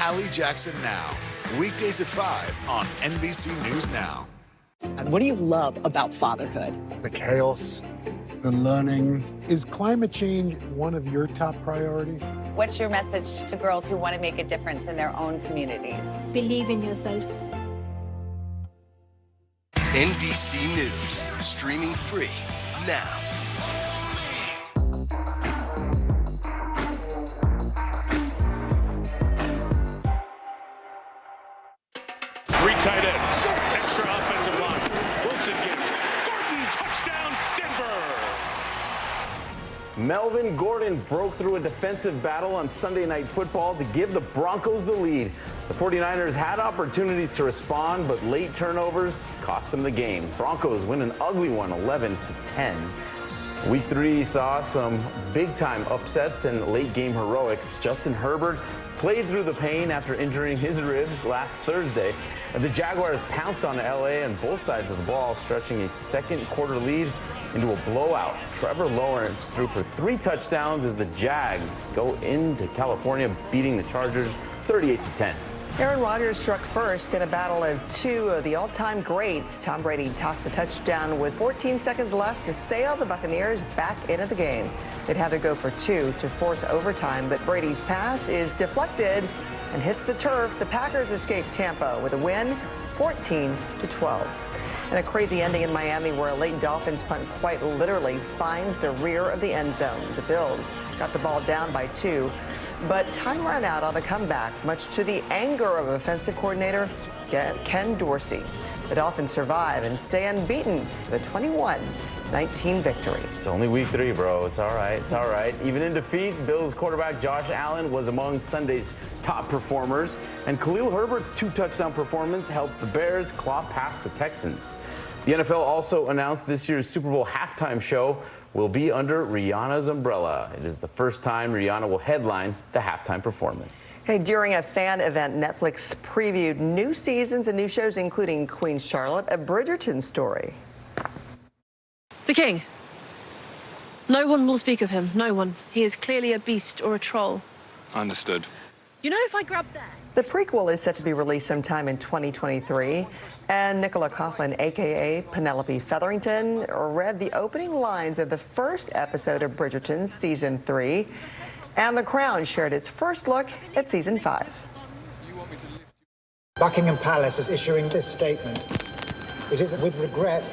Hallie Jackson Now. Weekdays at 5 on NBC News Now. What do you love about fatherhood? The chaos, the learning. Is climate change one of your top priorities? What's your message to girls who want to make a difference in their own communities? Believe in yourself. NBC News, streaming free now. Three tight ends, extra offensive line. Wilson gets Gordon, touchdown, Denver. Melvin Gordon broke through a defensive battle on Sunday Night Football to give the Broncos the lead. The 49ers had opportunities to respond, but late turnovers cost them the game. Broncos win an ugly one, 11-10. Week 3 saw some big-time upsets and late-game heroics. Justin Herbert played through the pain after injuring his ribs last Thursday. The Jaguars pounced on LA on both sides of the ball, stretching a second-quarter lead into a blowout. Trevor Lawrence threw for 3 touchdowns as the Jags go into California, beating the Chargers 38-10. Aaron Rodgers struck first in a battle of 2 of the all-time greats. Tom Brady tossed a touchdown with 14 seconds left to sail the Buccaneers back into the game. They'd have to go for 2 to force overtime, but Brady's pass is deflected and hits the turf. The Packers escape Tampa with a win, 14-12. And a crazy ending in Miami where a late Dolphins punt quite literally finds the rear of the end zone. The Bills got the ball down by 2, but time ran out on the comeback, much to the anger of offensive coordinator Ken Dorsey. The Dolphins survive and stay unbeaten with a 21-19 victory. It's only week 3, bro. It's all right. It's all right. Even in defeat, Bills quarterback Josh Allen was among Sunday's top performers, and Khalil Herbert's 2-touchdown performance helped the Bears claw past the Texans. The NFL also announced this year's Super Bowl halftime show will be under Rihanna's umbrella. It is the first time Rihanna will headline the halftime performance. Hey, during a fan event, Netflix previewed new seasons and new shows, including Queen Charlotte, a Bridgerton story. The king. No one will speak of him. No one. He is clearly a beast or a troll. Understood. You know, if I grab that. The prequel is set to be released sometime in 2023, and Nicola Coughlan, a.k.a. Penelope Featherington, read the opening lines of the first episode of Bridgerton Season 3, and The Crown shared its first look at Season 5. Buckingham Palace is issuing this statement. It is with regret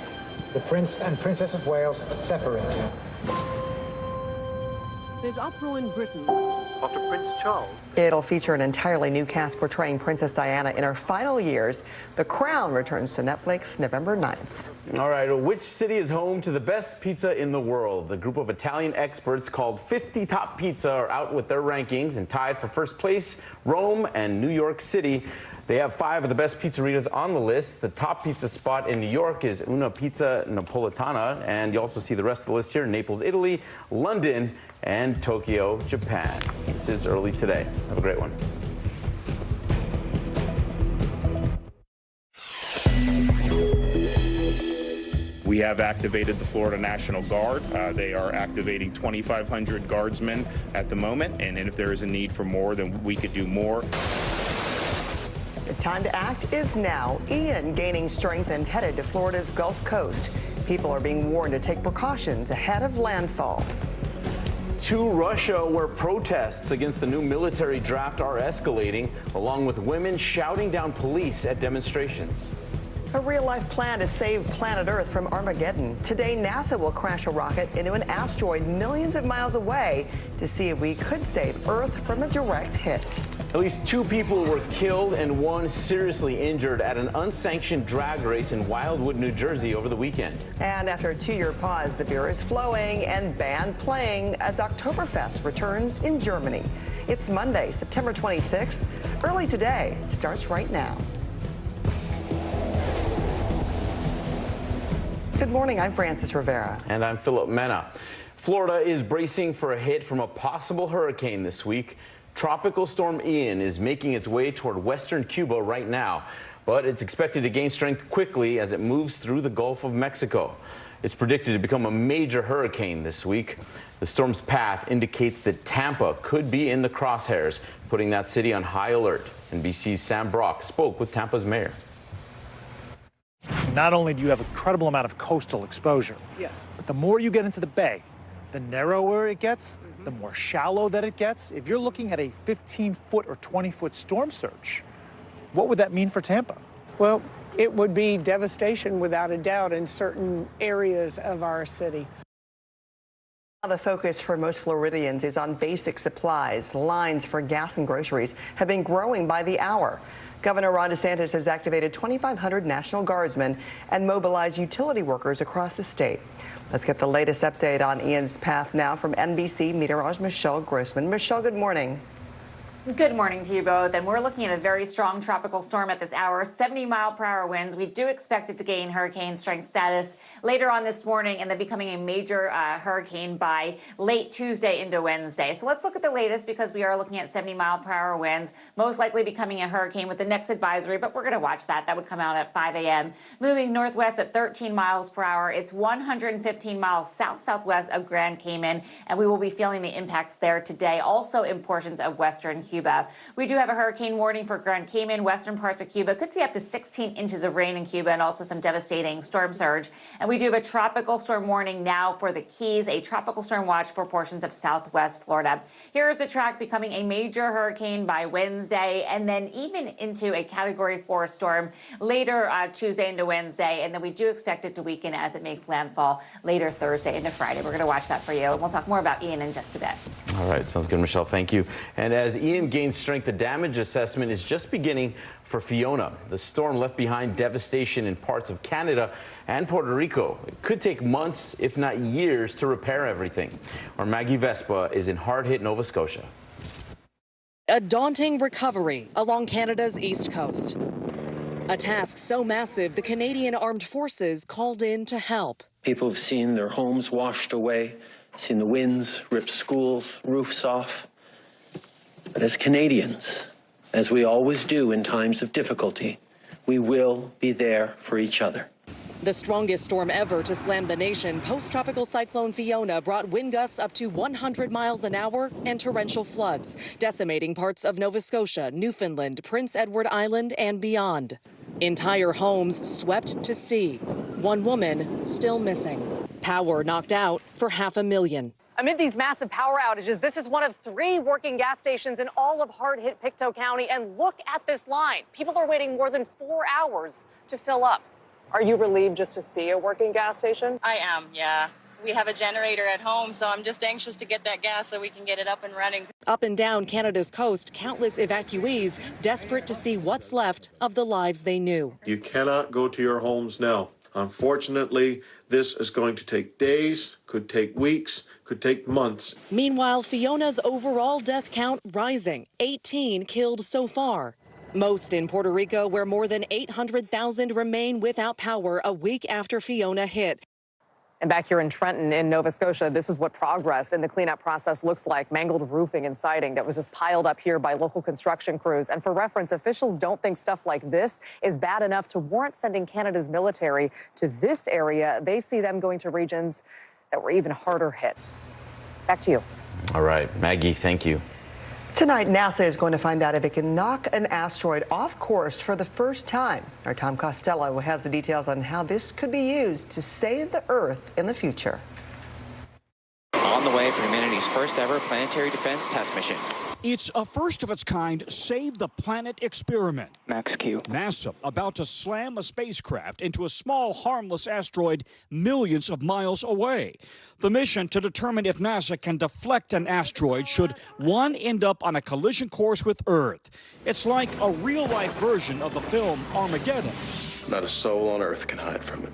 the Prince and Princess of Wales are separating. There's uproar in Britain after Prince Charles. It'll feature an entirely new cast portraying Princess Diana in her final years. The Crown returns to Netflix November 9th. All right, which city is home to the best pizza in the world? The group of Italian experts called 50 Top Pizza are out with their rankings, and tied for first place, Rome and New York City. They have 5 of the best pizzerias on the list. The top pizza spot in New York is Una Pizza Napoletana, and you also see the rest of the list here: Naples, Italy, London, and Tokyo, Japan. This is Early Today. Have a great one. We have activated the Florida National Guard. They are activating 2,500 guardsmen at the moment, and if there is a need for more, then we could do more. The time to act is now. Ian gaining strength and headed to Florida's Gulf Coast. People are being warned to take precautions ahead of landfall. To Russia, where protests against the new military draft are escalating, along with women shouting down police at demonstrations. A real-life plan to save planet Earth from Armageddon. Today, NASA will crash a rocket into an asteroid millions of miles away to see if we could save Earth from a direct hit. At least 2 people were killed and 1 seriously injured at an unsanctioned drag race in Wildwood, New Jersey over the weekend. And after a 2-year pause, the beer is flowing and band playing as Oktoberfest returns in Germany. It's Monday, September 26th. Early Today starts right now. Good morning, I'm Francis Rivera. And I'm Philip Mena. Florida is bracing for a hit from a possible hurricane this week. Tropical storm Ian is making its way toward western Cuba right now, but it's expected to gain strength quickly as it moves through the Gulf of Mexico. is predicted to become a major hurricane this week. The storm's path indicates that Tampa could be in the crosshairs, putting that city on high alert. NBC's Sam Brock spoke with Tampa's mayor. Not only do you have an incredible amount of coastal exposure, yes, but the more you get into the bay, the narrower it gets, the more shallow that it gets. If you're looking at a 15-foot or 20-foot storm surge, what would that mean for Tampa? Well, it would be devastation without a doubt in certain areas of our city. The focus for most Floridians is on basic supplies. Lines for gas and groceries have been growing by the hour. Governor Ron DeSantis has activated 2,500 National Guardsmen and mobilized utility workers across the state. Let's get the latest update on Ian's path now from NBC meteorologist Michelle Grossman. Michelle, good morning. Good morning to you both, and we're looking at a very strong tropical storm at this hour, 70-mile-per-hour winds. We do expect it to gain hurricane strength status later on this morning and then becoming a major hurricane by late Tuesday into Wednesday. So let's look at the latest because we are looking at 70-mile-per-hour winds, most likely becoming a hurricane with the next advisory, but we're going to watch that. That would come out at 5 a.m. Moving northwest at 13 miles per hour. It's 115 miles south-southwest of Grand Cayman, and we will be feeling the impacts there today, also in portions of western Cuba. We do have a hurricane warning for Grand Cayman, western parts of Cuba. Could see up to 16 inches of rain in Cuba and also some devastating storm surge. And we do have a tropical storm warning now for the Keys, a tropical storm watch for portions of southwest Florida. Here is the track becoming a major hurricane by Wednesday and then even into a Category 4 storm later Tuesday into Wednesday. And then we do expect it to weaken as it makes landfall later Thursday into Friday. We're going to watch that for you. And we'll talk more about Ian in just a bit. All right, sounds good, Michelle. Thank you. And as Ian gains strength, the damage assessment is just beginning for Fiona. The storm left behind devastation in parts of Canada and Puerto Rico. It could take months, if not years, to repair everything. Our Maggie Vespa is in hard-hit Nova Scotia. A daunting recovery along Canada's east coast. A task so massive, the Canadian Armed Forces called in to help. People have seen their homes washed away, seen the winds rip schools, roofs off. But as Canadians, as we always do in times of difficulty, we will be there for each other. The strongest storm ever to slam the nation, post-tropical cyclone Fiona brought wind gusts up to 100 miles an hour and torrential floods, decimating parts of Nova Scotia, Newfoundland, Prince Edward Island, and beyond. Entire homes swept to sea. One woman still missing. Power knocked out for 500,000. Amid these massive power outages, this is one of 3 working gas stations in all of hard-hit Pictou County. And look at this line. People are waiting more than 4 hours to fill up. Are you relieved just to see a working gas station? I am, yeah. We have a generator at home, so I'm just anxious to get that gas so we can get it up and running. Up and down Canada's coast, countless evacuees desperate to see what's left of the lives they knew. You cannot go to your homes now. Unfortunately, this is going to take days, could take weeks, could take months. Meanwhile, Fiona's overall death count rising, 18 killed so far. Most in Puerto Rico, where more than 800,000 remain without power a week after Fiona hit. And back here in Trenton in Nova Scotia, this is what progress in the cleanup process looks like. Mangled roofing and siding that was just piled up here by local construction crews. And for reference, officials don't think stuff like this is bad enough to warrant sending Canada's military to this area. They see them going to regions that were even harder hit. Back to you. All right, Maggie, thank you. Tonight, NASA is going to find out if it can knock an asteroid off course for the first time. Our Tom Costello has the details on how this could be used to save the Earth in the future. On the way for humanity's first ever planetary defense test mission. It's a first-of-its-kind Save the Planet experiment. Max Q. NASA about to slam a spacecraft into a small, harmless asteroid millions of miles away. The mission to determine if NASA can deflect an asteroid should one end up on a collision course with Earth. It's like a real-life version of the film Armageddon. Not a soul on Earth can hide from it.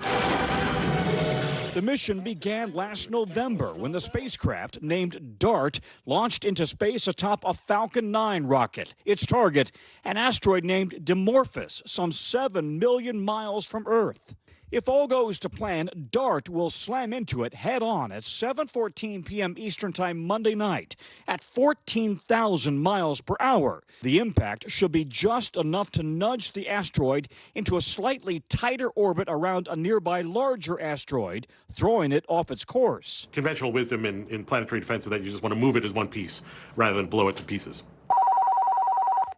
The mission began last November when the spacecraft, named DART, launched into space atop a Falcon 9 rocket. Its target, an asteroid named Dimorphos, some 7 million miles from Earth. If all goes to plan, DART will slam into it head-on at 7:14 p.m. Eastern Time Monday night at 14,000 miles per hour. The impact should be just enough to nudge the asteroid into a slightly tighter orbit around a nearby larger asteroid, throwing it off its course. Conventional wisdom in planetary defense is that you just want to move it as one piece rather than blow it to pieces.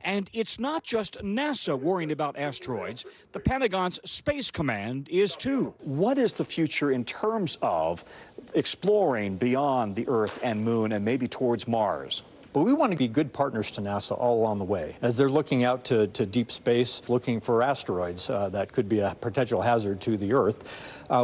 And it's not just NASA worrying about asteroids. The Pentagon's Space Command is too. What is the future in terms of exploring beyond the Earth and Moon and maybe towards Mars? But we want to be good partners to NASA all along the way. As they're looking out to deep space, looking for asteroids that could be a potential hazard to the Earth,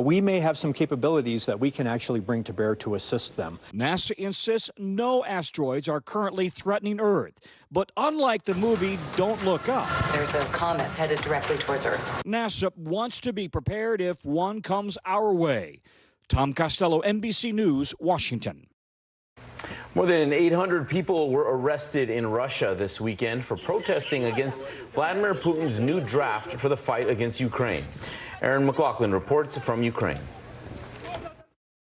we may have some capabilities that we can actually bring to bear to assist them. NASA insists no asteroids are currently threatening Earth. But unlike the movie Don't Look Up, there's a comet headed directly towards Earth. NASA wants to be prepared if one comes our way. Tom Costello, NBC News, Washington. More than 800 people were arrested in Russia this weekend for protesting against Vladimir Putin's new draft for the fight against Ukraine. Aaron McLaughlin reports from Ukraine.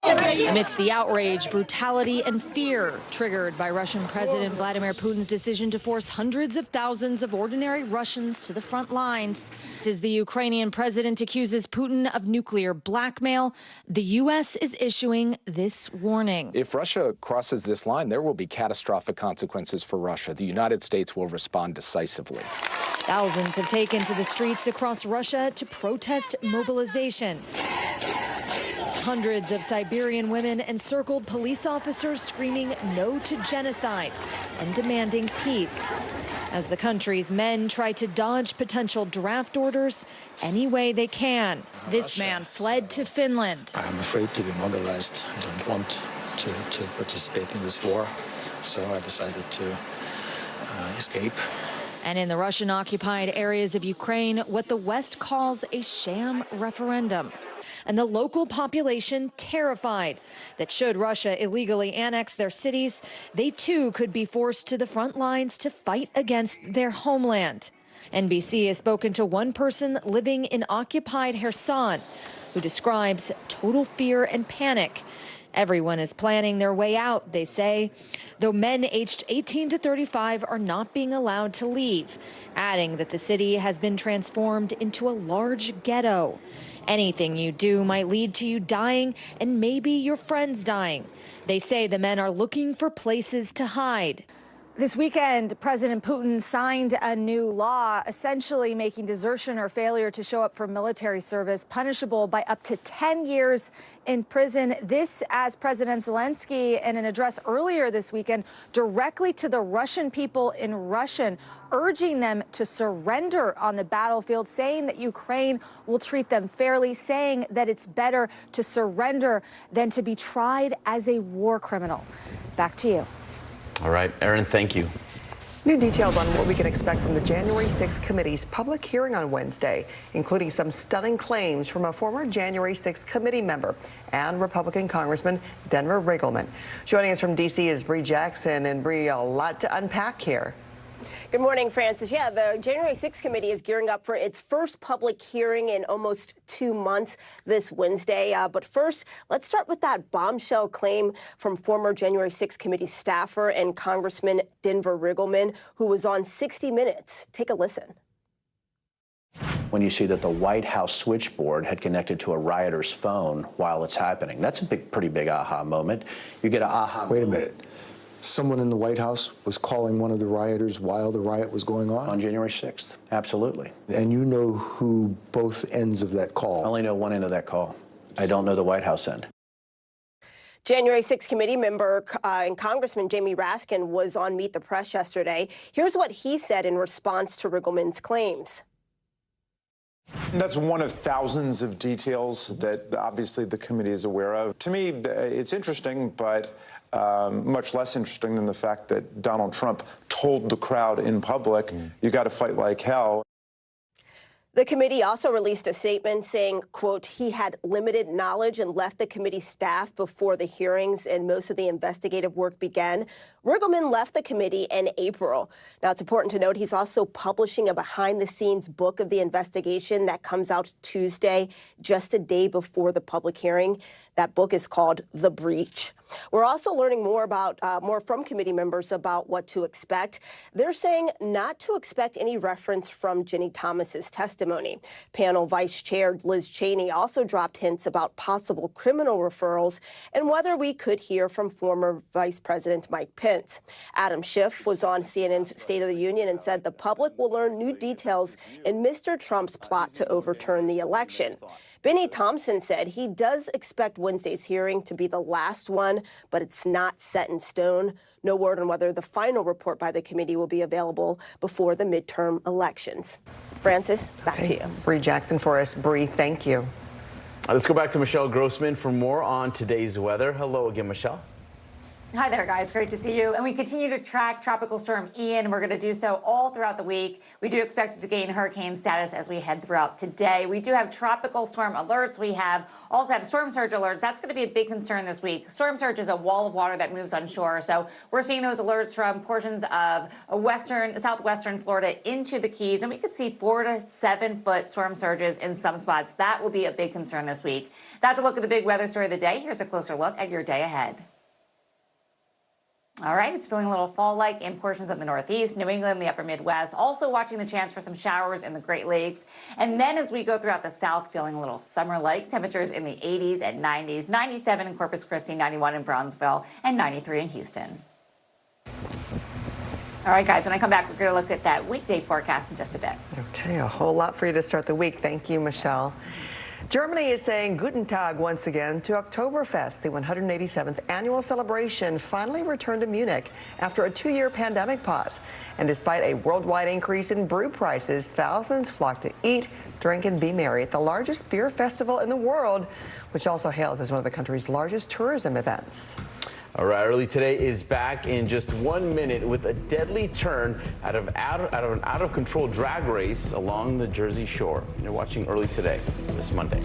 Amidst the outrage, brutality, and fear triggered by Russian President Vladimir Putin's decision to force hundreds of thousands of ordinary Russians to the front lines. As the Ukrainian president accuses Putin of nuclear blackmail, the U.S. is issuing this warning. If Russia crosses this line, there will be catastrophic consequences for Russia. The United States will respond decisively. Thousands have taken to the streets across Russia to protest mobilization. Hundreds of Siberian women encircled police officers screaming no to genocide and demanding peace, as the country's men try to dodge potential draft orders any way they can. This man fled to Finland. I'm afraid to be mobilized. I don't want to participate in this war, so I decided to escape. And in the Russian-occupied areas of Ukraine, what the West calls a sham referendum. And the local population terrified that should Russia illegally annex their cities, they too could be forced to the front lines to fight against their homeland. NBC has spoken to one person living in occupied Kherson who describes total fear and panic. Everyone is planning their way out, they say, though men aged 18 to 35 are not being allowed to leave, adding that the city has been transformed into a large ghetto. Anything you do might lead to you dying and maybe your friends dying. They say the men are looking for places to hide. This weekend, President Putin signed a new law essentially making desertion or failure to show up for military service punishable by up to 10 years in prison. This as President Zelensky, in an address earlier this weekend, directly to the Russian people in Russian, urging them to surrender on the battlefield, saying that Ukraine will treat them fairly, saying that it's better to surrender than to be tried as a war criminal. Back to you. All right, Aaron, thank you. New details on what we can expect from the January 6th committee's public hearing on Wednesday, including some stunning claims from a former January 6th committee member and Republican Congressman Denver Riggleman. Joining us from D.C. is Bree Jackson. And Bree, a lot to unpack here. Good morning, Francis. Yeah, the January 6th committee is gearing up for its first public hearing in almost 2 months this Wednesday. But first, let's start with that bombshell claim from former January 6th committee staffer and Congressman Denver Riggleman, who was on 60 Minutes. Take a listen. When you see that the White House switchboard had connected to a rioter's phone while it's happening, that's a pretty big aha moment. You get an aha Wait a minute. Someone in the White House was calling one of the rioters while the riot was going on? On January 6th, absolutely. And you know who both ends of that call? I only know one end of that call. I don't know the White House end. January 6th committee member and Congressman Jamie Raskin was on Meet the Press yesterday. Here's what he said in response to Riggleman's claims. That's one of thousands of details that obviously the committee is aware of. To me, it's interesting, but much less interesting than the fact that Donald Trump told the crowd in public, you got to fight like hell. The committee also released a statement saying, quote, he had limited knowledge and left the committee staff before the hearings and most of the investigative work began. Riggleman left the committee in April. Now, it's important to note he's also publishing a behind-the-scenes book of the investigation that comes out Tuesday, just a day before the public hearing. That book is called The Breach. We're also learning more from committee members about what to expect. They're saying not to expect any reference from Ginny Thomas's testimony. Panel Vice Chair Liz Cheney also dropped hints about possible criminal referrals and whether we could hear from former Vice President Mike Pence. Adam Schiff was on CNN's State of the Union and said the public will learn new details in Mr. Trump's plot to overturn the election. Benny Thompson said he does expect Wednesday's hearing to be the last one, but it's not set in stone. No word on whether the final report by the committee will be available before the midterm elections. Francis, back to you. Bree Jackson for us. Bree, thank you. Let's go back to Michelle Grossman for more on today's weather. Hello again, Michelle. Hi there, guys. Great to see you. And we continue to track Tropical Storm Ian. We're going to do so all throughout the week. We do expect it to gain hurricane status as we head throughout today. We do have tropical storm alerts. We also have storm surge alerts. That's going to be a big concern this week. Storm surge is a wall of water that moves on shore. So we're seeing those alerts from portions of southwestern Florida into the Keys. And we could see 4 to 7 foot storm surges in some spots. That will be a big concern this week. That's a look at the big weather story of the day. Here's a closer look at your day ahead. All right, it's feeling a little fall-like in portions of the Northeast, New England, the upper Midwest. Also watching the chance for some showers in the Great Lakes. And then as we go throughout the South, feeling a little summer-like. Temperatures in the 80s and 90s, 97 in Corpus Christi, 91 in Brownsville, and 93 in Houston. All right, guys, when I come back, we're going to look at that weekday forecast in just a bit. Okay, a whole lot for you to start the week. Thank you, Michelle. Germany is saying Guten Tag once again to Oktoberfest. The 187th annual celebration finally returned to Munich after a 2-year pandemic pause. And despite a worldwide increase in brew prices, thousands flock to eat, drink, and be merry at the largest beer festival in the world, which also hails as one of the country's largest tourism events. All right, Early Today is back in just 1 minute with a deadly turn out of an out-of-control drag race along the Jersey Shore. You're watching Early Today this Monday.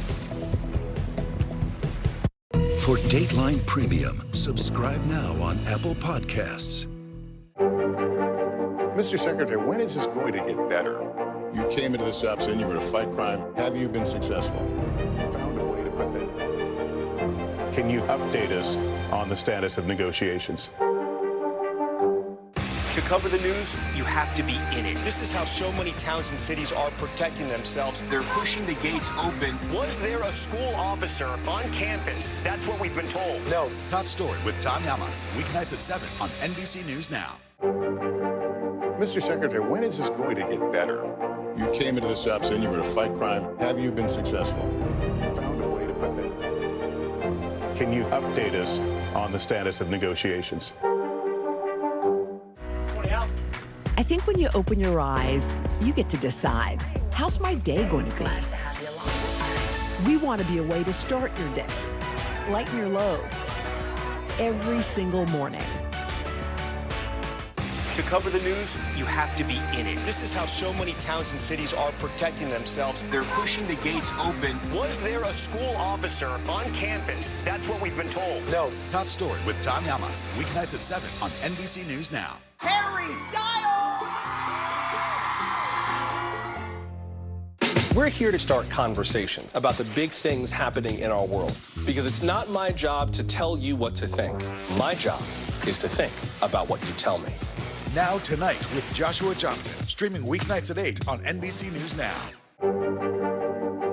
For Dateline Premium, subscribe now on Apple Podcasts. Mr. Secretary, when is this going to get better? You came into this job saying you were to fight crime. Have you been successful? Found a way to put that. Can you update us on the status of negotiations? To cover the news, you have to be in it. This is how so many towns and cities are protecting themselves. They're pushing the gates open. Was there a school officer on campus? That's what we've been told. No. Top Story with Tom Llamas, weeknights at 7 on NBC News Now. Mr. Secretary, when is this going to get better? You came into this job saying you were to fight crime. Have you been successful? Found a way to put that. Can you update us on the status of negotiations? I think when you open your eyes, you get to decide, how's my day going to be? We want to be a way to start your day, lighten your load, every single morning. To cover the news, you have to be in it. This is how so many towns and cities are protecting themselves. They're pushing the gates open. Was there a school officer on campus? That's what we've been told. No. Top Story with Tom Llamas, weeknights at 7 on NBC News Now. Harry Styles! We're here to start conversations about the big things happening in our world, because it's not my job to tell you what to think. My job is to think about what you tell me. Now Tonight with Joshua Johnson, streaming weeknights at 8 on NBC News Now.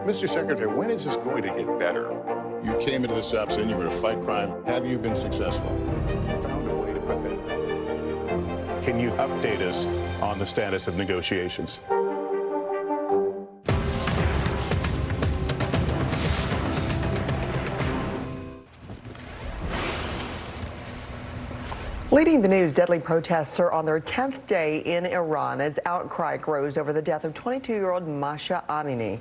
Mr. Secretary, when is this going to get better? You came into this job saying you were to fight crime. Have you been successful? Found a way to put that. Can you update us on the status of negotiations? Leading the news, deadly protests are on their 10th day in Iran as outcry grows over the death of 22-year-old Mahsa Amini.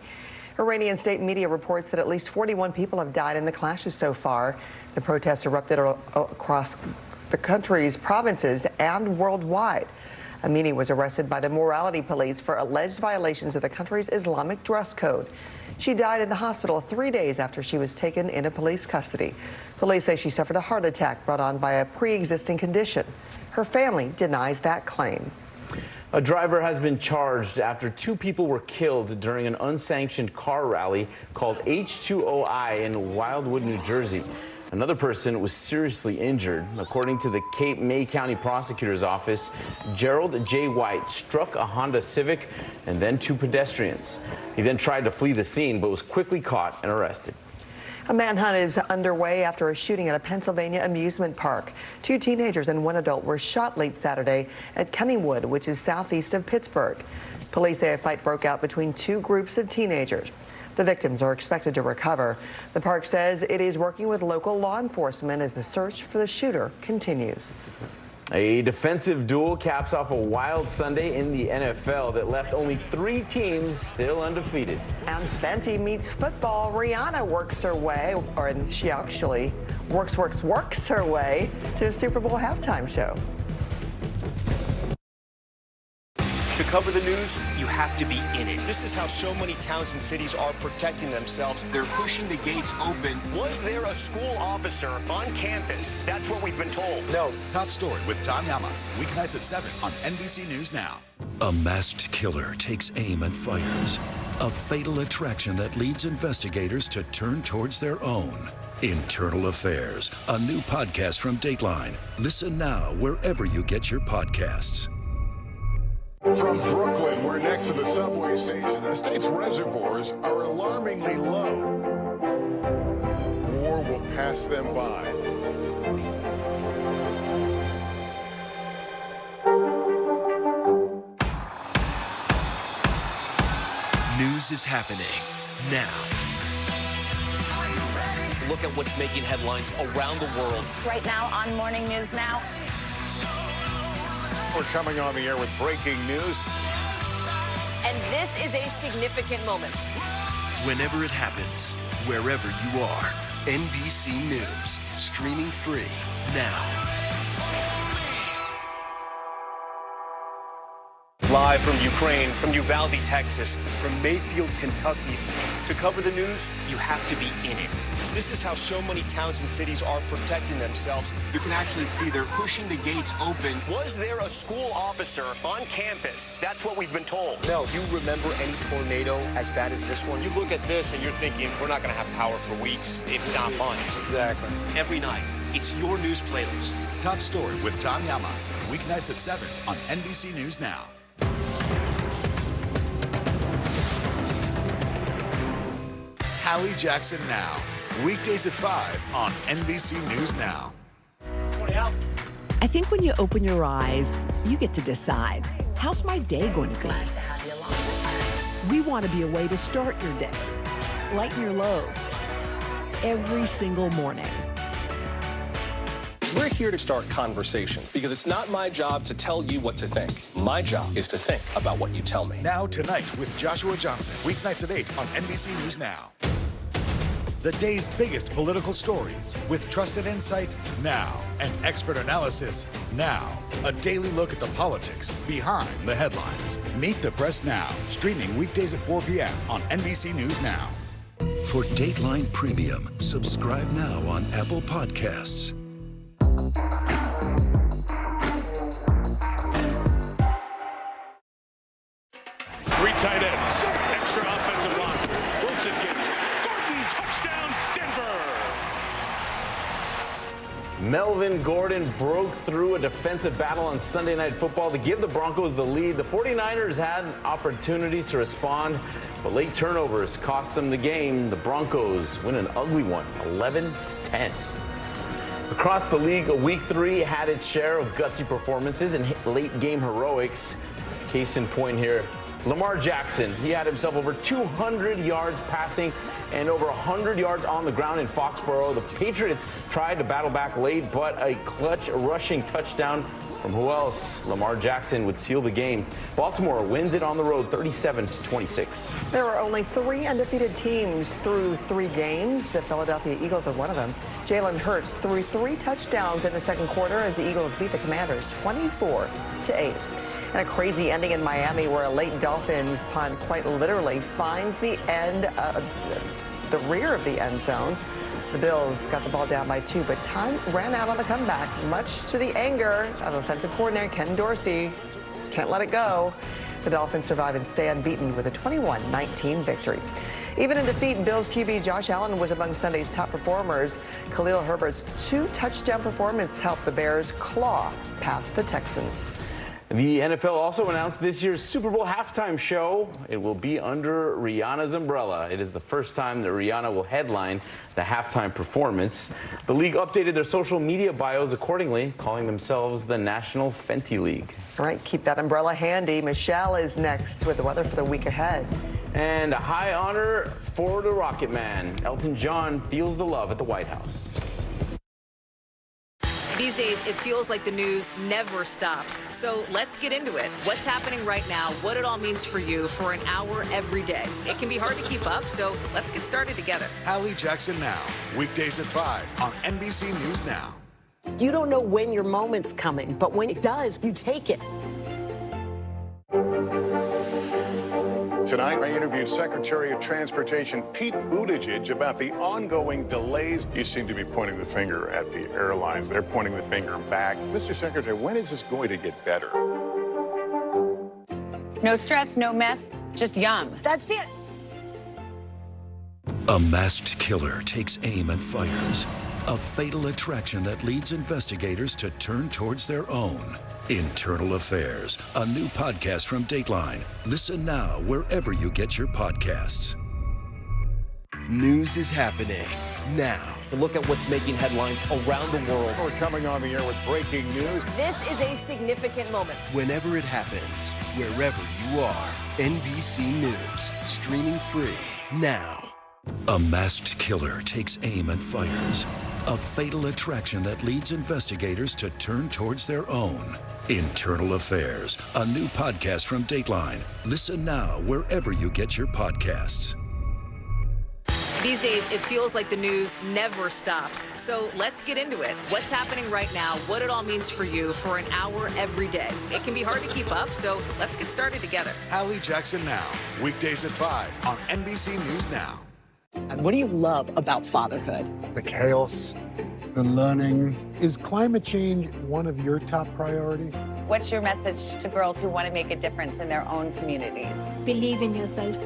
Iranian state media reports that at least 41 people have died in the clashes so far. The protests erupted across the country's provinces and worldwide. Amini was arrested by the morality police for alleged violations of the country's Islamic dress code. She died in the hospital 3 days after she was taken into police custody. Police say she suffered a heart attack brought on by a pre-existing condition. Her family denies that claim. A driver has been charged after 2 people were killed during an unsanctioned car rally called H2OI in Wildwood, New Jersey. Another person was seriously injured. According to the Cape May County Prosecutor's Office, Gerald J. White struck a Honda Civic and then 2 pedestrians. He then tried to flee the scene but was quickly caught and arrested. A manhunt is underway after a shooting at a Pennsylvania amusement park. 2 teenagers and 1 adult were shot late Saturday at Kennywood, which is southeast of Pittsburgh. Police say a fight broke out between 2 groups of teenagers. The victims are expected to recover. The park says it is working with local law enforcement as the search for the shooter continues. A defensive duel caps off a wild Sunday in the NFL that left only 3 teams still undefeated. And Fenty meets football. Rihanna works her way, or she actually works her way to a Super Bowl halftime show. To cover the news, you have to be in it. This is how so many towns and cities are protecting themselves. They're pushing the gates open. Was there a school officer on campus? That's what we've been told. No. Top story with Tom Yamas. Weeknights at 7 on NBC News Now. A masked killer takes aim and fires. A fatal attraction that leads investigators to turn towards their own. Internal Affairs, a new podcast from Dateline. Listen now wherever you get your podcasts. From Brooklyn, we're next to the subway station. The state's reservoirs are alarmingly low. War will pass them by. News is happening now. Look at what's making headlines around the world. Right now on Morning News Now. We're coming on the air with breaking news. And this is a significant moment. Whenever it happens, wherever you are, NBC News, streaming free now. Live from Ukraine, from Uvalde, Texas, from Mayfield, Kentucky. To cover the news, you have to be in it. This is how so many towns and cities are protecting themselves. You can actually see they're pushing the gates open. Was there a school officer on campus? That's what we've been told. No. Do you remember any tornado as bad as this one? You look at this and you're thinking, we're not going to have power for weeks, if not months. Exactly. Every night, it's your news playlist. Top story with Tom Yamas. Weeknights at 7 on NBC News Now. Hallie Jackson Now. Weekdays at 5 on NBC News Now. I think when you open your eyes, you get to decide, how's my day going to be? We want to be a way to start your day, lighten your load, every single morning. We're here to start conversations because it's not my job to tell you what to think. My job is to think about what you tell me. Now Tonight with Joshua Johnson. Weeknights at 8 on NBC News Now. The day's biggest political stories with trusted insight now and expert analysis now. A daily look at the politics behind the headlines. Meet the Press Now, streaming weekdays at 4 p.m. on NBC News Now. For Dateline Premium, subscribe now on Apple Podcasts. 3 tight ends, extra offensive line. Wilson gives Gordon, touchdown, Denver. Melvin Gordon broke through a defensive battle on Sunday Night Football to give the Broncos the lead. The 49ers had opportunities to respond, but late turnovers cost them the game. The Broncos win an ugly one, 11-10. Across the league, Week 3 had its share of gutsy performances and late-game heroics. Case in point here, Lamar Jackson. He had himself over 200 yards passing and over 100 yards on the ground in Foxborough. The Patriots tried to battle back late, but a clutch rushing touchdown from who else? Lamar Jackson would seal the game. Baltimore wins it on the road 37-26. There are only 3 undefeated teams through 3 games. The Philadelphia Eagles are one of them. Jalen Hurts threw 3 touchdowns in the second quarter as the Eagles beat the Commanders 24-8. And a crazy ending in Miami where a late Dolphins punt quite literally finds the rear of the end zone. The Bills got the ball down by 2, but time ran out on the comeback, much to the anger of offensive coordinator Ken Dorsey. Just can't let it go. The Dolphins survive and stay unbeaten with a 21-19 victory. Even in defeat, Bills QB Josh Allen was among Sunday's top performers. Khalil Herbert's 2-touchdown performance helped the Bears claw past the Texans. The NFL also announced this year's Super Bowl halftime show. It will be under Rihanna's umbrella. It is the first time that Rihanna will headline the halftime performance. The league updated their social media bios accordingly, calling themselves the National Fenty League. All right, keep that umbrella handy. Michelle is next with the weather for the week ahead. And a high honor for the Rocket Man. Elton John feels the love at the White House. These days, it feels like the news never stops. So let's get into it. What's happening right now, what it all means for you for an hour every day. It can be hard to keep up, so let's get started together. Hallie Jackson Now, weekdays at 5 on NBC News Now. You don't know when your moment's coming, but when it does, you take it. Tonight, I interviewed Secretary of Transportation Pete Buttigieg about the ongoing delays. You seem to be pointing the finger at the airlines. They're pointing the finger back. Mr. Secretary, when is this going to get better? No stress, no mess, just yum. That's it. A masked killer takes aim and fires. A fatal attraction that leads investigators to turn towards their own. Internal Affairs, a new podcast from Dateline. Listen now wherever you get your podcasts. News is happening now. Look at what's making headlines around the world. We're coming on the air with breaking news. This is a significant moment. Whenever it happens, wherever you are, NBC News, streaming free now. A masked killer takes aim and fires. A fatal attraction that leads investigators to turn towards their own. Internal Affairs, a new podcast from Dateline. Listen now wherever you get your podcasts. These days, it feels like the news never stops. So let's get into it. What's happening right now, what it all means for you for an hour every day. It can be hard to keep up, so let's get started together. Hallie Jackson Now, weekdays at 5 on NBC News Now. What do you love about fatherhood? The chaos, the learning. Is climate change one of your top priorities? What's your message to girls who want to make a difference in their own communities? Believe in yourself.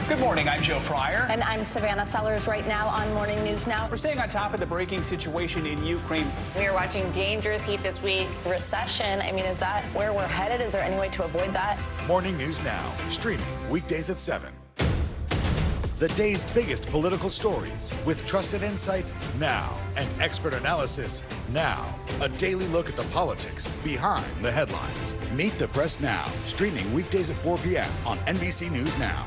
Good morning, I'm Joe Fryer. And I'm Savannah Sellers right now on Morning News Now. We're staying on top of the breaking situation in Ukraine. We are watching dangerous heat this week. Recession, I mean, is that where we're headed? Is there any way to avoid that? Morning News Now, streaming weekdays at 7. The day's biggest political stories with trusted insight now and expert analysis now. A daily look at the politics behind the headlines. Meet the Press Now, streaming weekdays at 4 p.m. on NBC News Now.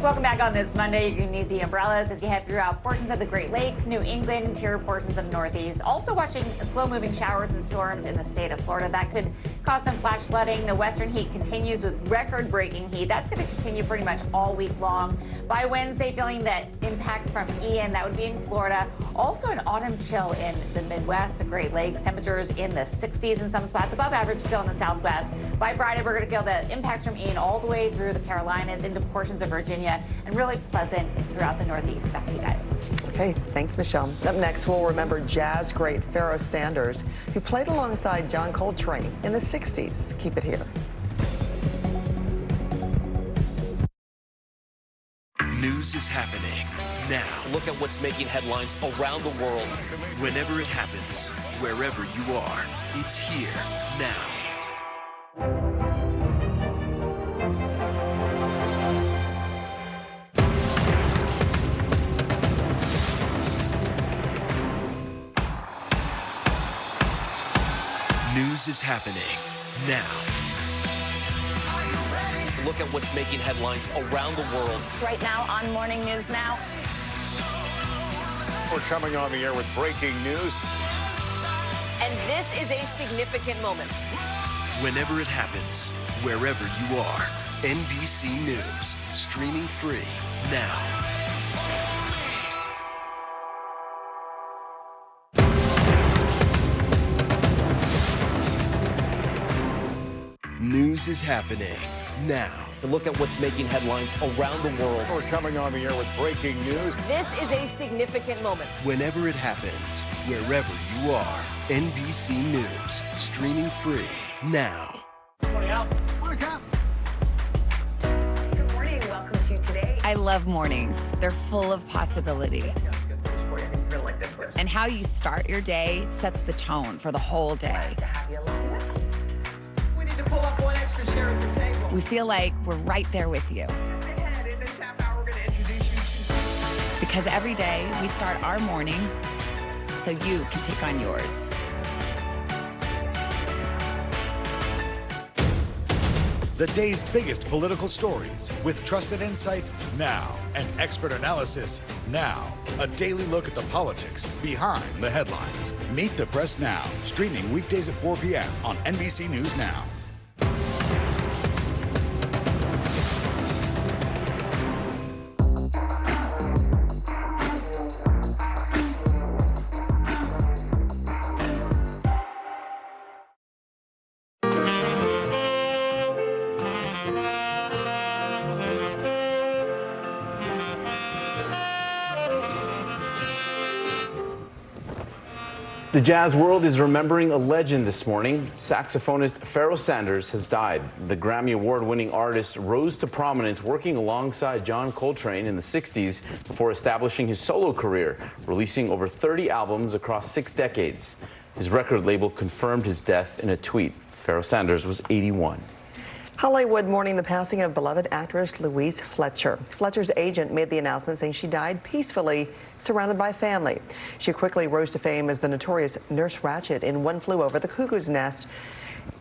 Welcome back on this Monday. You can need the umbrellas as you head throughout portions of the Great Lakes, New England, interior portions of the Northeast. Also watching slow-moving showers and storms in the state of Florida. That could cause some flash flooding. The western heat continues with record-breaking heat. That's going to continue pretty much all week long. By Wednesday, feeling that impacts from Ian, that would be in Florida. Also an autumn chill in the Midwest, the Great Lakes. Temperatures in the 60s in some spots, above average still in the Southwest. By Friday, we're going to feel the impacts from Ian all the way through the Carolinas into portions of Virginia. And really pleasant throughout the Northeast. Back to you guys. Okay, thanks, Michelle. Up next, we'll remember jazz great Pharoah Sanders, who played alongside John Coltrane in the 60s. Keep it here. News is happening now. Look at what's making headlines around the world. Whenever it happens, wherever you are, it's here now. News is happening now. Look at what's making headlines around the world. Right now on Morning News Now. We're coming on the air with breaking news. And this is a significant moment. Whenever it happens, wherever you are, NBC News, streaming free now. News is happening now. Look at what's making headlines around the world. We're coming on the air with breaking news. This is a significant moment. Whenever it happens, wherever you are, NBC News, streaming free now. Good morning. Welcome to Today. I love mornings. They're full of possibility. And how you start your day sets the tone for the whole day. We need to pull up one extra chair at the table. We feel like we're right there with you. Just ahead in this half hour, we're going to introduce you to... Because every day we start our morning so you can take on yours. The day's biggest political stories with trusted insight now and expert analysis now. A daily look at the politics behind the headlines. Meet the Press Now, streaming weekdays at 4 p.m. on NBC News Now. The jazz world is remembering a legend this morning. Saxophonist Pharoah Sanders has died. The Grammy Award-winning artist rose to prominence working alongside John Coltrane in the 60s before establishing his solo career, releasing over 30 albums across 6 decades. His record label confirmed his death in a tweet. Pharoah Sanders was 81. Hollywood mourning the passing of beloved actress Louise Fletcher. Fletcher's agent made the announcement saying she died peacefully, surrounded by family. She quickly rose to fame as the notorious Nurse Ratched in One Flew Over the Cuckoo's Nest,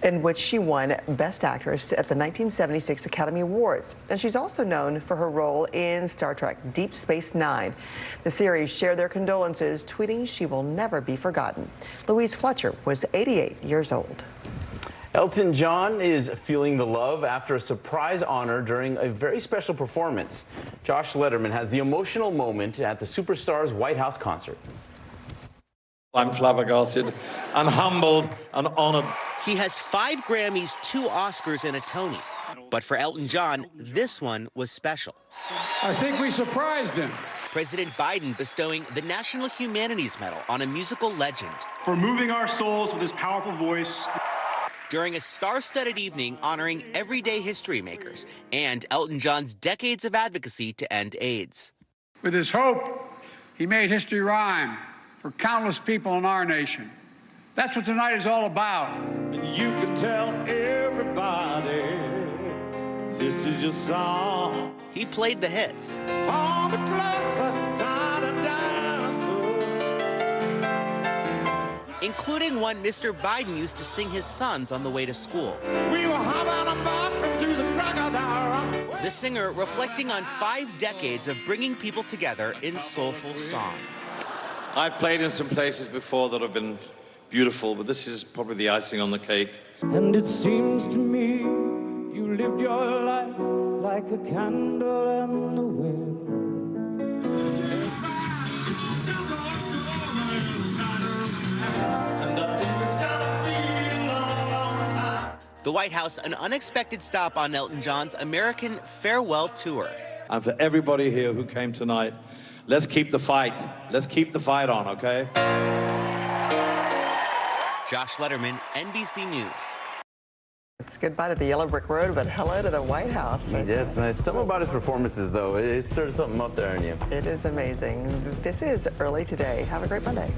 in which she won Best Actress at the 1976 Academy Awards. And she's also known for her role in Star Trek Deep Space Nine. The series shared their condolences, tweeting she will never be forgotten. Louise Fletcher was 88 years old. Elton John is feeling the love after a surprise honor during a very special performance. Josh Letterman has the emotional moment at the superstar's White House concert. I'm flabbergasted and humbled and honored. He has 5 Grammys, 2 Oscars, and a Tony. But for Elton John, this one was special. I think we surprised him. President Biden bestowing the National Humanities Medal on a musical legend. For moving our souls with his powerful voice. During a star-studded evening honoring everyday history makers and Elton John's decades of advocacy to end AIDS. With his hope, he made history rhyme for countless people in our nation. That's what tonight is all about. And you can tell everybody this is your song. He played the hits. All the clocks are tired of including one Mr. Biden used to sing his sons on the way to school. We were hopping about through the crocodile. The singer reflecting on 5 decades of bringing people together in soulful song. I've played in some places before that have been beautiful, but this is probably the icing on the cake. And it seems to me you lived your life like a candle in the wind. The White House, an unexpected stop on Elton John's American farewell tour. And for everybody here who came tonight, let's keep the fight. Let's keep the fight on, okay? Josh Letterman, NBC News. It's goodbye to the yellow brick road, but hello to the White House. Yes, nice. Something about his performances, though. It stirs something up there in you. It is amazing. This is Early Today. Have a great Monday.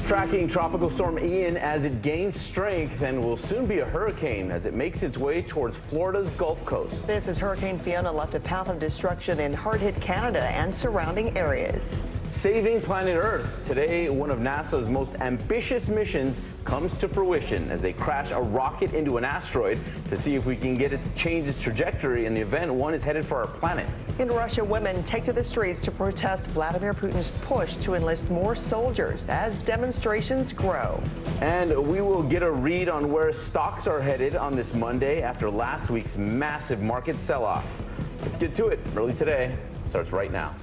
Tracking Tropical Storm Ian as it gains strength and will soon be a hurricane as it makes its way towards Florida's Gulf Coast. This is Hurricane Fiona left a path of destruction in hard-hit Canada and surrounding areas. Saving planet Earth. Today, one of NASA's most ambitious missions comes to fruition as they crash a rocket into an asteroid to see if we can get it to change its trajectory in the event one is headed for our planet. In Russia, women take to the streets to protest Vladimir Putin's push to enlist more soldiers as demonstrations grow. And we will get a read on where stocks are headed on this Monday after last week's massive market sell-off. Let's get to it. Early Today starts right now.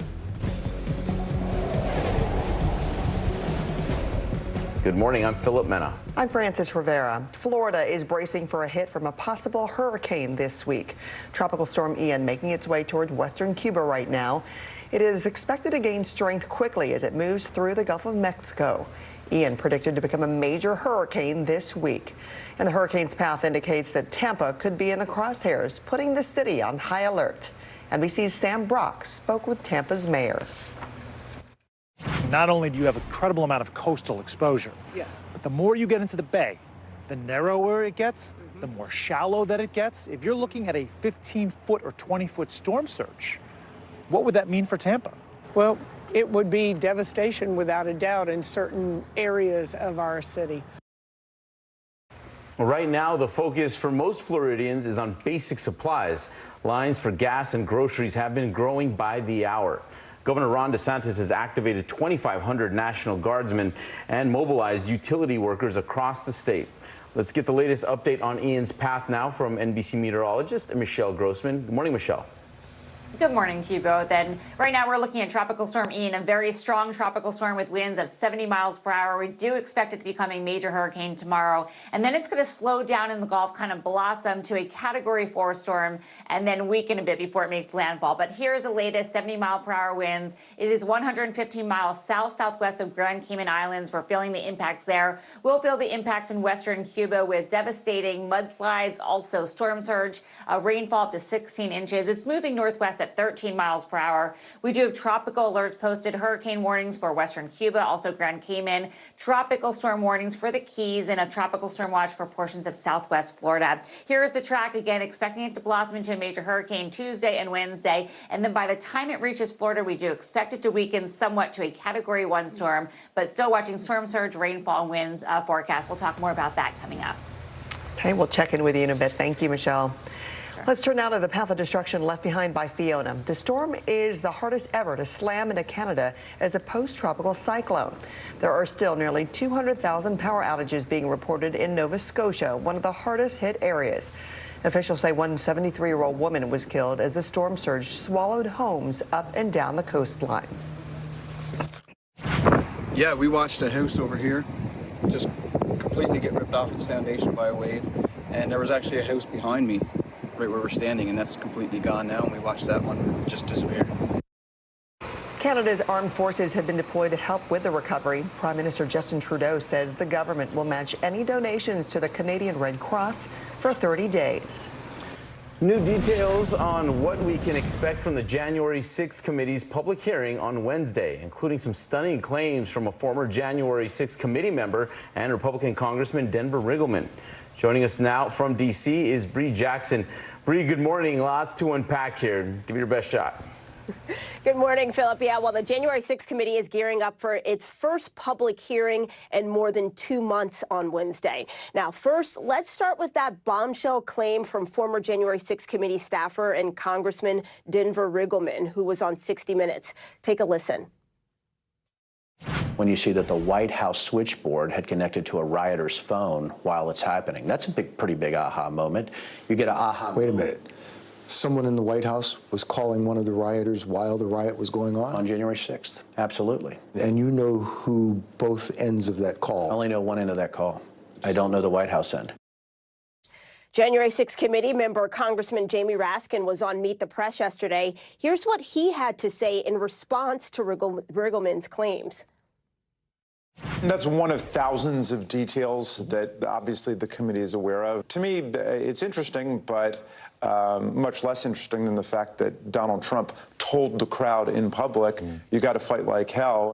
Good morning, I'm Philip Mena. I'm Francis Rivera. Florida is bracing for a hit from a possible hurricane this week. Tropical storm Ian making its way towards western Cuba right now. It is expected to gain strength quickly as it moves through the Gulf of Mexico. Ian predicted to become a major hurricane this week. And the hurricane's path indicates that Tampa could be in the crosshairs, putting the city on high alert. NBC's Sam Brock spoke with Tampa's mayor. Not only do you have an incredible amount of coastal exposure, but the more you get into the bay, the narrower it gets, the more shallow that it gets. If you're looking at a 15-foot or 20-foot storm surge, what would that mean for Tampa? Well, it would be devastation without a doubt in certain areas of our city. Right now, the focus for most Floridians is on basic supplies. Lines for gas and groceries have been growing by the hour. Governor Ron DeSantis has activated 2,500 National Guardsmen and mobilized utility workers across the state. Let's get the latest update on Ian's path now from NBC meteorologist Michelle Grossman. Good morning, Michelle. Good morning to you both. And right now we're looking at Tropical Storm Ian, a very strong tropical storm with winds of 70 miles per hour. We do expect it to become a major hurricane tomorrow. And then it's going to slow down in the Gulf, kind of blossom to a Category 4 storm, and then weaken a bit before it makes landfall. But here's the latest 70 mile per hour winds. It is 115 miles south-southwest of Grand Cayman Islands. We're feeling the impacts there. We'll feel the impacts in western Cuba with devastating mudslides, also storm surge, rainfall up to 16 inches. It's moving northwest at 13 miles per hour. We do have tropical alerts posted, hurricane warnings for western Cuba, also Grand Cayman, tropical storm warnings for the Keys, and a tropical storm watch for portions of southwest Florida. Here's the track again, expecting it to blossom into a major hurricane Tuesday and Wednesday. And then by the time it reaches Florida, we do expect it to weaken somewhat to a Category 1 storm, but still watching storm surge, rainfall, and winds forecast. We'll talk more about that coming up. Okay, we'll check in with you in a bit. Thank you, Michelle. Let's turn now to the path of destruction left behind by Fiona. The storm is the hardest ever to slam into Canada as a post-tropical cyclone. There are still nearly 200,000 power outages being reported in Nova Scotia, one of the hardest hit areas. Officials say one 73-year-old woman was killed as the storm surge swallowed homes up and down the coastline. Yeah, we watched a house over here just completely get ripped off its foundation by a wave, and there was actually a house behind me right where we're standing, and that's completely gone now, and we watched that one just disappear. Canada's armed forces have been deployed to help with the recovery. Prime Minister Justin Trudeau says the government will match any donations to the Canadian Red Cross for 30 days. New details on what we can expect from the January 6th committee's public hearing on Wednesday, including some stunning claims from a former January 6th committee member and Republican Congressman Denver Riggleman. Joining us now from D.C. is Bree Jackson. Bree, good morning. Lots to unpack here. Give it your best shot. Good morning, Philip. Yeah, well, the January 6th committee is gearing up for its first public hearing in more than 2 months on Wednesday. Now, first, let's start with that bombshell claim from former January 6th committee staffer and Congressman Denver Riggleman, who was on 60 Minutes. Take a listen. When you see that the White House switchboard had connected to a rioter's phone while it's happening, that's a pretty big aha moment. You get an aha. Wait a minute. Someone in the White House was calling one of the rioters while the riot was going on? On January 6th, absolutely. And you know who both ends of that call? I only know one end of that call. I don't know the White House end. January 6th committee member Congressman Jamie Raskin was on Meet the Press yesterday. Here's what he had to say in response to Riggleman's claims. That's one of thousands of details that obviously the committee is aware of. To me, it's interesting, but much less interesting than the fact that Donald Trump told the crowd in public, you got to fight like hell.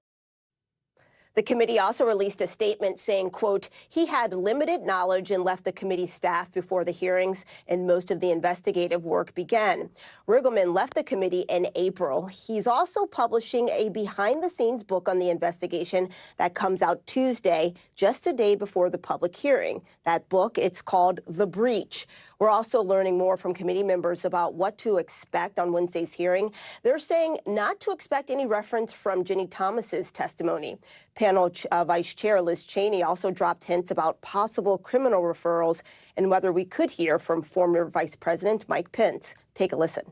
The committee also released a statement saying, quote, he had limited knowledge and left the committee staff before the hearings and most of the investigative work began. Riggleman left the committee in April. He's also publishing a behind-the-scenes book on the investigation that comes out Tuesday, just a day before the public hearing. That book, it's called The Breach. We're also learning more from committee members about what to expect on Wednesday's hearing. They're saying not to expect any reference from Ginny Thomas's testimony. Panel Vice Chair Liz Cheney also dropped hints about possible criminal referrals and whether we could hear from former Vice President Mike Pence. Take a listen.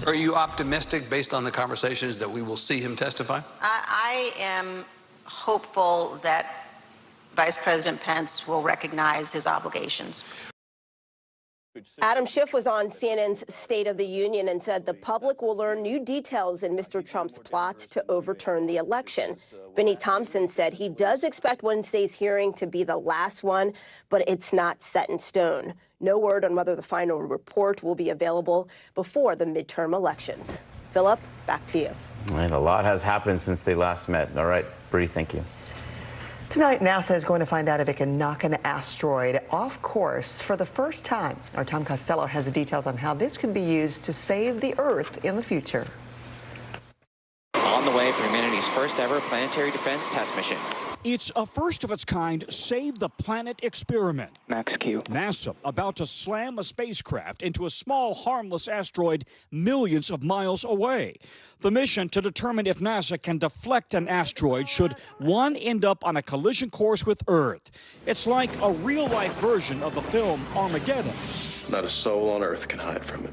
Are you optimistic based on the conversations that we will see him testify? I am hopeful that Vice President Pence will recognize his obligations. Adam Schiff was on CNN's State of the Union and said the public will learn new details in Mr. Trump's plot to overturn the election. Benny Thompson said he does expect Wednesday's hearing to be the last one, but it's not set in stone. No word on whether the final report will be available before the midterm elections. Philip, back to you. And a lot has happened since they last met. All right, Bree, thank you. Tonight, NASA is going to find out if it can knock an asteroid off course for the first time. Our Tom Costello has the details on how this could be used to save the Earth in the future. On the way for humanity's first ever planetary defense test mission. It's a first of its kind Save the Planet experiment. Max Q. NASA about to slam a spacecraft into a small, harmless asteroid millions of miles away. The mission to determine if NASA can deflect an asteroid should one end up on a collision course with Earth. It's like a real-life version of the film Armageddon. Not a soul on Earth can hide from it.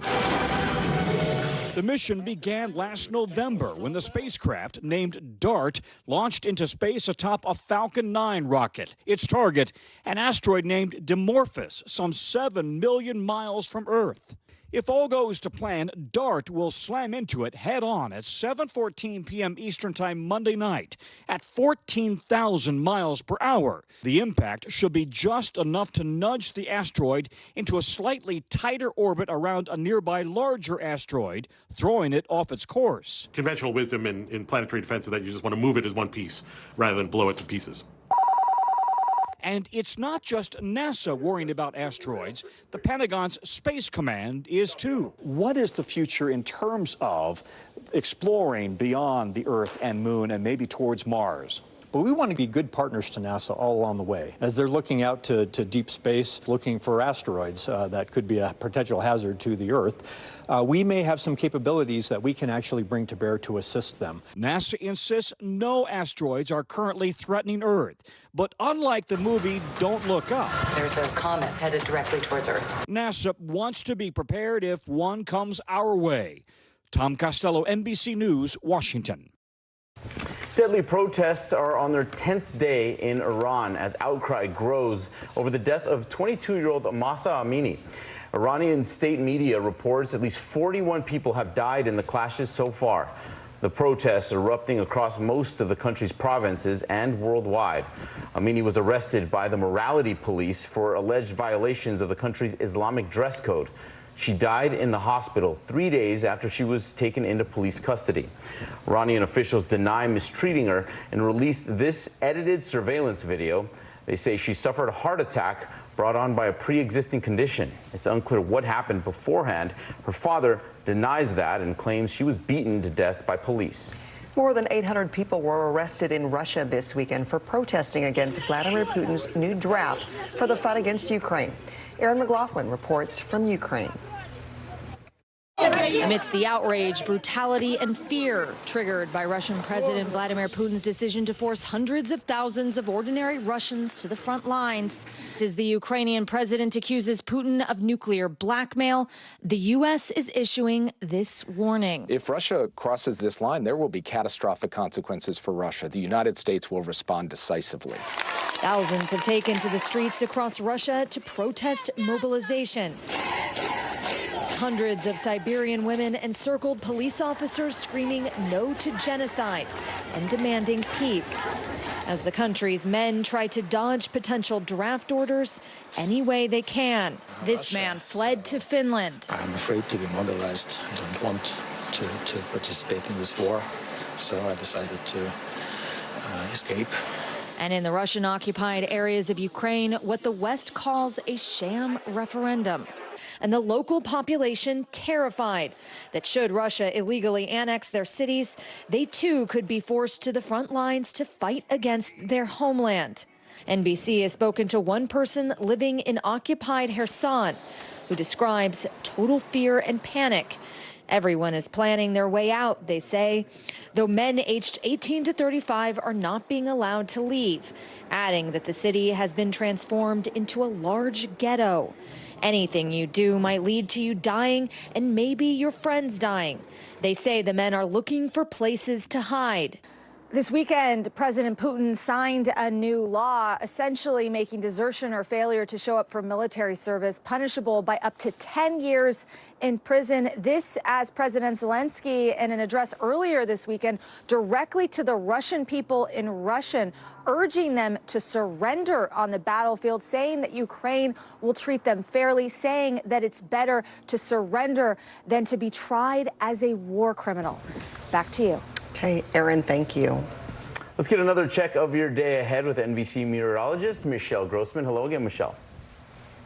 The mission began last November when the spacecraft, named DART, launched into space atop a Falcon 9 rocket. Its target, an asteroid named Dimorphos, some 7 million miles from Earth. If all goes to plan, DART will slam into it head-on at 7:14 p.m. Eastern Time Monday night at 14,000 miles per hour. The impact should be just enough to nudge the asteroid into a slightly tighter orbit around a nearby larger asteroid, throwing it off its course. Conventional wisdom in planetary defense is that you just want to move it as one piece rather than blow it to pieces. And it's not just NASA worrying about asteroids. The Pentagon's Space Command is too. What is the future in terms of exploring beyond the Earth and Moon and maybe towards Mars? But we want to be good partners to NASA all along the way. As they're looking out to deep space, looking for asteroids that could be a potential hazard to the Earth, we may have some capabilities that we can actually bring to bear to assist them. NASA insists no asteroids are currently threatening Earth. But unlike the movie Don't Look Up, there's a comet headed directly towards Earth. NASA wants to be prepared if one comes our way. Tom Costello, NBC News, Washington. Deadly protests are on their 10th day in Iran as outcry grows over the death of 22-year-old Mahsa Amini. Iranian state media reports at least 41 people have died in the clashes so far. The protests erupting across most of the country's provinces and worldwide. Amini was arrested by the morality police for alleged violations of the country's Islamic dress code. She died in the hospital 3 days after she was taken into police custody. Iranian officials deny mistreating her and released this edited surveillance video. They say she suffered a heart attack brought on by a pre-existing condition. It's unclear what happened beforehand. Her father denies that and claims she was beaten to death by police. More than 800 people were arrested in Russia this weekend for protesting against Vladimir Putin's new draft for the fight against Ukraine. Aaron McLaughlin reports from Ukraine. Amidst the outrage, brutality, and fear triggered by Russian President Vladimir Putin's decision to force hundreds of thousands of ordinary Russians to the front lines. As the Ukrainian president accuses Putin of nuclear blackmail, the U.S. is issuing this warning. If Russia crosses this line, there will be catastrophic consequences for Russia. The United States will respond decisively. Thousands have taken to the streets across Russia to protest mobilization. Hundreds of Siberian women encircled police officers screaming no to genocide and demanding peace. As the country's men try to dodge potential draft orders any way they can. This man fled to Finland. I'm afraid to be mobilized. I don't want to participate in this war, so I decided to escape. And in the Russian-occupied areas of Ukraine, what the West calls a sham referendum. And the local population terrified that should Russia illegally annex their cities, they too could be forced to the front lines to fight against their homeland. NBC has spoken to one person living in occupied Kherson who describes total fear and panic. Everyone is planning their way out, they say, though men aged 18 to 35 are not being allowed to leave, adding that the city has been transformed into a large ghetto. Anything you do might lead to you dying and maybe your friends dying. They say the men are looking for places to hide. This weekend, President Putin signed a new law essentially making desertion or failure to show up for military service punishable by up to 10 years in prison. This as President Zelensky, in an address earlier this weekend, directly to the Russian people in Russian, urging them to surrender on the battlefield, saying that Ukraine will treat them fairly, saying that it's better to surrender than to be tried as a war criminal. Back to you. Okay, Aaron, thank you. Let's get another check of your day ahead with NBC meteorologist Michelle Grossman. Hello again, Michelle.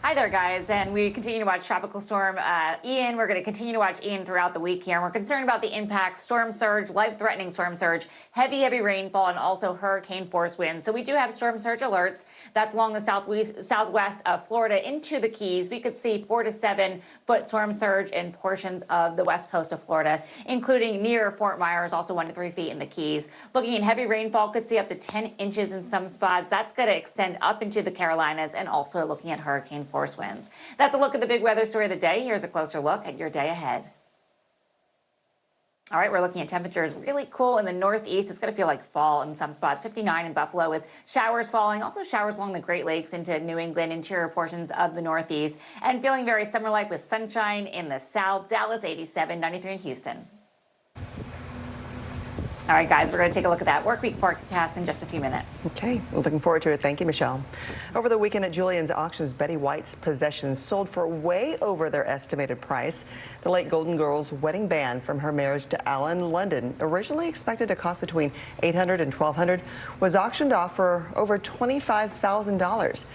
Hi there, guys, and we continue to watch Tropical Storm Ian. We're going to continue to watch Ian throughout the week here, and we're concerned about the impact, storm surge, life-threatening storm surge, heavy rainfall, and also hurricane force winds. So we do have storm surge alerts. That's along the southwest of Florida into the Keys. We could see 4 to 7 foot storm surge in portions of the west coast of Florida, including near Fort Myers, also 1 to 3 feet in the Keys. Looking at heavy rainfall, could see up to 10 inches in some spots. That's going to extend up into the Carolinas, and also looking at hurricane force winds. That's a look at the big weather story of the day. Here's a closer look at your day ahead. All right, we're looking at temperatures really cool in the northeast. It's going to feel like fall in some spots. 59 in Buffalo with showers falling. Also showers along the Great Lakes into New England, interior portions of the northeast. And feeling very summer-like with sunshine in the south. Dallas 87, 93 in Houston. All right, guys, we're going to take a look at that work week forecast in just a few minutes. Okay, we're looking forward to it. Thank you, Michelle. Over the weekend at Julian's Auctions, Betty White's possessions sold for way over their estimated price. The late Golden Girls wedding band from her marriage to Alan London, originally expected to cost between $800 and $1,200, was auctioned off for over $25,000.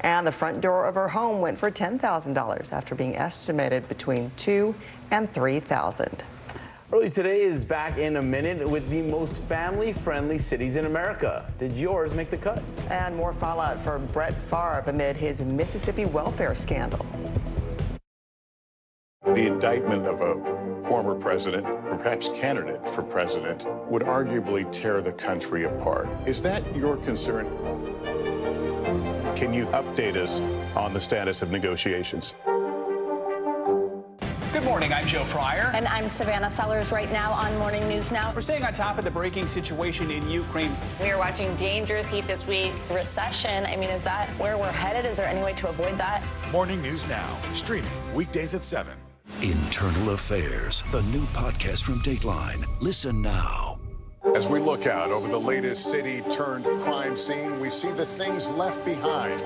And the front door of her home went for $10,000 after being estimated between $2,000 and $3,000. Early Today is back in a minute with the most family-friendly cities in America. Did yours make the cut? And more fallout for Brett Favre amid his Mississippi welfare scandal. The indictment of a former president, or perhaps candidate for president, would arguably tear the country apart. Is that your concern? Can you update us on the status of negotiations? Good morning, I'm Joe Fryer. And I'm Savannah Sellers right now on Morning News Now. We're staying on top of the breaking situation in Ukraine. We are watching dangerous heat this week. Recession, I mean, is that where we're headed? Is there any way to avoid that? Morning News Now, streaming weekdays at 7. Internal Affairs, the new podcast from Dateline. Listen now. As we look out over the latest city-turned-crime scene, we see the things left behind.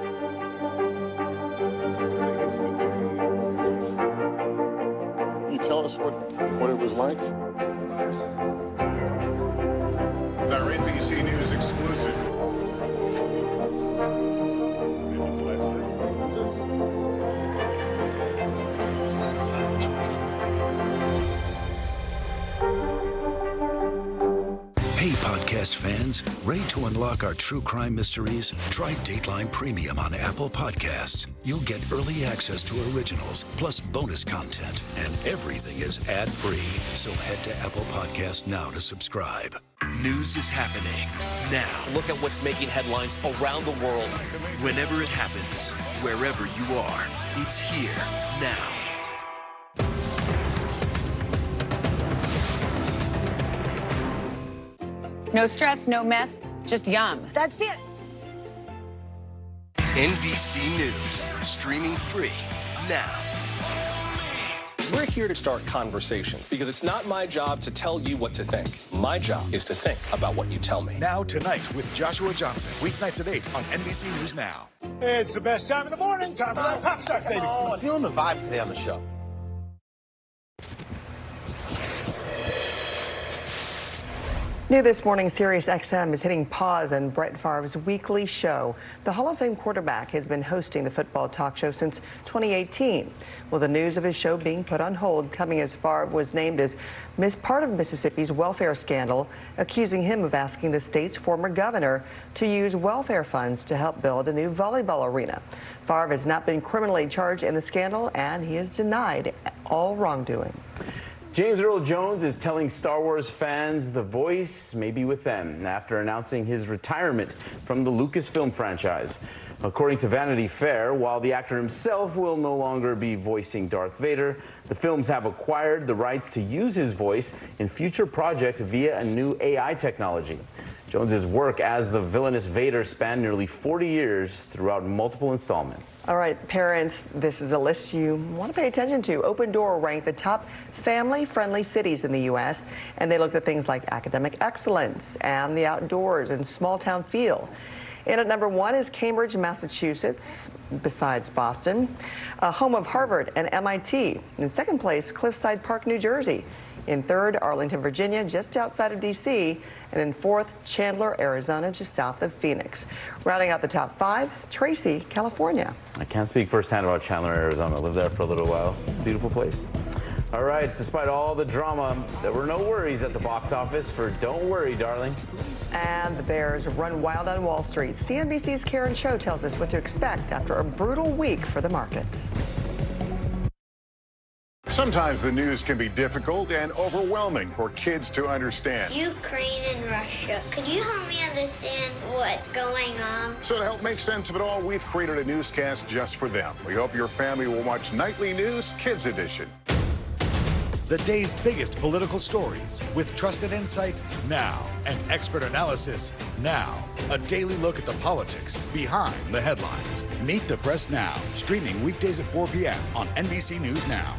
Tell us what it was like. Our NBC News exclusive. Hey, podcast fans, ready to unlock our true crime mysteries? Try Dateline Premium on Apple Podcasts. You'll get early access to originals, plus bonus content, and everything is ad-free. So head to Apple Podcasts now to subscribe. News is happening now. Look at what's making headlines around the world. Whenever it happens, wherever you are, it's here now. No stress, no mess, just yum. That's it. NBC News, streaming free now. We're here to start conversations because it's not my job to tell you what to think. My job is to think about what you tell me. Now Tonight with Joshua Johnson, weeknights at 8 on NBC News Now. It's the best time of the morning. Time for that pop start, baby. I'm feeling the vibe today on the show. New this morning, Sirius XM is hitting pause on Brett Favre's weekly show. The Hall of Fame quarterback has been hosting the football talk show since 2018. Well, the news of his show being put on hold coming as Favre was named as part of Mississippi's welfare scandal, accusing him of asking the state's former governor to use welfare funds to help build a new volleyball arena. Favre has not been criminally charged in the scandal, and he has denied all wrongdoing. James Earl Jones is telling Star Wars fans the voice may be with them after announcing his retirement from the Lucasfilm franchise. According to Vanity Fair, while the actor himself will no longer be voicing Darth Vader, the films have acquired the rights to use his voice in future projects via a new AI technology. Jones's work as the villainous Vader spanned nearly 40 years throughout multiple installments. All right, parents, this is a list you want to pay attention to. Open Door ranked the top family-friendly cities in the U.S., and they looked at things like academic excellence and the outdoors and small-town feel. And at number 1 is Cambridge, Massachusetts, besides Boston, home of Harvard and MIT. In second place, Cliffside Park, New Jersey. In third, Arlington, Virginia, just outside of D.C. And in fourth, Chandler, Arizona, just south of Phoenix. Rounding out the top 5, Tracy, California. I can't speak firsthand about Chandler, Arizona. I lived there for a little while. Beautiful place. All right, despite all the drama, there were no worries at the box office for Don't Worry, Darling. And the Bears run wild on Wall Street. CNBC's Karen Cho tells us what to expect after a brutal week for the markets. Sometimes the news can be difficult and overwhelming for kids to understand. Ukraine and Russia. Could you help me understand what's going on? So to help make sense of it all, we've created a newscast just for them. We hope your family will watch Nightly News Kids Edition. The day's biggest political stories with trusted insight now and expert analysis now. A daily look at the politics behind the headlines. Meet the Press Now, streaming weekdays at 4 p.m. on NBC News Now.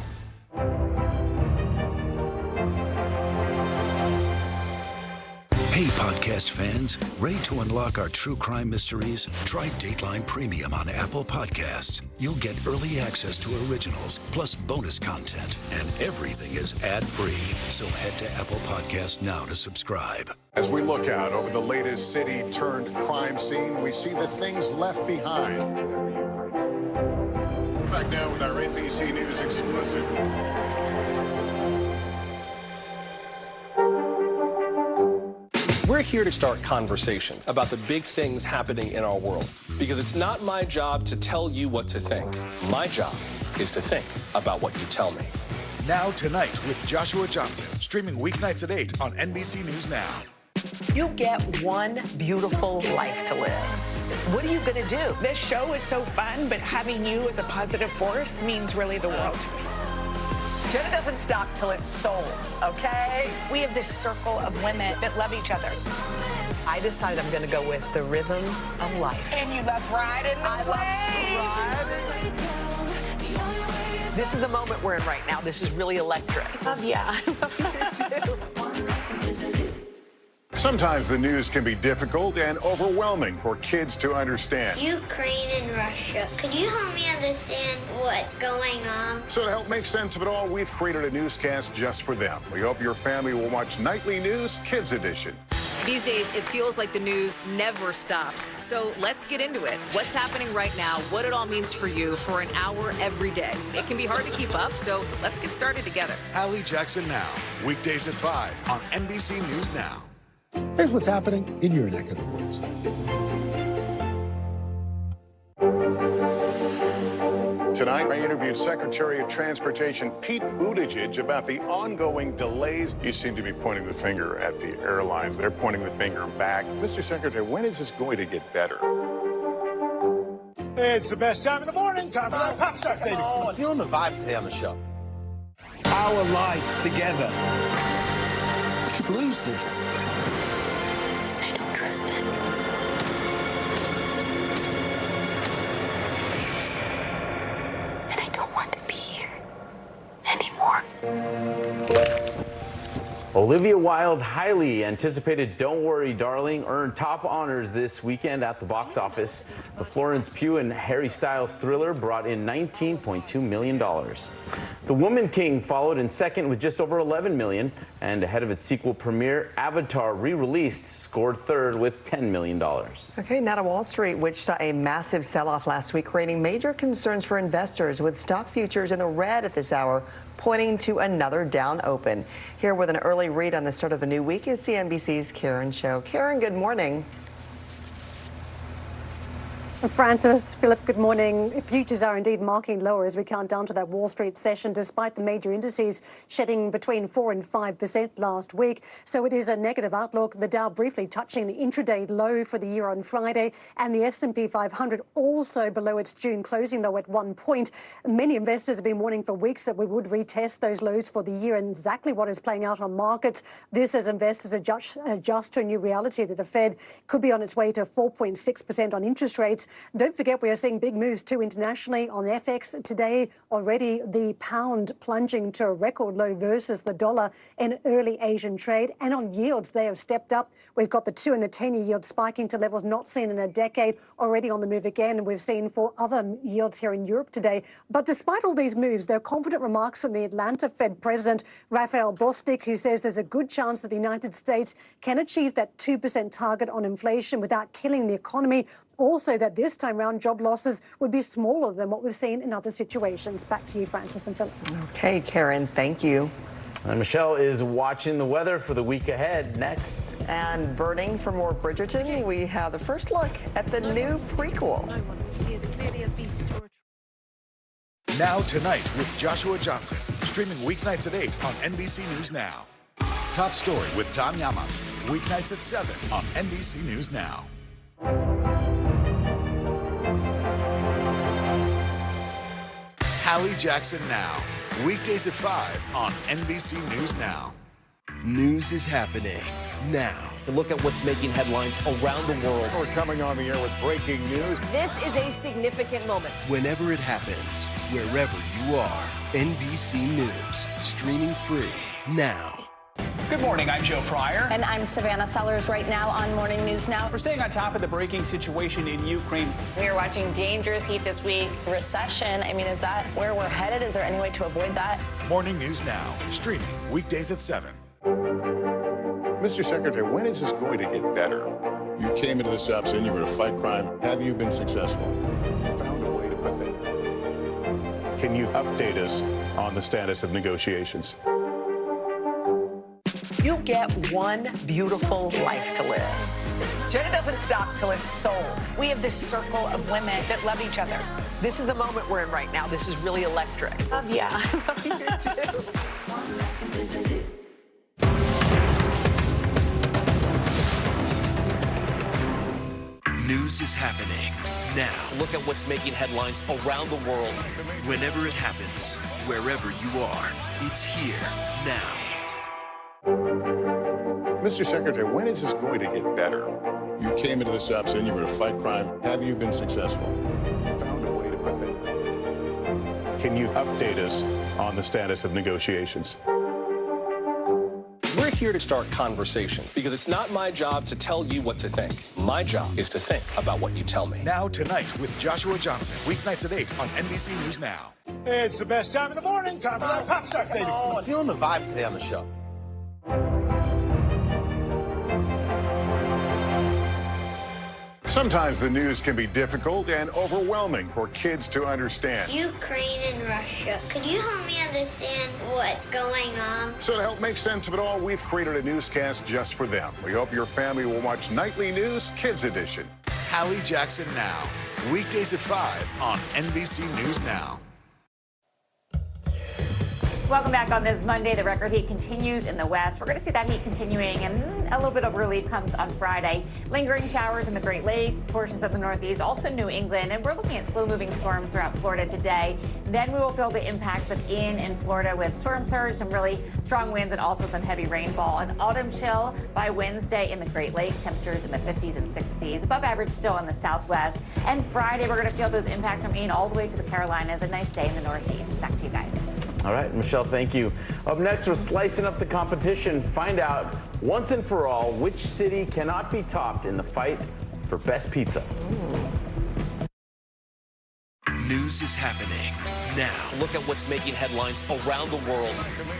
Hey, podcast fans, ready to unlock our true crime mysteries? Try Dateline Premium on Apple Podcasts. You'll get early access to originals, plus bonus content, and everything is ad-free. So head to Apple Podcasts now to subscribe. As we look out over the latest city-turned-crime scene, we see the things left behind. Back now with our NBC News exclusive. We're here to start conversations about the big things happening in our world, because it's not my job to tell you what to think. My job is to think about what you tell me. Now Tonight with Joshua Johnson, streaming weeknights at 8 on NBC News Now. You get one beautiful life to live. What are you going to do? This show is so fun, but having you as a positive force means really the world to me. Jenna doesn't stop till it's sold, okay? We have this circle of women that love each other. I decided I'm going to go with the rhythm of life. And you love riding the wave. This is a moment we're in right now. This is really electric. I love ya. I love you too. Sometimes the news can be difficult and overwhelming for kids to understand. Ukraine and Russia. Could you help me understand what's going on? So to help make sense of it all, we've created a newscast just for them. We hope your family will watch Nightly News Kids Edition. These days, it feels like the news never stops. So let's get into it. What's happening right now, what it all means for you for an hour every day. It can be hard to keep up, so let's get started together. Hallie Jackson Now, weekdays at 5 on NBC News Now. Here's what's happening in your neck of the woods. Tonight, I interviewed Secretary of Transportation Pete Buttigieg about the ongoing delays. You seem to be pointing the finger at the airlines. They're pointing the finger back. Mr. Secretary, when is this going to get better? It's the best time of the morning. Time for that pop start, baby. I'm feeling the vibe today on the show. Our life together. We could lose this. I don't trust him. And I don't want to be here anymore. Olivia Wilde's highly anticipated Don't Worry, Darling earned top honors this weekend at the box office. The Florence Pugh and Harry Styles thriller brought in $19.2 million. The Woman King followed in second with just over $11 million, and ahead of its sequel premiere, Avatar re-released scored third with $10 million. Okay, now to Wall Street, which saw a massive sell-off last week, creating major concerns for investors, with stock futures in the red at this hour, pointing to another down open. Here with an early read on the start of the new week is CNBC's Karen Cho. Karen, good morning. Francis, Philip, good morning. Futures are indeed marking lower as we count down to that Wall Street session, despite the major indices shedding between 4 and 5% last week. So it is a negative outlook. The Dow briefly touching the intraday low for the year on Friday, and the S&P 500 also below its June closing low at 1 point. Many investors have been warning for weeks that we would retest those lows for the year, and exactly what is playing out on markets. This as investors adjust to a new reality that the Fed could be on its way to 4.6% on interest rates. Don't forget, we are seeing big moves too internationally on FX today. Already the pound plunging to a record low versus the dollar in early Asian trade. And on yields, they have stepped up. We've got the 2 and the 10-year yield spiking to levels not seen in a decade, already on the move again. And we've seen for other yields here in Europe today. But despite all these moves, there are confident remarks from the Atlanta Fed President, Raphael Bostic, who says there's a good chance that the United States can achieve that 2% target on inflation without killing the economy. Also, that this time round job losses would be smaller than what we've seen in other situations. Back to you, Francis and Philip. Okay, Karen, thank you. And Michelle is watching the weather for the week ahead next. And burning for more Bridgerton, we have the first look at the new prequel. Now Tonight with Joshua Johnson, streaming weeknights at 8 on NBC News Now. Top Story with Tom Llamas, weeknights at 7 on NBC News Now. Hallie Jackson Now, weekdays at 5 on NBC News Now. News is happening now. Look at what's making headlines around the world. We're coming on the air with breaking news. This is a significant moment. Whenever it happens, wherever you are, NBC News, streaming free now. Good morning, I'm Joe Fryer. And I'm Savannah Sellers right now on Morning News Now. We're staying on top of the breaking situation in Ukraine. We are watching dangerous heat this week. Recession, I mean, is that where we're headed? Is there any way to avoid that? Morning News Now, streaming weekdays at 7. Mr. Secretary, when is this going to get better? You came into this job saying you were to fight crime. Have you been successful? Found a way to put that. Can you update us on the status of negotiations? You get one beautiful life to live. Jenna doesn't stop till it's sold. We have this circle of women that love each other. This is a moment we're in right now. This is really electric. Yeah. I love you too. This is it. News is happening now. Look at what's making headlines around the world. Whenever it happens, wherever you are, it's here now. Mr. Secretary, when is this going to get better? You came into this job saying you were to fight crime. Have you been successful? Found a way to put that. Can you update us on the status of negotiations? We're here to start conversations because it's not my job to tell you what to think. My job is to think about what you tell me. Now Tonight with Joshua Johnson, weeknights at 8 on NBC News Now. It's the best time of the morning. Time for that pop start, baby. I'm feeling the vibe today on the show. Sometimes the news can be difficult and overwhelming for kids to understand. Ukraine and Russia. Could you help me understand what's going on? So to help make sense of it all, we've created a newscast just for them. We hope your family will watch Nightly News Kids Edition. Hallie Jackson Now, weekdays at 5 on NBC News Now. Welcome back on this Monday. The record heat continues in the west. We're going to see that heat continuing, and a little bit of relief comes on Friday. Lingering showers in the Great Lakes, portions of the Northeast, also New England, and we're looking at slow-moving storms throughout Florida today. Then we will feel the impacts of Ian in Florida with storm surge, some really strong winds, and also some heavy rainfall. An autumn chill by Wednesday in the Great Lakes, temperatures in the 50s and 60s, above average still in the southwest. And Friday, we're going to feel those impacts from Ian all the way to the Carolinas. A nice day in the Northeast. Back to you guys. All right, Michelle, thank you. Up next, we're slicing up the competition. Find out once and for all which city cannot be topped in the fight for best pizza. News is happening now. Look at what's making headlines around the world.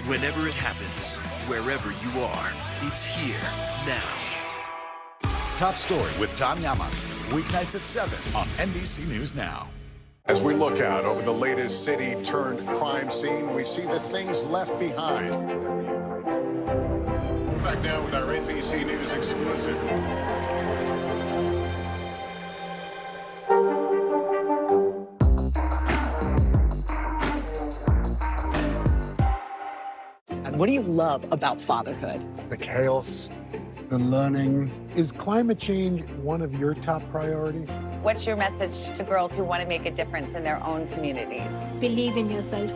Whenever it happens, wherever you are, it's here now. Top Story with Tom Llamas, weeknights at 7 on NBC News Now. As we look out over the latest city-turned-crime scene, we see the things left behind. Back now with our NBC News exclusive. And what do you love about fatherhood? The chaos, the learning. Is climate change one of your top priorities? What's your message to girls who want to make a difference in their own communities? Believe in yourself.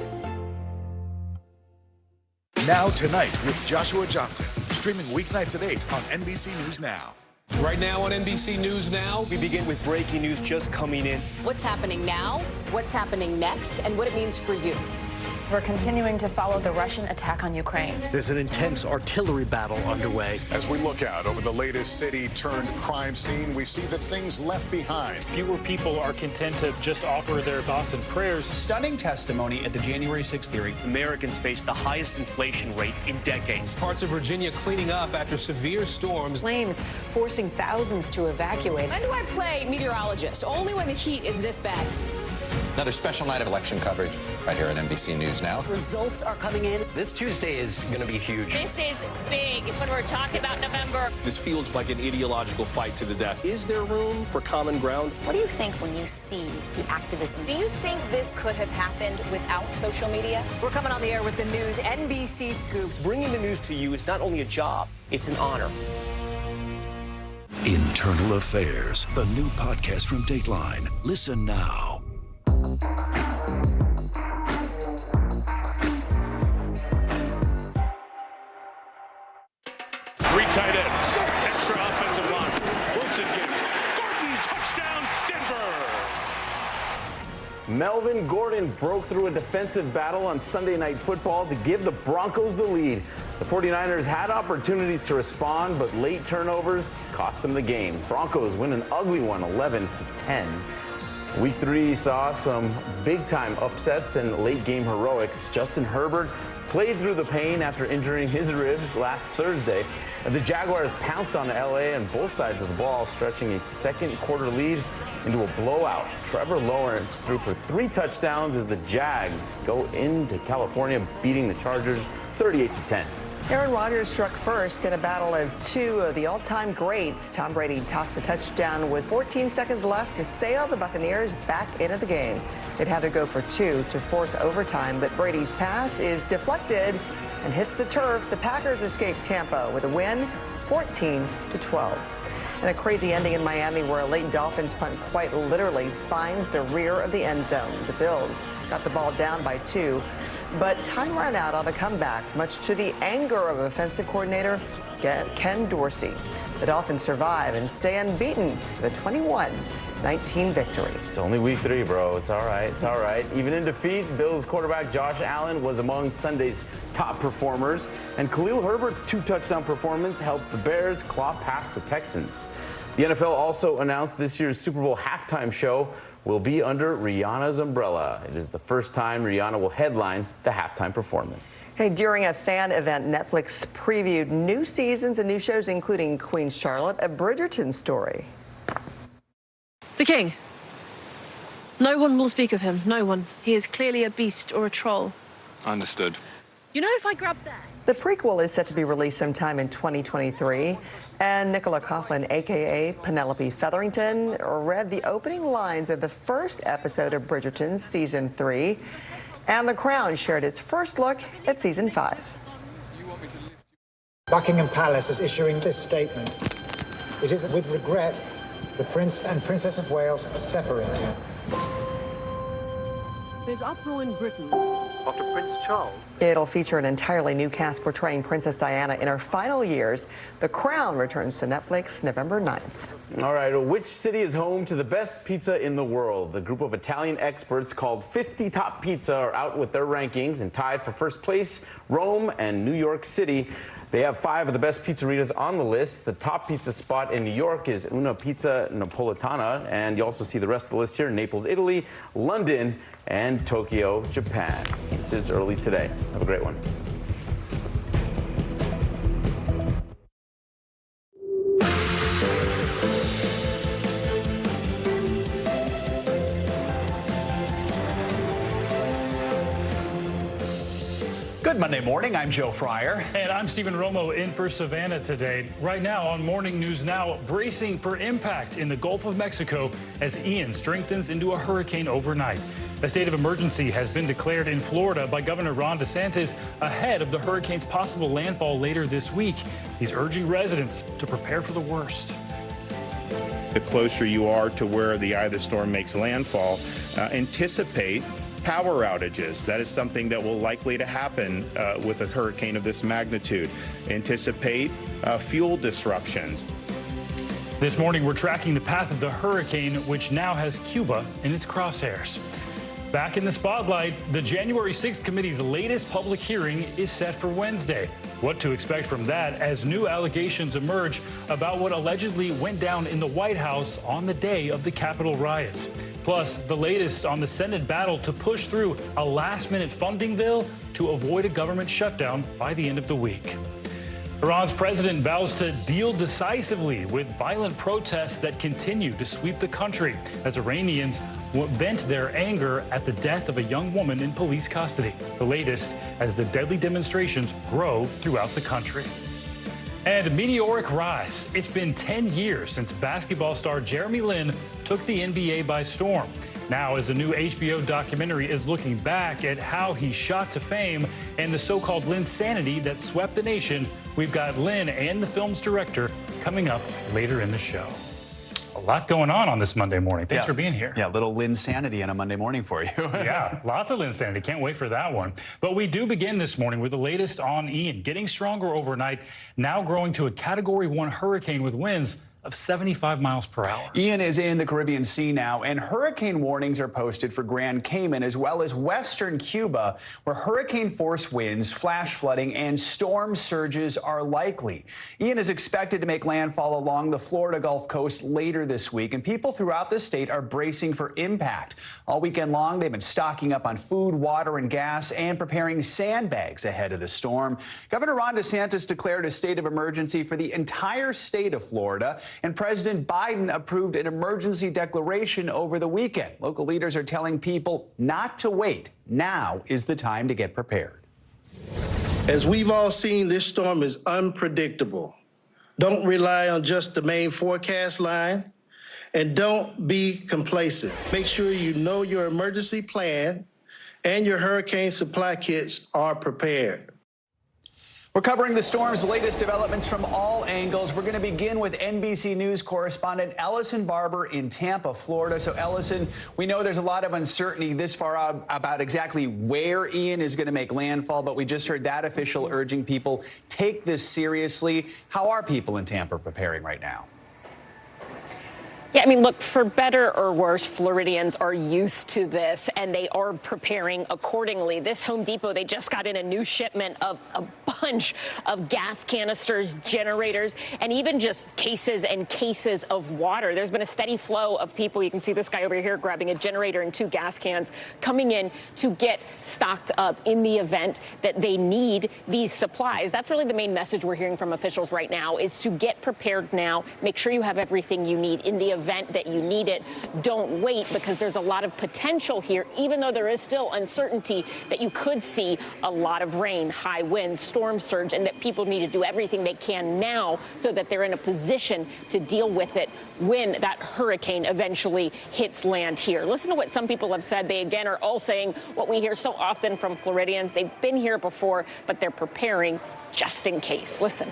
Now Tonight with Joshua Johnson, streaming weeknights at 8 on NBC News Now. Right now on NBC News Now, we begin with breaking news just coming in. What's happening now, what's happening next, and what it means for you. We're continuing to follow the Russian attack on Ukraine. There's an intense artillery battle underway. As we look out over the latest city-turned-crime scene, we see the things left behind. Fewer people are content to just offer their thoughts and prayers. Stunning testimony at the January 6th hearing. Americans face the highest inflation rate in decades. Parts of Virginia cleaning up after severe storms. Flames forcing thousands to evacuate. When do I play meteorologist? Only when the heat is this bad. Another special night of election coverage right here at NBC News Now. Results are coming in. This Tuesday is going to be huge. This is big when we're talking about November. This feels like an ideological fight to the death. Is there room for common ground? What do you think when you see the activism? Do you think this could have happened without social media? We're coming on the air with the news NBC Scoop. Bringing the news to you is not only a job, it's an honor. Internal Affairs, the new podcast from Dateline. Listen now. Three tight ends. Extra offensive line. Wilson gets Gordon. Touchdown, Denver. Melvin Gordon broke through a defensive battle on Sunday Night Football to give the Broncos the lead. The 49ers had opportunities to respond, but late turnovers cost them the game. Broncos win an ugly one, 11-10. Week 3 saw some big-time upsets and late-game heroics. Justin Herbert played through the pain after injuring his ribs last Thursday. The Jaguars pounced on LA on both sides of the ball, stretching a second-quarter lead into a blowout. Trevor Lawrence threw for 3 touchdowns as the Jags go into California, beating the Chargers 38-10. Aaron Rodgers struck first in a battle of 2 of the all-time greats. Tom Brady tossed a touchdown with 14 seconds left to sail the Buccaneers back into the game. They'd have to go for 2 to force overtime, but Brady's pass is deflected and hits the turf. The Packers escape Tampa with a win, 14-12. And a crazy ending in Miami where a late Dolphins punt quite literally finds the rear of the end zone. The Bills got the ball down by 2, but time ran out on the comeback, much to the anger of offensive coordinator Ken Dorsey. The Dolphins survive and stay unbeaten with a 21-19 victory. It's only week 3, bro. It's all right. It's all right. Even in defeat, Bills quarterback Josh Allen was among Sunday's top performers, and Khalil Herbert's 2-touchdown performance helped the Bears claw past the Texans. The NFL also announced this year's Super Bowl halftime show will be under Rihanna's umbrella. It is the first time Rihanna will headline the halftime performance. Hey, during a fan event, Netflix previewed new seasons and new shows, including Queen Charlotte, a Bridgerton story. The king. No one will speak of him. No one. He is clearly a beast or a troll. Understood. You know, if I grab that. The prequel is set to be released sometime in 2023, and Nicola Coughlan, a.k.a. Penelope Featherington, read the opening lines of the first episode of Bridgerton Season 3, and The Crown shared its first look at Season 5. Buckingham Palace is issuing this statement. It is with regret the Prince and Princess of Wales are separating. There's uproar in Britain after Prince Charles. It'll feature an entirely new cast portraying Princess Diana in her final years. The Crown returns to Netflix November 9th. All right, which city is home to the best pizza in the world? The group of Italian experts called 50 Top Pizza are out with their rankings, and tied for first place, Rome and New York City. They have 5 of the best pizzerias on the list. The top pizza spot in New York is Una Pizza Napolitana, and you also see the rest of the list here: Naples, Italy, London, and Tokyo, Japan. This is Early Today. Have a great one. Good Monday morning. morning. I'm Joe Fryer. And I'm Stephen Romo in for Savannah today. Right now on Morning News Now, bracing for impact in the Gulf of Mexico as Ian strengthens into a hurricane overnight. A state of emergency has been declared in Florida by Governor Ron DeSantis ahead of the hurricane's possible landfall later this week. He's urging residents to prepare for the worst. The closer you are to where the eye of the storm makes landfall, anticipate power outages. That is something that will likely to happen with a hurricane of this magnitude. Anticipate fuel disruptions. This morning, we're tracking the path of the hurricane, which now has Cuba in its crosshairs. Back in the spotlight, the January 6th committee's latest public hearing is set for Wednesday. What to expect from that as new allegations emerge about what allegedly went down in the White House on the day of the Capitol riots. Plus, the latest on the Senate battle to push through a last-minute funding bill to avoid a government shutdown by the end of the week. Iran's president vows to deal decisively with violent protests that continue to sweep the country as Iranians vent their anger at the death of a young woman in police custody. The latest as the deadly demonstrations grow throughout the country. And meteoric rise. It's been 10 years since basketball star Jeremy Lin took the NBA by storm. Now, as a new HBO documentary is looking back at how he shot to fame and the so-called Linsanity that swept the nation, we've got Lin and the film's director coming up later in the show. A lot going on this Monday morning. Thanks for being here. Yeah, little Linsanity on a Monday morning for you. Yeah, lots of Linsanity. Can't wait for that one. But we do begin this morning with the latest on Ian, getting stronger overnight, now growing to a Category 1 hurricane with winds of 75 miles per hour. Ian is in the Caribbean Sea now, and hurricane warnings are posted for Grand Cayman as well as western Cuba, where hurricane-force winds, flash flooding, and storm surges are likely. Ian is expected to make landfall along the Florida Gulf Coast later this week, and people throughout the state are bracing for impact. All weekend long, they've been stocking up on food, water, and gas, and preparing sandbags ahead of the storm. Governor Ron DeSantis declared a state of emergency for the entire state of Florida, and President Biden approved an emergency declaration over the weekend. Local leaders are telling people not to wait. Now is the time to get prepared. As we've all seen, this storm is unpredictable. Don't rely on just the main forecast line, and don't be complacent. Make sure you know your emergency plan and your hurricane supply kits are prepared. We're covering the storm's latest developments from all angles. We're going to begin with NBC News correspondent Ellison Barber in Tampa, Florida. So, Ellison, we know there's a lot of uncertainty this far out about exactly where Ian is going to make landfall, but we just heard that official urging people take this seriously. How are people in Tampa preparing right now? Yeah, I mean, look, for better or worse, Floridians are used to this, and they are preparing accordingly. This Home Depot, they just got in a new shipment of a bunch of gas canisters, generators, and even just cases and cases of water. There's been a steady flow of people. You can see this guy over here grabbing a generator and 2 gas cans coming in to get stocked up in the event that they need these supplies. That's really the main message we're hearing from officials right now, is to get prepared now. Make sure you have everything you need in the event that you need it. Don't wait, because there's a lot of potential here, even though there is still uncertainty that you could see a lot of rain, high winds, storm surge, and that people need to do everything they can now so that they're in a position to deal with it when that hurricane eventually hits land here. Listen to what some people have said. They, again, are all saying what we hear so often from Floridians. They've been here before, but they're preparing just in case. Listen.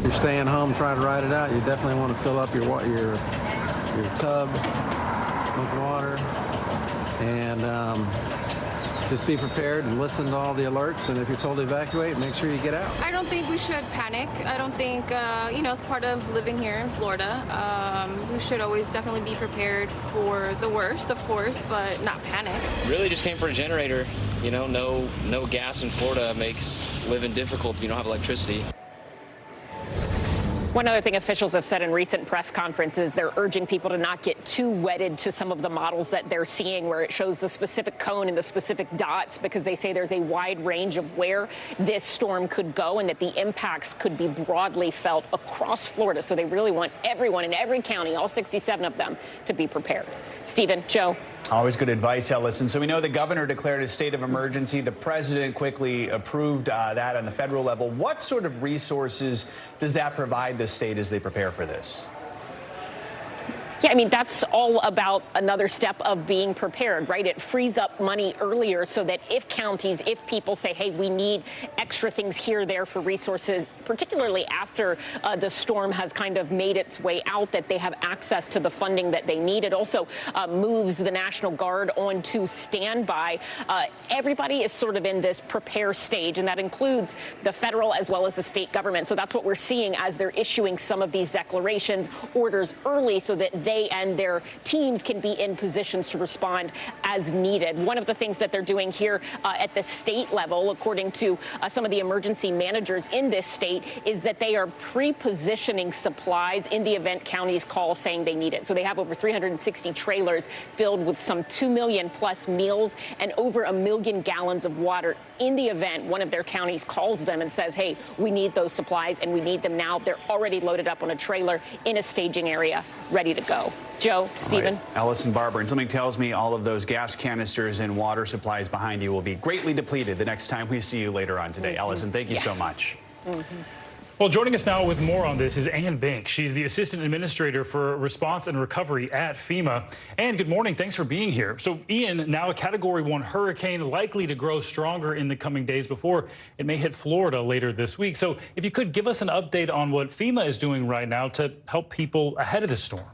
You're staying home trying to ride it out, you definitely want to fill up your tub with water, and just be prepared and listen to all the alerts, and if you're told to evacuate, make sure you get out. I don't think we should panic. I don't think, it's part of living here in Florida. We should always definitely be prepared for the worst, of course, but not panic. Really just came for a generator. No gas in Florida makes living difficult if you don't have electricity. One other thing officials have said in recent press conferences, they're urging people to not get too wedded to some of the models that they're seeing where it shows the specific cone and the specific dots, because they say there's a wide range of where this storm could go and that the impacts could be broadly felt across Florida. So they really want everyone in every county, all 67 of them, to be prepared. Stephen, Joe. Always good advice, Ellison. So we know the governor declared a state of emergency. The president quickly approved that on the federal level. What sort of resources does that provide the state as they prepare for this? Yeah, I mean, that's all about another step of being prepared, right? It frees up money earlier so that if counties, if people say, hey, we need extra things here, there for resources, particularly after the storm has kind of made its way out, that they have access to the funding that they need. It also moves the National Guard onto standby. Everybody is sort of in this prepare stage, and that includes the federal as well as the state government. So that's what we're seeing as they're issuing some of these declarations, orders early so that they and their teams can be in positions to respond as needed. One of the things that they're doing here at the state level, according to some of the emergency managers in this state, is that they are pre-positioning supplies in the event counties call saying they need it. So they have over 360 trailers filled with some 2 million plus meals and over 1 million gallons of water in the event one of their counties calls them and says, hey, we need those supplies and we need them now. They're already loaded up on a trailer in a staging area, ready to go. Joe, Stephen. Right. Ellison Barber, and something tells me all of those gas canisters and water supplies behind you will be greatly depleted the next time we see you later on today. Ellison, thank you so much. Well, joining us now with more on this is Ann Bink. She's the Assistant Administrator for Response and Recovery at FEMA. Ann, good morning. Thanks for being here. So Ian, now a Category 1 hurricane, likely to grow stronger in the coming days before it may hit Florida later this week. So if you could give us an update on what FEMA is doing right now to help people ahead of the storm.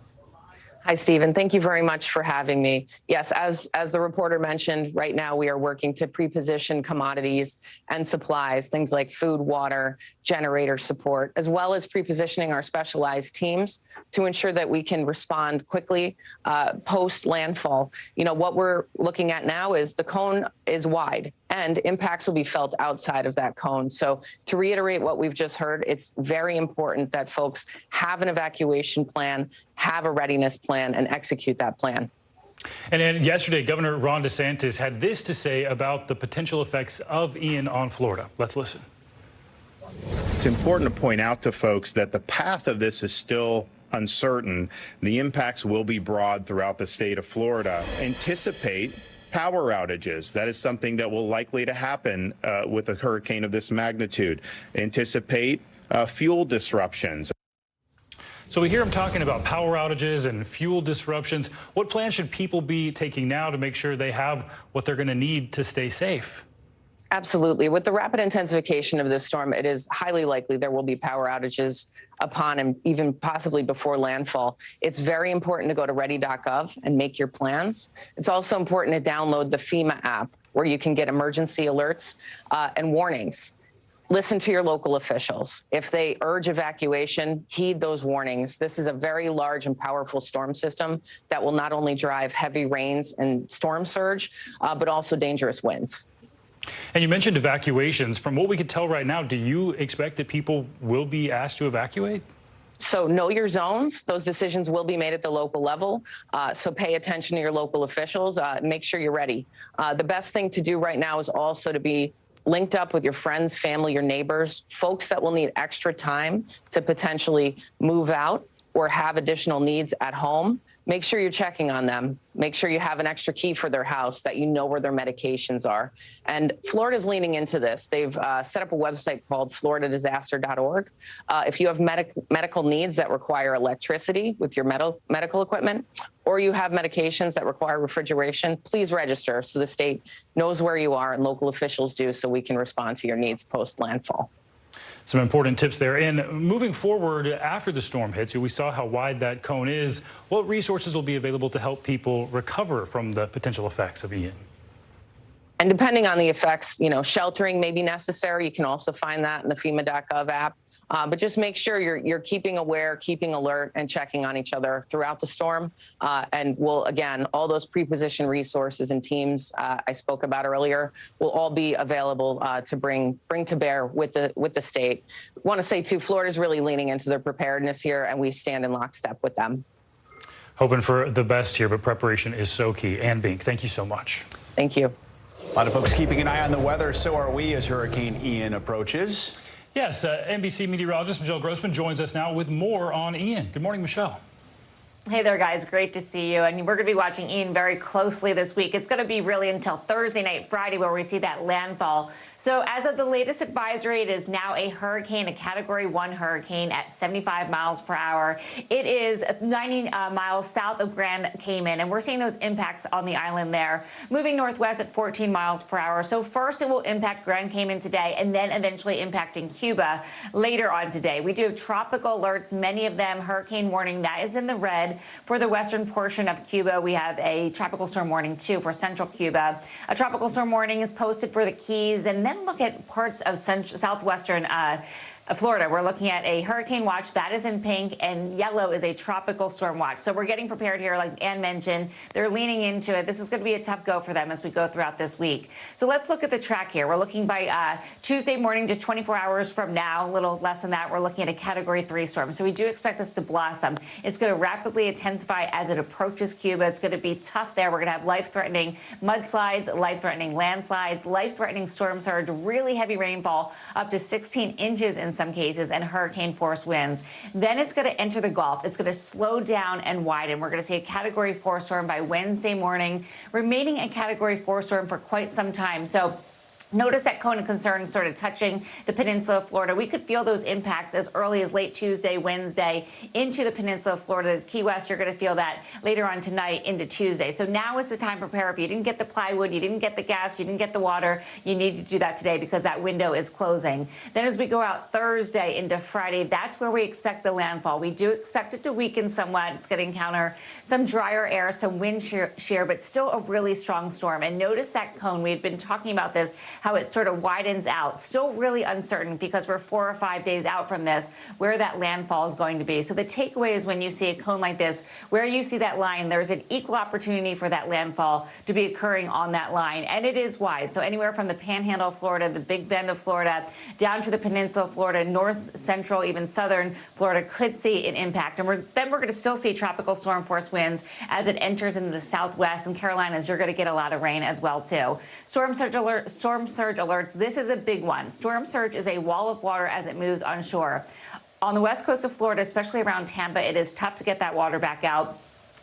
Hi, Stephen. Thank you very much for having me. Yes, as the reporter mentioned, right now we are working to pre-position commodities and supplies, things like food, water, generator support, as well as pre-positioning our specialized teams to ensure that we can respond quickly post landfall. You know, what we're looking at now is the cone is wide and impacts will be felt outside of that cone. So to reiterate what we've just heard, it's very important that folks have an evacuation plan, have a readiness plan, and execute that plan. And then yesterday, Governor Ron DeSantis had this to say about the potential effects of Ian on Florida. Let's listen. It's important to point out to folks that the path of this is still uncertain. The impacts will be broad throughout the state of Florida. Anticipate power outages. That is something that will likely to happen with a hurricane of this magnitude. Anticipate fuel disruptions. So we hear him talking about power outages and fuel disruptions. What plans should people be taking now to make sure they have what they're going to need to stay safe? Absolutely. With the rapid intensification of this storm, it is highly likely there will be power outages upon and even possibly before landfall. It's very important to go to ready.gov and make your plans. It's also important to download the FEMA app where you can get emergency alerts and warnings. Listen to your local officials. If they urge evacuation, heed those warnings. This is a very large and powerful storm system that will not only drive heavy rains and storm surge, but also dangerous winds. And you mentioned evacuations. From what we can tell right now, do you expect that people will be asked to evacuate? So know your zones. Those decisions will be made at the local level. So pay attention to your local officials. Make sure you're ready. The best thing to do right now is also to be linked up with your friends, family, your neighbors, folks that will need extra time to potentially move out or have additional needs at home. Make sure you're checking on them. Make sure you have an extra key for their house, that you know where their medications are. And Florida's leaning into this. They've set up a website called floridadisaster.org. If you have medical needs that require electricity with your medical equipment, or you have medications that require refrigeration, please register so the state knows where you are and local officials do, so we can respond to your needs post landfall. Some important tips there. And moving forward after the storm hits, we saw how wide that cone is. What resources will be available to help people recover from the potential effects of Ian? And depending on the effects, you know, sheltering may be necessary. You can also find that in the FEMA.gov app. But just make sure you're keeping aware, keeping alert, and checking on each other throughout the storm. And we'll, again, all those pre-positioned resources and teams I spoke about earlier will all be available to bring to bear with the state. I want to say, too, Florida's really leaning into their preparedness here, and we stand in lockstep with them. Hoping for the best here, but preparation is so key. Ann Bink, thank you so much. Thank you. A lot of folks keeping an eye on the weather. So are we as Hurricane Ian approaches. Yes, NBC meteorologist Michelle Grossman joins us now with more on Ian. Good morning, Michelle. Hey there, guys. Great to see you. And we're going to be watching Ian very closely this week. It's going to be really until Thursday night, Friday, where we see that landfall. So as of the latest advisory, it is now a hurricane, a Category 1 hurricane at 75 miles per hour. It is 90 miles south of Grand Cayman, and we're seeing those impacts on the island there, moving northwest at 14 miles per hour. So first it will impact Grand Cayman today, and then eventually impacting Cuba later on today. We do have tropical alerts, many of them hurricane warning. That is in the red for the western portion of Cuba. We have a tropical storm warning, too, for central Cuba. A tropical storm warning is posted for the Keys, and then look at parts of southwestern Florida. We're looking at a hurricane watch that is in pink, and yellow is a tropical storm watch. So we're getting prepared here, like Ann mentioned. They're leaning into it. This is going to be a tough go for them as we go throughout this week. So let's look at the track here. We're looking by Tuesday morning, just 24 hours from now, a little less than that. We're looking at a Category 3 storm. So we do expect this to blossom. It's going to rapidly intensify as it approaches Cuba. It's going to be tough there. We're going to have life-threatening mudslides, life-threatening landslides, life-threatening storm surge, really heavy rainfall, up to 16 inches in some cases, and hurricane force winds. Then it's going to enter the Gulf. It's going to slow down and widen. We're going to see a Category 4 storm by Wednesday morning, remaining a Category 4 storm for quite some time. So notice that cone of concern sort of touching the peninsula of Florida. We could feel those impacts as early as late Tuesday, Wednesday into the peninsula of Florida. Key West, you're going to feel that later on tonight into Tuesday. So now is the time to prepare. If you didn't get the plywood, you didn't get the gas, you didn't get the water, you need to do that today because that window is closing. Then as we go out Thursday into Friday, that's where we expect the landfall. We do expect it to weaken somewhat. It's going to encounter some drier air, some wind shear, but still a really strong storm. And notice that cone. We've been talking about this, how it sort of widens out. Still really uncertain because we're 4 or 5 days out from this, where that landfall is going to be. So the takeaway is when you see a cone like this, where you see that line, there's an equal opportunity for that landfall to be occurring on that line. And it is wide. So anywhere from the Panhandle of Florida, the Big Bend of Florida, down to the Peninsula of Florida, north, central, even southern Florida could see an impact. And then we're going to still see tropical storm force winds as it enters into the southwest and Carolinas. You're going to get a lot of rain as well, too. Storm surge alerts. This is a big one. Storm surge is a wall of water as it moves onshore. On the west coast of Florida, especially around Tampa, it is tough to get that water back out.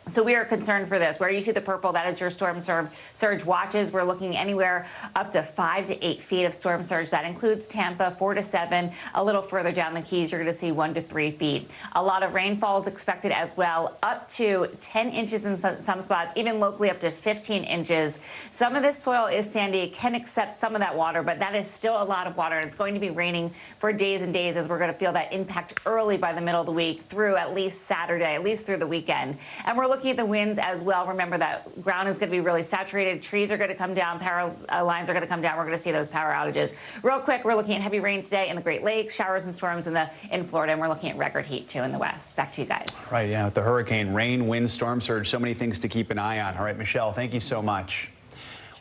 So we are concerned for this. Where you see the purple, that is your storm surge watches. We're looking anywhere up to 5 to 8 feet of storm surge. That includes Tampa, 4 to 7. A little further down the Keys, you're going to see 1 to 3 feet. A lot of rainfall is expected as well, up to 10 inches in some spots, even locally up to 15 inches. Some of this soil is sandy. It can accept some of that water, but that is still a lot of water. And it's going to be raining for days and days as we're going to feel that impact early by the middle of the week through at least Saturday, at least through the weekend. And we're looking at the winds as well. Remember that ground is going to be really saturated. Trees are going to come down. Power lines are going to come down. We're going to see those power outages. Real quick, we're looking at heavy rain today in the Great Lakes, showers and storms in Florida, and we're looking at record heat, too, in the west. Back to you guys. Right, yeah, with the hurricane, rain, wind, storm surge, so many things to keep an eye on. All right, Michelle, thank you so much.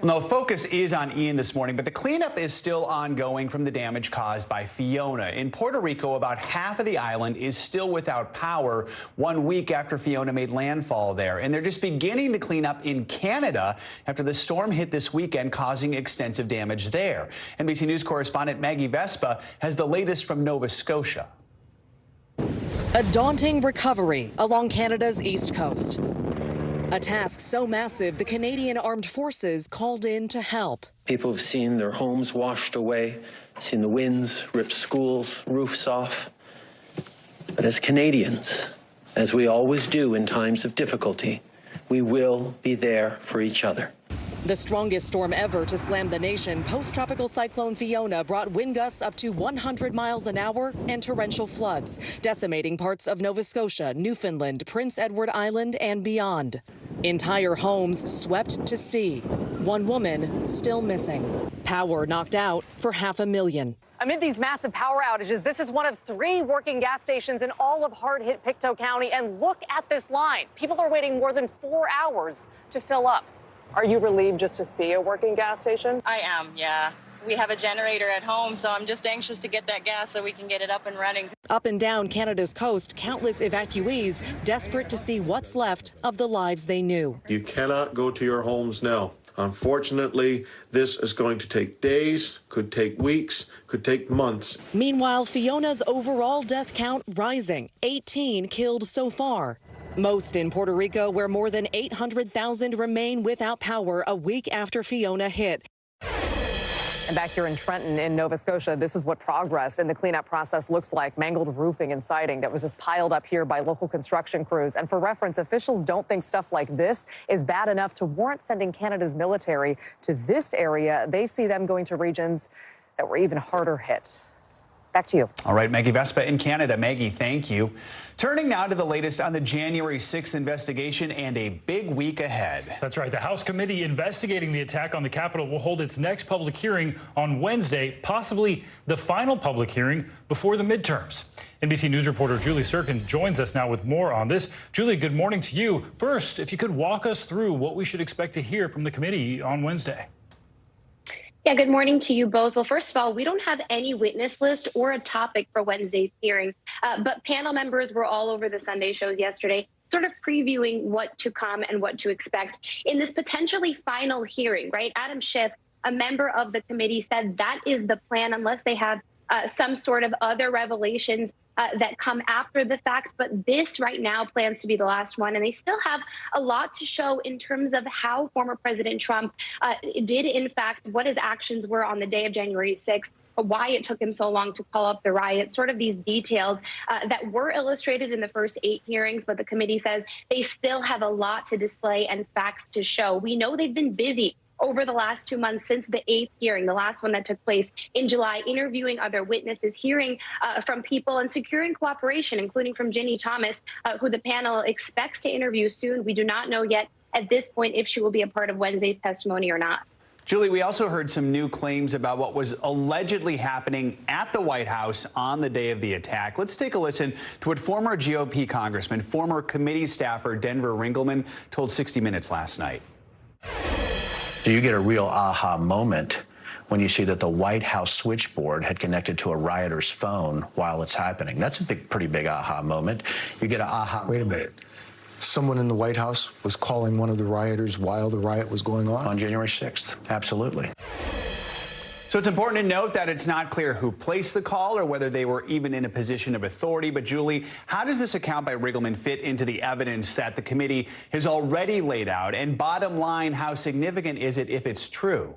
Well, the focus is on Ian this morning, but the cleanup is still ongoing from the damage caused by Fiona. In Puerto Rico, about half of the island is still without power 1 week after Fiona made landfall there. And they're just beginning to clean up in Canada after the storm hit this weekend, causing extensive damage there. NBC News correspondent Maggie Vespa has the latest from Nova Scotia. A daunting recovery along Canada's east coast. A task so massive, the Canadian Armed Forces called in to help. People have seen their homes washed away, seen the winds rip schools, roofs off. But as Canadians, as we always do in times of difficulty, we will be there for each other. The strongest storm ever to slam the nation, post-tropical cyclone Fiona brought wind gusts up to 100 miles an hour and torrential floods, decimating parts of Nova Scotia, Newfoundland, Prince Edward Island, and beyond. Entire homes swept to sea. One woman still missing. Power knocked out for 500,000. Amid these massive power outages, this is one of 3 working gas stations in all of hard-hit Pictou County. And look at this line. People are waiting more than 4 hours to fill up. Are you relieved just to see a working gas station? I am, yeah. We have a generator at home, so I'm just anxious to get that gas so we can get it up and running. Up and down Canada's coast, countless evacuees desperate to see what's left of the lives they knew. You cannot go to your homes now. Unfortunately, this is going to take days, could take weeks, could take months. Meanwhile, Fiona's overall death count rising, 18 killed so far. Most in Puerto Rico, where more than 800,000 remain without power a week after Fiona hit. And back here in Trenton in Nova Scotia, this is what progress in the cleanup process looks like. Mangled roofing and siding that was just piled up here by local construction crews. And for reference, officials don't think stuff like this is bad enough to warrant sending Canada's military to this area. They see them going to regions that were even harder hit. Back to you. All right, Maggie Vespa in Canada. Maggie, thank you. Turning now to the latest on the January 6th investigation and a big week ahead. That's right. The House committee investigating the attack on the Capitol will hold its next public hearing on Wednesday, possibly the final public hearing before the midterms. NBC News reporter Julie Sirkin joins us now with more on this. Julie, good morning to you. First, if you could walk us through what we should expect to hear from the committee on Wednesday. Yeah, good morning to you both. Well, first of all, we don't have any witness list or a topic for Wednesday's hearing, but panel members were all over the Sunday shows yesterday, sort of previewing what to come and what to expect in this potentially final hearing, right? Adam Schiff, a member of the committee, said that is the plan unless they have some sort of other revelations that come after the fact. But this right now plans to be the last one. And they still have a lot to show in terms of how former President Trump did, in fact, what his actions were on the day of January 6th, why it took him so long to call up the riot, sort of these details that were illustrated in the first 8 hearings. But the committee says they still have a lot to display and facts to show. We know they've been busy over the last 2 months since the 8th hearing, the last one that took place in July, interviewing other witnesses, hearing from people and securing cooperation, including from Ginny Thomas, who the panel expects to interview soon. We do not know yet at this point if she will be a part of Wednesday's testimony or not. Julie, we also heard some new claims about what was allegedly happening at the White House on the day of the attack. Let's take a listen to what former GOP congressman, former committee staffer Denver Ringelman told 60 Minutes last night. Do you get a real aha moment when you see that the White House switchboard had connected to a rioter's phone while it's happening? That's a pretty big aha moment. You get an aha. Wait a minute. Someone in the White House was calling one of the rioters while the riot was going on? On January 6th, absolutely. So it's important to note that it's not clear who placed the call or whether they were even in a position of authority. But Julie, how does this account by Ringelman fit into the evidence that the committee has already laid out? And bottom line, how significant is it if it's true?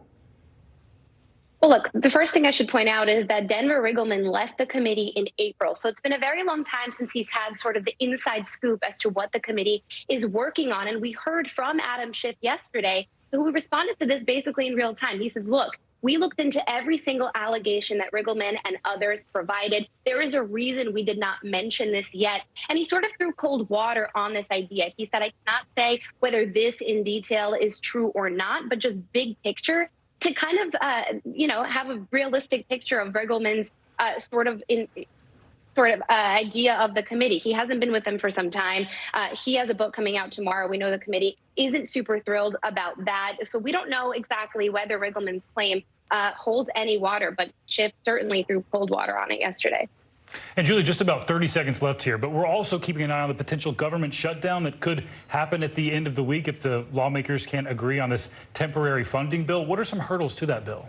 Well, look, the first thing I should point out is that Denver Ringelman left the committee in April. So it's been a very long time since he's had sort of the inside scoop as to what the committee is working on. And we heard from Adam Schiff yesterday, who responded to this basically in real time. He said, look, we looked into every single allegation that Ringelman and others provided. There is a reason we did not mention this yet. And he sort of threw cold water on this idea. He said, I cannot say whether this in detail is true or not, but just big picture to kind of, have a realistic picture of Ringelman's idea of the committee. He hasn't been with them for some time. He has a book coming out tomorrow. We know the committee isn't super thrilled about that. So we don't know exactly whether Ringelman's claim holds any water, but Schiff certainly threw cold water on it yesterday. And Julie, just about 30 seconds left here, but we're also keeping an eye on the potential government shutdown that could happen at the end of the week if the lawmakers can't agree on this temporary funding bill. What are some hurdles to that bill?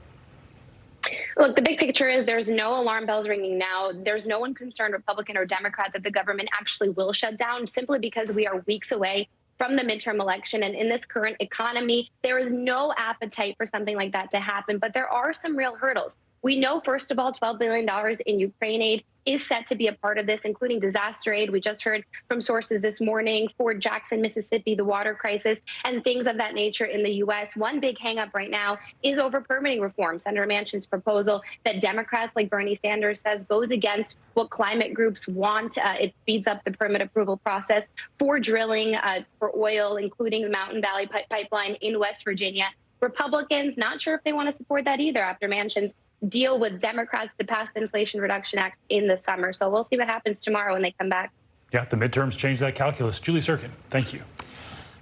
Look, the big picture is there's no alarm bells ringing now. There's no one concerned, Republican or Democrat, that the government actually will shut down simply because we are weeks away from the midterm election. And in this current economy, there is no appetite for something like that to happen. But there are some real hurdles. We know, first of all, $12 billion in Ukraine aid is set to be a part of this, including disaster aid. We just heard from sources this morning, Fort Jackson, Mississippi, the water crisis, and things of that nature in the U.S. One big hangup right now is over permitting reform. Senator Manchin's proposal that Democrats like Bernie Sanders says goes against what climate groups want. It speeds up the permit approval process for drilling for oil, including the Mountain Valley Pipeline in West Virginia. Republicans, not sure if they want to support that either after Manchin's deal with Democrats to pass the Inflation Reduction Act in the summer. So we'll see what happens tomorrow when they come back. Yeah, the midterms change that calculus. Julie Sirkin, thank you.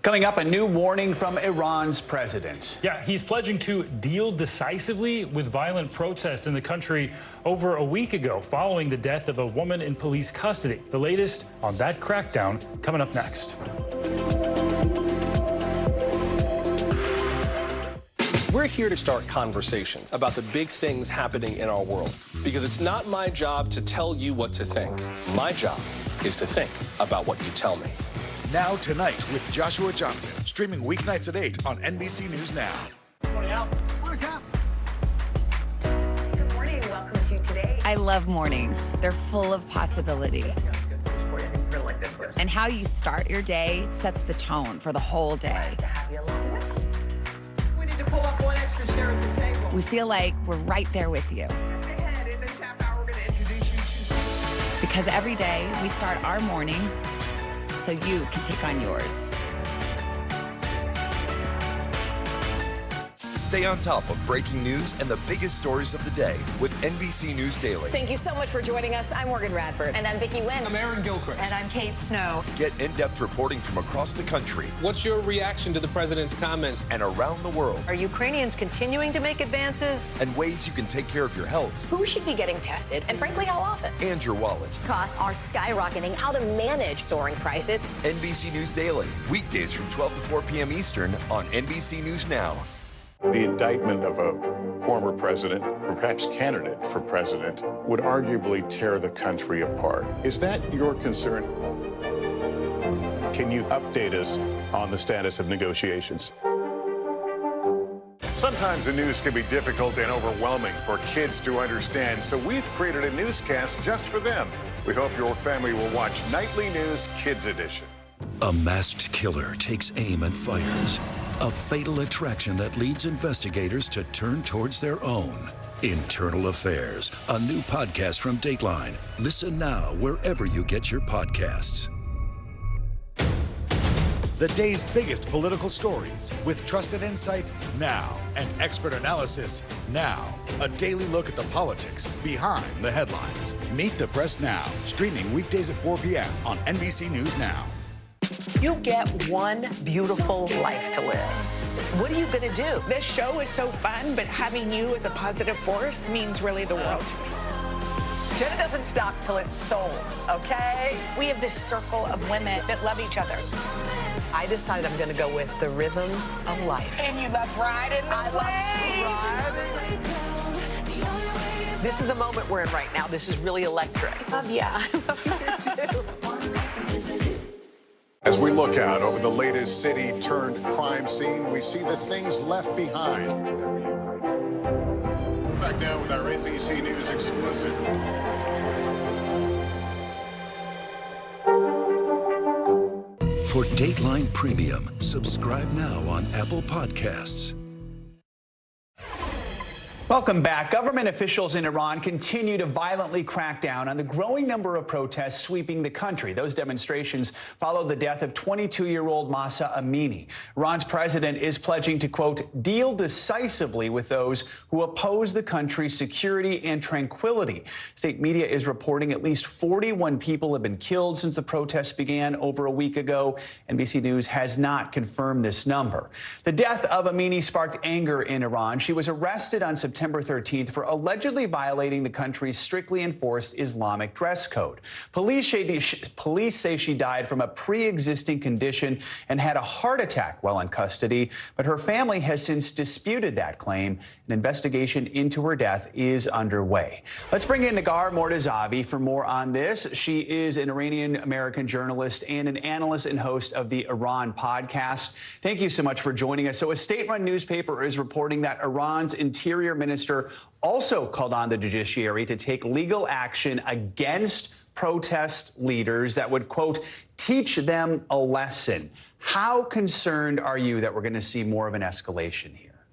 Coming up, a new warning from Iran's president. Yeah, he's pledging to deal decisively with violent protests in the country over a week ago following the death of a woman in police custody. The latest on that crackdown coming up next. We're here to start conversations about the big things happening in our world, because it's not my job to tell you what to think. My job is to think about what you tell me. Now Tonight with Joshua Johnson, streaming weeknights at 8 on NBC News Now. Good morning, welcome to Today. I love mornings. They're full of possibility. And how you start your day sets the tone for the whole day. We need to pull up one extra chair at the table. We feel like we're right there with you. Just ahead in this half hour, we're going to introduce you to... Because every day we start our morning so you can take on yours. Stay on top of breaking news and the biggest stories of the day with NBC News Daily. Thank you so much for joining us. I'm Morgan Radford. And I'm Vicki Wynn. I'm Aaron Gilchrist. And I'm Kate Snow. Get in-depth reporting from across the country. What's your reaction to the president's comments? And around the world. Are Ukrainians continuing to make advances? And ways you can take care of your health. Who should be getting tested? And frankly, how often? And your wallet. Costs are skyrocketing. How to manage soaring prices. NBC News Daily. Weekdays from 12 to 4 p.m. Eastern on NBC News Now. The indictment of a former president, or perhaps candidate for president, would arguably tear the country apart. Is that your concern? Can you update us on the status of negotiations? Sometimes the news can be difficult and overwhelming for kids to understand, so we've created a newscast just for them. We hope your family will watch Nightly News Kids Edition. A masked killer takes aim and fires. A fatal attraction that leads investigators to turn towards their own. Internal Affairs, a new podcast from Dateline. Listen now wherever you get your podcasts. The day's biggest political stories with trusted insight now and expert analysis now. A daily look at the politics behind the headlines. Meet the Press Now, streaming weekdays at 4 p.m. on NBC News Now. You get one beautiful life to live. What are you going to do? This show is so fun, but having you as a positive force means really the world to me. Jenna doesn't stop till it's sold, okay? We have this circle of women that love each other. I decided I'm going to go with the rhythm of life. And you love riding the wave. This is a moment we're in right now. This is really electric. Yeah, I love you too. As we look out over the latest city-turned-crime scene, we see the things left behind. Back now with our NBC News exclusive. For Dateline Premium, subscribe now on Apple Podcasts. Welcome back. Government officials in Iran continue to violently crack down on the growing number of protests sweeping the country. Those demonstrations followed the death of 22-year-old Mahsa Amini. Iran's president is pledging to, quote, deal decisively with those who oppose the country's security and tranquility. State media is reporting at least 41 people have been killed since the protests began over a week ago. NBC News has not confirmed this number. The death of Amini sparked anger in Iran. She was arrested on September 13th for allegedly violating the country's strictly enforced Islamic dress code. Police say she died from a pre-existing condition and had a heart attack while in custody, but her family has since disputed that claim. An investigation into her death is underway. Let's bring in Nagar Mortazavi for more on this. She is an Iranian-American journalist and an analyst and host of the Iran podcast. Thank you so much for joining us. So a state-run newspaper is reporting that Iran's interior minister also called on the judiciary to take legal action against protest leaders that would, quote, teach them a lesson. How concerned are you that we're going to see more of an escalation here?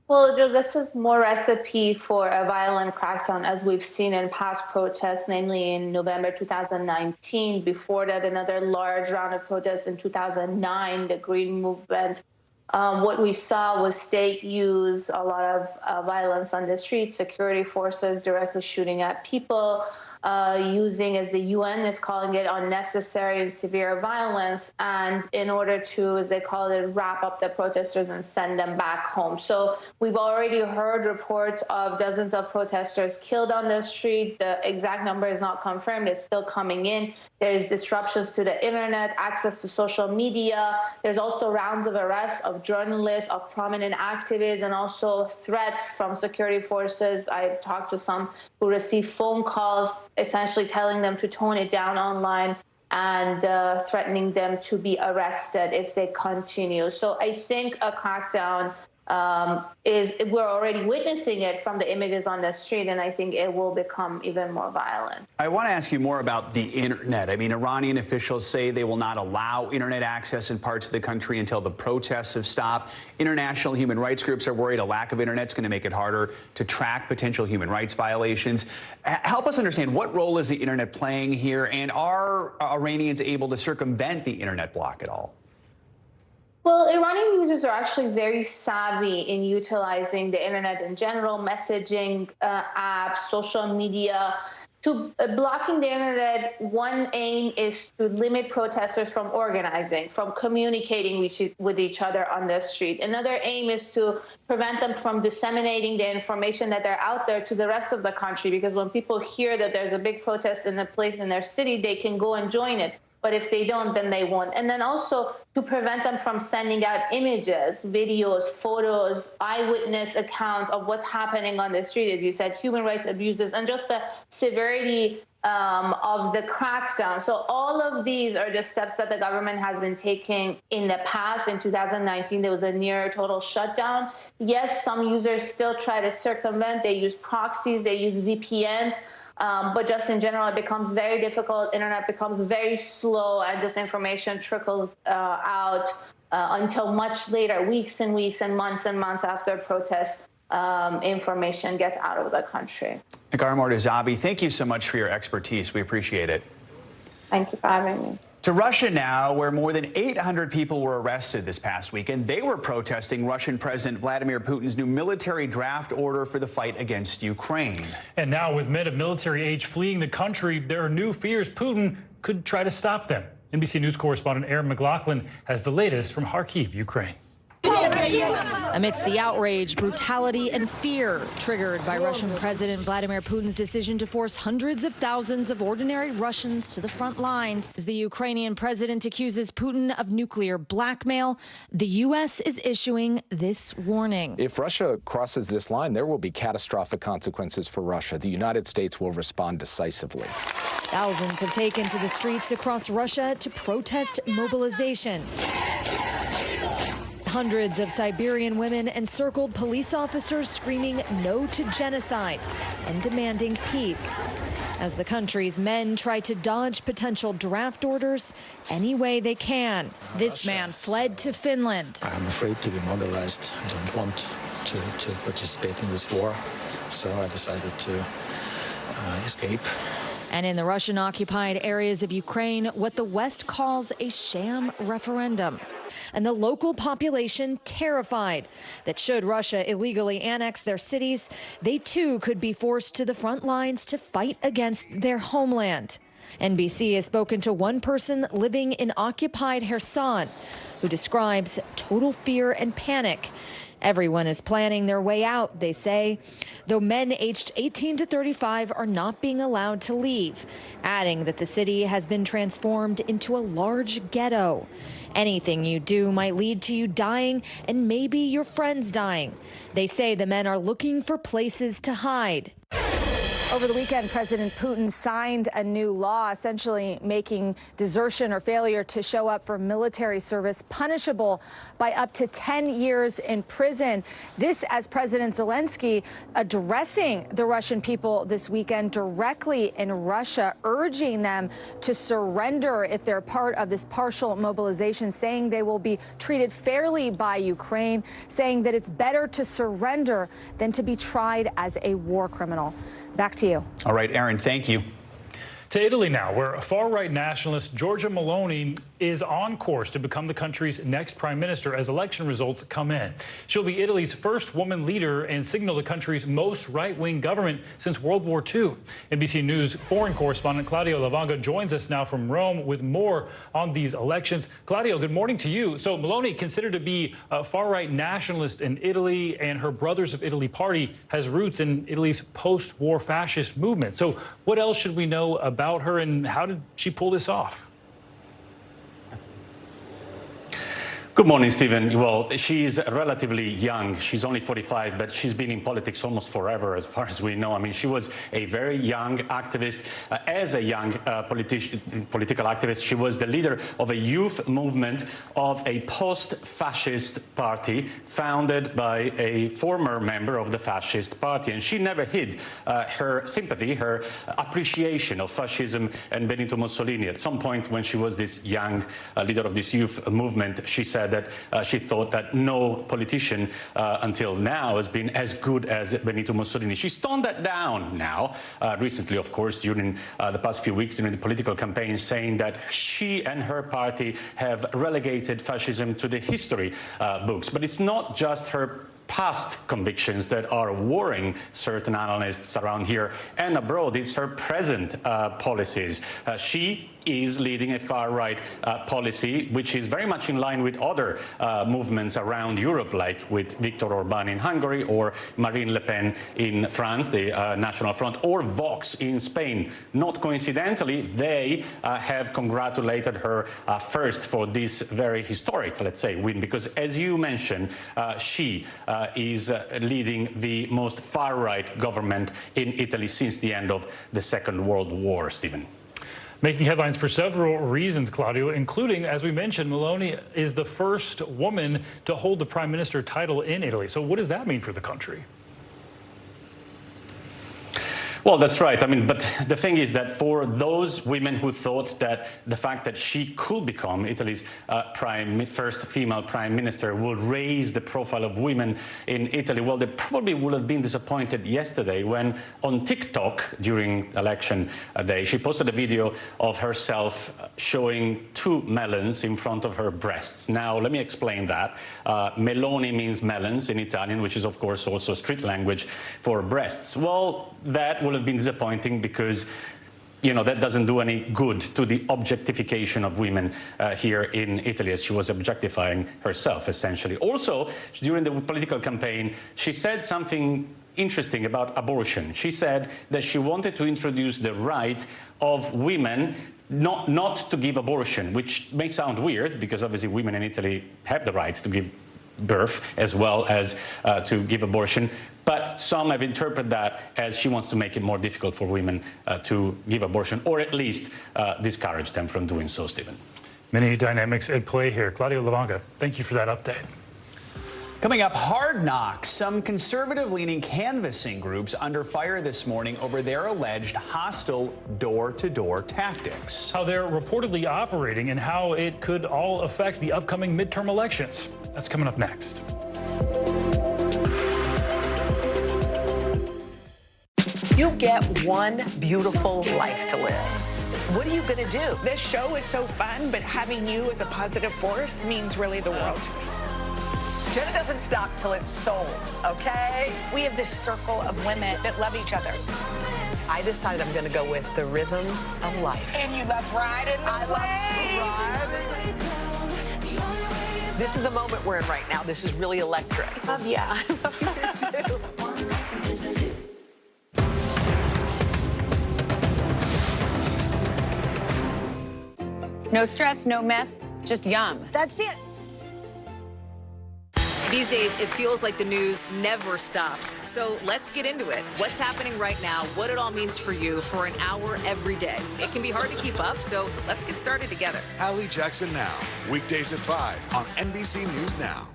Well, Joe, this is more recipe for a violent crackdown, as we've seen in past protests, namely in November 2019. Before that, another large round of protests in 2009, the Green Movement. What we saw was state use a lot of violence on the streets, security forces directly shooting at people, using, as the UN is calling it, unnecessary and severe violence, and in order to, as they call it, wrap up the protesters and send them back home. So we've already heard reports of dozens of protesters killed on the street. The exact number is not confirmed. It's still coming in. There's disruptions to the internet, access to social media. There's also rounds of arrests of journalists, of prominent activists, and also threats from security forces. I've talked to some who received phone calls essentially telling them to tone it down online. and threatening them to be arrested if they continue. So I think a crackdown we're already witnessing it from the images on the street, and I think it will become even more violent. I want to ask you more about the internet. I mean, Iranian officials say they will not allow internet access in parts of the country until the protests have stopped. International human rights groups are worried a lack of internet is going to make it harder to track potential human rights violations. Help us understand, what role is the internet playing here, and are Iranians able to circumvent the internet block at all? Well, Iranian users are actually very savvy in utilizing the internet in general, messaging apps, social media. To blocking the internet, one aim is to limit protesters from organizing, from communicating with each other on the street. Another aim is to prevent them from disseminating the information that they're out there to the rest of the country, because when people hear that there's a big protest in a place in their city, they can go and join it. But if they don't, then they won't. And then also to prevent them from sending out images, videos, photos, eyewitness accounts of what's happening on the street, as you said, human rights abuses, and just the severity of the crackdown. So all of these are the steps that the government has been taking in the past. In 2019, there was a near total shutdown. Yes, some users still try to circumvent. They use proxies, they use VPNs. But just in general, it becomes very difficult. Internet becomes very slow, and just information trickles out until much later, weeks and weeks and months after protests, information gets out of the country. Negar Mortazavi, thank you so much for your expertise. We appreciate it. Thank you for having me. To Russia now, where more than 800 people were arrested this past weekend. They were protesting Russian President Vladimir Putin's new military draft order for the fight against Ukraine. And now, with men of military age fleeing the country, there are new fears Putin could try to stop them. NBC News correspondent Aaron McLaughlin has the latest from Kharkiv, Ukraine. Amidst the outrage, brutality and fear triggered by Russian President Vladimir Putin's decision to force hundreds of thousands of ordinary Russians to the front lines. As the Ukrainian president accuses Putin of nuclear blackmail, the U.S. is issuing this warning. If Russia crosses this line, there will be catastrophic consequences for Russia. The United States will respond decisively. Thousands have taken to the streets across Russia to protest mobilization. Hundreds of Siberian women encircled police officers screaming no to genocide and demanding peace, as the country's men try to dodge potential draft orders any way they can. This man fled to Finland. I'm afraid to be mobilized. I don't want to participate in this war, so I decided to escape. And in the Russian-occupied areas of Ukraine, what the West calls a sham referendum. And the local population terrified that should Russia illegally annex their cities, they too could be forced to the front lines to fight against their homeland. NBC has spoken to one person living in occupied Kherson who describes total fear and panic. Everyone is planning their way out, they say, though men aged 18 to 35 are not being allowed to leave, adding that the city has been transformed into a large ghetto. Anything you do might lead to you dying and maybe your friends dying. They say the men are looking for places to hide. Over the weekend, President Putin signed a new law essentially making desertion or failure to show up for military service punishable by up to 10 years in prison. This as President Zelensky addressing the Russian people this weekend directly in Russia, urging them to surrender if they're part of this partial mobilization, saying they will be treated fairly by Ukraine, saying that it's better to surrender than to be tried as a war criminal. Back to you. All right, Aaron, thank you. To Italy now, where far-right nationalist Giorgia Meloni is on course to become the country's next prime minister as election results come in. She'll be Italy's first woman leader and signal the country's most right-wing government since World War II. NBC News foreign correspondent Claudio Lavanga joins us now from Rome with more on these elections. Claudio, good morning to you. So Meloni, considered to be a far-right nationalist in Italy, and her Brothers of Italy party has roots in Italy's post-war fascist movement. So what else should we know about her, and how did she pull this off? Good morning, Stephen. Well, she's relatively young. She's only 45, but she's been in politics almost forever, as far as we know. I mean, she was a very young activist. As a young political activist, she was the leader of a youth movement of a post-fascist party founded by a former member of the fascist party. And she never hid her sympathy, her appreciation of fascism and Benito Mussolini. At some point when she was this young leader of this youth movement, she said that she thought that no politician until now has been as good as Benito Mussolini. She toned that down now, recently, of course, during the past few weeks during the political campaign, saying that she and her party have relegated fascism to the history books. But it's not just her past convictions that are worrying certain analysts around here and abroad. It's her present policies. She is leading a far-right policy, which is very much in line with other movements around Europe, like with Viktor Orban in Hungary or Marine Le Pen in France, the National Front, or Vox in Spain. Not coincidentally, they have congratulated her first for this very historic, let's say, win, because as you mentioned, she is leading the most far-right government in Italy since the end of the Second World War, Stephen. Making headlines for several reasons, Claudio, including, as we mentioned, Meloni is the first woman to hold the prime minister title in Italy. So what does that mean for the country? Well, that's right. I mean, but the thing is that for those women who thought that the fact that she could become Italy's first female prime minister would raise the profile of women in Italy, well, they probably would have been disappointed yesterday when on TikTok during election day, she posted a video of herself showing two melons in front of her breasts. Now, let me explain that. Meloni means melons in Italian, which is, of course, also street language for breasts. Well, that will have been disappointing because, you know, that doesn't do any good to the objectification of women here in Italy, as she was objectifying herself, essentially. Also, during the political campaign, she said something interesting about abortion. She said that she wanted to introduce the right of women not to give abortion, which may sound weird because obviously women in Italy have the right to give birth as well as to give abortion. But some have interpreted that as she wants to make it more difficult for women to give abortion, or at least discourage them from doing so, Stephen. Many dynamics at play here. Claudio Lavanga, thank you for that update. Coming up, Hard Knocks. Some conservative-leaning canvassing groups under fire this morning over their alleged hostile door-to-door tactics. How they're reportedly operating and how it could all affect the upcoming midterm elections. That's coming up next. You get one beautiful life to live. What are you going to do? This show is so fun, but having you as a positive force means really the world to me. Jenna doesn't stop till it's sold, okay? We have this circle of women that love each other. I decided I'm going to go with the rhythm of life. And you love riding the wave. This is a moment we're in right now. This is really electric. Yeah. I love you too. No stress, no mess, just yum. That's it. These days, it feels like the news never stops. So let's get into it. What's happening right now, what it all means for you for an hour every day. It can be hard to keep up, so let's get started together. Hallie Jackson Now, weekdays at 5 on NBC News Now.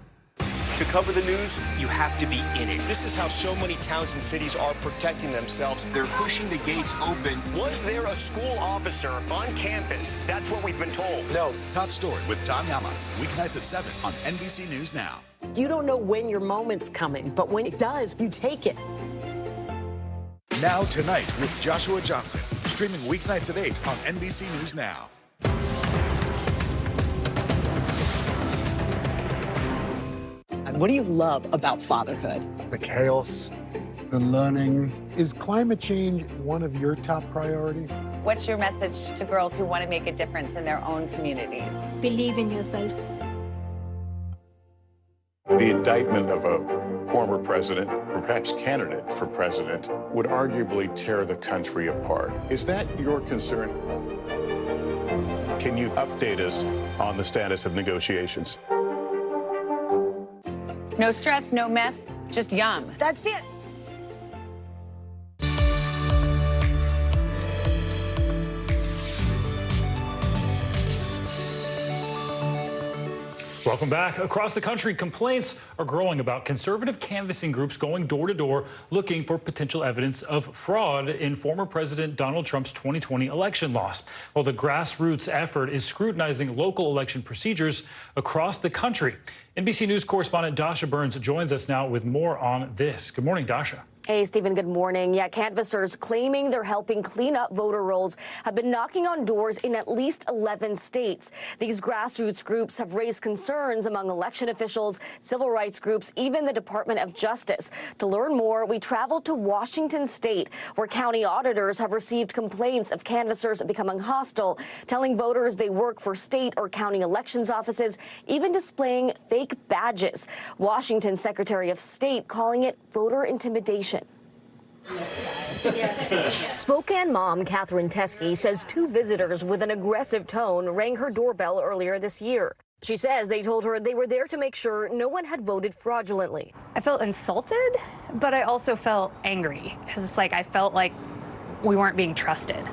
To cover the news, you have to be in it. This is how so many towns and cities are protecting themselves. They're pushing the gates open. Was there a school officer on campus? That's what we've been told. No. Top story with Tom Yamas, weeknights at 7 on NBC News Now. You don't know when your moment's coming, but when it does, you take it. Now Tonight with Joshua Johnson, streaming weeknights at 8 on NBC News Now. What do you love about fatherhood? The chaos, the learning. Is climate change one of your top priorities? What's your message to girls who want to make a difference in their own communities? Believe in yourself. The indictment of a former president, or perhaps candidate for president, would arguably tear the country apart. Is that your concern? Can you update us on the status of negotiations? No stress, no mess, just yum. That's it. Welcome back. Across the country, complaints are growing about conservative canvassing groups going door to door looking for potential evidence of fraud in former President Donald Trump's 2020 election loss. While the grassroots effort is scrutinizing local election procedures across the country. NBC News correspondent Dasha Burns joins us now with more on this. Good morning, Dasha. Hey, Stephen, good morning. Yeah, canvassers claiming they're helping clean up voter rolls have been knocking on doors in at least 11 states. These grassroots groups have raised concerns among election officials, civil rights groups, even the Department of Justice. To learn more, we traveled to Washington State, where county auditors have received complaints of canvassers becoming hostile, telling voters they work for state or county elections offices, even displaying fake badges. Washington Secretary of State calling it voter intimidation. Spokane mom Catherine Teskey says two visitors with an aggressive tone rang her doorbell earlier this year. She says they told her they were there to make sure no one had voted fraudulently. I felt insulted, but I also felt angry because it's like I felt like we weren't being trusted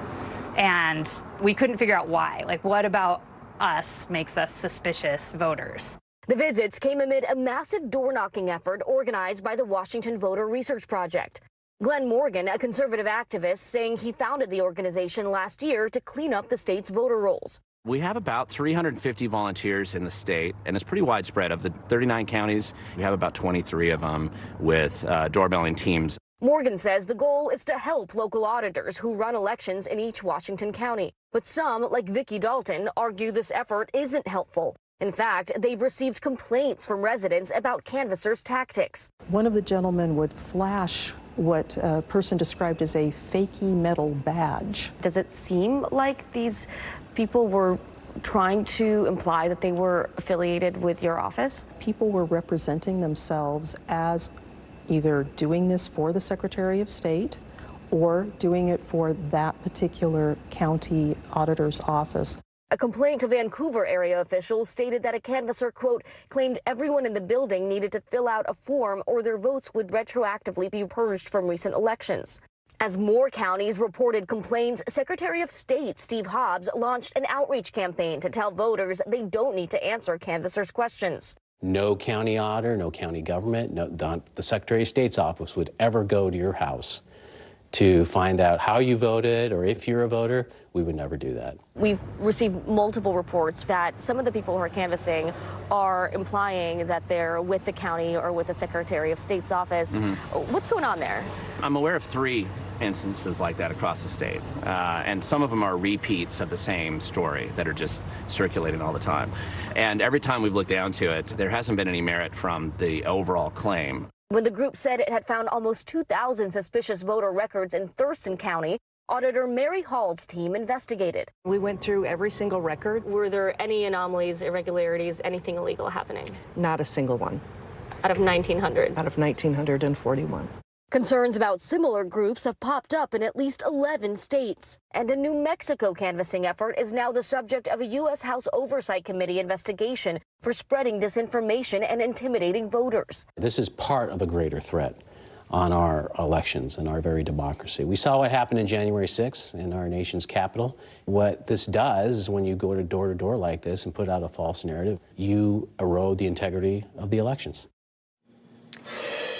and we couldn't figure out why. Like, what about us makes us suspicious voters? The visits came amid a massive door-knocking effort organized by the Washington Voter Research Project. Glenn Morgan, a conservative activist, saying he founded the organization last year to clean up the state's voter rolls. We have about 350 volunteers in the state, and it's pretty widespread. Of the 39 counties, we have about 23 of them with doorbelling teams. Morgan says the goal is to help local auditors who run elections in each Washington county. But some, like Vicki Dalton, argue this effort isn't helpful. In fact, they've received complaints from residents about canvassers' tactics. One of the gentlemen would flash what a person described as a fakey metal badge. Does it seem like these people were trying to imply that they were affiliated with your office? People were representing themselves as either doing this for the Secretary of State or doing it for that particular county auditor's office. A complaint to Vancouver area officials stated that a canvasser, quote, claimed everyone in the building needed to fill out a form or their votes would retroactively be purged from recent elections. As more counties reported complaints, Secretary of State Steve Hobbs launched an outreach campaign to tell voters they don't need to answer canvassers' questions. No county auditor, no county government, the Secretary of State's office would ever go to your house to find out how you voted or if you're a voter. We would never do that. We've received multiple reports that some of the people who are canvassing are implying that they're with the county or with the Secretary of State's office. What's going on there? I'm aware of 3 instances like that across the state, and some of them are repeats of the same story that are just circulating all the time. And every time we've looked down to it, there hasn't been any merit from the overall claim. When the group said it had found almost 2,000 suspicious voter records in Thurston County, Auditor Mary Hall's team investigated. We went through every single record. Were there any anomalies, irregularities, anything illegal happening? Not a single one. Out of 1,900? Out of 1,941. Concerns about similar groups have popped up in at least 11 states. And a New Mexico canvassing effort is now the subject of a U.S. House Oversight Committee investigation for spreading disinformation and intimidating voters. This is part of a greater threat on our elections and our very democracy. We saw what happened in January 6th in our nation's capital. What this does is when you go to door like this and put out a false narrative, you erode the integrity of the elections.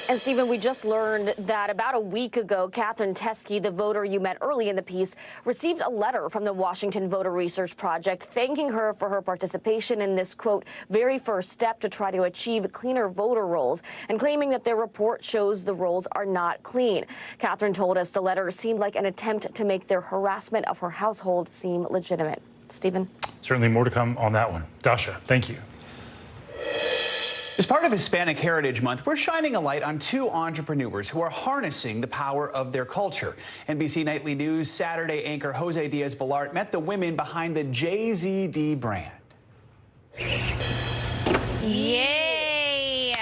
And Stephen, we just learned that about a week ago, Catherine Teskey, the voter you met early in the piece, received a letter from the Washington Voter Research Project thanking her for her participation in this, quote, very first step to try to achieve cleaner voter rolls, and claiming that their report shows the rolls are not clean. Catherine told us the letter seemed like an attempt to make their harassment of her household seem legitimate. Stephen? Certainly more to come on that one. Dasha, thank you. As part of Hispanic Heritage Month, we're shining a light on 2 entrepreneurs who are harnessing the power of their culture. NBC Nightly News Saturday anchor Jose Diaz-Balart met the women behind the JZD brand. Yay!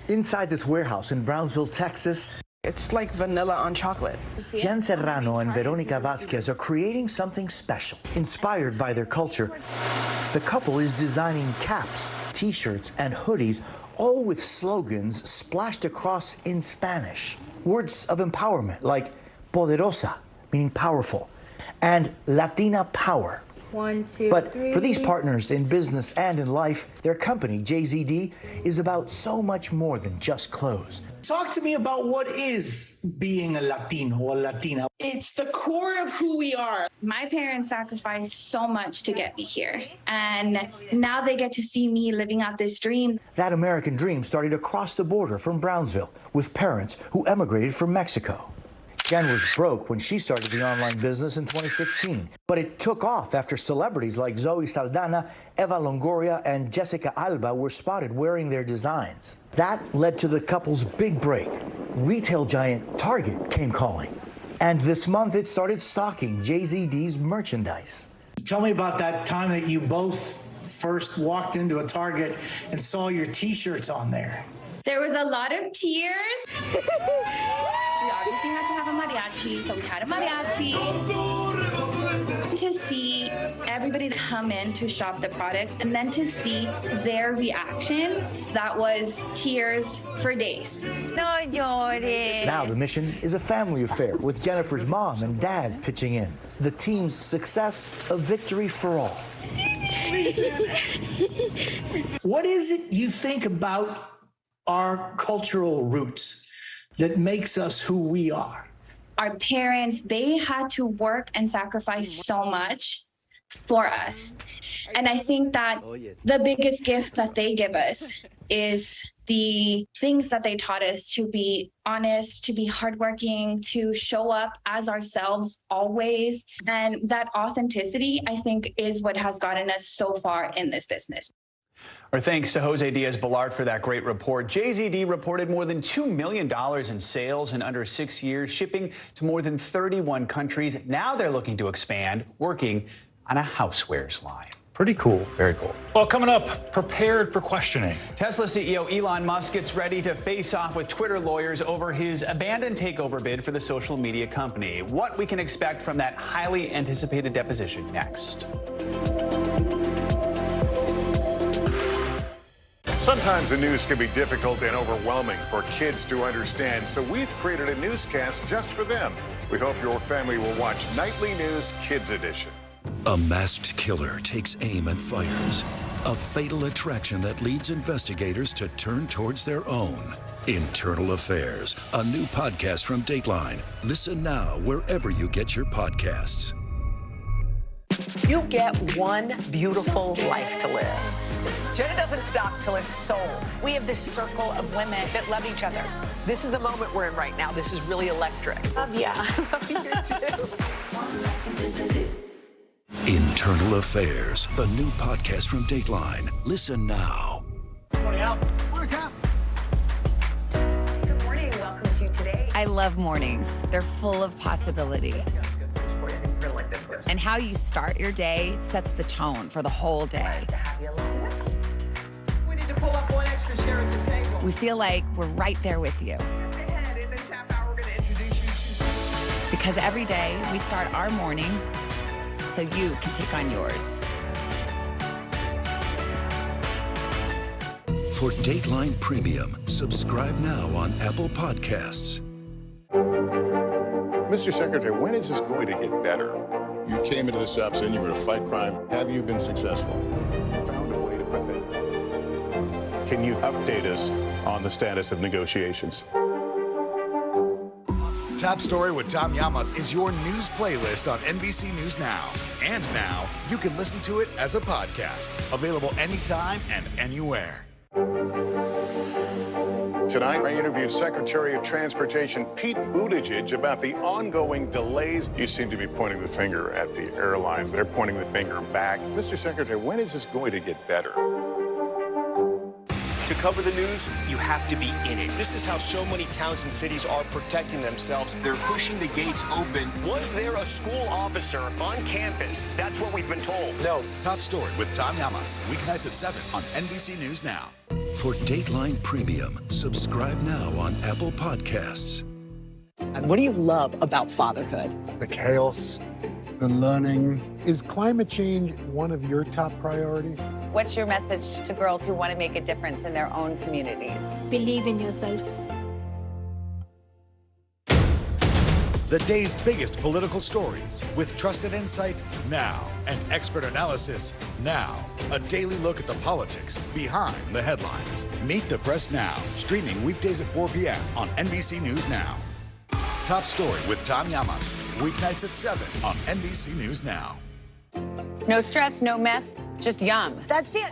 Inside this warehouse in Brownsville, Texas, it's like vanilla on chocolate. Jen Serrano and Veronica Vasquez are creating something special, inspired by their culture. The couple is designing caps, t-shirts, and hoodies, all with slogans splashed across in Spanish. Words of empowerment like poderosa, meaning powerful, and Latina power. 1, 2, But 3. for these partners in business and in life, their company, JZD, is about so much more than just clothes. Talk to me about what is being a Latino or Latina. It's the core of who we are. My parents sacrificed so much to get me here, and now they get to see me living out this dream. That American dream started across the border from Brownsville with parents who emigrated from Mexico. Jen was broke when she started the online business in 2016, but it took off after celebrities like Zoe Saldana, Eva Longoria, and Jessica Alba were spotted wearing their designs. That led to the couple's big break. Retail giant Target came calling, and this month it started stocking JZD's merchandise. Tell me about that time that you both first walked into a Target and saw your t-shirts on there. There was a lot of tears. We obviously had to have a mariachi, so we had a mariachi. To see everybody come in to shop the products and then to see their reaction, that was tears for days. No llores. Now the mission is a family affair with Jennifer's mom and dad pitching in. The team's success, a victory for all. What is it you think about our cultural roots that makes us who we are? Our parents, they had to work and sacrifice so much for us. And I think that the biggest gift that they give us is the things that they taught us: to be honest, to be hardworking, to show up as ourselves always. And that authenticity, I think, is what has gotten us so far in this business. Our thanks to Jose Diaz-Balart for that great report. JZD reported more than $2 million in sales in under 6 years, shipping to more than 31 countries. Now they're looking to expand, working on a housewares line. Pretty cool. Very cool. Well, coming up, prepared for questioning. Tesla CEO Elon Musk gets ready to face off with Twitter lawyers over his abandoned takeover bid for the social media company. What we can expect from that highly anticipated deposition next. Sometimes the news can be difficult and overwhelming for kids to understand, so we've created a newscast just for them. We hope your family will watch Nightly News Kids Edition. A masked killer takes aim and fires. A fatal attraction that leads investigators to turn towards their own. Internal Affairs, a new podcast from Dateline. Listen now wherever you get your podcasts. You get one beautiful life to live. Jenna doesn't stop till it's sold. We have this circle of women that love each other. This is a moment we're in right now. This is really electric. Love ya. I love you too. Internal Affairs, the new podcast from Dateline. Listen now. Morning, Al. Morning, Cap. Good morning. Welcome to Today. I love mornings. They're full of possibility. And how you start your day sets the tone for the whole day. We need to pull up one extra chair at the table. We feel like we're right there with you. Just ahead, in this half hour, we're going to introduce you to... Because every day we start our morning so you can take on yours. For Dateline Premium, subscribe now on Apple Podcasts. Mr. Secretary, when is this going to get better? You came into this job saying you were going to fight crime. Have you been successful? Found a way to put that. Can you update us on the status of negotiations? Top Story with Tom Llamas is your news playlist on NBC News Now. And now, you can listen to it as a podcast. Available anytime and anywhere. Tonight, I interviewed Secretary of Transportation Pete Buttigieg about the ongoing delays. You seem to be pointing the finger at the airlines. They're pointing the finger back. Mr. Secretary, when is this going to get better? To cover the news, you have to be in it. This is how so many towns and cities are protecting themselves. They're pushing the gates open. Was there a school officer on campus? That's what we've been told. No. Top Story with Tom Llamas. Weeknights at 7 on NBC News Now. For Dateline Premium, subscribe now on Apple Podcasts. What do you love about fatherhood? The chaos, the learning. Is climate change one of your top priorities? What's your message to girls who want to make a difference in their own communities? Believe in yourself. The day's biggest political stories with trusted insight now and expert analysis now. A daily look at the politics behind the headlines. Meet the Press Now, streaming weekdays at 4 p.m. on NBC News Now. Top Story with Tom Llamas, weeknights at 7 on NBC News Now. No stress, no mess, just yum. That's it.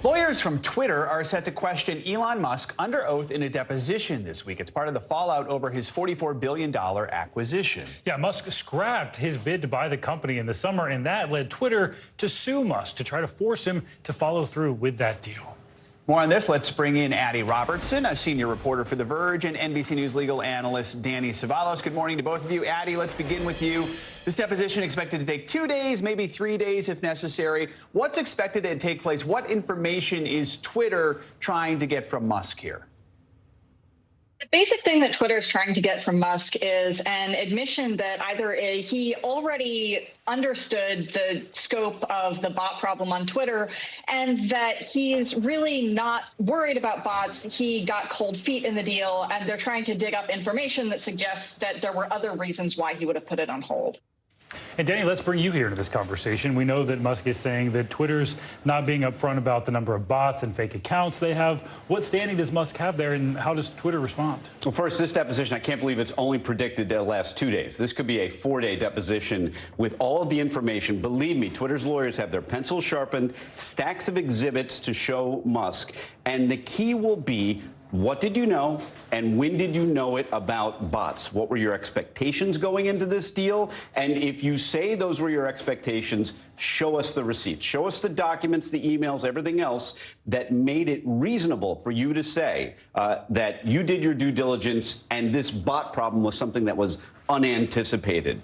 Lawyers from Twitter are set to question Elon Musk under oath in a deposition this week. It's part of the fallout over his $44 billion acquisition. Yeah, Musk scrapped his bid to buy the company in the summer, and that led Twitter to sue Musk to try to force him to follow through with that deal. More on this, let's bring in Addie Robertson, a senior reporter for The Verge, and NBC News legal analyst Danny Savalos. Good morning to both of you. Addie, let's begin with you. This deposition expected to take 2 days, maybe 3 days if necessary. What's expected to take place? What information is Twitter trying to get from Musk here? The basic thing that Twitter is trying to get from Musk is an admission that either he already understood the scope of the bot problem on Twitter and that he's really not worried about bots. He got cold feet in the deal, and they're trying to dig up information that suggests that there were other reasons why he would have put it on hold. And Danny, let's bring you here into this conversation. We know that Musk is saying that Twitter's not being upfront about the number of bots and fake accounts they have. What standing does Musk have there, and how does Twitter respond? Well, first, this deposition, I can't believe it's only predicted to last 2 days. This could be a 4-day deposition with all of the information. Believe me, Twitter's lawyers have their pencils sharpened, stacks of exhibits to show Musk. And the key will be, what did you know, and when did you know it about bots? What were your expectations going into this deal? And if you say those were your expectations, show us the receipts. Show us the documents, the emails, everything else that made it reasonable for you to say that you did your due diligence and this bot problem was something that was unanticipated.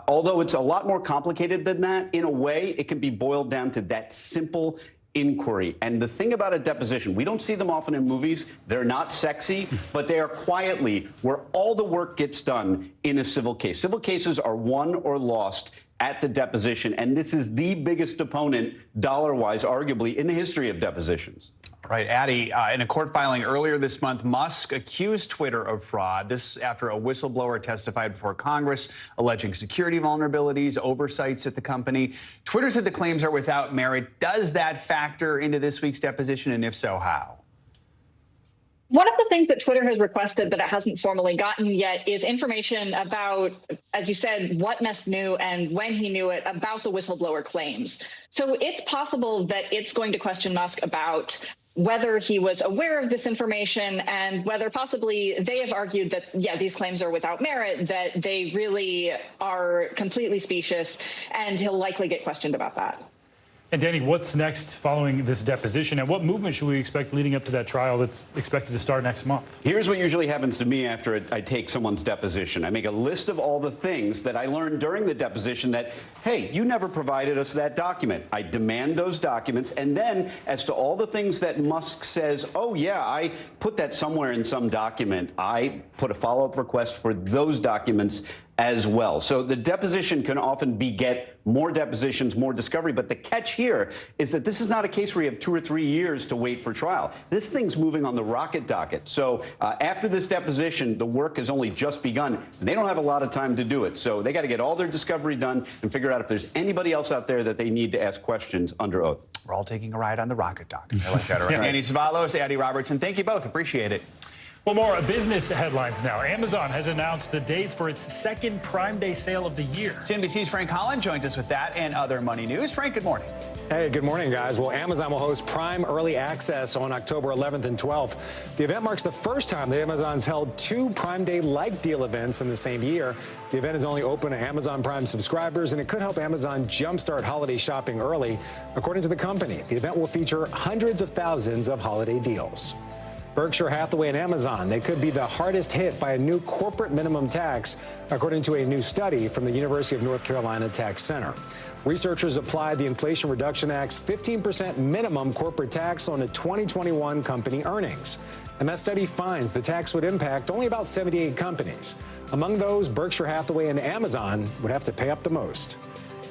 Although it's a lot more complicated than that, in a way, it can be boiled down to that simple inquiry. And the thing about a deposition, we don't see them often in movies. They're not sexy, but they are quietly where all the work gets done in a civil case. Civil cases are won or lost at the deposition, and this is the biggest opponent, dollar-wise, arguably, in the history of depositions. Right, Addie, in a court filing earlier this month, Musk accused Twitter of fraud. This after a whistleblower testified before Congress alleging security vulnerabilities, oversights at the company. Twitter said the claims are without merit. Does that factor into this week's deposition, and if so, how? One of the things that Twitter has requested that it hasn't formally gotten yet is information about, as you said, what Musk knew and when he knew it about the whistleblower claims. So it's possible that it's going to question Musk about whether he was aware of this information and whether possibly they have argued that, yeah, these claims are without merit, that they really are completely specious, and he'll likely get questioned about that. And Danny, what's next following this deposition, and what movement should we expect leading up to that trial that's expected to start next month? Here's what usually happens to me after I take someone's deposition. I make a list of all the things that I learned during the deposition that, hey, you never provided us that document. I demand those documents, and then as to all the things that Musk says, oh yeah, I put that somewhere in some document, I put a follow-up request for those documents as well. So the deposition can often beget more depositions, more discovery. But the catch here is that this is not a case where you have 2 or 3 years to wait for trial. This thing's moving on the rocket docket. So after this deposition, the work has only just begun. And they don't have a lot of time to do it. So they got to get all their discovery done and figure out if there's anybody else out there that they need to ask questions under oath. We're all taking a ride on the rocket docket. I like that. All right. Danny Savalos, Addie Robertson, thank you both. Appreciate it. Well, more business headlines now. Amazon has announced the dates for its second Prime Day sale of the year. CNBC's Frank Holland joins us with that and other money news. Frank, good morning. Hey, good morning, guys. Well, Amazon will host Prime Early Access on October 11th and 12th. The event marks the first time that Amazon's held 2 Prime Day-like deal events in the same year. The event is only open to Amazon Prime subscribers, and it could help Amazon jumpstart holiday shopping early. According to the company, the event will feature hundreds of thousands of holiday deals. Berkshire Hathaway and Amazon, they could be the hardest hit by a new corporate minimum tax, according to a new study from the University of North Carolina Tax Center. Researchers applied the Inflation Reduction Act's 15% minimum corporate tax on the 2021 company earnings. And that study finds the tax would impact only about 78 companies. Among those, Berkshire Hathaway and Amazon would have to pay up the most.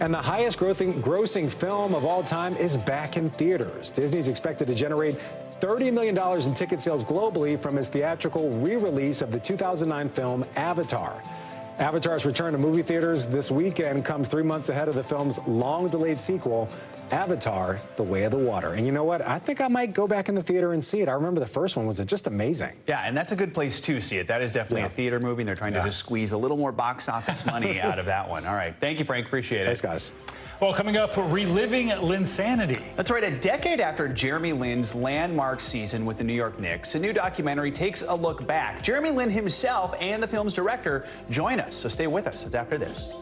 And the highest grossing film of all time is back in theaters. Disney's expected to generate $30 million in ticket sales globally from its theatrical re-release of the 2009 film Avatar. Avatar's return to movie theaters this weekend comes 3 months ahead of the film's long-delayed sequel, Avatar: The Way of the Water. And you know what? I think I might go back in the theater and see it. I remember the first one was just amazing. Yeah, and that's a good place to see it. That is definitely a theater movie, and they're trying to just squeeze a little more box office money out of that one. All right. Thank you, Frank. Appreciate it. Thanks, guys. Well, coming up, reliving Linsanity. That's right. A decade after Jeremy Lin's landmark season with the New York Knicks, a new documentary takes a look back. Jeremy Lin himself and the film's director join us, so stay with us. It's after this.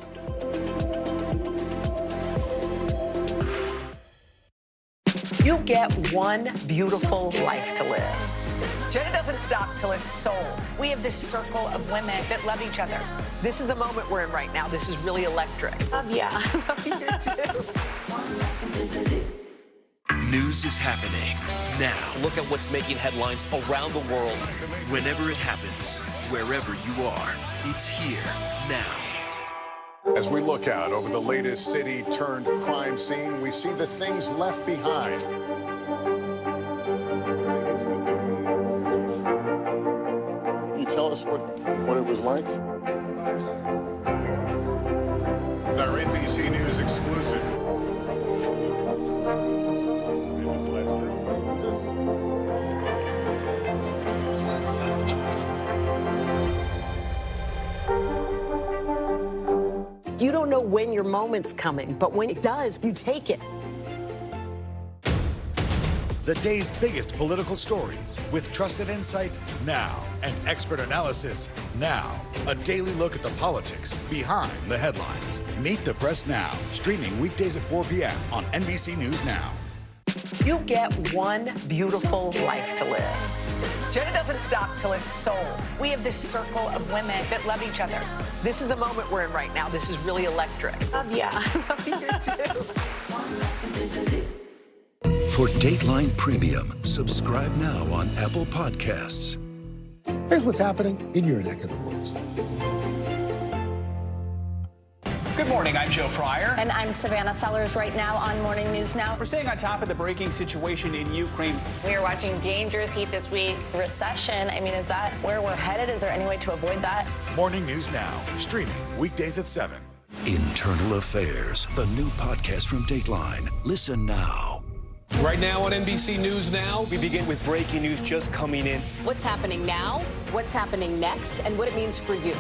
You get one beautiful life to live. Jenna doesn't stop till it's sold. We have this circle of women that love each other. This is a moment we're in right now. This is really electric. Love ya. I love you too. News is happening now. Look at what's making headlines around the world. Whenever it happens, wherever you are, it's here now. As we look out over the latest city-turned-crime scene, we see the things left behind. Can you tell us what it was like? Our NBC News exclusive. You don't know when your moment's coming, but when it does, you take it. The day's biggest political stories with trusted insight now and expert analysis now. A daily look at the politics behind the headlines. Meet the Press Now, streaming weekdays at 4 p.m. on NBC News Now. You get one beautiful life to live. Jenna doesn't stop till it's sold. We have this circle of women that love each other. This is a moment we're in right now. This is really electric. Love ya. I love you too. For Dateline Premium, subscribe now on Apple Podcasts. Here's what's happening in your neck of the woods. Good morning, I'm Joe Fryer. And I'm Savannah Sellers right now on Morning News Now. We're staying on top of the breaking situation in Ukraine. We are watching dangerous heat this week. Recession, I mean, is that where we're headed? Is there any way to avoid that? Morning News Now, streaming weekdays at 7. Internal Affairs, the new podcast from Dateline. Listen now. Right now on NBC News Now, we begin with breaking news just coming in. What's happening now, what's happening next, and what it means for you.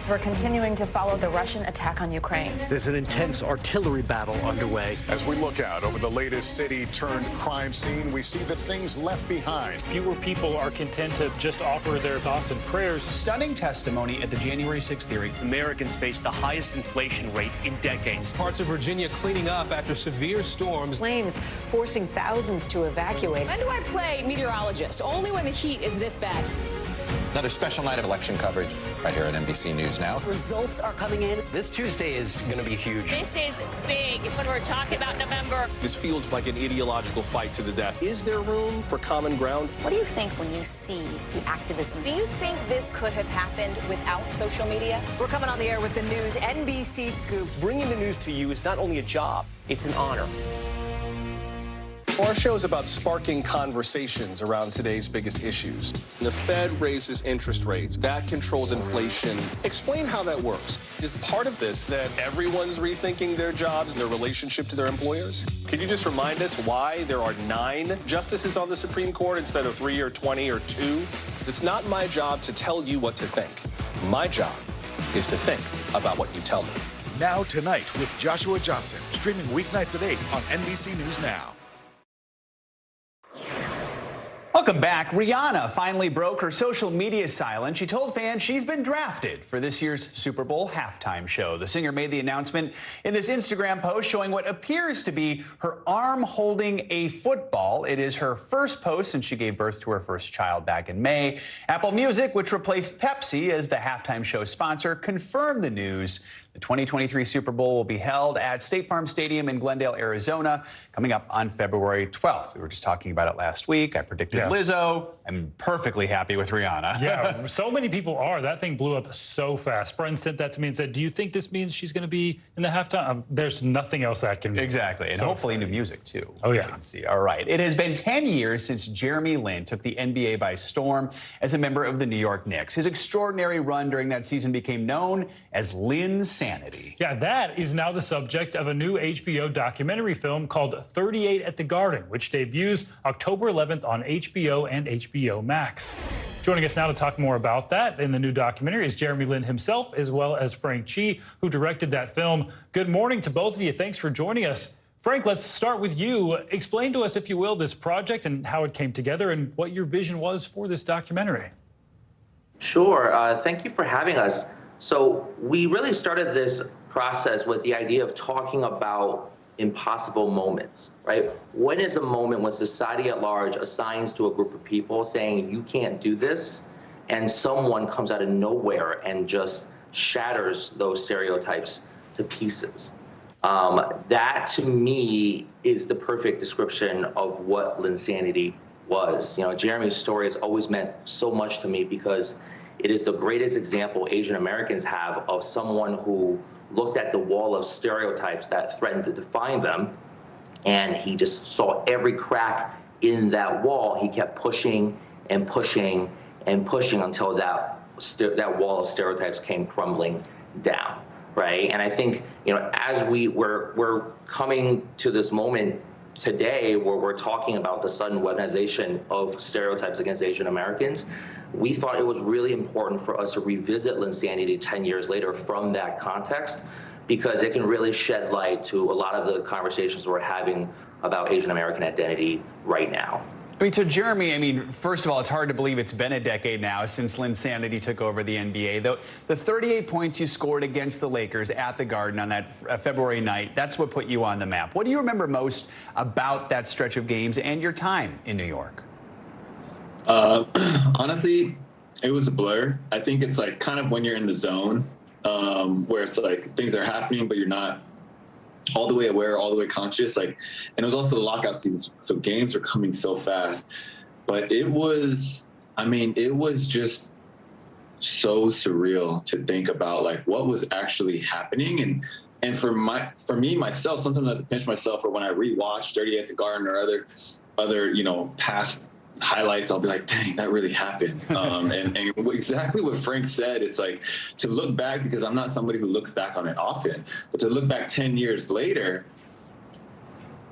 We're continuing to follow the Russian attack on Ukraine. There's an intense artillery battle underway. As we look out over the latest city-turned-crime scene, we see the things left behind. Fewer people are content to just offer their thoughts and prayers. Stunning testimony at the January 6th hearing. Americans face the highest inflation rate in decades. Parts of Virginia cleaning up after severe storms. Flames forcing thousands to evacuate. When do I play meteorologist? Only when the heat is this bad. Another special night of election coverage right here at NBC News Now. Results are coming in. This Tuesday is going to be huge. This is big when we're talking about November. This feels like an ideological fight to the death. Is there room for common ground? What do you think when you see the activism? Do you think this could have happened without social media? We're coming on the air with the news NBC Scoop. Bringing the news to you is not only a job, it's an honor. Our show is about sparking conversations around today's biggest issues. The Fed raises interest rates. That controls inflation. Explain how that works. Is part of this that everyone's rethinking their jobs and their relationship to their employers? Could you just remind us why there are 9 justices on the Supreme Court instead of 3 or 20 or 2? It's not my job to tell you what to think. My job is to think about what you tell me. Now Tonight with Joshua Johnson, streaming weeknights at 8 on NBC News Now. Welcome back. Rihanna finally broke her social media silence. She told fans she's been drafted for this year's Super Bowl halftime show. The singer made the announcement in this Instagram post showing what appears to be her arm holding a football. It is her first post since she gave birth to her first child back in May. Apple Music, which replaced Pepsi as the halftime show sponsor, confirmed the news The 2023 Super Bowl will be held at State Farm Stadium in Glendale, Arizona, coming up on February 12th. We were just talking about it last week. I predicted Lizzo. I'm perfectly happy with Rihanna. Yeah, so many people are. That thing blew up so fast. Friends sent that to me and said, do you think this means she's going to be in the halftime? There's nothing else that can mean. Exactly, and hopefully new music, too. Oh, yeah. Let's see. All right. It has been 10 years since Jeremy Lin took the NBA by storm as a member of the New York Knicks. His extraordinary run during that season became known as Linsanity. Yeah, that is now the subject of a new HBO documentary film called 38 at the Garden, which debuts October 11th on HBO and HBO Max. Joining us now to talk more about that in the new documentary is Jeremy Lin himself, as well as Frank Chi, who directed that film. Good morning to both of you. Thanks for joining us. Frank, let's start with you. Explain to us, if you will, this project and how it came together and what your vision was for this documentary. Sure. Thank you for having us. So we really started this process with the idea of talking about impossible moments, right? When is a moment when society at large assigns to a group of people saying, you can't do this, and someone comes out of nowhere and just shatters those stereotypes to pieces? That, to me, is the perfect description of what Linsanity was. You know, Jeremy's story has always meant so much to me because it is the greatest example Asian Americans have of someone who looked at the wall of stereotypes that threatened to define them, and he just saw every crack in that wall. He kept pushing and pushing and pushing until that wall of stereotypes came crumbling down, right? And I think, you know, as we're coming to this moment today where we're talking about the sudden weaponization of stereotypes against Asian Americans, we thought it was really important for us to revisit Linsanity 10 years later from that context, because it can really shed light to a lot of the conversations we're having about Asian American identity right now. I mean, so Jeremy, I mean, first of all, it's hard to believe it's been a decade now since Linsanity took over the NBA. The 38 points you scored against the Lakers at the Garden on that February night, that's what put you on the map. What do you remember most about that stretch of games and your time in New York? Honestly, it was a blur. I think it's like kind of when you're in the zone, where it's like things are happening, but you're not all the way aware, all the way conscious. Like, and it was also the lockout season, so games are coming so fast. But it was, I mean, it was just so surreal to think about like what was actually happening. And for me myself, sometimes I have to pinch myself, or when I rewatch 38 at the Garden or other you know, past highlights, I'll be like, dang, that really happened. And exactly what Frank said, it's like to look back, because I'm not somebody who looks back on it often, but to look back 10 years later,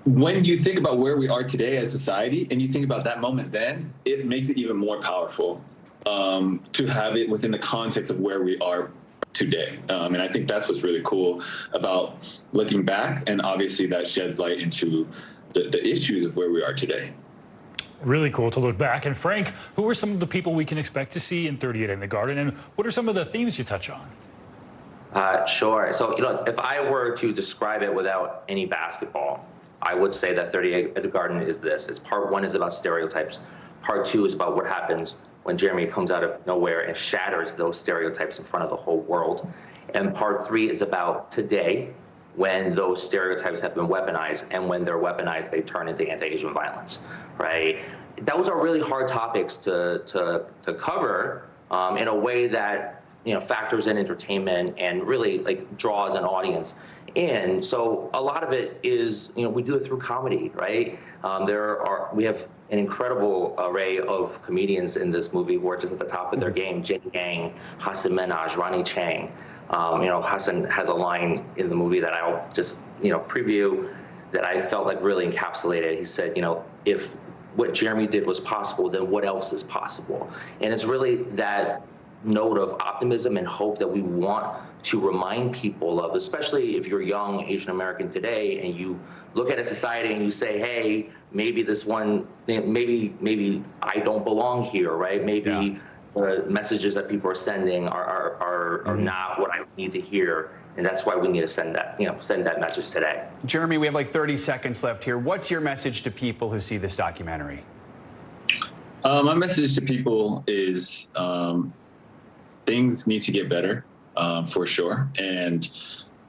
when you think about where we are today as society and you think about that moment then, it makes it even more powerful to have it within the context of where we are today. And I think that's what's really cool about looking back, and obviously that sheds light into the issues of where we are today. Really cool to look back. And Frank, who are some of the people we can expect to see in 38 in the Garden, and what are some of the themes you touch on? Sure. So, you know, if I were to describe it without any basketball, I would say that 38 at the Garden is this. It's part one is about stereotypes. Part two is about what happens when Jeremy comes out of nowhere and shatters those stereotypes in front of the whole world. And part three is about today, when those stereotypes have been weaponized, and when they're weaponized, they turn into anti-Asian violence, right? Those are really hard topics to cover in a way that, you know, factors in entertainment and really like draws an audience in. So a lot of it is, you know, we do it through comedy, right? We have an incredible array of comedians in this movie who are just at the top of their game. Jenny Yang, Hassan Minhaj, Ronnie Chang. You know, Hassan has a line in the movie that I'll just, you know, preview that I felt like really encapsulated. He said, you know, if what Jeremy did was possible, then what else is possible? And it's really that note of optimism and hope that we want to remind people of, especially if you're young Asian American today and you look at a society and you say, hey, maybe this one, maybe I don't belong here, right? Maybe the messages that people are sending are not what I need to hear. And that's why we need to send that message today. Jeremy, we have like 30 seconds left here. What's your message to people who see this documentary? My message to people is things need to get better. for sure. And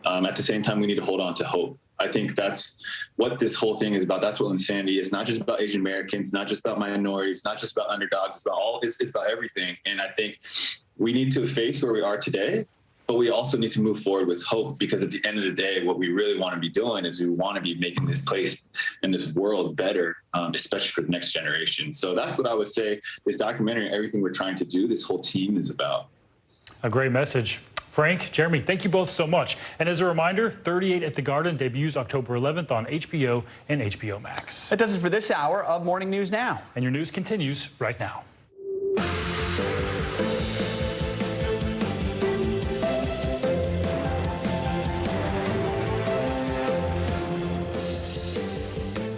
at the same time, we need to hold on to hope. I think that's what this whole thing is about. That's what insanity is. Not just about Asian Americans, not just about minorities, not just about underdogs. It's about it's about everything. And I think we need to face where we are today, but we also need to move forward with hope, because at the end of the day, what we really want to be doing is we want to be making this place and this world better, especially for the next generation. So that's what I would say this documentary, everything we're trying to do, this whole team is about. A great message. Frank, Jeremy, thank you both so much. And as a reminder, 38 at the Garden debuts October 11th on HBO and HBO Max. That does it for this hour of Morning News Now. And your news continues right now.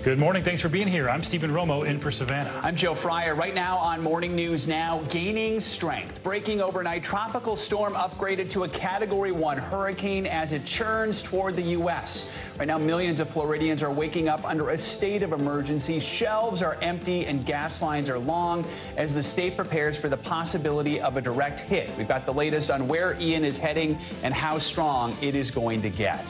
Good morning. Thanks for being here. I'm Stephen Romo in for Savannah. I'm Joe Fryer. Right now on Morning News Now, gaining strength. Breaking overnight, tropical storm upgraded to a Category 1 hurricane as it churns toward the U.S. Right now, millions of Floridians are waking up under a state of emergency. Shelves are empty and gas lines are long as the state prepares for the possibility of a direct hit. We've got the latest on where Ian is heading and how strong it is going to get.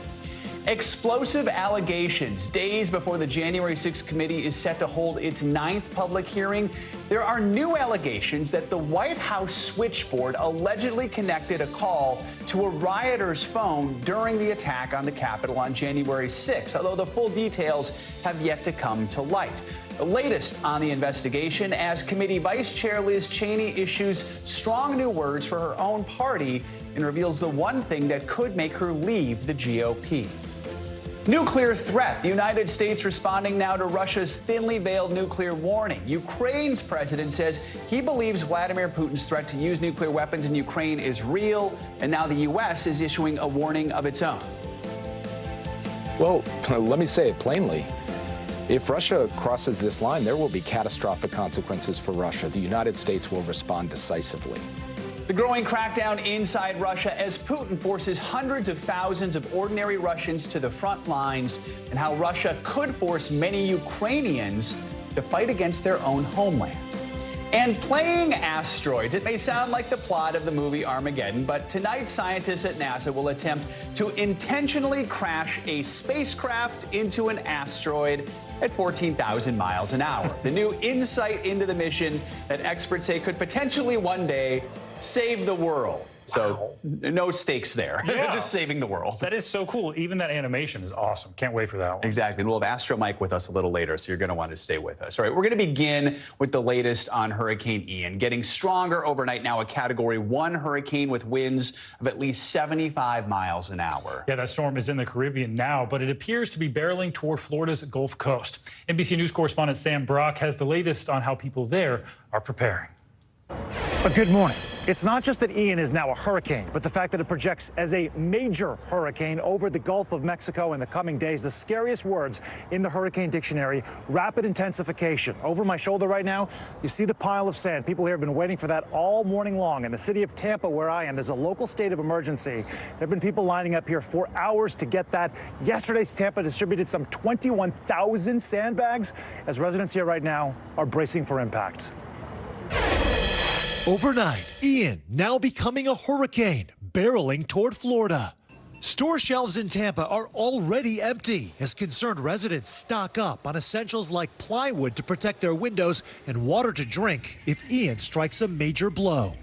Explosive allegations days before the January 6th committee is set to hold its 9th public hearing. There are new allegations that the White House switchboard allegedly connected a call to a rioter's phone during the attack on the Capitol on January 6th, although the full details have yet to come to light. The latest on the investigation as Committee Vice Chair Liz Cheney issues strong new words for her own party and reveals the one thing that could make her leave the GOP. Nuclear threat. The United States responding now to Russia's thinly veiled nuclear warning. Ukraine's president says he believes Vladimir Putin's threat to use nuclear weapons in Ukraine is real, and now the U.S. is issuing a warning of its own. Well, let me say it plainly. If Russia crosses this line, there will be catastrophic consequences for Russia. The United States will respond decisively. The growing crackdown inside Russia as Putin forces hundreds of thousands of ordinary Russians to the front lines, and how Russia could force many Ukrainians to fight against their own homeland. And playing asteroids. It may sound like the plot of the movie Armageddon, but tonight scientists at NASA will attempt to intentionally crash a spacecraft into an asteroid at 14,000 miles an hour. The new insight into the mission that experts say could potentially one day save the world. So no stakes there. Yeah. Just saving the world. That is so cool. Even that animation is awesome. Can't wait for that one. Exactly. And we'll have Astro Mike with us a little later, so you're going to want to stay with us. All right, we're going to begin with the latest on Hurricane Ian. Getting stronger overnight now, a Category 1 hurricane with winds of at least 75 miles an hour. Yeah, that storm is in the Caribbean now, but it appears to be barreling toward Florida's Gulf Coast. NBC News correspondent Sam Brock has the latest on how people there are preparing. But good morning. It's not just that Ian is now a hurricane, but the fact that it projects as a major hurricane over the Gulf of Mexico in the coming days. The scariest words in the hurricane dictionary: rapid intensification. Over my shoulder right now, you see the pile of sand. People here have been waiting for that all morning long. In the city of Tampa, where I am, there's a local state of emergency. There have been people lining up here for hours to get that. Yesterday, Tampa distributed some 21,000 sandbags as residents here right now are bracing for impact. Overnight, Ian now becoming a hurricane, barreling toward Florida. Store shelves in Tampa are already empty as concerned residents stock up on essentials like plywood to protect their windows and water to drink if Ian strikes a major blow.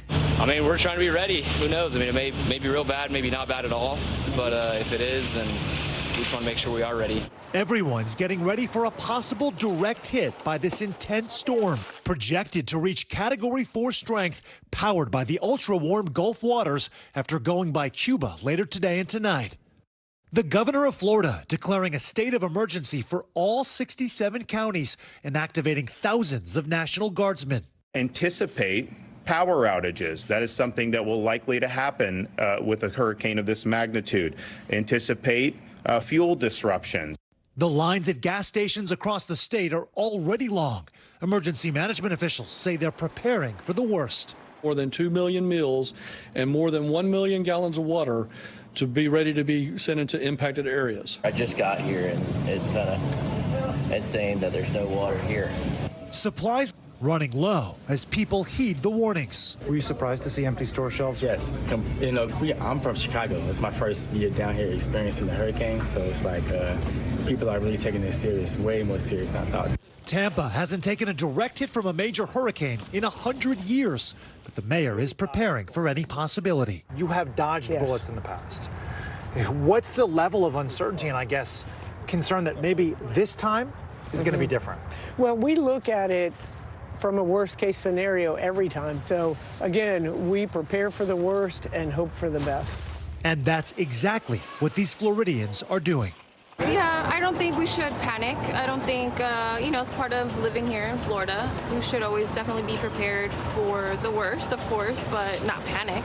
I mean, we're trying to be ready. Who knows? I mean, it may be real bad, maybe not bad at all. But if it is, then we just want to make sure we are ready. Everyone's getting ready for a possible direct hit by this intense storm, projected to reach Category 4 strength, powered by the ultra-warm Gulf waters after going by Cuba later today and tonight. The governor of Florida declaring a state of emergency for all 67 counties and activating thousands of National Guardsmen. Anticipate power outages. That is something that will likely to happen with a hurricane of this magnitude. Anticipate fuel disruptions. The lines at gas stations across the state are already long. Emergency management officials say they're preparing for the worst. More than 2 million meals and more than 1 million gallons of water to be ready to be sent into impacted areas. I just got here and it's saying that there's no water here. Supplies. running low as people heed the warnings. Were you surprised to see empty store shelves? Yes. You know, I'm from Chicago. It's my first year down here experiencing the hurricane, so it's like people are really taking this serious, way more serious than I thought. Tampa hasn't taken a direct hit from a major hurricane in 100 years, but the mayor is preparing for any possibility. You have dodged bullets in the past. What's the level of uncertainty and, I guess, concern that maybe this time is going to be different? Well, we look at it from a worst-case scenario every time. So, again, we prepare for the worst and hope for the best. And that's exactly what these Floridians are doing. Yeah, I don't think we should panic. I don't think, you know, it's part of living here in Florida. We should always definitely be prepared for the worst, of course, but not panic.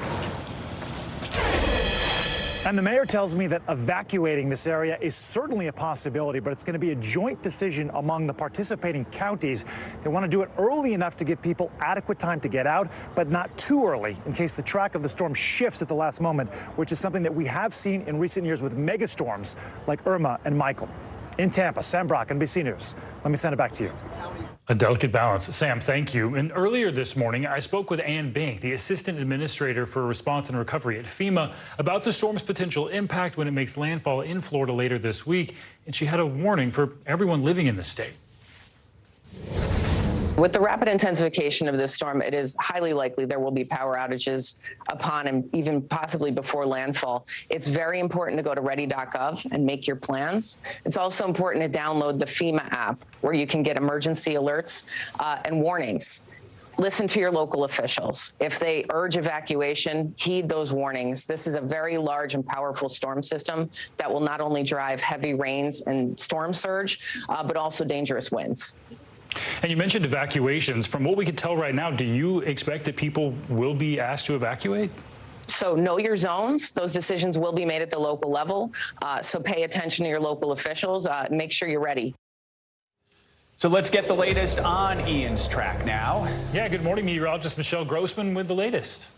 And the mayor tells me that evacuating this area is certainly a possibility, but it's going to be a joint decision among the participating counties. They want to do it early enough to give people adequate time to get out, but not too early in case the track of the storm shifts at the last moment, which is something that we have seen in recent years with megastorms like Irma and Michael. In Tampa, Sam Brock, NBC News. Let me send it back to you. A delicate balance. Sam, thank you. And earlier this morning, I spoke with Ann Bink, the Assistant Administrator for Response and Recovery at FEMA, about the storm's potential impact when it makes landfall in Florida later this week. And she had a warning for everyone living in the state. With the rapid intensification of this storm, it is highly likely there will be power outages upon and even possibly before landfall. It's very important to go to ready.gov and make your plans. It's also important to download the FEMA app where you can get emergency alerts and warnings. Listen to your local officials. If they urge evacuation, heed those warnings. This is a very large and powerful storm system that will not only drive heavy rains and storm surge, but also dangerous winds. And you mentioned evacuations. From what we can tell right now, do you expect that people will be asked to evacuate? So know your zones. Those decisions will be made at the local level. So pay attention to your local officials. Make sure you're ready. So let's get the latest on Ian's track now. Yeah, good morning, meteorologist Michelle Grossman with the latest.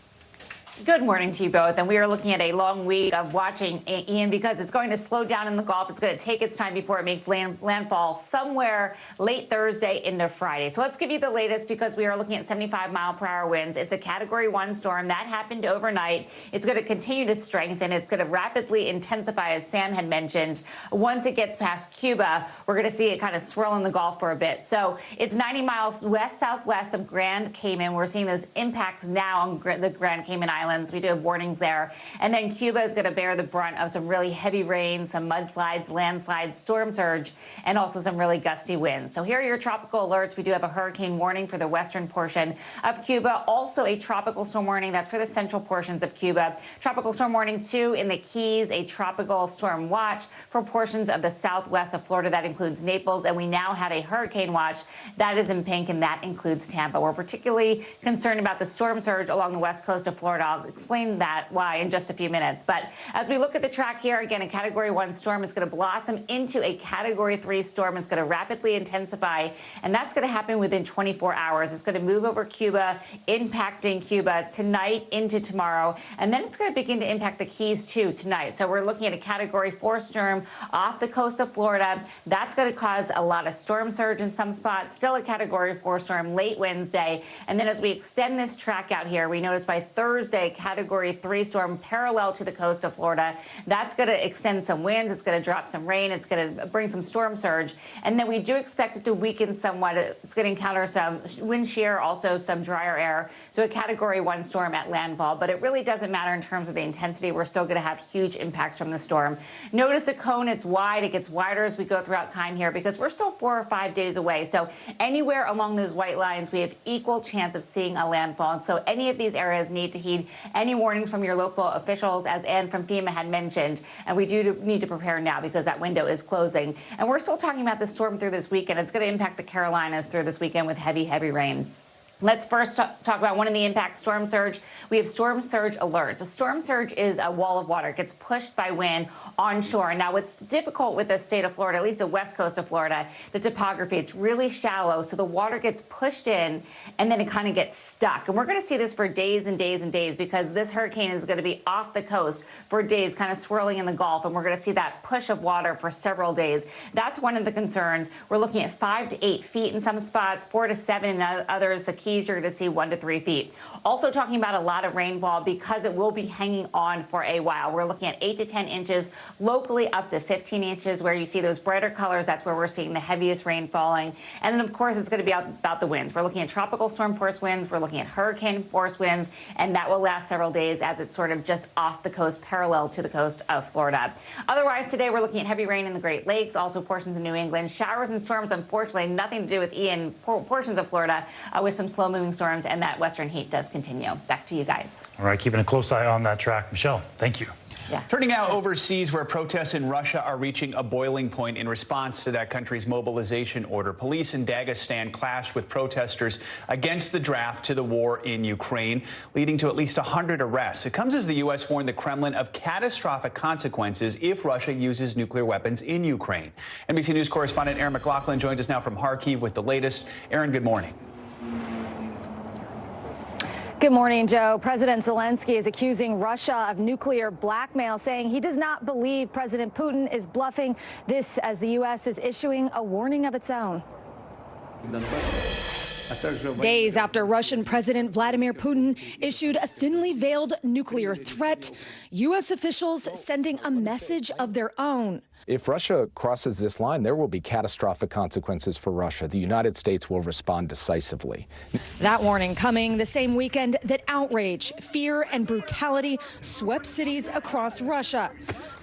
Good morning to you both. And we are looking at a long week of watching Ian because it's going to slow down in the Gulf. It's going to take its time before it makes landfall somewhere late Thursday into Friday. So let's give you the latest because we are looking at 75-mile-per-hour winds. It's a Category 1 storm. That happened overnight. It's going to continue to strengthen. It's going to rapidly intensify, as Sam had mentioned. Once it gets past Cuba, we're going to see it kind of swirl in the Gulf for a bit. So it's 90 miles west-southwest of Grand Cayman. We're seeing those impacts now on the Grand Cayman Islands. We do have warnings there. And then Cuba is going to bear the brunt of some really heavy rain, some mudslides, landslides, storm surge, and also some really gusty winds. So here are your tropical alerts. We do have a hurricane warning for the western portion of Cuba. Also a tropical storm warning. That's for the central portions of Cuba. Tropical storm warning, too, in the Keys. A tropical storm watch for portions of the southwest of Florida. That includes Naples. And we now have a hurricane watch. That is in pink, and that includes Tampa. We're particularly concerned about the storm surge along the west coast of Florida. I'll explain that why in just a few minutes. But as we look at the track here, again, a Category 1 storm, it's going to blossom into a Category 3 storm. It's going to rapidly intensify, and that's going to happen within 24 hours. It's going to move over Cuba, impacting Cuba tonight into tomorrow, and then it's going to begin to impact the Keys, too, tonight. So we're looking at a Category 4 storm off the coast of Florida. That's going to cause a lot of storm surge in some spots, still a Category 4 storm late Wednesday. And then as we extend this track out here, we notice by Thursday, Category 3 storm parallel to the coast of Florida. That's going to extend some winds. It's going to drop some rain. It's going to bring some storm surge. And then we do expect it to weaken somewhat. It's going to encounter some wind shear, also some drier air. So a Category 1 storm at landfall. But it really doesn't matter in terms of the intensity. We're still going to have huge impacts from the storm. Notice the cone. It's wide. It gets wider as we go throughout time here because we're still 4 or 5 days away. So anywhere along those white lines, we have equal chance of seeing a landfall. And so any of these areas need to heed any warnings from your local officials, as Ann from FEMA had mentioned. And we do need to prepare now because that window is closing. And we're still talking about the storm through this weekend. It's going to impact the Carolinas through this weekend with heavy, heavy rain. Let's first talk about one of the impacts, storm surge. We have storm surge alerts. A storm surge is a wall of water. It gets pushed by wind onshore. Now, what's difficult with the state of Florida, at least the west coast of Florida, the topography, it's really shallow. So the water gets pushed in and then it kind of gets stuck. And we're going to see this for days and days and days because this hurricane is going to be off the coast for days, kind of swirling in the Gulf. And we're going to see that push of water for several days. That's one of the concerns. We're looking at 5 to 8 feet in some spots, 4 to 7 in others. The key you're going to see 1 to 3 feet. Also talking about a lot of rainfall because it will be hanging on for a while. We're looking at 8 to 10 inches, locally up to 15 inches. Where you see those brighter colors, that's where we're seeing the heaviest rain falling. And then, of course, it's going to be about the winds. We're looking at tropical storm force winds. We're looking at hurricane force winds, and that will last several days as it's sort of just off the coast, parallel to the coast of Florida. Otherwise, today we're looking at heavy rain in the Great Lakes, also portions of New England. Showers and storms, unfortunately, nothing to do with Ian, portions of Florida with some slow-moving storms, and that western heat does continue. Back to you guys. All right, keeping a close eye on that track. Michelle, thank you. Yeah. Turning now overseas, where protests in Russia are reaching a boiling point in response to that country's mobilization order. Police in Dagestan clashed with protesters against the draft to the war in Ukraine, leading to at least 100 arrests. It comes as the U.S. warned the Kremlin of catastrophic consequences if Russia uses nuclear weapons in Ukraine. NBC News correspondent Aaron McLaughlin joins us now from Kharkiv with the latest. Aaron, good morning. Good morning, Joe. President Zelensky is accusing Russia of nuclear blackmail, saying he does not believe President Putin is bluffing. This as the U.S. is issuing a warning of its own. Days after Russian President Vladimir Putin issued a thinly veiled nuclear threat, U.S. officials sending a message of their own. If Russia crosses this line, there will be catastrophic consequences for Russia. The United States will respond decisively. That warning coming the same weekend that outrage, fear, and brutality swept cities across Russia.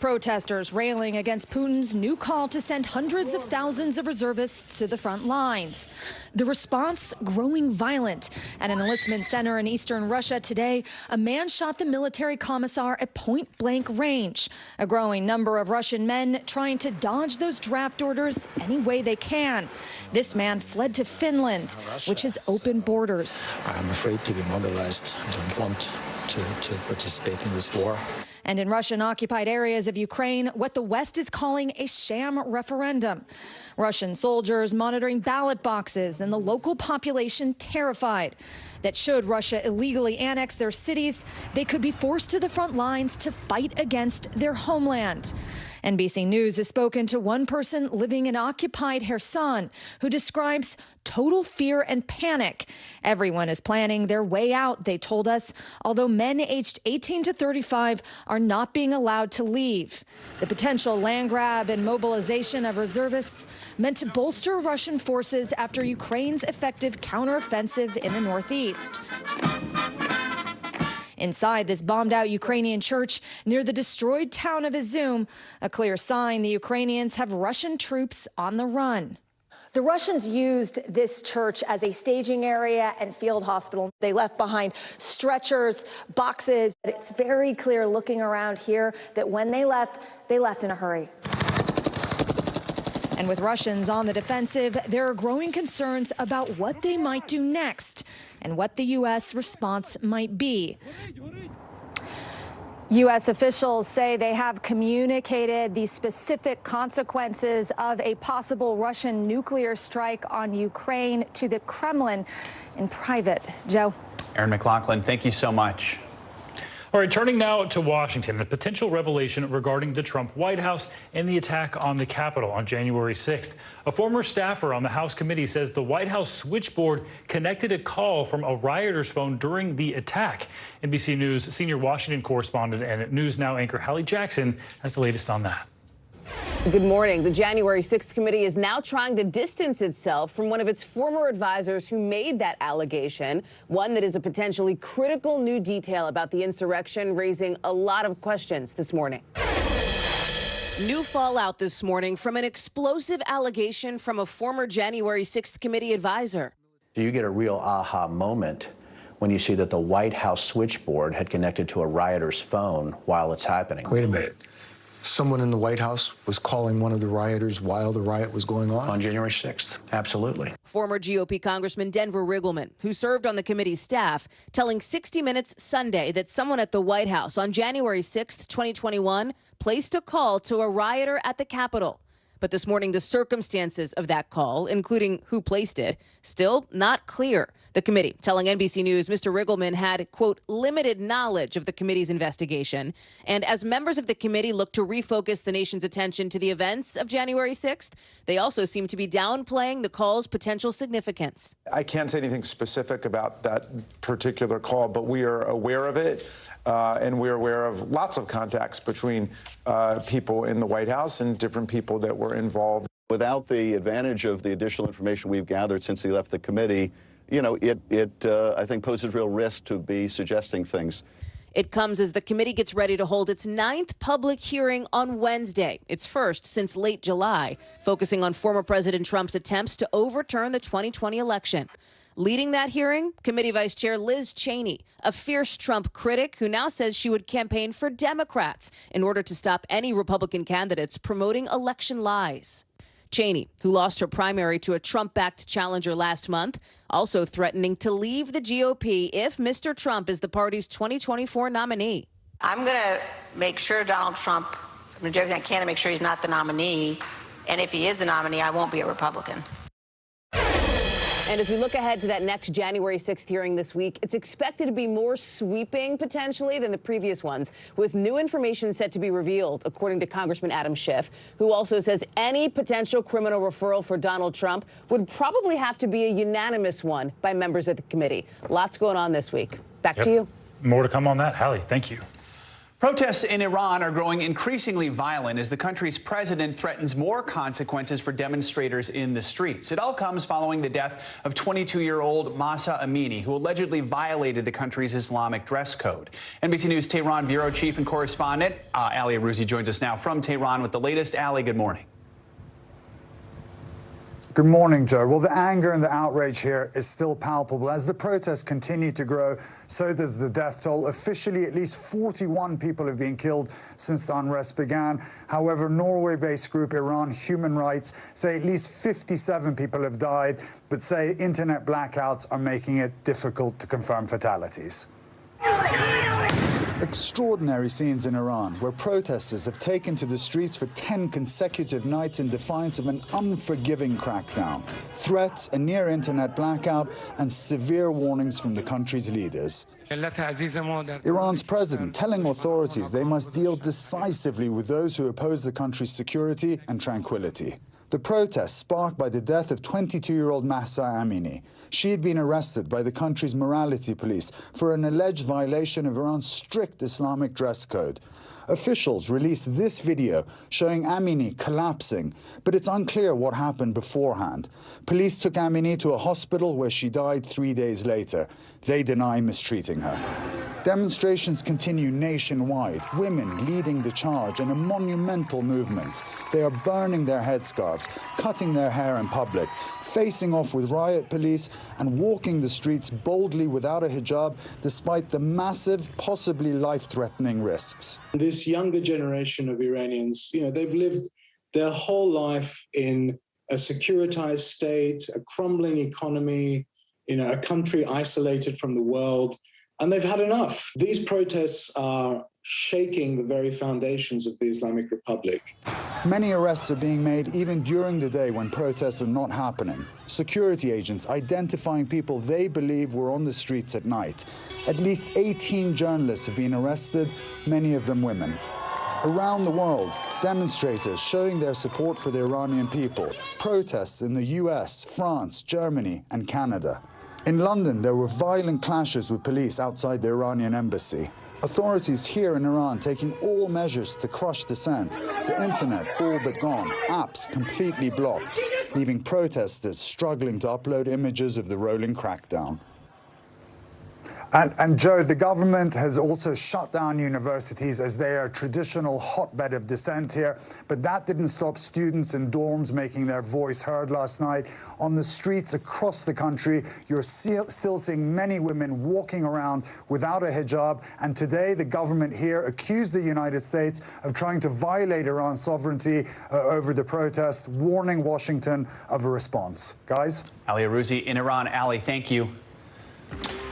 Protesters railing against Putin's new call to send hundreds of thousands of reservists to the front lines. The response growing violent. At an enlistment center in eastern Russia today, a man shot the military commissar at point-blank range. A growing number of Russian men trying to dodge those draft orders any way they can. This man fled to Finland, which has open borders. I'm afraid to be mobilized. I don't want to participate in this war. And in Russian-occupied areas of Ukraine, what the West is calling a sham referendum. Russian soldiers monitoring ballot boxes and the local population terrified that should Russia illegally annex their cities, they could be forced to the front lines to fight against their homeland. NBC News has spoken to one person living in occupied Kherson who describes total fear and panic. Everyone is planning their way out, they told us, although men aged 18 to 35 are not being allowed to leave. The potential land grab and mobilization of reservists meant to bolster Russian forces after Ukraine's effective counteroffensive in the northeast. Inside this bombed-out Ukrainian church near the destroyed town of Izum, a clear sign the Ukrainians have Russian troops on the run. The Russians used this church as a staging area and field hospital. They left behind stretchers, boxes. It's very clear looking around here that when they left in a hurry. And with Russians on the defensive, there are growing concerns about what they might do next and what the U.S. response might be. U.S. officials say they have communicated the specific consequences of a possible Russian nuclear strike on Ukraine to the Kremlin in private. Joe. Aaron McLaughlin, thank you so much. All right, turning now to Washington, the potential revelation regarding the Trump White House and the attack on the Capitol on January 6th. A former staffer on the House committee says the White House switchboard connected a call from a rioter's phone during the attack. NBC News senior Washington correspondent and News Now anchor Hallie Jackson has the latest on that. Good morning. The January 6th committee is now trying to distance itself from one of its former advisors who made that allegation, one that is a potentially critical new detail about the insurrection, raising a lot of questions this morning. New fallout this morning from an explosive allegation from a former January 6th committee advisor. You get a real aha moment when you see that the White House switchboard had connected to a rioter's phone while it's happening. Wait a minute. someone in the White House was calling one of the rioters while the riot was going on? On January 6th, absolutely. Former GOP Congressman Denver Riggleman, who served on the committee's staff, telling 60 Minutes Sunday that someone at the White House on January 6th, 2021, placed a call to a rioter at the Capitol. But this morning, the circumstances of that call, including who placed it, still not clear. The committee telling NBC News Mr. Riggleman had, quote, limited knowledge of the committee's investigation. And as members of the committee look to refocus the nation's attention to the events of January 6th, they also seem to be downplaying the call's potential significance. I can't say anything specific about that particular call, but we are aware of it, and we're aware of lots of contacts between people in the White House and different people that were involved. Without the advantage of the additional information we've gathered since he left the committee, you know, it I think poses real risk to be suggesting things. It comes as the committee gets ready to hold its 9th public hearing on Wednesday. Its first since late July, focusing on former President Trump's attempts to overturn the 2020 election. Leading that hearing, Committee Vice Chair Liz Cheney, a fierce Trump critic who now says she would campaign for Democrats in order to stop any Republican candidates promoting election lies. Cheney, who lost her primary to a Trump-backed challenger last month, also threatening to leave the GOP if Mr. Trump is the party's 2024 nominee. I'm going to make sure Donald Trump, I'm going to do everything I can to make sure he's not the nominee. And if he is the nominee, I won't be a Republican. And as we look ahead to that next January 6th hearing this week, it's expected to be more sweeping, potentially, than the previous ones, with new information set to be revealed, according to Congressman Adam Schiff, who also says any potential criminal referral for Donald Trump would probably have to be a unanimous one by members of the committee. Lots going on this week. Back to you. More to come on that. Hallie, thank you. Protests in Iran are growing increasingly violent as the country's president threatens more consequences for demonstrators in the streets. It all comes following the death of 22-year-old Mahsa Amini, who allegedly violated the country's Islamic dress code. NBC News Tehran bureau chief and correspondent Ali Arouzi joins us now from Tehran with the latest. Ali, good morning. Good morning, Joe. Well, the anger and the outrage here is still palpable. As the protests continue to grow, so does the death toll. Officially, at least 41 people have been killed since the unrest began. However, Norway-based group Iran Human Rights say at least 57 people have died, but say internet blackouts are making it difficult to confirm fatalities. Extraordinary scenes in Iran, where protesters have taken to the streets for 10 consecutive nights in defiance of an unforgiving crackdown, threats, a near internet blackout, and severe warnings from the country's leaders. Iran's president telling authorities they must deal decisively with those who oppose the country's security and tranquility. The protests sparked by the death of 22-year-old Mahsa Amini. She had been arrested by the country's morality police for an alleged violation of Iran's strict Islamic dress code. Officials released this video showing Amini collapsing, but it's unclear what happened beforehand. Police took Amini to a hospital where she died 3 days later. They deny mistreating her. Demonstrations continue nationwide, women leading the charge in a monumental movement. They are burning their headscarves, cutting their hair in public, facing off with riot police, and walking the streets boldly without a hijab, despite the massive, possibly life-threatening risks. This younger generation of Iranians, you know, they've lived their whole life in a securitized state, a crumbling economy, you know, a country isolated from the world. And they've had enough. These protests are shaking the very foundations of the Islamic Republic. Many arrests are being made even during the day when protests are not happening. Security agents identifying people they believe were on the streets at night. At least 18 journalists have been arrested, many of them women. Around the world, demonstrators showing their support for the Iranian people. Protests in the US, France, Germany, and Canada. In London, there were violent clashes with police outside the Iranian embassy. Authorities here in Iran taking all measures to crush dissent. The internet all but gone, apps completely blocked, leaving protesters struggling to upload images of the rolling crackdown. And Joe, the government has also shut down universities as they are a traditional hotbed of dissent here. But that didn't stop students in dorms making their voice heard last night. On the streets across the country, you're still seeing many women walking around without a hijab. And today, the government here accused the United States of trying to violate Iran's sovereignty over the protest, warning Washington of a response. Guys? Ali Arouzi in Iran. Ali, thank you.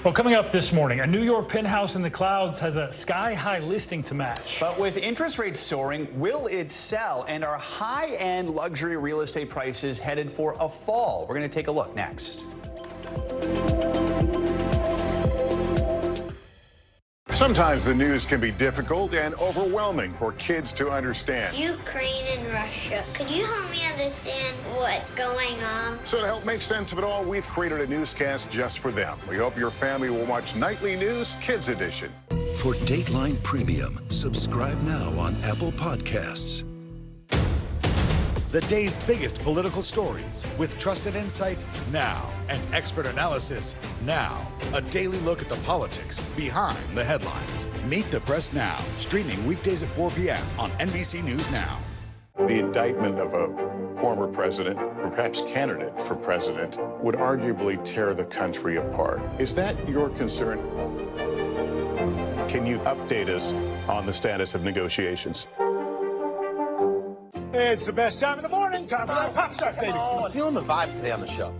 Well, coming up this morning, a New York penthouse in the clouds has a sky-high listing to match. But with interest rates soaring, will it sell? And are high-end luxury real estate prices headed for a fall? We're going to take a look next. Sometimes the news can be difficult and overwhelming for kids to understand. Ukraine and Russia. Could you help me understand what's going on? So to help make sense of it all, we've created a newscast just for them. We hope your family will watch Nightly News Kids Edition. For Dateline Premium, subscribe now on Apple Podcasts. The day's biggest political stories with trusted insight now and expert analysis now. A daily look at the politics behind the headlines. Meet the Press Now, streaming weekdays at 4 p.m. on NBC News Now. The indictment of a former president, or perhaps candidate for president, would arguably tear the country apart. Is that your concern? Can you update us on the status of negotiations? It's the best time of the morning. Time for that pop start, baby. I'm feeling the vibe today on the show.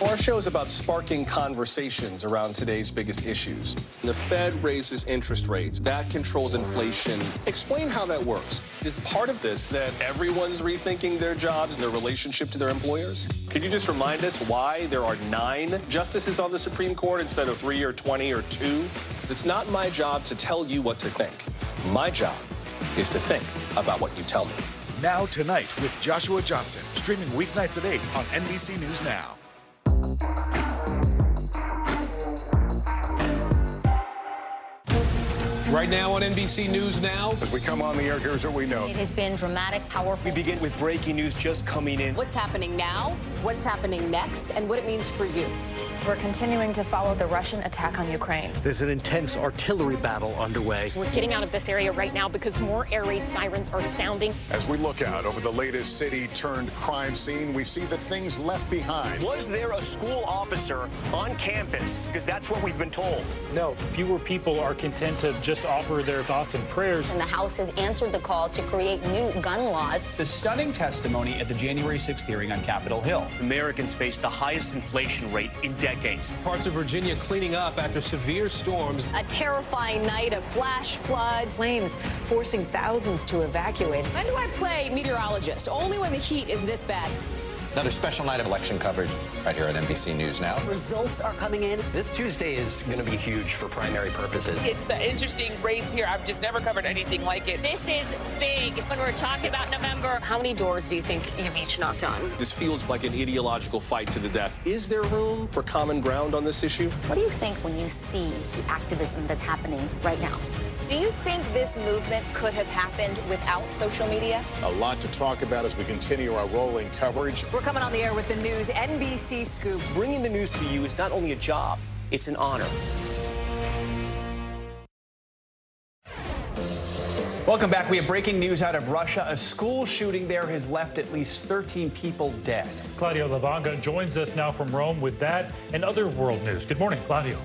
Our show is about sparking conversations around today's biggest issues. The Fed raises interest rates. That controls inflation. Explain how that works. Is part of this that everyone's rethinking their jobs and their relationship to their employers? Could you just remind us why there are 9 justices on the Supreme Court instead of 3 or 20 or 2? It's not my job to tell you what to think. My job is to think about what you tell me. Now Tonight with Joshua Johnson, streaming weeknights at 8 on NBC News Now. Right now on NBC News Now. As we come on the air, here's what we know. It has been dramatic, powerful. We begin with breaking news just coming in. What's happening now, what's happening next, and what it means for you. We're continuing to follow the Russian attack on Ukraine. There's an intense artillery battle underway. We're getting out of this area right now because more air raid sirens are sounding. As we look out over the latest city-turned-crime scene, we see the things left behind. Was there a school officer on campus? Because that's what we've been told. No, fewer people are content to just offer their thoughts and prayers. And the House has answered the call to create new gun laws. The stunning testimony at the January 6th hearing on Capitol Hill. Americans face the highest inflation rate in decades. Parts of Virginia cleaning up after severe storms. A terrifying night of flash floods. Flames forcing thousands to evacuate. When do I play meteorologist? Only when the heat is this bad. Another special night of election coverage right here at NBC News Now. Results are coming in. This Tuesday is going to be huge for primary purposes. It's an interesting race here. I've just never covered anything like it. This is big when we're talking about November. How many doors do you think you've each knocked on? This feels like an ideological fight to the death. Is there room for common ground on this issue? What do you think when you see the activism that's happening right now? Do you think this movement could have happened without social media? A lot to talk about as we continue our rolling coverage. We're coming on the air with the news NBC Scoop. Bringing the news to you is not only a job, it's an honor. Welcome back. We have breaking news out of Russia. A school shooting there has left at least 13 people dead. Claudio Lavanga joins us now from Rome with that and other world news. Good morning, Claudio.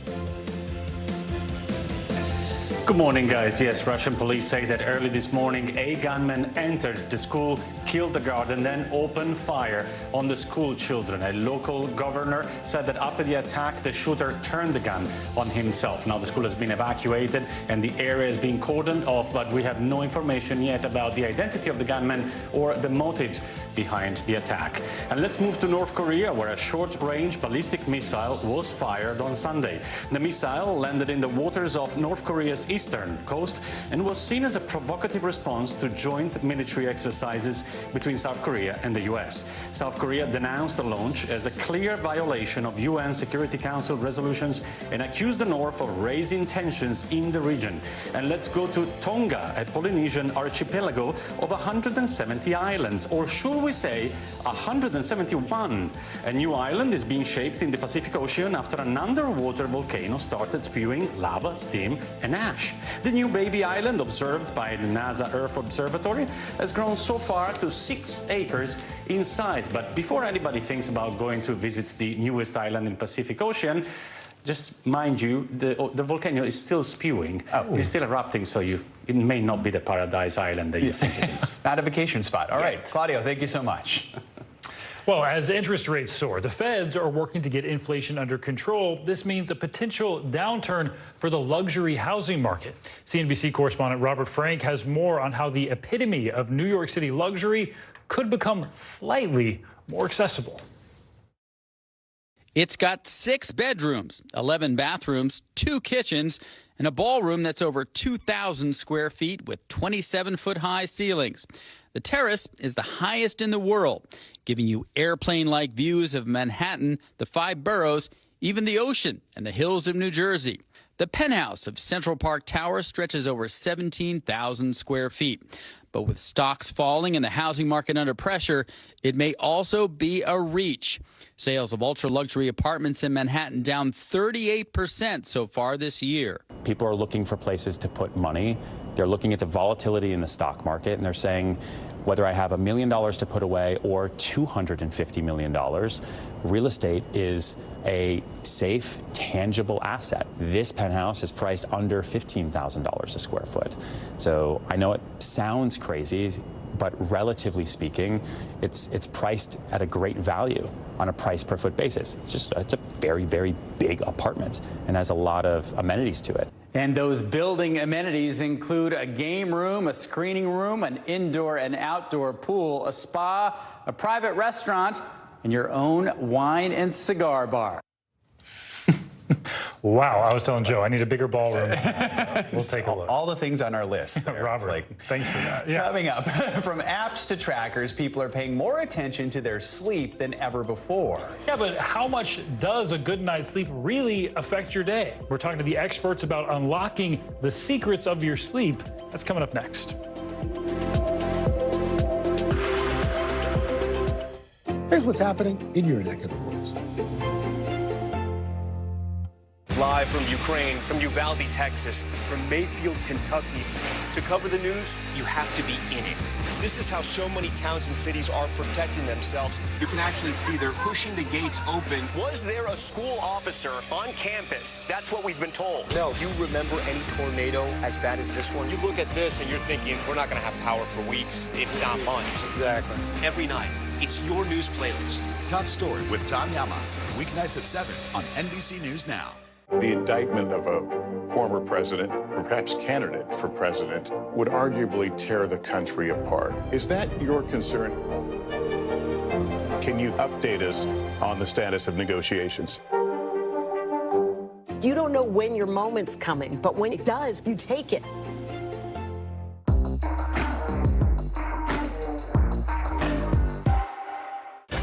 Good morning, guys. Yes, Russian police say that early this morning, a gunman entered the school, killed the guard, and then opened fire on the school children. A local governor said that after the attack, the shooter turned the gun on himself. Now, the school has been evacuated and the area is being cordoned off, but we have no information yet about the identity of the gunman or the motives behind the attack. And let's move to North Korea, where a short-range ballistic missile was fired on Sunday. The missile landed in the waters of North Korea's eastern coast and was seen as a provocative response to joint military exercises between South Korea and the U.S. South Korea denounced the launch as a clear violation of UN Security Council resolutions and accused the North of raising tensions in the region. And let's go to Tonga, a Polynesian archipelago of 170 islands, or should we say 171. A new island is being shaped in the Pacific Ocean after an underwater volcano started spewing lava, steam, and ash. The new baby island, observed by the NASA Earth Observatory, has grown so far to 6 acres in size. But before anybody thinks about going to visit the newest island in the Pacific Ocean, just mind you, the volcano is still spewing. It's still erupting, so it may not be the paradise island that you think it is. Not a vacation spot. All right, Claudio, thank you so much. Well, as interest rates soar, the feds are working to get inflation under control. This means a potential downturn for the luxury housing market. CNBC correspondent Robert Frank has more on how the epitome of New York City luxury could become slightly more accessible. It's got 6 bedrooms, 11 bathrooms, 2 kitchens, and a ballroom that's over 2,000 square feet with 27-foot-high ceilings. The terrace is the highest in the world, giving you airplane-like views of Manhattan, the 5 boroughs, even the ocean and the hills of New Jersey. The penthouse of Central Park Tower stretches over 17,000 square feet. But with stocks falling and the housing market under pressure, it may also be a reach. Sales of ultra-luxury apartments in Manhattan down 38% so far this year. People are looking for places to put money. They're looking at the volatility in the stock market, and they're saying, whether I have $1 million to put away or $250 million, real estate is a safe, tangible asset. This penthouse is priced under $15,000 a square foot. So I know it sounds crazy, but relatively speaking, it's priced at a great value on a price per foot basis. It's a very, very big apartment and has a lot of amenities to it. And those building amenities include a game room, a screening room, an indoor and outdoor pool, a spa, a private restaurant, and your own wine and cigar bar. Wow, I was telling Joe, I need a bigger ballroom. We'll take a look. All the things on our list. Robert, thanks for that. Yeah. Coming up, from apps to trackers, people are paying more attention to their sleep than ever before. Yeah, but how much does a good night's sleep really affect your day? We're talking to the experts about unlocking the secrets of your sleep. That's coming up next. Here's what's happening in your neck of the woods. Live from Ukraine, from Uvalde, Texas, from Mayfield, Kentucky. To cover the news, you have to be in it. This is how so many towns and cities are protecting themselves. You can actually see they're pushing the gates open. Was there a school officer on campus? That's what we've been told. No. Do you remember any tornado as bad as this one? You look at this and you're thinking, we're not going to have power for weeks, if not months. Exactly. Every night, it's your news playlist. Top Story with Tom Llamas, weeknights at 7 on NBC News Now. The indictment of a former president, or perhaps candidate for president, would arguably tear the country apart. Is that your concern? Can you update us on the status of negotiations? You don't know when your moment's coming, but when it does, you take it.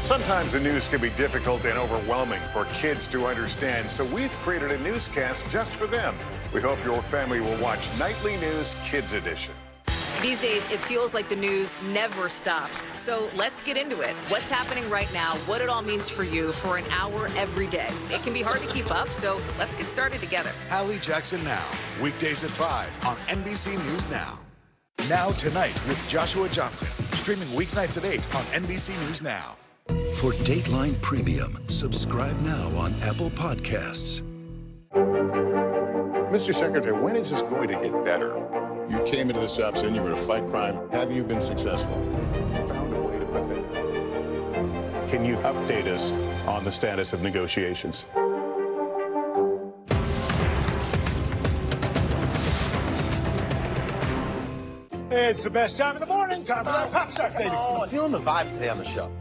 Sometimes the news can be difficult and overwhelming for kids to understand, so we've created a newscast just for them. We hope your family will watch Nightly News Kids Edition. These days, it feels like the news never stops. So let's get into it. What's happening right now, what it all means for you for an hour every day. It can be hard to keep up, so let's get started together. Hallie Jackson Now, weekdays at 5 on NBC News Now. Now Tonight with Joshua Johnson, streaming weeknights at 8 on NBC News Now. For Dateline Premium, subscribe now on Apple Podcasts. Mr. Secretary, when is this going to get better? You came into this job saying you were to fight crime. Have you been successful? Found a way to put that. Can you update us on the status of negotiations? It's the best time of the morning. Time for that pop start, baby. I'm feeling the vibe today on the show.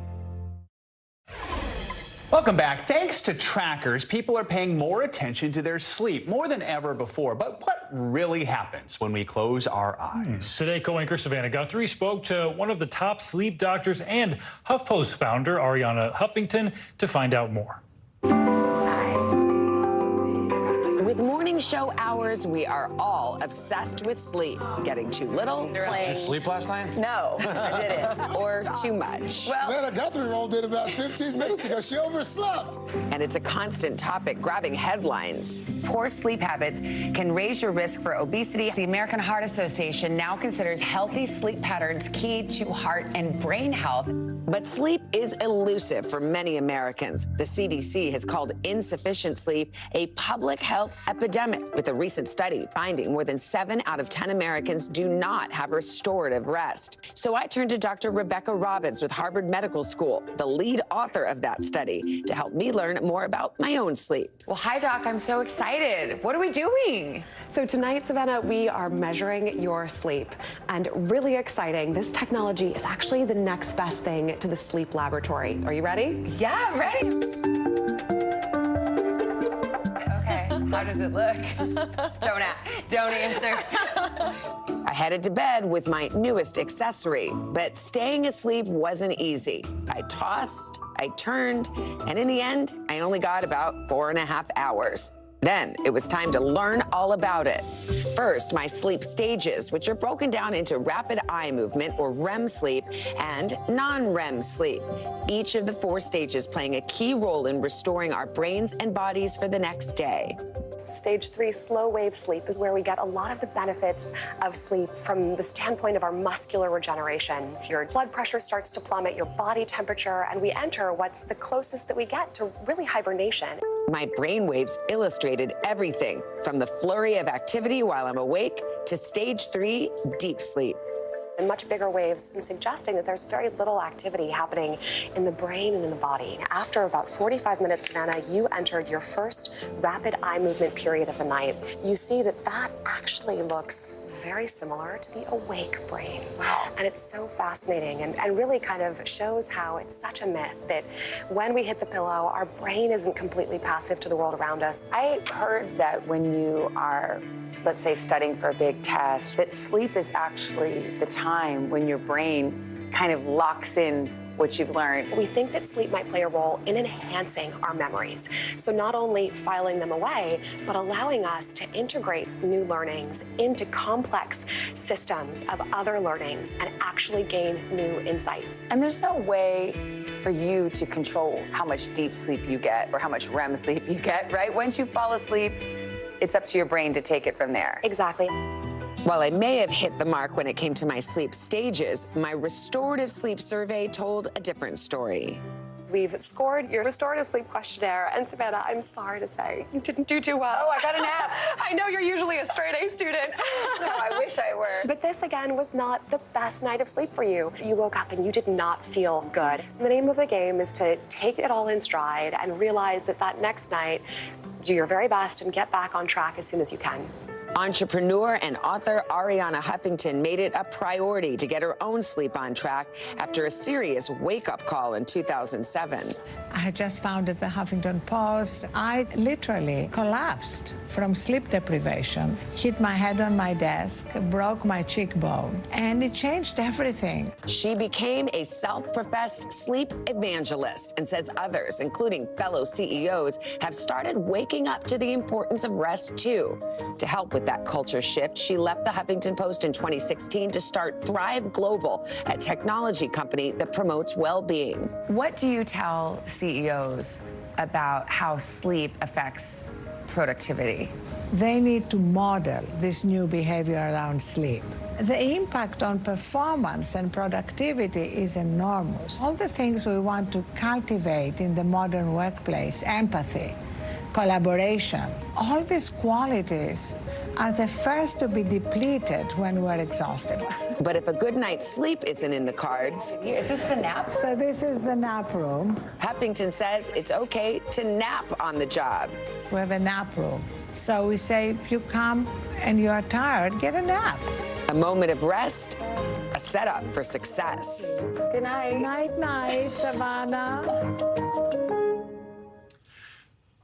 Welcome back. Thanks to trackers, people are paying more attention to their sleep, more than ever before. But what really happens when we close our eyes? Today, co-anchor Savannah Guthrie spoke to one of the top sleep doctors and HuffPost founder, Ariana Huffington, to find out more. With morning show hours, we are all obsessed with sleep. Getting too little. Did you sleep last night? No, I didn't. Or too much. Savannah Guthrie rolled in about 15 minutes ago. She overslept. And it's a constant topic grabbing headlines. Poor sleep habits can raise your risk for obesity. The American Heart Association now considers healthy sleep patterns key to heart and brain health. But sleep is elusive for many Americans. The CDC has called insufficient sleep a public health epidemic, with a recent study finding more than 7 out of 10 Americans do not have restorative rest. So I turned to Dr. Rebecca Robbins with Harvard Medical School, the lead author of that study, to help me learn more about my own sleep. Well, hi, Doc. I'm so excited. What are we doing? So tonight, Savannah, we are measuring your sleep. And really exciting, this technology is actually the next best thing to the sleep laboratory. Are you ready? Yeah, I'm ready. Okay, how does it look? Don't answer. I headed to bed with my newest accessory, but staying asleep wasn't easy. I tossed, I turned, and in the end, I only got about 4.5 hours. Then it was time to learn all about it. First, my sleep stages, which are broken down into rapid eye movement, or REM sleep, and non-REM sleep. Each of the 4 stages playing a key role in restoring our brains and bodies for the next day. Stage 3 slow wave sleep is where we get a lot of the benefits of sleep from the standpoint of our muscular regeneration. Your blood pressure starts to plummet, your body temperature, and we enter what's the closest that we get to really hibernation. My brain waves illustrated everything from the flurry of activity while I'm awake to stage 3 deep sleep. And much bigger waves, and suggesting that there's very little activity happening in the brain and in the body. After about 45 minutes, Savannah, you entered your first rapid eye movement period of the night. You see that that actually looks very similar to the awake brain. Wow. And it's so fascinating and really kind of shows how it's such a myth that when we hit the pillow, our brain isn't completely passive to the world around us. I heard that when you are, let's say, studying for a big test, that sleep is actually the time when your brain kind of locks in what you've learned. We think that sleep might play a role in enhancing our memories. So not only filing them away, but allowing us to integrate new learnings into complex systems of other learnings and actually gain new insights. And there's no way for you to control how much deep sleep you get or how much REM sleep you get, right? Once you fall asleep, it's up to your brain to take it from there. Exactly. While I may have hit the mark when it came to my sleep stages, my restorative sleep survey told a different story. We've scored your restorative sleep questionnaire, and Savannah, I'm sorry to say, you didn't do too well. Oh, I got an F. I know you're usually a straight A student. No, I wish I were. But this, again, was not the best night of sleep for you. You woke up and you did not feel good. The name of the game is to take it all in stride and realize that that next night, do your very best and get back on track as soon as you can. Entrepreneur and author Ariana Huffington made it a priority to get her own sleep on track after a serious wake-up call in 2007. I had just founded the Huffington Post. I literally collapsed from sleep deprivation, hit my head on my desk, broke my cheekbone, and it changed everything. She became a self-professed sleep evangelist and says others, including fellow CEOs, have started waking up to the importance of rest too. To help with that culture shift, she left the Huffington Post in 2016 to start Thrive Global, a technology company that promotes well-being. What do you tell CEOs about how sleep affects productivity? They need to model this new behavior around sleep. The impact on performance and productivity is enormous. All the things we want to cultivate in the modern workplace, empathy, collaboration, all these qualities are the first to be depleted when we're exhausted. But if a good night's sleep isn't in the cards... Is this the nap? So this is the nap room. Huffington says it's okay to nap on the job. We have a nap room. So we say, if you come and you are tired, get a nap. A moment of rest, a setup for success. Good night. Night, night, Savannah.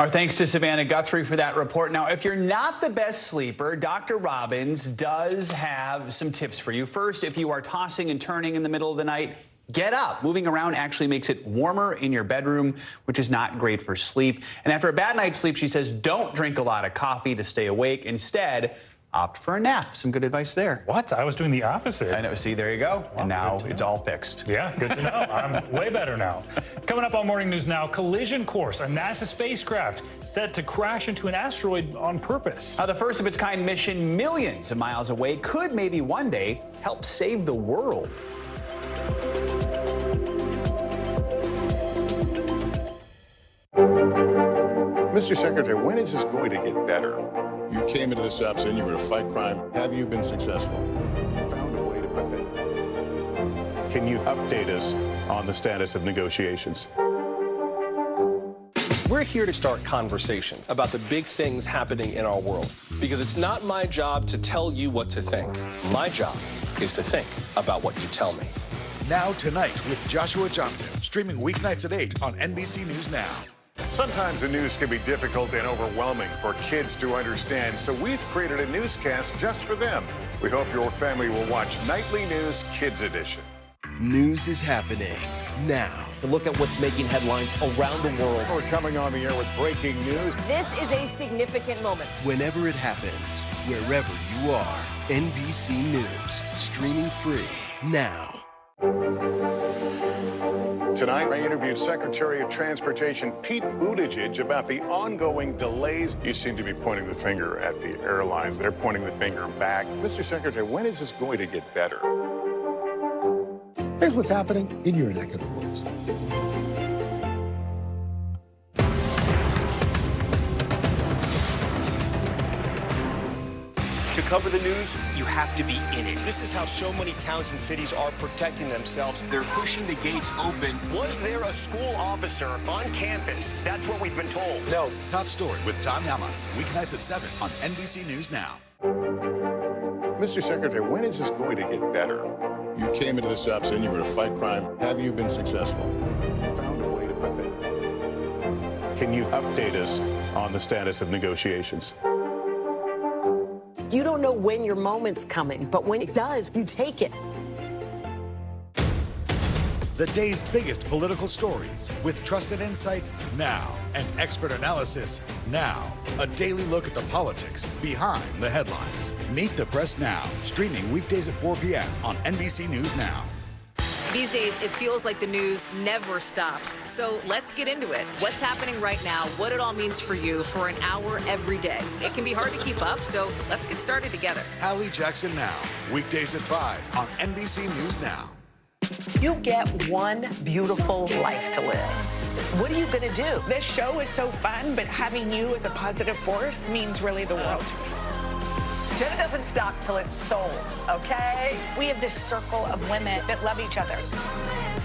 Our thanks to Savannah Guthrie for that report. Now, if you're not the best sleeper, Dr. Robbins does have some tips for you. First, if you are tossing and turning in the middle of the night, get up. Moving around actually makes it warmer in your bedroom, which is not great for sleep. And after a bad night's sleep, she says, don't drink a lot of coffee to stay awake. Instead, opt for a nap. Some good advice there. What? I was doing the opposite. I know. See, there you go. Well, and now it's all fixed. Yeah, good to know. I'm way better now. Coming up on Morning News Now, collision course. A NASA spacecraft set to crash into an asteroid on purpose. The first of its kind mission, millions of miles away, could maybe one day help save the world. Mr. Secretary, when is this going to get better? You came into this job saying you were to fight crime. Have you been successful? Found a way to put that. Can you update us on the status of negotiations? We're here to start conversations about the big things happening in our world, because it's not my job to tell you what to think. My job is to think about what you tell me. Now Tonight with Joshua Johnson, streaming weeknights at 8 on NBC News Now. Sometimes the news can be difficult and overwhelming for kids to understand, so we've created a newscast just for them. We hope your family will watch Nightly News Kids Edition. News is happening now. Look at what's making headlines around the world. We're coming on the air with breaking news. This is a significant moment. Whenever it happens, wherever you are, NBC News, streaming free now. Tonight, I interviewed Secretary of Transportation Pete Buttigieg about the ongoing delays. You seem to be pointing the finger at the airlines. They're pointing the finger back. Mr. Secretary, when is this going to get better? Here's what's happening in your neck of the woods. To cover the news, you have to be in it. This is how so many towns and cities are protecting themselves. They're pushing the gates open. Was there a school officer on campus? That's what we've been told. No. Top Story with Tom Yamas, weeknights at 7 on NBC News Now. Mr. Secretary, when is this going to get better? You came into this job saying you were to fight crime. Have you been successful? Found a way to put that. Can you update us on the status of negotiations? You don't know when your moment's coming, but when it does, you take it. The day's biggest political stories with trusted insight now and expert analysis now. A daily look at the politics behind the headlines. Meet the Press Now, streaming weekdays at 4 p.m. on NBC News Now. These days, it feels like the news never stops. So let's get into it. What's happening right now, what it all means for you for an hour every day. It can be hard to keep up, so let's get started together. Hallie Jackson Now, weekdays at 5 on NBC News Now. You get one beautiful life to live. What are you going to do? This show is so fun, but having you as a positive force means really the world to me. Jenna doesn't stop till it's sold, okay? We have this circle of women that love each other.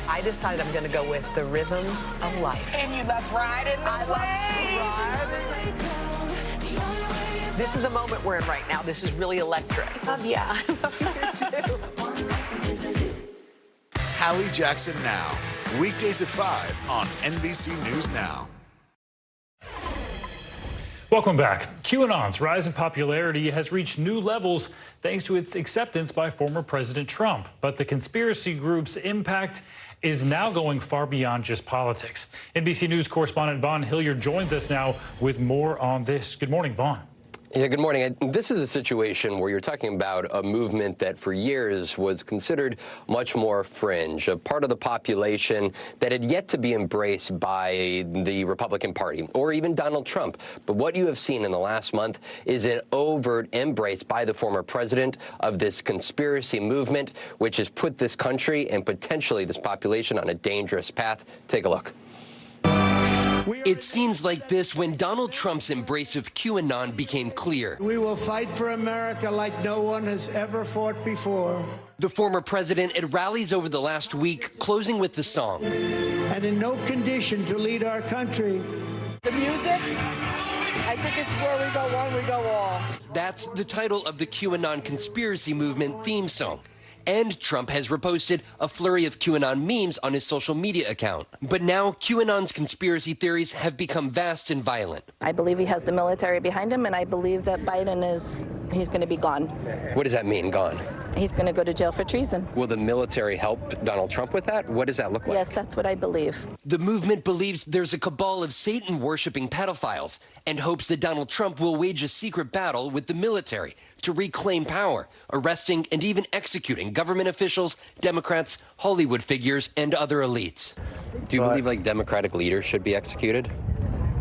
I decided I'm going to go with the rhythm of life. And you love riding the wave. This is a moment we're in right now. This is really electric. Yeah, I love you too. Hallie Jackson Now, weekdays at 5 on NBC News Now. Welcome back. QAnon's rise in popularity has reached new levels thanks to its acceptance by former President Trump. But the conspiracy group's impact is now going far beyond just politics. NBC News correspondent Vaughn Hilliard joins us now with more on this. Good morning, Vaughn. Yeah, good morning. This is a situation where you're talking about a movement that for years was considered much more fringe, a part of the population that had yet to be embraced by the Republican Party or even Donald Trump. But what you have seen in the last month is an overt embrace by the former president of this conspiracy movement, which has put this country and potentially this population on a dangerous path. Take a look. It seems like this when Donald Trump's embrace of QAnon became clear. We will fight for America like no one has ever fought before. The former president at rallies over the last week, closing with the song. And in no condition to lead our country. The music, I think it's where we go one, we go all. That's the title of the QAnon conspiracy movement theme song. And Trump has reposted a flurry of QAnon memes on his social media account. But now QAnon's conspiracy theories have become vast and violent. I believe he has the military behind him, and I believe that Biden he's going to be gone. What does that mean, gone? He's going to go to jail for treason. Will the military help Donald Trump with that? What does that look like? Yes, that's what I believe. The movement believes there's a cabal of Satan-worshipping pedophiles and hopes that Donald Trump will wage a secret battle with the military to reclaim power, arresting and even executing government officials, Democrats, Hollywood figures, and other elites. Do you believe like Democratic leaders should be executed?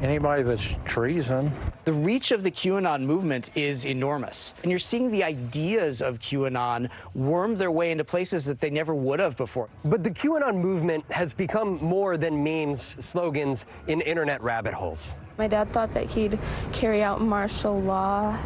Anybody that's treason. The reach of the QAnon movement is enormous. And you're seeing the ideas of QAnon worm their way into places that they never would have before. But the QAnon movement has become more than memes, slogans, in internet rabbit holes. My dad thought that he'd carry out martial law.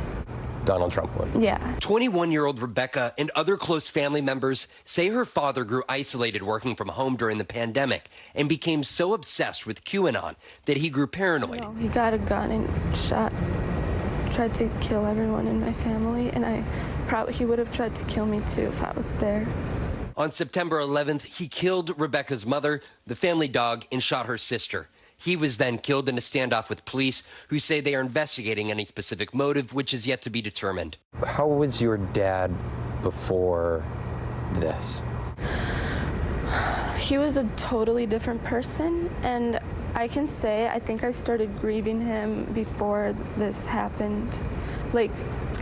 Donald Trump would. Yeah. 21-year-old Rebecca and other close family members say her father grew isolated working from home during the pandemic and became so obsessed with QAnon that he grew paranoid. He got a gun and tried to kill everyone in my family, and he would have tried to kill me too if I was there. On September 11th, he killed Rebecca's mother, the family dog, and shot her sister. He was then killed in a standoff with police, who say they are investigating any specific motive, which is yet to be determined. How was your dad before this? He was a totally different person, and I can say I think I started grieving him before this happened. Like,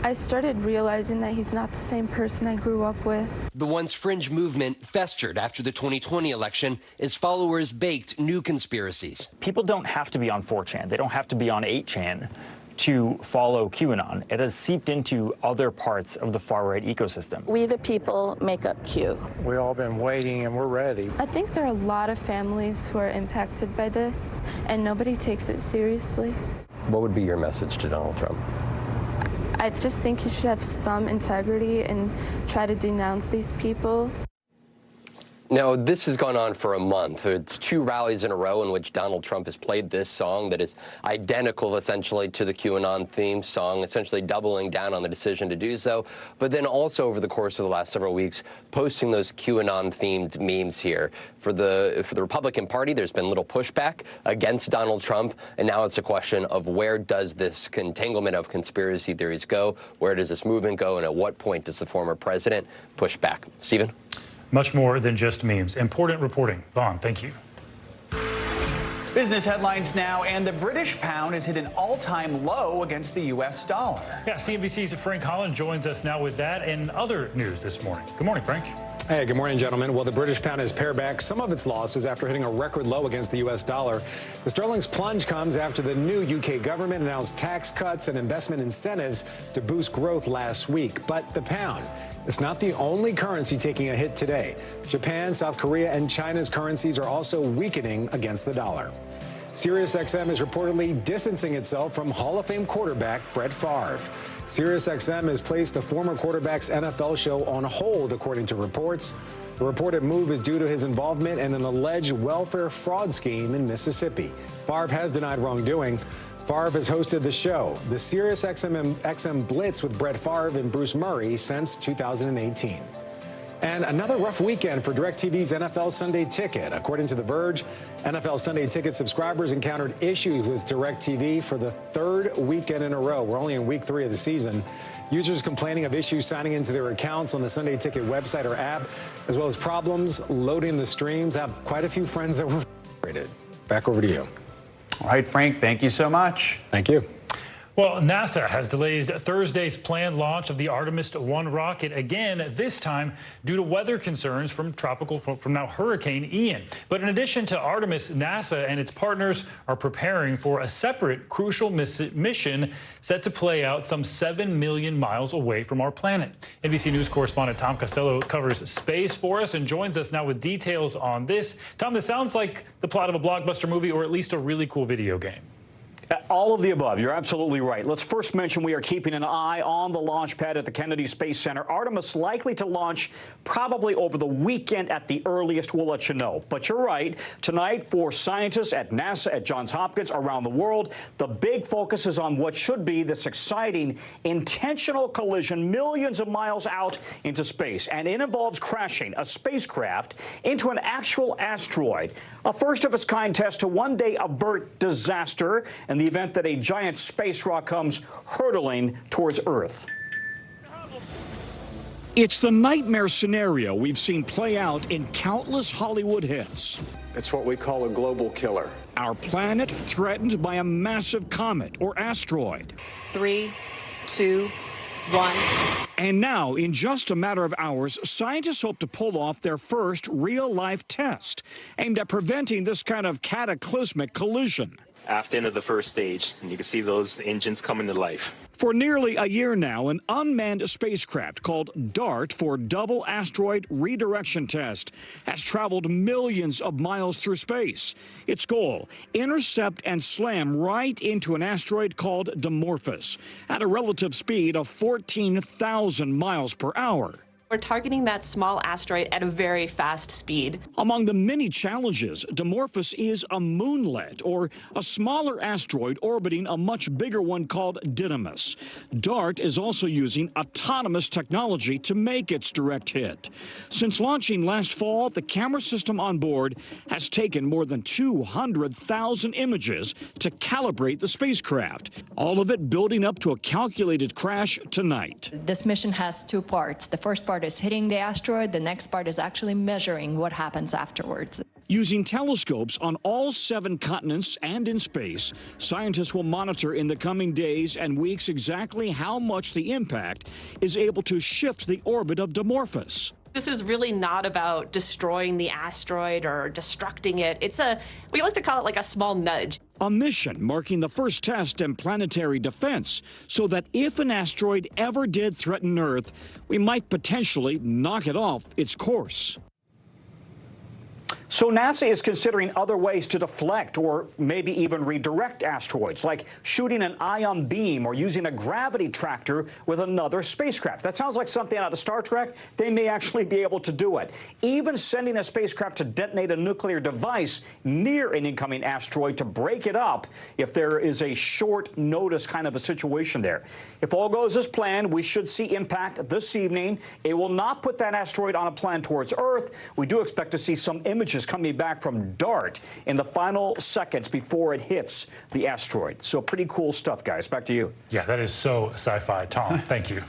I started realizing that he's not the same person I grew up with. The once fringe movement festered after the 2020 election as followers baked new conspiracies. People don't have to be on 4chan. They don't have to be on 8chan to follow QAnon. It has seeped into other parts of the far-right ecosystem. We the people make up Q. We've all been waiting and we're ready. I think there are a lot of families who are impacted by this, and nobody takes it seriously. What would be your message to Donald Trump? I just think you should have some integrity and try to denounce these people. Now, this has gone on for a month. It's 2 rallies in a row in which Donald Trump has played this song that is identical, essentially, to the QAnon theme song, essentially doubling down on the decision to do so. But then also, over the course of the last several weeks, posting those QAnon-themed memes here. For the Republican Party, there's been little pushback against Donald Trump, and now it's a question of where does this entanglement of conspiracy theories go? Where does this movement go? And at what point does the former president push back? Stephen? Much more than just memes. Important reporting. Vaughn, thank you. Business headlines now, and the British pound has hit an all-time low against the U.S. dollar. Yeah, CNBC's Frank Holland joins us now with that and other news this morning. Good morning, Frank. Hey, good morning, gentlemen. Well, the British pound has pared back some of its losses after hitting a record low against the U.S. dollar. The sterling's plunge comes after the new U.K. government announced tax cuts and investment incentives to boost growth last week. But the pound, it's not the only currency taking a hit today. Japan, South Korea, and China's currencies are also weakening against the dollar. SiriusXM is reportedly distancing itself from Hall of Fame quarterback Brett Favre. SiriusXM has placed the former quarterback's NFL show on hold, according to reports. The reported move is due to his involvement in an alleged welfare fraud scheme in Mississippi. Favre has denied wrongdoing. Favre has hosted the show, the SiriusXM Blitz with Brett Favre and Bruce Murray, since 2018. And another rough weekend for DirecTV's NFL Sunday Ticket. According to The Verge, NFL Sunday Ticket subscribers encountered issues with DirecTV for the 3rd weekend in a row. We're only in week 3 of the season. Users complaining of issues signing into their accounts on the Sunday Ticket website or app, as well as problems loading the streams. I have quite a few friends that were frustrated. Back over to you. All right, Frank, thank you so much. Thank you. Well, NASA has delayed Thursday's planned launch of the Artemis 1 rocket again, this time due to weather concerns from now Hurricane Ian. But in addition to Artemis, NASA and its partners are preparing for a separate crucial mission set to play out some 7 million miles away from our planet. NBC News correspondent Tom Costello covers space for us and joins us now with details on this. Tom, this sounds like the plot of a blockbuster movie or at least a really cool video game. All of the above. You're absolutely right. Let's first mention we are keeping an eye on the launch pad at the Kennedy Space Center. Artemis likely to launch probably over the weekend at the earliest. We'll let you know. But you're right. Tonight, for scientists at NASA, at Johns Hopkins, around the world, the big focus is on what should be this exciting intentional collision millions of miles out into space. And it involves crashing a spacecraft into an actual asteroid. A first-of-its-kind test to one day avert disaster in the event that a giant space rock comes hurtling towards Earth. It's the nightmare scenario we've seen play out in countless Hollywood hits. It's what we call a global killer. Our planet threatened by a massive comet or asteroid. 3, 2, 1. And now, in just a matter of hours, scientists hope to pull off their first real-life test aimed at preventing this kind of cataclysmic collision. After into the first stage, and you can see those engines coming to life. For nearly a year now, an unmanned spacecraft called DART, for Double Asteroid Redirection Test, has traveled millions of miles through space. Its goal, intercept and slam right into an asteroid called Dimorphos at a relative speed of 14,000 miles per hour. We're targeting that small asteroid at a very fast speed. Among the many challenges, Dimorphos is a moonlet, or a smaller asteroid orbiting a much bigger one called Didymos. DART is also using autonomous technology to make its direct hit. Since launching last fall, the camera system on board has taken more than 200,000 images to calibrate the spacecraft, all of it building up to a calculated crash tonight. This mission has two parts. The first part is hitting the asteroid. The next part is actually measuring what happens afterwards. Using telescopes on all 7 continents and in space, scientists will monitor in the coming days and weeks exactly how much the impact is able to shift the orbit of Dimorphos. This is really not about destroying the asteroid or destructing it. We like to call it like a small nudge. A mission marking the first test in planetary defense, so that if an asteroid ever did threaten Earth, we might potentially knock it off its course. So NASA is considering other ways to deflect or maybe even redirect asteroids, like shooting an ion beam or using a gravity tractor with another spacecraft. That sounds like something out of Star Trek. They may actually be able to do it. Even sending a spacecraft to detonate a nuclear device near an incoming asteroid to break it up if there is a short notice kind of a situation there. If all goes as planned, we should see impact this evening. It will not put that asteroid on a plan towards Earth. We do expect to see some images coming back from DART in the final seconds before it hits the asteroid. So pretty cool stuff, guys. Back to you. Yeah, that is so sci-fi. Tom, thank you.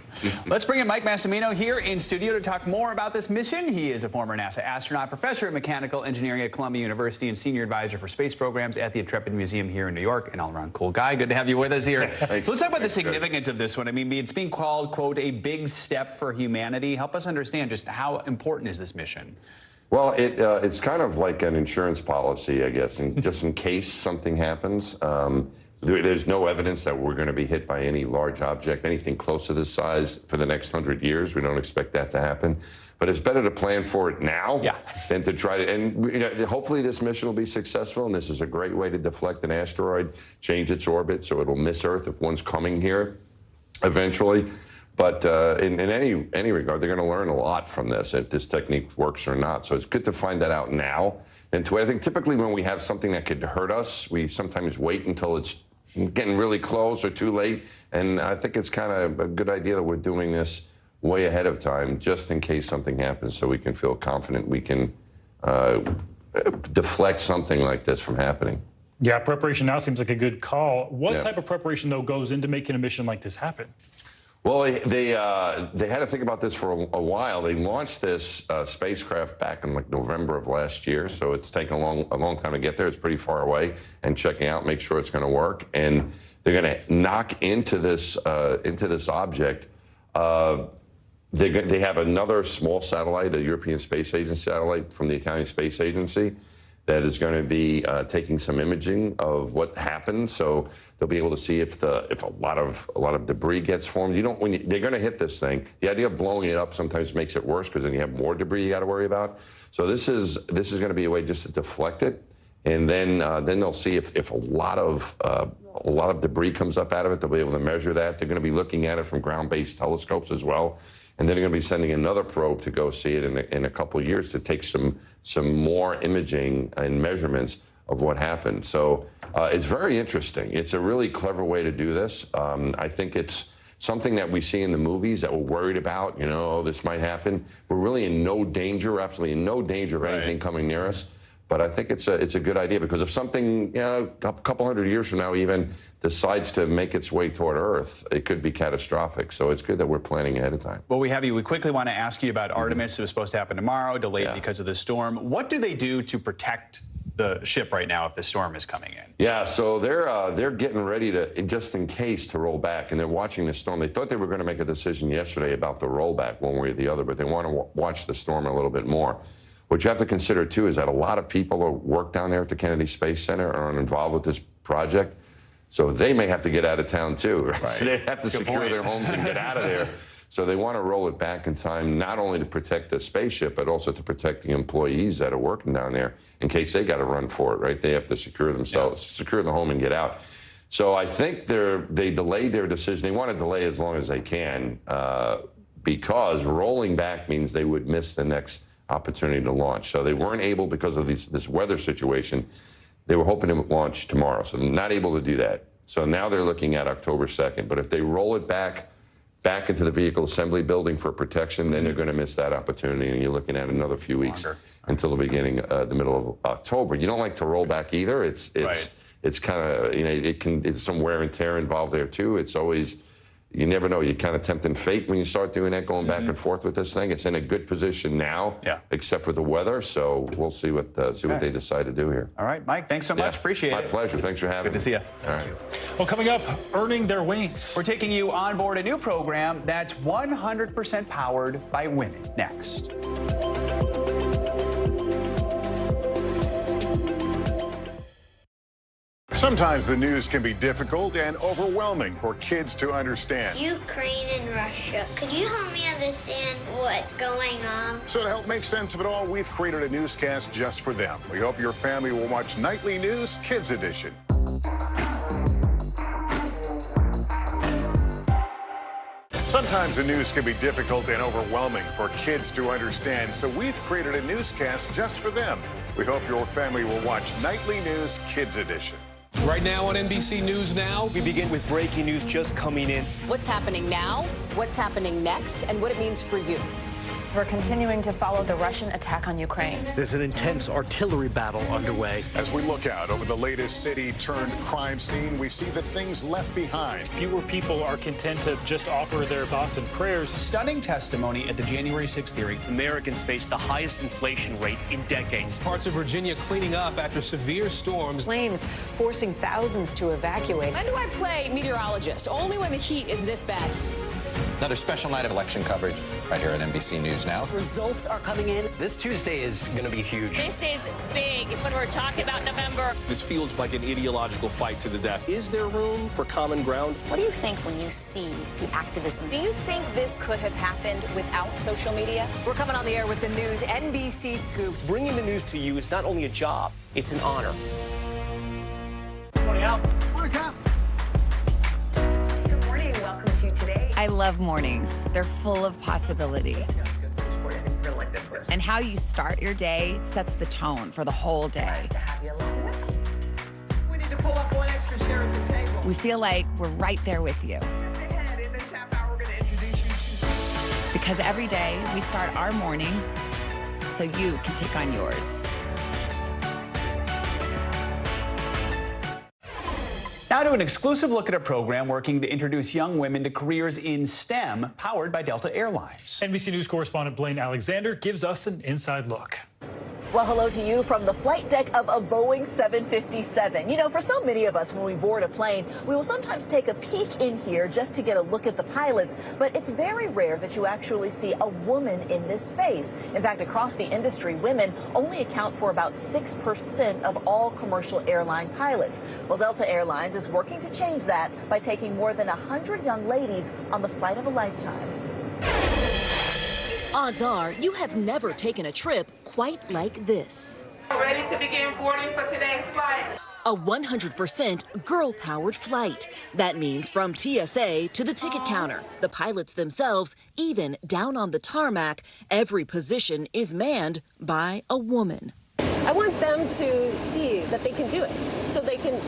Let's bring in Mike Massimino here in studio to talk more about this mission. He is a former NASA astronaut, professor of mechanical engineering at Columbia University, and senior advisor for space programs at the Intrepid Museum here in New York. An all-around cool guy. Good to have you with us here. So let's talk about the significance of this one. I mean, it's being called, quote, a big step for humanity. Help us understand just how important is this mission? Well, it's kind of like an insurance policy, I guess, and just in case something happens. There's no evidence that we're going to be hit by any large object, anything close to this size for the next 100 years. We don't expect that to happen. But it's better to plan for it now than to try to, and hopefully this mission will be successful, and this is a great way to deflect an asteroid, change its orbit so it'll miss Earth if one's coming here eventually. But in any regard, they're going to learn a lot from this, if this technique works or not. So it's good to find that out now. And I think typically when we have something that could hurt us, we sometimes wait until it's getting really close or too late. And I think it's kind of a good idea that we're doing this way ahead of time, just in case something happens, so we can feel confident we can deflect something like this from happening. Yeah, preparation now seems like a good call. What type of preparation, though, goes into making a mission like this happen? Well, they had to think about this for a while. They launched this spacecraft back in like November of last year, so it's taken a long time to get there. It's pretty far away, and checking out, make sure it's going to work. And they're going to knock into this object. They have another small satellite, a European Space Agency satellite from the Italian Space Agency, that is going to be taking some imaging of what happened. So they'll be able to see if a lot of debris gets formed. They're going to hit this thing. The idea of blowing it up sometimes makes it worse because then you have more debris you got to worry about. So this is going to be a way just to deflect it And then they'll see if a lot of debris comes up out of it. They'll be able to measure that. They're going to be looking at it from ground-based telescopes as well. And then they're going to be sending another probe to go see it in a couple of years to take some more imaging and measurements of what happened. So it's very interesting. It's a really clever way to do this. I think it's something that we see in the movies that we're worried about. You know, this might happen. We're really in no danger, absolutely in no danger of anything coming near us. But I think it's a good idea, because if something, a couple hundred years from now even decides to make its way toward Earth, it could be catastrophic. So it's good that we're planning ahead of time. Well, we quickly want to ask you about Artemis. It was supposed to happen tomorrow, delayed because of the storm. What do they do to protect the ship right now if the storm is coming in? Yeah, so they're getting ready to, just in case, to roll back, and they're watching the storm. They thought they were going to make a decision yesterday about the rollback one way or the other, but they want to watch the storm a little bit more. What you have to consider, too, is that a lot of people who work down there at the Kennedy Space Center are involved with this project, so they may have to get out of town, too. Right? So they have to secure their homes and get out of there. So they want to roll it back in time, not only to protect the spaceship, but also to protect the employees that are working down there in case they got to run for it, right? They have to secure themselves, secure the home and get out. So I think they delayed their decision. They want to delay as long as they can because rolling back means they would miss the next opportunity to launch. So they weren't able, because of this weather situation, they were hoping to launch tomorrow. So they're not able to do that. So now they're looking at October 2nd. But if they roll it back into the vehicle assembly building for protection, then they're going to miss that opportunity, and you're looking at another few weeks until the beginning, the middle of October. You don't like to roll back either. It's kind of, it's some wear and tear involved there too. It's always, you never know. You're kind of tempting fate when you start doing that, going back and forth with this thing. It's in a good position now, except for the weather. So we'll see what they decide to do here. All right, Mike, thanks so much. Appreciate it. My pleasure. Thanks for having me. Good to see you. All right. Well, coming up, earning their wings. We're taking you on board a new program that's 100% powered by women. Next. Sometimes the news can be difficult and overwhelming for kids to understand. Ukraine and Russia. Could you help me understand what's going on? So to help make sense of it all, we've created a newscast just for them. We hope your family will watch Nightly News Kids Edition. Sometimes the news can be difficult and overwhelming for kids to understand, so we've created a newscast just for them. We hope your family will watch Nightly News Kids Edition. Right now on NBC News Now, we begin with breaking news just coming in. What's happening now, what's happening next, and what it means for you. We're continuing to follow the Russian attack on Ukraine. There's an intense artillery battle underway. As we look out over the latest city-turned-crime scene, we see the things left behind. Fewer people are content to just offer their thoughts and prayers. Stunning testimony at the January 6th hearing. Americans face the highest inflation rate in decades. Parts of Virginia cleaning up after severe storms. Flames forcing thousands to evacuate. When do I play meteorologist? Only when the heat is this bad. Another special night of election coverage right here at NBC News Now. Results are coming in. This Tuesday is going to be huge. This is big when we're talking about November. This feels like an ideological fight to the death. Is there room for common ground? What do you think when you see the activism? Do you think this could have happened without social media? We're coming on the air with the news NBC Scoop. Bringing the news to you is not only a job, it's an honor. Morning out. Morning, Cap. Good morning. Welcome to Today. I love mornings. They're full of possibility. And how you start your day sets the tone for the whole day. We need to pull up one extra chair at the table. We feel like we're right there with you. Just ahead, in this half hour, we're going to introduce you to... Because every day we start our morning so you can take on yours. Now to an exclusive look at a program working to introduce young women to careers in STEM, powered by Delta Airlines. NBC News correspondent Blaine Alexander gives us an inside look. Well, hello to you from the flight deck of a Boeing 757. You know, for so many of us, when we board a plane, we will sometimes take a peek in here just to get a look at the pilots. But it's very rare that you actually see a woman in this space. In fact, across the industry, women only account for about 6% of all commercial airline pilots. Well, Delta Airlines is working to change that by taking more than 100 young ladies on the flight of a lifetime. Odds are you have never taken a trip quite like this. Ready to begin boarding for today's flight. A 100% girl-powered flight. That means from TSA to the ticket counter, the pilots themselves, even down on the tarmac, every position is manned by a woman. I want them to see that they can do it. So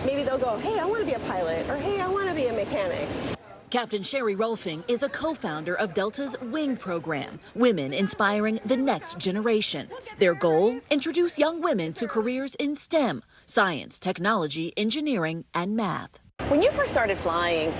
maybe they'll go, hey, I want to be a pilot, or hey, I want to be a mechanic. Captain Sherry Rolfing is a co-founder of Delta's WING program, Women Inspiring the Next Generation. Their goal, introduce young women to careers in STEM, science, technology, engineering, and math. When you first started flying,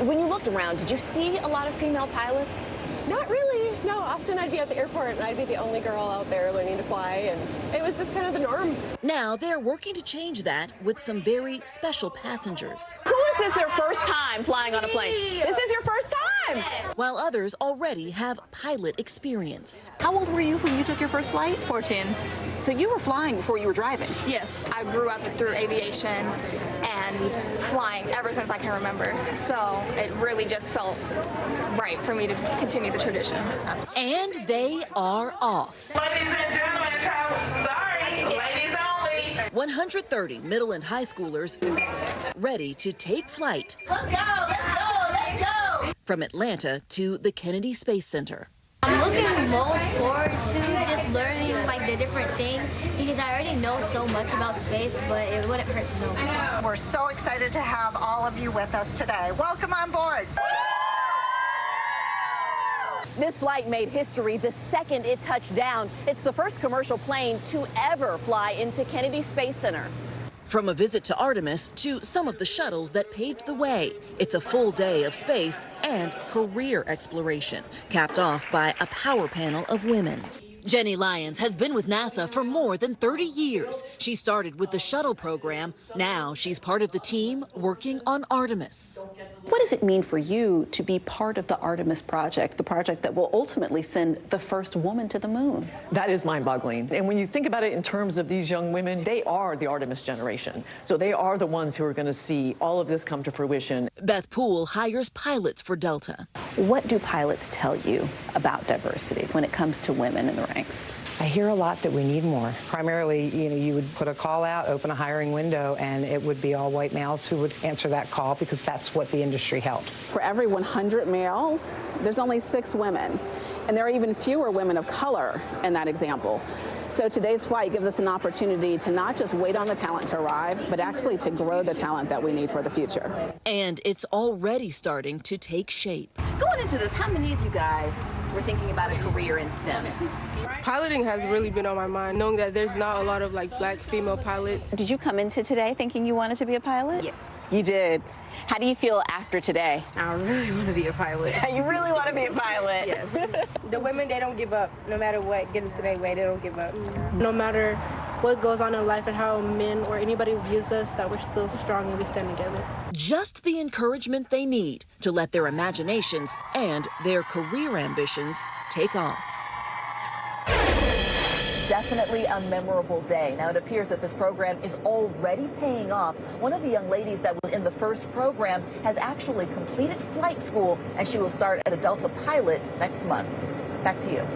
when you looked around, did you see a lot of female pilots? Not really. No, often I'd be at the airport and I'd be the only girl out there learning to fly, and it was just kind of the norm. Now they're working to change that with some very special passengers. Who is this their first time flying on a plane? This is your first time! While others already have pilot experience. How old were you when you took your first flight? 14. So you were flying before you were driving? Yes, I grew up through aviation and flying ever since I can remember. So it really just felt right for me to continue the tradition. And they are off. Ladies and gentlemen, sorry, ladies only. 130 middle and high schoolers ready to take flight. Let's go, let's go, let's go! From Atlanta to the Kennedy Space Center. I'm looking most forward to just learning like the different things because I already know so much about space, but it wouldn't hurt to know more. We're so excited to have all of you with us today. Welcome on board. This flight made history the second it touched down. It's the first commercial plane to ever fly into Kennedy Space Center. From a visit to Artemis to some of the shuttles that paved the way, it's a full day of space and career exploration, capped off by a power panel of women. Jenny Lyons has been with NASA for more than 30 years. She started with the shuttle program. Now she's part of the team working on Artemis. What does it mean for you to be part of the Artemis project, the project that will ultimately send the first woman to the moon? That is mind-boggling. And when you think about it in terms of these young women, they are the Artemis generation. So they are the ones who are going to see all of this come to fruition. Beth Poole hires pilots for Delta. What do pilots tell you about diversity when it comes to women in the ranks? I hear a lot that we need more. Primarily, you would put a call out, open a hiring window, and it would be all white males who would answer that call because that's what the industry held. For every 100 males, there's only 6 women. And there are even fewer women of color in that example. So today's flight gives us an opportunity to not just wait on the talent to arrive, but actually to grow the talent that we need for the future. And it's already starting to take shape. Going into this, how many of you guys were thinking about a career in STEM? Piloting has really been on my mind, knowing that there's not a lot of black female pilots. Did you come into today thinking you wanted to be a pilot? Yes. You did. How do you feel after today? I really want to be a pilot. You really want to be a pilot? Yes. The women, they don't give up. No matter what gets in their way, they don't give up. No matter what goes on in life and how men or anybody views us, that we're still strong and we stand together. Just the encouragement they need to let their imaginations and their career ambitions take off. Definitely a memorable day. Now, it appears that this program is already paying off. One of the young ladies that was in the first program has actually completed flight school, and she will start as a Delta pilot next month. Back to you.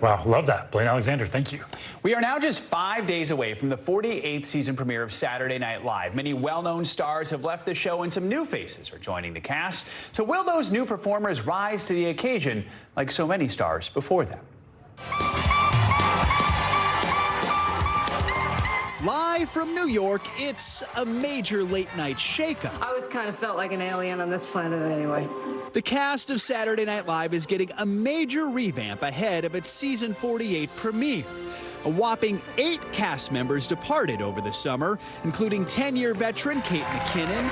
Wow, love that. Blaine Alexander, thank you. We are now just 5 days away from the 48th season premiere of Saturday Night Live. Many well-known stars have left the show and some new faces are joining the cast. So will those new performers rise to the occasion like so many stars before them? Live from New York, it's a major late-night shakeup. I always kind of felt like an alien on this planet anyway. The cast of Saturday Night Live is getting a major revamp ahead of its season 48 premiere. A whopping 8 cast members departed over the summer, including 10-year veteran Kate McKinnon.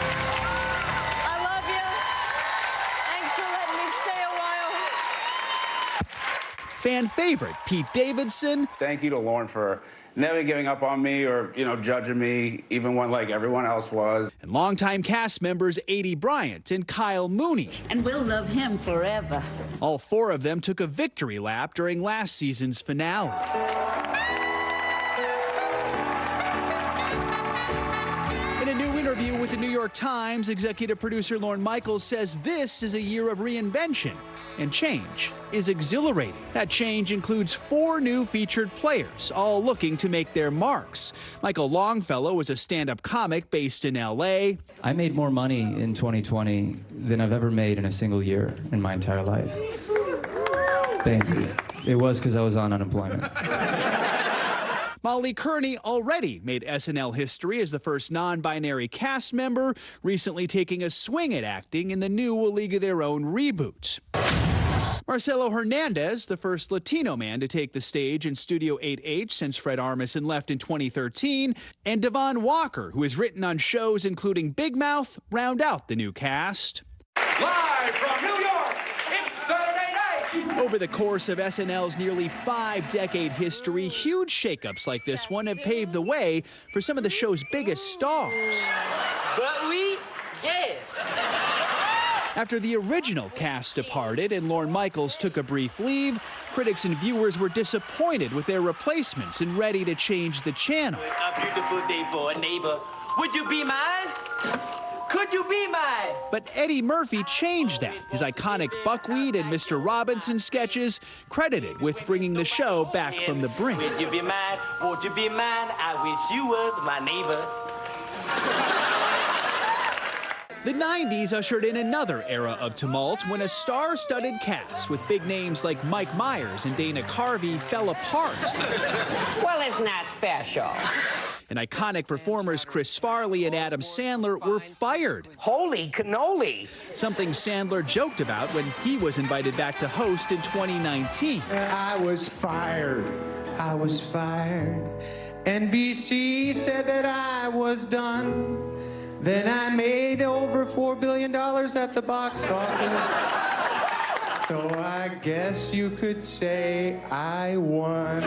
I love you. Thanks for letting me stay a while. Fan favorite Pete Davidson. Thank you to Lauren for never giving up on me or, judging me, even when, everyone else was. And longtime cast members Adie Bryant and Kyle Mooney. And we'll love him forever. All 4 of them took a victory lap during last season's finale. In a new interview with the New York Times, executive producer Lorne Michaels says this is a year of reinvention, and change is exhilarating. That change includes 4 new featured players, all looking to make their marks. Michael Longfellow is a stand-up comic based in L.A. I made more money in 2020 than I've ever made in a single year in my entire life. Thank you. It was because I was on unemployment. Molly Kearney already made SNL history as the first non-binary cast member, recently taking a swing at acting in the new A League of Their Own reboot. Marcelo Hernandez, the first Latino man to take the stage in Studio 8H since Fred Armisen left in 2013, and Devon Walker, who has written on shows including Big Mouth, round out the new cast. Live from New York, it's Saturday night! Over the course of SNL's nearly 5-decade history, huge shakeups like this one have paved the way for some of the show's biggest stars. But we, yes! After the original cast departed and Lorne Michaels took a brief leave, critics and viewers were disappointed with their replacements and ready to change the channel. A beautiful day for a neighbor. Would you be mine? Could you be mine? But Eddie Murphy changed that. His iconic Buckwheat and Mr. Robinson sketches credited with bringing the show back from the brink. Would you be mine? Won't you be mine? I wish you was my neighbor. The 90s ushered in another era of tumult when a star-studded cast with big names like Mike Myers and Dana Carvey fell apart. Well, it's not special. And iconic performers Chris Farley and Adam Sandler were fired. Holy cannoli! Something Sandler joked about when he was invited back to host in 2019. I was fired. I was fired. NBC said that I was done. Then I made over $4 billion at the box office. So I guess you could say I won.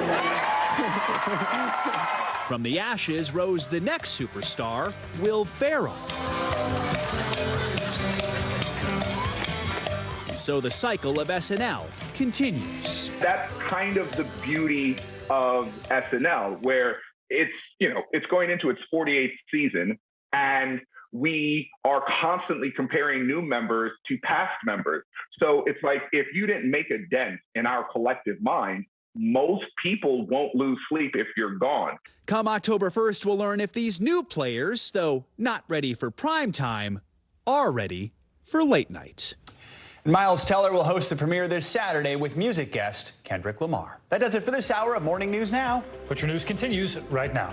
From the ashes rose the next superstar, Will Ferrell. And so the cycle of SNL continues. That's kind of the beauty of SNL, where it's going into its 48th season, and we are constantly comparing new members to past members. So it's like, if you didn't make a dent in our collective mind, most people won't lose sleep if you're gone. Come October 1st, we'll learn if these new players, though not ready for prime time, are ready for late night. Miles Teller will host the premiere this Saturday with music guest Kendrick Lamar. That does it for this hour of Morning News Now. But your news continues right now.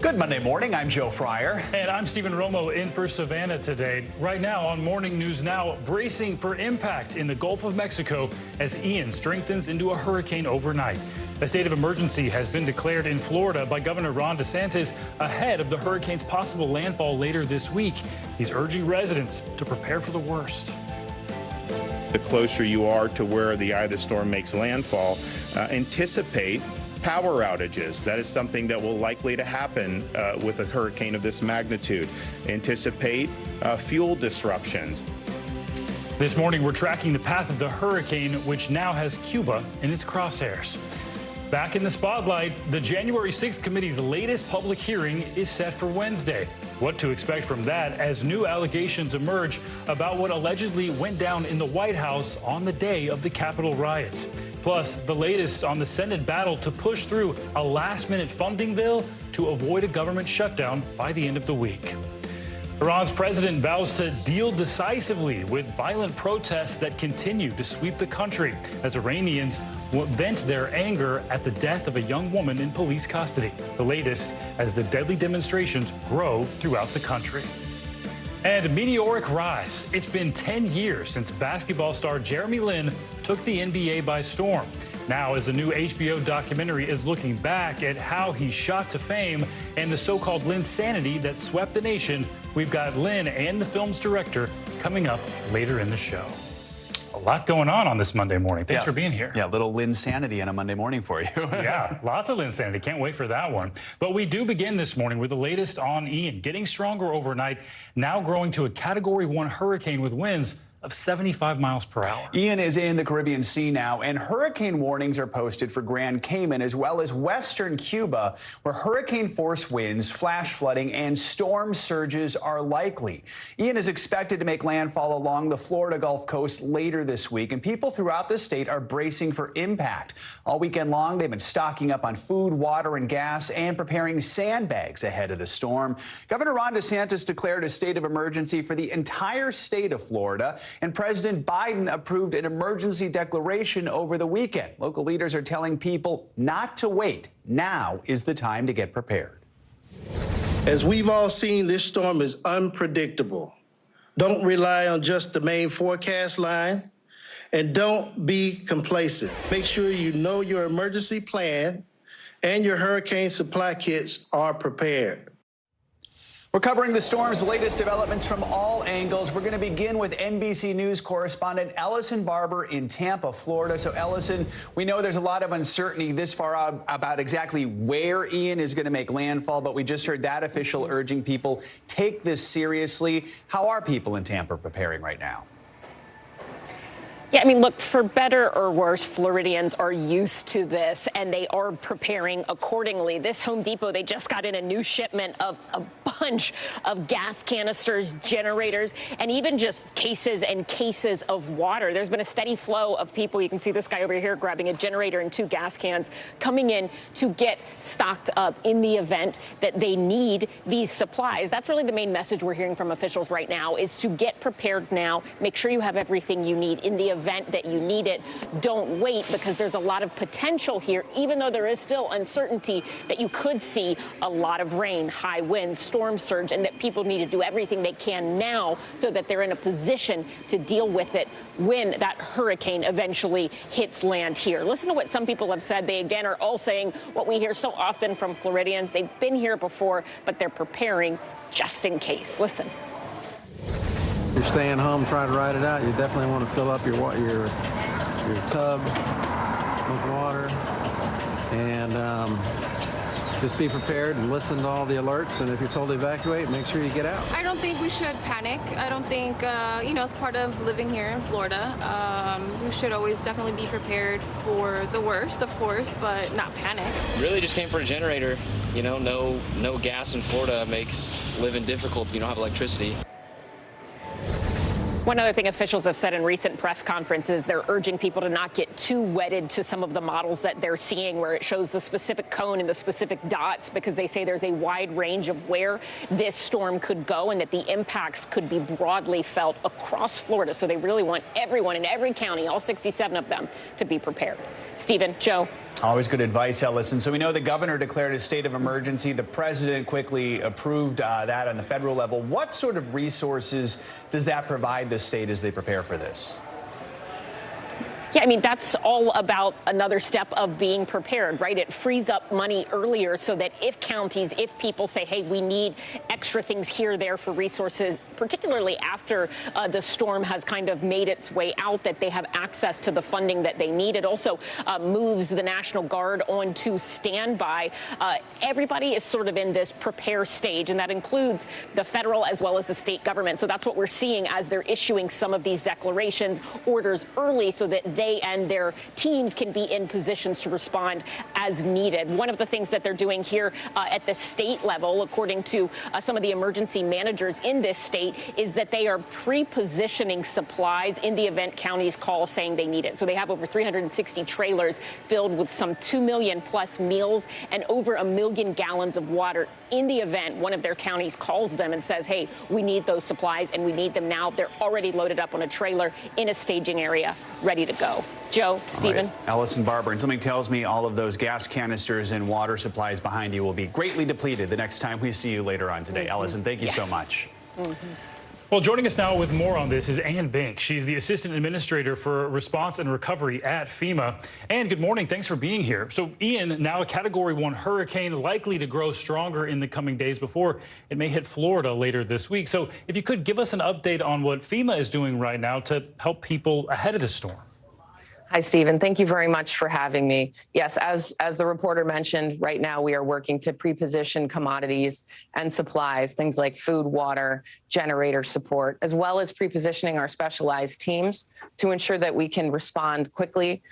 Good Monday morning. I'm Joe Fryer. And I'm Stephen Romo in for Savannah today. Right now on Morning News Now, bracing for impact in the Gulf of Mexico as Ian strengthens into a hurricane overnight. A state of emergency has been declared in Florida by Governor Ron DeSantis ahead of the hurricane's possible landfall later this week. He's urging residents to prepare for the worst. The closer you are to where the eye of the storm makes landfall, anticipate power outages. That is something that will likely to happen with a hurricane of this magnitude. Anticipate fuel disruptions. This morning, we're tracking the path of the hurricane, which now has Cuba in its crosshairs. Back in the spotlight, the January 6th committee's latest public hearing is set for Wednesday. What to expect from that as new allegations emerge about what allegedly went down in the White House on the day of the Capitol riots. Plus, the latest on the Senate battle to push through a last-minute funding bill to avoid a government shutdown by the end of the week. Iran's president vows to deal decisively with violent protests that continue to sweep the country as Iranians vent their anger at the death of a young woman in police custody. The latest as the deadly demonstrations grow throughout the country. And meteoric rise. It's been 10 years since basketball star Jeremy Lin took the NBA by storm. Now, as a new HBO documentary is looking back at how he shot to fame and the so-called Linsanity that swept the nation, we've got Lin and the film's director coming up later in the show. A lot going on this Monday morning. Thanks for being here. Yeah, a little Linsanity on a Monday morning for you. Yeah, lots of Linsanity. Can't wait for that one. But we do begin this morning with the latest on Ian, getting stronger overnight, now growing to a Category 1 hurricane with winds of 75 miles per hour. Ian is in the Caribbean Sea now, and hurricane warnings are posted for Grand Cayman as well as western Cuba, where hurricane-force winds, flash flooding, and storm surges are likely. Ian is expected to make landfall along the Florida Gulf Coast later this week, and people throughout the state are bracing for impact. All weekend long, they've been stocking up on food, water, and gas, and preparing sandbags ahead of the storm. Governor Ron DeSantis declared a state of emergency for the entire state of Florida, and President Biden approved an emergency declaration over the weekend. Local leaders are telling people not to wait. Now is the time to get prepared. As we've all seen, this storm is unpredictable. Don't rely on just the main forecast line, and don't be complacent. Make sure you know your emergency plan and your hurricane supply kits are prepared. We're covering the storm's latest developments from all angles. We're going to begin with NBC News correspondent Ellison Barber in Tampa, Florida. So, Ellison, we know there's a lot of uncertainty this far out about exactly where Ian is going to make landfall, but we just heard that official urging people take this seriously. How are people in Tampa preparing right now? Yeah, I mean, look, for better or worse, Floridians are used to this, and they are preparing accordingly. This Home Depot, they just got in a new shipment of a bunch of gas canisters, generators, and even just cases and cases of water. There's been a steady flow of people. You can see this guy over here grabbing a generator and 2 gas cans coming in to get stocked up in the event that they need these supplies. That's really the main message we're hearing from officials right now, is to get prepared now. Make sure you have everything you need in the event that you need it. Don't wait, because there's a lot of potential here, even though there is still uncertainty that you could see a lot of rain, high winds, storm surge, and that people need to do everything they can now so that they're in a position to deal with it when that hurricane eventually hits land here. Listen to what some people have said. They again are all saying what we hear so often from Floridians. They've been here before, but they're preparing just in case. Listen. You're staying home trying to ride it out, you definitely want to fill up your tub with water, and just be prepared and listen to all the alerts, and if you're told to evacuate, make sure you get out. I don't think we should panic. I don't think, it's part of living here in Florida. We should always definitely be prepared for the worst, of course, but not panic. Really just came for a generator. No gas in Florida makes living difficult if you don't have electricity. One other thing officials have said in recent press conferences, they're urging people to not get too wedded to some of the models that they're seeing where it shows the specific cone and the specific dots, because they say there's a wide range of where this storm could go and that the impacts could be broadly felt across Florida. So they really want everyone in every county, all 67 of them, to be prepared. Stephen, Joe. Always good advice, Ellison. So we know the governor declared a state of emergency. The president quickly approved that on the federal level. What sort of resources does that provide the state as they prepare for this? Yeah, I mean, that's all about another step of being prepared, right? It frees up money earlier so that if people say, hey, we need extra things here or there for resources, particularly after the storm has kind of made its way out, that they have access to the funding that they need. It also moves the National Guard onto standby. Everybody is sort of in this prepare stage, and that includes the federal as well as the state government. So that's what we're seeing as they're issuing some of these declarations, orders early, so that they and their teams can be in positions to respond as needed. One of the things that they're doing here at the state level, according to some of the emergency managers in this state, is that they are pre-positioning supplies in the event counties call saying they need it. So they have over 360 trailers filled with some 2 million plus meals and over 1 million gallons of water in the event one of their counties calls them and says, hey, we need those supplies and we need them now. They're already loaded up on a trailer in a staging area, ready to go. Joe, Stephen. Right. Ellison Barber, and something tells me all of those gas canisters and water supplies behind you will be greatly depleted the next time we see you later on today. Ellison, thank you so much. Well, joining us now with more on this is Ann Bink. She's the Assistant Administrator for Response and Recovery at FEMA. Ann, good morning. Thanks for being here. So Ian, now a Category 1 hurricane, likely to grow stronger in the coming days before it may hit Florida later this week. So if you could give us an update on what FEMA is doing right now to help people ahead of the storm. Hi, Stephen. Thank you very much for having me. Yes, as the reporter mentioned, right now we are working to pre-position commodities and supplies, things like food, water, generator support, as well as pre-positioning our specialized teams to ensure that we can respond quickly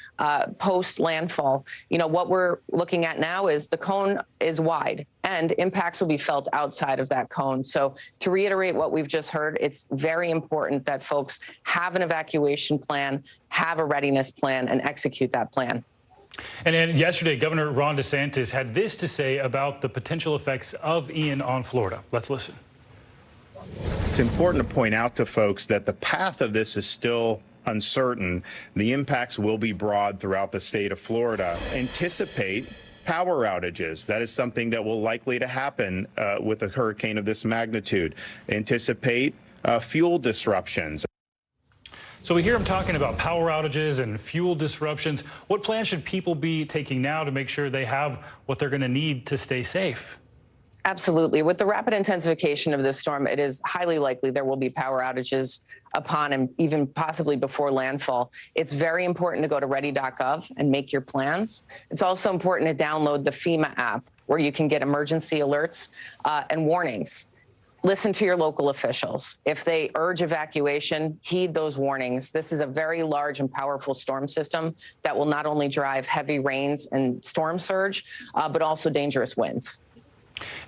post landfall. You know, what we're looking at now is the cone is wide and impacts will be felt outside of that cone. So to reiterate what we've just heard, it's very important that folks have an evacuation plan, have a readiness plan, and execute that plan. And then yesterday, Governor Ron DeSantis had this to say about the potential effects of Ian on Florida. Let's listen. It's important to point out to folks that the path of this is still uncertain. The impacts will be broad throughout the state of Florida. Anticipate power outages. That is something that will likely to happen with a hurricane of this magnitude. Anticipate fuel disruptions. So we hear him talking about power outages and fuel disruptions. What plans should people be taking now to make sure they have what they're going to need to stay safe? Absolutely. With the rapid intensification of this storm, it is highly likely there will be power outages upon and even possibly before landfall. It's very important to go to ready.gov and make your plans. It's also important to download the FEMA app where you can get emergency alerts and warnings. Listen to your local officials. If they urge evacuation, heed those warnings. This is a very large and powerful storm system that will not only drive heavy rains and storm surge, but also dangerous winds.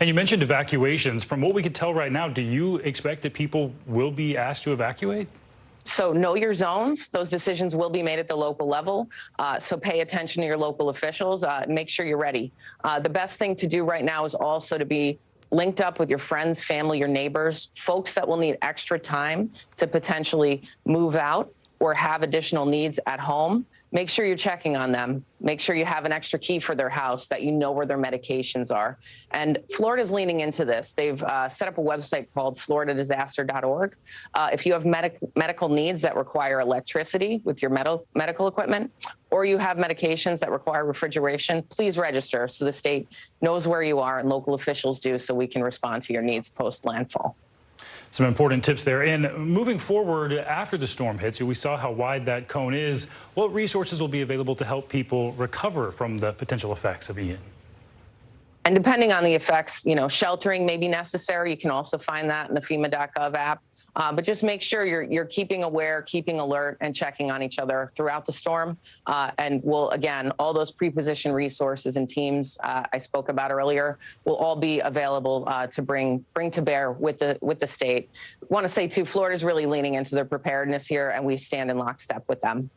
And you mentioned evacuations. From what we can tell right now, do you expect that people will be asked to evacuate? So know your zones. Those decisions will be made at the local level. So pay attention to your local officials. Make sure you're ready. The best thing to do right now is also to be linked up with your friends, family, your neighbors, folks that will need extra time to potentially move out or have additional needs at home. Make sure you're checking on them. Make sure you have an extra key for their house, that you know where their medications are. And Florida's leaning into this. They've set up a website called floridadisaster.org. If you have medical needs that require electricity with your medical equipment, or you have medications that require refrigeration, please register so the state knows where you are and local officials do, so we can respond to your needs post landfall. Some important tips there. And moving forward after the storm hits, we saw how wide that cone is. What resources will be available to help people recover from the potential effects of Ian? And depending on the effects, you know, sheltering may be necessary. You can also find that in the FEMA.gov app. But just make sure you're keeping aware, keeping alert, and checking on each other throughout the storm. And we'll, again, all those pre-positioned resources and teams I spoke about earlier will all be available to bring to bear with the state. Want to say, too, Florida's really leaning into their preparedness here, and we stand in lockstep with them.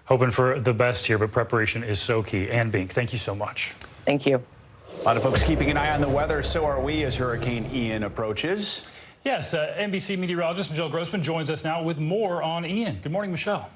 Hoping for the best here, but preparation is so key. Ann Bink, thank you so much. Thank you. A lot of folks keeping an eye on the weather. So are we as Hurricane Ian approaches. Yes, NBC meteorologist Michelle Grossman joins us now with more on Ian. Good morning, Michelle.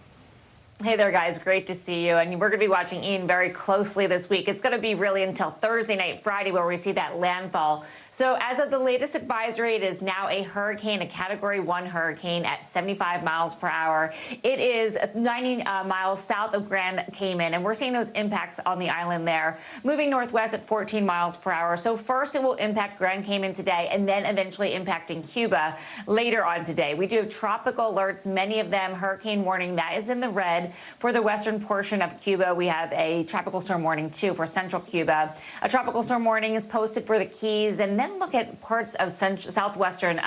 Hey there, guys. Great to see you. And we're going to be watching Ian very closely this week. It's going to be really until Thursday night, Friday, where we see that landfall. So as of the latest advisory, it is now a hurricane, a Category 1 hurricane at 75 miles per hour. It is 90 miles south of Grand Cayman, and we're seeing those impacts on the island there, moving northwest at 14 miles per hour. So first it will impact Grand Cayman today, and then eventually impacting Cuba later on today. We do have tropical alerts, many of them hurricane warning. That is in the red for the western portion of Cuba. We have a tropical storm warning, too, for central Cuba. A tropical storm warning is posted for the Keys, and then look at parts of southwestern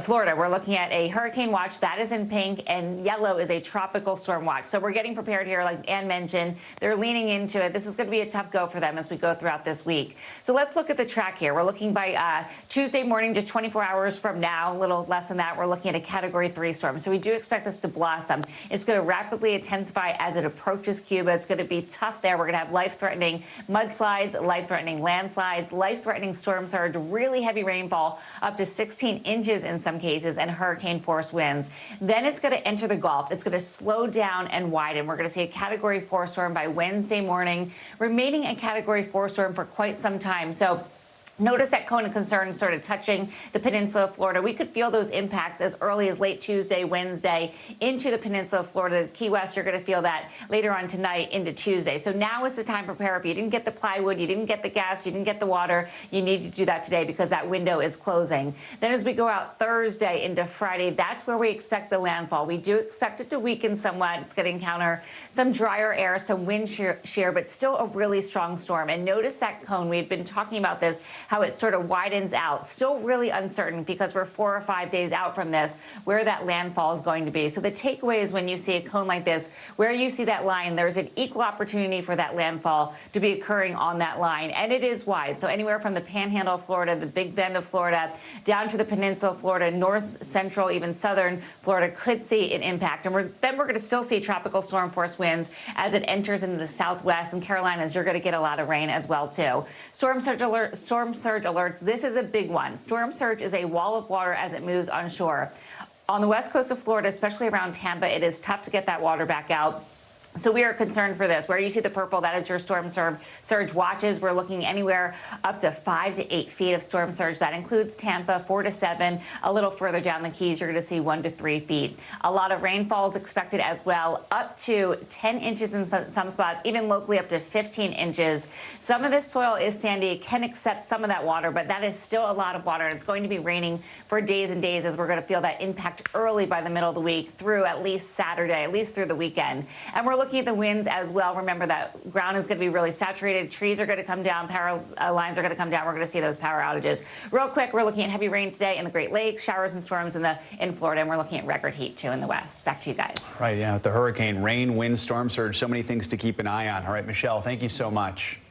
Florida. We're looking at a hurricane watch that is in pink, and yellow is a tropical storm watch. So we're getting prepared here, like Ann mentioned. They're leaning into it. This is going to be a tough go for them as we go throughout this week. So let's look at the track here. We're looking by Tuesday morning, just 24 hours from now, a little less than that. We're looking at a Category 3 storm. So we do expect this to blossom. It's going to rapidly intensify as it approaches Cuba. It's going to be tough there. We're going to have life-threatening mudslides, life-threatening landslides, life-threatening storm surge, really heavy rainfall, up to 16 inches in some cases, and hurricane force winds. Then it's going to enter the Gulf. It's going to slow down and widen. We're going to see a Category 4 storm by Wednesday morning, remaining a Category 4 storm for quite some time. So Notice that cone of concern sort of touching the peninsula of Florida. We could feel those impacts as early as late Tuesday, Wednesday into the peninsula of Florida. Key West, you're going to feel that later on tonight into Tuesday. So now is the time to prepare. If you didn't get the plywood, you didn't get the gas, you didn't get the water, you need to do that today because that window is closing. Then as we go out Thursday into Friday, that's where we expect the landfall. We do expect it to weaken somewhat. It's going to encounter some drier air, some wind shear, but still a really strong storm. And notice that cone. We had been talking about this, how it sort of widens out. Still really uncertain because we're 4 or 5 days out from this, where that landfall is going to be. So the takeaway is when you see a cone like this, where you see that line, there's an equal opportunity for that landfall to be occurring on that line. And it is wide. So anywhere from the panhandle of Florida, the Big Bend of Florida, down to the peninsula of Florida, north, central, even southern Florida could see an impact. And then we're going to still see tropical storm force winds as it enters into the southwest and Carolinas. You're going to get a lot of rain as well, too. Storm surge alerts. This is a big one. Storm surge is a wall of water as it moves onshore. On the west coast of Florida, especially around Tampa, it is tough to get that water back out. So we are concerned for this. Where you see the purple, that is your storm surge watches. We're looking anywhere up to 5 to 8 feet of storm surge. That includes Tampa, 4 to 7. A little further down the Keys, you're going to see 1 to 3 feet. A lot of rainfall is expected as well, up to 10 inches in some spots, even locally up to 15 inches. Some of this soil is sandy. It can accept some of that water, but that is still a lot of water. And it's going to be raining for days and days as we're going to feel that impact early by the middle of the week through at least Saturday, at least through the weekend. And we're looking at the winds as well. Remember that ground is going to be really saturated. Trees are going to come down. Power lines are going to come down. We're going to see those power outages. Real quick, we're looking at heavy rain today in the Great Lakes, showers and storms in Florida, and we're looking at record heat too in the west. Back to you guys. Right, yeah, with the hurricane, rain, wind, storm surge, so many things to keep an eye on. All right, Michelle, thank you so much.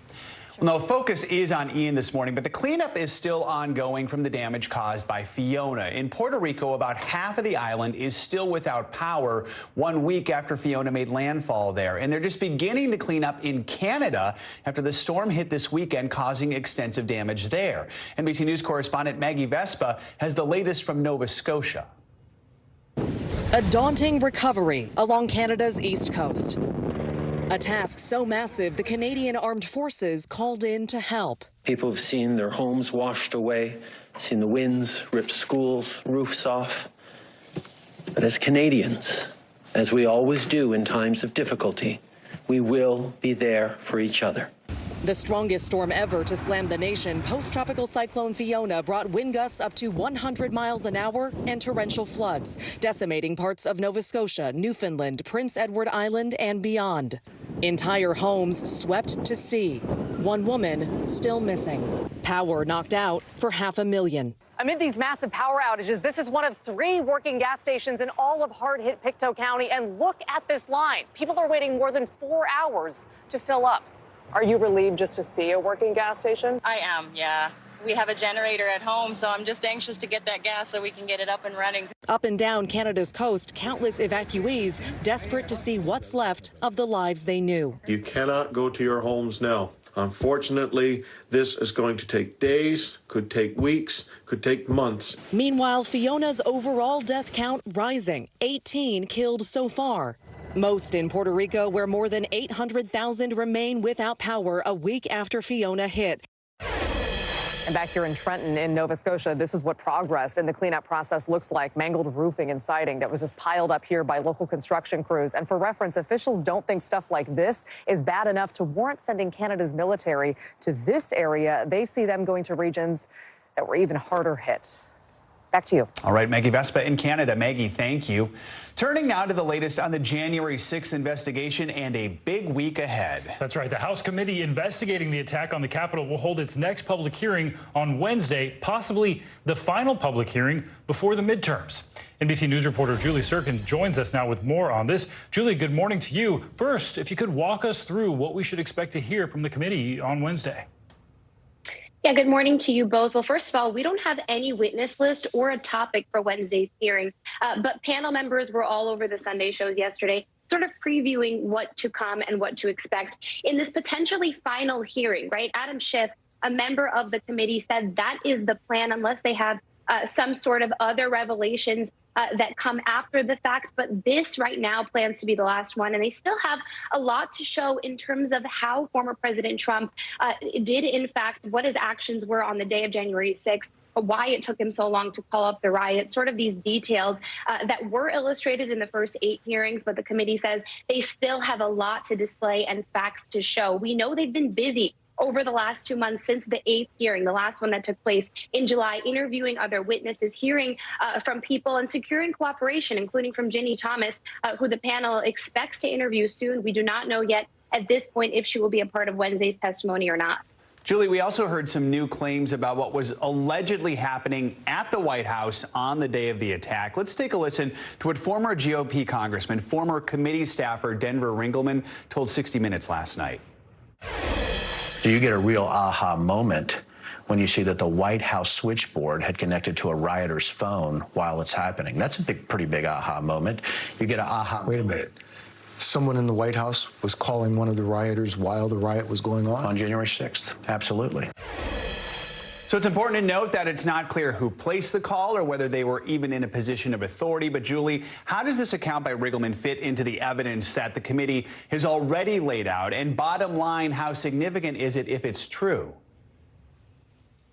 Well, the focus is on Ian this morning, but the cleanup is still ongoing from the damage caused by Fiona. In Puerto Rico, about half of the island is still without power 1 week after Fiona made landfall there. And they're just beginning to clean up in Canada after the storm hit this weekend, causing extensive damage there. NBC News correspondent Maggie Vespa has the latest from Nova Scotia. A daunting recovery along Canada's east coast. A task so massive, the Canadian Armed Forces called in to help. People have seen their homes washed away, seen the winds rip schools, roofs off. But as Canadians, as we always do in times of difficulty, we will be there for each other. The strongest storm ever to slam the nation, post-tropical cyclone Fiona brought wind gusts up to 100 miles an hour and torrential floods, decimating parts of Nova Scotia, Newfoundland, Prince Edward Island, and beyond. Entire homes swept to sea. One woman still missing. Power knocked out for $500,000. Amid these massive power outages, this is one of 3 working gas stations in all of hard-hit Pictou County. And look at this line. People are waiting more than 4 hours to fill up. Are you relieved just to see a working gas station? I am, yeah. We have a generator at home, so I'm just anxious to get that gas so we can get it up and running. Up and down Canada's coast, countless evacuees desperate to see what's left of the lives they knew. You cannot go to your homes now. Unfortunately, this is going to take days, could take weeks, could take months. Meanwhile, Fiona's overall death count rising, 18 killed so far. Most in Puerto Rico, where more than 800,000 remain without power a week after Fiona hit. And back here in Trenton in Nova Scotia, this is what progress in the cleanup process looks like. Mangled roofing and siding that was just piled up here by local construction crews. And for reference, officials don't think stuff like this is bad enough to warrant sending Canada's military to this area. They see them going to regions that were even harder hit. Back to you. All right, Maggie Vespa in Canada. Maggie, thank you. Turning now to the latest on the January 6th investigation and a big week ahead. That's right. The House committee investigating the attack on the Capitol will hold its next public hearing on Wednesday, possibly the final public hearing before the midterms. NBC News reporter Julie Sirkin joins us now with more on this. Julie, good morning to you. First, if you could walk us through what we should expect to hear from the committee on Wednesday. Yeah, good morning to you both. Well, first of all, we don't have any witness list or a topic for Wednesday's hearing, but panel members were all over the Sunday shows yesterday, sort of previewing what to come and what to expect in this potentially final hearing, right? Adam Schiff, a member of the committee, said that is the plan unless they have some sort of other revelations that come after the fact, but this right now plans to be the last one. And they still have a lot to show in terms of how former President Trump did, in fact, what his actions were on the day of January 6th. Why it took him so long to call up the riot, sort of these details that were illustrated in the first 8 hearings, but the committee says they still have a lot to display and facts to show. We know they've been busy over the last 2 months since the 8th hearing, the last one that took place in July, interviewing other witnesses, hearing from people and securing cooperation, including from Ginny Thomas, who the panel expects to interview soon. We do not know yet at this point if she will be a part of Wednesday's testimony or not. Julie, we also heard some new claims about what was allegedly happening at the White House on the day of the attack. Let's take a listen to what former GOP congressman, former committee staffer Denver Ringelman told 60 Minutes last night. Do you get a real aha moment when you see that the White House switchboard had connected to a rioter's phone while it's happening? That's a pretty big aha moment. You get an aha. Wait a minute. Someone in the White House was calling one of the rioters while the riot was going on? On January 6th, absolutely. So it's important to note that it's not clear who placed the call or whether they were even in a position of authority. But Julie, how does this account by Ringelman fit into the evidence that the committee has already laid out? And bottom line, how significant is it if it's true?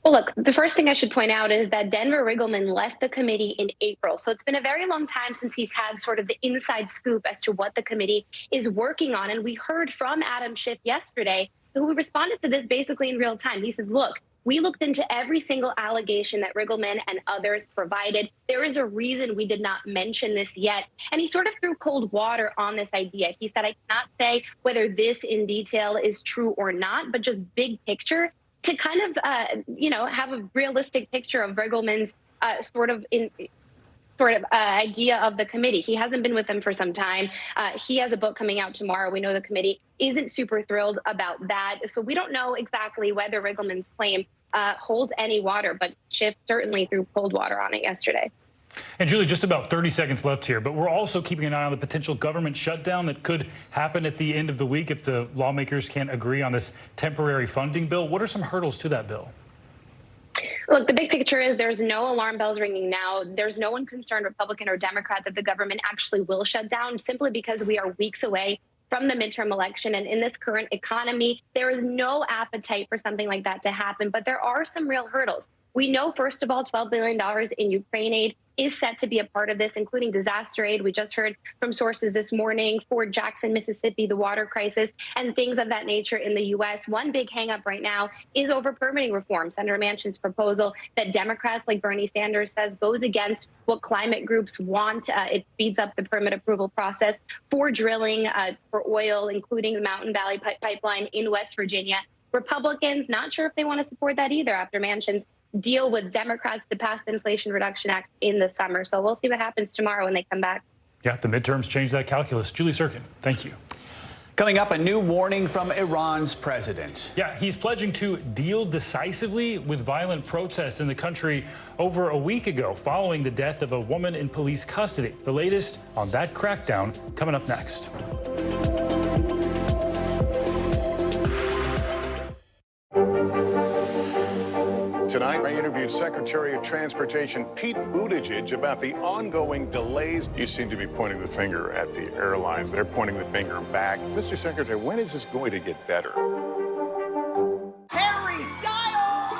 Well, look, the first thing I should point out is that Denver Ringelman left the committee in April. So it's been a very long time since he's had sort of the inside scoop as to what the committee is working on. And we heard from Adam Schiff yesterday, who responded to this basically in real time. He said, look, we looked into every single allegation that Ringelman and others provided. There is a reason we did not mention this yet. And he sort of threw cold water on this idea. He said, I cannot say whether this in detail is true or not, but just big picture, to kind of, have a realistic picture of Ringelman's idea of the committee. He hasn't been with them for some time. He has a book coming out tomorrow. We know the committee isn't super thrilled about that. So we don't know exactly whether Ringelman's claim holds any water, but Schiff certainly threw cold water on it yesterday. And Julie, just about 30 seconds left here, but we're also keeping an eye on the potential government shutdown that could happen at the end of the week if the lawmakers can't agree on this temporary funding bill. What are some hurdles to that bill? Look, the big picture is there's no alarm bells ringing now. There's no one concerned, Republican or Democrat, that the government actually will shut down simply because we are weeks away from the midterm election. And in this current economy, there is no appetite for something like that to happen. But there are some real hurdles. We know, first of all, $12 billion in Ukraine aid is set to be a part of this, including disaster aid. We just heard from sources this morning, Fort Jackson, Mississippi, the water crisis, and things of that nature in the U.S. One big hangup right now is over permitting reform. Senator Manchin's proposal that Democrats like Bernie Sanders says goes against what climate groups want. It speeds up the permit approval process for drilling for oil, including the Mountain Valley Pipeline in West Virginia. Republicans, not sure if they want to support that either after Manchin's deal with Democrats to pass the Inflation Reduction Act in the summer. So we'll see what happens tomorrow when they come back. Yeah, the midterms change that calculus. Julie Sirkin, thank you. Coming up, a new warning from Iran's president. Yeah, he's pledging to deal decisively with violent protests in the country over a week ago following the death of a woman in police custody. The latest on that crackdown coming up next. Tonight, I interviewed Secretary of Transportation Pete Buttigieg about the ongoing delays. You seem to be pointing the finger at the airlines. They're pointing the finger back. Mr. Secretary, when is this going to get better? Harry Styles!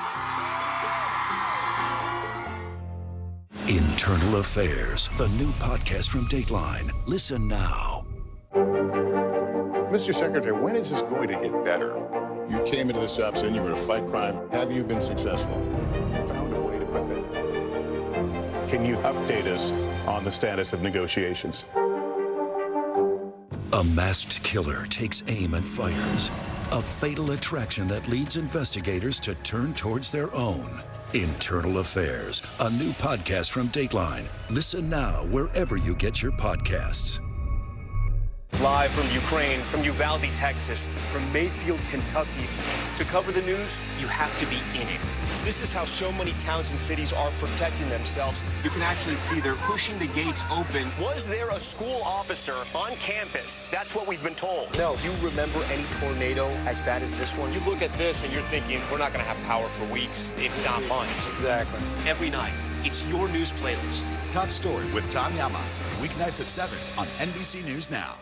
Internal Affairs, the new podcast from Dateline. Listen now. Mr. Secretary, when is this going to get better? You came into this job saying you were going to fight crime. Have you been successful? Found a way to put that. Can you update us on the status of negotiations? A masked killer takes aim and fires. A fatal attraction that leads investigators to turn towards their own. Internal Affairs, a new podcast from Dateline. Listen now wherever you get your podcasts. Live from Ukraine, from Uvalde, Texas, from Mayfield, Kentucky. To cover the news, you have to be in it. This is how so many towns and cities are protecting themselves. You can actually see they're pushing the gates open. Was there a school officer on campus? That's what we've been told. No. Do you remember any tornado as bad as this one? You look at this and you're thinking, we're not going to have power for weeks, if not months. Exactly. Every night, it's your news playlist. Top Story with Tom Yamas. Weeknights at 7 on NBC News Now.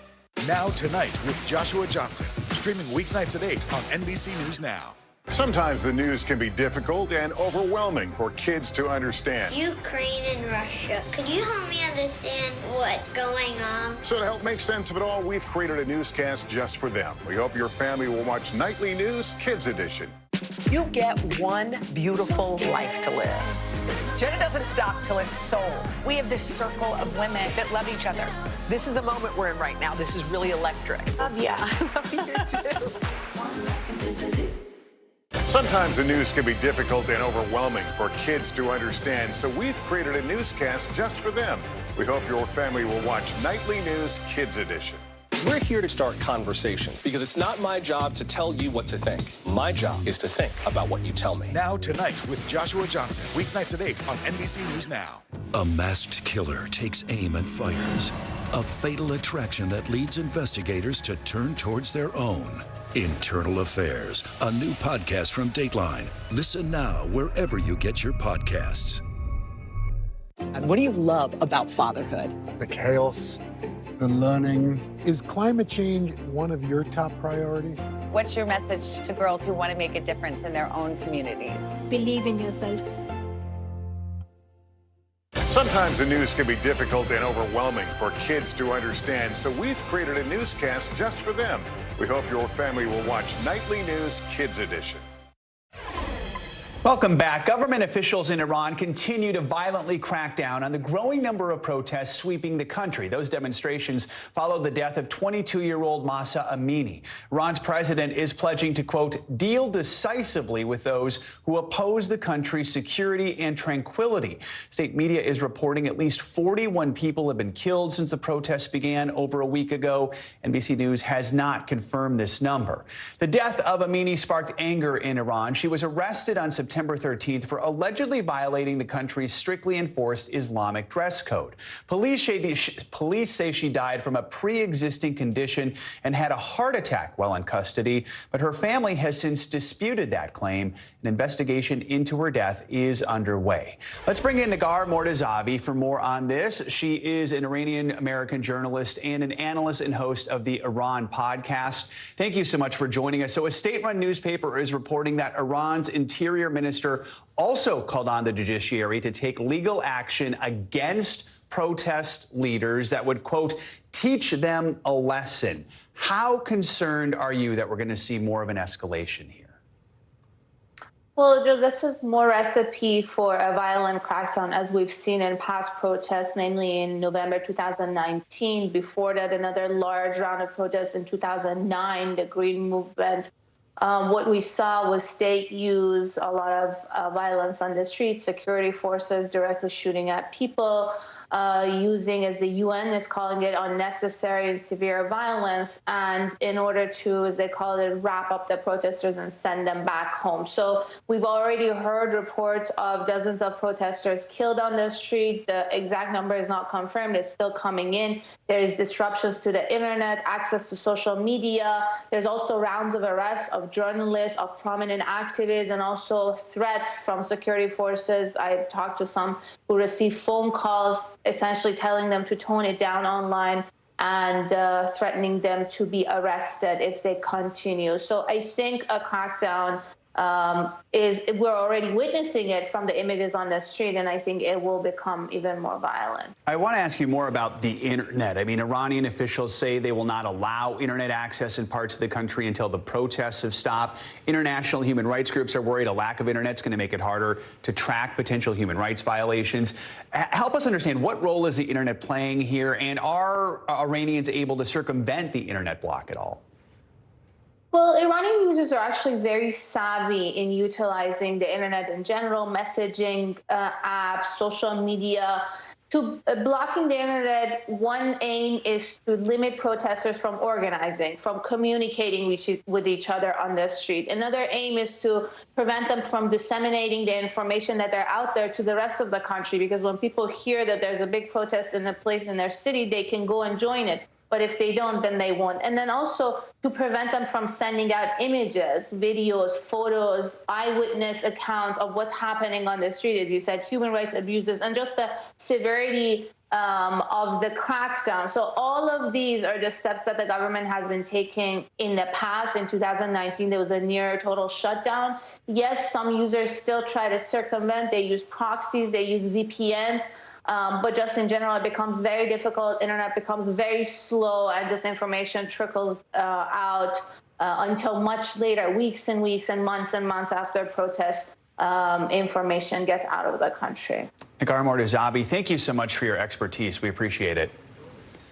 Now Tonight with Joshua Johnson. Streaming weeknights at 8 on NBC News Now. Sometimes the news can be difficult and overwhelming for kids to understand. Ukraine and Russia. Could you help me understand what's going on? So to help make sense of it all, we've created a newscast just for them. We hope your family will watch Nightly News Kids Edition. You get one beautiful life to live. Jenna doesn't stop till it's sold. We have this circle of women that love each other. This is a moment we're in right now. This is really electric. Love ya. I love you too. Sometimes the news can be difficult and overwhelming for kids to understand, so we've created a newscast just for them. We hope your family will watch Nightly News Kids Edition. We're here to start conversations because it's not my job to tell you what to think. My job is to think about what you tell me. Now Tonight with Joshua Johnson. Weeknights at 8 on NBC News Now. A masked killer takes aim and fires. A fatal attraction that leads investigators to turn towards their own. Internal Affairs, a new podcast from Dateline. Listen now wherever you get your podcasts. And what do you love about fatherhood? The chaos, the learning. Is climate change one of your top priorities? What's your message to girls who want to make a difference in their own communities? Believe in yourself. Sometimes the news can be difficult and overwhelming for kids to understand, so we've created a newscast just for them. We hope your family will watch Nightly News Kids Edition. Welcome back. Government officials in Iran continue to violently crack down on the growing number of protests sweeping the country. Those demonstrations follow the death of 22-year-old Mahsa Amini. Iran's president is pledging to, quote, deal decisively with those who oppose the country's security and tranquility. State media is reporting at least 41 people have been killed since the protests began over a week ago. NBC News has not confirmed this number. The death of Amini sparked anger in Iran. She was arrested on September 13th for allegedly violating the country's strictly enforced Islamic dress code. Police say she died from a pre-existing condition and had a heart attack while in custody, but her family has since disputed that claim. An investigation into her death is underway. Let's bring in Nagar Mortazavi for more on this. She is an Iranian-American journalist and an analyst and host of the Iran podcast. Thank you so much for joining us. So a state-run newspaper is reporting that Iran's interior minister also called on the judiciary to take legal action against protest leaders that would, quote, teach them a lesson. How concerned are you that we're going to see more of an escalation here? Well, Joe, this is more recipe for a violent crackdown, as we've seen in past protests, namely in November 2019. Before that, another large round of protests in 2009, the Green Movement. What we saw was state use a lot of violence on the streets, security forces directly shooting at people, using, as the UN is calling it, unnecessary and severe violence, and in order to, as they call it, wrap up the protesters and send them back home. So we've already heard reports of dozens of protesters killed on the street. The exact number is not confirmed. It's still coming in. There's disruptions to the internet, access to social media. There's also rounds of arrests of journalists, of prominent activists, and also threats from security forces. I talked to some who received phone calls essentially telling them to tone it down online and threatening them to be arrested if they continue. So I think a crackdown we're already witnessing it from the images on the street, and I think it will become even more violent. I want to ask you more about the internet. I mean, Iranian officials say they will not allow internet access in parts of the country until the protests have stopped. International human rights groups are worried a lack of internet is going to make it harder to track potential human rights violations. Help us understand, what role is the internet playing here, and are Iranians able to circumvent the internet block at all? Well, Iranian users are actually very savvy in utilizing the internet in general, messaging apps, social media, blocking the internet, one aim is to limit protesters from organizing, from communicating with each other on the street. Another aim is to prevent them from disseminating the information that they're out there to the rest of the country, because when people hear that there's a big protest in a place in their city, they can go and join it. But if they don't, then they won't. And then also to prevent them from sending out images, videos, photos, eyewitness accounts of what's happening on the street, as you said, human rights abuses, and just the severity of the crackdown. So all of these are the steps that the government has been taking in the past. In 2019, there was a near total shutdown. Yes, some users still try to circumvent. They use proxies, they use VPNs. But just in general, it becomes very difficult. Internet becomes very slow, and just information trickles out until much later, weeks and weeks and months after protest, information gets out of the country. Negar Mortazabi, thank you so much for your expertise. We appreciate it.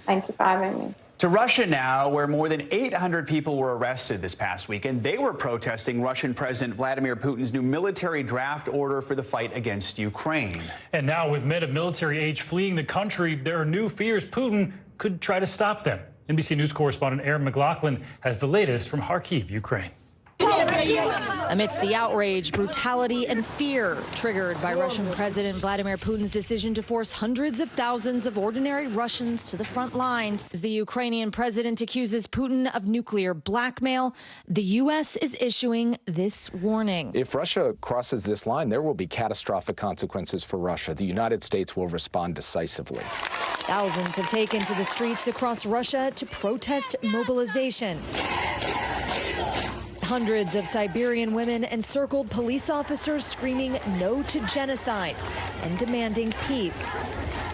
Thank you for having me. To Russia now, where more than 800 people were arrested this past week, and they were protesting Russian President Vladimir Putin's new military draft order for the fight against Ukraine. And now, with men of military age fleeing the country, there are new fears Putin could try to stop them. NBC News correspondent Aaron McLaughlin has the latest from Kharkiv, Ukraine. Amidst the outrage, brutality and fear triggered by Russian President Vladimir Putin's decision to force hundreds of thousands of ordinary Russians to the front lines. As the Ukrainian president accuses Putin of nuclear blackmail, the U.S. is issuing this warning. If Russia crosses this line, there will be catastrophic consequences for Russia. The United States will respond decisively. Thousands have taken to the streets across Russia to protest mobilization. Hundreds of Siberian women encircled police officers screaming no to genocide and demanding peace,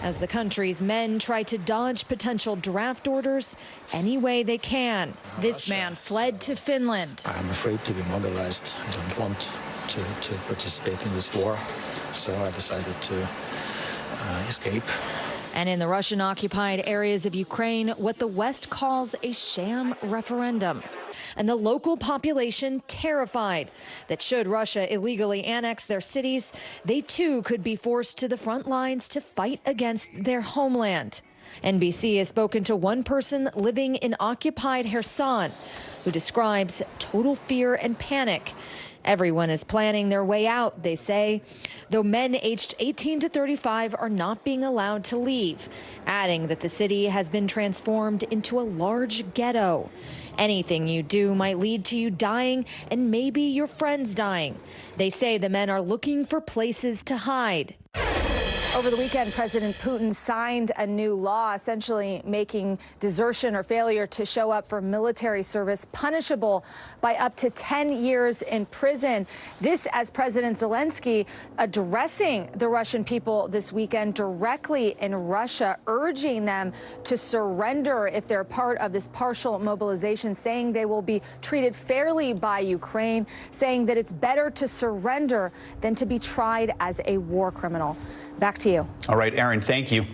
as the country's men try to dodge potential draft orders any way they can. This man fled to Finland. I'm afraid to be mobilized. I don't want to participate in this war, so I decided to escape. And in the Russian-occupied areas of Ukraine, what the West calls a sham referendum. And the local population terrified that should Russia illegally annex their cities, they too could be forced to the front lines to fight against their homeland. NBC has spoken to one person living in occupied Kherson who describes total fear and panic. Everyone is planning their way out, they say, though men aged 18 to 35 are not being allowed to leave, adding that the city has been transformed into a large ghetto. Anything you do might lead to you dying and maybe your friends dying. They say the men are looking for places to hide. Over the weekend, President Putin signed a new law essentially making desertion or failure to show up for military service punishable by up to 10 years in prison. This as President Zelensky addressing the Russian people this weekend directly in Russia, urging them to surrender if they're part of this partial mobilization, saying they will be treated fairly by Ukraine, saying that it's better to surrender than to be tried as a war criminal. Back to you. All right, Aaron, thank you.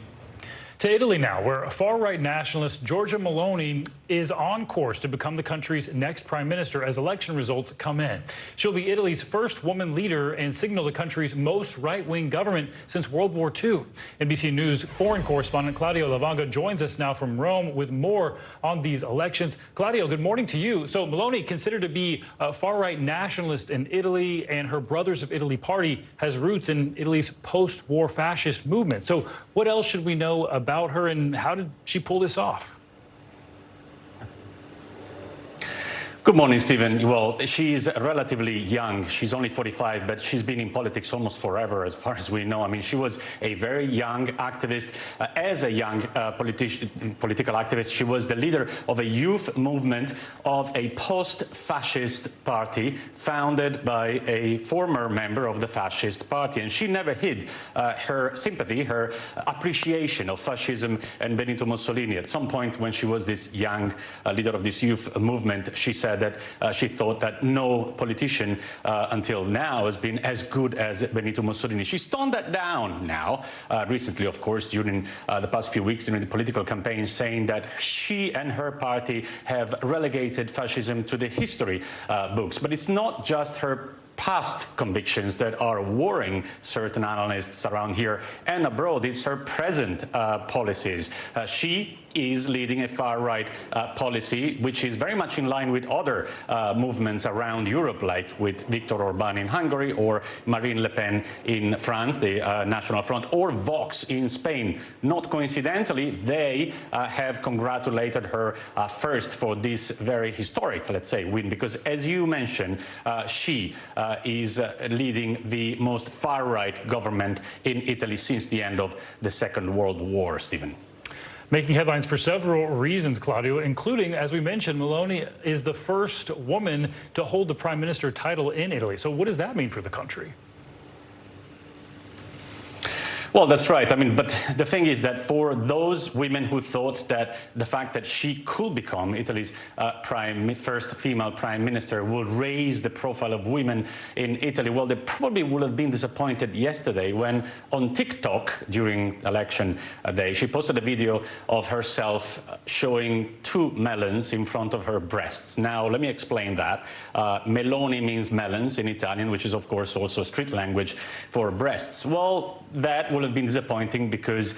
To Italy now, where far-right nationalist Giorgia Meloni is on course to become the country's next prime minister as election results come in. She'll be Italy's first woman leader and signal the country's most right-wing government since World War II. NBC News foreign correspondent Claudio Lavanga joins us now from Rome with more on these elections. Claudio, good morning to you. So Meloni, considered to be a far-right nationalist in Italy, and her Brothers of Italy party has roots in Italy's post-war fascist movement. So what else should we know about her, and how did she pull this off? Good morning, Stephen. Well, she's relatively young. She's only 45, but she's been in politics almost forever, as far as we know. I mean, she was a very young activist. As a young political activist, she was the leader of a youth movement of a post-fascist party founded by a former member of the fascist party. And she never hid her sympathy, her appreciation of fascism and Benito Mussolini. At some point when she was this young leader of this youth movement, she said that she thought that no politician until now has been as good as Benito Mussolini. She's toned that down now, recently, of course, during the past few weeks during the political campaign, saying that she and her party have relegated fascism to the history books. But it's not just her past convictions that are worrying certain analysts around here and abroad. It's her present policies. She is leading a far-right policy, which is very much in line with other movements around Europe, like with Viktor Orban in Hungary or Marine Le Pen in France, the National Front, or Vox in Spain. Not coincidentally, they have congratulated her first for this very historic, let's say, win, because as you mentioned, she is leading the most far-right government in Italy since the end of the Second World War, Stephen. Making headlines for several reasons, Claudio, including, as we mentioned, Meloni is the first woman to hold the prime minister title in Italy. So what does that mean for the country? Well, that's right. I mean, but the thing is that for those women who thought that the fact that she could become Italy's first female prime minister would raise the profile of women in Italy, well, they probably would have been disappointed yesterday when on TikTok during election day, she posted a video of herself showing 2 melons in front of her breasts. Now, let me explain that. Meloni means melons in Italian, which is, of course, also street language for breasts. Well, that will have been disappointing because,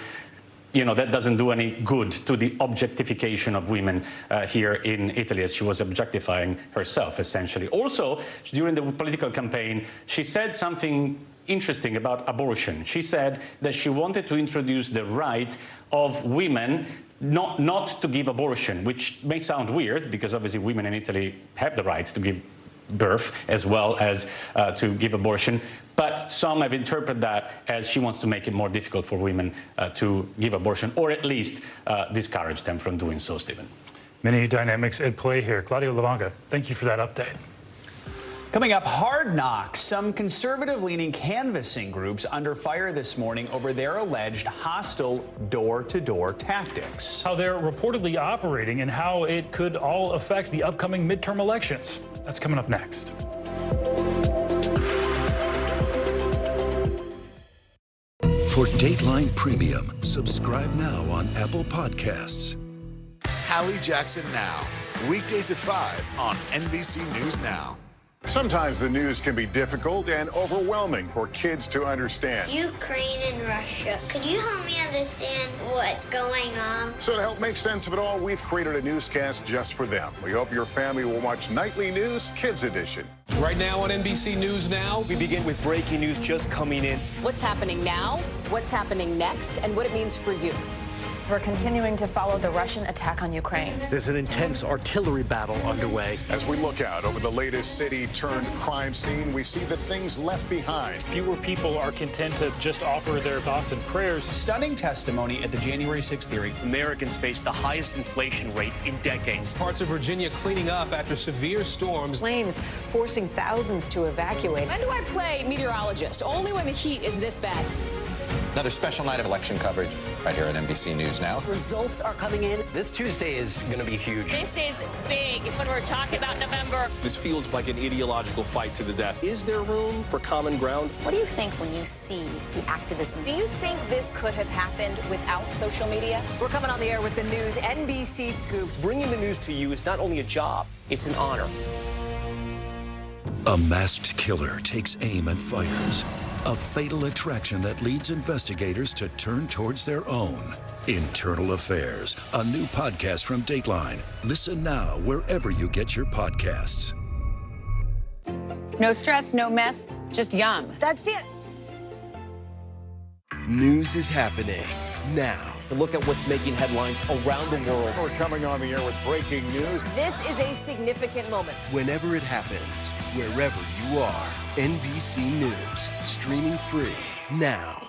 you know, that doesn't do any good to the objectification of women here in Italy, as she was objectifying herself, essentially. Also, during the political campaign, she said something interesting about abortion. She said that she wanted to introduce the right of women not to give abortion, which may sound weird because obviously women in Italy have the right to give birth as well as to give abortion. But some have interpreted that as she wants to make it more difficult for women to give abortion, or at least discourage them from doing so, Stephen. Many dynamics at play here. Claudio Lavaga, thank you for that update. Coming up, hard knocks. Some conservative-leaning canvassing groups under fire this morning over their alleged hostile door-to-door tactics. How they're reportedly operating and how it could all affect the upcoming midterm elections. That's coming up next. For Dateline Premium, subscribe now on Apple Podcasts. Hallie Jackson Now, weekdays at 5 on NBC News Now. Sometimes the news can be difficult and overwhelming for kids to understand. Ukraine and Russia. Could you help me understand what's going on? So to help make sense of it all, we've created a newscast just for them. We hope your family will watch Nightly News Kids Edition. Right now on NBC News Now, we begin with breaking news just coming in. What's happening now, what's happening next, and what it means for you. We're continuing to follow the Russian attack on Ukraine. There's an intense artillery battle underway. As we look out over the latest city-turned-crime scene, we see the things left behind. Fewer people are content to just offer their thoughts and prayers. Stunning testimony at the January 6th hearing. Americans face the highest inflation rate in decades. Parts of Virginia cleaning up after severe storms. Flames forcing thousands to evacuate. When do I play meteorologist? Only when the heat is this bad. Another special night of election coverage right here at NBC News Now. Results are coming in. This Tuesday is going to be huge. This is big when we're talking about November. This feels like an ideological fight to the death. Is there room for common ground? What do you think when you see the activism? Do you think this could have happened without social media? We're coming on the air with the news NBC Scoop. Bringing the news to you is not only a job, it's an honor. A masked killer takes aim and fires. A fatal attraction that leads investigators to turn towards their own. Internal Affairs, a new podcast from Dateline. Listen now wherever you get your podcasts. No stress, no mess, just young. That's it. News is happening now. Look at what's making headlines around the world. We're coming on the air with breaking news. This is a significant moment. Whenever it happens, wherever you are, NBC News, streaming free now.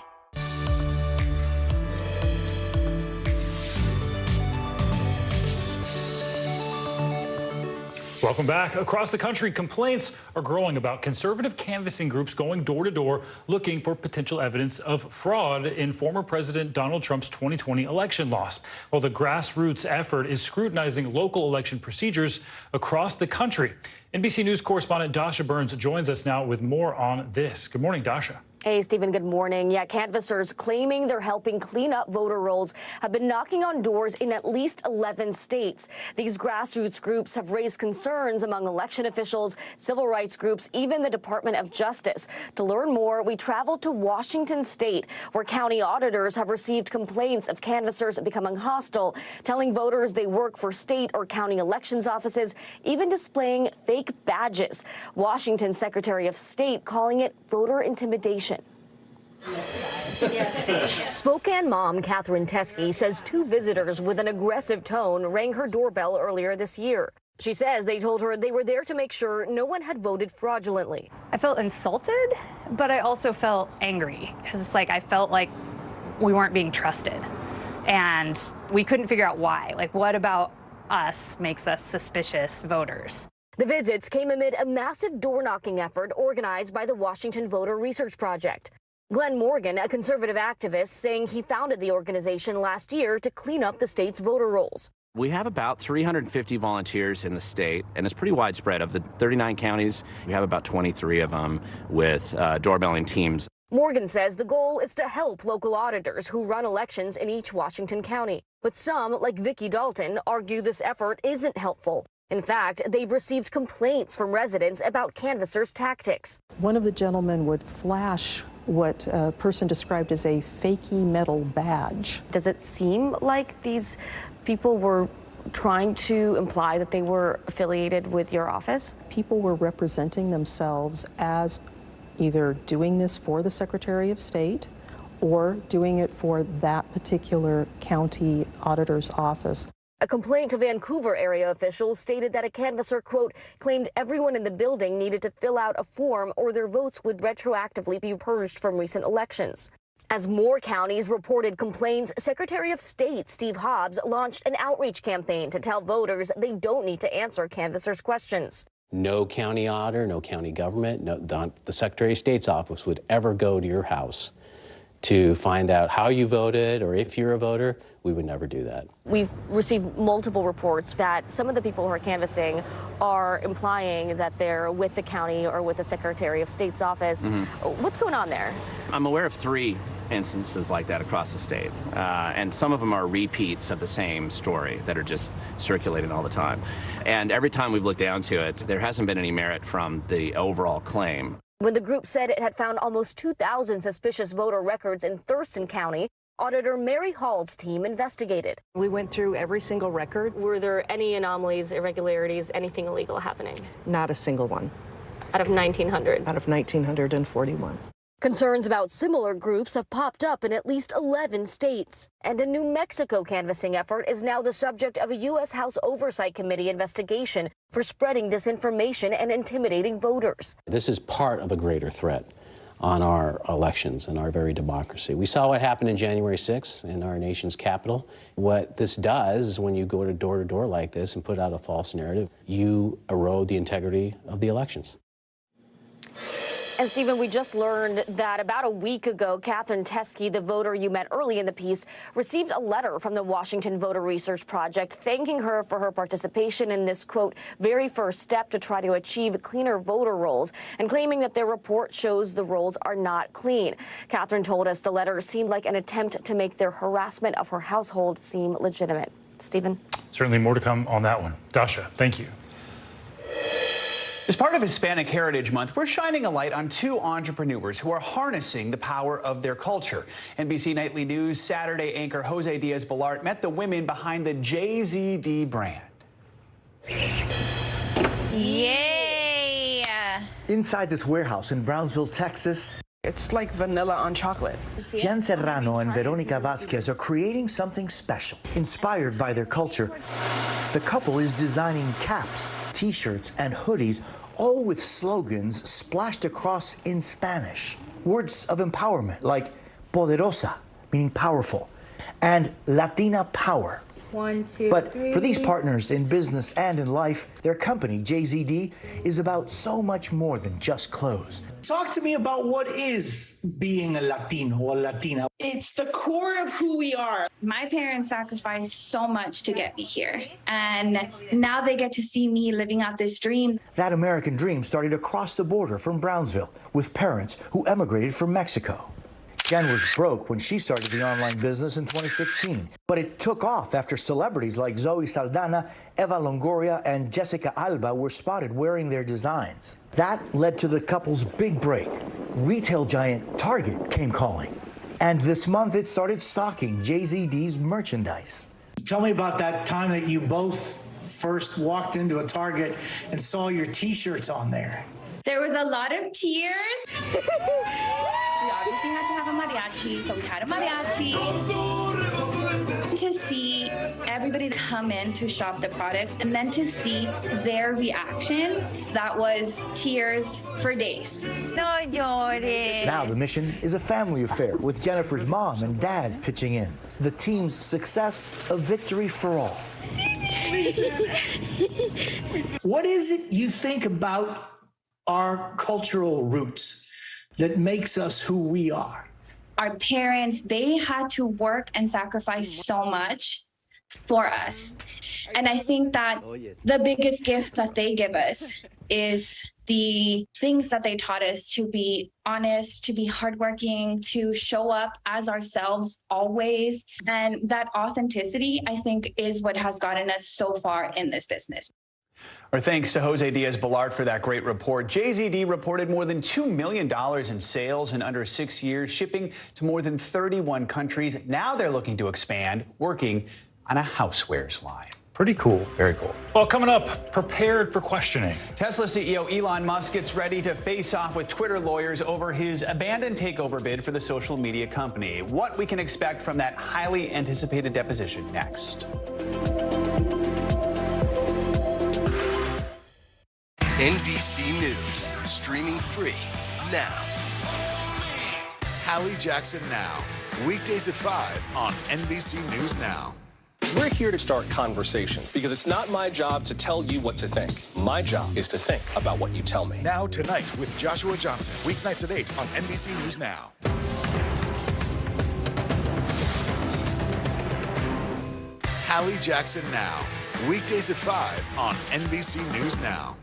Welcome back. Across the country, complaints are growing about conservative canvassing groups going door to door looking for potential evidence of fraud in former President Donald Trump's 2020 election loss. Well, the grassroots effort is scrutinizing local election procedures across the country. NBC News correspondent Dasha Burns joins us now with more on this. Good morning, Dasha. Hey, Stephen, good morning. Yeah, canvassers claiming they're helping clean up voter rolls have been knocking on doors in at least 11 states. These grassroots groups have raised concerns among election officials, civil rights groups, even the Department of Justice. To learn more, we traveled to Washington State, where county auditors have received complaints of canvassers becoming hostile, telling voters they work for state or county elections offices, even displaying fake badges. Washington's Secretary of State calling it voter intimidation. Spokane mom Catherine Teskey says 2 visitors with an aggressive tone rang her doorbell earlier this year. She says they told her they were there to make sure no one had voted fraudulently. I felt insulted, but I also felt angry because it's like I felt like we weren't being trusted and we couldn't figure out why. Like, what about us makes us suspicious voters? The visits came amid a massive door-knocking effort organized by the Washington Voter Research Project. Glenn Morgan, a conservative activist, saying he founded the organization last year to clean up the state's voter rolls. We have about 350 volunteers in the state, and it's pretty widespread. Of the 39 counties, we have about 23 of them with doorbelling teams. Morgan says the goal is to help local auditors who run elections in each Washington county. But some, like Vicki Dalton, argue this effort isn't helpful. In fact, they've received complaints from residents about canvassers' tactics. One of the gentlemen would flash what a person described as a fakey metal badge. Does it seem like these people were trying to imply that they were affiliated with your office? People were representing themselves as either doing this for the Secretary of State or doing it for that particular county auditor's office. A complaint to Vancouver area officials stated that a canvasser, quote, claimed everyone in the building needed to fill out a form or their votes would retroactively be purged from recent elections. As more counties reported complaints, Secretary of State Steve Hobbs launched an outreach campaign to tell voters they don't need to answer canvassers' questions. No county auditor, no county government, the Secretary of State's office would ever go to your house to find out how you voted or if you're a voter. We would never do that. We've received multiple reports that some of the people who are canvassing are implying that they're with the county or with the Secretary of State's office. What's going on there? I'm aware of 3 instances like that across the state, and some of them are repeats of the same story that are just circulating all the time. And every time we've looked down to it, there hasn't been any merit from the overall claim. When the group said it had found almost 2,000 suspicious voter records in Thurston County, Auditor Mary Hall's team investigated. We went through every single record. Were there any anomalies, irregularities, anything illegal happening? Not a single one. Out of 1,900? Out of 1,941. Concerns about similar groups have popped up in at least 11 states. And a New Mexico canvassing effort is now the subject of a U.S. House Oversight Committee investigation for spreading disinformation and intimidating voters. This is part of a greater threat on our elections and our very democracy. We saw what happened in January 6th in our nation's capital. What this does is when you go to door like this and put out a false narrative, you erode the integrity of the elections. And Stephen, we just learned that about a week ago, Catherine Teskey, the voter you met early in the piece, received a letter from the Washington Voter Research Project thanking her for her participation in this, quote, very first step to try to achieve cleaner voter rolls, and claiming that their report shows the rolls are not clean. Catherine told us the letter seemed like an attempt to make their harassment of her household seem legitimate. Stephen? Certainly more to come on that one. Dasha, thank you. As part of Hispanic Heritage Month, we're shining a light on 2 entrepreneurs who are harnessing the power of their culture. NBC Nightly News Saturday anchor Jose Diaz-Balart met the women behind the JZD brand. Yay! Inside this warehouse in Brownsville, Texas, it's like vanilla on chocolate. Jen Serrano and Veronica Vasquez are creating something special. Inspired by their culture, the couple is designing caps, t-shirts, and hoodies, all with slogans splashed across in Spanish. Words of empowerment like poderosa, meaning powerful, and Latina power, 1, 2, But 3. for these partners in business and in life, their company, JZD, is about so much more than just clothes. Talk to me about what is being a Latino or Latina. It's the core of who we are. My parents sacrificed so much to get me here, and now they get to see me living out this dream. That American dream started across the border from Brownsville with parents who emigrated from Mexico. Jen was broke when she started the online business in 2016, but it took off after celebrities like Zoe Saldana, Eva Longoria, and Jessica Alba were spotted wearing their designs. That led to the couple's big break. Retail giant Target came calling, and this month it started stocking JZD's merchandise. Tell me about that time that you both first walked into a Target and saw your T-shirts on there. There was a lot of tears. We obviously had to have a mariachi, so we had a mariachi. To see everybody come in to shop the products and then to see their reaction, that was tears for days. No llores. Now the mission is a family affair with Jennifer's mom and dad pitching in. The team's success, a victory for all. What is it you think about our cultural roots that makes us who we are? Our parents, they had to work and sacrifice so much for us. And I think that the biggest gift that they give us is the things that they taught us: to be honest, to be hardworking, to show up as ourselves always. And that authenticity, I think, is what has gotten us so far in this business. Our thanks to Jose Diaz-Balart for that great report. JZD reported more than $2 million in sales in under 6 years, shipping to more than 31 countries. Now they're looking to expand, working on a housewares line. Pretty cool. Very cool. Well, coming up, prepared for questioning. Tesla CEO Elon Musk gets ready to face off with Twitter lawyers over his abandoned takeover bid for the social media company. What we can expect from that highly anticipated deposition next. NBC News, streaming free now. Hallie Jackson Now, weekdays at 5 on NBC News Now. We're here to start conversations because it's not my job to tell you what to think. My job is to think about what you tell me. Now tonight with Joshua Johnson, weeknights at 8 on NBC News Now. Hallie Jackson Now, weekdays at 5 on NBC News Now.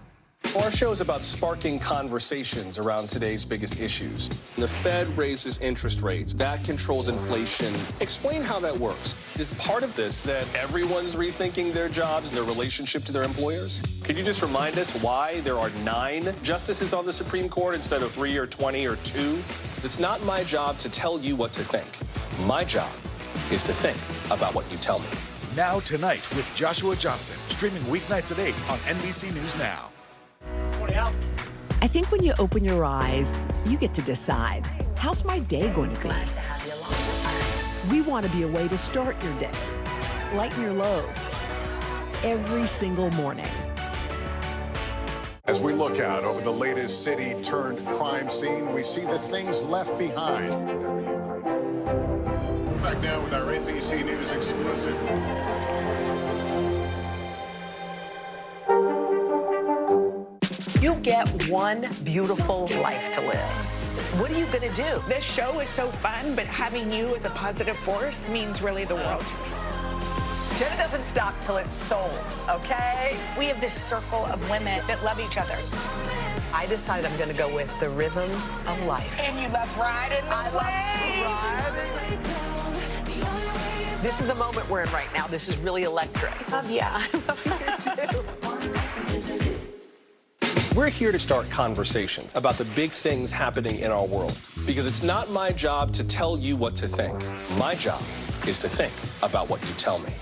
Our show is about sparking conversations around today's biggest issues. The Fed raises interest rates. That controls inflation. Explain how that works. Is part of this that everyone's rethinking their jobs and their relationship to their employers? Could you just remind us why there are 9 justices on the Supreme Court instead of 3 or 20 or 2? It's not my job to tell you what to think. My job is to think about what you tell me. Now tonight with Joshua Johnson, streaming weeknights at 8 on NBC News Now. I think when you open your eyes, you get to decide, how's my day going to be? We want to be a way to start your day, lighten your load, every single morning. As we look out over the latest city-turned-crime scene, we see the things left behind. Back now with our NBC News exclusive. You get one beautiful life to live. What are you going to do? This show is so fun, but having you as a positive force means really the world to me. Jenna doesn't stop till it's sold, okay? We have this circle of women that love each other. I decided I'm going to go with the rhythm of life. And you love riding the wave. This is a moment we're in right now. This is really electric. Yeah, I love you too. We're here to start conversations about the big things happening in our world because it's not my job to tell you what to think. My job is to think about what you tell me.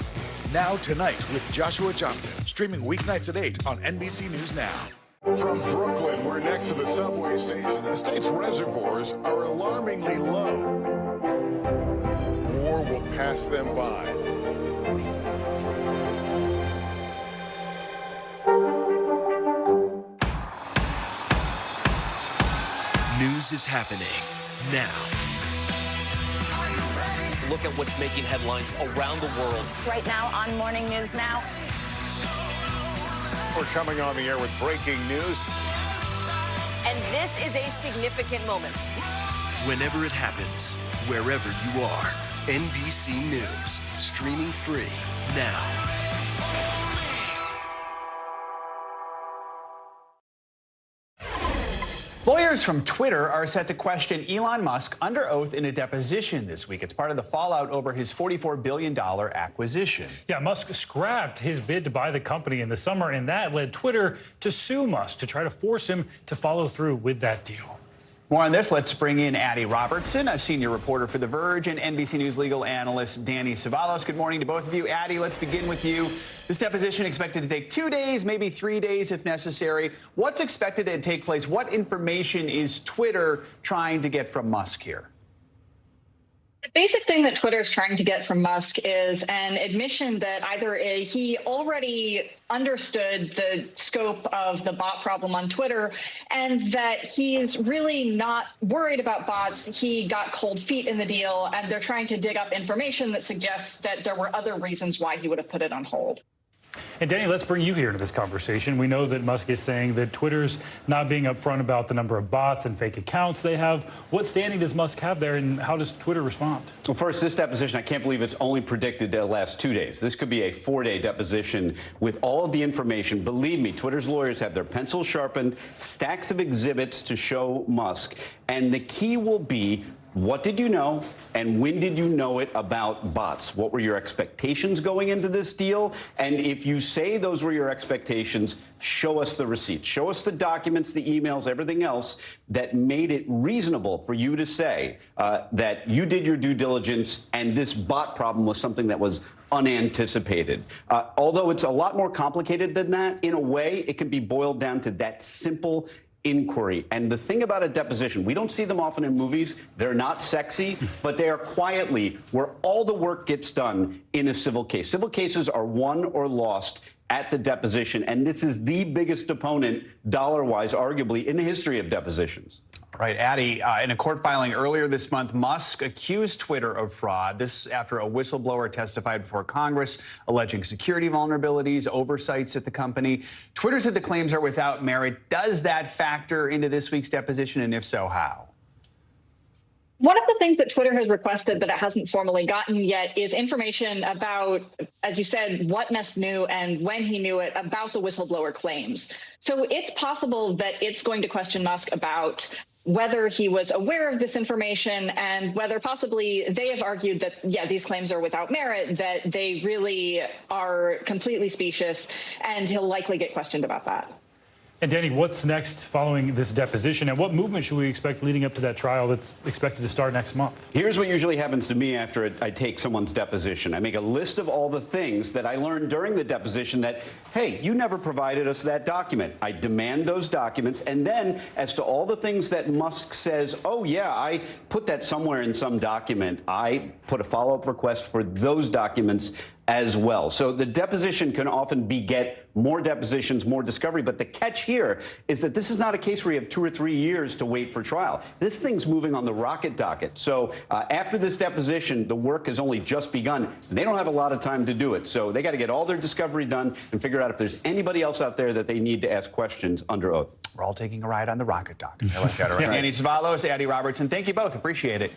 Now tonight with Joshua Johnson, streaming weeknights at 8 on NBC News Now. From Brooklyn, we're next to the subway station. The state's reservoirs are alarmingly low. War will pass them by. News is happening now. look at what's making headlines around the world. Right now on Morning News Now. We're coming on the air with breaking news. And this is a significant moment. Whenever it happens, wherever you are, NBC News, streaming free now. Lawyers from Twitter are set to question Elon Musk under oath in a deposition this week. It's part of the fallout over his $44 billion acquisition. Yeah, Musk scrapped his bid to buy the company in the summer, and that led Twitter to sue Musk to try to force him to follow through with that deal. More on this, let's bring in Addie Robertson, a senior reporter for The Verge, and NBC News legal analyst Danny Savalos. Good morning to both of you. Addie, let's begin with you. This deposition expected to take 2 days, maybe 3 days if necessary. What's expected to take place? What information is Twitter trying to get from Musk here? The basic thing that Twitter is trying to get from Musk is an admission that either he already understood the scope of the bot problem on Twitter and that he's really not worried about bots. He got cold feet in the deal, and they're trying to dig up information that suggests that there were other reasons why he would have put it on hold. And Danny, let's bring you here into this conversation. We know that Musk is saying that Twitter's not being upfront about the number of bots and fake accounts they have. What standing does Musk have there, and how does Twitter respond? Well, first, this deposition, I can't believe it's only predicted to last 2 days. This could be a 4-day deposition with all of the information. Believe me, Twitter's lawyers have their pencils sharpened, stacks of exhibits to show Musk. And the key will be, what did you know, and when did you know it about bots? What were your expectations going into this deal? And if you say those were your expectations, show us the receipts. Show us the documents, the emails, everything else that made it reasonable for you to say that you did your due diligence and this bot problem was something that was unanticipated. Although it's a lot more complicated than that, in a way, it can be boiled down to that simple inquiry. And the thing about a deposition, we don't see them often in movies. They're not sexy, but they are quietly where all the work gets done in a civil case. Civil cases are won or lost at the deposition, and this is the biggest opponent, dollar-wise, arguably, in the history of depositions. Right, Addie, in a court filing earlier this month, Musk accused Twitter of fraud. This after a whistleblower testified before Congress alleging security vulnerabilities, oversights at the company. Twitter said the claims are without merit. Does that factor into this week's deposition, and if so, how? One of the things that Twitter has requested that it hasn't formally gotten yet is information about, as you said, what Musk knew and when he knew it about the whistleblower claims. So it's possible that it's going to question Musk about whether he was aware of this information and whether possibly they have argued that, yeah, these claims are without merit, that they really are completely specious, and he'll likely get questioned about that. And Danny, what's next following this deposition, and what movement should we expect leading up to that trial that's expected to start next month? Here's what usually happens to me after I take someone's deposition. I make a list of all the things that I learned during the deposition that, hey, you never provided us that document. I demand those documents, and then as to all the things that Musk says, oh yeah, I put that somewhere in some document, I put a follow-up request for those documents as well. So the deposition can often beget more depositions, more discovery. But the catch here is that this is not a case where you have 2 or 3 years to wait for trial. This thing's moving on the rocket docket. So after this deposition, the work has only just begun. And they don't have a lot of time to do it. So they got to get all their discovery done and figure out if there's anybody else out there that they need to ask questions under oath. We're all taking a ride on the rocket docket. I like that. Right? Danny Savalos, Addie Robertson, thank you both. Appreciate it.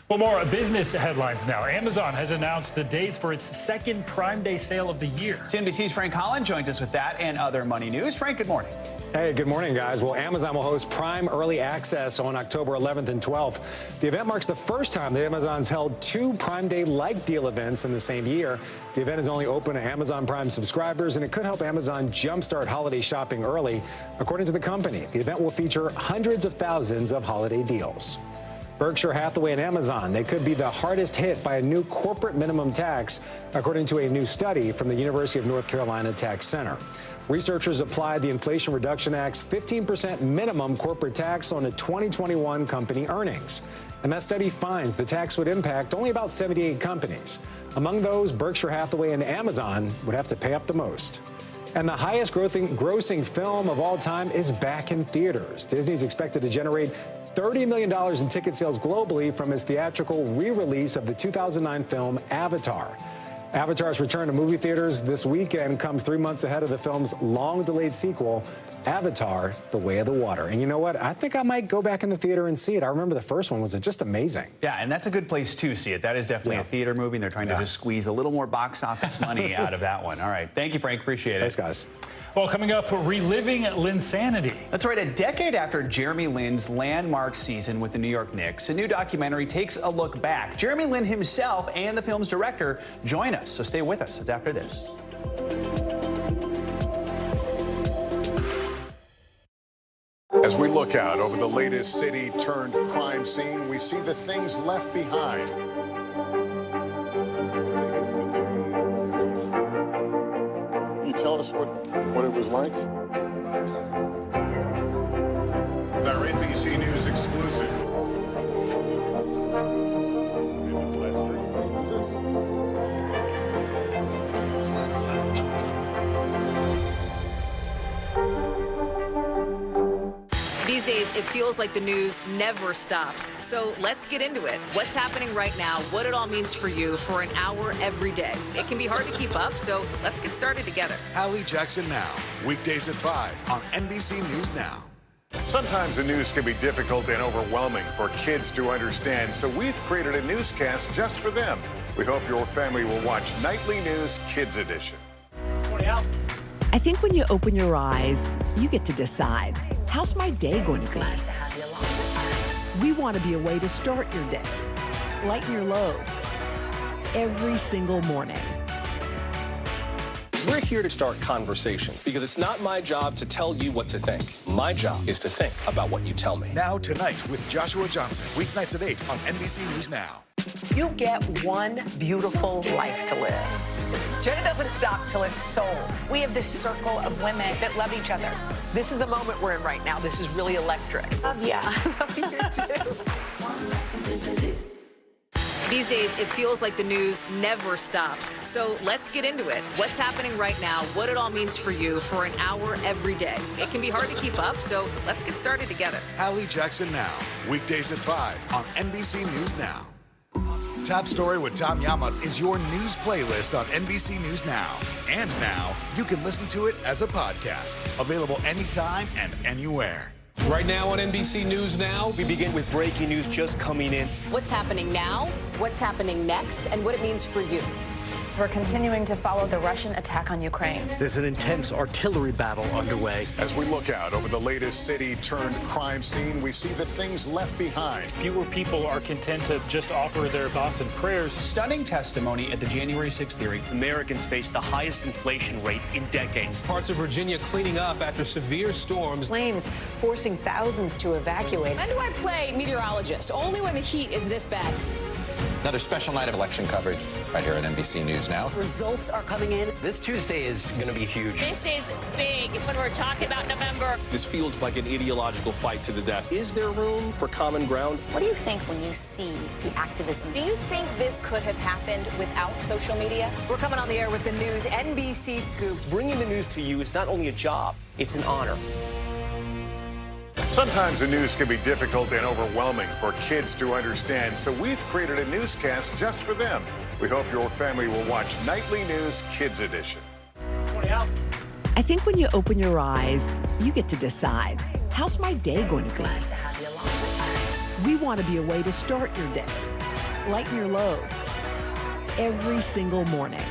Well, more business headlines now. Amazon has announced the dates for its second Prime Day sale of the year. CNBC's Frank Holland joins us with that and other money news. Frank, good morning. Hey, good morning, guys. Well, Amazon will host Prime Early Access on October 11th and 12th. The event marks the first time that Amazon's held 2 Prime Day-like deal events in the same year. The event is only open to Amazon Prime subscribers, and it could help Amazon jumpstart holiday shopping early. According to the company, the event will feature hundreds of thousands of holiday deals. Berkshire Hathaway and Amazon, they could be the hardest hit by a new corporate minimum tax, according to a new study from the University of North Carolina Tax Center. Researchers applied the Inflation Reduction Act's 15% minimum corporate tax on the 2021 company earnings. And that study finds the tax would impact only about 78 companies. Among those, Berkshire Hathaway and Amazon would have to pay up the most. And the highest grossing film of all time is back in theaters. Disney's expected to generate $30 million in ticket sales globally from his theatrical re-release of the 2009 film Avatar. Avatar's return to movie theaters this weekend comes 3 months ahead of the film's long-delayed sequel, Avatar: The Way of the Water. And you know what? I think I might go back in the theater and see it. I remember the first one was just amazing. Yeah, and that's a good place to see it. That is definitely a theater movie, and they're trying to just squeeze a little more box office money out of that one. All right. Thank you, Frank. Appreciate it. Thanks, guys. Well, coming up, reliving Linsanity. That's right. A decade after Jeremy Lin's landmark season with the New York Knicks, a new documentary takes a look back. Jeremy Lin himself and the film's director join us, so stay with us. It's after this. As we look out over the latest city-turned-crime scene, we see the things left behind. Can you tell us what it was like? Our NBC News exclusive. These days, it feels like the news never stops. So let's get into it. What's happening right now, what it all means for you for an hour every day. It can be hard to keep up, so let's get started together. Hallie Jackson Now, weekdays at 5 on NBC News Now. Sometimes the news can be difficult and overwhelming for kids to understand, so we've created a newscast just for them. We hope your family will watch Nightly News Kids Edition. I think when you open your eyes, you get to decide, how's my day going to be? We want to be a way to start your day, lighten your load, every single morning. We're here to start conversations because it's not my job to tell you what to think. My job is to think about what you tell me. Now tonight with Joshua Johnson, weeknights at 8 on NBC News Now. You get one beautiful life to live. Jenna doesn't stop till it's sold. We have this circle of women that love each other. This is a moment we're in right now. This is really electric. Love ya. Love you too. These days, it feels like the news never stops. So let's get into it. What's happening right now, what it all means for you for an hour every day. It can be hard to keep up, so let's get started together. Hallie Jackson Now, weekdays at 5 on NBC News Now. Top Story with Tom Llamas is your news playlist on NBC News Now. And now, you can listen to it as a podcast. Available anytime and anywhere. Right now on NBC News Now, we begin with breaking news just coming in. What's happening now, what's happening next, and what it means for you. We're continuing to follow the Russian attack on Ukraine. There's an intense artillery battle underway. As we look out over the latest city-turned-crime scene, we see the things left behind. Fewer people are content to just offer their thoughts and prayers. Stunning testimony at the January 6th hearing. Americans face the highest inflation rate in decades. Parts of Virginia cleaning up after severe storms. Flames forcing thousands to evacuate. When do I play meteorologist? Only when the heat is this bad. Another special night of election coverage right here at NBC News Now. Results are coming in. This Tuesday is going to be huge. This is big when we're talking about November. This feels like an ideological fight to the death. Is there room for common ground? What do you think when you see the activism? Do you think this could have happened without social media? We're coming on the air with the news NBC Scoop. Bringing the news to you is not only a job, it's an honor. Sometimes the news can be difficult and overwhelming for kids to understand, so we've created a newscast just for them. We hope your family will watch Nightly News Kids Edition. I think when you open your eyes, you get to decide, how's my day going to be? We want to be a way to start your day, lighten your load, every single morning.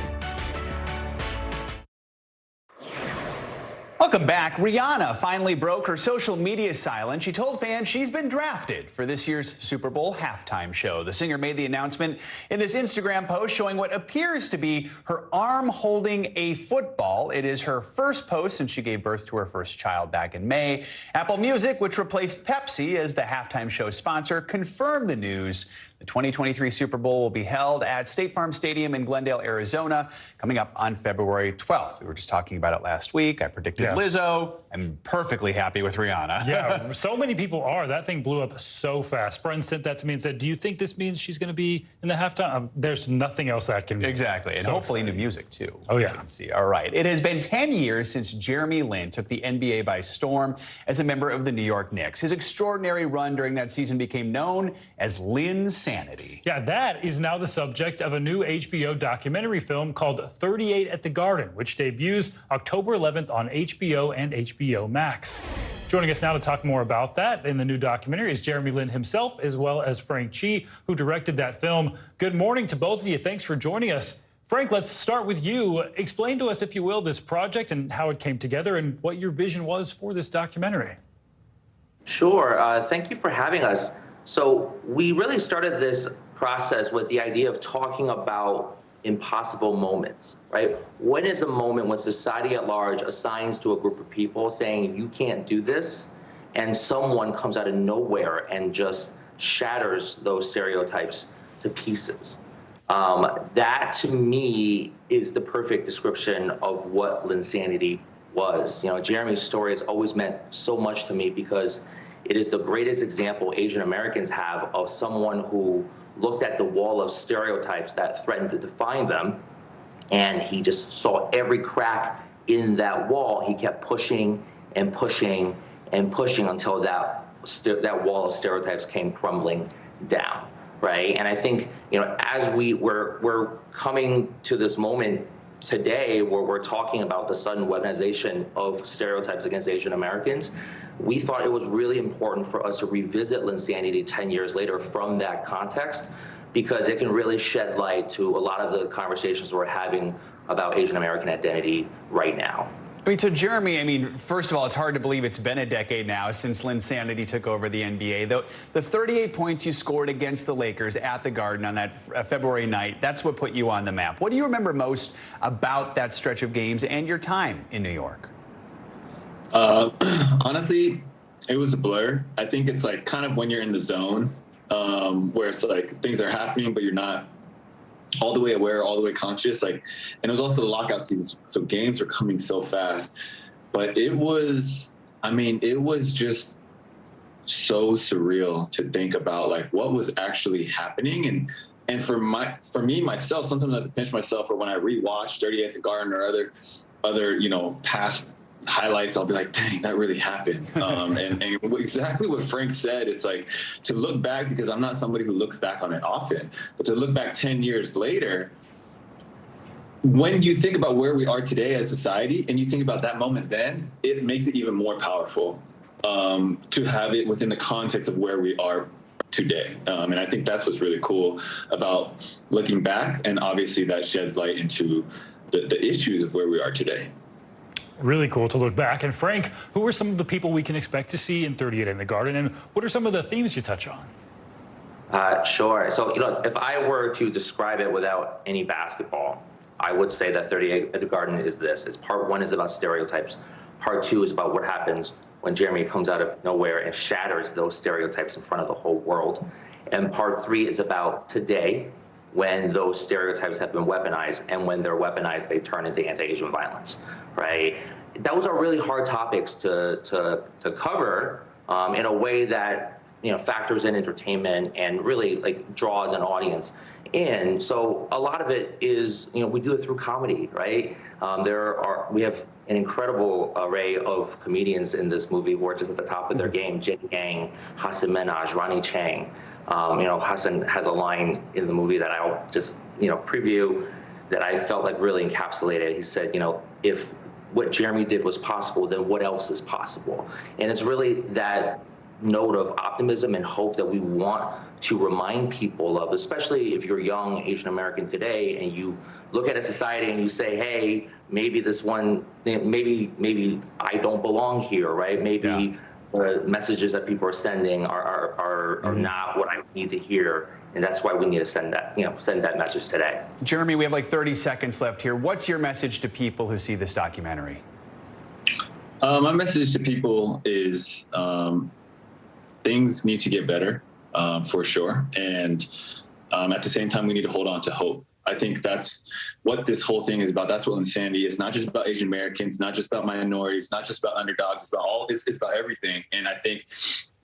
Welcome back. Rihanna finally broke her social media silence. She told fans she's been drafted for this year's Super Bowl halftime show. The singer made the announcement in this Instagram post showing what appears to be her arm holding a football. It is her first post since she gave birth to her first child back in May. Apple Music, which replaced Pepsi as the halftime show sponsor, confirmed the news. The 2023 Super Bowl will be held at State Farm Stadium in Glendale, Arizona, coming up on February 12th. We were just talking about it last week. I predicted Rizzo. I'm perfectly happy with Rihanna. Yeah, so many people are. That thing blew up so fast. Bren sent that to me and said, do you think this means she's going to be in the halftime? There's nothing else that can mean. Exactly, and so hopefully exciting. new music, too. Oh, yeah. See. All right. It has been 10 years since Jeremy Lin took the NBA by storm as a member of the New York Knicks. His extraordinary run during that season became known as Linsanity. Yeah, that is now the subject of a new HBO documentary film called 38 at the Garden, which debuts October 11th on HBO and HBO Max. Joining us now to talk more about that in the new documentary is Jeremy Lin himself, as well as Frank Chi, who directed that film. Good morning to both of you. Thanks for joining us. Frank, let's start with you. Explain to us, if you will, this project and how it came together and what your vision was for this documentary. Sure. Thank you for having us. So we really started this process with the idea of talking about impossible moments, right? When is a moment when society at large assigns to a group of people saying you can't do this, and someone comes out of nowhere and just shatters those stereotypes to pieces? That to me is the perfect description of what Linsanity was. You know, Jeremy's story has always meant so much to me because it is the greatest example Asian Americans have of someone who looked at the wall of stereotypes that threatened to define them, and he just saw every crack in that wall. He kept pushing and pushing and pushing until that wall of stereotypes came crumbling down, right? And I think, you know, as we're coming to this moment today where we're talking about the sudden weaponization of stereotypes against Asian Americans, we thought it was really important for us to revisit Linsanity 10 years later from that context, because it can really shed light to a lot of the conversations we're having about Asian American identity right now. I mean, so Jeremy, first of all, it's hard to believe it's been a decade now since Linsanity took over the NBA. The 38 points you scored against the Lakers at the Garden on that February night, that's what put you on the map. What do you remember most about that stretch of games and your time in New York? Honestly, it was a blur. I think it's like kind of when you're in the zone, where it's like things are happening, but you're not all the way aware, all the way conscious. And it was also the lockout season, so games were coming so fast. But it was just so surreal to think about like what was actually happening. And for me myself, sometimes I have to pinch myself, or when I rewatch 38 at the Garden or other past highlights, I'll be like, dang, that really happened. And exactly what Frank said, it's like to look back, because I'm not somebody who looks back on it often, but to look back 10 years later, when you think about where we are today as society and you think about that moment then, it makes it even more powerful to have it within the context of where we are today. And I think that's what's really cool about looking back, and obviously that sheds light into the issues of where we are today. Really cool to look back. And Frank, who are some of the people we can expect to see in 38 in the Garden, and what are some of the themes you touch on? Sure. So, if I were to describe it without any basketball, I would say that 38 at the Garden is this. It's part one is about stereotypes. Part two is about what happens when Jeremy comes out of nowhere and shatters those stereotypes in front of the whole world. And part three is about today, when those stereotypes have been weaponized, and when they're weaponized, they turn into anti-Asian violence, right? Those are really hard topics to cover in a way that, factors in entertainment and really draws an audience in. So a lot of it is, we do it through comedy, right? We have an incredible array of comedians in this movie who are just at the top of their game. Jenny Yang, Hassan Minhaj, Ronnie Chang. Hassan has a line in the movie that I'll just, preview that I felt like really encapsulated. He said, if what Jeremy did was possible, then what else is possible? And it's really that note of optimism and hope that we want to remind people of, especially if you're young Asian American today and you look at a society and you say, hey, maybe this one, maybe I don't belong here, right? Maybe the messages that people are sending are not what I need to hear. And that's why we need to send that message today. Jeremy, we have like 30 seconds left here. What's your message to people who see this documentary? My message to people is things need to get better, for sure. And at the same time, we need to hold on to hope. I think that's what this whole thing is about. That's what insanity is. It's not just about Asian Americans, not just about minorities, not just about underdogs. It's about all. It's about everything. And I think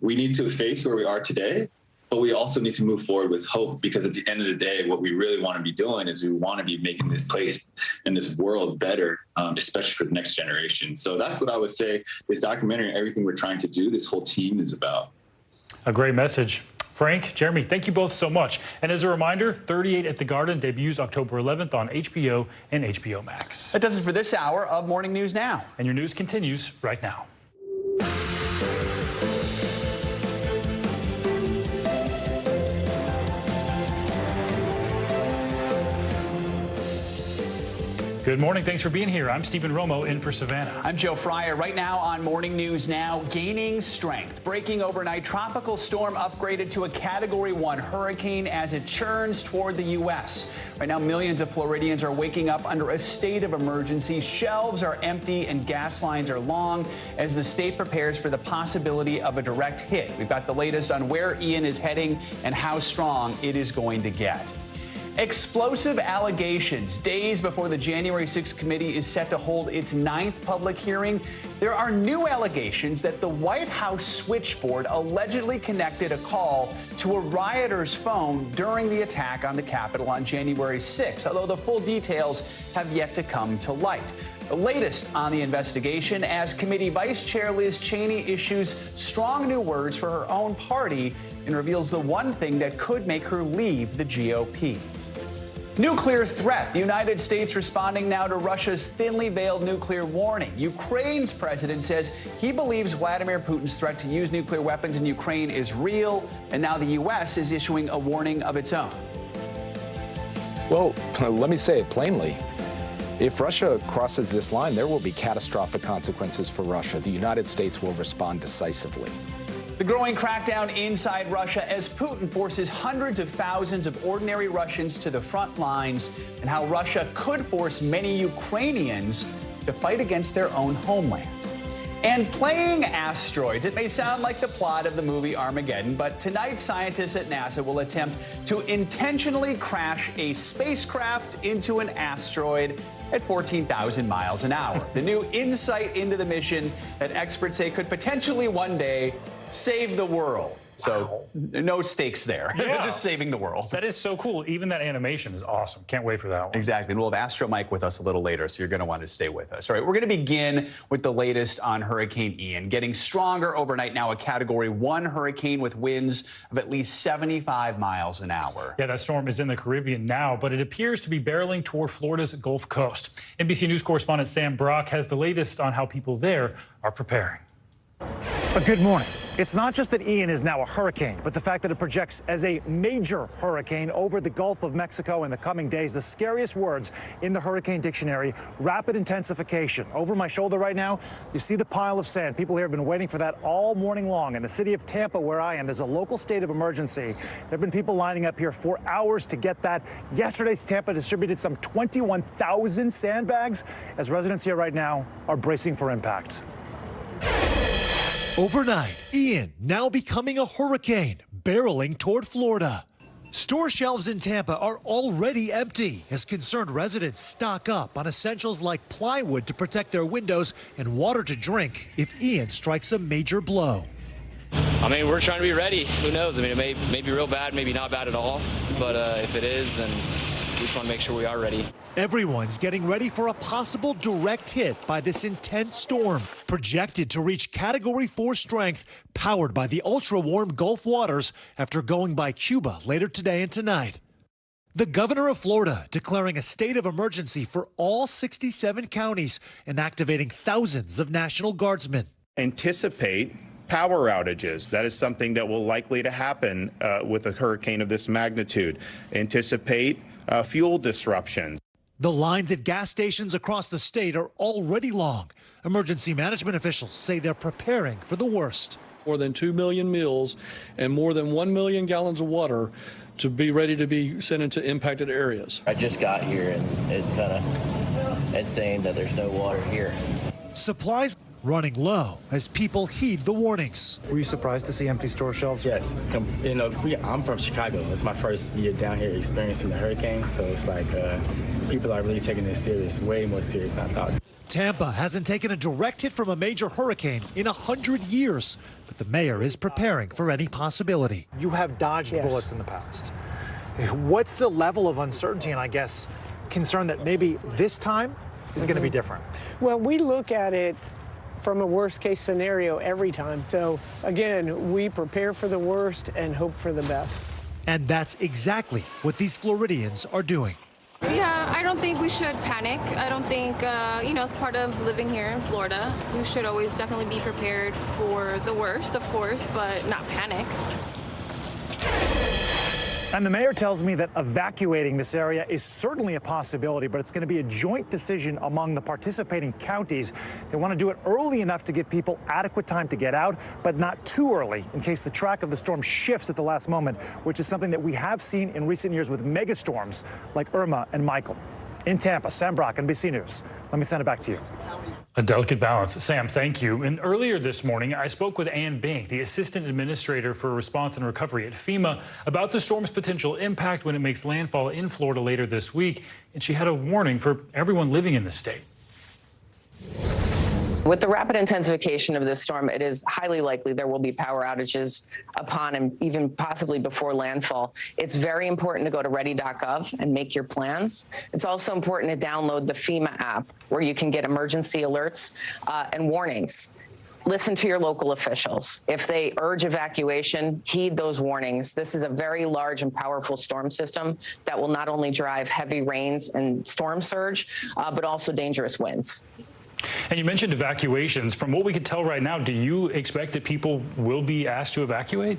we need to face where we are today, but we also need to move forward with hope, because at the end of the day, what we really want to be doing is we want to be making this place and this world better, especially for the next generation. So that's what I would say this documentary and everything we're trying to do, this whole team is about. A great message. Frank, Jeremy, thank you both so much. And as a reminder, 38 at the Garden debuts October 11th on HBO and HBO Max. That does it for this hour of Morning News Now. And your news continues right now. Good morning. Thanks for being here. I'm Stephen Romo in for Savannah. I'm Joe Fryer. Right now on Morning News Now, gaining strength. Breaking overnight, tropical storm upgraded to a Category 1 hurricane as it churns toward the U.S. Right now, millions of Floridians are waking up under a state of emergency. Shelves are empty and gas lines are long as the state prepares for the possibility of a direct hit. We've got the latest on where Ian is heading and how strong it is going to get. Explosive allegations days before the January 6th committee is set to hold its 9th public hearing. There are new allegations that the White House switchboard allegedly connected a call to a rioter's phone during the attack on the Capitol on January 6th, although the full details have yet to come to light. The latest on the investigation as Committee Vice Chair Liz Cheney issues strong new words for her own party and reveals the one thing that could make her leave the GOP. Nuclear threat. The United States responding now to Russia's thinly veiled nuclear warning. Ukraine's president says he believes Vladimir Putin's threat to use nuclear weapons in Ukraine is real, and now the U.S. is issuing a warning of its own. Well, let me say it plainly. If Russia crosses this line, there will be catastrophic consequences for Russia. The United States will respond decisively. The growing crackdown inside Russia as Putin forces hundreds of thousands of ordinary Russians to the front lines, and how Russia could force many Ukrainians to fight against their own homeland. And playing asteroids. It may sound like the plot of the movie Armageddon, but tonight scientists at NASA will attempt to intentionally crash a spacecraft into an asteroid at 14,000 miles an hour. The new insight into the mission that experts say could potentially one day save the world. So no stakes there. Yeah. Just saving the world. That is so cool. Even that animation is awesome. Can't wait for that one. Exactly. And we'll have Astro Mike with us a little later, so you're going to want to stay with us. All right, we're going to begin with the latest on Hurricane Ian. Getting stronger overnight now, a Category 1 hurricane with winds of at least 75 miles an hour. Yeah, that storm is in the Caribbean now, but it appears to be barreling toward Florida's Gulf Coast. NBC News correspondent Sam Brock has the latest on how people there are preparing. But good morning. It's not just that Ian is now a hurricane, but the fact that it projects as a major hurricane over the Gulf of Mexico in the coming days. The scariest words in the hurricane dictionary: rapid intensification. Over my shoulder right now, you see the pile of sand. People here have been waiting for that all morning long. In the city of Tampa, where I am, there's a local state of emergency. There have been people lining up here for hours to get that. Yesterday's Tampa distributed some 21,000 sandbags as residents here right now are bracing for impact. Overnight, Ian now becoming a hurricane, barreling toward Florida. Store shelves in Tampa are already empty as concerned residents stock up on essentials like plywood to protect their windows and water to drink if Ian strikes a major blow. I mean, we're trying to be ready. Who knows? I mean, it may be real bad, maybe not bad at all. But if it is, then we just want to make sure we are ready. Everyone's getting ready for a possible direct hit by this intense storm, projected to reach Category 4 strength, powered by the ultra-warm Gulf waters after going by Cuba later today and tonight. The governor of Florida declaring a state of emergency for all 67 counties and activating thousands of National Guardsmen. Anticipate power outages. That is something that will likely to happen with a hurricane of this magnitude. Anticipate fuel disruptions. The lines at gas stations across the state are already long. Emergency management officials say they're preparing for the worst. More than 2 million meals and more than 1 million gallons of water to be ready to be sent into impacted areas. I just got here and it's kind of insane that there's no water here. Supplies running low as people heed the warnings. Were you surprised to see empty store shelves? Yes. You know, I'm from Chicago. It's my first year down here experiencing the hurricane, so it's like people are really taking this serious, way more serious than I thought. Tampa hasn't taken a direct hit from a major hurricane in 100 years, but the mayor is preparing for any possibility. You have dodged bullets in the past. What's the level of uncertainty and, I guess, concern that maybe this time is going to be different? Well, we look at it from a worst-case scenario every time. So, again, we prepare for the worst and hope for the best. And that's exactly what these Floridians are doing. Yeah, I don't think we should panic. I don't think, you know, it's part of living here in Florida. We should always definitely be prepared for the worst, of course, but not panic. And the mayor tells me that evacuating this area is certainly a possibility, but it's going to be a joint decision among the participating counties. They want to do it early enough to give people adequate time to get out, but not too early in case the track of the storm shifts at the last moment, which is something that we have seen in recent years with megastorms like Irma and Michael. In Tampa, Sam Brock, NBC News. Let me send it back to you. A delicate balance. Sam, thank you. And earlier this morning, I spoke with Ann Bink, the Assistant Administrator for Response and Recovery at FEMA, about the storm's potential impact when it makes landfall in Florida later this week. And she had a warning for everyone living in the state. With the rapid intensification of this storm, it is highly likely there will be power outages upon and even possibly before landfall. It's very important to go to ready.gov and make your plans. It's also important to download the FEMA app where you can get emergency alerts and warnings. Listen to your local officials. If they urge evacuation, heed those warnings. This is a very large and powerful storm system that will not only drive heavy rains and storm surge, but also dangerous winds. And you mentioned evacuations. From what we can tell right now, do you expect that people will be asked to evacuate?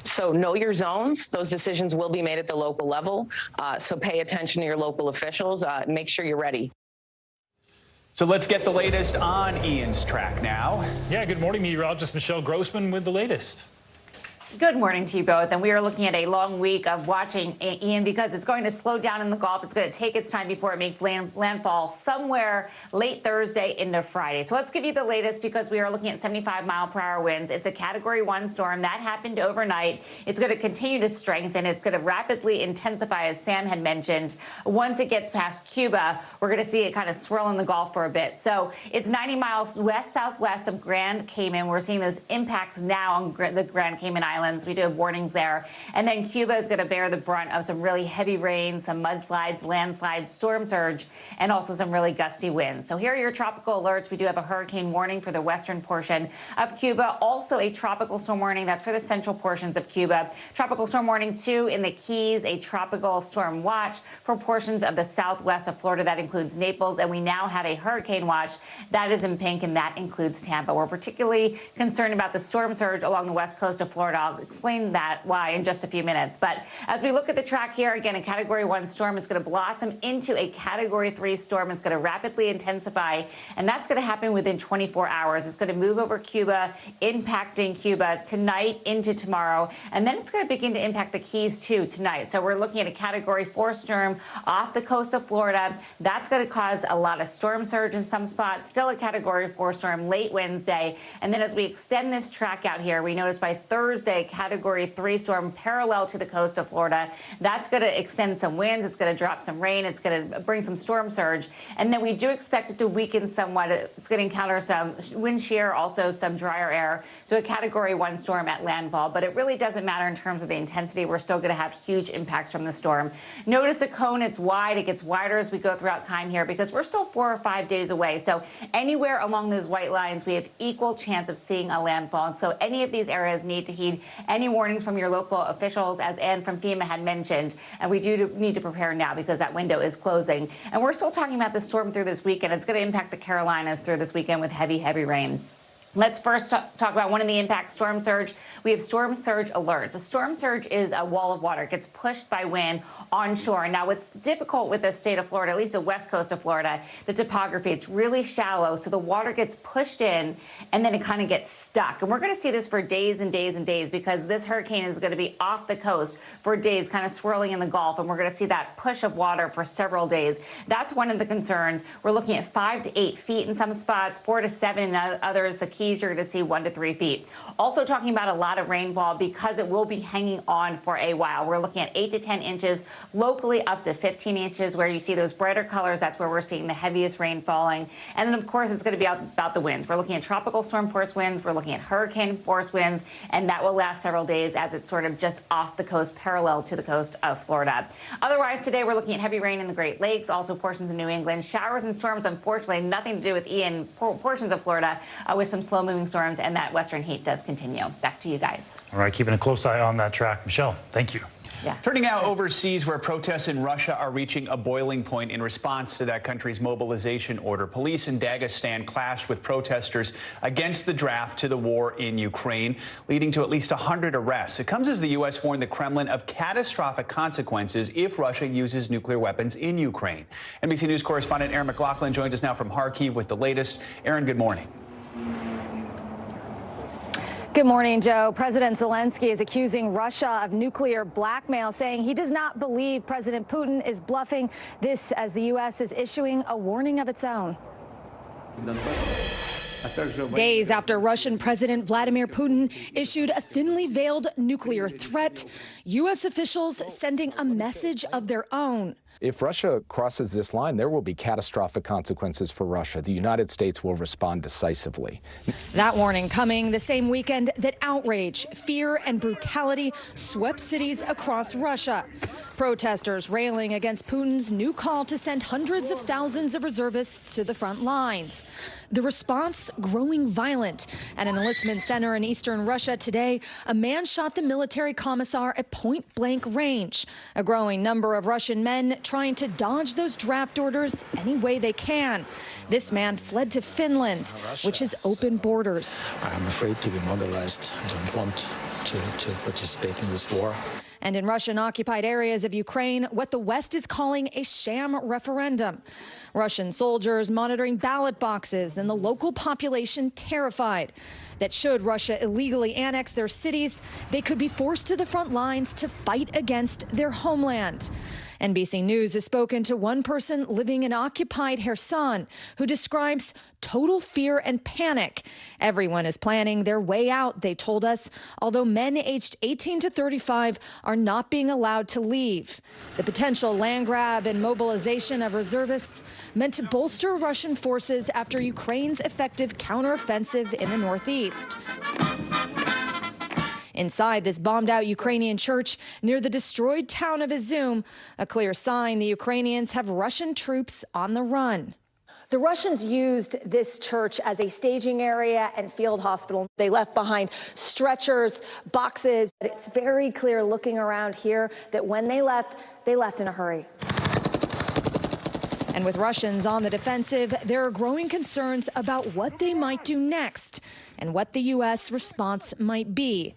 So know your zones. Those decisions will be made at the local level. So pay attention to your local officials. Make sure you're ready. So let's get the latest on Ian's track now. Yeah, good morning, meteorologist Michelle Grossman with the latest. Good morning to you both. And we are looking at a long week of watching Ian because it's going to slow down in the Gulf. It's going to take its time before it makes landfall somewhere late Thursday into Friday. So let's give you the latest because we are looking at 75-mile-per-hour winds. It's a Category 1 storm. That happened overnight. It's going to continue to strengthen. It's going to rapidly intensify, as Sam had mentioned. Once it gets past Cuba, we're going to see it kind of swirl in the Gulf for a bit. So it's 90 miles west-southwest of Grand Cayman. We're seeing those impacts now on the Grand Cayman Islands. We do have warnings there. And then Cuba is going to bear the brunt of some really heavy rain, some mudslides, landslides, storm surge, and also some really gusty winds. So here are your tropical alerts. We do have a hurricane warning for the western portion of Cuba. Also a tropical storm warning. That's for the central portions of Cuba. Tropical storm warning, too, in the Keys. A tropical storm watch for portions of the southwest of Florida. That includes Naples. And we now have a hurricane watch. That is in pink, and that includes Tampa. We're particularly concerned about the storm surge along the west coast of Florida. I'll explain that why in just a few minutes. But as we look at the track here, again, a Category 1 storm is going to blossom into a Category 3 storm. It's going to rapidly intensify, and that's going to happen within 24 hours. It's going to move over Cuba, impacting Cuba tonight into tomorrow, and then it's going to begin to impact the Keys, too, tonight. So we're looking at a Category 4 storm off the coast of Florida. That's going to cause a lot of storm surge in some spots, still a Category 4 storm late Wednesday. And then as we extend this track out here, we notice by Thursday, Category 3 storm parallel to the coast of Florida. That's going to extend some winds. It's going to drop some rain. It's going to bring some storm surge. And then we do expect it to weaken somewhat. It's going to encounter some wind shear, also some drier air. So a Category 1 storm at landfall. But it really doesn't matter in terms of the intensity. We're still going to have huge impacts from the storm. Notice a cone. It's wide. It gets wider as we go throughout time here because we're still 4 or 5 days away. So anywhere along those white lines, we have equal chance of seeing a landfall. And so any of these areas need to heed any warnings from your local officials, as Ann from FEMA had mentioned. And we do need to prepare now because that window is closing. And we're still talking about the storm through this weekend. It's going to impact the Carolinas through this weekend with heavy, heavy rain. Let's first talk about one of the impacts, storm surge. We have storm surge alerts. A storm surge is a wall of water. It gets pushed by wind onshore. Now, what's difficult with the state of Florida, at least the west coast of Florida, the topography, it's really shallow, so the water gets pushed in, and then it kind of gets stuck. And we're going to see this for days and days and days because this hurricane is going to be off the coast for days, kind of swirling in the Gulf, and we're going to see that push of water for several days. That's one of the concerns. We're looking at 5 to 8 feet in some spots, 4 to 7 in others. The keys, you're going to see 1 to 3 feet. Also talking about a lot of rainfall because it will be hanging on for a while. We're looking at 8 to 10 inches, locally up to 15 inches. Where you see those brighter colors, that's where we're seeing the heaviest rain falling. And then, of course, it's going to be about the winds. We're looking at tropical storm force winds. We're looking at hurricane force winds, and that will last several days as it's sort of just off the coast, parallel to the coast of Florida. Otherwise, today we're looking at heavy rain in the Great Lakes, also portions of New England. Showers and storms, unfortunately, nothing to do with Ian, portions of Florida with some slow-moving storms, and that western heat does continue. Back to you guys. All right, keeping a close eye on that track. Michelle, thank you. Yeah. Turning now overseas, where protests in Russia are reaching a boiling point in response to that country's mobilization order. Police in Dagestan clashed with protesters against the draft to the war in Ukraine, leading to at least 100 arrests. It comes as the U.S. warned the Kremlin of catastrophic consequences if Russia uses nuclear weapons in Ukraine. NBC News correspondent Aaron McLaughlin joins us now from Kharkiv with the latest. Aaron, good morning. Good morning, Joe. President Zelensky is accusing Russia of nuclear blackmail, saying he does not believe President Putin is bluffing. This as the U.S. is issuing a warning of its own. Days after Russian President Vladimir Putin issued a thinly veiled nuclear threat, U.S. officials sending a message of their own. If Russia crosses this line, there will be catastrophic consequences for Russia. The United States will respond decisively. That warning coming the same weekend that outrage, fear, and brutality swept cities across Russia. Protesters railing against Putin's new call to send hundreds of thousands of reservists to the front lines. The response growing violent. At an enlistment center in eastern Russia today, a man shot the military commissar at point-blank range. A growing number of Russian men trying to dodge those draft orders any way they can. This man fled to Finland, which has open borders. I'm afraid to be mobilized. I don't want to participate in this war. And in Russian-occupied areas of Ukraine, what the West is calling a sham referendum. Russian soldiers monitoring ballot boxes and the local population terrified that should Russia illegally annex their cities, they could be forced to the front lines to fight against their homeland. NBC News has spoken to one person living in occupied Kherson who describes total fear and panic. Everyone is planning their way out, they told us, although men aged 18 to 35 are not being allowed to leave. The potential land grab and mobilization of reservists meant to bolster Russian forces after Ukraine's effective counteroffensive in the northeast. Inside this bombed-out Ukrainian church near the destroyed town of Izum, a clear sign the Ukrainians have Russian troops on the run. The Russians used this church as a staging area and field hospital. They left behind stretchers, boxes. It's very clear looking around here that when they left in a hurry. And with Russians on the defensive, there are growing concerns about what they might do next and what the U.S. response might be.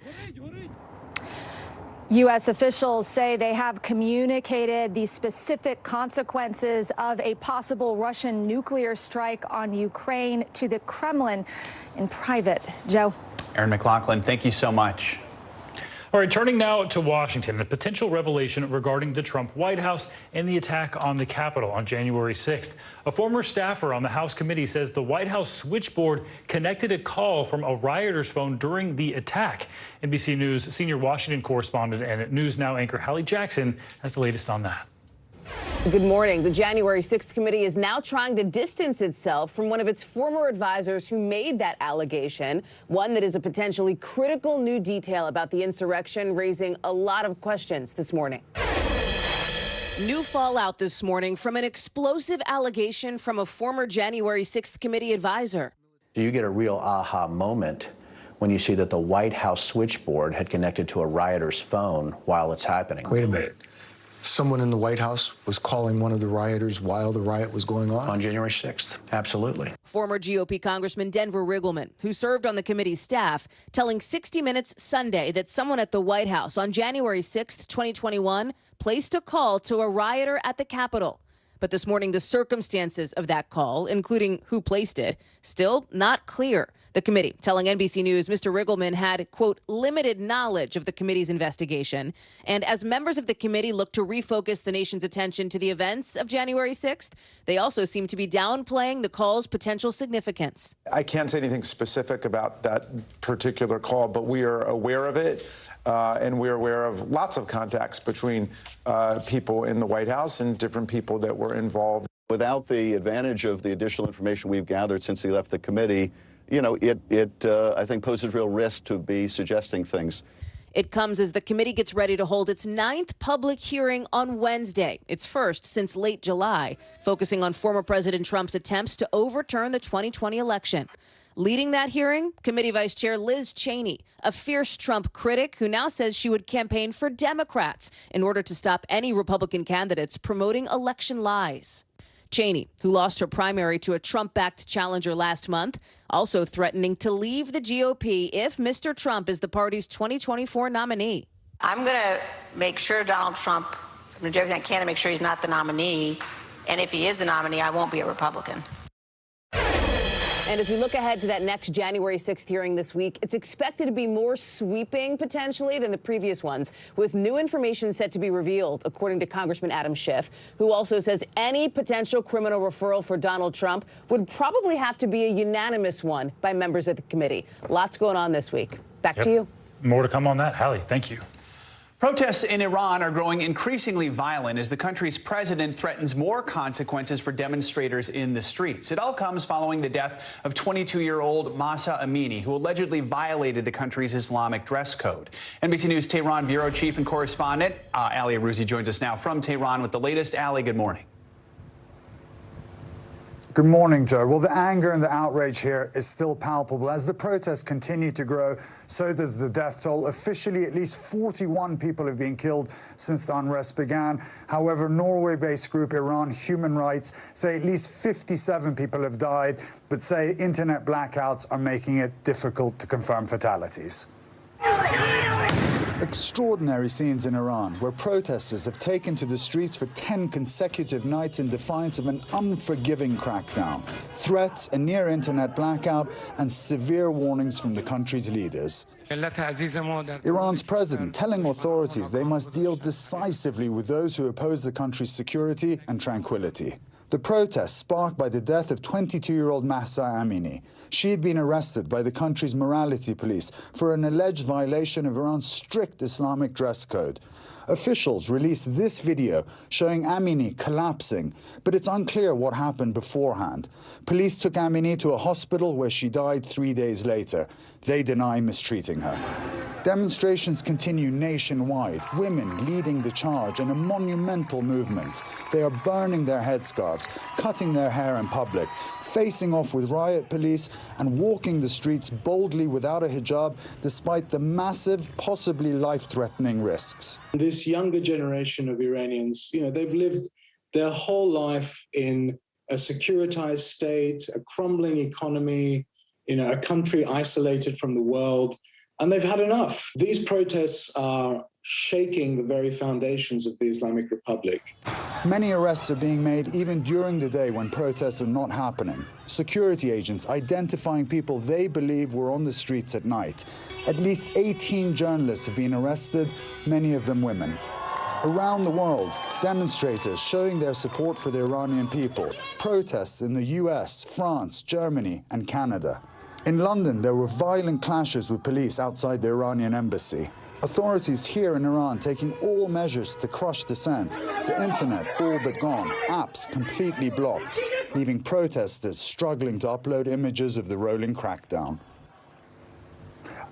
U.S. officials say they have communicated the specific consequences of a possible Russian nuclear strike on Ukraine to the Kremlin in private. Joe. Aaron McLaughlin, thank you so much. All right, turning now to Washington, a potential revelation regarding the Trump White House and the attack on the Capitol on January 6th. A former staffer on the House committee says the White House switchboard connected a call from a rioter's phone during the attack. NBC News senior Washington correspondent and News Now anchor Hallie Jackson has the latest on that. Good morning. The January 6th committee is now trying to distance itself from one of its former advisors who made that allegation, one that is a potentially critical new detail about the insurrection, raising a lot of questions this morning. New fallout this morning from an explosive allegation from a former January 6th committee advisor. You get a real aha moment when you see that the White House switchboard had connected to a rioter's phone while it's happening. Wait a minute. someone in the White House was calling one of the rioters while the riot was going on? On January 6th, absolutely. Former GOP Congressman Denver Riggleman, who served on the committee's staff, telling 60 Minutes Sunday that someone at the White House on January 6th, 2021, placed a call to a rioter at the Capitol. But this morning, the circumstances of that call, including who placed it, still not clear. The committee telling NBC News Mr. Riggleman had, quote, limited knowledge of the committee's investigation. And as members of the committee look to refocus the nation's attention to the events of January 6th, they also seem to be downplaying the call's potential significance. I can't say anything specific about that particular call, but we are aware of it, and we're aware of lots of contacts between people in the White House and different people that were involved. Without the advantage of the additional information we've gathered since he left the committee, you know, it I think poses real risk to be suggesting things. It comes as the committee gets ready to hold its 9th public hearing on Wednesday, its first since late July, focusing on former President Trump's attempts to overturn the 2020 election. Leading that hearing, Committee Vice Chair Liz Cheney, a fierce Trump critic who now says she would campaign for Democrats in order to stop any Republican candidates promoting election lies. Cheney, who lost her primary to a Trump-backed challenger last month, also threatening to leave the GOP if Mr. Trump is the party's 2024 nominee. I'm going to make sure Donald Trump, I'm going to do everything I can to make sure he's not the nominee. And if he is the nominee, I won't be a Republican. And as we look ahead to that next January 6th hearing this week, it's expected to be more sweeping, potentially, than the previous ones, with new information set to be revealed, according to Congressman Adam Schiff, who also says any potential criminal referral for Donald Trump would probably have to be a unanimous one by members of the committee. Lots going on this week. Back to you. More to come on that. Hallie, thank you. Protests in Iran are growing increasingly violent as the country's president threatens more consequences for demonstrators in the streets. It all comes following the death of 22-year-old Mahsa Amini, who allegedly violated the country's Islamic dress code. NBC News Tehran bureau chief and correspondent Ali Arouzi joins us now from Tehran with the latest. Ali, good morning. Good morning, Joe. Well, the anger and the outrage here is still palpable. As the protests continue to grow, so does the death toll. Officially, at least 41 people have been killed since the unrest began. However, Norway-based group Iran Human Rights say at least 57 people have died, but say internet blackouts are making it difficult to confirm fatalities. Extraordinary scenes in Iran, where protesters have taken to the streets for 10 consecutive nights in defiance of an unforgiving crackdown, threats, a near internet blackout, and severe warnings from the country's leaders. Iran's president telling authorities they must deal decisively with those who oppose the country's security and tranquility. The protests sparked by the death of 22-year-old Mahsa Amini. She had been arrested by the country's morality police for an alleged violation of Iran's strict Islamic dress code. Officials released this video showing Amini collapsing, but it's unclear what happened beforehand. Police took Amini to a hospital where she died 3 days later. They deny mistreating her. Demonstrations continue nationwide, women leading the charge in a monumental movement. They are burning their headscarves, cutting their hair in public, facing off with riot police, and walking the streets boldly without a hijab, despite the massive, possibly life-threatening risks. This younger generation of Iranians, you know, they've lived their whole life in a securitized state, a crumbling economy, you know, a country isolated from the world. And they've had enough. These protests are shaking the very foundations of the Islamic Republic. Many arrests are being made even during the day when protests are not happening. Security agents identifying people they believe were on the streets at night. At least 18 journalists have been arrested, many of them women. Around the world, demonstrators showing their support for the Iranian people. Protests in the US, France, Germany, and Canada. In London, there were violent clashes with police outside the Iranian embassy. Authorities here in Iran taking all measures to crush dissent. The internet all but gone, apps completely blocked, leaving protesters struggling to upload images of the rolling crackdown.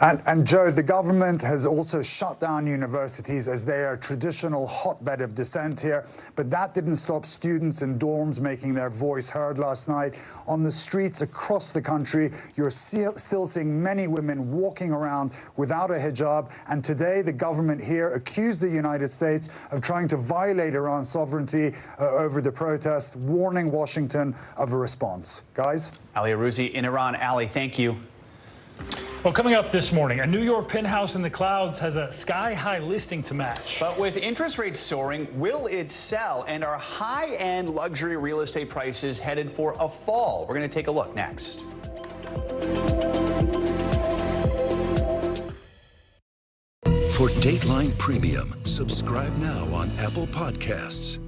And Joe, the government has also shut down universities as they are a traditional hotbed of dissent here. But that didn't stop students in dorms making their voice heard last night. On the streets across the country, you're still seeing many women walking around without a hijab. And today, the government here accused the United States of trying to violate Iran's sovereignty over the protest, warning Washington of a response. Guys? Ali Arouzi in Iran. Ali, thank you. Well, coming up this morning, a New York penthouse in the clouds has a sky-high listing to match. But with interest rates soaring, will it sell? And are high-end luxury real estate prices headed for a fall? We're going to take a look next. For Dateline Premium, subscribe now on Apple Podcasts.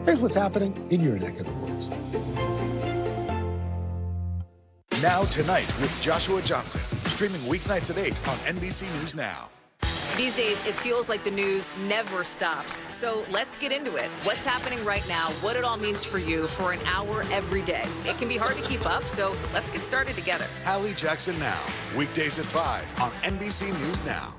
Here's what's happening in your neck of the woods. Now Tonight with Joshua Johnson, streaming weeknights at 8 on NBC News Now. These days, it feels like the news never stops. So let's get into it. What's happening right now, what it all means for you for an hour every day. It can be hard to keep up, so let's get started together. Hallie Jackson Now, weekdays at 5 on NBC News Now.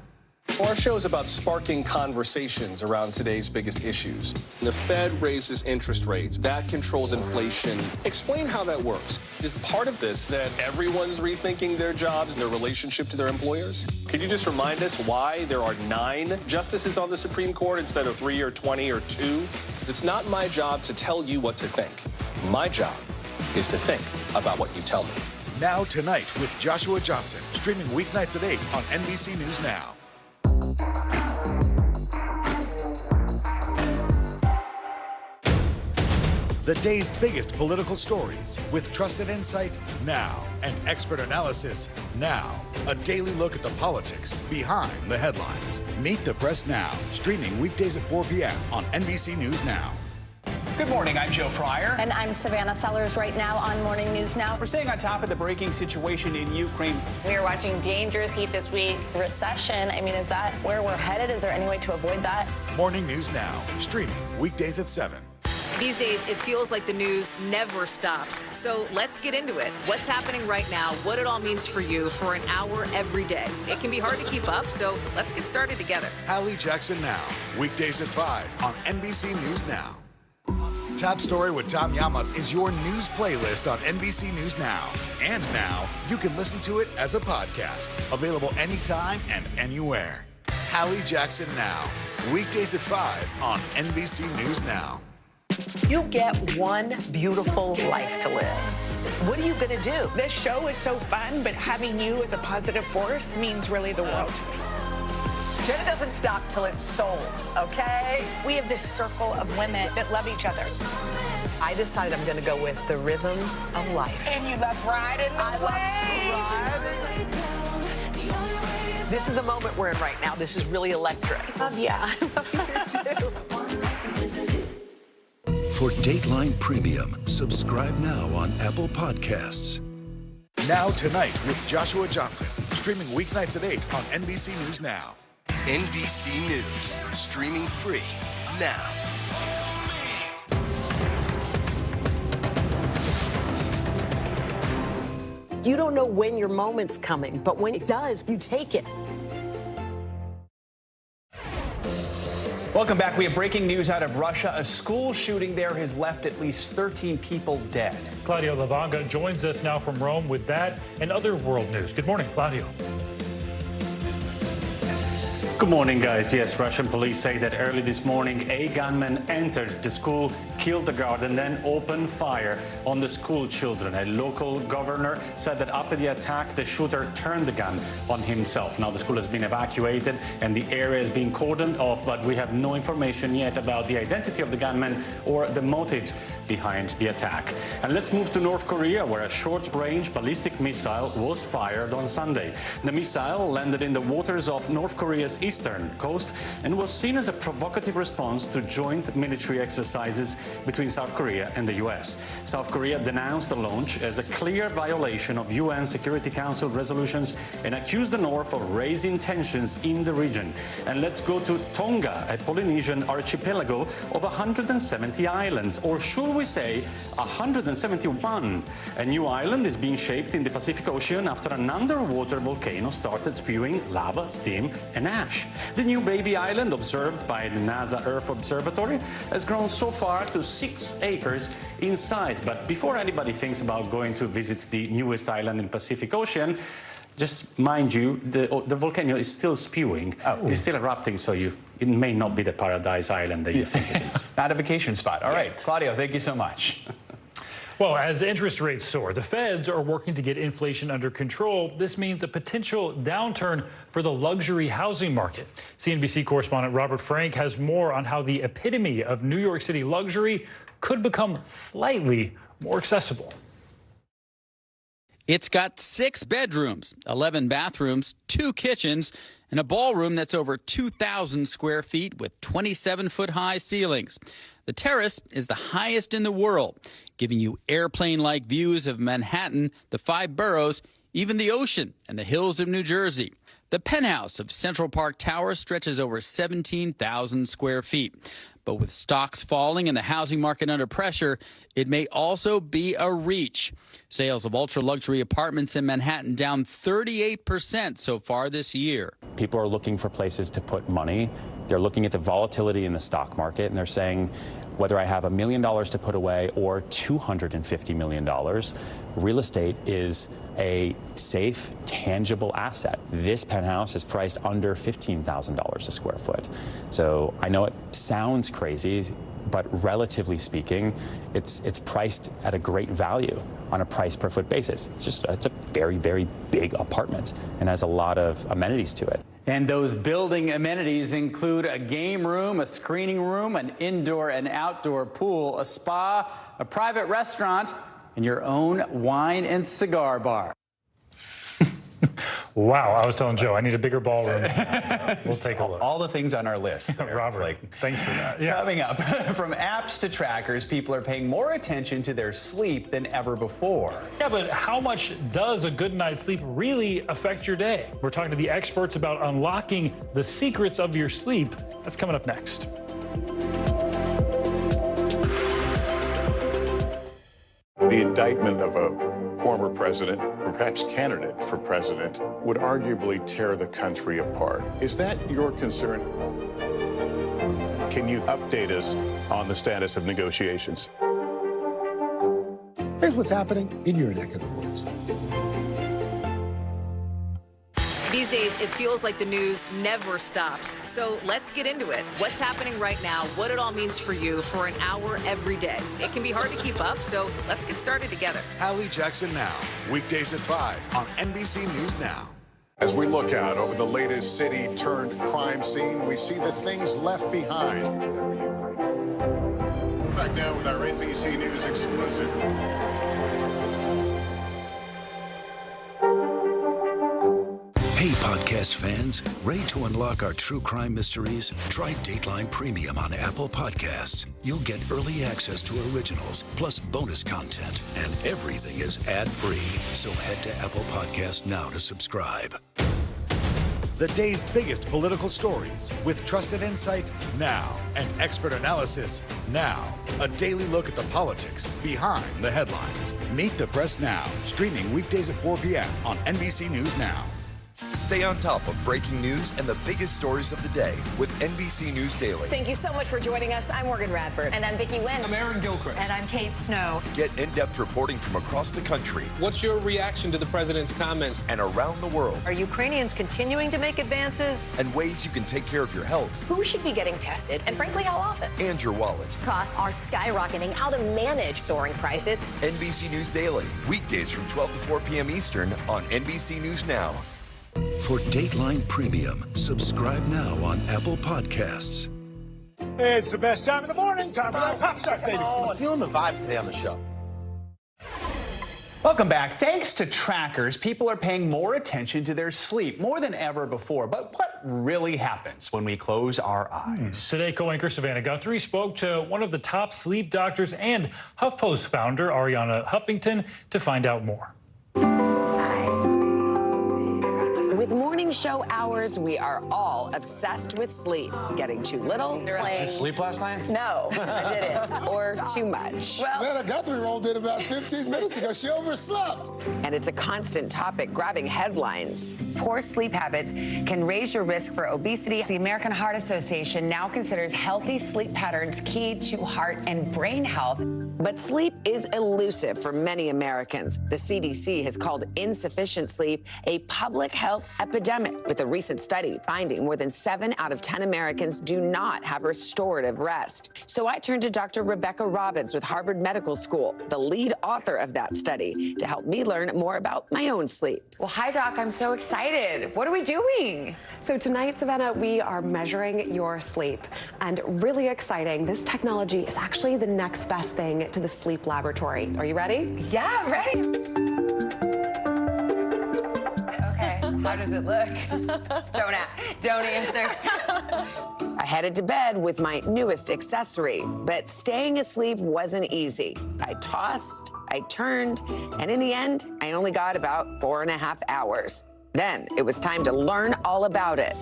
Our show is about sparking conversations around today's biggest issues. The Fed raises interest rates. That controls inflation. Explain how that works. Is part of this that everyone's rethinking their jobs and their relationship to their employers? Could you just remind us why there are 9 justices on the Supreme Court instead of 3 or 20 or 2? It's not my job to tell you what to think. My job is to think about what you tell me. Now Tonight with Joshua Johnson, streaming weeknights at 8 on NBC News Now. The day's biggest political stories with trusted insight now and expert analysis now. A daily look at the politics behind the headlines. Meet the Press Now, streaming weekdays at 4 p.m. on NBC News Now. Good morning, I'm Joe Fryer. And I'm Savannah Sellers right now on Morning News Now. We're staying on top of the breaking situation in Ukraine. We are watching dangerous heat this week. Recession, I mean, is that where we're headed? Is there any way to avoid that? Morning News Now, streaming weekdays at 7. These days, it feels like the news never stops. So let's get into it. What's happening right now, what it all means for you for an hour every day. It can be hard to keep up, so let's get started together. Hallie Jackson Now, weekdays at 5 on NBC News Now. Top Story with Tom Llamas is your news playlist on NBC News Now. And now, you can listen to it as a podcast. Available anytime and anywhere. Hallie Jackson Now, weekdays at 5 on NBC News Now. You get one beautiful life to live. What are you going to do? This show is so fun, but having you as a positive force means really the world to me. Jenna doesn't stop till it's sold, okay? We have this circle of women that love each other. I decided I'm going to go with the rhythm of life. And you love riding the wave. This is a moment we're in right now. This is really electric. Yeah. I love you too. For Dateline Premium, subscribe now on Apple Podcasts. Now Tonight with Joshua Johnson, streaming weeknights at 8 on NBC News Now. NBC News, streaming free now. You don't know when your moment's coming, but when it does, you take it. Welcome back. We have breaking news out of Russia. A school shooting there has left at least 13 people dead. Claudio Lavanga joins us now from Rome with that and other world news. Good morning, Claudio. Good morning, guys. Yes, Russian police say that early this morning, a gunman entered the school, killed the guard, and then opened fire on the school children. A local governor said that after the attack, the shooter turned the gun on himself. Now the school has been evacuated and the area is being cordoned off, but we have no information yet about the identity of the gunman or the motives behind the attack. And let's move to North Korea, where a short-range ballistic missile was fired on Sunday. The missile landed in the waters of North Korea's eastern coast and was seen as a provocative response to joint military exercises between South Korea and the U.S. South Korea denounced the launch as a clear violation of UN Security Council resolutions and accused the North of raising tensions in the region. And let's go to Tonga, a Polynesian archipelago of 170 islands, or should we say 171. A new island is being shaped in the Pacific Ocean after an underwater volcano started spewing lava, steam, and ash. The new baby island, observed by the NASA Earth Observatory, has grown so far to 6 acres in size. But before anybody thinks about going to visit the newest island in the Pacific Ocean, just mind you, the volcano is still spewing. It's still erupting, so it may not be the paradise island that you think it is. Not a vacation spot. All right, Claudio, thank you so much. Well, as interest rates soar, the feds are working to get inflation under control. This means a potential downturn for the luxury housing market. CNBC correspondent Robert Frank has more on how the epitome of New York City luxury could become slightly more accessible. It's got 6 bedrooms, 11 bathrooms, 2 kitchens, and a ballroom that's over 2,000 square feet with 27-foot-high ceilings. The terrace is the highest in the world, giving you airplane-like views of Manhattan, the 5 boroughs, even the ocean and the hills of New Jersey. The penthouse of Central Park Tower stretches over 17,000 square feet. But with stocks falling and the housing market under pressure, it may also be a reach. Sales of ultra-luxury apartments in Manhattan down 38% so far this year. People are looking for places to put money. They're looking at the volatility in the stock market, and they're saying, whether I have $1 million to put away or $250 million, real estate is a safe, tangible asset. This penthouse is priced under $15,000 a square foot. So I know it sounds crazy, but relatively speaking, it's priced at a great value on a price per foot basis. It's a very, very big apartment and has a lot of amenities to it. And those building amenities include a game room, a screening room, an indoor and outdoor pool, a spa, a private restaurant, and your own wine and cigar bar. Wow, I was telling Joe, I need a bigger ballroom. We'll take a look. All the things on our list. Robert, thanks for that. Yeah. Coming up, from apps to trackers, people are paying more attention to their sleep than ever before. Yeah, but how much does a good night's sleep really affect your day? We're talking to the experts about unlocking the secrets of your sleep. That's coming up next. The indictment of a former president, or perhaps candidate for president, would arguably tear the country apart. Is that your concern? Can you update us on the status of negotiations? Here's what's happening in your neck of the woods. These days, it feels like the news never stops. So let's get into it. What's happening right now, what it all means for you for an hour every day. It can be hard to keep up, so let's get started together. Hallie Jackson Now, weekdays at 5 on NBC News Now. As we look out over the latest city-turned-crime scene, we see the things left behind. Back now with our NBC News exclusive. Hey, podcast fans, ready to unlock our true crime mysteries? Try Dateline Premium on Apple Podcasts. You'll get early access to originals, plus bonus content, and everything is ad-free. So head to Apple Podcasts now to subscribe. The day's biggest political stories with trusted insight now and expert analysis now. A daily look at the politics behind the headlines. Meet the Press Now, streaming weekdays at 4 p.m. on NBC News Now. Stay on top of breaking news and the biggest stories of the day with NBC News Daily. Thank you so much for joining us. I'm Morgan Radford. And I'm Vicki Wynn. I'm Aaron Gilchrist. And I'm Kate Snow. Get in-depth reporting from across the country. What's your reaction to the president's comments? And around the world. Are Ukrainians continuing to make advances? And ways you can take care of your health. Who should be getting tested? And frankly, how often? And your wallet. Costs are skyrocketing. How to manage soaring prices. NBC News Daily. Weekdays from 12 to 4 p.m. Eastern on NBC News Now. For Dateline Premium, subscribe now on Apple Podcasts. It's the best time of the morning. Time for that pop start, baby. I'm feeling the vibe today on the show. Welcome back. Thanks to trackers, people are paying more attention to their sleep, more than ever before. But what really happens when we close our eyes? Today, co-anchor Savannah Guthrie spoke to one of the top sleep doctors and HuffPost founder, Ariana Huffington, to find out more. With morning show hours, we are all obsessed with sleep. Getting too little. Did you sleep last night? No, I didn't. Or too much. Well, Savannah Guthrie rolled in about 15 minutes ago. She overslept. And it's a constant topic grabbing headlines. Poor sleep habits can raise your risk for obesity. The American Heart Association now considers healthy sleep patterns key to heart and brain health. But sleep is elusive for many Americans. The CDC has called insufficient sleep a public health epidemic, with a recent study finding more than 7 out of 10 Americans do not have restorative rest. So I turned to Dr. Rebecca Robbins with Harvard Medical School, the lead author of that study, to help me learn more about my own sleep. Well, hi, Doc. I'm so excited. What are we doing? So tonight, Savannah, we are measuring your sleep. And really exciting, this technology is actually the next best thing to the sleep laboratory. Are you ready? Yeah, I'm ready. How does it look? Don't answer. I headed to bed with my newest accessory, but staying asleep wasn't easy. I tossed, I turned, and in the end, I only got about 4.5 hours. Then it was time to learn all about it.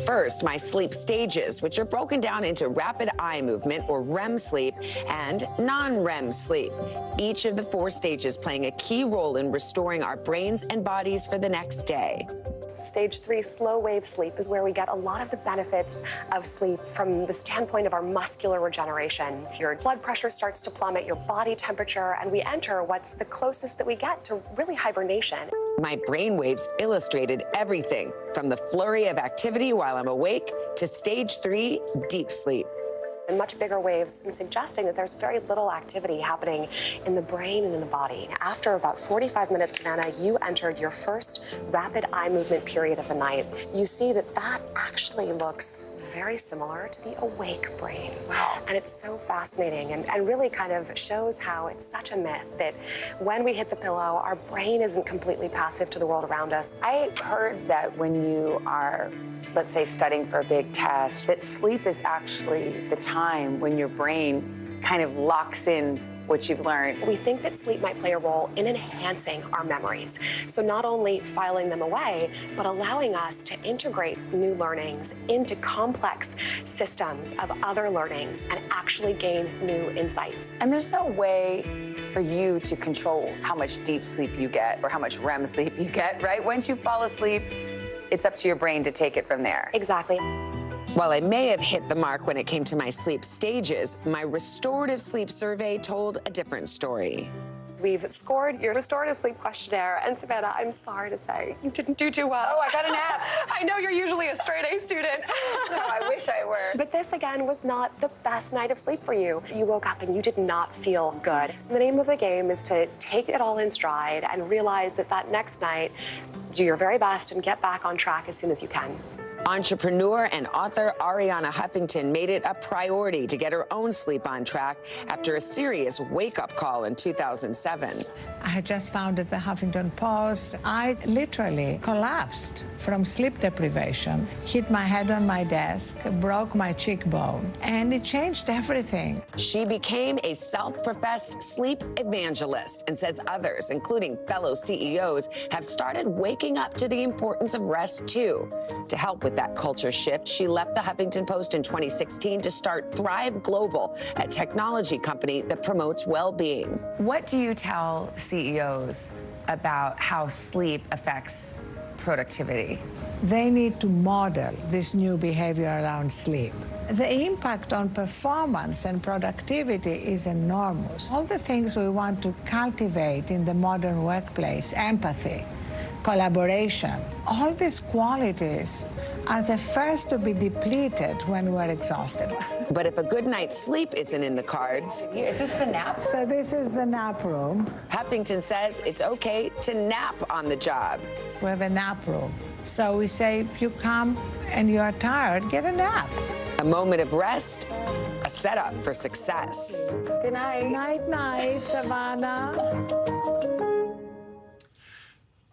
First, my sleep stages, which are broken down into rapid eye movement, or REM sleep, and non-REM sleep. Each of the 4 stages playing a key role in restoring our brains and bodies for the next day. Stage 3 slow wave sleep is where we get a lot of the benefits of sleep from the standpoint of our muscular regeneration. Your blood pressure starts to plummet, your body temperature, and we enter what's the closest that we get to really hibernation. My brain waves illustrated everything from the flurry of activity while I'm awake to stage 3 deep sleep. And much bigger waves, and suggesting that there's very little activity happening in the brain and in the body. After about 45 minutes, Savannah, you entered your first rapid eye movement period of the night. You see that that actually looks very similar to the awake brain. Wow. And it's so fascinating and really kind of shows how it's such a myth that when we hit the pillow, our brain isn't completely passive to the world around us. I heard that when you are, let's say, studying for a big test, that sleep is actually the time when your brain kind of locks in what you've learned. We think that sleep might play a role in enhancing our memories. So not only filing them away, but allowing us to integrate new learnings into complex systems of other learnings and actually gain new insights. And there's no way for you to control how much deep sleep you get or how much REM sleep you get, right? Once you fall asleep, it's up to your brain to take it from there. Exactly. While I may have hit the mark when it came to my sleep stages, my restorative sleep survey told a different story. We've scored your restorative sleep questionnaire, and Savannah, I'm sorry to say, you didn't do too well. Oh, I got an F. I know you're usually a straight A student. No, I wish I were. But this, again, was not the best night of sleep for you. You woke up and you did not feel good. The name of the game is to take it all in stride and realize that that next night, do your very best and get back on track as soon as you can. Entrepreneur and author Ariana Huffington made it a priority to get her own sleep on track after a serious wake-up call in 2007. I had just founded the Huffington Post. I literally collapsed from sleep deprivation, hit my head on my desk, broke my cheekbone, and it changed everything. She became a self-professed sleep evangelist and says others, including fellow CEOs, have started waking up to the importance of rest too. To help with that culture shift, she left the Huffington Post in 2016 to start Thrive Global, a technology company that promotes well-being. What do you tell CEOs about how sleep affects productivity? They need to model this new behavior around sleep. The impact on performance and productivity is enormous. All the things we want to cultivate in the modern workplace, empathy, collaboration, all these qualities are the first to be depleted when we're exhausted. But if a good night's sleep isn't in the cards... Is this the nap? So this is the nap room. Huffington says it's okay to nap on the job. We have a nap room. So we say, if you come and you are tired, get a nap. A moment of rest, a setup for success. Good night. Night, night, Savannah.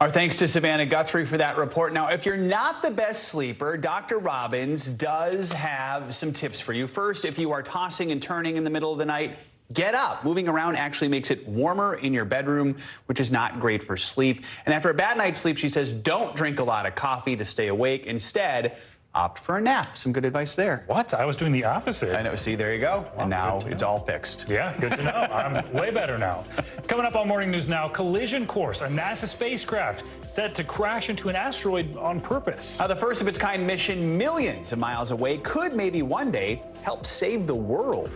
Our thanks to Savannah Guthrie for that report. Now, if you're not the best sleeper, Dr. Robbins does have some tips for you. First, if you are tossing and turning in the middle of the night, get up. Moving around actually makes it warmer in your bedroom, which is not great for sleep. And after a bad night's sleep, she says, don't drink a lot of coffee to stay awake. Instead, opt for a nap. Some good advice there. What? I was doing the opposite. I know. See, there you go. Well, and now it's all fixed. Yeah, good to know. I'm way better now. Coming up on Morning News Now, collision course. A NASA spacecraft set to crash into an asteroid on purpose. The first of its kind mission, millions of miles away, could maybe one day help save the world.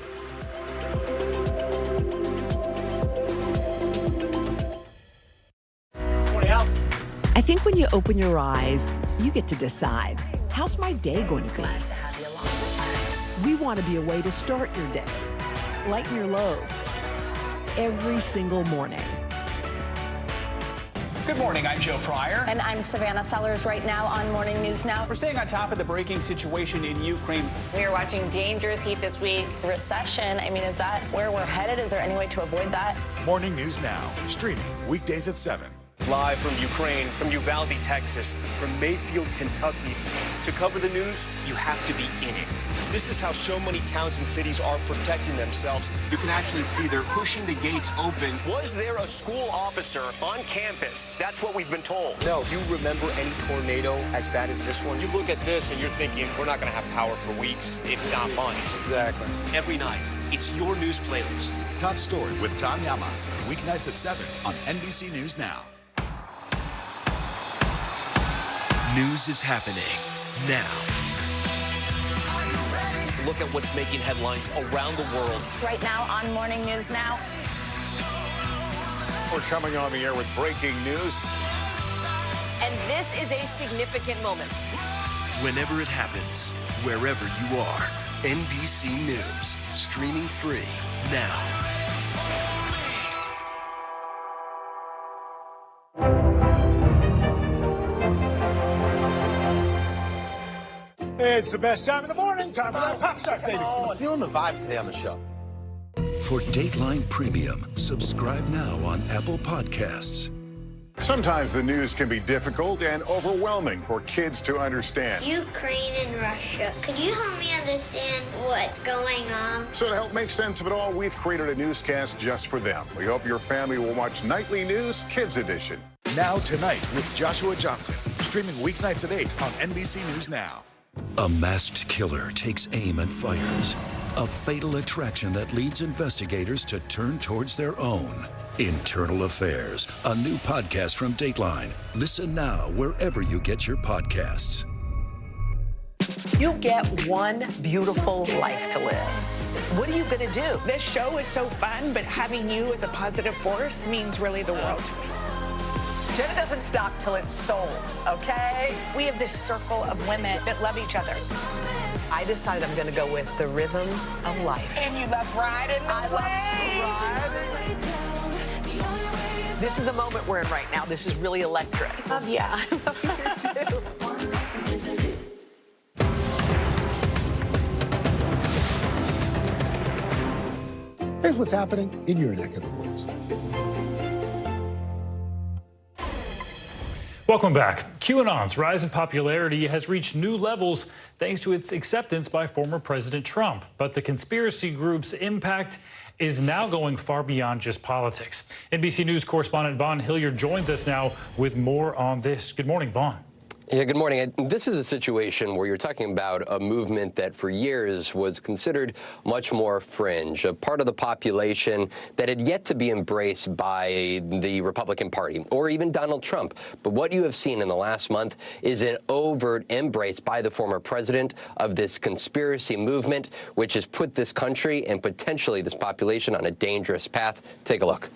I think when you open your eyes, you get to decide, how's my day going to be? We want to be a way to start your day, lighten your load, every single morning. Good morning, I'm Joe Fryer. And I'm Savannah Sellers right now on Morning News Now. We're staying on top of the breaking situation in Ukraine. We are watching dangerous heat this week. Recession, I mean, is that where we're headed? Is there any way to avoid that? Morning News Now, streaming weekdays at 7. Live from Ukraine, from Uvalde, Texas, from Mayfield, Kentucky. To cover the news, you have to be in it. This is how so many towns and cities are protecting themselves. You can actually see they're pushing the gates open. Was there a school officer on campus? That's what we've been told. No. Do you remember any tornado as bad as this one? You look at this and you're thinking, we're not going to have power for weeks, if not months. Exactly. Every night, it's your news playlist. Top Story with Tom Llamas, weeknights at 7 on NBC News Now. News is happening now. Look at what's making headlines around the world. Right now on Morning News Now. We're coming on the air with breaking news. And this is a significant moment. Whenever it happens, wherever you are, NBC News, streaming free now. It's the best time of the morning. Time for that pop start, baby. I'm feeling the vibe today on the show. For Dateline Premium, subscribe now on Apple Podcasts. Sometimes the news can be difficult and overwhelming for kids to understand. Ukraine and Russia. Could you help me understand what's going on? So to help make sense of it all, we've created a newscast just for them. We hope your family will watch Nightly News Kids Edition. Now Tonight with Joshua Johnson, streaming weeknights at 8 on NBC News Now. A masked killer takes aim and fires. A fatal attraction that leads investigators to turn towards their own. Internal Affairs, a new podcast from Dateline. Listen now wherever you get your podcasts. You get one beautiful life to live. What are you going to do? This show is so fun, but having you as a positive force means really the world to me. Jenna doesn't stop till it's sold, okay? We have this circle of women that love each other. I decided I'm going to go with the rhythm of life. And you love riding the wave. This is a moment we're in right now. This is really electric. Yeah. I love you too. Here's what's happening in your neck of the woods. Welcome back. QAnon's rise in popularity has reached new levels thanks to its acceptance by former President Trump. But the conspiracy group's impact is now going far beyond just politics. NBC News correspondent Vaughn Hilliard joins us now with more on this. Good morning, Vaughn. Yeah, good morning. This is a situation where you're talking about a movement that for years was considered much more fringe, a part of the population that had yet to be embraced by the Republican Party or even Donald Trump. But what you have seen in the last month is an overt embrace by the former president of this conspiracy movement, which has put this country and potentially this population on a dangerous path. Take a look.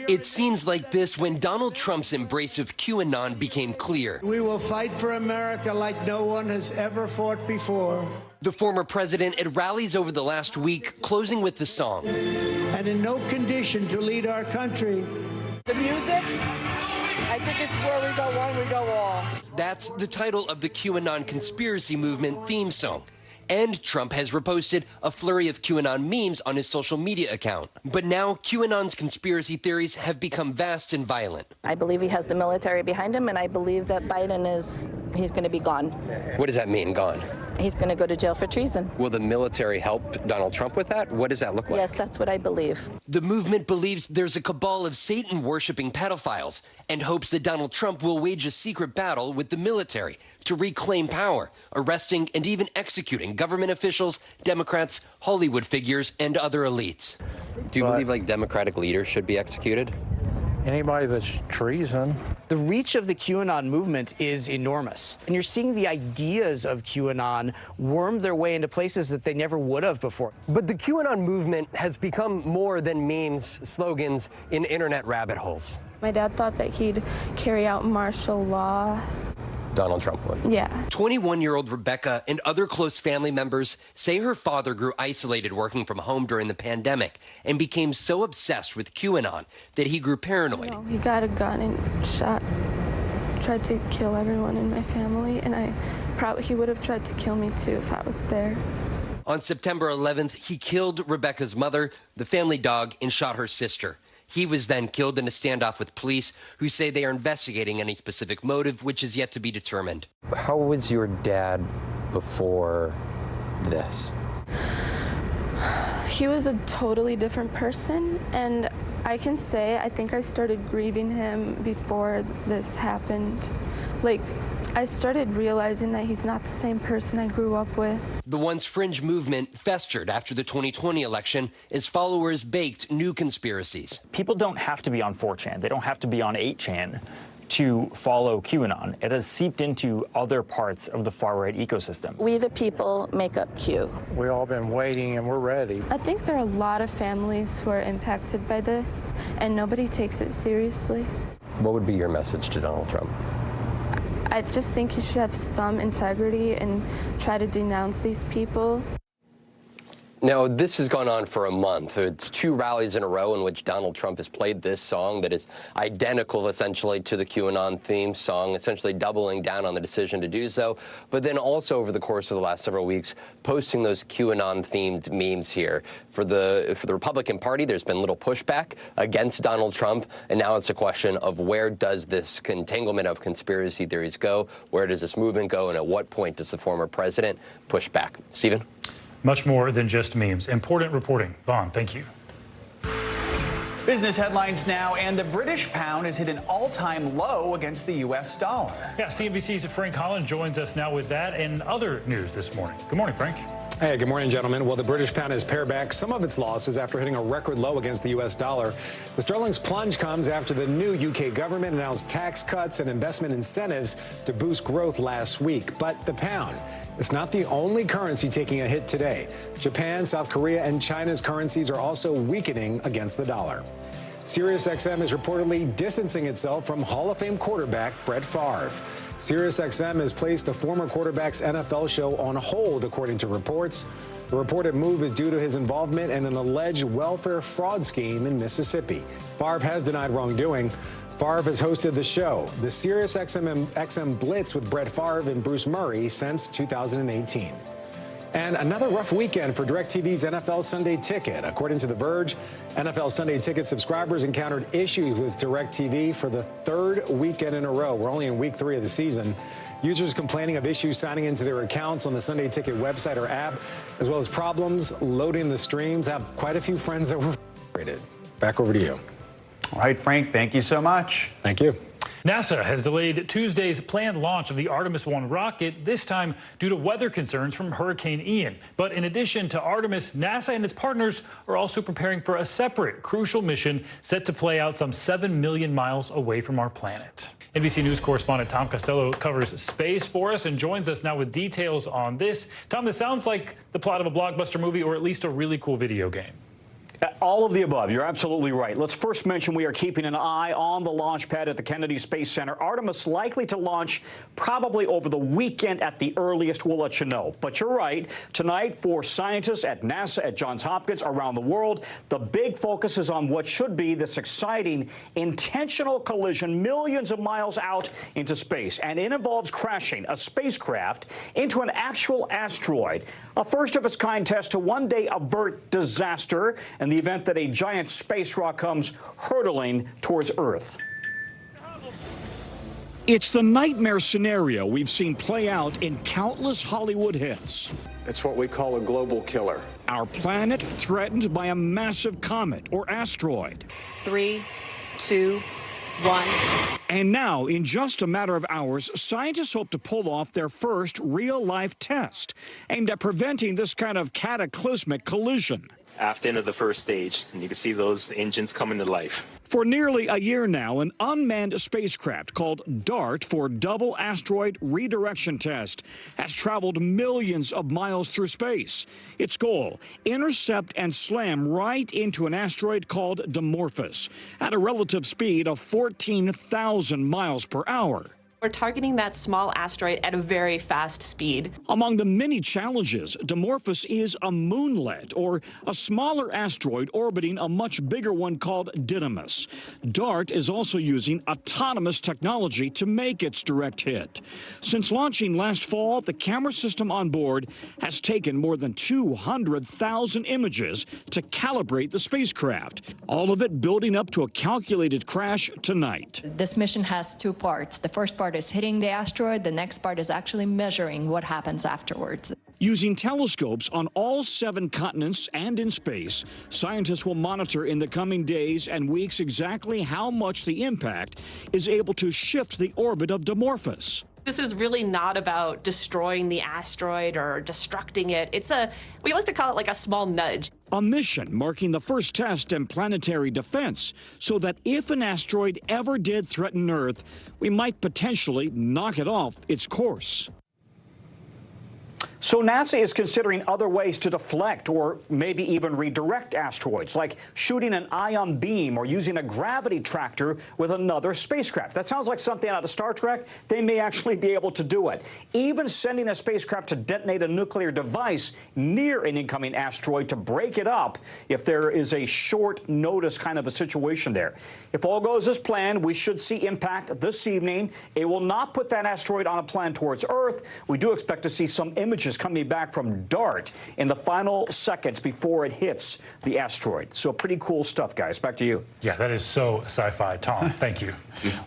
It scenes like this when Donald Trump's embrace of QAnon became clear. We will fight for America like no one has ever fought before. The former president at rallies over the last week, closing with the song. And in no condition to lead our country. The music, I think it's where we go one, we go all. That's the title of the QAnon conspiracy movement theme song. And Trump has reposted a flurry of QAnon memes on his social media account. But now QAnon's conspiracy theories have become vast and violent. I believe he has the military behind him, and I believe that Biden he's going to be gone. What does that mean, gone? He's going to go to jail for treason. Will the military help Donald Trump with that? What does that look like? Yes, that's what I believe. The movement believes there's a cabal of Satan-worshipping pedophiles and hopes that Donald Trump will wage a secret battle with the military to reclaim power, arresting and even executing government officials, Democrats, Hollywood figures, and other elites. Do you believe like Democratic leaders should be executed? Anybody that's treason. The reach of the QAnon movement is enormous. And you're seeing the ideas of QAnon worm their way into places that they never would have before. But the QAnon movement has become more than memes, slogans in internet rabbit holes. My dad thought that he'd carry out martial law. Donald Trump would. Yeah. 21-year-old Rebecca and other close family members say her father grew isolated working from home during the pandemic and became so obsessed with QAnon that he grew paranoid. He got a gun and tried to kill everyone in my family, and he would have tried to kill me too if I was there. On September 11th, he killed Rebecca's mother, the family dog, and shot her sister. He was then killed in a standoff with police, who say they are investigating any specific motive, which is yet to be determined. How was your dad before this? He was a totally different person, and I can say I think I started grieving him before this happened. Like, I started realizing that he's not the same person I grew up with. The once fringe movement festered after the 2020 election as followers baked new conspiracies. People don't have to be on 4chan. They don't have to be on 8chan to follow QAnon. It has seeped into other parts of the far-right ecosystem. We, the people, make up Q. We've all been waiting, and we're ready. I think there are a lot of families who are impacted by this, and nobody takes it seriously. What would be your message to Donald Trump? I just think you should have some integrity and try to denounce these people. Now, this has gone on for a month. It's 2 rallies in a row in which Donald Trump has played this song that is identical, essentially, to the QAnon theme song, essentially doubling down on the decision to do so. But then also over the course of the last several weeks, posting those QAnon-themed memes here. For the Republican Party, there's been little pushback against Donald Trump, and now it's a question of where does this entanglement of conspiracy theories go? Where does this movement go? And at what point does the former president push back? Stephen? Much more than just memes. Important reporting. Vaughn, thank you. Business headlines now, and the British pound has hit an all-time low against the U.S. dollar. Yeah, CNBC's Frank Holland joins us now with that and other news this morning. Good morning, Frank. Hey, good morning, gentlemen. Well, the British pound has pared back some of its losses after hitting a record low against the U.S. dollar. The sterling's plunge comes after the new U.K. government announced tax cuts and investment incentives to boost growth last week. But the pound, it's not the only currency taking a hit today. Japan, South Korea, and China's currencies are also weakening against the dollar. SiriusXM is reportedly distancing itself from Hall of Fame quarterback Brett Favre. SiriusXM has placed the former quarterback's NFL show on hold, according to reports. The reported move is due to his involvement in an alleged welfare fraud scheme in Mississippi. Favre has denied wrongdoing. Favre has hosted the show, the SiriusXM Blitz with Brett Favre and Bruce Murray, since 2018. And another rough weekend for DirecTV's NFL Sunday Ticket. According to The Verge, NFL Sunday Ticket subscribers encountered issues with DirecTV for the 3rd weekend in a row. We're only in week 3 of the season. Users complaining of issues signing into their accounts on the Sunday Ticket website or app, as well as problems loading the streams. Have quite a few friends that were frustrated. Back over to you. All right, Frank, thank you so much. Thank you. NASA has delayed Tuesday's planned launch of the Artemis 1 rocket, this time due to weather concerns from Hurricane Ian. But in addition to Artemis, NASA and its partners are also preparing for a separate crucial mission set to play out some 7 million miles away from our planet. NBC News correspondent Tom Costello covers space for us and joins us now with details on this. Tom, this sounds like the plot of a blockbuster movie or at least a really cool video game. All of the above. You're absolutely right. Let's first mention we are keeping an eye on the launch pad at the Kennedy Space Center. Artemis likely to launch probably over the weekend at the earliest. We'll let you know. But you're right. Tonight, for scientists at NASA, at Johns Hopkins, around the world, the big focus is on what should be this exciting intentional collision millions of miles out into space. And it involves crashing a spacecraft into an actual asteroid. A first-of-its-kind test to one day avert disaster in the event that a giant space rock comes hurtling towards Earth. It's the nightmare scenario we've seen play out in countless Hollywood hits. It's what we call a global killer. Our planet threatened by a massive comet or asteroid. 3, 2, 1. And now, in just a matter of hours, scientists hope to pull off their first real-life test aimed at preventing this kind of cataclysmic collision. After the end of the first stage, and you can see those engines coming to life. For nearly a year now, an unmanned spacecraft called DART, for Double Asteroid Redirection Test, has traveled millions of miles through space. Its goal, intercept and slam right into an asteroid called Dimorphos at a relative speed of 14,000 miles per hour. We're targeting that small asteroid at a very fast speed. Among the many challenges, Dimorphos is a moonlet, or a smaller asteroid orbiting a much bigger one called Didymos. DART is also using autonomous technology to make its direct hit. Since launching last fall, the camera system on board has taken more than 200,000 images to calibrate the spacecraft, all of it building up to a calculated crash tonight. This mission has two parts. The first part is hitting the asteroid. The next part is actually measuring what happens afterwards. Using telescopes on all 7 continents and in space, scientists will monitor in the coming days and weeks exactly how much the impact is able to shift the orbit of Dimorphos. This is really not about destroying the asteroid or destructing it. We like to call it like a small nudge. A mission marking the first test in planetary defense, so that if an asteroid ever did threaten Earth, we might potentially knock it off its course. So NASA is considering other ways to deflect or maybe even redirect asteroids, like shooting an ion beam or using a gravity tractor with another spacecraft. That sounds like something out of Star Trek. They may actually be able to do it. Even sending a spacecraft to detonate a nuclear device near an incoming asteroid to break it up if there is a short notice kind of a situation there. If all goes as planned, we should see impact this evening. It will not put that asteroid on a plan towards Earth. We do expect to see some images coming back from DART in the final seconds before it hits the asteroid. So pretty cool stuff, guys. Back to you. Yeah, that is so sci-fi. Tom, thank you.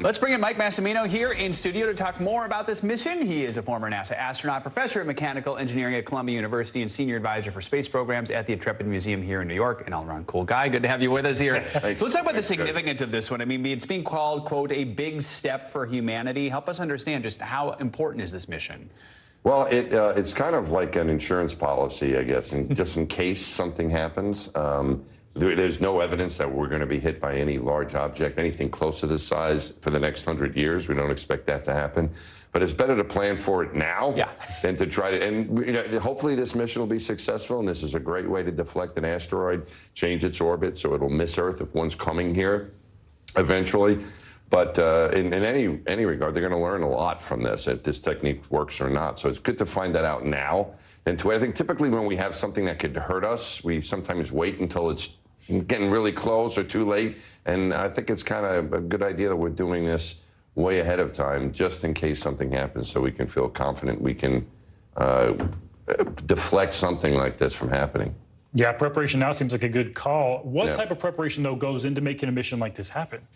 Let's bring in Mike Massimino here in studio to talk more about this mission. He is a former NASA astronaut, professor of mechanical engineering at Columbia University, and senior advisor for space programs at the Intrepid Museum here in New York. An all-around cool guy. Good to have you with us here. So let's talk about the significance of this one. I mean, it's being called, quote, a big step for humanity. Help us understand just how important is this mission? Well, it's kind of like an insurance policy, I guess, and just in case something happens. There's no evidence that we're going to be hit by any large object, anything close to this size for the next 100 years. We don't expect that to happen. But it's better to plan for it now than to try to. And hopefully this mission will be successful, and this is a great way to deflect an asteroid, change its orbit so it'll miss Earth if one's coming here eventually. But in any regard, they're going to learn a lot from this, if this technique works or not. So it's good to find that out now. And I think typically when we have something that could hurt us, we sometimes wait until it's getting really close or too late. And I think it's kind of a good idea that we're doing this way ahead of time, just in case something happens, so we can feel confident we can deflect something like this from happening. Yeah, preparation now seems like a good call. What type of preparation, though, goes into making a mission like this happen?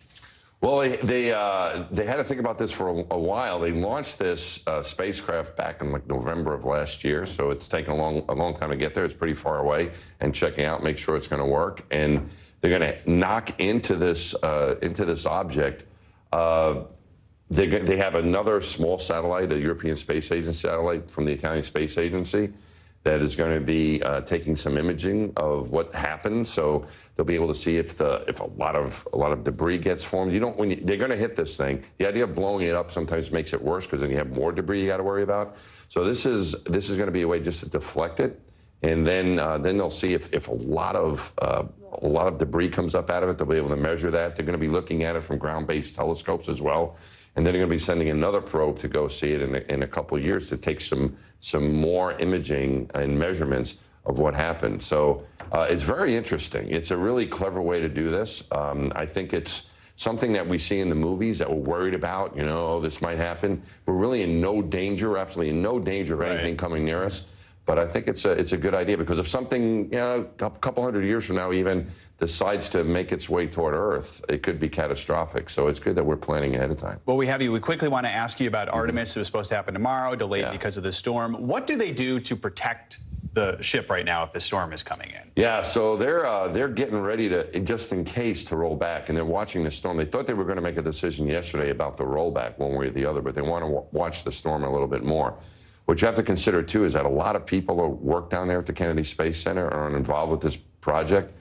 Well, they had to think about this for a while. They launched this spacecraft back in like November of last year, so it's taken a long time to get there. It's pretty far away, and checking out, make sure it's going to work. And they're going to knock into this object. They have another small satellite, a European Space Agency satellite from the Italian Space Agency, that is going to be taking some imaging of what happened. So they'll be able to see if a lot of debris gets formed. They're going to hit this thing. The idea of blowing it up sometimes makes it worse, because then you have more debris you got to worry about. So this is going to be a way just to deflect it, and then they'll see if a lot of a lot of debris comes up out of it. They'll be able to measure that. They're going to be looking at it from ground-based telescopes as well. And then they're going to be sending another probe to go see it in a couple of years to take some more imaging and measurements of what happened. So it's very interesting. It's a really clever way to do this. I think it's something that we see in the movies that we're worried about, you know, this might happen. We're really in no danger, absolutely in no danger of anything coming near us. But I think it's a good idea, because if something, you know, a couple hundred years from now even decides to make its way toward Earth, it could be catastrophic. So it's good that we're planning ahead of time. Well, we have you. We quickly want to ask you about Artemis. It was supposed to happen tomorrow, delayed because of the storm. What do they do to protect the ship right now if the storm is coming in? Yeah, so they're getting ready to, just in case, to roll back, and they're watching the storm. They thought they were going to make a decision yesterday about the rollback one way or the other, but they want to watch the storm a little bit more. What you have to consider, too, is that a lot of people who work down there at the Kennedy Space Center are involved with this project,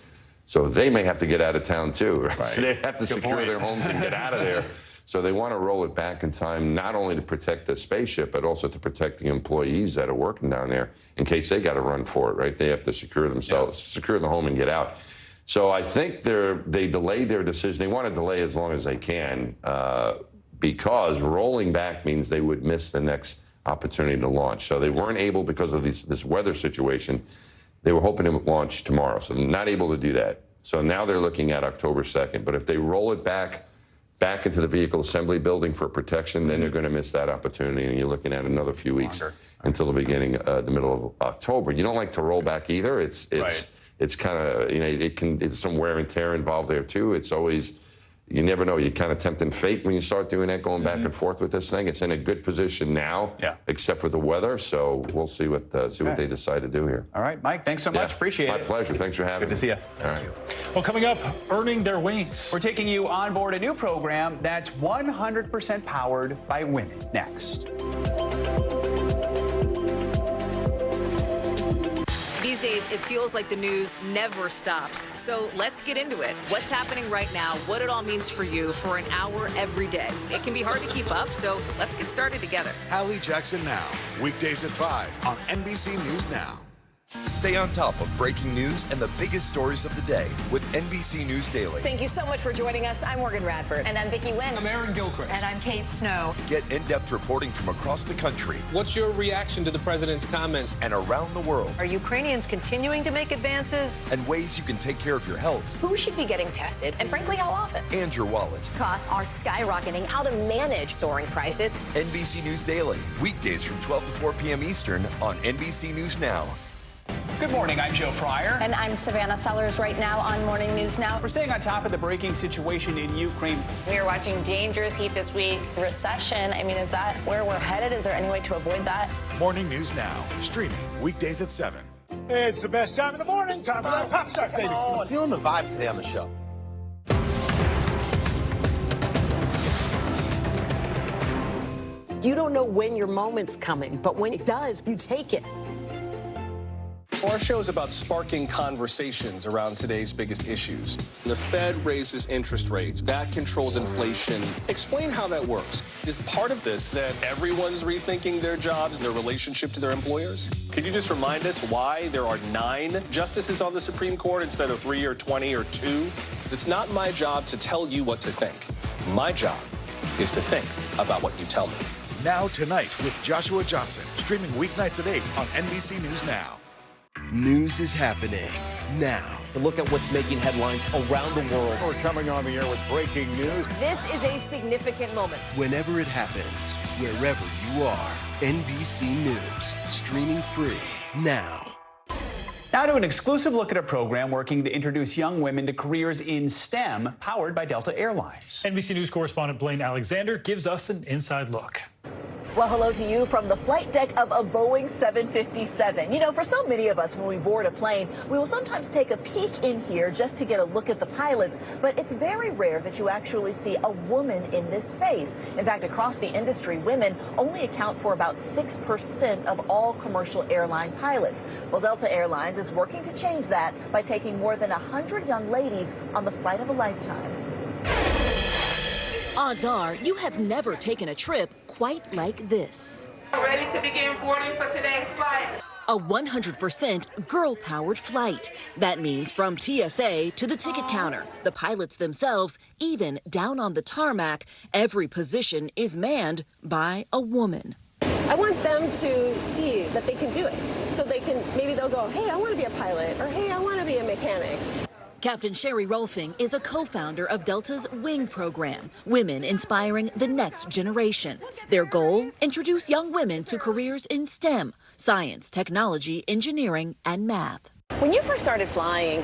so they may have to get out of town, too. Right? So they have to secure their homes and get out of there. So they want to roll it back in time, not only to protect the spaceship, but also to protect the employees that are working down there in case they got to run for it, right? They have to secure themselves, secure the home and get out. So I think they delayed their decision. They want to delay as long as they can because rolling back means they would miss the next opportunity to launch. So they weren't able, because of this weather situation, they were hoping to launch tomorrow. So they're not able to do that. So now they're looking at October 2nd. But if they roll it back into the vehicle assembly building for protection, then they're going to miss that opportunity, and you're looking at another few weeks until the beginning, the middle of October. You don't like to roll back either. It's kind of, you know, it's some wear and tear involved there too. It's always, you never know. You're kind of tempting fate when you start doing that, going back and forth with this thing. It's in a good position now, except for the weather. So we'll see what they decide to do here. All right, Mike, thanks so much. Appreciate it. My pleasure. Thanks for having me. Good to see you. All right. Well, coming up, earning their wings. We're taking you on board a new program that's 100% powered by women. Next. These days, it feels like the news never stops. So let's get into it. What's happening right now, what it all means for you for an hour every day. It can be hard to keep up, so let's get started together. Hallie Jackson Now, weekdays at 5 on NBC News Now. Stay on top of breaking news and the biggest stories of the day with NBC News Daily. Thank you so much for joining us. I'm Morgan Radford. And I'm Vicki Lynn. I'm Aaron Gilchrist. And I'm Kate Snow. Get in-depth reporting from across the country. What's your reaction to the president's comments? And around the world. Are Ukrainians continuing to make advances? And ways you can take care of your health. Who should be getting tested? And frankly, how often? And your wallet. Costs are skyrocketing. How to manage soaring prices. NBC News Daily. Weekdays from 12 to 4 p.m. Eastern on NBC News Now. Good morning, I'm Joe Fryer. And I'm Savannah Sellers right now on Morning News Now. We're staying on top of the breaking situation in Ukraine. We are watching dangerous heat this week. Recession, I mean, is that where we're headed? Is there any way to avoid that? Morning News Now, streaming weekdays at 7. It's the best time of the morning. Time for that pop start, baby. I'm feeling the vibe today on the show. You don't know when your moment's coming, but when it does, you take it. Our show is about sparking conversations around today's biggest issues. The Fed raises interest rates. That controls inflation. Explain how that works. Is part of this that everyone's rethinking their jobs and their relationship to their employers? Could you just remind us why there are 9 justices on the Supreme Court instead of 3 or 20 or 2? It's not my job to tell you what to think. My job is to think about what you tell me. Now Tonight with Joshua Johnson, streaming weeknights at 8 on NBC News Now. News is happening now. Look at what's making headlines around the world. We're coming on the air with breaking news. This is a significant moment. Whenever it happens, wherever you are, NBC News, streaming free now. Now to an exclusive look at a program working to introduce young women to careers in STEM, powered by Delta Airlines. NBC News correspondent Blaine Alexander gives us an inside look. Well, hello to you from the flight deck of a Boeing 757. You know, for so many of us, when we board a plane, we will sometimes take a peek in here just to get a look at the pilots. But it's very rare that you actually see a woman in this space. In fact, across the industry, women only account for about 6% of all commercial airline pilots. Well, Delta Airlines is working to change that by taking more than 100 young ladies on the flight of a lifetime. Odds are you have never taken a trip quite like this. Ready to begin boarding for today's flight. A 100% girl-powered flight. That means from TSA to the ticket counter, the pilots themselves, even down on the tarmac, every position is manned by a woman. I want them to see that they can do it. So maybe they'll go, hey, I want to be a pilot, or hey, I want to be a mechanic. Captain Sherry Rolfing is a co-founder of Delta's WING program, Women Inspiring the Next Generation. Their goal, introduce young women to careers in STEM, science, technology, engineering, and math. When you first started flying,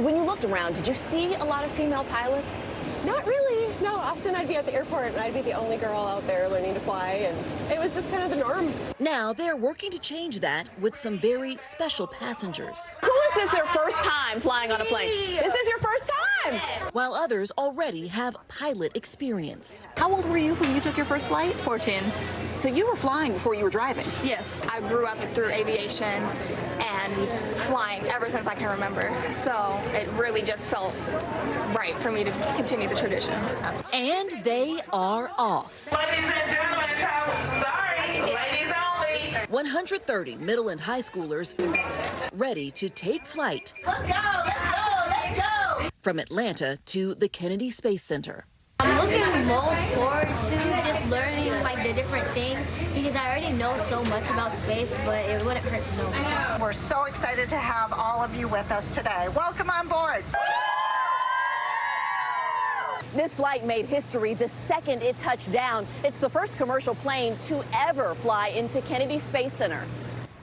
when you looked around, did you see a lot of female pilots? Not really. No, often I'd be at the airport and I'd be the only girl out there learning to fly, and it was just kind of the norm. Now they're working to change that with some very special passengers. Who is this their first time flying on a plane? This is your first time! While others already have pilot experience. How old were you when you took your first flight? 14. So you were flying before you were driving? Yes, I grew up through aviation and flying ever since I can remember. So it really just felt right for me to continue the tradition. And they are off. Ladies and gentlemen, sorry, ladies only. 130 middle and high schoolers ready to take flight. Let's go, let's go, let's go! From Atlanta to the Kennedy Space Center. I'm looking most forward to just learning like the different things because I already know so much about space, but it wouldn't hurt to know more. We're so excited to have all of you with us today. Welcome on board. This flight made history the second it touched down. It's the first commercial plane to ever fly into Kennedy Space Center.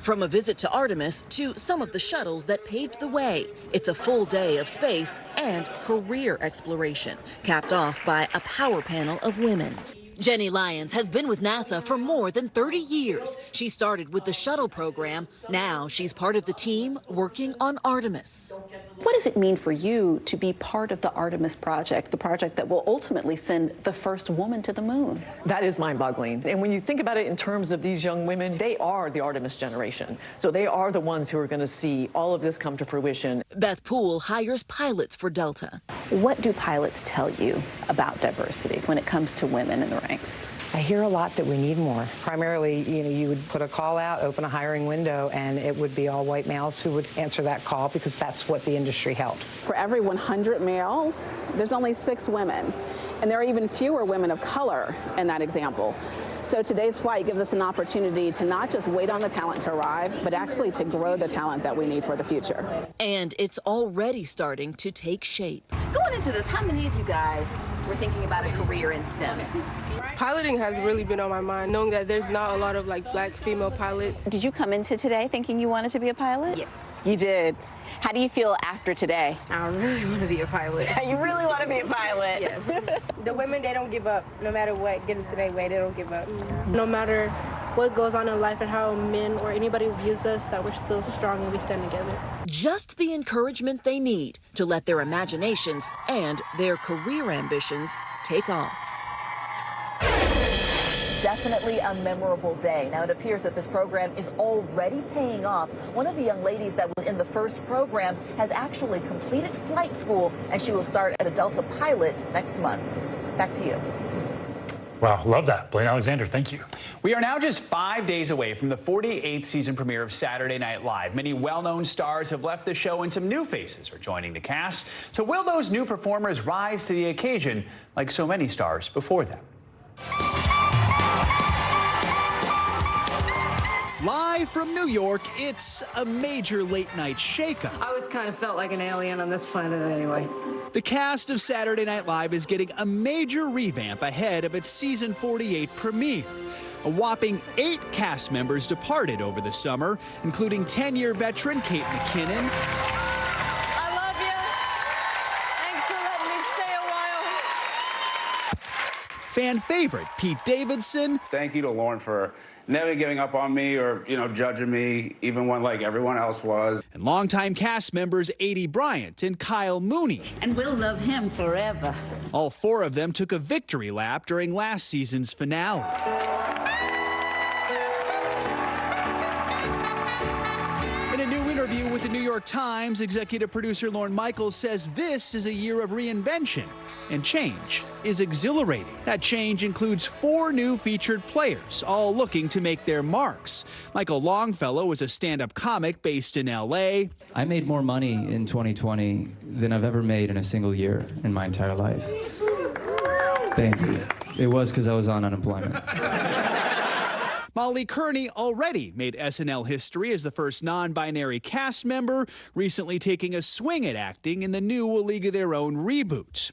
From a visit to Artemis to some of the shuttles that paved the way, it's a full day of space and career exploration, capped off by a power panel of women. Jenny Lyons has been with NASA for more than 30 years. She started with the shuttle program. Now she's part of the team working on Artemis. What does it mean for you to be part of the Artemis project, the project that will ultimately send the first woman to the moon? That is mind-boggling. And when you think about it in terms of these young women, they are the Artemis generation. So they are the ones who are going to see all of this come to fruition. Beth Poole hires pilots for Delta. What do pilots tell you about diversity when it comes to women in the ranks? I hear a lot that we need more. Primarily, you would put a call out, open a hiring window, and it would be all white males who would answer that call because that's what the industry held. For every 100 males, there's only 6 women. And there are even fewer women of color in that example. So today's flight gives us an opportunity to not just wait on the talent to arrive, but actually to grow the talent that we need for the future. And it's already starting to take shape. Going into this, how many of you guys were thinking about a career in STEM? Piloting has really been on my mind, knowing that there's not a lot of black female pilots. Did you come into today thinking you wanted to be a pilot? Yes. You did. How do you feel after today? I really want to be a pilot. You really want to be a pilot? Yes. The women, they don't give up. No matter what gets in their way, they don't give up. No matter what goes on in life and how men or anybody views us, that we're still strong and we stand together. Just the encouragement they need to let their imaginations and their career ambitions take off. Definitely a memorable day. Now, it appears that this program is already paying off. One of the young ladies that was in the first program has actually completed flight school, and she will start as a Delta pilot next month. Back to you. Wow, love that. Blaine Alexander, thank you. We are now just 5 days away from the 48th season premiere of Saturday Night Live. Many well-known stars have left the show and some new faces are joining the cast. So will those new performers rise to the occasion like so many stars before them? Live from New York, it's a major late-night shakeup. I always kind of felt like an alien on this planet anyway. The cast of Saturday Night Live is getting a major revamp ahead of its season 48 premiere. A whopping 8 cast members departed over the summer, including 10-year veteran Kate McKinnon. I love you. Thanks for letting me stay a while. Fan favorite Pete Davidson. Thank you to Lauren for never giving up on me or, judging me, even when, everyone else was. And longtime cast members Adie Bryant and Kyle Mooney. And we'll love him forever. All 4 of them took a victory lap during last season's finale. In a new interview with the New York Times, executive producer Lorne Michaels says this is a year of reinvention, and change is exhilarating. That change includes 4 new featured players, all looking to make their marks. Michael Longfellow is a stand-up comic based in L.A. I made more money in 2020 than I've ever made in a single year in my entire life. Thank you. It was because I was on unemployment. Molly Kearney already made SNL history as the first non-binary cast member, recently taking a swing at acting in the new A League of Their Own reboot.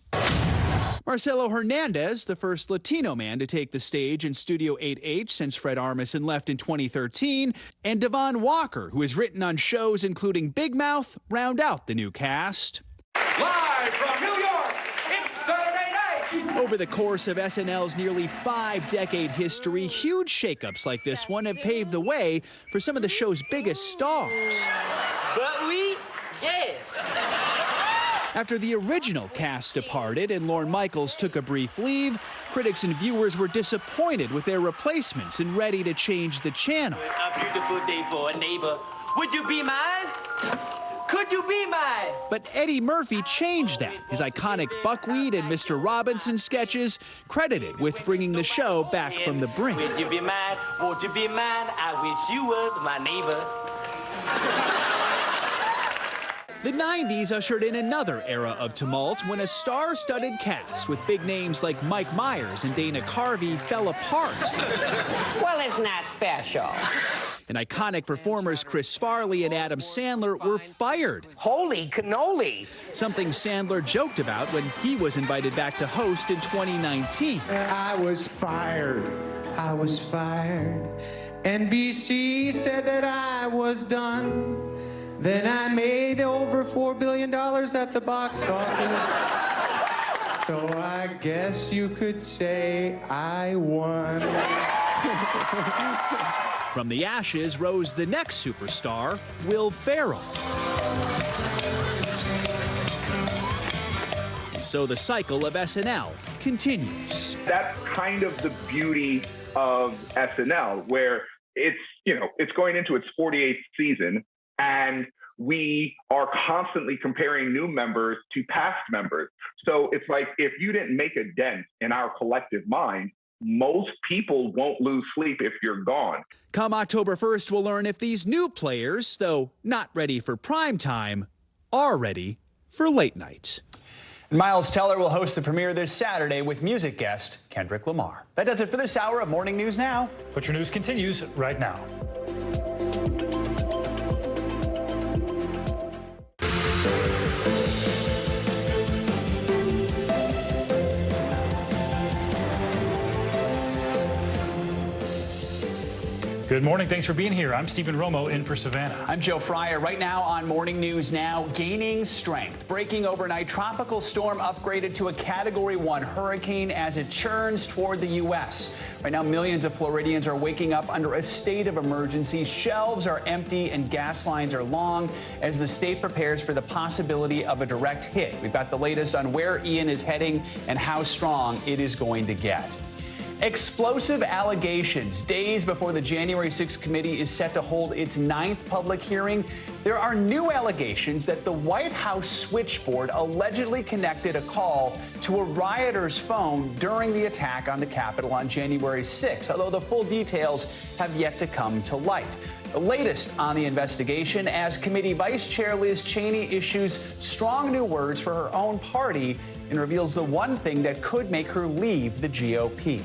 Marcelo Hernandez, the first Latino man to take the stage in Studio 8H since Fred Armisen left in 2013, and Devon Walker, who has written on shows including Big Mouth, round out the new cast. Live from New York, it's Saturday night! Over the course of SNL's nearly 5-decade history, huge shakeups like this one have paved the way for some of the show's biggest stars. But we, yes. After the original cast departed and Lorne Michaels took a brief leave, critics and viewers were disappointed with their replacements and ready to change the channel. A beautiful day for a neighbor. Would you be mine? Could you be mine? But Eddie Murphy changed that. His iconic Buckwheat and Mr. Robinson sketches credited with bringing the show back from the brink. Would you be mine? Won't you be mine? I wish you was my neighbor. The 90s ushered in another era of tumult when a star-studded cast with big names like Mike Myers and Dana Carvey fell apart. Well, it's not special. And iconic performers Chris Farley and Adam Sandler were fired. Holy cannoli! Something Sandler joked about when he was invited back to host in 2019. I was fired. I was fired. NBC said that I was done. Then I made over $4 billion at the box office. So I guess you could say I won. From the ashes rose the next superstar, Will Ferrell. And so the cycle of SNL continues. That's kind of the beauty of SNL, where it's going into its 48th season, and we are constantly comparing new members to past members. So it's like, if you didn't make a dent in our collective mind, most people won't lose sleep if you're gone. Come October 1st, we'll learn if these new players, though not ready for prime time, are ready for late night. And Miles Teller will host the premiere this Saturday with music guest Kendrick Lamar. That does it for this hour of Morning News Now. But your news continues right now. Good morning. Thanks for being here. I'm Stephen Romo in for Savannah. I'm Joe Fryer. Right now on Morning News Now, gaining strength. Breaking overnight, tropical storm upgraded to a Category 1 hurricane as it churns toward the U.S. Right now, millions of Floridians are waking up under a state of emergency. Shelves are empty and gas lines are long as the state prepares for the possibility of a direct hit. We've got the latest on where Ian is heading and how strong it is going to get. Explosive allegations days before the January 6th committee is set to hold its 9th public hearing. There are new allegations that the White House switchboard allegedly connected a call to a rioter's phone during the attack on the Capitol on January 6th, although the full details have yet to come to light. The latest on the investigation as Committee Vice Chair Liz Cheney issues strong new words for her own party and reveals the one thing that could make her leave the GOP.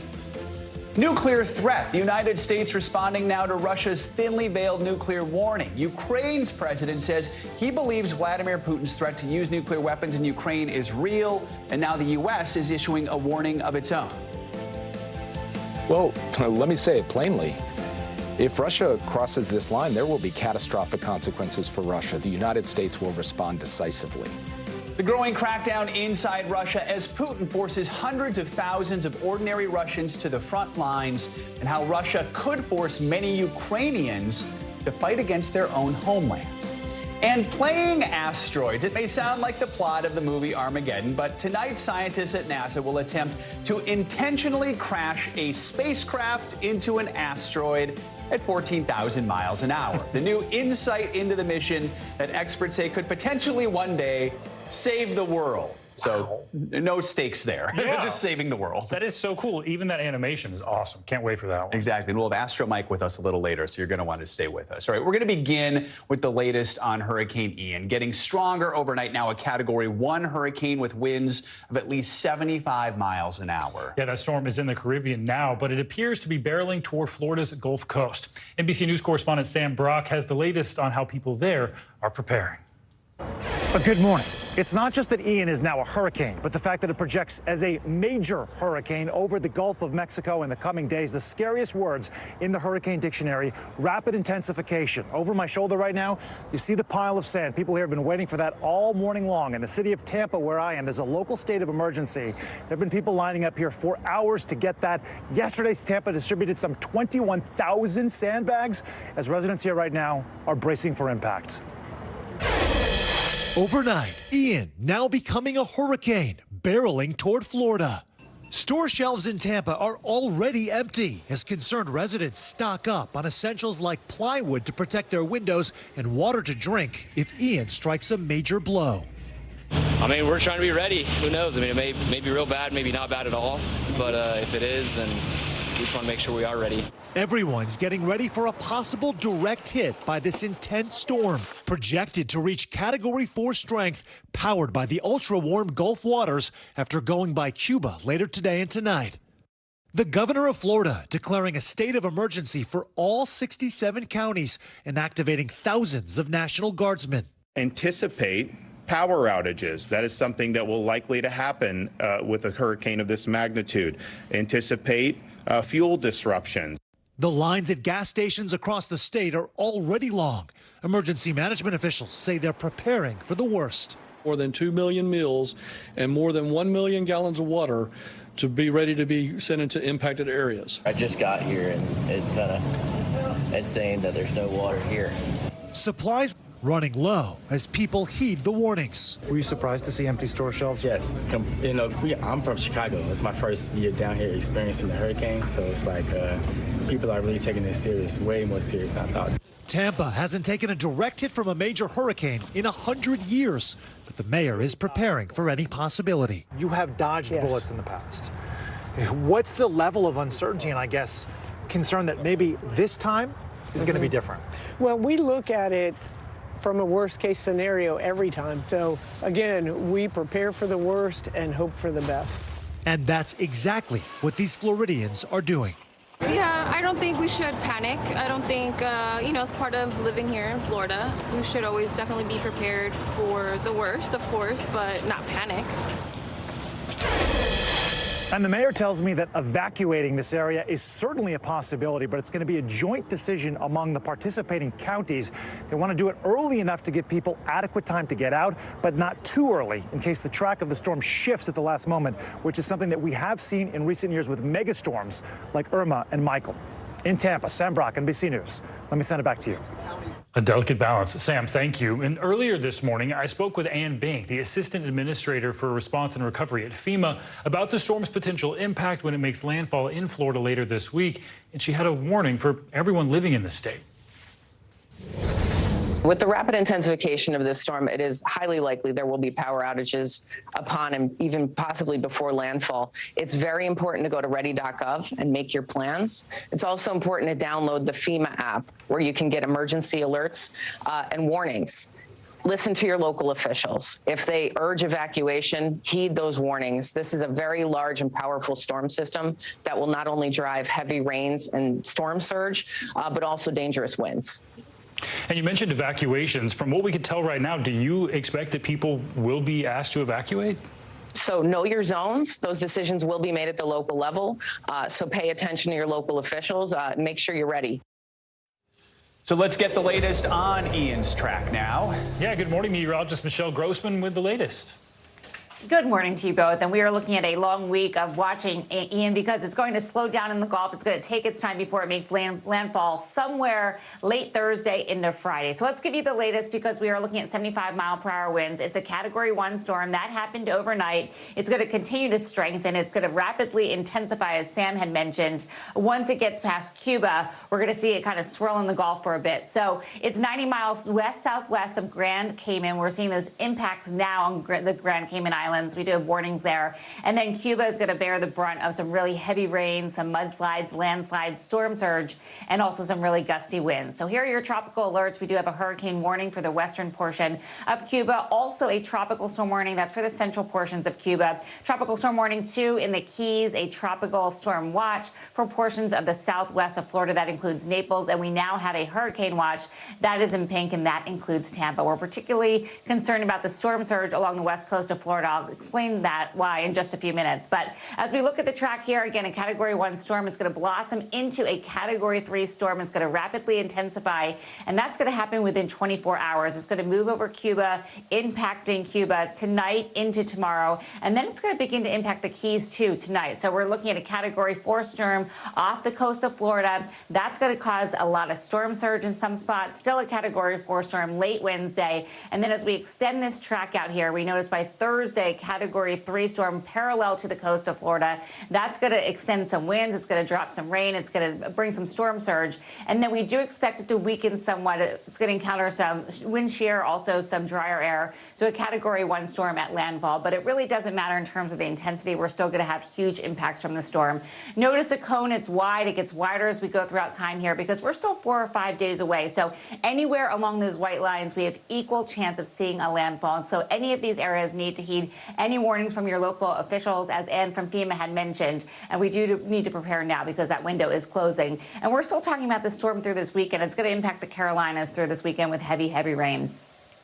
Nuclear threat. The United States responding now to Russia's thinly veiled nuclear warning. Ukraine's president says he believes Vladimir Putin's threat to use nuclear weapons in Ukraine is real, and now the U.S. is issuing a warning of its own. Well, let me say it plainly. If Russia crosses this line, there will be catastrophic consequences for Russia. The United States will respond decisively. The growing crackdown inside Russia as Putin forces hundreds of thousands of ordinary Russians to the front lines, and how Russia could force many Ukrainians to fight against their own homeland. And playing asteroids. It may sound like the plot of the movie Armageddon, but tonight scientists at NASA will attempt to intentionally crash a spacecraft into an asteroid at 14,000 miles an hour. The new insight into the mission that experts say could potentially one day save the world. So no stakes there. Yeah. Just saving the world. That is so cool. Even that animation is awesome. Can't wait for that one. Exactly. And we'll have Astro Mike with us a little later, so you're going to want to stay with us. All right, we're going to begin with the latest on Hurricane Ian. Getting stronger overnight now, a Category 1 hurricane with winds of at least 75 miles an hour. Yeah, that storm is in the Caribbean now, but it appears to be barreling toward Florida's Gulf Coast. NBC News correspondent Sam Brock has the latest on how people there are preparing. Good morning. It's not just that Ian is now a hurricane, but the fact that it projects as a major hurricane over the Gulf of Mexico in the coming days. The scariest words in the hurricane dictionary: rapid intensification. Over my shoulder right now, you see the pile of sand. People here have been waiting for that all morning long. In the city of Tampa, where I am, there's a local state of emergency. There have been people lining up here for hours to get that. Yesterday, Tampa distributed some 21,000 sandbags as residents here right now are bracing for impact. Overnight, Ian now becoming a hurricane, barreling toward Florida. Store shelves in Tampa are already empty as concerned residents stock up on essentials like plywood to protect their windows and water to drink if Ian strikes a major blow. I mean, we're trying to be ready. Who knows? I mean, it may be real bad, maybe not bad at all. But if it is, then we just want to make sure we are ready. Everyone's getting ready for a possible direct hit by this intense storm, projected to reach Category 4 strength, powered by the ultra-warm Gulf waters after going by Cuba later today and tonight. The governor of Florida declaring a state of emergency for all 67 counties and activating thousands of National Guardsmen. Anticipate power outages. That is something that will likely to happen with a hurricane of this magnitude. Anticipate fuel disruptions. The lines at gas stations across the state are already long. Emergency management officials say they're preparing for the worst. More than 2 million meals and more than 1 million gallons of water to be ready to be sent into impacted areas. I just got here and it's saying that there's no water here. Supplies running low as people heed the warnings. Were you surprised to see empty store shelves? Yes. You know, I'm from Chicago. It's my first year down here experiencing the hurricane, so it's like people are really taking this serious, way more serious than I thought. Tampa hasn't taken a direct hit from a major hurricane in 100 years, but the mayor is preparing for any possibility. You have dodged bullets in the past. What's the level of uncertainty and, I guess, concern that maybe this time is going to be different? Well, we look at it from a worst case scenario every time. So again, we prepare for the worst and hope for the best. And that's exactly what these Floridians are doing. Yeah, I don't think we should panic. I don't think, you know, it's part of living here in Florida. We should always definitely be prepared for the worst, of course, but not panic. And the mayor tells me that evacuating this area is certainly a possibility, but it's going to be a joint decision among the participating counties. They want to do it early enough to give people adequate time to get out, but not too early in case the track of the storm shifts at the last moment, which is something that we have seen in recent years with megastorms like Irma and Michael. In Tampa, Sam Brock, NBC News. Let me send it back to you. A delicate balance. Sam, thank you. And earlier this morning, I spoke with Ann Bink, the Assistant Administrator for Response and Recovery at FEMA, about the storm's potential impact when it makes landfall in Florida later this week. And she had a warning for everyone living in the state. With the rapid intensification of this storm, it is highly likely there will be power outages upon and even possibly before landfall. It's very important to go to ready.gov and make your plans. It's also important to download the FEMA app where you can get emergency alerts and warnings. Listen to your local officials. If they urge evacuation, heed those warnings. This is a very large and powerful storm system that will not only drive heavy rains and storm surge, but also dangerous winds. And you mentioned evacuations. From what we can tell right now, do you expect that people will be asked to evacuate? So know your zones. Those decisions will be made at the local level. So pay attention to your local officials. Make sure you're ready. So let's get the latest on Ian's track now. Yeah, good morning, meteorologist Michelle Grossman with the latest. Good morning to you both. And we are looking at a long week of watching Ian because it's going to slow down in the Gulf. It's going to take its time before it makes landfall somewhere late Thursday into Friday. So let's give you the latest because we are looking at 75-mile-per-hour winds. It's a Category 1 storm. That happened overnight. It's going to continue to strengthen. It's going to rapidly intensify, as Sam had mentioned. Once it gets past Cuba, we're going to see it kind of swirl in the Gulf for a bit. So it's 90 miles west-southwest of Grand Cayman. We're seeing those impacts now on the Grand Cayman Islands. We do have warnings there. And then Cuba is going to bear the brunt of some really heavy rain, some mudslides, landslides, storm surge, and also some really gusty winds. So here are your tropical alerts. We do have a hurricane warning for the western portion of Cuba. Also a tropical storm warning. That's for the central portions of Cuba. Tropical storm warning 2 in the Keys. A tropical storm watch for portions of the southwest of Florida. That includes Naples. And we now have a hurricane watch. That is in pink, and that includes Tampa. We're particularly concerned about the storm surge along the west coast of Florida. I'll explain that why in just a few minutes. But as we look at the track here, again, a Category 1 storm is going to blossom into a Category 3 storm. It's going to rapidly intensify, and that's going to happen within 24 hours. It's going to move over Cuba, impacting Cuba tonight into tomorrow, and then it's going to begin to impact the Keys, too, tonight. So we're looking at a Category 4 storm off the coast of Florida. That's going to cause a lot of storm surge in some spots, still a Category 4 storm late Wednesday. And then as we extend this track out here, we notice by Thursday, Category 3 storm parallel to the coast of Florida. That's going to extend some winds. It's going to drop some rain. It's going to bring some storm surge. And then we do expect it to weaken somewhat. It's going to encounter some wind shear, also some drier air. So a Category 1 storm at landfall. But it really doesn't matter in terms of the intensity. We're still going to have huge impacts from the storm. Notice the cone. It's wide. It gets wider as we go throughout time here because we're still 4 or 5 days away. So anywhere along those white lines, we have equal chance of seeing a landfall. And so any of these areas need to heed any warnings from your local officials, as Ann from FEMA had mentioned. And we do need to prepare now because that window is closing. And we're still talking about the storm through this weekend. It's going to impact the Carolinas through this weekend with heavy, heavy rain.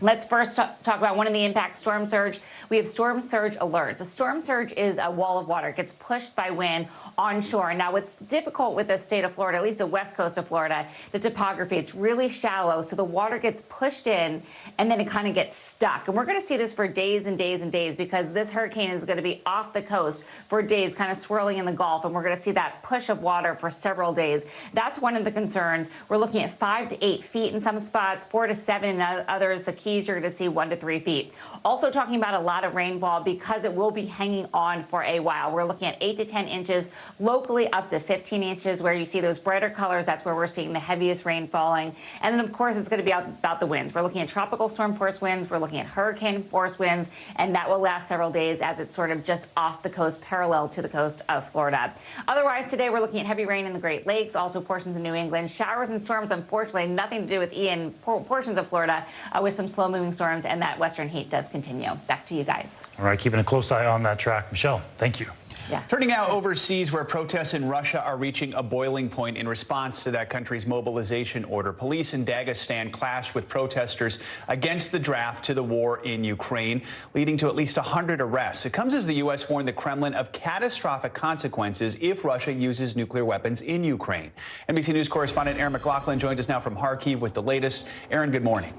Let's first talk about one of the impacts, storm surge. We have storm surge alerts. A storm surge is a wall of water. It gets pushed by wind onshore. Now, what's difficult with the state of Florida, at least the west coast of Florida, the topography, it's really shallow. So the water gets pushed in and then it kind of gets stuck. And we're going to see this for days and days and days because this hurricane is going to be off the coast for days, kind of swirling in the Gulf. And we're going to see that push of water for several days. That's one of the concerns. We're looking at 5 to 8 feet in some spots, 4 to 7 in others. The Keys, you're going to see 1 to 3 feet. Also talking about a lot of rainfall because it will be hanging on for a while. We're looking at 8 to 10 inches, locally up to 15 inches. Where you see those brighter colors, that's where we're seeing the heaviest rain falling. And then, of course, it's going to be about the winds. We're looking at tropical storm force winds. We're looking at hurricane force winds, and that will last several days as it's sort of just off the coast, parallel to the coast of Florida. Otherwise, today we're looking at heavy rain in the Great Lakes, also portions of New England. Showers and storms, unfortunately, nothing to do with Ian, portions of Florida with some slow-moving storms, and that western heat does continue. Back to you guys. All right, keeping a close eye on that track. Michelle, thank you. Yeah. Turning now overseas, where protests in Russia are reaching a boiling point in response to that country's mobilization order. Police in Dagestan clashed with protesters against the draft to the war in Ukraine, leading to at least 100 arrests. It comes as the U.S. warned the Kremlin of catastrophic consequences if Russia uses nuclear weapons in Ukraine. NBC News correspondent Aaron McLaughlin joins us now from Kharkiv with the latest. Aaron, good morning.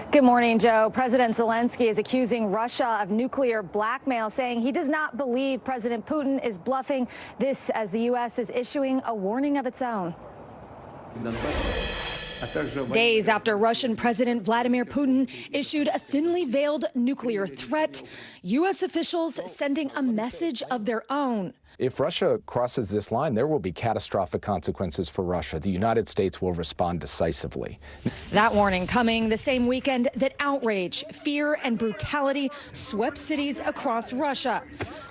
Good morning, Joe. President Zelensky is accusing Russia of nuclear blackmail, saying he does not believe President Putin is bluffing. This as the U.S. is issuing a warning of its own. Days after Russian President Vladimir Putin issued a thinly veiled nuclear threat, U.S. officials sending a message of their own. If Russia crosses this line, there will be catastrophic consequences for Russia. The United States will respond decisively. That warning coming the same weekend that outrage, fear, and brutality swept cities across Russia.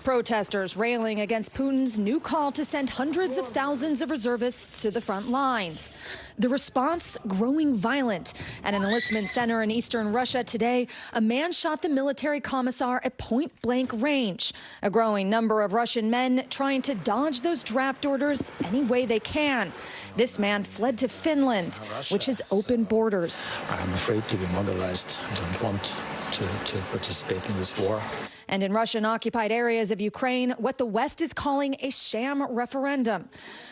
Protesters railing against Putin's new call to send hundreds of thousands of reservists to the front lines. The response growing violent. At an enlistment center in eastern Russia today, a man shot the military commissar at point-blank range. A growing number of Russian men trying to dodge those draft orders any way they can. This man fled to Finland, which has open borders. I'm afraid to be mobilized. I don't want to participate in this war. And in Russian-occupied areas of Ukraine, what the West is calling a sham referendum.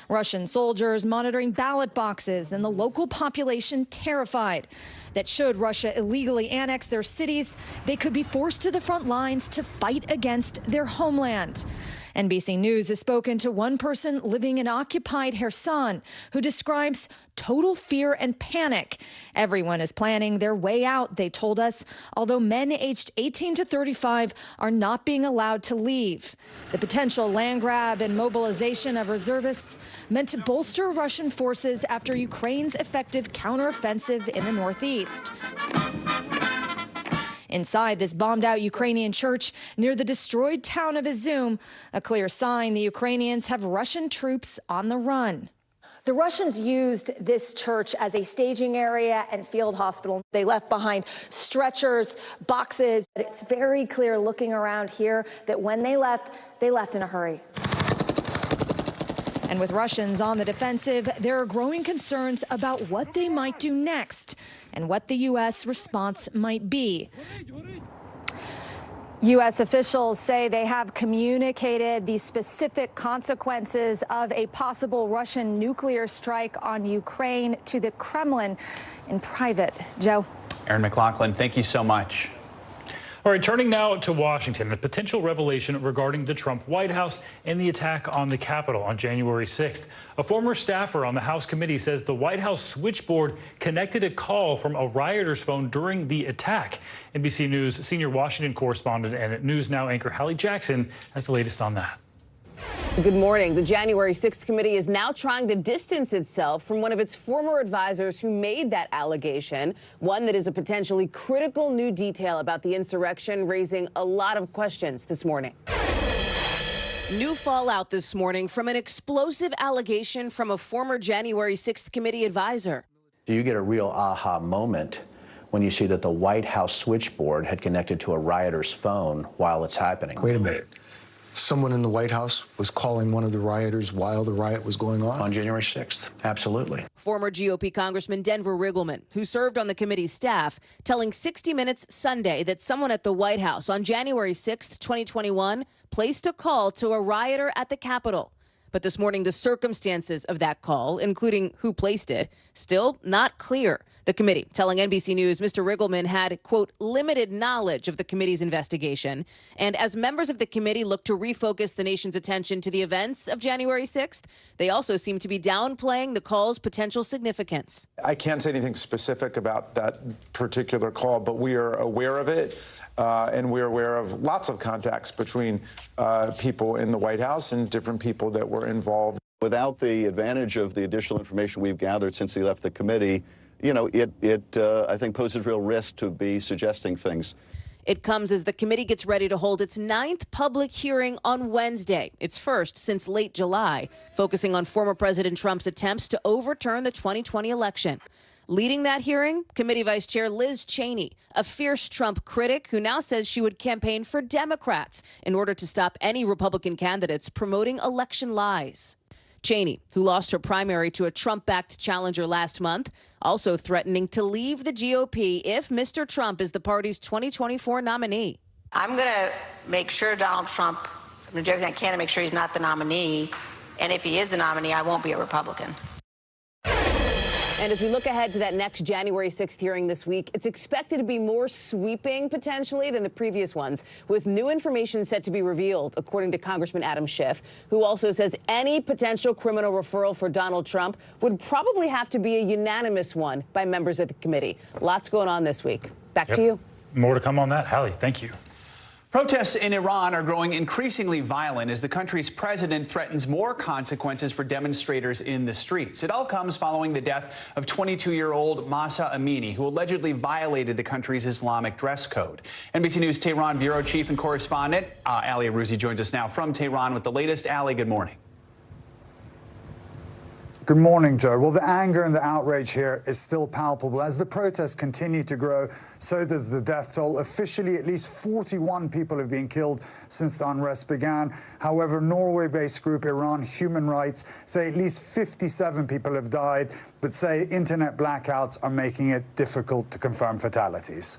Russian soldiers monitoring ballot boxes and the local population terrified that should Russia illegally annex their cities, they could be forced to the front lines to fight against their homeland. NBC News has spoken to one person living in occupied Kherson who describes total fear and panic. Everyone is planning their way out, they told us, although men aged 18 to 35 are not being allowed to leave. The potential land grab and mobilization of reservists meant to bolster Russian forces after Ukraine's effective counteroffensive in the northeast. Inside this bombed-out Ukrainian church near the destroyed town of Izum, a clear sign the Ukrainians have Russian troops on the run. The Russians used this church as a staging area and field hospital. They left behind stretchers, boxes. It's very clear looking around here that when they left in a hurry. And with Russians on the defensive, there are growing concerns about what they might do next and what the U.S. response might be. U.S. officials say they have communicated the specific consequences of a possible Russian nuclear strike on Ukraine to the Kremlin in private. Joe. Aaron McLaughlin, thank you so much. All right, turning now to Washington, a potential revelation regarding the Trump White House and the attack on the Capitol on January 6th. A former staffer on the House committee says the White House switchboard connected a call from a rioter's phone during the attack. NBC News senior Washington correspondent and News Now anchor Hallie Jackson has the latest on that. Good morning. The January 6th committee is now trying to distance itself from one of its former advisors who made that allegation, one that is a potentially critical new detail about the insurrection, raising a lot of questions this morning. New fallout this morning from an explosive allegation from a former January 6th committee advisor. You get a real aha moment when you see that the White House switchboard had connected to a rioter's phone while it's happening. Wait a minute. Someone in the White House was calling one of the rioters while the riot was going on? On January 6th, absolutely. Former GOP Congressman Denver Riggleman, who served on the committee's staff, telling 60 Minutes Sunday that someone at the White House on January 6th, 2021, placed a call to a rioter at the Capitol. But this morning, the circumstances of that call, including who placed it, still not clear. The committee telling NBC News Mr. Riggleman had, quote, limited knowledge of the committee's investigation. And as members of the committee look to refocus the nation's attention to the events of January 6th, they also seem to be downplaying the call's potential significance. I can't say anything specific about that particular call, but we are aware of it, and we're aware of lots of contacts between people in the White House and different people that were involved. Without the advantage of the additional information we've gathered since he left the committee, you know, it I think poses real risk to be suggesting things. It comes as the committee gets ready to hold its 9th public hearing on Wednesday, its first since late July, focusing on former President Trump's attempts to overturn the 2020 election. Leading that hearing, Committee Vice Chair Liz Cheney, a fierce Trump critic who now says she would campaign for Democrats in order to stop any Republican candidates promoting election lies. Cheney, who lost her primary to a Trump-backed challenger last month, also threatening to leave the GOP if Mr. Trump is the party's 2024 nominee. I'm going to make sure Donald Trump, I'm going to do everything I can to make sure he's not the nominee. And if he is the nominee, I won't be a Republican. And as we look ahead to that next January 6th hearing this week, it's expected to be more sweeping, potentially, than the previous ones, with new information set to be revealed, according to Congressman Adam Schiff, who also says any potential criminal referral for Donald Trump would probably have to be a unanimous one by members of the committee. Lots going on this week. Back to you. More to come on that. Hallie, thank you. Protests in Iran are growing increasingly violent as the country's president threatens more consequences for demonstrators in the streets. It all comes following the death of 22-year-old Mahsa Amini, who allegedly violated the country's Islamic dress code. NBC News Tehran bureau chief and correspondent Ali Arouzi joins us now from Tehran with the latest. Ali, good morning. Good morning, Joe. Well, the anger and the outrage here is still palpable. As the protests continue to grow, so does the death toll. Officially, at least 41 people have been killed since the unrest began. However, Norway-based group Iran Human Rights say at least 57 people have died, but say internet blackouts are making it difficult to confirm fatalities.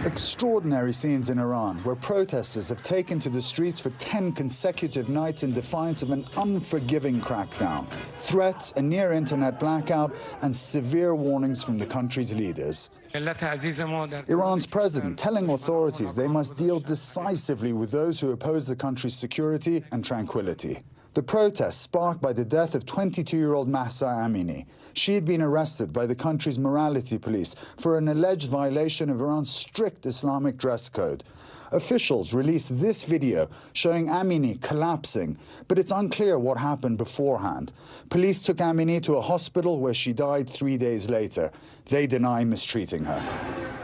Extraordinary scenes in Iran, where protesters have taken to the streets for 10 consecutive nights in defiance of an unforgiving crackdown. Threats, a near internet blackout, and severe warnings from the country's leaders. Iran's president telling authorities they must deal decisively with those who oppose the country's security and tranquility. The protests sparked by the death of 22-year-old Mahsa Amini. She had been arrested by the country's morality police for an alleged violation of Iran's strict Islamic dress code. Officials released this video showing Amini collapsing, but it's unclear what happened beforehand. Police took Amini to a hospital where she died 3 days later. They deny mistreating her.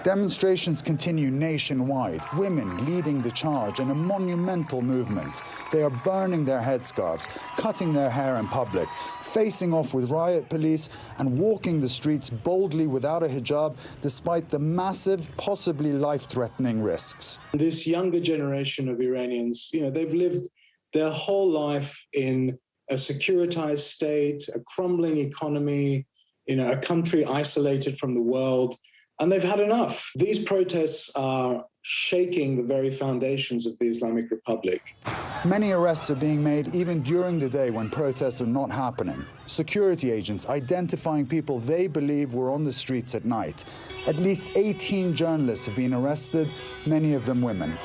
Demonstrations continue nationwide, women leading the charge in a monumental movement. They are burning their headscarves, cutting their hair in public, facing off with riot police, and walking the streets boldly without a hijab, despite the massive, possibly life-threatening risks. This younger generation of Iranians, they've lived their whole life in a securitized state, a crumbling economy, a country isolated from the world, and they've had enough. These protests are shaking the very foundations of the Islamic Republic. Many arrests are being made even during the day when protests are not happening. Security agents identifying people they believe were on the streets at night. At least 18 journalists have been arrested, many of them women.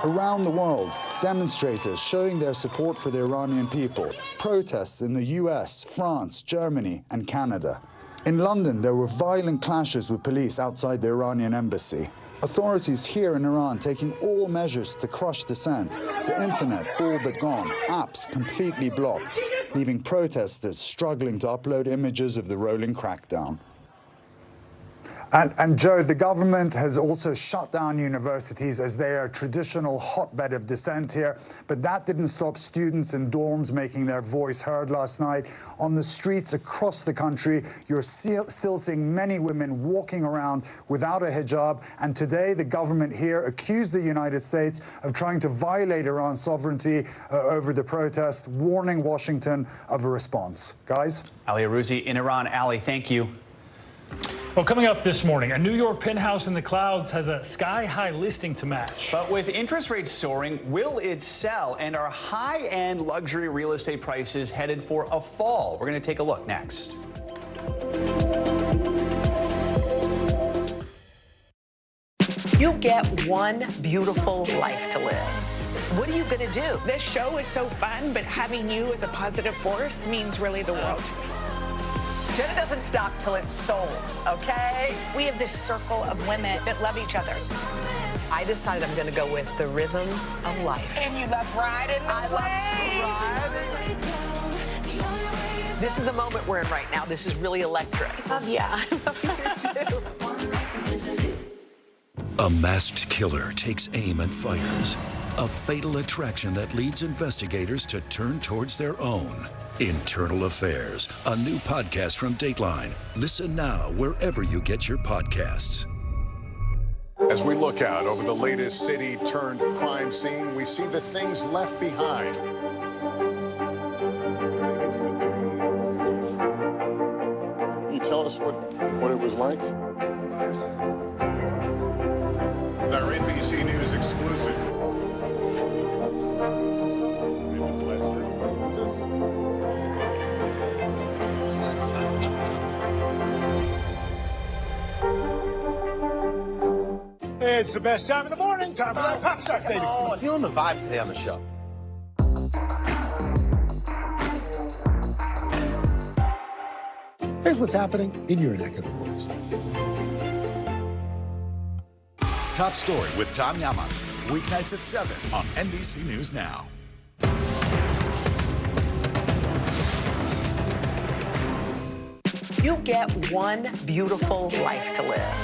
Around the world, demonstrators showing their support for the Iranian people. Protests in the US, France, Germany, and Canada. In London, there were violent clashes with police outside the Iranian embassy. Authorities here in Iran taking all measures to crush dissent. The internet all but gone, apps completely blocked, leaving protesters struggling to upload images of the rolling crackdown. And Joe, the government has also shut down universities as they are a traditional hotbed of dissent here. But that didn't stop students in dorms making their voice heard last night. On the streets across the country, you're still seeing many women walking around without a hijab. And today, the government here accused the United States of trying to violate Iran's sovereignty over the protest, warning Washington of a response. Guys? Ali Arouzi in Iran. Ali, thank you. Well, coming up this morning, a New York penthouse in the clouds has a sky-high listing to match. But with interest rates soaring, will it sell? And are high-end luxury real estate prices headed for a fall? We're going to take a look next. You get one beautiful life to live. What are you going to do? This show is so fun, but having you as a positive force means really the world to me. Jenna doesn't stop till it's sold, okay? We have this circle of women that love each other. I decided I'm going to go with the rhythm of life. And you love riding the wave. This is a moment we're in right now. This is really electric. Yeah, I love you too. A masked killer takes aim and fires. A fatal attraction that leads investigators to turn towards their own. Internal Affairs, a new podcast from Dateline. Listen now wherever you get your podcasts. As we look out over the latest city-turned-crime scene, we see the things left behind. Can you tell us what it was like? Our NBC News exclusive. It's the best time of the morning, time for that pop start, baby. Oh, I'm feeling the vibe today on the show. Here's what's happening in your neck of the woods. Top Story with Tom Llamas, weeknights at 7 on NBC News Now. You get one beautiful life to live.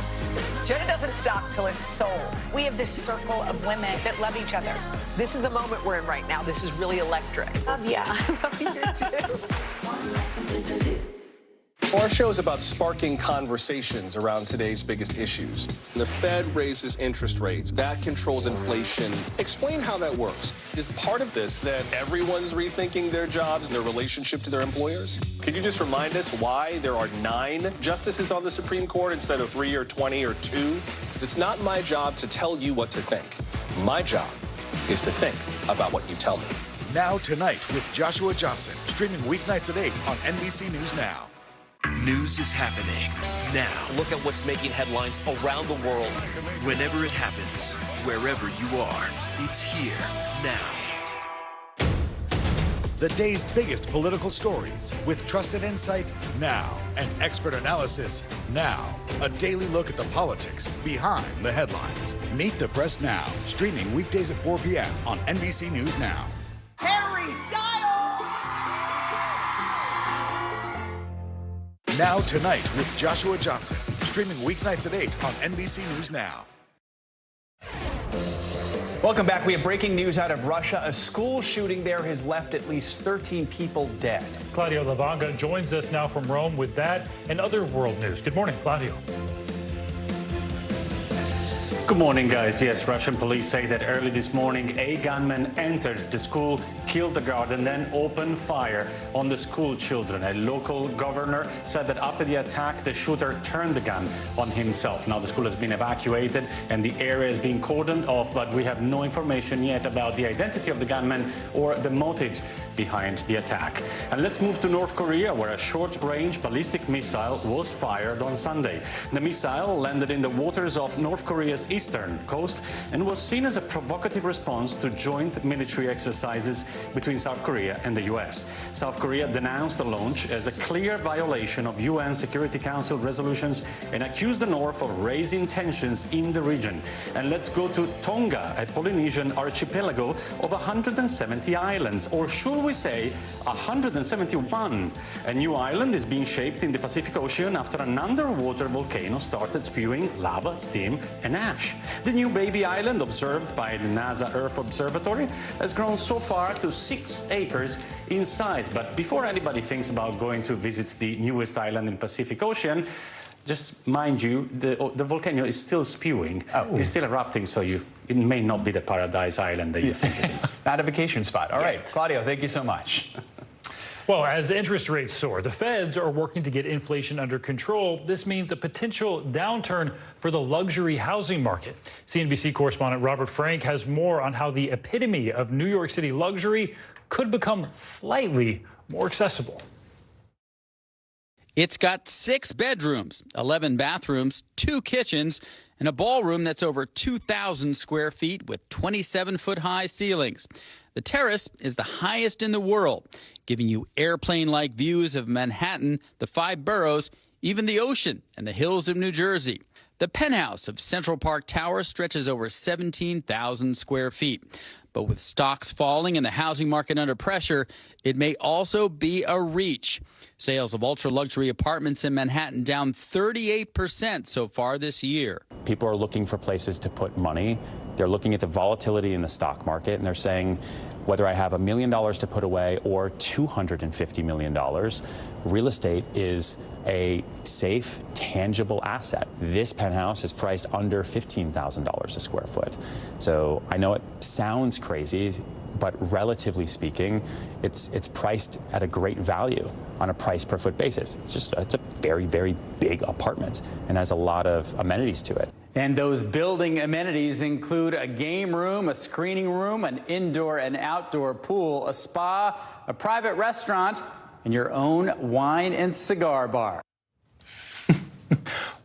Jenna doesn't stop till it's sold. We have this circle of women that love each other. This is a moment we're in right now. This is really electric. Yeah, I love you too. Our show is about sparking conversations around today's biggest issues. The Fed raises interest rates. That controls inflation. Explain how that works. Is part of this that everyone's rethinking their jobs and their relationship to their employers? Could you just remind us why there are 9 justices on the Supreme Court instead of 3 or 20 or 2? It's not my job to tell you what to think. My job is to think about what you tell me. Now Tonight with Joshua Johnson, streaming weeknights at 8 on NBC News Now. News is happening now. Look at what's making headlines around the world. Whenever it happens, wherever you are, it's here now. The day's biggest political stories with trusted insight now and expert analysis now. A daily look at the politics behind the headlines. Meet the Press Now, streaming weekdays at 4 p.m. on NBC News Now. Harry Styles! Now Tonight with Joshua Johnson, streaming weeknights at 8 on NBC News Now. Welcome back. We have breaking news out of Russia. A school shooting there has left at least 13 people dead. Claudio Lavanga joins us now from Rome with that and other world news. Good morning, Claudio. Good morning, guys. Yes, Russian police say that early this morning, a gunman entered the school, killed the guard, and then opened fire on the school children. A local governor said that after the attack, the shooter turned the gun on himself. Now, the school has been evacuated and the area is being cordoned off, but we have no information yet about the identity of the gunman or the motives behind the attack. And let's move to North Korea, where a short-range ballistic missile was fired on Sunday. The missile landed in the waters of North Korea's eastern coast and was seen as a provocative response to joint military exercises between South Korea and the U.S. South Korea denounced the launch as a clear violation of UN Security Council resolutions and accused the North of raising tensions in the region. And let's go to Tonga, a Polynesian archipelago of 170 islands, or should we say 171. A new island is being shaped in the Pacific Ocean after an underwater volcano started spewing lava, steam, and ash. The new baby island, observed by the NASA Earth Observatory, has grown so far to 6 acres in size. But before anybody thinks about going to visit the newest island in the Pacific Ocean, just mind you, the volcano is still spewing. It's still erupting, so it may not be the paradise island that you think it is. Not a vacation spot. All right, Claudio, thank you so much. Well, as interest rates soar, the feds are working to get inflation under control. This means a potential downturn for the luxury housing market. CNBC correspondent Robert Frank has more on how the epitome of New York City luxury could become slightly more accessible. It's got 6 bedrooms, 11 bathrooms, 2 kitchens, and a ballroom that's over 2,000 square feet with 27-foot-high ceilings. The terrace is the highest in the world, giving you airplane-like views of Manhattan, the 5 boroughs, even the ocean and the hills of New Jersey. The penthouse of Central Park Tower stretches over 17,000 square feet. But with stocks falling and the housing market under pressure, it may also be a reach. Sales of ultra-luxury apartments in Manhattan down 38% so far this year. People are looking for places to put money. They're looking at the volatility in the stock market, and they're saying, whether I have $1 million to put away or $250 million, real estate is a safe, tangible asset. This penthouse is priced under $15,000 a square foot. So I know it sounds crazy, but relatively speaking, it's priced at a great value on a price per foot basis. It's a very, very big apartment and has a lot of amenities to it. And those building amenities include a game room, a screening room, an indoor and outdoor pool, a spa, a private restaurant, and your own wine and cigar bar.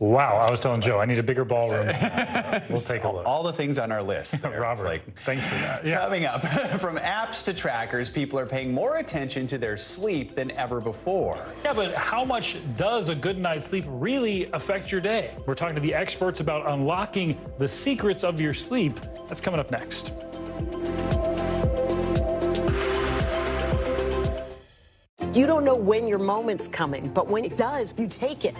Wow, I was telling Joe, I need a bigger ballroom. We'll take a look. All the things on our list. Robert, thanks for that. Yeah. Coming up, from apps to trackers, people are paying more attention to their sleep than ever before. Yeah, but how much does a good night's sleep really affect your day? We're talking to the experts about unlocking the secrets of your sleep. That's coming up next. You don't know when your moment's coming, but when it does, you take it.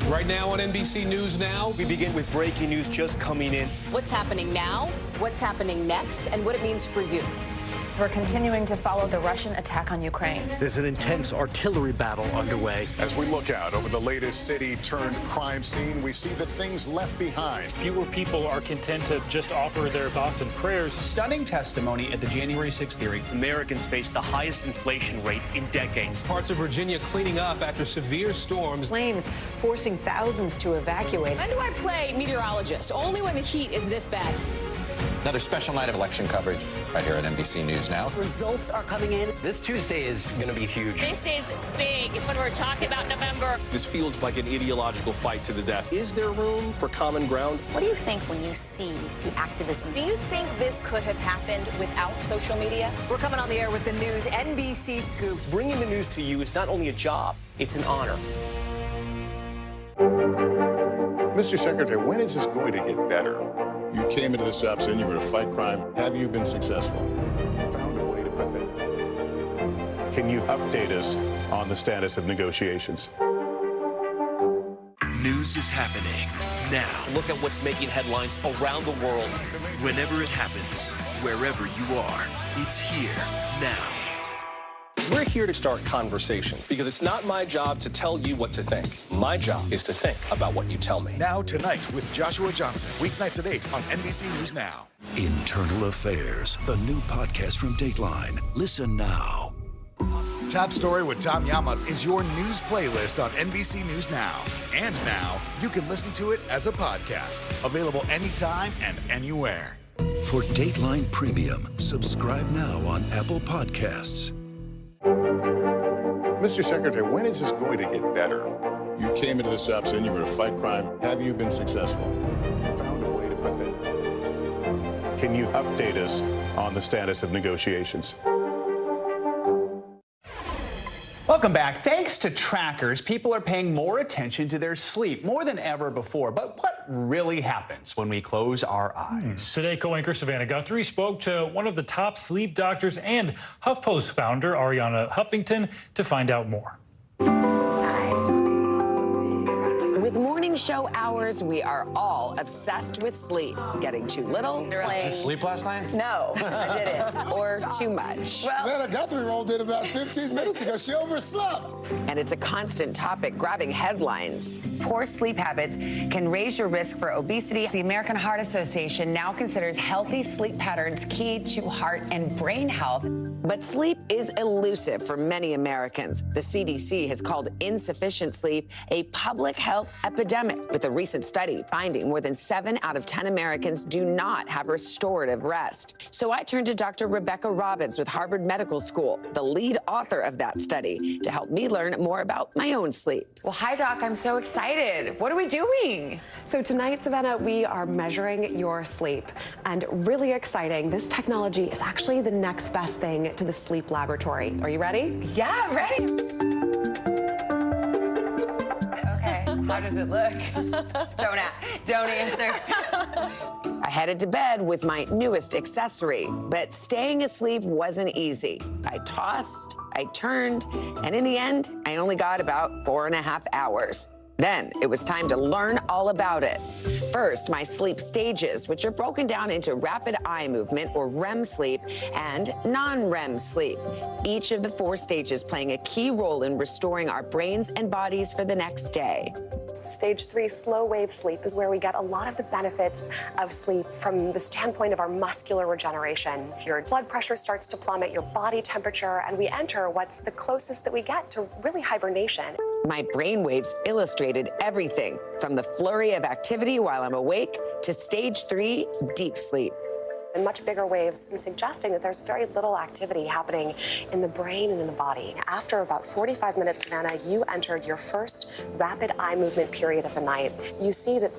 Right now on NBC News Now, we begin with breaking news just coming in. What's happening now, what's happening next, and what it means for you. We're continuing to follow the Russian attack on Ukraine. There's an intense artillery battle underway. As we look out over the latest city-turned-crime scene, we see the things left behind. Fewer people are content to just offer their thoughts and prayers. Stunning testimony at the January 6th hearing. Americans face the highest inflation rate in decades. Parts of Virginia cleaning up after severe storms. Flames forcing thousands to evacuate. When do I play meteorologist? Only when the heat is this bad. Another special night of election coverage right here at NBC News Now. Results are coming in. This Tuesday is going to be huge. This is big when we're talking about November. This feels like an ideological fight to the death. Is there room for common ground? What do you think when you see the activism? Do you think this could have happened without social media? We're coming on the air with the news NBC Scoop. Bringing the news to you is not only a job, it's an honor. Mr. Secretary, when is this going to get better? You came into this job saying you were going to fight crime. Have you been successful? Found a way to put that. Can you update us on the status of negotiations? News is happening now. Look at what's making headlines around the world. Whenever it happens, wherever you are, it's here now. We're here to start conversations because it's not my job to tell you what to think. My job is to think about what you tell me. Now Tonight with Joshua Johnson. Weeknights at 8 on NBC News Now. Internal Affairs, the new podcast from Dateline. Listen now. Top Story with Tom Llamas is your news playlist on NBC News Now. And now you can listen to it as a podcast. Available anytime and anywhere. For Dateline Premium, subscribe now on Apple Podcasts. Mr. Secretary, when is this going to get better? You came into this job saying you were going to fight crime. Have you been successful? Found a way to put that. Can you update us on the status of negotiations? Welcome back. Thanks to trackers, people are paying more attention to their sleep, more than ever before. But what really happens when we close our eyes? Today, co-anchor Savannah Guthrie spoke to one of the top sleep doctors and HuffPost founder, Ariana Huffington, to find out more. With morning show hours, we are all obsessed with sleep. Getting too little. Did you sleep last night? No, I didn't. Or too much. Savannah Guthrie rolled in about 15 minutes ago. She overslept. And it's a constant topic grabbing headlines. Poor sleep habits can raise your risk for obesity. The American Heart Association now considers healthy sleep patterns key to heart and brain health. But sleep is elusive for many Americans. The CDC has called insufficient sleep a public health epidemic, with a recent study finding more than 7 out of 10 Americans do not have restorative rest. So I turned to Dr. Rebecca Robbins with Harvard Medical School, the lead author of that study, to help me learn more about my own sleep. Well, hi, Doc. I'm so excited. What are we doing? So tonight, Savannah, we are measuring your sleep. And really exciting, this technology is actually the next best thing to the sleep laboratory. Are you ready? Yeah, ready. How does it look? Don't answer. I headed to bed with my newest accessory, but staying asleep wasn't easy. I tossed, I turned, and in the end, I only got about 4.5 hours. Then it was time to learn all about it. First, my sleep stages, which are broken down into rapid eye movement, or REM sleep, and non-REM sleep. Each of the 4 stages playing a key role in restoring our brains and bodies for the next day. Stage 3 slow wave sleep is where we get a lot of the benefits of sleep from the standpoint of our muscular regeneration. Your blood pressure starts to plummet, your body temperature, and we enter what's the closest that we get to really hibernation. My brain waves illustrated everything from the flurry of activity while I'm awake to stage 3 deep sleep. And much bigger waves and suggesting that there's very little activity happening in the brain and in the body. After about 45 minutes, Savannah, you entered your first rapid eye movement period of the night. You see that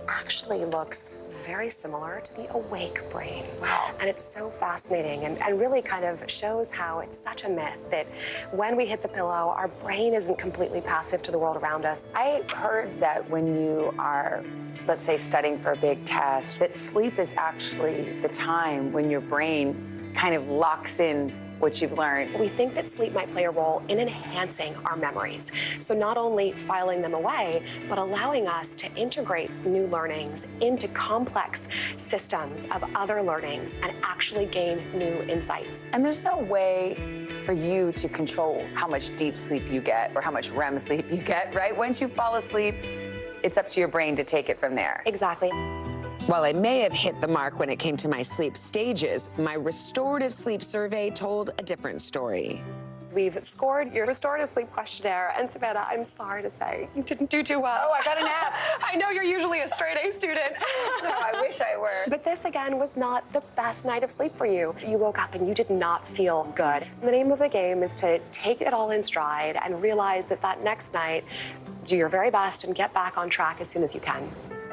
actually looks very similar to the awake brain. Wow. And it's so fascinating and really kind of shows how it's such a myth that when we hit the pillow, our brain isn't completely passive to the world around us. I heard that when you are, let's say, studying for a big test, that sleep is actually the time when your brain kind of locks in what you've learned. We think that sleep might play a role in enhancing our memories. So not only filing them away, but allowing us to integrate new learnings into complex systems of other learnings and actually gain new insights. And there's no way for you to control how much deep sleep you get or how much REM sleep you get, right? Once you fall asleep, it's up to your brain to take it from there. Exactly. While I may have hit the mark when it came to my sleep stages, my restorative sleep survey told a different story. We've scored your restorative sleep questionnaire, and Savannah, I'm sorry to say, you didn't do too well. Oh, I got an F. I know you're usually a straight A student. No, I wish I were. But this, again, was not the best night of sleep for you. You woke up and you did not feel good. And the name of the game is to take it all in stride and realize that that next night, do your very best and get back on track as soon as you can.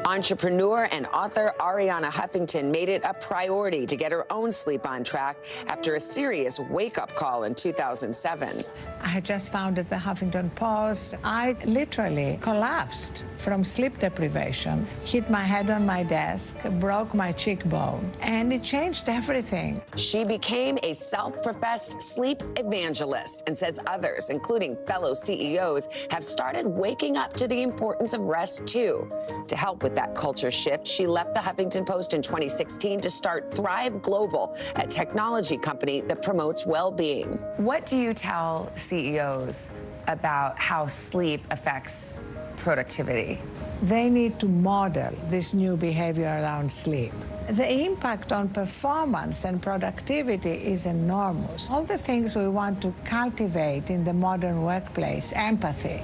Entrepreneur and author Ariana Huffington made it a priority to get her own sleep on track after a serious wake-up call in 2007. I had just founded the Huffington Post. I literally collapsed from sleep deprivation, hit my head on my desk, broke my cheekbone, and it changed everything. She became a self-professed sleep evangelist and says others, including fellow CEOs, have started waking up to the importance of rest too. To help with that culture shift, she left the Huffington Post in 2016 to start Thrive Global, a technology company that promotes well-being. What do you tell CEOs about how sleep affects productivity? They need to model this new behavior around sleep. The impact on performance and productivity is enormous. All the things we want to cultivate in the modern workplace, empathy,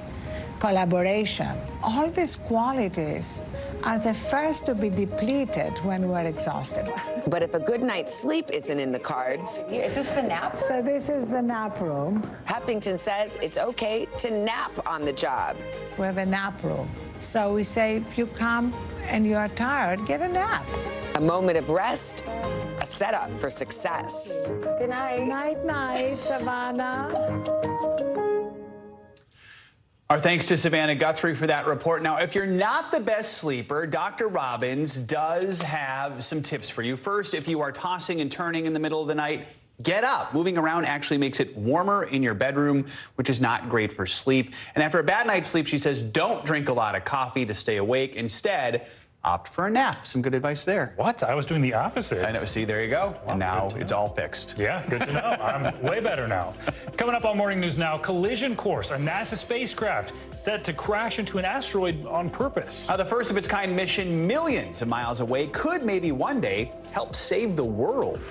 collaboration, all these qualities are the first to be depleted when we're exhausted. But if a good night's sleep isn't in the cards... Is this the nap? So this is the nap room. Huffington says it's okay to nap on the job. We have a nap room. So we say, if you come and you are tired, get a nap. A moment of rest, a setup for success. Good night. Night, night, Savannah. Our thanks to Savannah Guthrie for that report. Now, if you're not the best sleeper, Dr. Robbins does have some tips for you. First, if you are tossing and turning in the middle of the night, get up. Moving around actually makes it warmer in your bedroom, which is not great for sleep. And after a bad night's sleep, she says, don't drink a lot of coffee to stay awake. Instead, opt for a nap. Some good advice there. What? I was doing the opposite. I know. See, there you go. Well, and now it's all fixed. Yeah, good to know. I'm way better now. Coming up on Morning News Now, collision course. A NASA spacecraft set to crash into an asteroid on purpose. The first of its kind mission millions of miles away could maybe one day help save the world.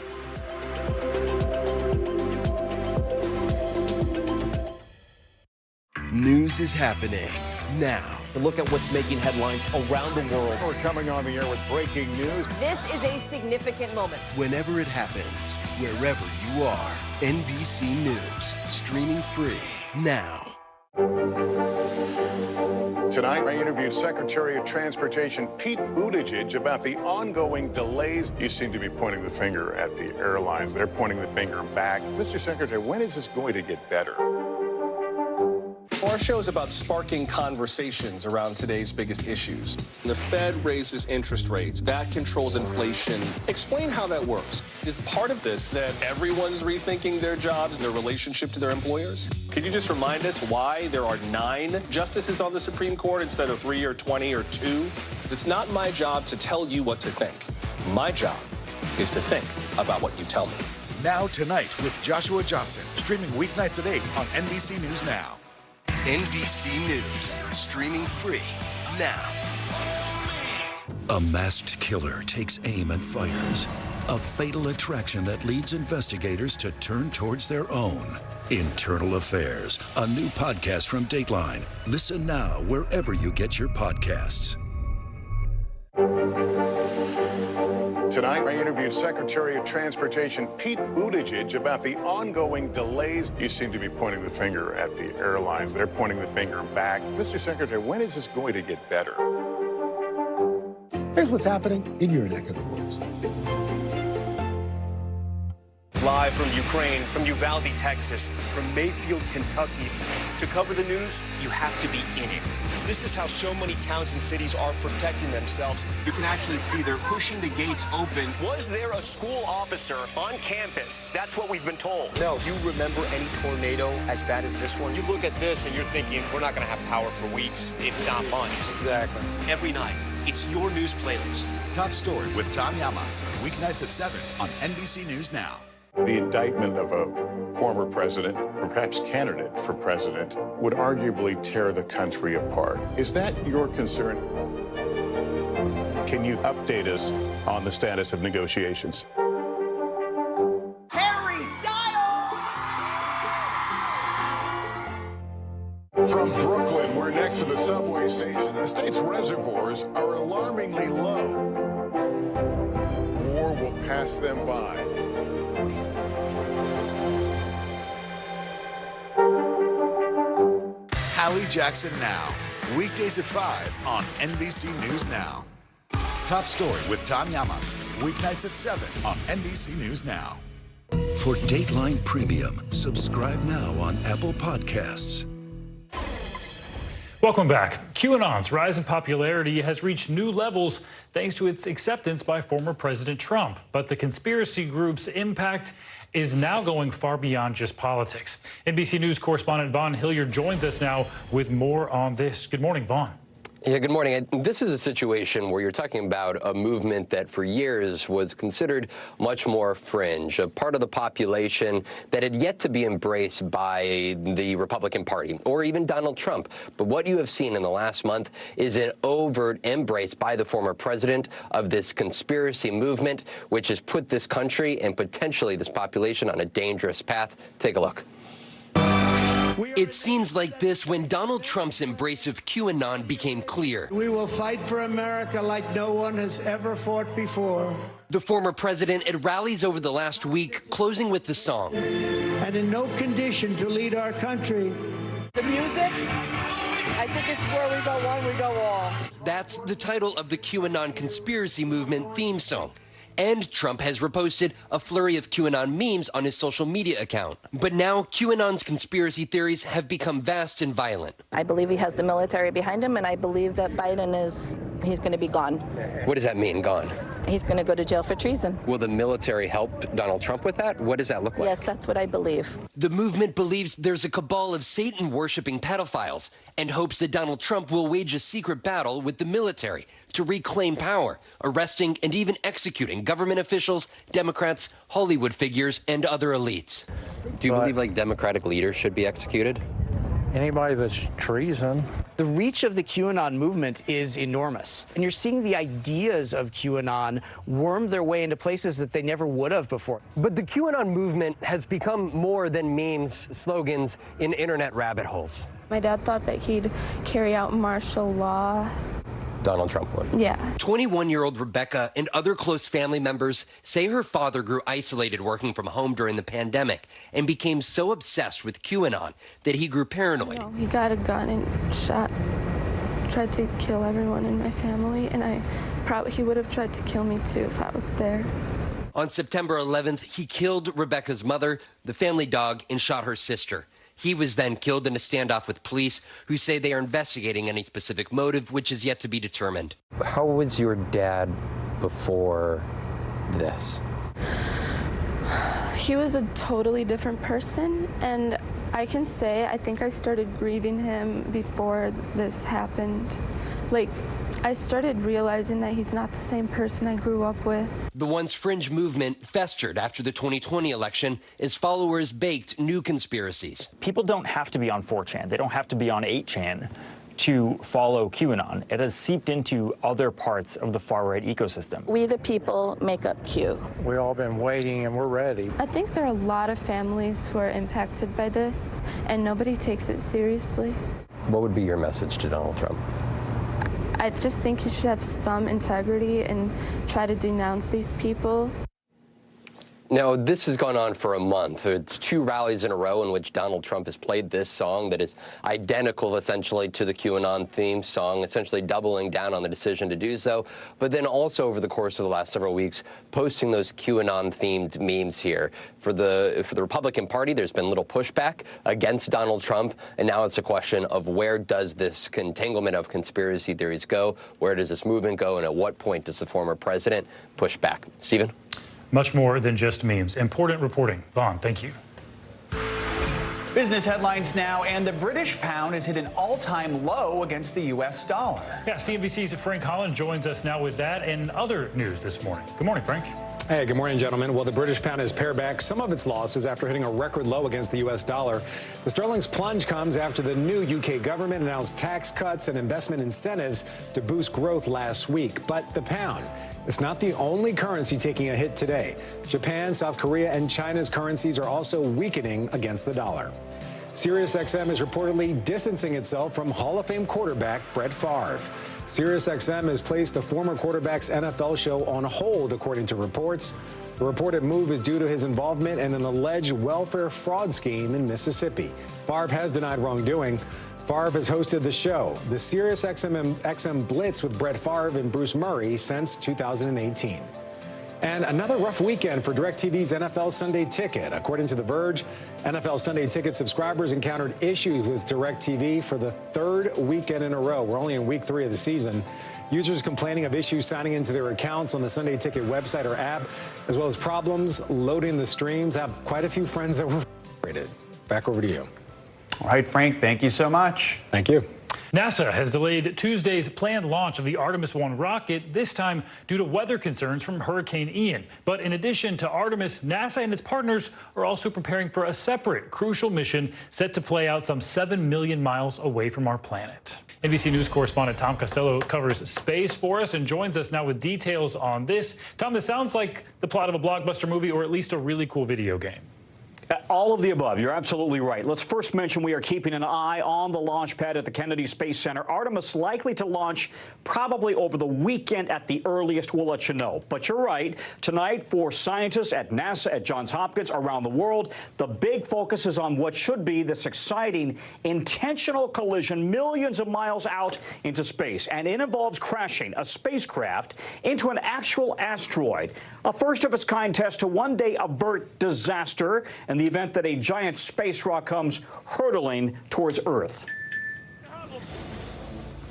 News is happening now. Look at what's making headlines around the world. We're coming on the air with breaking news. This is a significant moment. Whenever it happens, wherever you are, NBC News, streaming free now. Tonight, I interviewed Secretary of Transportation Pete Buttigieg about the ongoing delays. You seem to be pointing the finger at the airlines. They're pointing the finger back. Mr. Secretary, when is this going to get better? Our show is about sparking conversations around today's biggest issues. The Fed raises interest rates. That controls inflation. Explain how that works. Is part of this that everyone's rethinking their jobs and their relationship to their employers? Could you just remind us why there are 9 justices on the Supreme Court instead of 3 or 20 or 2? It's not my job to tell you what to think. My job is to think about what you tell me. Now Tonight with Joshua Johnson, streaming weeknights at 8 on NBC News Now. NBC News, streaming free now. A masked killer takes aim and fires. A fatal attraction that leads investigators to turn towards their own. Internal Affairs, a new podcast from Dateline. Listen now wherever you get your podcasts. Tonight, I interviewed Secretary of Transportation Pete Buttigieg about the ongoing delays. You seem to be pointing the finger at the airlines. They're pointing the finger back. Mr. Secretary, when is this going to get better? Here's what's happening in your neck of the woods. Live from Ukraine, from Uvalde, Texas, from Mayfield, Kentucky. To cover the news, you have to be in it. This is how so many towns and cities are protecting themselves. You can actually see they're pushing the gates open. Was there a school officer on campus? That's what we've been told. No. Do you remember any tornado as bad as this one? You look at this and you're thinking, we're not going to have power for weeks, if not months. Exactly. Every night, it's your news playlist. Top Story with Tom Llamas, weeknights at 7 on NBC News Now. The indictment of a former president, perhaps candidate for president, would arguably tear the country apart. Is that your concern? Can you update us on the status of negotiations? Harry Styles! From Brooklyn, we're next to the subway station. The state's reservoirs are alarmingly low. War will pass them by. Hallie Jackson Now, weekdays at 5 on NBC News Now. Top Story with Tom Llamas, weeknights at 7 on NBC News Now. For Dateline Premium, subscribe now on Apple Podcasts. Welcome back. QAnon's rise in popularity has reached new levels thanks to its acceptance by former President Trump. But the conspiracy group's impact is now going far beyond just politics. NBC News correspondent Vaughn Hilliard joins us now with more on this. Good morning, Vaughn. Yeah, good morning. This is a situation where you're talking about a movement that for years was considered much more fringe, a part of the population that had yet to be embraced by the Republican Party or even Donald Trump. But what you have seen in the last month is an overt embrace by the former president of this conspiracy movement, which has put this country and potentially this population on a dangerous path. Take a look. It seems like this when Donald Trump's embrace of QAnon became clear. We will fight for America like no one has ever fought before. The former president at rallies over the last week, closing with the song. And in no condition to lead our country. The music, I think it's where we go one, we go all. That's the title of the QAnon conspiracy movement theme song. And Trump has reposted a flurry of QAnon memes on his social media account. But now QAnon's conspiracy theories have become vast and violent. I believe he has the military behind him, and I believe that Biden he's going to be gone. What does that mean, gone? He's going to go to jail for treason. Will the military help Donald Trump with that? What does that look like? Yes, that's what I believe. The movement believes there's a cabal of Satan-worshipping pedophiles and hopes that Donald Trump will wage a secret battle with the military to reclaim power, arresting and even executing government officials, Democrats, Hollywood figures, and other elites. Do you believe like Democratic leaders should be executed? Anybody that's treason. The reach of the QAnon movement is enormous. And you're seeing the ideas of QAnon worm their way into places that they never would have before. But the QAnon movement has become more than memes, slogans in internet rabbit holes. My dad thought that he'd carry out martial law. Donald Trump would. Yeah. 21-year-old Rebecca and other close family members say her father grew isolated working from home during the pandemic and became so obsessed with QAnon that he grew paranoid. He got a gun and tried to kill everyone in my family, and he would have tried to kill me too if I was there. On September 11th, he killed Rebecca's mother, the family dog, and shot her sister. He was then killed in a standoff with police who say they are investigating any specific motive, which is yet to be determined. How was your dad before this? He was a totally different person, and I can say I think I started grieving him before this happened. I started realizing that he's not the same person I grew up with. The once fringe movement festered after the 2020 election as followers baked new conspiracies. People don't have to be on 4chan. They don't have to be on 8chan to follow QAnon. It has seeped into other parts of the far-right ecosystem. We the people make up Q. We've all been waiting and we're ready. I think there are a lot of families who are impacted by this, and nobody takes it seriously. What would be your message to Donald Trump? I just think you should have some integrity and try to denounce these people. Now, this has gone on for a month. It's 2 rallies in a row in which Donald Trump has played this song that is identical, essentially, to the QAnon theme song, essentially doubling down on the decision to do so, but then also over the course of the last several weeks, posting those QAnon-themed memes here. For the Republican Party, there's been little pushback against Donald Trump, and now it's a question of where does this entanglement of conspiracy theories go, where does this movement go, and at what point does the former president push back? Stephen? Much more than just memes. Important reporting. Vaughn, thank you. Business headlines now, and the British pound has hit an all-time low against the U.S. dollar. Yeah, CNBC's Frank Holland joins us now with that and other news this morning. Good morning, Frank. Hey, good morning, gentlemen. Well, the British pound has pared back some of its losses after hitting a record low against the U.S. dollar. The sterling's plunge comes after the new U.K. government announced tax cuts and investment incentives to boost growth last week. But the pound, it's not the only currency taking a hit today. Japan, South Korea, and China's currencies are also weakening against the dollar. SiriusXM is reportedly distancing itself from Hall of Fame quarterback Brett Favre. SiriusXM has placed the former quarterback's NFL show on hold, according to reports. The reported move is due to his involvement in an alleged welfare fraud scheme in Mississippi. Favre has denied wrongdoing. Favre has hosted the show, the SiriusXM Blitz with Brett Favre and Bruce Murray, since 2018. And another rough weekend for DirecTV's NFL Sunday Ticket. According to The Verge, NFL Sunday Ticket subscribers encountered issues with DirecTV for the 3rd weekend in a row. We're only in week 3 of the season. Users complaining of issues signing into their accounts on the Sunday Ticket website or app, as well as problems loading the streams. I have quite a few friends that were frustrated. Back over to you. All right, Frank, thank you so much. Thank you. NASA has delayed Tuesday's planned launch of the Artemis 1 rocket, this time due to weather concerns from Hurricane Ian. But in addition to Artemis, NASA and its partners are also preparing for a separate crucial mission set to play out some 7 million miles away from our planet. NBC News correspondent Tom Costello covers space for us and joins us now with details on this. Tom, this sounds like the plot of a blockbuster movie or at least a really cool video game. All of the above. You're absolutely right. Let's first mention we are keeping an eye on the launch pad at the Kennedy Space Center. Artemis likely to launch probably over the weekend at the earliest. We'll let you know. But you're right. Tonight, for scientists at NASA, at Johns Hopkins, around the world, the big focus is on what should be this exciting intentional collision millions of miles out into space. And it involves crashing a spacecraft into an actual asteroid. A first-of-its-kind test to one day avert disaster in the event that a giant space rock comes hurtling towards Earth.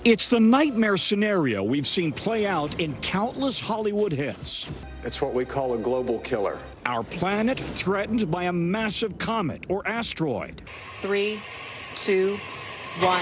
It's the nightmare scenario we've seen play out in countless Hollywood hits. It's what we call a global killer. Our planet threatened by a massive comet or asteroid. 3, 2, 1.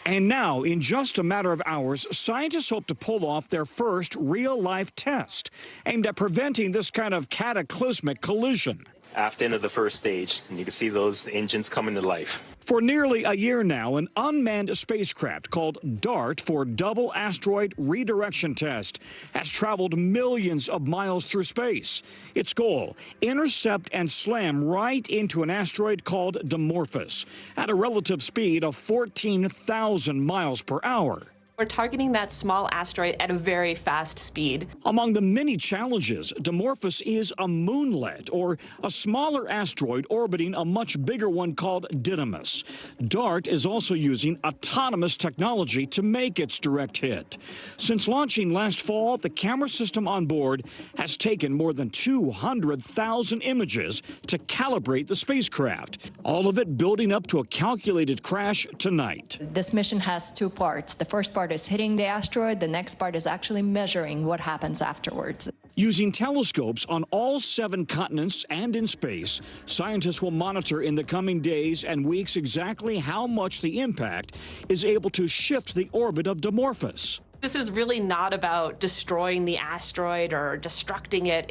And now, in just a matter of hours, scientists hope to pull off their first real-life test aimed at preventing this kind of cataclysmic collision. After into the first stage, and you can see those engines coming to life. For nearly a year now, an unmanned spacecraft called DART, for Double Asteroid Redirection Test, has traveled millions of miles through space. Its goal, intercept and slam right into an asteroid called Dimorphos at a relative speed of 14,000 miles per hour. We're targeting that small asteroid at a very fast speed. Among the many challenges, Dimorphos is a moonlet, or a smaller asteroid orbiting a much bigger one called Didymos. DART is also using autonomous technology to make its direct hit. Since launching last fall, the camera system on board has taken more than 200,000 images to calibrate the spacecraft, all of it building up to a calculated crash tonight. This mission has 2 parts. The first part is hitting the asteroid. The next part is actually measuring what happens afterwards. Using telescopes on all 7 continents and in space, scientists will monitor in the coming days and weeks exactly how much the impact is able to shift the orbit of Dimorphos. This is really not about destroying the asteroid or destructing it.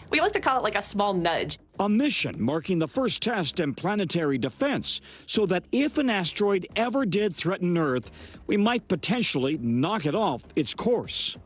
We like to call it like a small nudge. A mission marking the first test in planetary defense, so that if an asteroid ever did threaten Earth, we might potentially knock it off its course.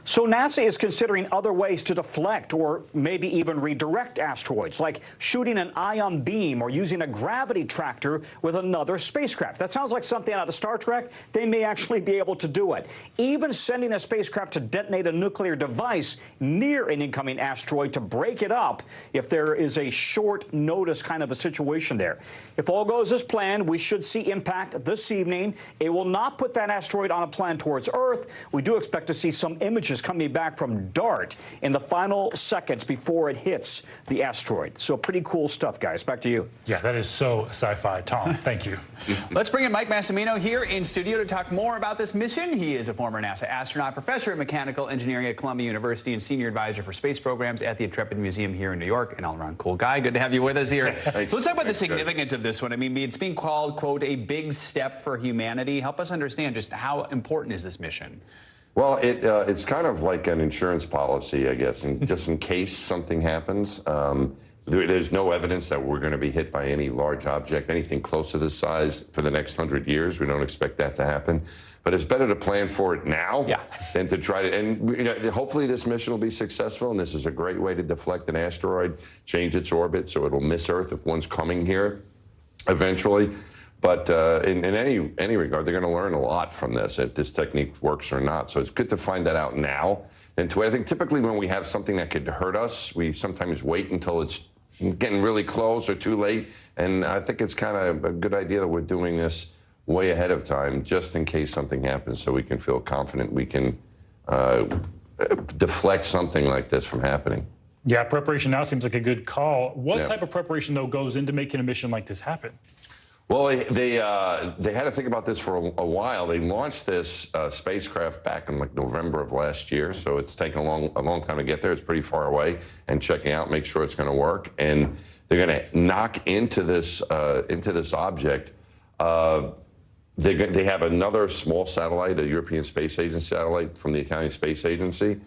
So NASA is considering other ways to deflect or maybe even redirect asteroids, like shooting an ion beam or using a gravity tractor with another spacecraft. That sounds like something out of Star Trek. They may actually be able to do it. Even sending a spacecraft to detonate a nuclear device near an incoming asteroid to break it up if there is a short notice kind of a situation there. If all goes as planned, we should see impact this evening. It will not put that asteroid on a plan towards Earth. We do expect to see some images coming back from DART in the final seconds before it hits the asteroid. So pretty cool stuff, guys. Back to you. Yeah, that is so sci-fi. Tom, thank you. Let's bring in Mike Massimino here in studio to talk more about this mission. He is a former NASA astronaut, professor of mechanical engineering at Columbia University, and senior advisor for space programs at the Intrepid Museum here in New York. An all-around cool guy. Good to have you with us here. So let's talk about the significance of this one. I mean, it's being called, quote, a big step for humanity. Help us understand just how important is this mission? Well, it's kind of like an insurance policy, I guess, and just in case something happens. There's no evidence that we're going to be hit by any large object, anything close to this size for the next 100 years. We don't expect that to happen. But it's better to plan for it now than to try to. And hopefully this mission will be successful, and this is a great way to deflect an asteroid, change its orbit so it'll miss Earth if one's coming here eventually. But in any regard, they're going to learn a lot from this, if this technique works or not. So it's good to find that out now. And I think typically when we have something that could hurt us, we sometimes wait until it's getting really close or too late. And I think it's kind of a good idea that we're doing this way ahead of time, just in case something happens, so we can feel confident we can deflect something like this from happening. Yeah, preparation now seems like a good call. What type of preparation, though, goes into making a mission like this happen? Well, they had to think about this for a while. They launched this spacecraft back in like November of last year, so it's taken a long time to get there. It's pretty far away, and checking out, make sure it's going to work. And they're going to knock into this object. They have another small satellite, a European Space Agency satellite from the Italian Space Agency,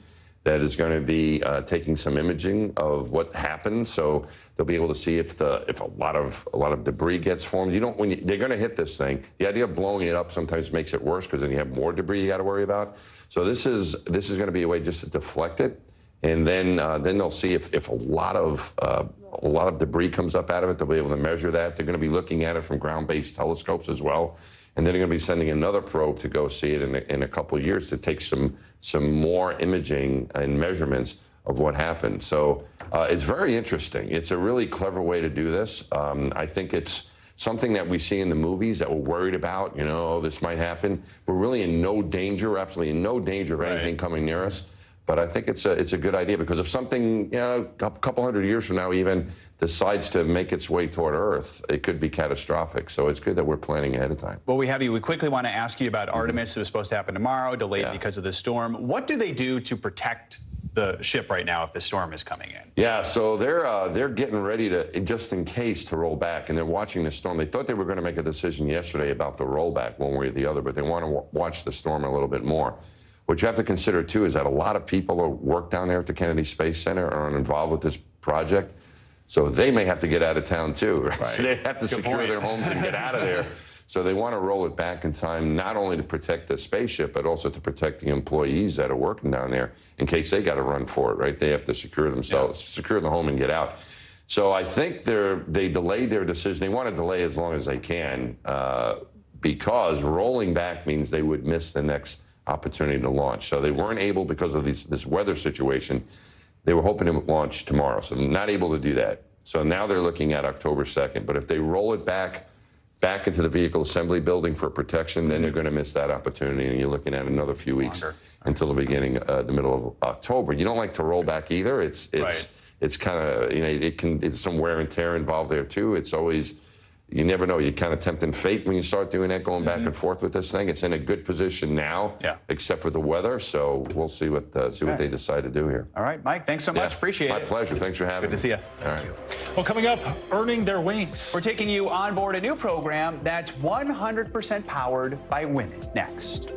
that is going to be taking some imaging of what happened. So they'll be able to see if a lot of debris gets formed. They're going to hit this thing. The idea of blowing it up sometimes makes it worse, because then you have more debris you got to worry about. So this is going to be a way just to deflect it, and then they'll see if a lot of debris comes up out of it. They'll be able to measure that. They're going to be looking at it from ground-based telescopes as well. And then they're going to be sending another probe to go see it in a couple of years to take some more imaging and measurements of what happened. So it's very interesting. It's a really clever way to do this. I think it's something that we see in the movies that we're worried about. This might happen. We're really in no danger, absolutely in no danger of anything coming near us. But I think it's a good idea, because if something, a couple hundred years from now even, decides to make its way toward Earth, it could be catastrophic. So it's good that we're planning ahead of time. Well, we quickly want to ask you about Artemis. It was supposed to happen tomorrow, delayed because of the storm. What do they do to protect the ship right now if the storm is coming in? Yeah, so they're getting ready to, just in case, to roll back, and they're watching the storm. They thought they were going to make a decision yesterday about the rollback one way or the other, but they want to watch the storm a little bit more. What you have to consider, too, is that a lot of people who work down there at the Kennedy Space Center are involved with this project. So they may have to get out of town, too. Right? So they have to secure their homes and get out of there. So they want to roll it back in time, not only to protect the spaceship, but also to protect the employees that are working down there in case they got to run for it, right? They have to secure themselves, secure the home and get out. So I think they delayed their decision. They want to delay as long as they can, because rolling back means they would miss the next opportunity to launch. So they weren't able, because of this weather situation. They were hoping to launch tomorrow, so they're not able to do that. So now they're looking at October 2nd. But if they roll it back into the vehicle assembly building for protection, then they're going to miss that opportunity, and you're looking at another few weeks until the beginning, the middle of October. You don't like to roll back either. It's kind of, it's some wear and tear involved there too. It's always, you never know. You're kind of tempting fate when you start doing that, going back and forth with this thing. It's in a good position now, except for the weather. So we'll see what they decide to do here. All right, Mike, thanks so much. Appreciate it. My pleasure. Thanks for having me. Good to see you. All right. Well, coming up, earning their wings. We're taking you on board a new program that's 100% powered by women. Next.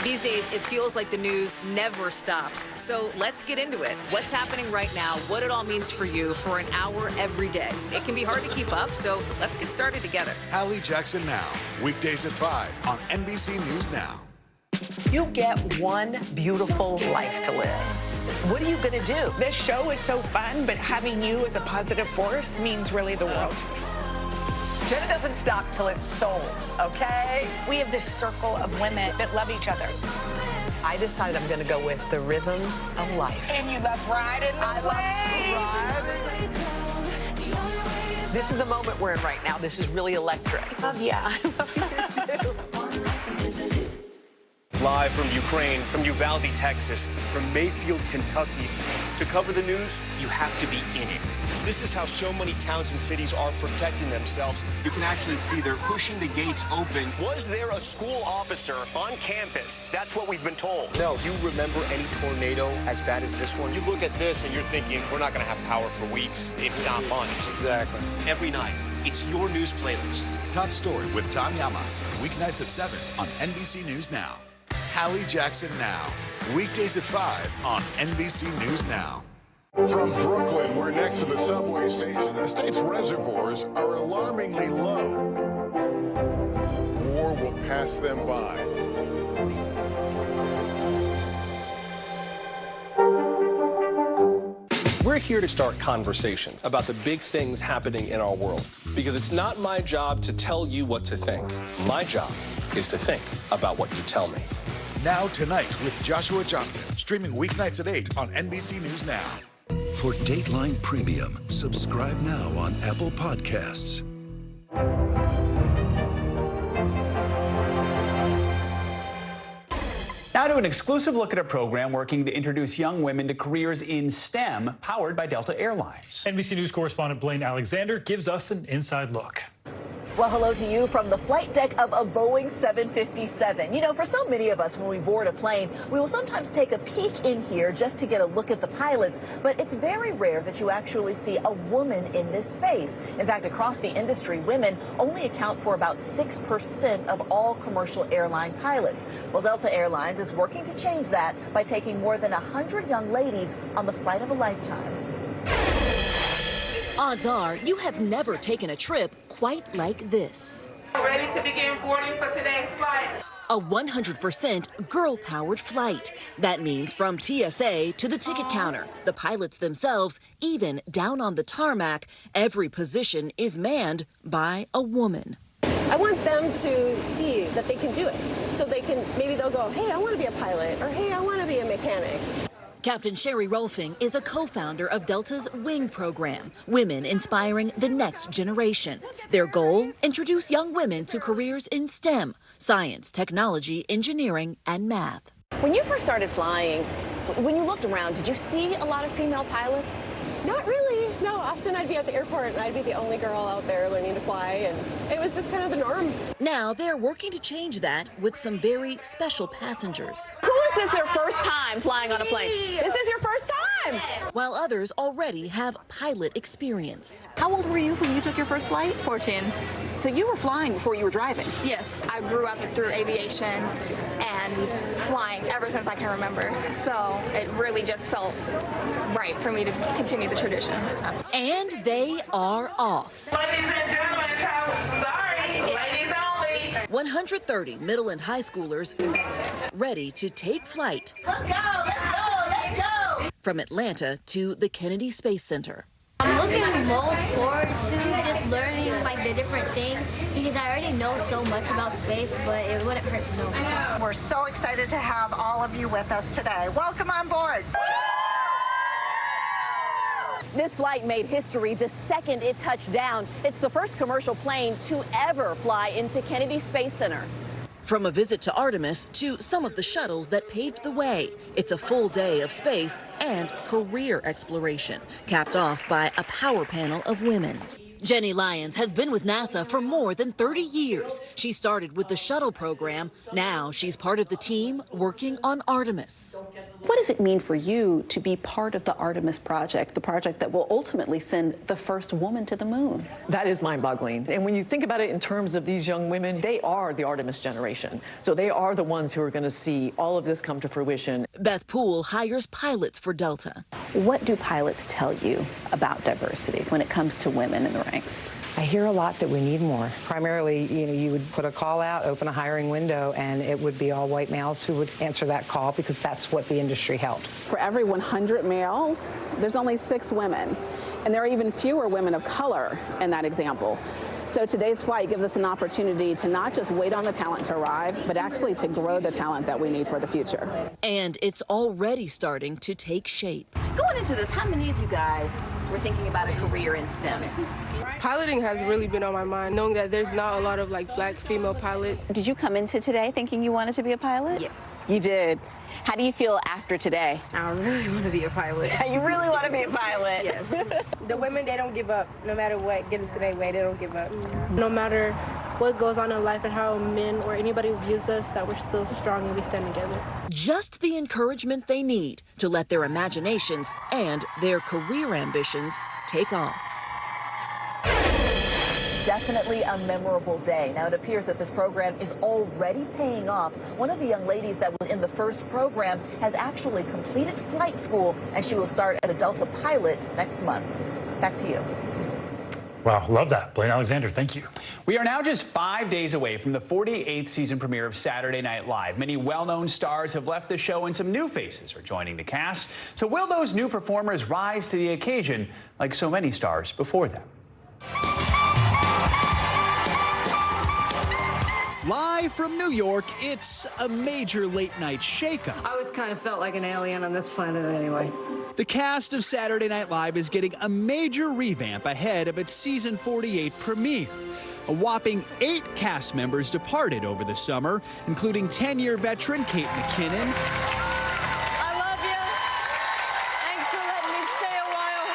These days, it feels like the news never stops. So let's get into it. What's happening right now, what it all means for you for an hour every day. It can be hard to keep up, so let's get started together. Hallie Jackson Now, weekdays at 5 on NBC News Now. You get one beautiful life to live. What are you going to do? This show is so fun, but having you as a positive force means really the world to me. Jenna doesn't stop till it's sold, okay? We have this circle of women that love each other. I decided I'm going to go with the rhythm of life. And you love riding the wave. This is a moment we're in right now. This is really electric. Yeah, I love you too. Live from Ukraine, from Uvalde, Texas, from Mayfield, Kentucky. To cover the news, you have to be in it. This is how so many towns and cities are protecting themselves. You can actually see they're pushing the gates open. Was there a school officer on campus? That's what we've been told. No. Do you remember any tornado as bad as this one? You look at this and you're thinking, we're not going to have power for weeks, if not months. Exactly. Every night, it's your news playlist. Top Story with Tom Yamas, weeknights at 7 on NBC News Now. Hallie Jackson Now, weekdays at 5 on NBC News Now. From Brooklyn, we're next to the subway station. The state's reservoirs are alarmingly low. War will pass them by. We're here to start conversations about the big things happening in our world, because it's not my job to tell you what to think. My job is to think about what you tell me. Now Tonight with Joshua Johnson, streaming weeknights at 8 on NBC News Now. For Dateline Premium, subscribe now on Apple Podcasts. Now to an exclusive look at a program working to introduce young women to careers in STEM, powered by Delta Airlines. NBC News correspondent Blaine Alexander gives us an inside look. Well, hello to you from the flight deck of a Boeing 757. You know, for so many of us, when we board a plane, we will sometimes take a peek in here just to get a look at the pilots. But it's very rare that you actually see a woman in this space. In fact, across the industry, women only account for about 6% of all commercial airline pilots. Well, Delta Airlines is working to change that by taking more than 100 young ladies on the flight of a lifetime. Odds are you have never taken a trip quite like this. Ready to begin boarding for today's flight. A 100% girl-powered flight. That means from TSA to the ticket counter, the pilots themselves, even down on the tarmac, every position is manned by a woman. I want them to see that they can do it. So they can, maybe they'll go, hey, I want to be a pilot, or hey, I want to be a mechanic. Captain Sherry Rolfing is a co-founder of Delta's WING program, Women Inspiring the Next Generation. Their goal, introduce young women to careers in STEM, science, technology, engineering, and math. When you first started flying, when you looked around, did you see a lot of female pilots? Not really. No, often I'd be at the airport and I'd be the only girl out there learning to fly, and it was just kind of the norm. Now they're working to change that with some very special passengers. Who is this their first time flying on a plane? This is your first time! While others already have pilot experience. How old were you when you took your first flight? 14. So you were flying before you were driving? Yes, I grew up through aviation and flying ever since I can remember. So it really just felt right for me to continue the tradition. And they are off. Ladies and gentlemen, sorry, ladies only. 130 middle and high schoolers ready to take flight. Let's go, let's go, let's go! From Atlanta to the Kennedy Space Center. I'm looking most forward to just learning like the different things because I already know so much about space, but it wouldn't hurt to know more. We're so excited to have all of you with us today. Welcome on board. This flight made history the second it touched down. It's the first commercial plane to ever fly into Kennedy Space Center. From a visit to Artemis to some of the shuttles that paved the way, it's a full day of space and career exploration, capped off by a power panel of women. Jenny Lyons has been with NASA for more than 30 years. She started with the shuttle program. Now she's part of the team working on Artemis. What does it mean for you to be part of the Artemis project, the project that will ultimately send the first woman to the moon? That is mind-boggling. And when you think about it in terms of these young women, they are the Artemis generation. So they are the ones who are going to see all of this come to fruition. Beth Poole hires pilots for Delta. What do pilots tell you about diversity when it comes to women in the ranks? I hear a lot that we need more. Primarily, you would put a call out, open a hiring window, and it would be all white males who would answer that call because that's what the industry held. For every 100 males, there's only 6 women, and there are even fewer women of color in that example. So today's flight gives us an opportunity to not just wait on the talent to arrive, but actually to grow the talent that we need for the future. And it's already starting to take shape. Going into this, how many of you guys were thinking about a career in STEM? Piloting has really been on my mind, knowing that there's not a lot of black female pilots. Did you come into today thinking you wanted to be a pilot? Yes. You did. How do you feel after today? I really want to be a pilot. You really want to be a pilot? Yes. The women, they don't give up. No matter what gets in their way, they don't give up. No matter what goes on in life and how men or anybody views us, that we're still strong and we stand together. Just the encouragement they need to let their imaginations and their career ambitions take off. Definitely a memorable day. Now, it appears that this program is already paying off. One of the young ladies that was in the first program has actually completed flight school, and she will start as a Delta pilot next month. Back to you. Wow, love that. Blaine Alexander, thank you. We are now just 5 days away from the 48th season premiere of Saturday Night Live. Many well-known stars have left the show and some new faces are joining the cast. So will those new performers rise to the occasion like so many stars before them? Live from New York, it's a major late-night shakeup. I always kind of felt like an alien on this planet anyway. The cast of Saturday Night Live is getting a major revamp ahead of its season 48 premiere. A whopping 8 cast members departed over the summer, including 10-year veteran Kate McKinnon. I love you. Thanks for letting me stay a while.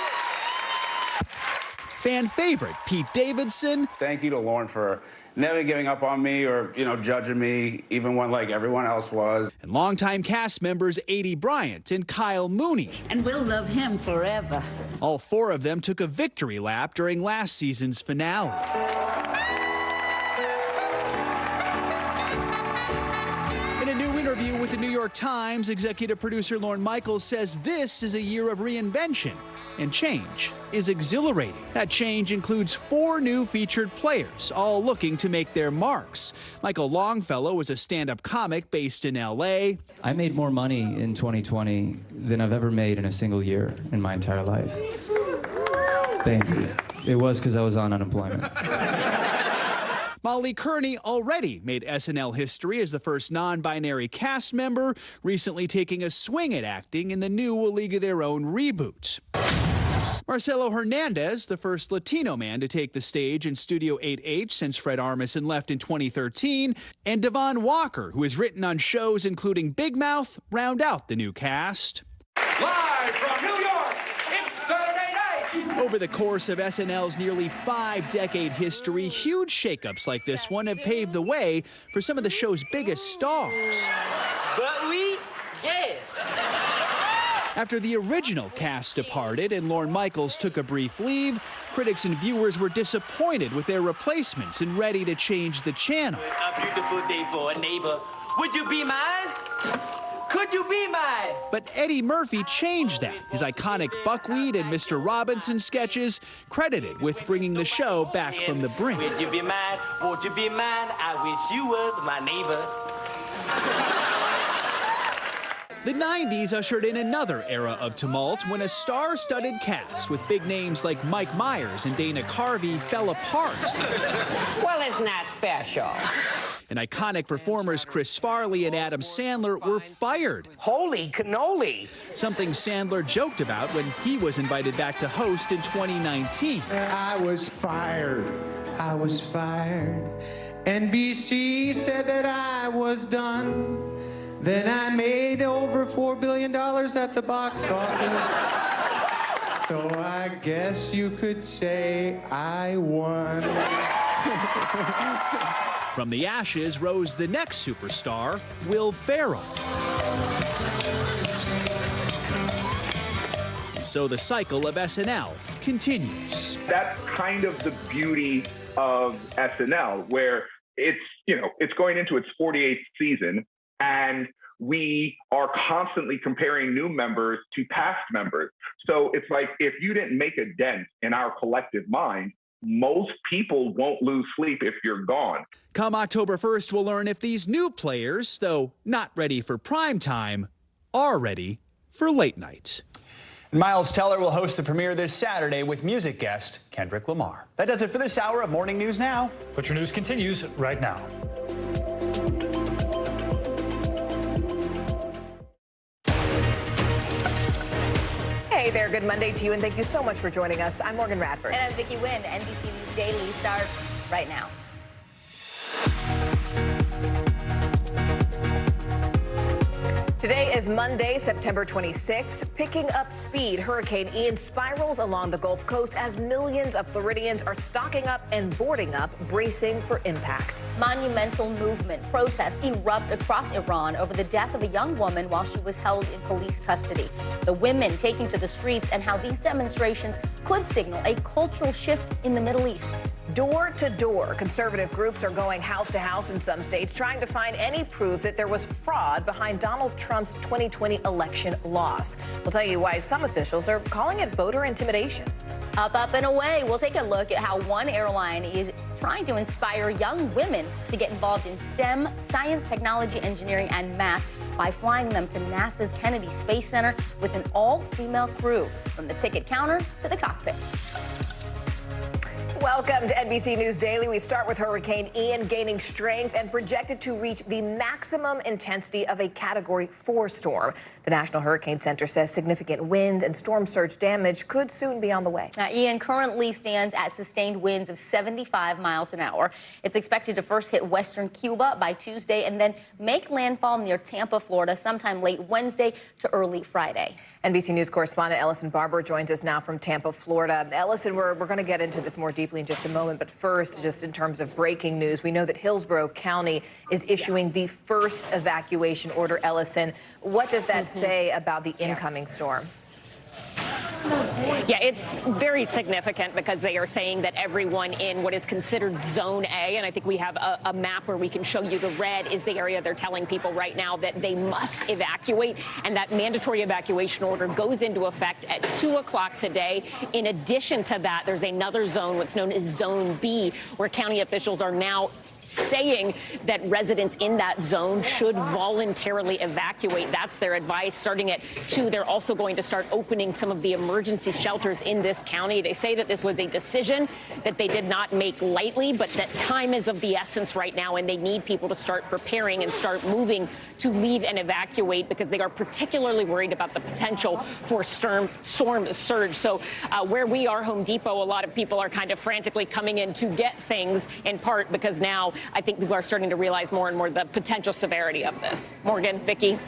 Fan favorite Pete Davidson. Thank you to Lauren for never giving up on me or, judging me, even when, everyone else was. And longtime cast members Adie Bryant and Kyle Mooney. And we'll love him forever. All 4 of them took a victory lap during last season's finale. In a new interview with the New York Times, executive producer Lorne Michaels says this is a year of reinvention, and change is exhilarating. That change includes 4 new featured players, all looking to make their marks. Michael Longfellow is a stand-up comic based in L.A. I made more money in 2020 than I've ever made in a single year in my entire life. Thank you. It was because I was on unemployment. Molly Kearney already made SNL history as the first non-binary cast member, recently taking a swing at acting in the new A League of Their Own reboot. Marcelo Hernandez, the first Latino man to take the stage in Studio 8H since Fred Armisen left in 2013, and Devon Walker, who has written on shows including Big Mouth, round out the new cast. Live from New York, it's Saturday night! Over the course of SNL's nearly 5-decade history, huge shakeups like this one have paved the way for some of the show's biggest stars. But yes! After the original cast departed and Lorne Michaels took a brief leave, critics and viewers were disappointed with their replacements and ready to change the channel. A beautiful day for a neighbor. Would you be mine? Could you be mine? But Eddie Murphy changed that. His iconic Buckwheat and Mr. Robinson sketches credited with bringing the show back from the brink. Would you be mine? Won't you be mine? I wish you was my neighbor. The 90s ushered in another era of tumult when a star-studded cast with big names like Mike Myers and Dana Carvey fell apart. Well, isn't that special? And iconic performers Chris Farley and Adam Sandler were fired. Holy cannoli! Something Sandler joked about when he was invited back to host in 2019. I was fired. I was fired. NBC said that I was done. Then I made over $4 billion at the box office. So I guess you could say I won. From the ashes rose the next superstar, Will Ferrell. And so the cycle of SNL continues. That's kind of the beauty of SNL, where it's going into its 48th season, and we are constantly comparing new members to past members. So it's like, if you didn't make a dent in our collective mind, most people won't lose sleep if you're gone. Come October 1st, we'll learn if these new players, though not ready for prime time, are ready for late night. Miles Teller will host the premiere this Saturday with music guest Kendrick Lamar. That does it for this hour of Morning News Now. But your news continues right now. Hey there, good Monday to you, and thank you so much for joining us. I'm Morgan Radford. And I'm Vicki Wynn. NBC News Daily starts right now. Today is Monday, September 26th. Picking up speed, Hurricane Ian spirals along the Gulf Coast as millions of Floridians are stocking up and boarding up, bracing for impact. Monumental movement protests erupt across Iran over the death of a young woman while she was held in police custody. The women taking to the streets and how these demonstrations could signal a cultural shift in the Middle East. Door to door, conservative groups are going house to house in some states, trying to find any proof that there was fraud behind Donald Trump's 2020 election loss. We'll tell you why some officials are calling it voter intimidation. Up, and away. We'll take a look at how one airline is trying to inspire young women to get involved in STEM, science, technology, engineering, and math by flying them to NASA's Kennedy Space Center with an all-female crew, from the ticket counter to the cockpit. Welcome to NBC News Daily. We start with Hurricane Ian gaining strength and projected to reach the maximum intensity of a Category 4 storm. The National Hurricane Center says significant wind and storm surge damage could soon be on the way. Now, Ian currently stands at sustained winds of 75 miles an hour. It's expected to first hit western Cuba by Tuesday and then make landfall near Tampa, Florida, sometime late Wednesday to early Friday. NBC News correspondent Ellison Barber joins us now from Tampa, Florida. Ellison, we're going to get into this more deeply in just a moment, but first, just in terms of breaking news, we know that Hillsborough County is issuing the first evacuation order. Ellison, what does that say about the incoming storm? Yeah, it's very significant because they are saying that everyone in what is considered Zone A, and I think we have a map where we can show you the red is the area they're telling people right now that they must evacuate, and that mandatory evacuation order goes into effect at 2 o'clock today. In addition to that, there's another zone, what's known as Zone B, where county officials are now saying that residents in that zone should voluntarily evacuate. That's their advice. Starting at 2, they're also going to start opening some of the emergency shelters in this county. They say that this was a decision that they did not make lightly, but that time is of the essence right now, and they need people to start preparing and start moving to leave and evacuate because they are particularly worried about the potential for storm surge. So where we are, Home Depot, a lot of people are kind of frantically coming in to get things, in part because now I think people are starting to realize more and more the potential severity of this. Morgan, Vicki.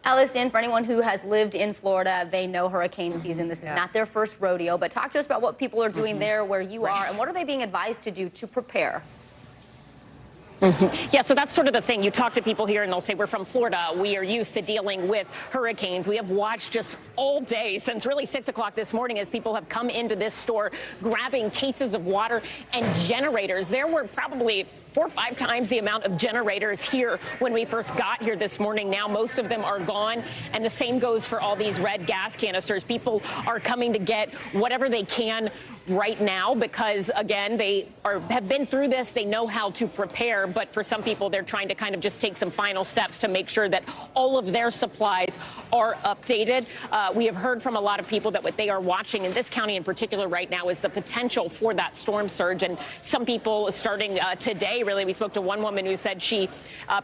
Ellison, for anyone who has lived in Florida, they know hurricane season. This is not their first rodeo, but talk to us about what people are doing there where you are, and what are they being advised to do to prepare? Yeah, so that's sort of the thing. You talk to people here and they'll say, we're from Florida. We are used to dealing with hurricanes. We have watched just all day since really 6 o'clock this morning as people have come into this store grabbing cases of water and generators. There were probably 4 or 5 times the amount of generators here when we first got here this morning. Now most of them are gone, and the same goes for all these red gas canisters. People are coming to get whatever they can right now because, again, they have been through this. They know how to prepare, but for some people, they're trying to kind of just take some final steps to make sure that all of their supplies are updated. We have heard from a lot of people that what they are watching in this county in particular right now is the potential for that storm surge, and some people starting today, really, we spoke to one woman who said she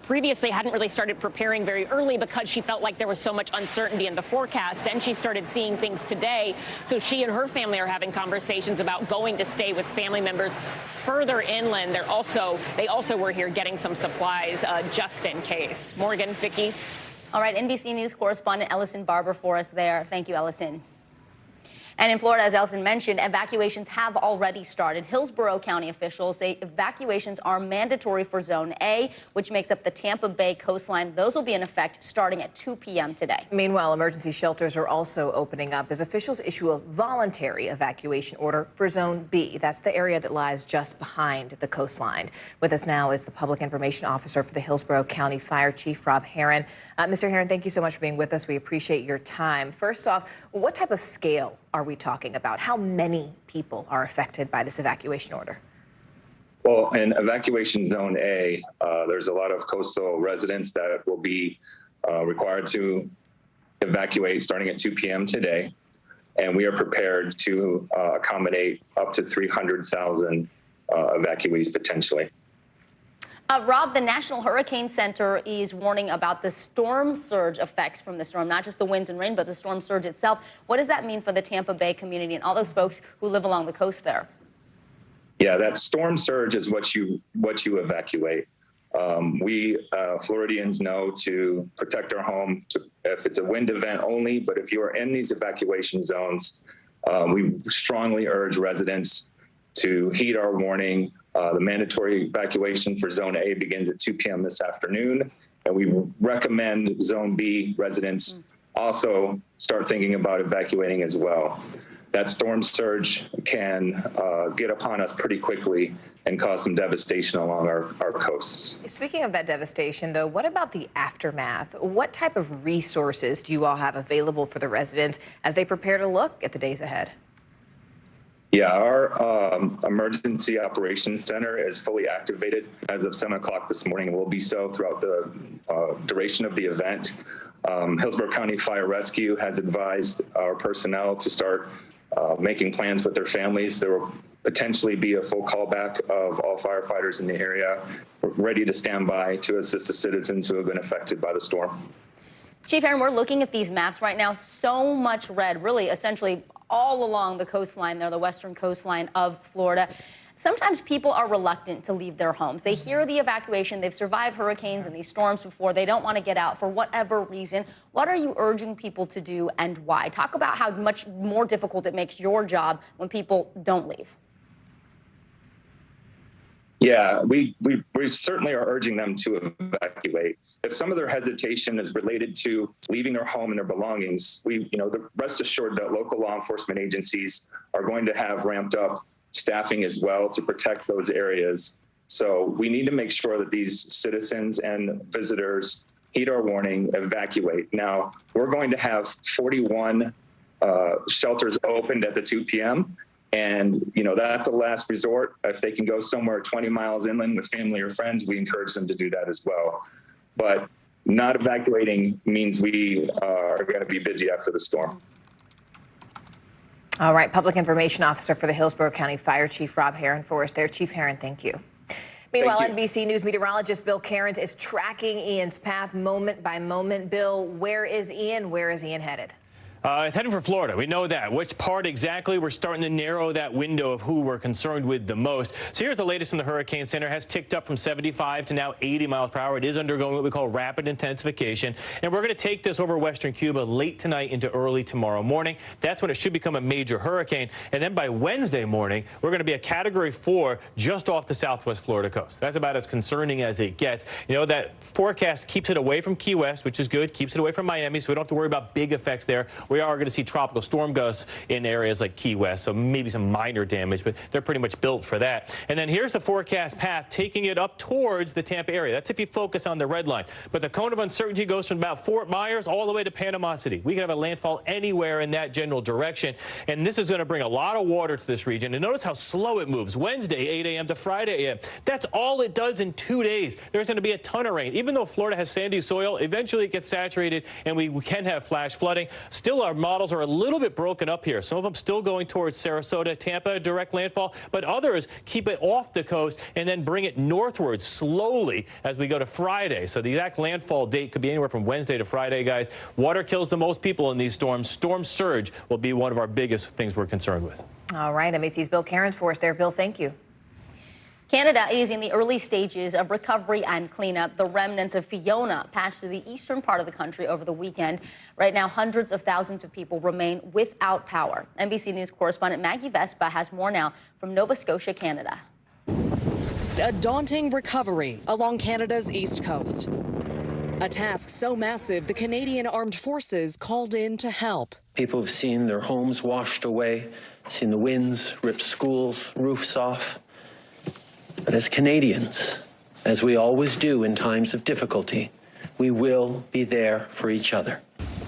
previously hadn't really started preparing very early because she felt like there was so much uncertainty in the forecast. Then she started seeing things today, so she and her family are having conversations about going to stay with family members further inland. They also were here getting some supplies just in case. Morgan, Vicki. All right, NBC News correspondent Ellison Barber for us there. Thank you, Ellison. And in Florida, as Elson mentioned, evacuations have already started. Hillsborough County officials say evacuations are mandatory for Zone A, which makes up the Tampa Bay coastline. Those will be in effect starting at 2 p.m. today. Meanwhile, emergency shelters are also opening up as officials issue a voluntary evacuation order for Zone B. That's the area that lies just behind the coastline. With us now is the Public Information Officer for the Hillsborough County Fire Chief, Rob Herron. Mr. Herron, thank you so much for being with us. We appreciate your time. First off, what type of scale are we talking about? How many people are affected by this evacuation order? Well, in evacuation zone A, there's a lot of coastal residents that will be required to evacuate starting at 2 p.m. today. And we are prepared to accommodate up to 300,000 evacuees potentially. Rob, the National Hurricane Center is warning about the storm surge effects from the storm, not just the winds and rain, but the storm surge itself. What does that mean for the Tampa Bay community and all those folks who live along the coast there? Yeah, that storm surge is what you evacuate. We Floridians know to protect our home if it's a wind event only, but if you are in these evacuation zones, we strongly urge residents to heed our warning. The mandatory evacuation for Zone A begins at 2 p.m. this afternoon, and we recommend Zone B residents also start thinking about evacuating as well. That storm surge can get upon us pretty quickly and cause some devastation along our coasts. Speaking of that devastation, though, what about the aftermath? What type of resources do you all have available for the residents as they prepare to look at the days ahead? Yeah, our emergency operations center is fully activated as of 7 o'clock this morning and will be so throughout the duration of the event. Hillsborough County Fire Rescue has advised our personnel to start making plans with their families. There will potentially be a full callback of all firefighters in the area ready to stand by to assist the citizens who have been affected by the storm. Chief Herron, we're looking at these maps right now. So much red, really, essentially all along the coastline there, the western coastline of Florida. Sometimes people are reluctant to leave their homes. They hear the evacuation. They've survived hurricanes and these storms before. They don't want to get out for whatever reason. What are you urging people to do and why? Talk about how much more difficult it makes your job when people don't leave. Yeah, we certainly are urging them to evacuate. If some of their hesitation is related to leaving their home and their belongings, rest assured that local law enforcement agencies are going to have ramped up staffing as well to protect those areas. So we need to make sure that these citizens and visitors heed our warning, evacuate. Now, we're going to have 41 shelters opened at the 2 p.m. And, that's a last resort. If they can go somewhere 20 miles inland with family or friends, we encourage them to do that as well. But not evacuating means we are going to be busy after the storm. All right, Public Information Officer for the Hillsborough County Fire Chief, Rob Herron, for us there. Chief Herron, thank you. Meanwhile, NBC News meteorologist Bill Cairns is tracking Ian's path moment by moment. Bill, where is Ian? Where is Ian headed? It's heading for Florida. We know that. Which part exactly? We're starting to narrow that window of who we're concerned with the most. So here's the latest from the Hurricane Center. It has ticked up from 75 to now 80 miles per hour. It is undergoing what we call rapid intensification. And we're going to take this over western Cuba late tonight into early tomorrow morning. That's when it should become a major hurricane. And then by Wednesday morning, we're going to be a Category 4 just off the southwest Florida coast. That's about as concerning as it gets. That forecast keeps it away from Key West, which is good, keeps it away from Miami, so we don't have to worry about big effects there. We are going to see tropical storm gusts in areas like Key West, so maybe some minor damage, but they're pretty much built for that. And then here's the forecast path taking it up towards the Tampa area. That's if you focus on the red line. But the cone of uncertainty goes from about Fort Myers all the way to Panama City. We can have a landfall anywhere in that general direction, and this is going to bring a lot of water to this region. And notice how slow it moves. Wednesday, 8 a.m. to Friday a.m. That's all it does in 2 days. There's going to be a ton of rain. Even though Florida has sandy soil, eventually it gets saturated, and we can have flash flooding. Still, our models are a little bit broken up here. Some of them still going towards Sarasota, Tampa, direct landfall, but others keep it off the coast and then bring it northward slowly as we go to Friday. So the exact landfall date could be anywhere from Wednesday to Friday, guys. Water kills the most people in these storms. Storm surge will be one of our biggest things we're concerned with. All right, NBC's Bill Cairns for us there. Bill, thank you. Canada is in the early stages of recovery and cleanup. The remnants of Fiona passed through the eastern part of the country over the weekend. Right now, hundreds of thousands of people remain without power. NBC News correspondent Maggie Vespa has more now from Nova Scotia, Canada. A daunting recovery along Canada's east coast. A task so massive, the Canadian Armed Forces called in to help. People have seen their homes washed away, seen the winds rip schools, roofs off. But as Canadians, as we always do in times of difficulty, we will be there for each other.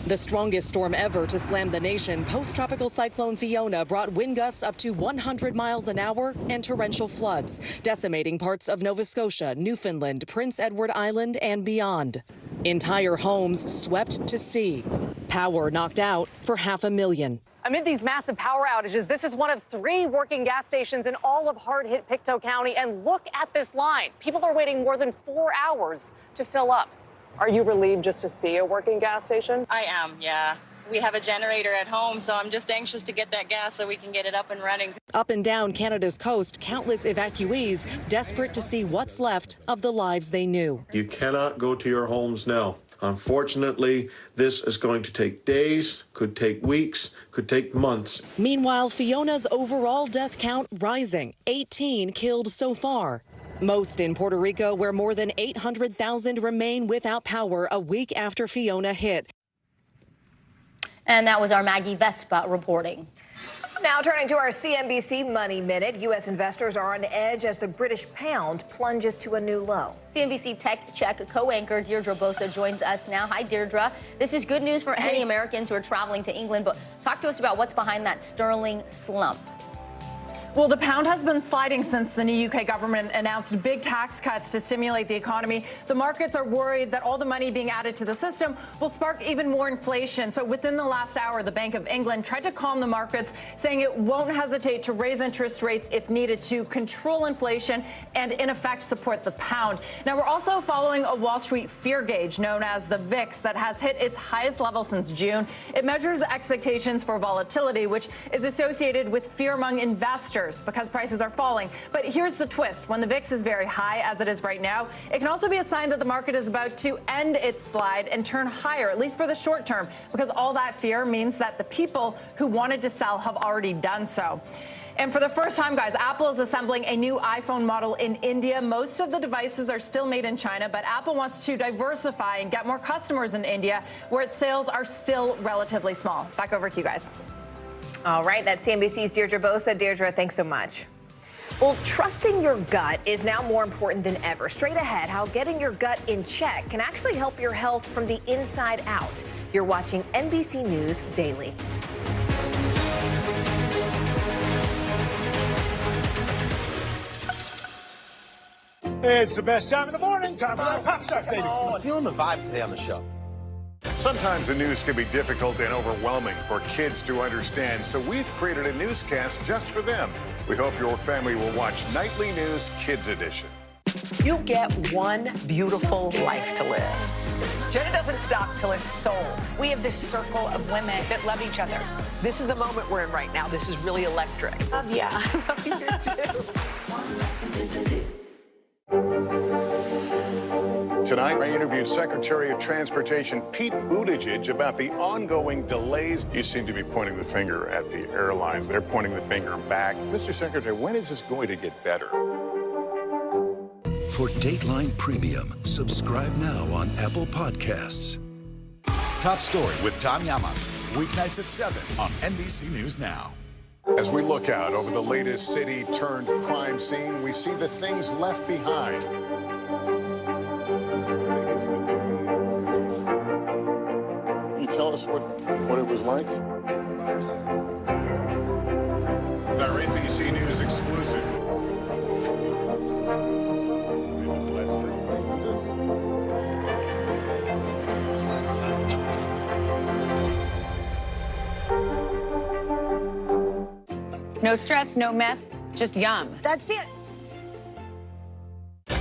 The strongest storm ever to slam the nation, post-tropical cyclone Fiona brought wind gusts up to 100 miles an hour and torrential floods, decimating parts of Nova Scotia, Newfoundland, Prince Edward Island, and beyond. Entire homes swept to sea. Power knocked out for 500,000. Amid these massive power outages, this is one of 3 working gas stations in all of hard-hit Pictou County. And look at this line. People are waiting more than 4 hours to fill up. Are you relieved just to see a working gas station? I am, yeah. We have a generator at home, so I'm just anxious to get that gas so we can get it up and running. Up and down Canada's coast, countless evacuees desperate to see what's left of the lives they knew. You cannot go to your homes now. Unfortunately, this is going to take days, could take weeks, could take months. Meanwhile, Fiona's overall death count rising, 18 killed so far. Most in Puerto Rico, where more than 800,000 remain without power a week after Fiona hit. And that was our Maggie Vespa reporting. Now turning to our CNBC Money Minute, U.S. investors are on edge as the British pound plunges to a new low. CNBC Tech Check co-anchor Deirdre Bosa joins us now. Hi, Deirdre. This is good news for any Americans who are traveling to England, but talk to us about what's behind that sterling slump. Well, the pound has been sliding since the new UK government announced big tax cuts to stimulate the economy. The markets are worried that all the money being added to the system will spark even more inflation. So within the last hour, the Bank of England tried to calm the markets, saying it won't hesitate to raise interest rates if needed to control inflation and, in effect, support the pound. Now, we're also following a Wall Street fear gauge known as the VIX that has hit its highest level since June. It measures expectations for volatility, which is associated with fear among investors because prices are falling. But here's the twist. When the VIX is very high, as it is right now, it can also be a sign that the market is about to end its slide and turn higher, at least for the short term, because all that fear means that the people who wanted to sell have already done so. And for the first time, guys, Apple is assembling a new iPhone model in India. Most of the devices are still made in China, but Apple wants to diversify and get more customers in India, where its sales are still relatively small. Back over to you guys. All right, that's CNBC's Deirdre Bosa. Deirdre, thanks so much. Well, trusting your gut is now more important than ever. Straight ahead, how getting your gut in check can actually help your health from the inside out. You're watching NBC News Daily. It's the best time of the morning. Time for that pop start, baby. I'm feeling the vibe today on the show. Sometimes the news can be difficult and overwhelming for kids to understand, so we've created a newscast just for them. We hope your family will watch Nightly News Kids Edition. You get one beautiful life to live. Jenna doesn't stop till it's sold. We have this circle of women that love each other. This is a moment we're in right now. This is really electric. Love ya. I love you too. This is it. Tonight, I interviewed Secretary of Transportation Pete Buttigieg about the ongoing delays. You seem to be pointing the finger at the airlines. They're pointing the finger back. Mr. Secretary, when is this going to get better? For Dateline Premium, subscribe now on Apple Podcasts. Top Story with Tom Llamas, weeknights at 7 on NBC News Now. As we look out over the latest city-turned-crime scene, we see the things left behind. Can you tell us what it was like? Our NBC News exclusive. No stress, no mess, just yum. That's it.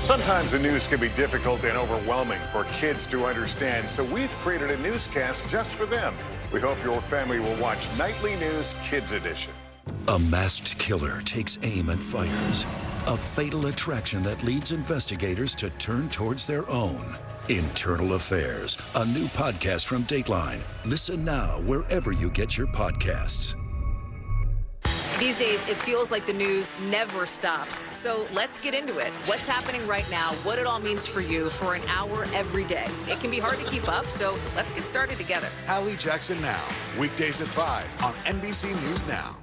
Sometimes the news can be difficult and overwhelming for kids to understand, so we've created a newscast just for them. We hope your family will watch Nightly News Kids Edition. A masked killer takes aim and fires. A fatal attraction that leads investigators to turn towards their own. Internal Affairs, a new podcast from Dateline. Listen now wherever you get your podcasts. These days, it feels like the news never stops. So let's get into it. What's happening right now, what it all means for you for an hour every day. It can be hard to keep up, so let's get started together. Hallie Jackson Now, weekdays at 5 on NBC News Now.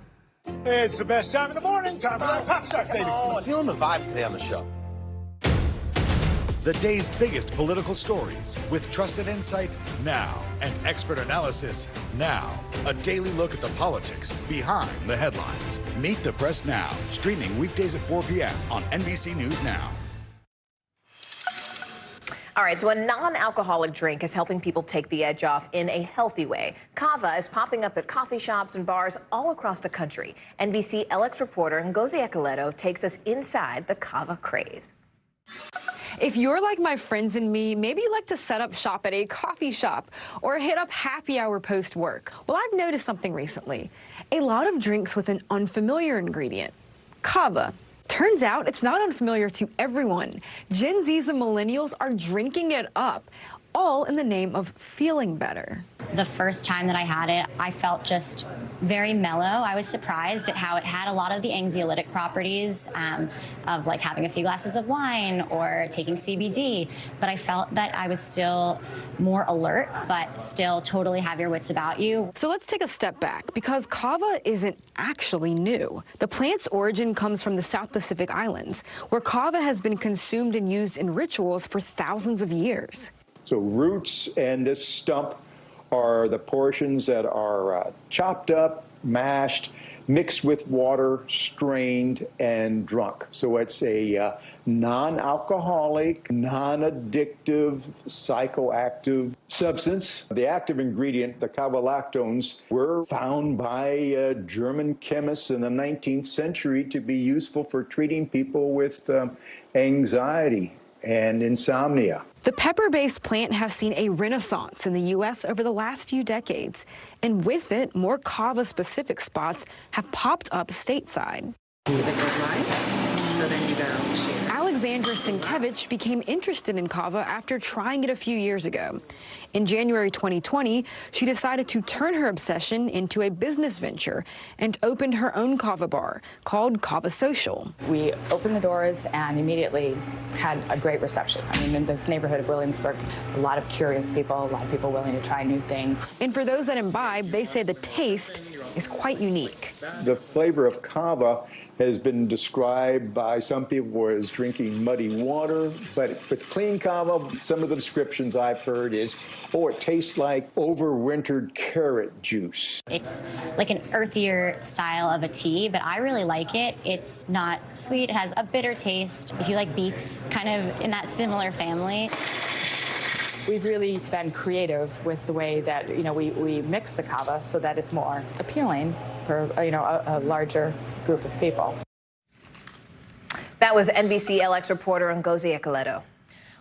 It's the best time of the morning. Time for that pop start, baby. I'm feeling the vibe today on the show. The day's biggest political stories with trusted insight now and expert analysis now. A daily look at the politics behind the headlines. Meet the Press Now, streaming weekdays at 4 p.m. on NBC News Now. All right, so a non-alcoholic drink is helping people take the edge off in a healthy way. Kava is popping up at coffee shops and bars all across the country. NBC LX reporter Ngozi Ekeleto takes us inside the Kava craze. If you're like my friends and me, maybe you like to set up shop at a coffee shop or hit up happy hour post-work. Well, I've noticed something recently. A lot of drinks with an unfamiliar ingredient, kava. Turns out it's not unfamiliar to everyone. Gen Zs and millennials are drinking it up, all in the name of feeling better. The first time that I had it, I felt just very mellow. I was surprised at how it had a lot of the anxiolytic properties of like having a few glasses of wine or taking CBD, but I felt that I was still more alert, but still totally have your wits about you. So let's take a step back, because kava isn't actually new. The plant's origin comes from the South Pacific Islands, where kava has been consumed and used in rituals for thousands of years. So roots and this stump are the portions that are chopped up, mashed, mixed with water, strained, and drunk. So it's a non-alcoholic, non-addictive, psychoactive substance. The active ingredient, the cavalactones, were found by German chemists in the 19th century to be useful for treating people with anxiety and insomnia. The pepper-based plant has seen a renaissance in the U.S. over the last few decades, and with it, more kava-specific spots have popped up stateside. Alexandra Sienkiewicz became interested in kava after trying it a few years ago. In January 2020, she decided to turn her obsession into a business venture and opened her own kava bar called Kava Social. We opened the doors and immediately had a great reception. I mean, in this neighborhood of Williamsburg, a lot of curious people, a lot of people willing to try new things. And for those that imbibe, they say the taste is quite unique. The flavor of kava has been described by some people as drinking muddy water, but with clean kava, some of the descriptions I've heard is, oh, it tastes like overwintered carrot juice. It's like an earthier style of a tea, but I really like it. It's not sweet, it has a bitter taste. If you like beets, kind of in that similar family. We've really been creative with the way that, we mix the kava so that it's more appealing for, a larger group of people. That was NBC LX reporter Ngozi Ekeleto.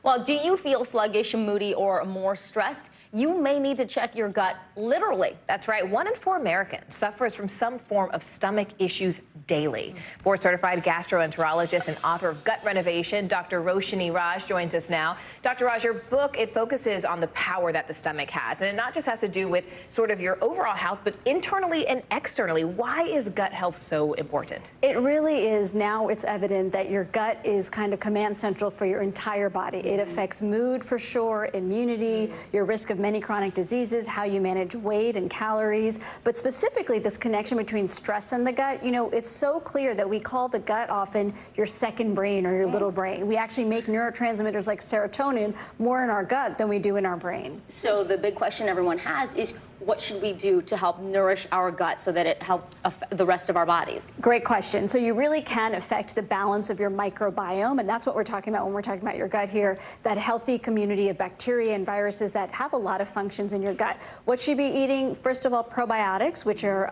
Well, do you feel sluggish, moody, or more stressed? You may need to check your gut literally. That's right. 1 in 4 Americans suffers from some form of stomach issues daily. Board-certified gastroenterologist and author of Gut Renovation, Dr. Roshini Raj joins us now. Dr. Raj, your book, it focuses on the power that the stomach has. And it not just has to do with sort of your overall health, but internally and externally. Why is gut health so important? It really is. Now it's evident that your gut is kind of command central for your entire body. It affects mood for sure, immunity, your risk of many chronic diseases, how you manage weight and calories, but specifically this connection between stress and the gut. It's so clear that we call the gut often your second brain or your little brain. We actually make neurotransmitters like serotonin more in our gut than we do in our brain. So the big question everyone has is, what should we do to help nourish our gut so that it helps the rest of our bodies? Great question. So you really can affect the balance of your microbiome, and that's what we're talking about when we're talking about your gut here. that healthy community of bacteria and viruses that have a lot of functions in your gut. What should you be eating? First of all, probiotics, which are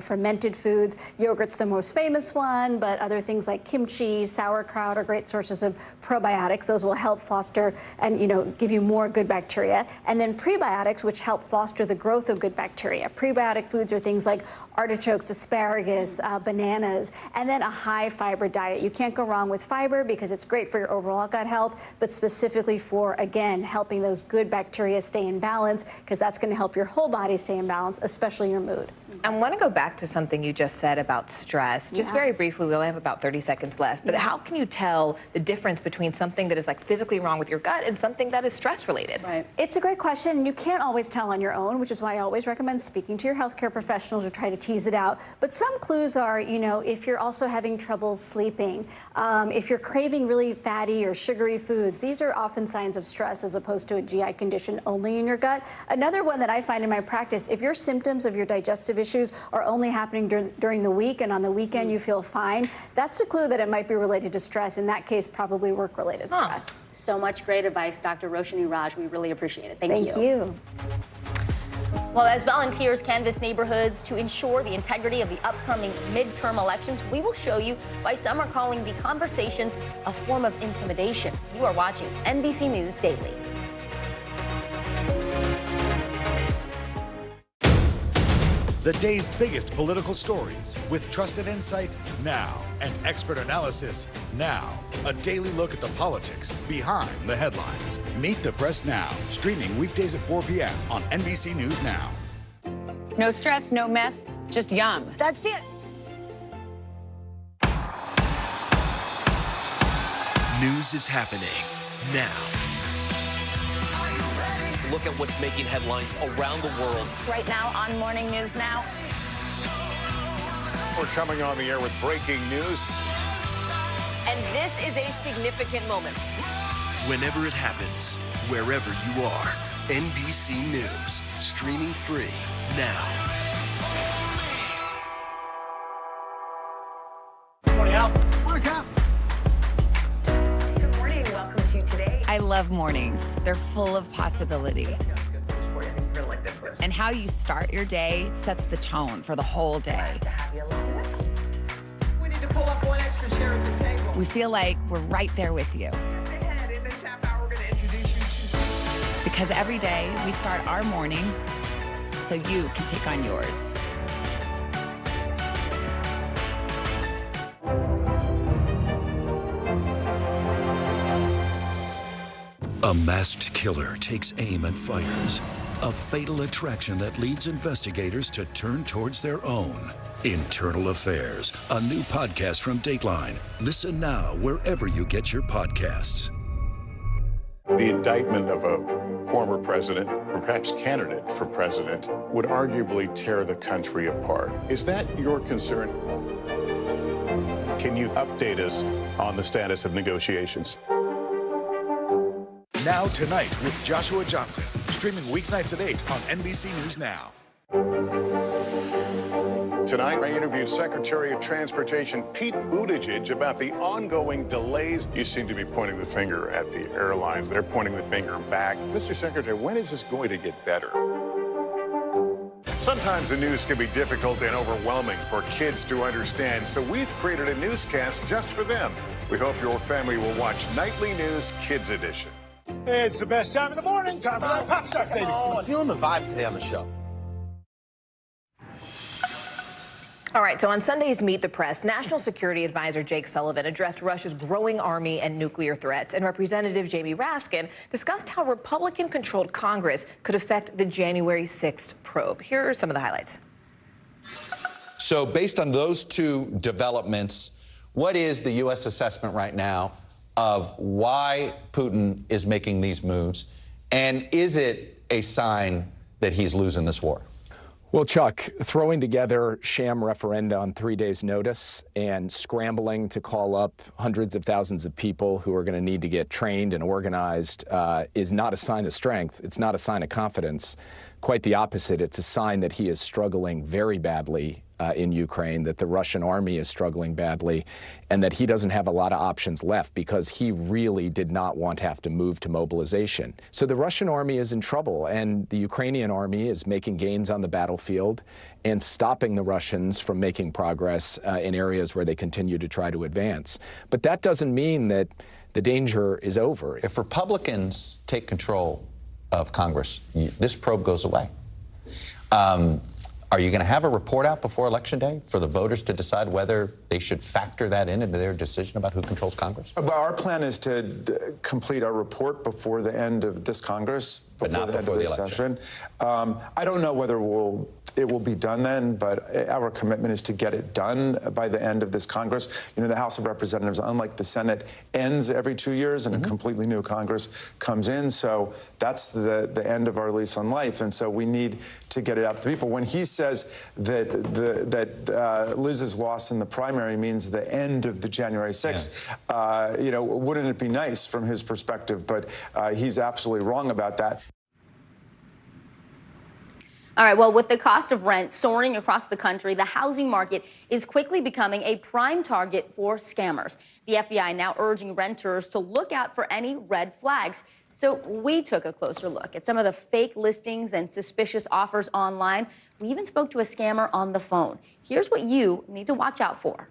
fermented foods. Yogurt's the most famous one, but other things like kimchi, sauerkraut are great sources of probiotics. Those will help foster and give you more good bacteria. And then prebiotics, which help foster the growth of good bacteria. Prebiotic foods are things like artichokes, asparagus, bananas, and then a high fiber diet. You can't go wrong with fiber because it's great for your overall gut health, but specifically for, again, helping those good bacteria stay in balance, because that's going to help your whole body stay in balance, especially your mood. I want to go back to something you just said about stress. Just very briefly, we only have about 30 seconds left, but how can you tell the difference between something that is like physically wrong with your gut and something that is stress related? Right. It's a great question. You can't always tell on your own, which is why I always recommend speaking to your healthcare professionals or try to tease it out. But some clues are, if you're also having trouble sleeping, if you're craving really fatty or sugary foods, these are often signs of stress as opposed to a GI condition only in your gut. Another one that I find in my practice, if your symptoms of your digestive issues are only happening during the week and on the weekend you feel fine, that's a clue that it might be related to stress. In that case, probably work-related stress. So much great advice, Dr. Roshni Raj. We really appreciate it. Thank you. Well, as volunteers canvass neighborhoods to ensure the integrity of the upcoming midterm elections, we will show you why some are calling the conversations a form of intimidation. You are watching NBC News Daily. The day's biggest political stories with trusted insight now and expert analysis now. A daily look at the politics behind the headlines. Meet the Press Now, streaming weekdays at 4 p.m. on NBC News Now. No stress, no mess, just yum. That's it. News is happening now. Look at what's making headlines around the world. Right now on Morning News Now. We're coming on the air with breaking news. And this is a significant moment. Whenever it happens, wherever you are, NBC News, streaming free now. Good morning, Al. Morning, Cap. Good morning. Welcome to Today. I love mornings. They're full of possibility. And how you start your day sets the tone for the whole day. We need to pull up one extra chair at the table. We feel like we're right there with you. Just ahead in this half hour, we're going to introduce you to... Because every day we start our morning so you can take on yours. A masked killer takes aim and fires. A fatal attraction that leads investigators to turn towards their own. Internal Affairs, a new podcast from Dateline. Listen now wherever you get your podcasts. The indictment of a former president, or perhaps candidate for president, would arguably tear the country apart. Is that your concern? Can you update us on the status of negotiations? Now Tonight with Joshua Johnson, streaming weeknights at 8 on NBC News Now. Tonight, I interviewed Secretary of Transportation Pete Buttigieg about the ongoing delays. You seem to be pointing the finger at the airlines. They're pointing the finger back. Mr. Secretary, when is this going to get better? Sometimes the news can be difficult and overwhelming for kids to understand, so we've created a newscast just for them. We hope your family will watch Nightly News Kids Edition. It's the best time of the morning. Time for that pop stuff, baby. I'm feeling the vibe today on the show. All right, so on Sunday's Meet the Press, National Security Advisor Jake Sullivan addressed Russia's growing army and nuclear threats, and Representative Jamie Raskin discussed how Republican-controlled Congress could affect the January 6th probe. Here are some of the highlights. So based on those two developments, what is the U.S. assessment right now of why Putin is making these moves? And is it a sign that he's losing this war? Well, Chuck, throwing together sham referenda on 3 days' notice and scrambling to call up hundreds of thousands of people who are going to need to get trained and organized is not a sign of strength. It's not a sign of confidence. Quite the opposite. It's a sign that he is struggling very badly in Ukraine, that the Russian army is struggling badly, and that he doesn't have a lot of options left because he really did not want to have to move to mobilization. So the Russian army is in trouble, and the Ukrainian army is making gains on the battlefield and stopping the Russians from making progress in areas where they continue to try to advance. But that doesn't mean that the danger is over. If Republicans take control of Congress, this probe goes away. Are you going to have a report out before Election Day for the voters to decide whether they should factor that into their decision about who controls Congress? Our plan is to complete our report before the end of this Congress, but not before the election. I don't know whether it will be done then, but our commitment is to get it done by the end of this Congress. You know, the House of Representatives, unlike the Senate, ends every 2 years and a completely new Congress comes in. So that's the end of our lease on life. And so we need to get it out to people. When he says that Liz's loss in the primary means the end of the January 6th, you know, wouldn't it be nice from his perspective? But he's absolutely wrong about that. All right, well, with the cost of rent soaring across the country, the housing market is quickly becoming a prime target for scammers. The FBI now urging renters to look out for any red flags. So we took a closer look at some of the fake listings and suspicious offers online. We even spoke to a scammer on the phone. Here's what you need to watch out for.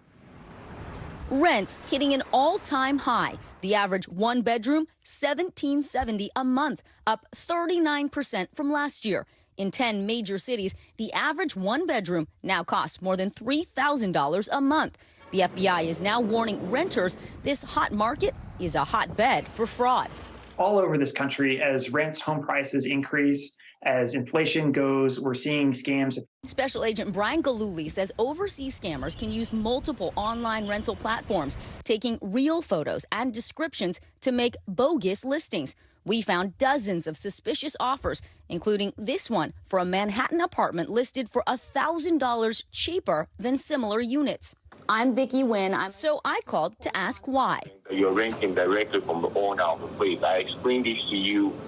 Rents hitting an all-time high. The average one-bedroom, $1,770 a month, up 39% from last year. In 10 major cities, the average one-bedroom now costs more than $3,000 a month. The FBI is now warning renters this hot market is a hotbed for fraud. All over this country, as rents, home prices increase, as inflation goes, we're seeing scams. Special Agent Brian Galuli says overseas scammers can use multiple online rental platforms, taking real photos and descriptions to make bogus listings. We found dozens of suspicious offers, including this one for a Manhattan apartment listed for $1,000 cheaper than similar units. I'm Vicki Wynn. So I called to ask why. You're renting directly from the owner of the place. I explained this to you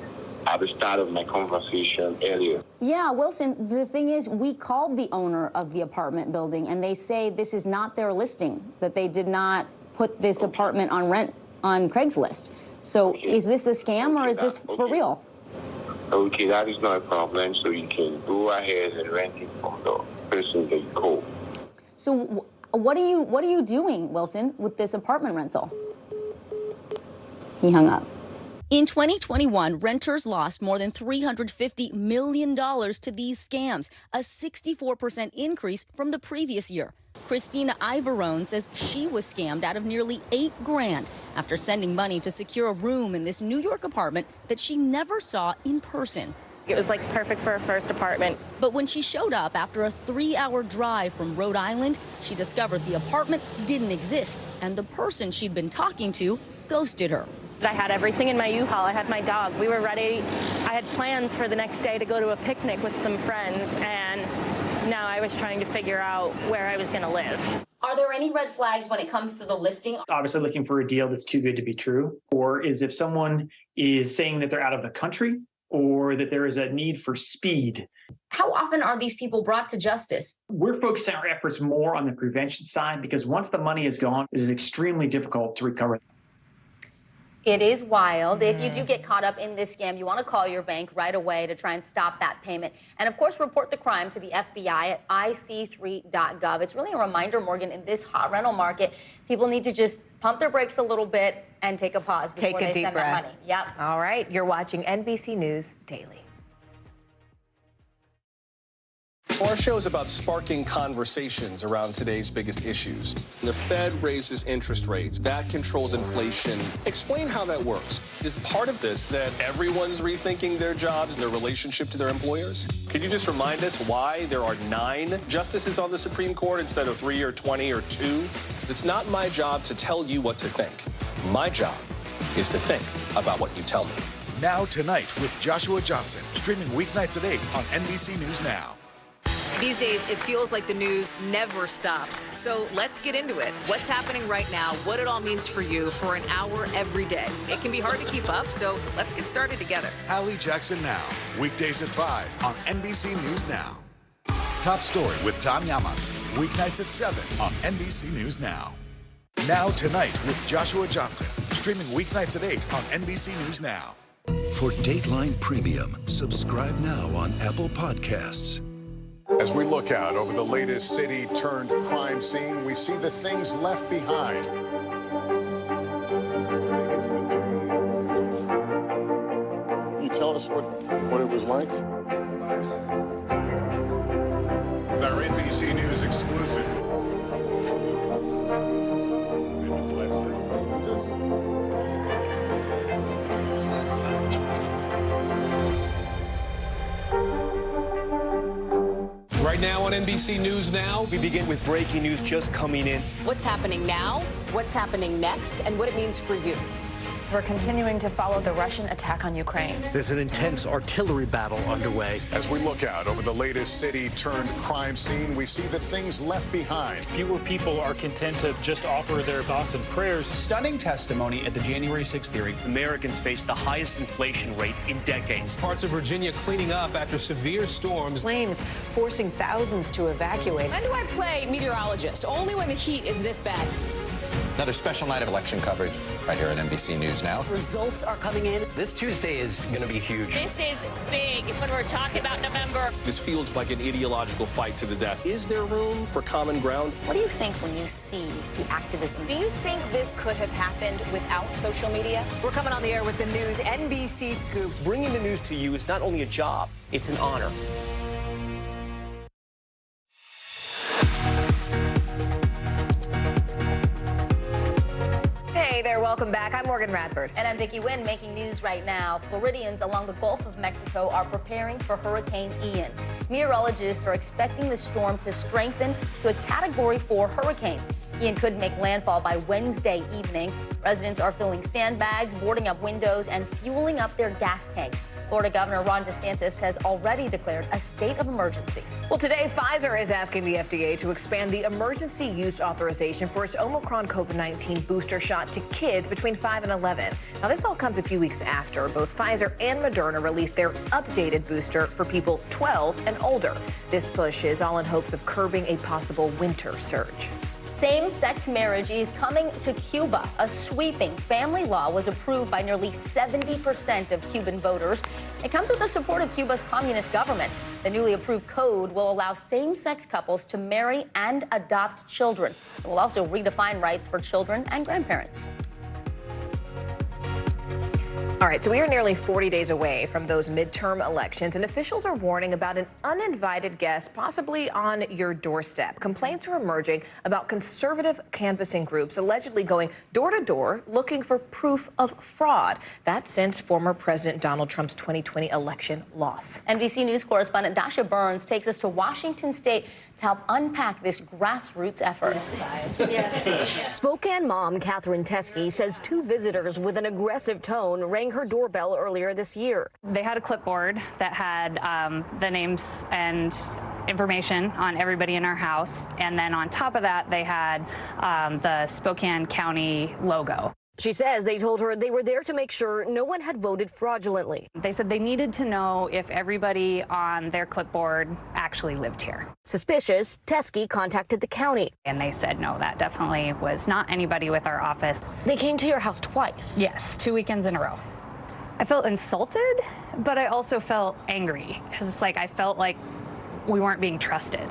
at the start of my conversation earlier. Yeah, Wilson, the thing is, we called the owner of the apartment building, and they say this is not their listing, that they did not put this apartment on rent on Craigslist. So is this a scam or is this for real? Okay, that is not a problem. So you can go ahead and rent it from the person that you call. So what are you doing, Wilson, with this apartment rental? He hung up. In 2021, renters lost more than $350 million to these scams, a 64% increase from the previous year. Christina Ivorone says she was scammed out of nearly $8 grand after sending money to secure a room in this New York apartment that she never saw in person. It was like perfect for a first apartment. But when she showed up after a 3-hour drive from Rhode Island, she discovered the apartment didn't exist and the person she'd been talking to ghosted her. I had everything in my U-Haul. I had my dog. We were ready. I had plans for the next day to go to a picnic with some friends, and now I was trying to figure out where I was going to live. Are there any red flags when it comes to the listing? Obviously looking for a deal that's too good to be true, or is if someone is saying that they're out of the country or that there is a need for speed. How often are these people brought to justice? We're focusing our efforts more on the prevention side because once the money is gone, it is extremely difficult to recover. It is wild. If you do get caught up in this scam, you want to call your bank right away to try and stop that payment. And of course, report the crime to the FBI at ic3.gov. It's really a reminder, Morgan, in this hot rental market, people need to just pump their brakes a little bit and take a pause before they send that money. Yep. All right. You're watching NBC News Daily. Our show is about sparking conversations around today's biggest issues. The Fed raises interest rates. That controls inflation. Explain how that works. Is part of this that everyone's rethinking their jobs and their relationship to their employers? Could you just remind us why there are 9 justices on the Supreme Court instead of 3 or 20 or 2? It's not my job to tell you what to think. My job is to think about what you tell me. Now Tonight with Joshua Johnson, streaming weeknights at 8 on NBC News Now. These days, it feels like the news never stops. So let's get into it. What's happening right now, what it all means for you for an hour every day. It can be hard to keep up, so let's get started together. Hallie Jackson Now, weekdays at 5 on NBC News Now. Top Story with Tom Llamas, weeknights at 7 on NBC News Now. Now Tonight with Joshua Johnson, streaming weeknights at 8 on NBC News Now. For Dateline Premium, subscribe now on Apple Podcasts. As we look out over the latest city-turned-crime scene, we see the things left behind. Can you tell us what it was like? Our NBC News exclusive. Right now on NBC News Now, we begin with breaking news just coming in. What's happening now, what's happening next, and what it means for you. We're continuing to follow the Russian attack on Ukraine. There's an intense artillery battle underway. As we look out over the latest city-turned-crime scene, we see the things left behind. Fewer people are content to just offer their thoughts and prayers. Stunning testimony at the January 6th hearing. Americans face the highest inflation rate in decades. Parts of Virginia cleaning up after severe storms. Flames forcing thousands to evacuate. When do I play meteorologist? Only when the heat is this bad. Another special night of election coverage right here at NBC News Now. Results are coming in. This Tuesday is going to be huge. This is big when we're talking about November. This feels like an ideological fight to the death. Is there room for common ground? What do you think when you see the activism? Do you think this could have happened without social media? We're coming on the air with the news NBC Scoop. Bringing the news to you is not only a job, it's an honor. Hey there, welcome back. I'm Morgan Radford. And I'm Vicki Wynn, making news right now. Floridians along the Gulf of Mexico are preparing for Hurricane Ian. Meteorologists are expecting the storm to strengthen to a Category 4 hurricane. Ian could make landfall by Wednesday evening. Residents are filling sandbags, boarding up windows, and fueling up their gas tanks. Florida Governor Ron DeSantis has already declared a state of emergency. Well, today, Pfizer is asking the FDA to expand the emergency use authorization for its Omicron COVID-19 booster shot to kids between 5 and 11. Now, this all comes a few weeks after both Pfizer and Moderna released their updated booster for people 12 and older. This push is all in hopes of curbing a possible winter surge. Same-sex marriage is coming to Cuba. A sweeping family law was approved by nearly 70% of Cuban voters. It comes with the support of Cuba's communist government. The newly approved code will allow same-sex couples to marry and adopt children. It will also redefine rights for children and grandparents. All right, so we are nearly 40 days away from those midterm elections, and officials are warning about an uninvited guest possibly on your doorstep. Complaints are emerging about conservative canvassing groups allegedly going door to door looking for proof of fraud. That's since former President Donald Trump's 2020 election loss. NBC News correspondent Dasha Burns takes us to Washington State to help unpack this grassroots effort. Yes. Spokane mom Catherine Teskey says two visitors with an aggressive tone rang her doorbell earlier this year. They had a clipboard that had the names and information on everybody in our house, and then on top of that they had the Spokane County logo. She says they told her they were there to make sure no one had voted fraudulently. They said they needed to know if everybody on their clipboard actually lived here. Suspicious, Teskey contacted the county. And they said, no, that definitely was not anybody with our office. They came to your house twice? Yes, 2 weekends in a row. I felt insulted, but I also felt angry. It's like I felt like we weren't being trusted.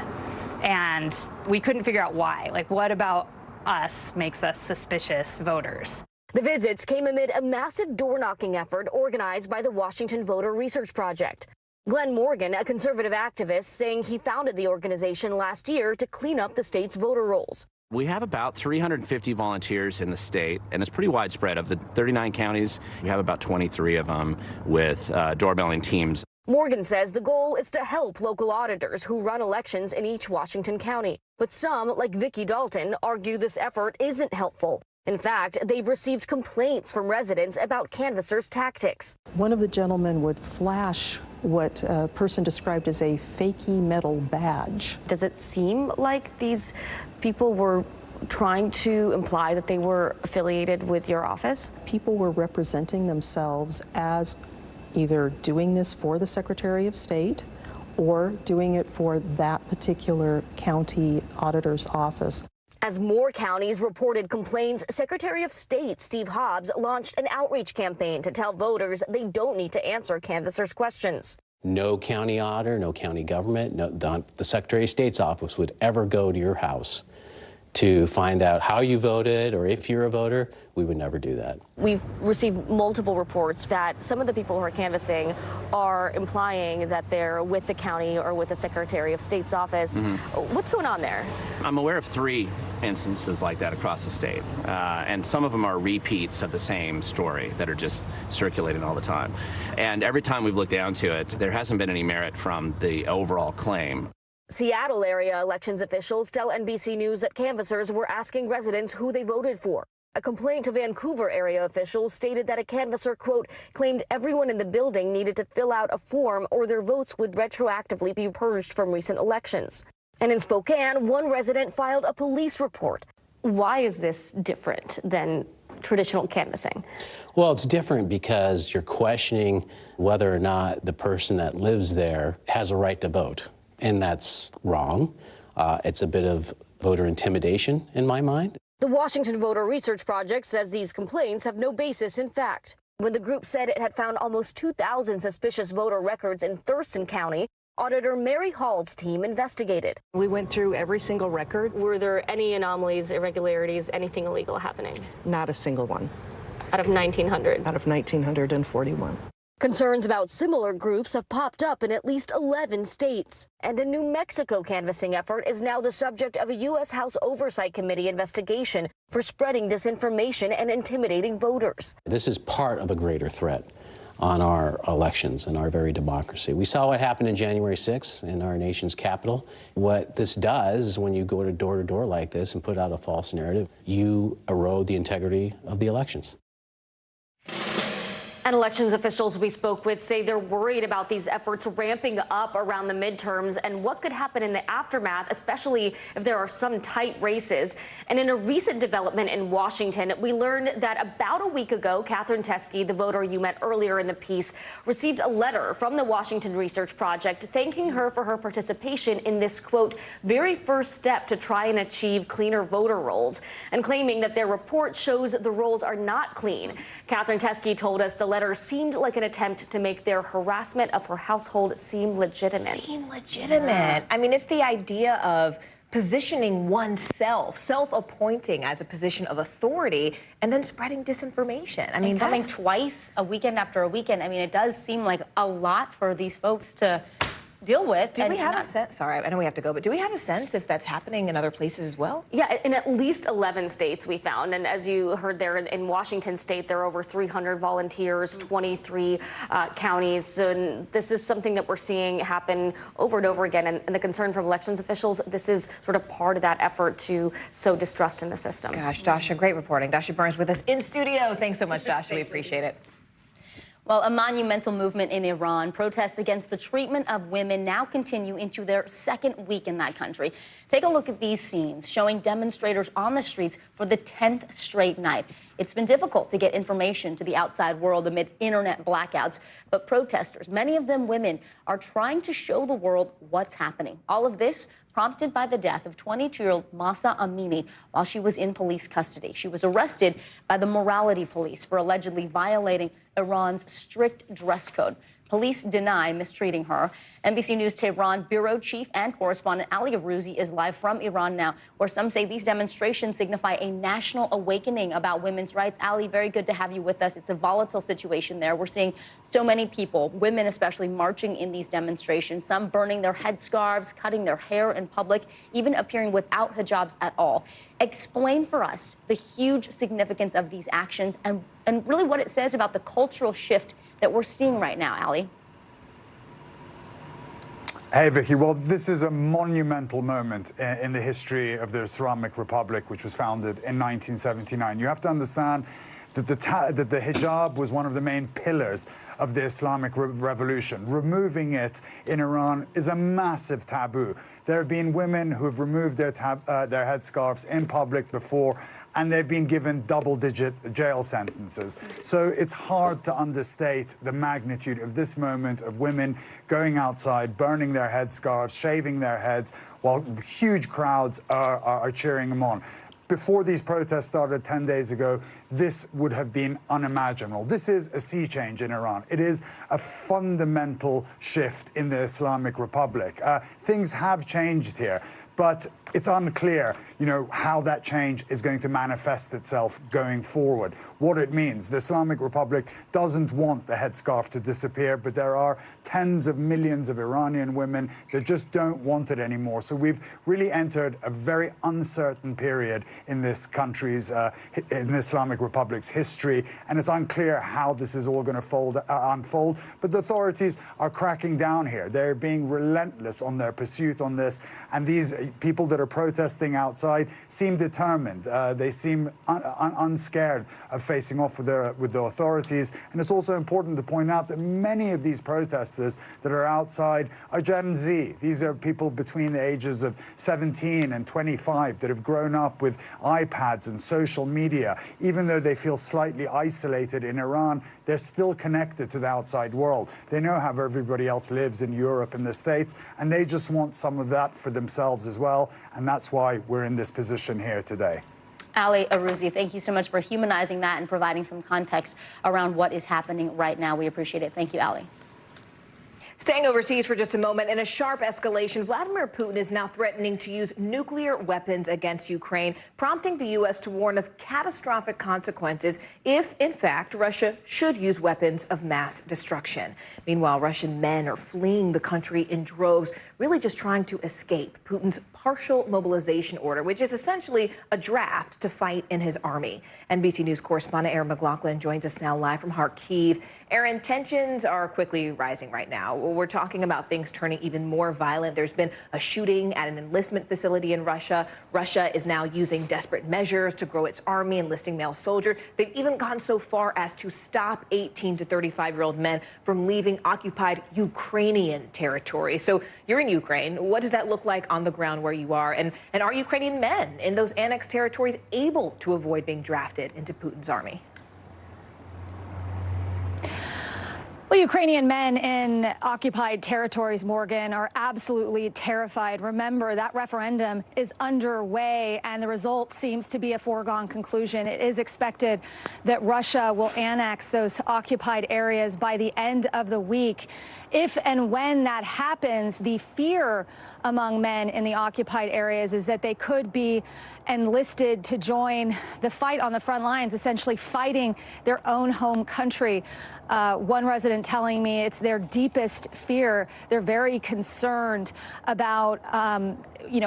And we couldn't figure out why. Like, what about us makes us suspicious voters? The visits came amid a massive door-knocking effort organized by the Washington Voter Research Project. Glenn Morgan, a conservative activist, saying he founded the organization last year to clean up the state's voter rolls. We have about 350 volunteers in the state, and it's pretty widespread. Of the 39 counties, we have about 23 of them with doorbelling teams. Morgan says the goal is to help local auditors who run elections in each Washington county. But some, like Vicki Dalton, argue this effort isn't helpful. In fact, they've received complaints from residents about canvassers' tactics. One of the gentlemen would flash what a person described as a fakey metal badge. Does it seem like these people were trying to imply that they were affiliated with your office? People were representing themselves as either doing this for the Secretary of State or doing it for that particular county auditor's office. As more counties reported complaints, Secretary of State Steve Hobbs launched an outreach campaign to tell voters they don't need to answer canvassers' questions. No county auditor, no county government, the Secretary of State's office would ever go to your house to find out how you voted or if you're a voter. We would never do that. We've received multiple reports that some of the people who are canvassing are implying that they're with the county or with the Secretary of State's office. What's going on there? I'm aware of 3 instances like that across the state, and some of them are repeats of the same story that are just circulating all the time. And every time we've looked down to it, there hasn't been any merit from the overall claim. Seattle area elections officials tell NBC News that canvassers were asking residents who they voted for. A complaint to Vancouver area officials stated that a canvasser, quote, claimed everyone in the building needed to fill out a form or their votes would retroactively be purged from recent elections. And in Spokane, one resident filed a police report. Why is this different than traditional canvassing? Well, it's different because you're questioning whether or not the person that lives there has a right to vote. And that's wrong. It's a bit of voter intimidation in my mind. The Washington Voter Research Project says these complaints have no basis in fact. When the group said it had found almost 2,000 suspicious voter records in Thurston County, Auditor Mary Hall's team investigated. We went through every single record. Were there any anomalies, irregularities, anything illegal happening? Not a single one. Out of 1,900? Out of 1,941. Concerns about similar groups have popped up in at least 11 states. And a New Mexico canvassing effort is now the subject of a U.S. House Oversight Committee investigation for spreading disinformation and intimidating voters. This is part of a greater threat on our elections and our very democracy. We saw what happened in January 6th in our nation's capital. What this does is when you go to door like this and put out a false narrative, you erode the integrity of the elections. And elections officials we spoke with say they're worried about these efforts ramping up around the midterms and what could happen in the aftermath, especially if there are some tight races. And in a recent development in Washington, we learned that about a week ago, Catherine Teskey, the voter you met earlier in the piece, received a letter from the Washington Research Project thanking her for her participation in this, quote, very first step to try and achieve cleaner voter rolls, and claiming that their report shows the rolls are not clean. Catherine Teskey told us the letter seemed like an attempt to make their harassment of her household seem legitimate. I mean, it's the idea of positioning oneself, self-appointing as a position of authority, and then spreading disinformation. I mean, coming twice, a weekend after a weekend. I mean, it does seem like a lot for these folks to deal with. Do we have a sense? Sorry, I know we have to go, but do we have a sense if that's happening in other places as well? Yeah, in at least 11 states we found. And as you heard there in Washington state, there are over 300 volunteers, 23 counties. So, and this is something that we're seeing happen over and over again. And the concern from elections officials, this is sort of part of that effort to sow distrust in the system. Gosh, Dasha, great reporting. Dasha Burns with us in studio. Thanks so much, Dasha. We appreciate it. Well, a monumental movement in Iran, protests against the treatment of women, now continue into their second week in that country. Take a look at these scenes showing demonstrators on the streets for the 10th straight night. It's been difficult to get information to the outside world amid internet blackouts, but protesters, many of them women, are trying to show the world what's happening. All of this prompted by the death of 22-year-old Mahsa Amini while she was in police custody. She was arrested by the morality police for allegedly violating Iran's strict dress code. Police deny mistreating her. NBC News Tehran bureau chief and correspondent Ali Arouzi is live from Iran now, where some say these demonstrations signify a national awakening about women's rights. Ali, very good to have you with us. It's a volatile situation there. We're seeing so many people, women especially, marching in these demonstrations, some burning their headscarves, cutting their hair in public, even appearing without hijabs at all. Explain for us the huge significance of these actions and really what it says about the cultural shift that we're seeing right now, Ali. Hey, Vicky. Well, this is a monumental moment in the history of the Islamic Republic, which was founded in 1979. You have to understand that the hijab was one of the main pillars of the Islamic revolution. Removing it in Iran is a massive taboo. There have been women who have removed their headscarves in public before, and they've been given double-digit jail sentences. So it's hard to understate the magnitude of this moment of women going outside, burning their headscarves, shaving their heads, while huge crowds are cheering them on. Before these protests started 10 days ago, this would have been unimaginable. This is a sea change in Iran. It is a fundamental shift in the Islamic Republic. Things have changed here, but it's unclear, how that change is going to manifest itself going forward, what it means. The Islamic Republic doesn't want the headscarf to disappear, but there are tens of millions of Iranian women that just don't want it anymore. So we've really entered a very uncertain period in this country's, in the Islamic Republic's history, and it's unclear how this is all going to unfold. But the authorities are cracking down here. They're being relentless on their pursuit on this, and these people that are protesting outside seem determined. They seem unscared of facing off with the authorities. And it's also important to point out that many of these protesters that are outside are Gen Z. These are people between the ages of 17 and 25 that have grown up with iPads and social media. Even though they feel slightly isolated in Iran, they're still connected to the outside world. They know how everybody else lives in Europe and the States, and they just want some of that for themselves as well. And that's why we're in this position here today. Ali Arouzi, thank you so much for humanizing that and providing some context around what is happening right now. We appreciate it. Thank you, Ali. Staying overseas for just a moment, in a sharp escalation, Vladimir Putin is now threatening to use nuclear weapons against Ukraine, prompting the U.S. to warn of catastrophic consequences if, in fact, Russia should use weapons of mass destruction. Meanwhile, Russian men are fleeing the country in droves, really just trying to escape Putin's partial mobilization order, which is essentially a draft to fight in his army. NBC News correspondent Aaron McLaughlin joins us now live from Kharkiv. Aaron, tensions are quickly rising right now. We're talking about things turning even more violent. There's been a shooting at an enlistment facility in Russia. Russia is now using desperate measures to grow its army, enlisting male soldiers. They've even gone so far as to stop 18 to 35-year-old men from leaving occupied Ukrainian territory. So you're in Ukraine. What does that look like on the ground where you are? And are Ukrainian men in those annexed territories able to avoid being drafted into Putin's army? Well, Ukrainian men in occupied territories, Morgan, are absolutely terrified. Remember, that referendum is underway, and the result seems to be a foregone conclusion. It is expected that Russia will annex those occupied areas by the end of the week. If and when that happens, the fear among men in the occupied areas is that they could be enlisted to join the fight on the front lines, essentially fighting their own home country. One resident telling me it's their deepest fear. They're very concerned about,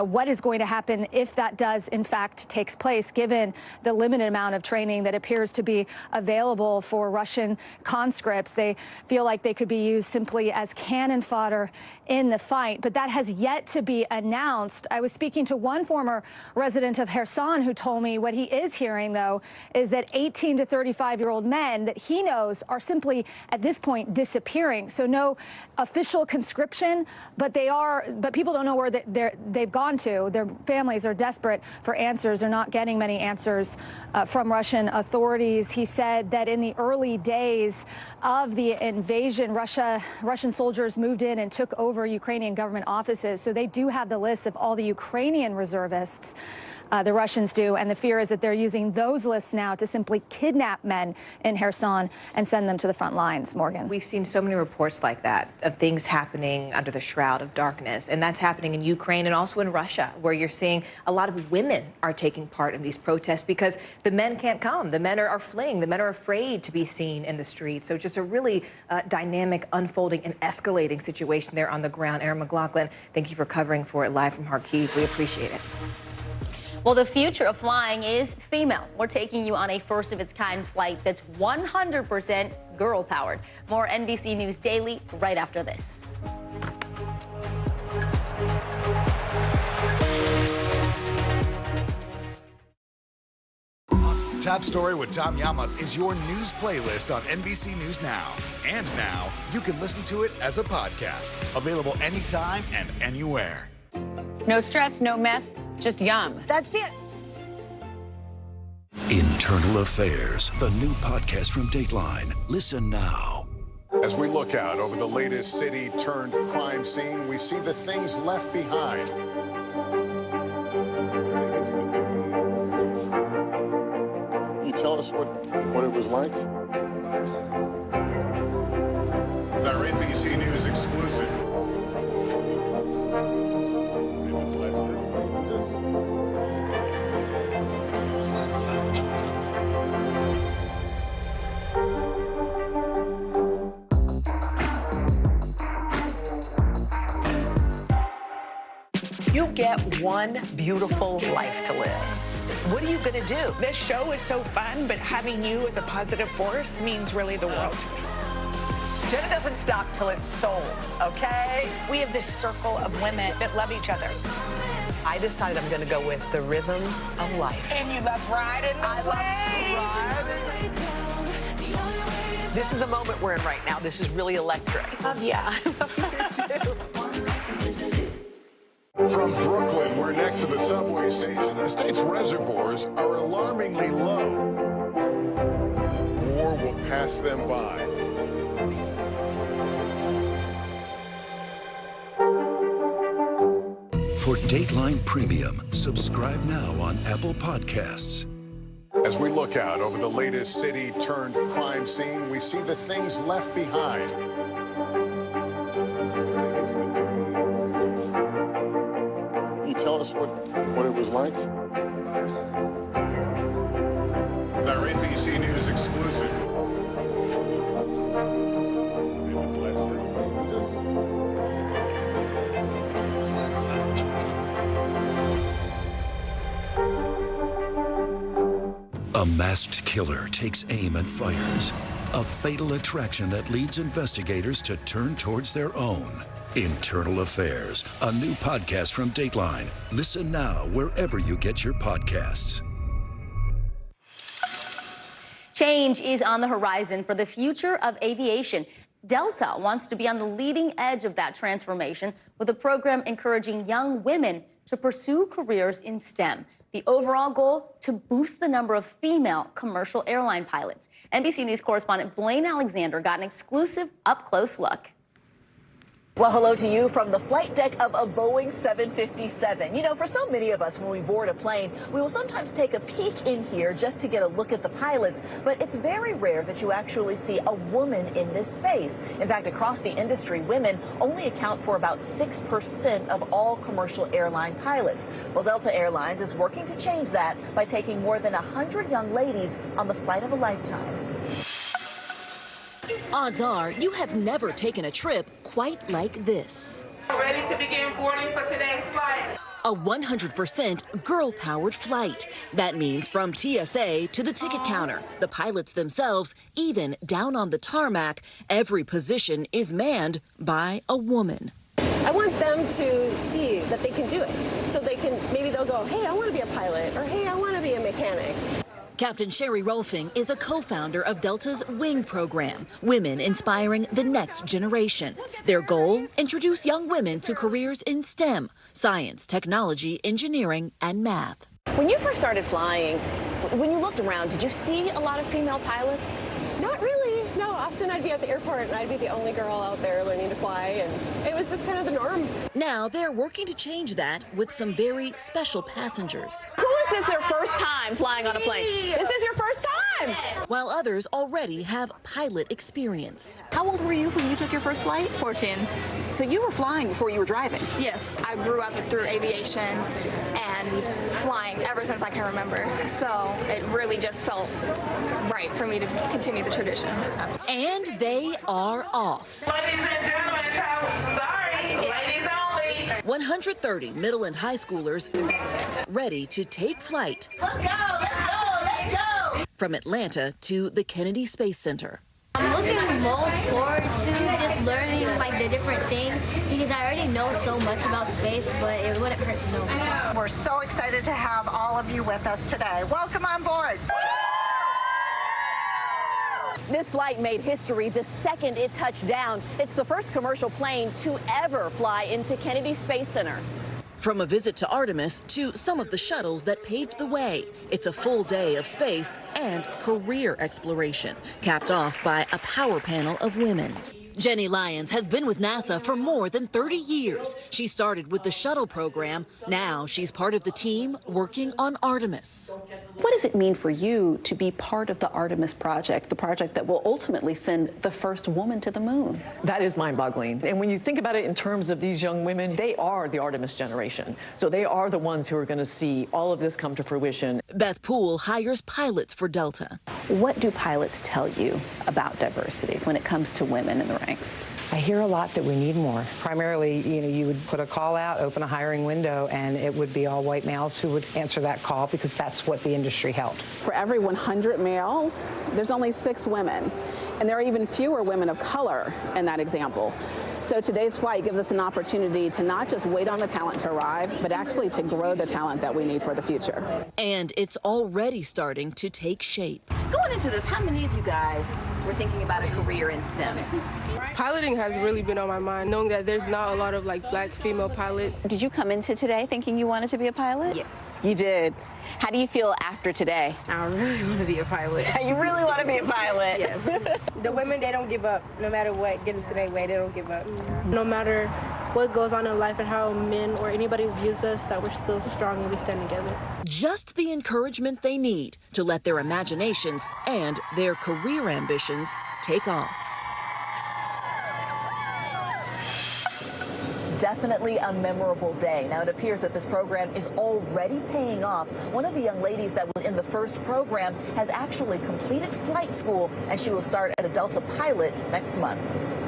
what is going to happen if that does, in fact, takes place, given the limited amount of training that appears to be available for Russian conscripts. They feel like they could be used simply as cannon fodder in the fight, but that has yet to be announced. I was speaking to one former resident of Kherson who told me what he is hearing, though, is that 18 to 35-year-old men that he knows are simply, at this point, disappearing. So no official conscription, but people don't know where they've gone to. Their families are desperate for answers. They're not getting many answers from Russian authorities. He said that in the early days of the invasion, Russian soldiers moved in and took over Ukrainian government offices. So they do have the list of all the Ukrainian reservists. The Russians do, and the fear is that they're using those lists now to simply kidnap men in Kherson and send them to the front lines. Morgan. We've seen so many reports like that of things happening under the shroud of darkness, and that's happening in Ukraine and also in Russia, where you're seeing a lot of women are taking part in these protests because the men can't come. The men are fleeing. The men are afraid to be seen in the streets. So just a really dynamic, unfolding, and escalating situation there on the ground. Aaron McLaughlin, thank you for covering for it live from Kharkiv. We appreciate it. Well, the future of flying is female. We're taking you on a first-of-its-kind flight that's 100% girl-powered. More NBC News Daily right after this. Top Story with Tom Llamas is your news playlist on NBC News Now. And now, you can listen to it as a podcast. Available anytime and anywhere. No stress, no mess, just yum. That's it. Internal Affairs, the new podcast from Dateline. Listen now. As we look out over the latest city-turned-crime scene, we see the things left behind. Can you tell us what it was like? Our NBC News exclusive. You get one beautiful life to live. What are you going to do? This show is so fun, but having you as a positive force means really the world to me. Jenna doesn't stop till it's sold, okay? We have this circle of women that love each other. I decided I'm going to go with the rhythm of life. And you love riding the wave. This is a moment we're in right now. This is really electric. Yeah, I love you too. From Brooklyn, we're next to the subway station. The state's reservoirs are alarmingly low. War will pass them by. For Dateline Premium, subscribe now on Apple Podcasts. As we look out over the latest city-turned-crime scene, we see the things left behind. Tell us what it was like. Our NBC News exclusive. A masked killer takes aim and fires. A fatal attraction that leads investigators to turn towards their own. Internal Affairs, a new podcast from Dateline. Listen now wherever you get your podcasts. Change is on the horizon for the future of aviation. Delta wants to be on the leading edge of that transformation with a program encouraging young women to pursue careers in STEM. The overall goal, to boost the number of female commercial airline pilots. NBC News correspondent Blaine Alexander got an exclusive up-close look. Well, hello to you from the flight deck of a Boeing 757. You know, for so many of us, when we board a plane, we will sometimes take a peek in here just to get a look at the pilots. But it's very rare that you actually see a woman in this space. In fact, across the industry, women only account for about 6% of all commercial airline pilots. Well, Delta Airlines is working to change that by taking more than 100 young ladies on the flight of a lifetime. Odds are you have never taken a trip quite like this. Ready to begin boarding for today's flight. A 100% girl-powered flight. That means from TSA to the ticket counter, the pilots themselves, even down on the tarmac, every position is manned by a woman. I want them to see that they can do it. So they can, maybe they'll go, hey, I want to be a pilot, or hey, I want to be a mechanic. Captain Sherry Rolfing is a co-founder of Delta's Wing program, Women Inspiring the Next Generation. Their goal, introduce young women to careers in STEM, science, technology, engineering, and math. When you first started flying, when you looked around, did you see a lot of female pilots? Not really. No, often I'd be at the airport and I'd be the only girl out there learning to fly, and it was just kind of the norm. Now they're working to change that with some very special passengers. Who is this their first time flying on a plane? This is your first time! While others already have pilot experience. How old were you when you took your first flight? 14. So you were flying before you were driving? Yes, I grew up through aviation and flying ever since I can remember. So it really just felt right for me to continue the tradition. And they are off. Ladies and gentlemen, sorry, ladies only. 130 middle and high schoolers ready to take flight. Let's go, let's go, let's go! From Atlanta to the Kennedy Space Center. I'm looking most forward to just learning like the different things because I already know so much about space, but it wouldn't hurt to know more. We're so excited to have all of you with us today. Welcome on board. This flight made history the second it touched down. It's the first commercial plane to ever fly into Kennedy Space Center. From a visit to Artemis to some of the shuttles that paved the way, it's a full day of space and career exploration, capped off by a power panel of women. Jenny Lyons has been with NASA for more than 30 years. She started with the shuttle program. Now she's part of the team working on Artemis. What does it mean for you to be part of the Artemis project, the project that will ultimately send the first woman to the moon? That is mind-boggling. And when you think about it in terms of these young women, they are the Artemis generation. So they are the ones who are going to see all of this come to fruition. Beth Poole hires pilots for Delta. What do pilots tell you about diversity when it comes to women in the ranks? I hear a lot that we need more. Primarily, you would put a call out, open a hiring window, and it would be all white males who would answer that call because that's what the industry held. For every 100 males, there's only 6 women. And there are even fewer women of color in that example. So today's flight gives us an opportunity to not just wait on the talent to arrive, but actually to grow the talent that we need for the future. And it's already starting to take shape. Going into this, how many of you guys were thinking about a career in STEM? Piloting has really been on my mind, knowing that there's not a lot of black female pilots. Did you come into today thinking you wanted to be a pilot? Yes. You did. How do you feel after today? I really want to be a pilot. You really want to be a pilot? Yes. The women, they don't give up. No matter what gets into their way, they don't give up. No matter what goes on in life and how men or anybody views us, that we're still strong and we stand together. Just the encouragement they need to let their imaginations and their career ambitions take off. Definitely a memorable day. Now, it appears that this program is already paying off. One of the young ladies that was in the first program has actually completed flight school, and she will start as a Delta pilot next month.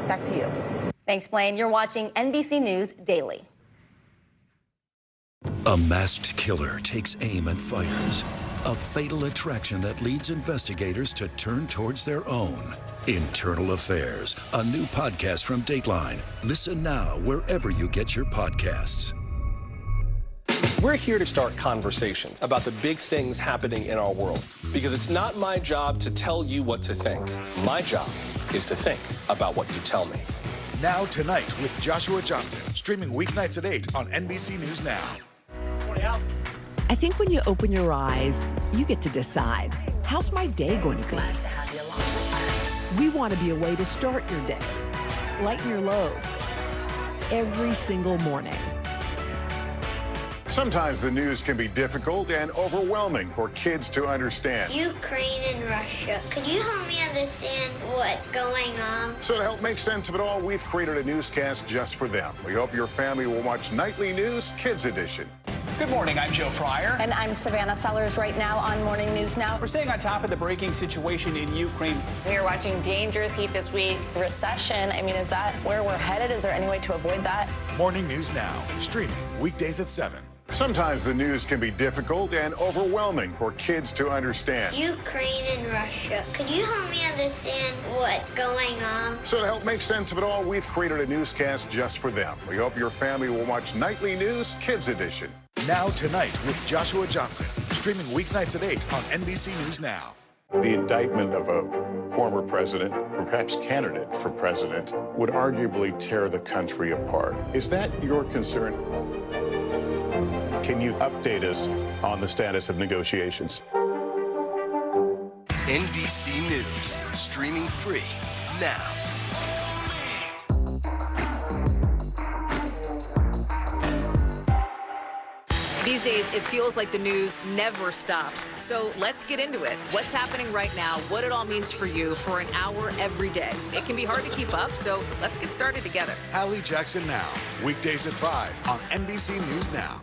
Back to you. Thanks, Blaine. You're watching NBC News Daily. A masked killer takes aim and fires. A fatal attraction that leads investigators to turn towards their own. Internal Affairs, a new podcast from Dateline. Listen now wherever you get your podcasts. We're here to start conversations about the big things happening in our world, because it's not my job to tell you what to think. My job is to think about what you tell me. Now Tonight with Joshua Johnson, streaming weeknights at 8 on NBC News Now. I think when you open your eyes, you get to decide, how's my day going to be? We want to be a way to start your day, lighten your load, every single morning. Sometimes the news can be difficult and overwhelming for kids to understand. Ukraine and Russia. Could you help me understand what's going on? So to help make sense of it all, we've created a newscast just for them. We hope your family will watch Nightly News Kids Edition. Good morning, I'm Joe Fryer. And I'm Savannah Sellers right now on Morning News Now. We're staying on top of the breaking situation in Ukraine. We are watching dangerous heat this week. Recession, I mean, is that where we're headed? Is there any way to avoid that? Morning News Now, streaming weekdays at 7. Sometimes the news can be difficult and overwhelming for kids to understand. Ukraine and Russia. Could you help me understand what's going on? So to help make sense of it all, we've created a newscast just for them. We hope your family will watch Nightly News Kids Edition. Now Tonight with Joshua Johnson, streaming weeknights at 8 on NBC News Now. The indictment of a former president, or perhaps candidate for president, would arguably tear the country apart. Is that your concern? Can you update us on the status of negotiations? NBC News, streaming free now. These days, it feels like the news never stops. So let's get into it. What's happening right now, what it all means for you for an hour every day. It can be hard to keep up, so let's get started together. Hallie Jackson Now, weekdays at 5 on NBC News Now.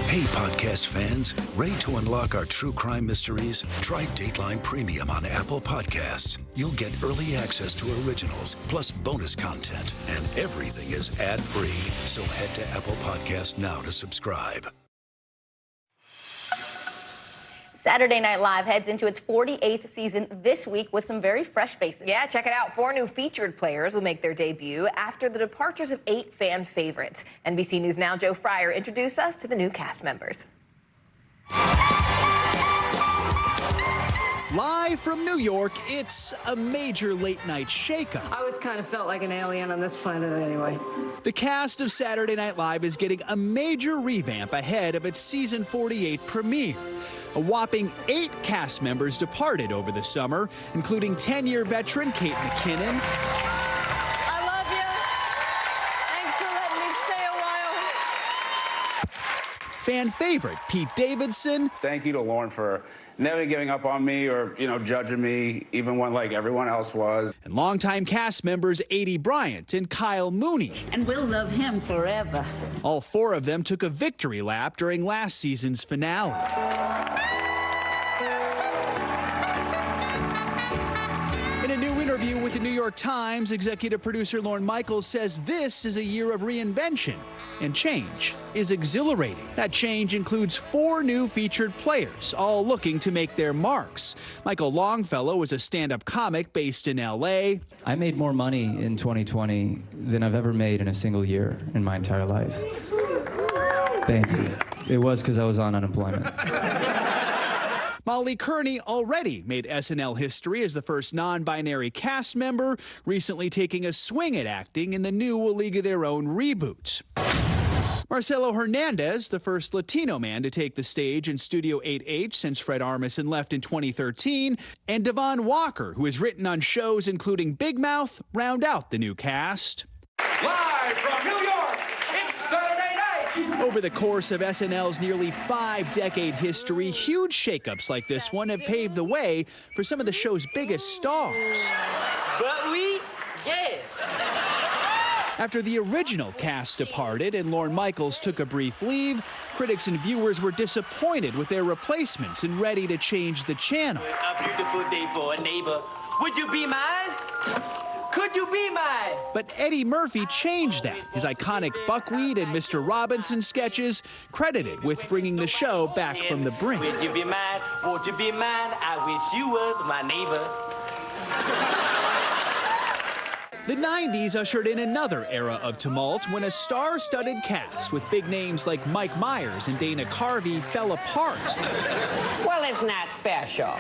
Hey, podcast fans, ready to unlock our true crime mysteries? Try Dateline Premium on Apple Podcasts. You'll get early access to originals, plus bonus content, and everything is ad-free. So head to Apple Podcasts now to subscribe. Saturday Night Live heads into its 48th season this week with some very fresh faces. Yeah, check it out. 4 new featured players will make their debut after the departures of 8 fan favorites. NBC News Now, Joe Fryer introduced us to the new cast members. Live from New York, it's a major late-night shakeup. I always kind of felt like an alien on this planet anyway. The cast of Saturday Night Live is getting a major revamp ahead of its season 48 premiere. A whopping 8 cast members departed over the summer, including 10-year veteran Kate McKinnon. I love you. Thanks for letting me stay a while. Fan favorite Pete Davidson. Thank you to Lauren for never giving up on me or, judging me, even when, like, everyone else was. And longtime cast members Adie Bryant and Kyle Mooney. And we'll love him forever. All 4 of them took a victory lap during last season's finale. In a new interview with the New York Times, executive producer Lorne Michaels says this is a year of reinvention, and change is exhilarating. That change includes 4 new featured players, all looking to make their marks. Michael Longfellow is a stand-up comic based in L.A. I made more money in 2020 than I've ever made in a single year in my entire life. Thank you. It was because I was on unemployment. Molly Kearney already made SNL history as the first non-binary cast member, recently taking a swing at acting in the new A League of Their Own reboot. Marcelo Hernandez, the first Latino man to take the stage in Studio 8H since Fred Armisen left in 2013, and Devon Walker, who has written on shows including Big Mouth, round out the new cast. Live from New York, it's Saturday night! Over the course of SNL's nearly 5-decade history, huge shakeups like this one have paved the way for some of the show's biggest stars. But yes! After the original cast departed and Lorne Michaels took a brief leave, critics and viewers were disappointed with their replacements and ready to change the channel. A beautiful day for a neighbor. Would you be mine? Could you be mine? But Eddie Murphy changed that. His iconic Buckwheat and Mr. Robinson sketches credited with bringing the show back from the brink. Would you be mine? Won't you be mine? I wish you was my neighbor. The 90s ushered in another era of tumult when a star-studded cast with big names like Mike Myers and Dana Carvey fell apart. Well, isn't that special?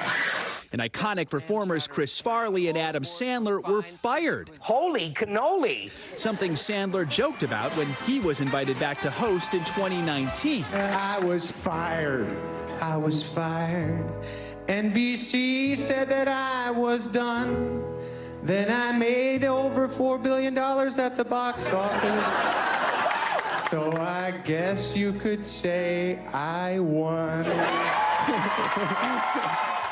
And iconic performers Chris Farley and Adam Sandler were fired. Holy cannoli! Something Sandler joked about when he was invited back to host in 2019. I was fired. I was fired. NBC said that I was done. Then I made over $4 billion at the box office. So I guess you could say I won.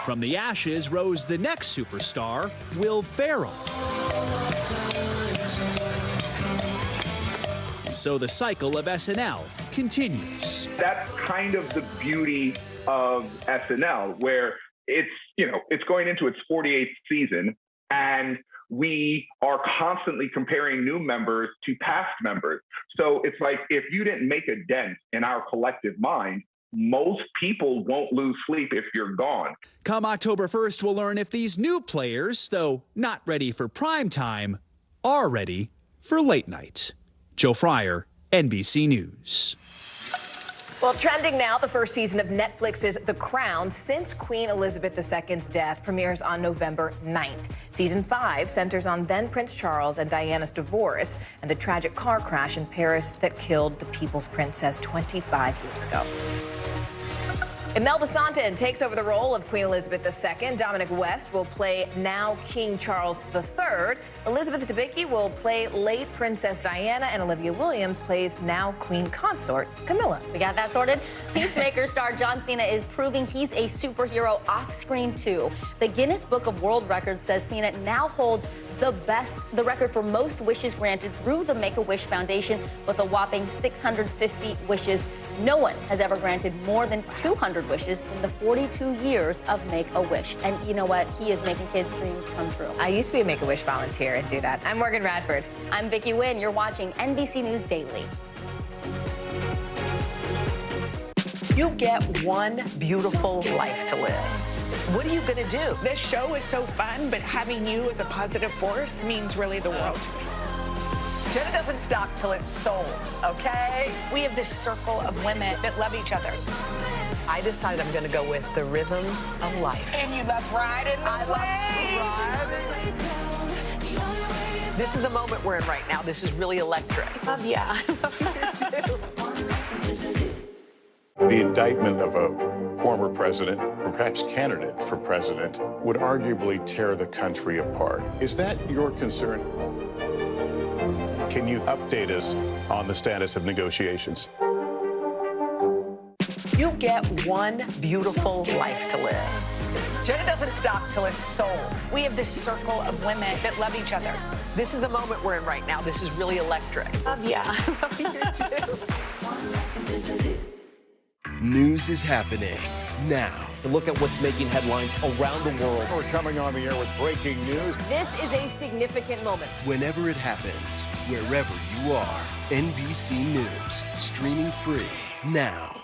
From the ashes rose the next superstar, Will Ferrell. And so the cycle of SNL continues. That's kind of the beauty of SNL, where it's going into its 48th season, and we are constantly comparing new members to past members. So it's like, if you didn't make a dent in our collective mind, most people won't lose sleep if you're gone. Come October 1st, we'll learn if these new players, though not ready for prime time, are ready for late night. Joe Fryer, NBC News. Well, trending now, the first season of Netflix's The Crown since Queen Elizabeth II's death premieres on November 9th. Season 5 centers on then Prince Charles and Diana's divorce and the tragic car crash in Paris that killed the People's Princess 25 years ago. Imelda Staunton takes over the role of Queen Elizabeth II. Dominic West will play now King Charles III. Elizabeth Debicki will play late Princess Diana, and Olivia Williams plays now Queen Consort Camilla. We got that sorted. Peacemaker star John Cena is proving he's a superhero off-screen too. The Guinness Book of World Records says Cena now holds the record for most wishes granted through the Make-A-Wish Foundation with a whopping 650 wishes. No one has ever granted more than 200 wishes in the 42 years of Make-A-Wish. And you know what? He is making kids' dreams come true. I used to be a Make-A-Wish volunteer and do that. I'm Morgan Radford. I'm Vicki Wynn. You're watching NBC News Daily. You get one beautiful life to live. What are you going to do? This show is so fun, but having you as a positive force means really the world to me. Jenna doesn't stop till it's sold, okay? We have this circle of women that love each other. I decided I'm going to go with the rhythm of life. And you love riding the wave. This is a moment we're in right now. This is really electric. Yeah, I love you too. The indictment of a former president, or perhaps candidate for president, would arguably tear the country apart. Is that your concern? Can you update us on the status of negotiations? You get one beautiful life to live. Jenna doesn't stop till it's sold. We have this circle of women that love each other. This is a moment we're in right now. This is really electric. Yeah, I love you too. News is happening now. Look at what's making headlines around the world. We're coming on the air with breaking news. This is a significant moment. Whenever it happens, wherever you are, NBC News, streaming free now.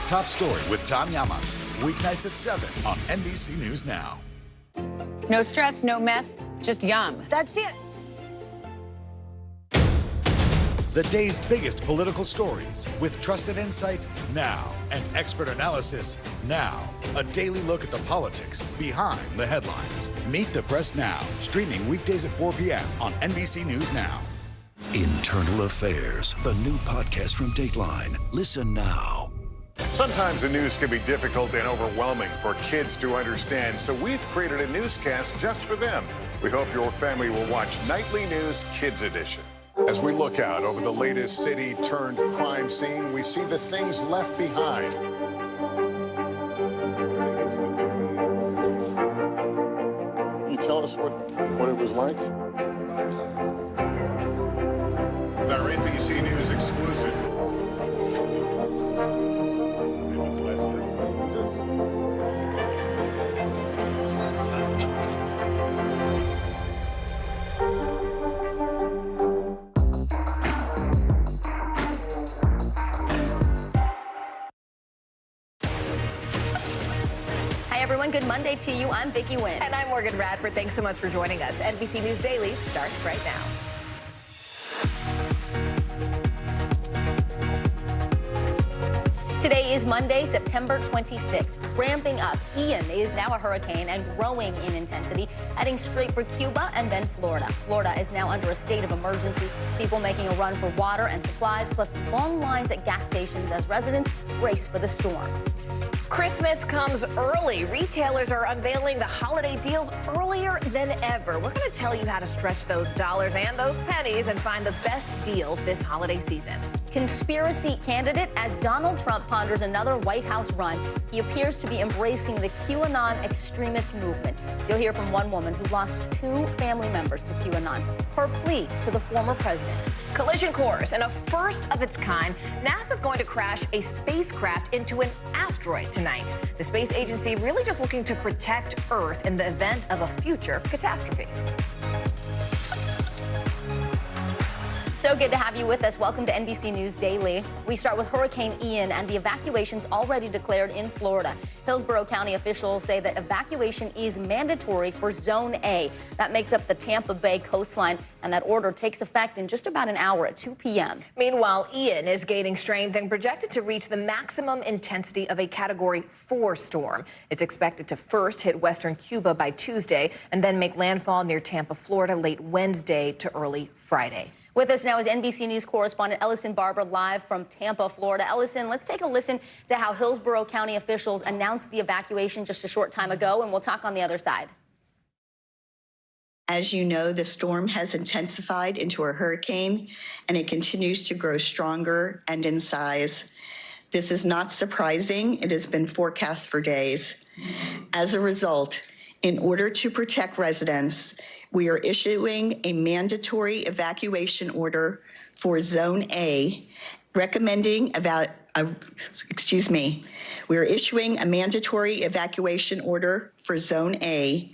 Top Story with Tom Llamas, weeknights at 7 on NBC News Now. No stress, no mess, just yum. That's it. The day's biggest political stories with trusted insight now and expert analysis now. A daily look at the politics behind the headlines. Meet the Press Now, streaming weekdays at 4 p.m. on NBC News Now. Internal Affairs, the new podcast from Dateline. Listen now. Sometimes the news can be difficult and overwhelming for kids to understand, so we've created a newscast just for them. We hope your family will watch Nightly News Kids Edition. As we look out over the latest city-turned-crime scene, we see the things left behind. Can you tell us what it was like? Our NBC News exclusive. Good Monday to you. I'm Vicki Wynn. And I'm Morgan Radford. Thanks so much for joining us. NBC News Daily starts right now. Today is Monday, September 26th. Ramping up, Ian is now a hurricane and growing in intensity, heading straight for Cuba and then Florida. Florida is now under a state of emergency. People making a run for water and supplies, plus long lines at gas stations as residents brace for the storm. Christmas comes early. Retailers are unveiling the holiday deals earlier than ever. We're going to tell you how to stretch those dollars and those pennies and find the best deals this holiday season. Conspiracy candidate as Donald Trump ponders another White House run. He appears to be embracing the QAnon extremist movement. You'll hear from one woman who lost 2 family members to QAnon. Her plea to the former president. Collision course, and a first of its kind, NASA's going to crash a spacecraft into an asteroid tonight. The space agency really just looking to protect Earth in the event of a future catastrophe. So good to have you with us. Welcome to NBC News Daily. We start with Hurricane Ian and the evacuations already declared in Florida. Hillsborough County officials say that evacuation is mandatory for Zone A. That makes up the Tampa Bay coastline, and that order takes effect in just about an hour at 2 p.m. Meanwhile, Ian is gaining strength and projected to reach the maximum intensity of a Category 4 storm. It's expected to first hit western Cuba by Tuesday and then make landfall near Tampa, Florida late Wednesday to early Friday. With us now is NBC News correspondent Ellison Barber live from Tampa, Florida. Ellison, let's take a listen to how Hillsborough County officials announced the evacuation just a short time ago, and we'll talk on the other side. As you know, the storm has intensified into a hurricane, and it continues to grow stronger and in size. This is not surprising. It has been forecast for days. As a result, in order to protect residents, we are issuing a mandatory evacuation order for Zone A, recommending we are issuing a mandatory evacuation order for Zone A.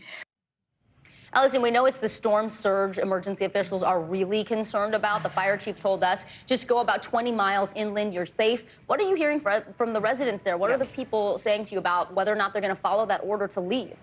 Ellison, we know it's the storm surge emergency officials are really concerned about. The fire chief told us just go about 20 miles inland, you're safe. What are you hearing from the residents there? What are the people saying to you about whether or not they're going to follow that order to leave?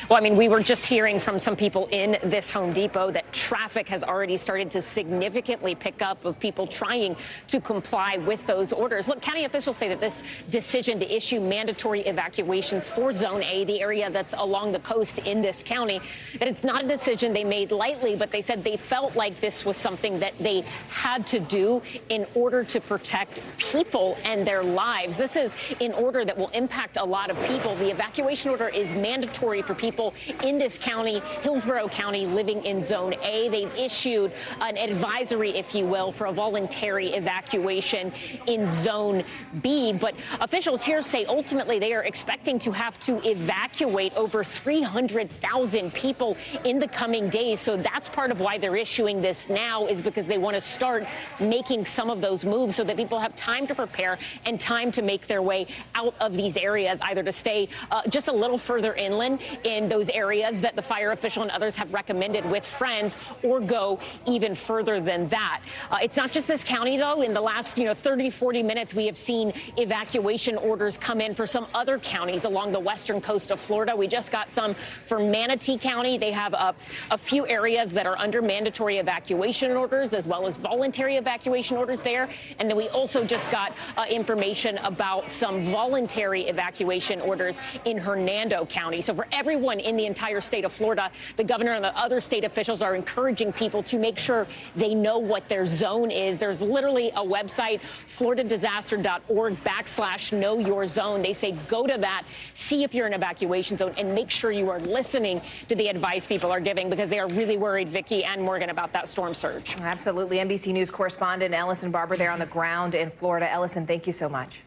Well, I mean, we were just hearing from some people in this Home Depot that traffic has already started to significantly pick up of people trying to comply with those orders. Look, county officials say that this decision to issue mandatory evacuations for Zone A, the area that's along the coast in this county, that it's not a decision they made lightly, but they said they felt like this was something that they had to do in order to protect people and their lives. This is an order that will impact a lot of people. The evacuation order is mandatory for people in this county, Hillsborough County, living in Zone A. They've issued an advisory, if you will, for a voluntary evacuation in Zone B. But officials here say ultimately they are expecting to have to evacuate over 300,000 people in the coming days. So that's part of why they're issuing this now, is because they want to start making some of those moves so that people have time to prepare and time to make their way out of these areas, either to stay just a little further inland in those areas that the fire official and others have recommended with friends, or go even further than that. It's not just this county, though. In the last 30, 40 minutes, we have seen evacuation orders come in for some other counties along the western coast of Florida. We just got some for Manatee County. They have a few areas that are under mandatory evacuation orders, as well as voluntary evacuation orders there. And then we also just got information about some voluntary evacuation orders in Hernando County. So for everyone in the entire state of Florida, the governor and the other state officials are encouraging people to make sure they know what their zone is. There's literally a website, floridadisaster.org/know-your-zone. They say go to that, see if you're in an evacuation zone, and make sure you are listening to the advice people are giving, because they are really worried, Vicki and Morgan, about that storm surge. Absolutely. NBC News correspondent Ellison Barber there on the ground in Florida. Ellison, thank you so much.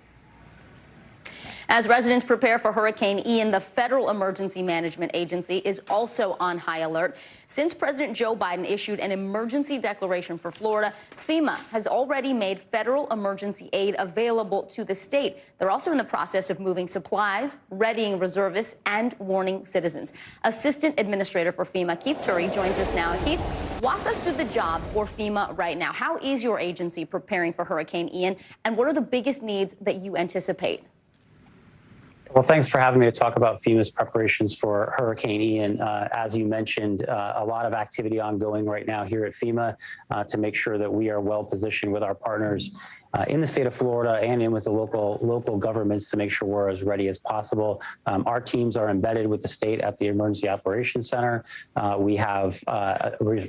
As residents prepare for Hurricane Ian, the Federal Emergency Management Agency is also on high alert. Since President Joe Biden issued an emergency declaration for Florida, FEMA has already made federal emergency aid available to the state. They're also in the process of moving supplies, readying reservists, and warning citizens. Assistant Administrator for FEMA, Keith Turry, joins us now. Keith, walk us through the job for FEMA right now. How is your agency preparing for Hurricane Ian, and what are the biggest needs that you anticipate? Well, thanks for having me to talk about FEMA's preparations for Hurricane Ian. As you mentioned, a lot of activity ongoing right now here at FEMA to make sure that we are well positioned with our partners in the state of Florida and in with the local governments to make sure we're as ready as possible. Our teams are embedded with the state at the Emergency Operations Center. We have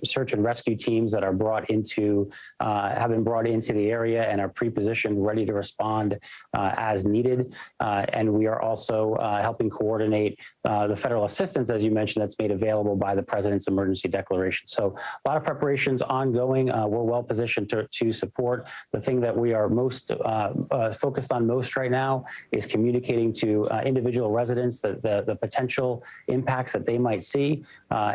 search and rescue teams that are have been brought into the area and are pre-positioned, ready to respond as needed. And we are also helping coordinate the federal assistance, as you mentioned, that's made available by the President's emergency declaration. So a lot of preparations ongoing. We're well positioned to support. The thing that we are most focused on most right now is communicating to individual residents the potential impacts that they might see,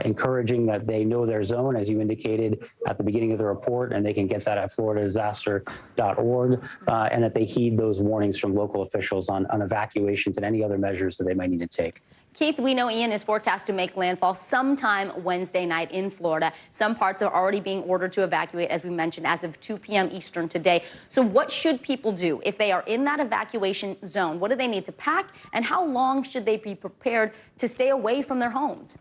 encouraging that they know their zone, as you indicated at the beginning of the report, and they can get that at floridadisaster.org, and that they heed those warnings from local officials on evacuations and any other measures that they might need to take. Keith, we know Ian is forecast to make landfall sometime Wednesday night in Florida. Some parts are already being ordered to evacuate, as we mentioned, as of 2 p.m. Eastern today. So what should people do if they are in that evacuation zone? What do they need to pack, and how long should they be prepared to stay away from their homes?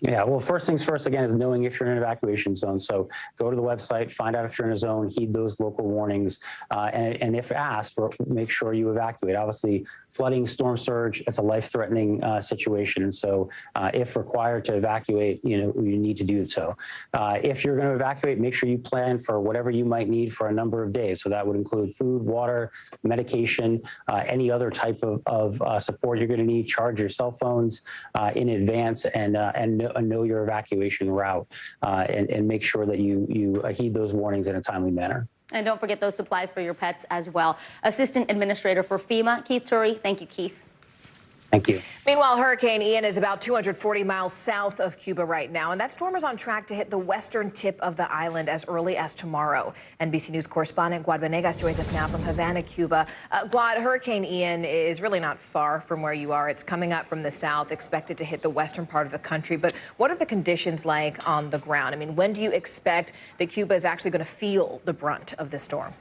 Yeah, well, first things first, again, is knowing if you're in an evacuation zone. So go to the website, find out if you're in a zone, heed those local warnings, and if asked, make sure you evacuate. Obviously, flooding, storm surge, it's a life-threatening situation. And so if required to evacuate, you need to do so. If you're going to evacuate, make sure you plan for whatever you might need for a number of days. So that would include food, water, medication, any other type of support you're going to need. Charge your cell phones in advance and know your evacuation route, and make sure that you heed those warnings in a timely manner. And don't forget those supplies for your pets as well. Assistant Administrator for FEMA, Keith Turry. Thank you, Keith. Thank you. Meanwhile, Hurricane Ian is about 240 miles south of Cuba right now, and that storm is on track to hit the western tip of the island as early as tomorrow. NBC News correspondent Guad Venegas joins us now from Havana, Cuba. Guad, Hurricane Ian is really not far from where you are. It's coming up from the south, expected to hit the western part of the country. But what are the conditions like on the ground? I mean, when do you expect that Cuba is actually going to feel the brunt of the storm?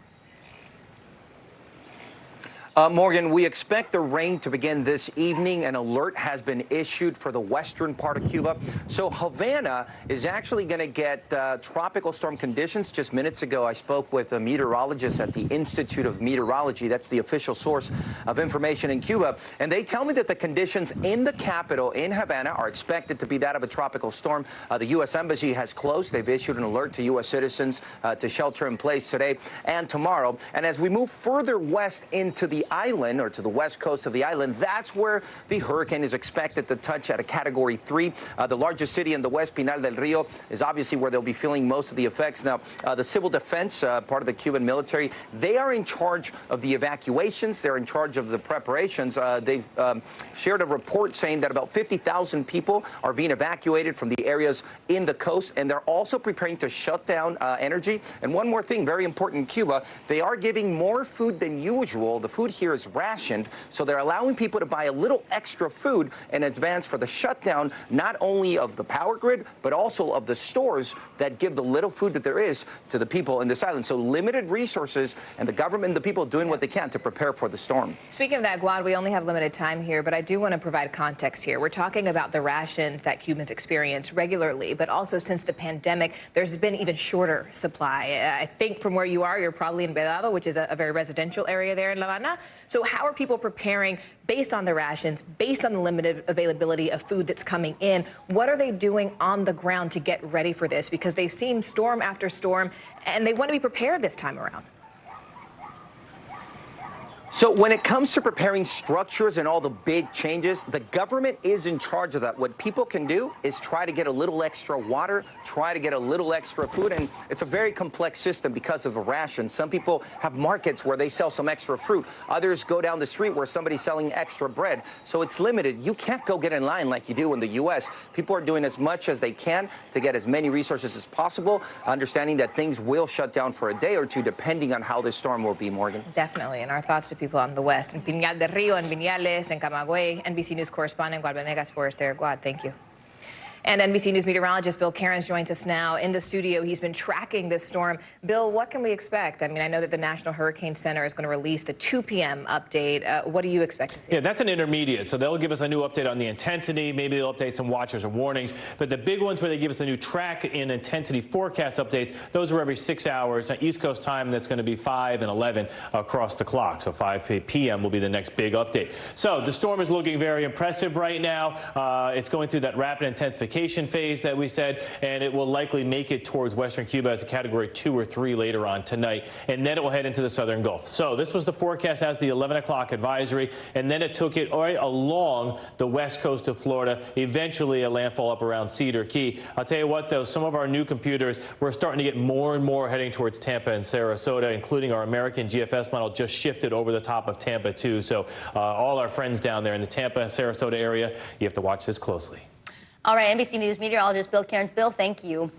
Morgan, we expect the rain to begin this evening. An alert has been issued for the western part of Cuba. So Havana is actually going to get tropical storm conditions. Just minutes ago, I spoke with a meteorologist at the Institute of Meteorology. That's the official source of information in Cuba. And they tell me that the conditions in the capital, in Havana, are expected to be that of a tropical storm. The U.S. Embassy has closed. They've issued an alert to U.S. citizens to shelter in place today and tomorrow. And as we move further west into the island, or to the west coast of the island, that's where the hurricane is expected to touch at a Category 3. The largest city in the west, Pinar del Rio, is obviously where they'll be feeling most of the effects. Now, the civil defense, part of the Cuban military, they are in charge of the evacuations. They're in charge of the preparations. They've shared a report saying that about 50,000 people are being evacuated from the areas in the coast, and they're also preparing to shut down energy. And one more thing, very important in Cuba, they are giving more food than usual. The food here is rationed, so they're allowing people to buy a little extra food in advance for the shutdown, not only of the power grid, but also of the stores that give the little food that there is to the people in this island. So limited resources, and the government and the people doing what they can to prepare for the storm. Speaking of that, Guad, we only have limited time here, but I do want to provide context here. We're talking about the rations that Cubans experience regularly, but also since the pandemic, there's been even shorter supply. I think from where you are, you're probably in Vedado, which is a very residential area there in La Habana. So how are people preparing based on the rations, based on the limited availability of food that's coming in? What are they doing on the ground to get ready for this? Because they've seen storm after storm, and they want to be prepared this time around. So when it comes to preparing structures and all the big changes, the government is in charge of that. What people can do is try to get a little extra water, try to get a little extra food, and it's a very complex system because of the ration. Some people have markets where they sell some extra fruit. Others go down the street where somebody's selling extra bread. So it's limited. You can't go get in line like you do in the U.S. People are doing as much as they can to get as many resources as possible, understanding that things will shut down for a day or two depending on how this storm will be, Morgan. Definitely, and our thoughts to people on the west, in Pinar del Rio, in Viñales, in Camagüey. NBC News correspondent Guad Venegas for us there. Guad, thank you. And NBC News meteorologist Bill Cairns joins us now in the studio. He's been tracking this storm. Bill, what can we expect? I mean, I know that the National Hurricane Center is going to release the 2 p.m. update. What do you expect to see? Yeah, that's an intermediate. So they'll give us a new update on the intensity. Maybe they'll update some watches or warnings. But the big ones where they give us the new track and intensity forecast updates, those are every 6 hours. At East Coast time, that's going to be 5 and 11 across the clock. So 5 p.m. will be the next big update. So the storm is looking very impressive right now. It's going through that rapid intensification phase that we said, and it will likely make it towards western Cuba as a Category 2 or 3 later on tonight, and then it will head into the southern Gulf. So this was the forecast as the 11 o'clock advisory, and then it took it right along the west coast of Florida, eventually a landfall up around Cedar Key. I'll tell you what, though, some of our new computers, we're starting to get more and more heading towards Tampa and Sarasota, including our American GFS model just shifted over the top of Tampa, too. So all our friends down there in the Tampa and Sarasota area, you have to watch this closely. All right, NBC News meteorologist Bill Cairns. Bill, thank you.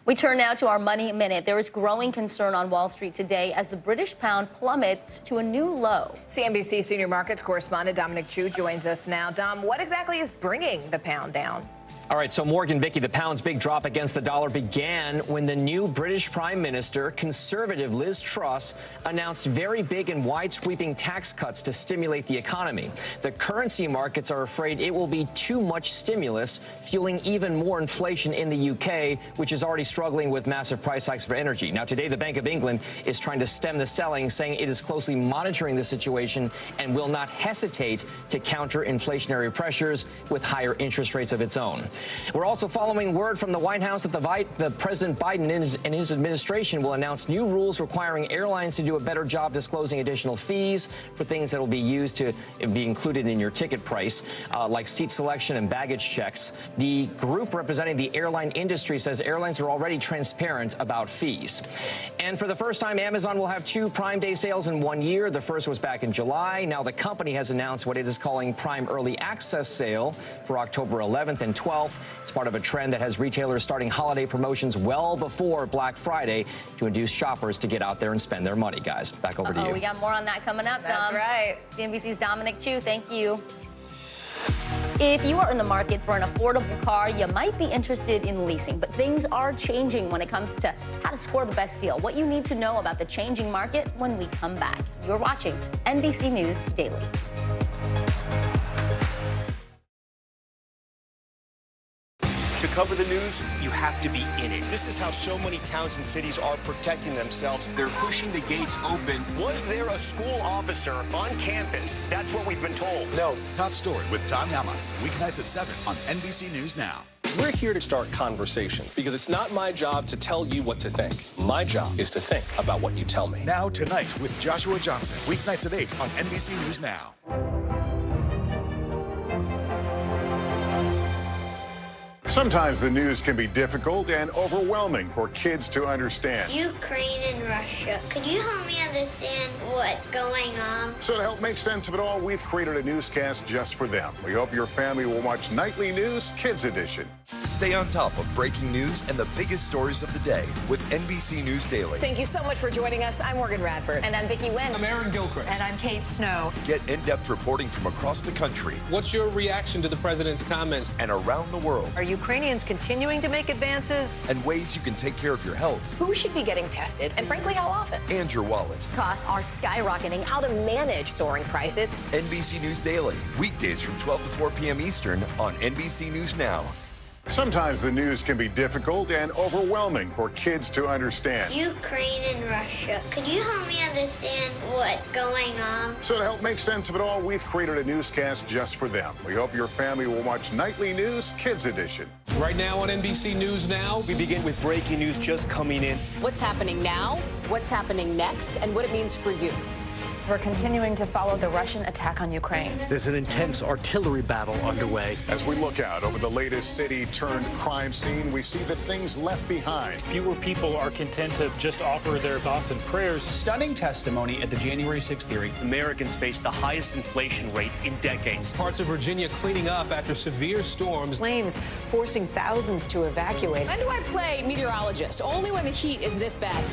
We turn now to our Money Minute. There is growing concern on Wall Street today as the British pound plummets to a new low. CNBC senior markets correspondent Dominic Chu joins us now. Dom, what exactly is bringing the pound down? All right, so Morgan, Vicky, the pound's big drop against the dollar began when the new British Prime Minister, conservative Liz Truss, announced very big and wide-sweeping tax cuts to stimulate the economy. The currency markets are afraid it will be too much stimulus, fueling even more inflation in the UK, which is already struggling with massive price hikes for energy. Now, today, the Bank of England is trying to stem the selling, saying it is closely monitoring the situation and will not hesitate to counter inflationary pressures with higher interest rates of its own. We're also following word from the White House that the President Biden and his administration will announce new rules requiring airlines to do a better job disclosing additional fees for things that will be used to be included in your ticket price, like seat selection and baggage checks. The group representing the airline industry says airlines are already transparent about fees. And for the first time, Amazon will have 2 Prime Day sales in 1 year. The first was back in July. Now the company has announced what it is calling Prime Early Access Sale for October 11th and 12th. It's part of a trend that has retailers starting holiday promotions well before Black Friday to induce shoppers to get out there and spend their money, guys. Back over to you. We got more on that coming up, Dom. That's right. CNBC's Dominic Chu, thank you. If you are in the market for an affordable car, you might be interested in leasing, but things are changing when it comes to how to score the best deal. What you need to know about the changing market when we come back. You're watching NBC News Daily. To cover the news, you have to be in it. This is how so many towns and cities are protecting themselves. They're pushing the gates open. Was there a school officer on campus? That's what we've been told. No. Top Story with Tom Yamas. Weeknights at 7 on NBC News Now. We're here to start conversations because it's not my job to tell you what to think. My job is to think about what you tell me. Now Tonight with Joshua Johnson. Weeknights at 8 on NBC News Now. Sometimes the news can be difficult and overwhelming for kids to understand. Ukraine and Russia. Could you help me understand what's going on? So to help make sense of it all, we've created a newscast just for them. We hope your family will watch Nightly News Kids Edition. Stay on top of breaking news and the biggest stories of the day with NBC News Daily. Thank you so much for joining us. I'm Morgan Radford. And I'm Vicki Wynn. I'm Aaron Gilchrist. And I'm Kate Snow. Get in-depth reporting from across the country. What's your reaction to the president's comments? And around the world. Are Ukrainians continuing to make advances? And ways you can take care of your health. Who should be getting tested? And frankly, how often? And your wallet. Costs are skyrocketing. How to manage soaring prices. NBC News Daily. Weekdays from 12 to 4 p.m. Eastern on NBC News Now. Sometimes the news can be difficult and overwhelming for kids to understand. Ukraine and Russia. Could you help me understand what's going on? So to help make sense of it all, we've created a newscast just for them. We hope your family will watch Nightly News Kids Edition. Right now on NBC News Now, we begin with breaking news just coming in. What's happening now? What's happening next? And what it means for you. We're continuing to follow the Russian attack on Ukraine. There's an intense artillery battle underway. As we look out over the latest city-turned-crime scene, we see the things left behind. Fewer people are content to just offer their thoughts and prayers. Stunning testimony at the January 6th hearing. Americans face the highest inflation rate in decades. Parts of Virginia cleaning up after severe storms. Flames forcing thousands to evacuate. When do I play meteorologist? Only when the heat is this bad.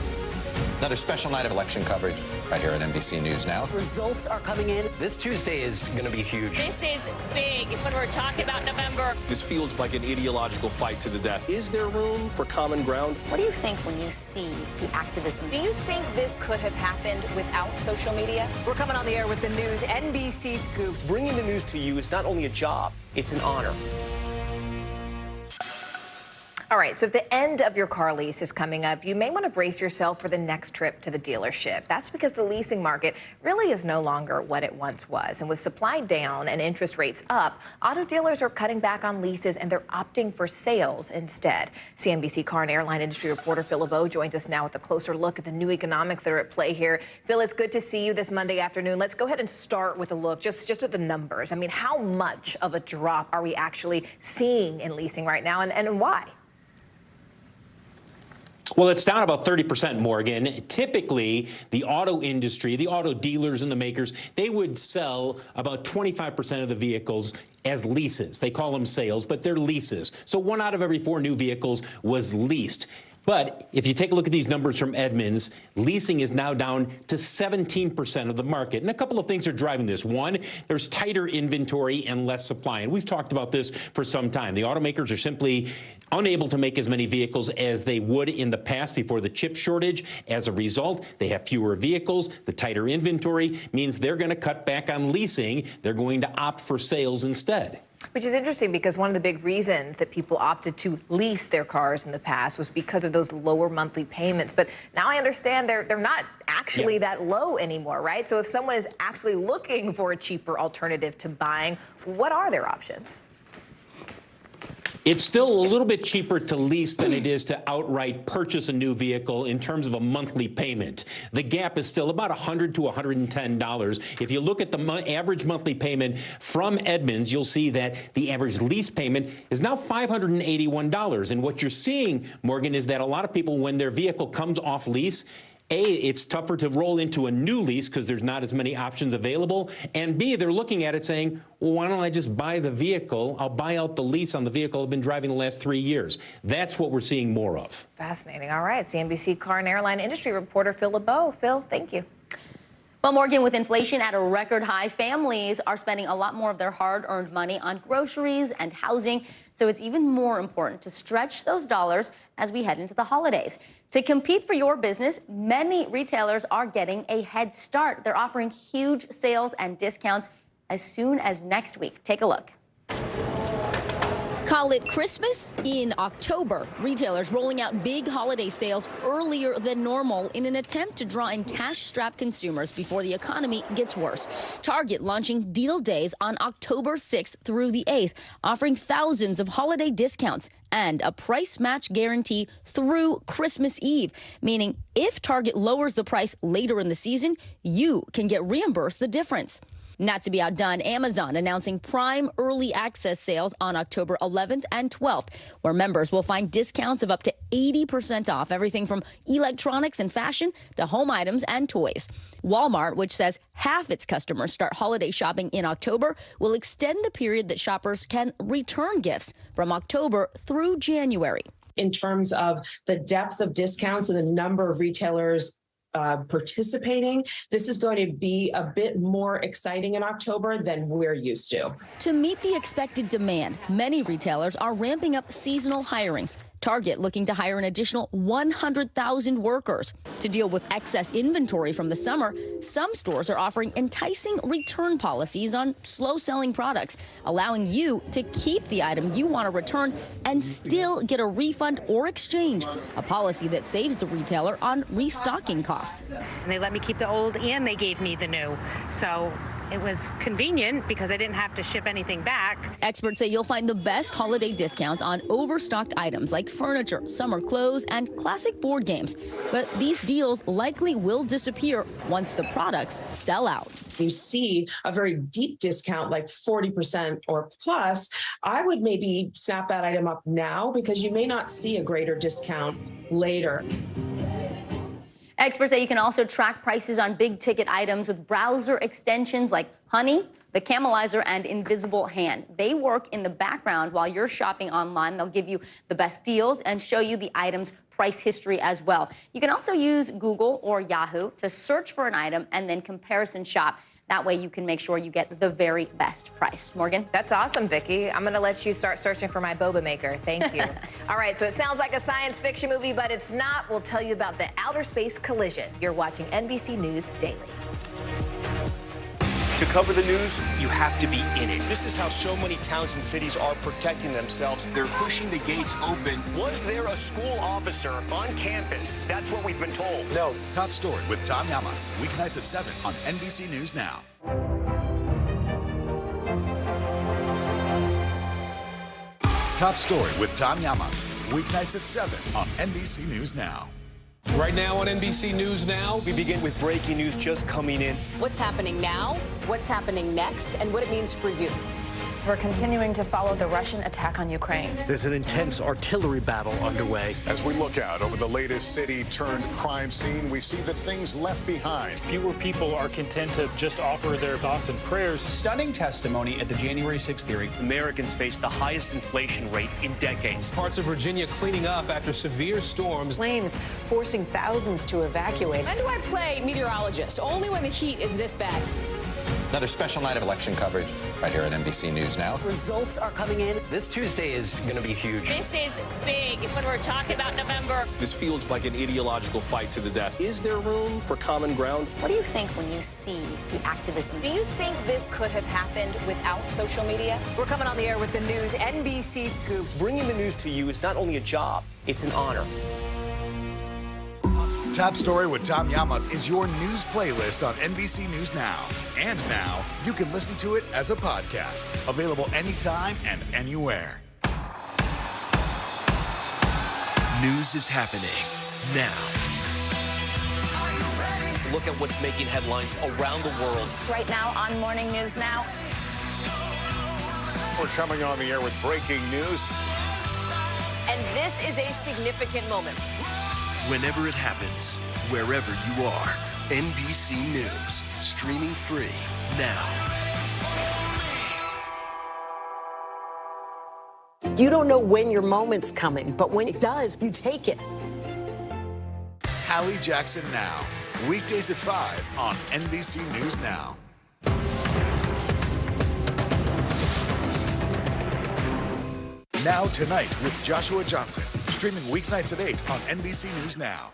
Another special night of election coverage right here at NBC News Now. Results are coming in. This Tuesday is going to be huge. This is big when we're talking about November. This feels like an ideological fight to the death. Is there room for common ground? What do you think when you see the activism? Do you think this could have happened without social media? We're coming on the air with the news. NBC Scoop. Bringing the news to you is not only a job, it's an honor. All right, so if the end of your car lease is coming up, you may want to brace yourself for the next trip to the dealership. That's because the leasing market really is no longer what it once was. And with supply down and interest rates up, auto dealers are cutting back on leases and they're opting for sales instead. CNBC car and airline industry reporter Phil LeBeau joins us now with a closer look at the new economics that are at play here. Phil, it's good to see you this Monday afternoon. Let's go ahead and start with a look just at the numbers. I mean, how much of a drop are we actually seeing in leasing right now and why? Well, it's down about 30%, Morgan. Typically, the auto industry, the auto dealers and the makers, they would sell about 25% of the vehicles as leases. They call them sales, but they're leases. So 1 out of every 4 new vehicles was leased. But if you take a look at these numbers from Edmunds, leasing is now down to 17% of the market. And a couple of things are driving this. One, there's tighter inventory and less supply. And we've talked about this for some time. The automakers are simply unable to make as many vehicles as they would in the past before the chip shortage. As a result, they have fewer vehicles. The tighter inventory means they're going to cut back on leasing. They're going to opt for sales instead. Which is interesting because one of the big reasons that people opted to lease their cars in the past was because of those lower monthly payments. But now I understand they're not actually that low anymore, right? So if someone is actually looking for a cheaper alternative to buying, what are their options? It's still a little bit cheaper to lease than it is to outright purchase a new vehicle in terms of a monthly payment. The gap is still about $100 to $110. If you look at the average monthly payment from Edmunds, you'll see that the average lease payment is now $581. And what you're seeing, Morgan, is that a lot of people, when their vehicle comes off lease, A, it's tougher to roll into a new lease because there's not as many options available. And B, they're looking at it saying, well, why don't I just buy the vehicle? I'll buy out the lease on the vehicle I've been driving the last 3 years. That's what we're seeing more of. Fascinating. All right. CNBC car and airline industry reporter Phil LeBeau. Phil, thank you. Well, Morgan, with inflation at a record high, families are spending a lot more of their hard-earned money on groceries and housing. So it's even more important to stretch those dollars as we head into the holidays. To compete for your business, many retailers are getting a head start. They're offering huge sales and discounts as soon as next week. Take a look. Call it Christmas in October. Retailers rolling out big holiday sales earlier than normal in an attempt to draw in cash-strapped consumers before the economy gets worse. Target launching Deal Days on October 6th through the 8th, offering thousands of holiday discounts and a price match guarantee through Christmas Eve, meaning if Target lowers the price later in the season, you can get reimbursed the difference. Not to be outdone, Amazon announcing Prime Early Access sales on October 11th and 12th, where members will find discounts of up to 80% off everything from electronics and fashion to home items and toys. Walmart, which says half its customers start holiday shopping in October, will extend the period that shoppers can return gifts from October through January. In terms of the depth of discounts and the number of retailers participating, this is going to be a bit more exciting in October than we're used to. To meet the expected demand, many retailers are ramping up seasonal hiring. Target looking to hire an additional 100,000 workers. To deal with excess inventory from the summer, some stores are offering enticing return policies on slow-selling products, allowing you to keep the item you want to return and still get a refund or exchange, a policy that saves the retailer on restocking costs. And they let me keep the old and they gave me the new. So it was convenient because I didn't have to ship anything back. Experts say you'll find the best holiday discounts on overstocked items like furniture, summer clothes, and classic board games. But these deals likely will disappear once the products sell out. You see a very deep discount, like 40% or plus, I would maybe snap that item up now because you may not see a greater discount later. Experts say you can also track prices on big-ticket items with browser extensions like Honey, the Camelizer, and Invisible Hand. They work in the background while you're shopping online. They'll give you the best deals and show you the item's price history as well. You can also use Google or Yahoo to search for an item and then comparison shop. That way you can make sure you get the very best price. Morgan? That's awesome, Vicki. I'm going to let you start searching for my boba maker. Thank you. All right, so it sounds like a science fiction movie, but it's not. We'll tell you about the outer space collision. You're watching NBC News Daily. To cover the news, you have to be in it. This is how so many towns and cities are protecting themselves. They're pushing the gates open. Was there a school officer on campus? That's what we've been told. No. Top Story with Tom Llamas. Weeknights at 7 on NBC News Now. Top Story with Tom Llamas. Weeknights at 7 on NBC News Now. Right now on NBC News Now, we begin with breaking news just coming in. What's happening now, what's happening next, and what it means for you. We're continuing to follow the Russian attack on Ukraine. There's an intense artillery battle underway. As we look out over the latest city-turned-crime scene, we see the things left behind. Fewer people are content to just offer their thoughts and prayers. Stunning testimony at the January 6th hearing. Americans face the highest inflation rate in decades. Parts of Virginia cleaning up after severe storms. Flames forcing thousands to evacuate. When do I play meteorologist? Only when the heat is this bad. Another special night of election coverage right here at NBC News Now. Results are coming in. This Tuesday is going to be huge. This is big when we're talking about November. This feels like an ideological fight to the death. Is there room for common ground? What do you think when you see the activism? Do you think this could have happened without social media? We're coming on the air with the news NBC Scoop. Bringing the news to you is not only a job, it's an honor. Top Story with Tom Llamas is your news playlist on NBC News Now. And now, you can listen to it as a podcast. Available anytime and anywhere. News is happening now. Look at what's making headlines around the world. Right now on Morning News Now. We're coming on the air with breaking news. And this is a significant moment. Whenever it happens, wherever you are, NBC News, streaming free now. You don't know when your moment's coming, but when it does, you take it. Hallie Jackson Now. Weekdays at 5 on NBC News Now. Now Tonight with Joshua Johnson. Streaming weeknights at 8 on NBC News Now.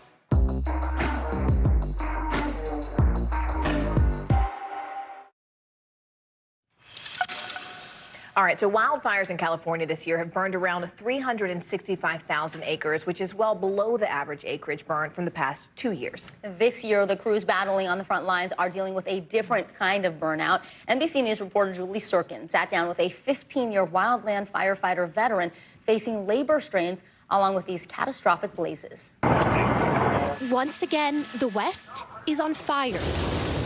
All right, so wildfires in California this year have burned around 365,000 acres, which is well below the average acreage burn from the past 2 years. This year, the crews battling on the front lines are dealing with a different kind of burnout. NBC News reporter Julie Sorkin sat down with a 15-year wildland firefighter veteran facing labor strains along with these catastrophic blazes. Once again, the West is on fire.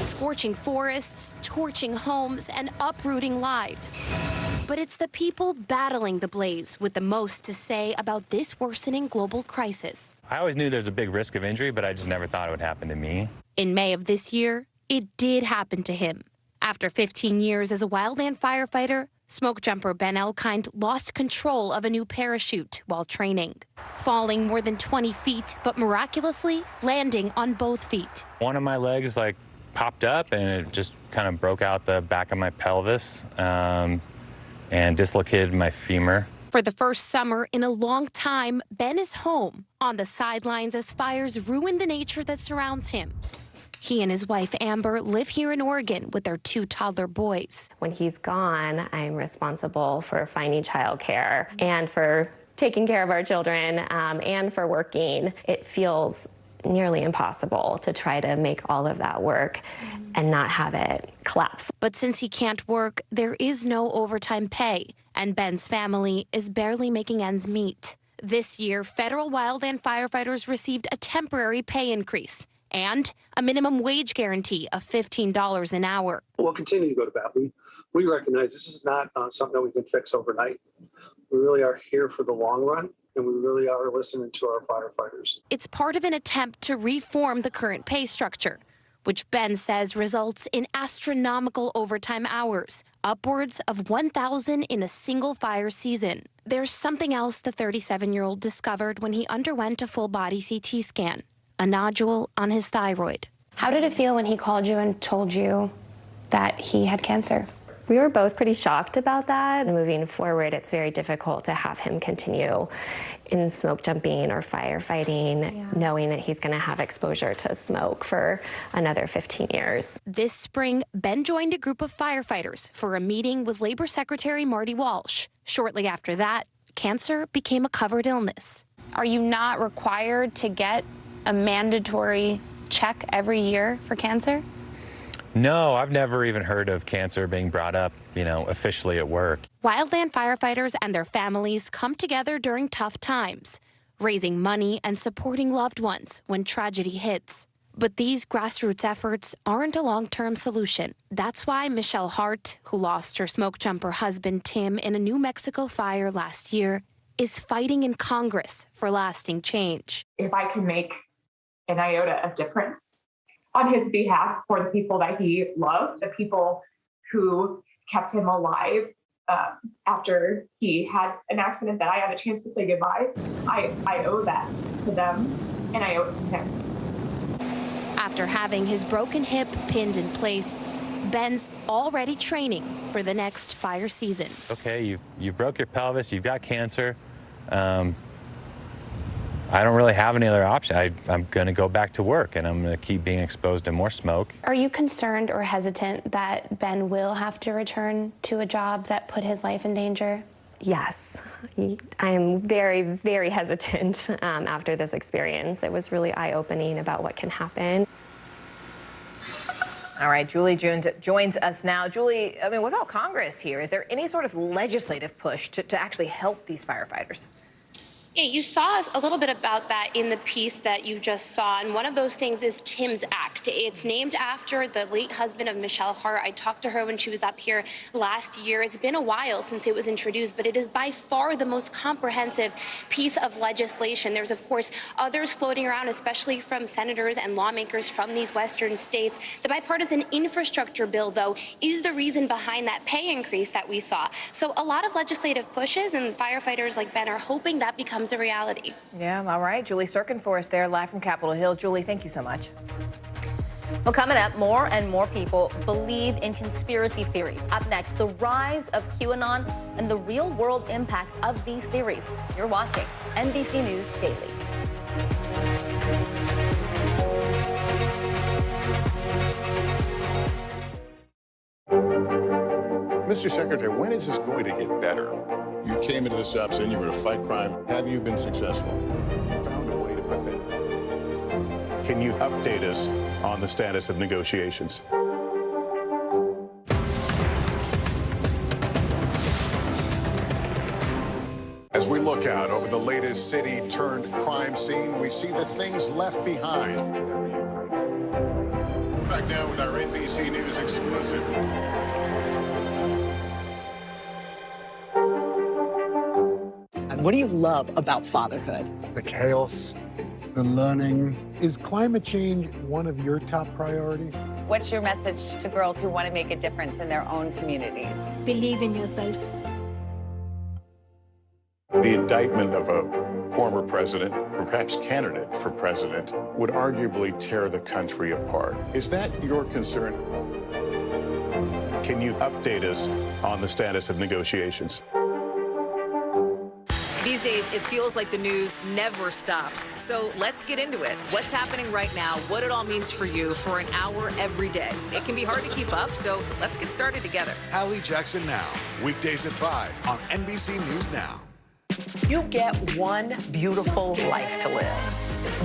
Scorching forests, torching homes, and uprooting lives. But it's the people battling the blaze with the most to say about this worsening global crisis. I always knew there was a big risk of injury, but I just never thought it would happen to me. In May of this year, it did happen to him. After 15 years as a wildland firefighter, smoke jumper Ben Elkind lost control of a new parachute while training, falling more than 20 feet, but miraculously landing on both feet. One of my legs popped up and it just kind of broke out the back of my pelvis and dislocated my femur. For the first summer in a long time, Ben is home on the sidelines as fires ruin the nature that surrounds him. He and his wife Amber live here in Oregon with their 2 toddler boys. When he's gone, I'm responsible for finding childcare and for taking care of our children and for working. It feels nearly impossible to try to make all of that work and not have it collapse. But since he can't work, there is no overtime pay, and Ben's family is barely making ends meet. This year, federal wildland firefighters received a temporary pay increase and a minimum wage guarantee of $15 an hour. We'll continue to go to bat. We recognize this is not something that we can fix overnight. We really are here for the long run, and we really are listening to our firefighters. It's part of an attempt to reform the current pay structure, which Ben says results in astronomical overtime hours, upwards of 1,000 in a single fire season. There's something else the 37-year-old discovered when he underwent a full-body CT scan, a nodule on his thyroid. How did it feel when he called you and told you that he had cancer? We were both pretty shocked about that. Moving forward, it's very difficult to have him continue in smoke jumping or firefighting, knowing that he's going to have exposure to smoke for another 15 years. This spring, Ben joined a group of firefighters for a meeting with Labor Secretary Marty Walsh. Shortly after that, cancer became a covered illness. Are you not required to get a mandatory check every year for cancer? No, I've never even heard of cancer being brought up, officially at work. Wildland firefighters and their families come together during tough times, raising money and supporting loved ones when tragedy hits. But these grassroots efforts aren't a long-term solution. That's why Michelle Hart, who lost her smoke jumper husband Tim in a New Mexico fire last year, is fighting in Congress for lasting change. If I can make an iota of difference on his behalf for the people that he loved, the people who kept him alive after he had an accident that I had a chance to say goodbye, I owe that to them, and I owe it to him. After having his broken hip pinned in place, Ben's already training for the next fire season. Okay, you broke your pelvis, you've got cancer. I don't really have any other option. I'm going to go back to work, and I'm going to keep being exposed to more smoke. Are you concerned or hesitant that Ben will have to return to a job that put his life in danger? Yes, I am very, very hesitant after this experience. It was really eye-opening about what can happen. All right, Julie joins us now. Julie, what about Congress here? Is there any sort of legislative push to actually help these firefighters? Yeah, you saw a little bit about that in the piece that you just saw, and one of those things is Tim's Act. It's named after the late husband of Michelle Hart. I talked to her when she was up here last year. It's been a while since it was introduced, but it is by far the most comprehensive piece of legislation. There's, of course, others floating around, especially from senators and lawmakers from these western states. The bipartisan infrastructure bill, though, is the reason behind that pay increase that we saw. So a lot of legislative pushes, and firefighters like Ben are hoping that becomes becomes a reality. Yeah, all right. Julie Sirkin for us there, live from Capitol Hill. Julie, thank you so much. Well, coming up, more and more people believe in conspiracy theories. Up next, the rise of QAnon and the real-world impacts of these theories. You're watching NBC News Daily. Mr. Secretary, when is this going to get better? You came into this job saying you were going to fight crime. Have you been successful? Found a way to put that. Can you update us on the status of negotiations? As we look out over the latest city-turned-crime scene, we see the things left behind. Back now with our NBC News exclusive. And what do you love about fatherhood? The chaos, the learning. Is climate change one of your top priorities? What's your message to girls who want to make a difference in their own communities? Believe in yourself. The indictment of a former president, or perhaps candidate for president, would arguably tear the country apart. Is that your concern? Can you update us on the status of negotiations? These days, it feels like the news never stops. So let's get into it. What's happening right now, what it all means for you for an hour every day. It can be hard to keep up, so let's get started together. Hallie Jackson Now, weekdays at 5 on NBC News Now. You get one beautiful life to live.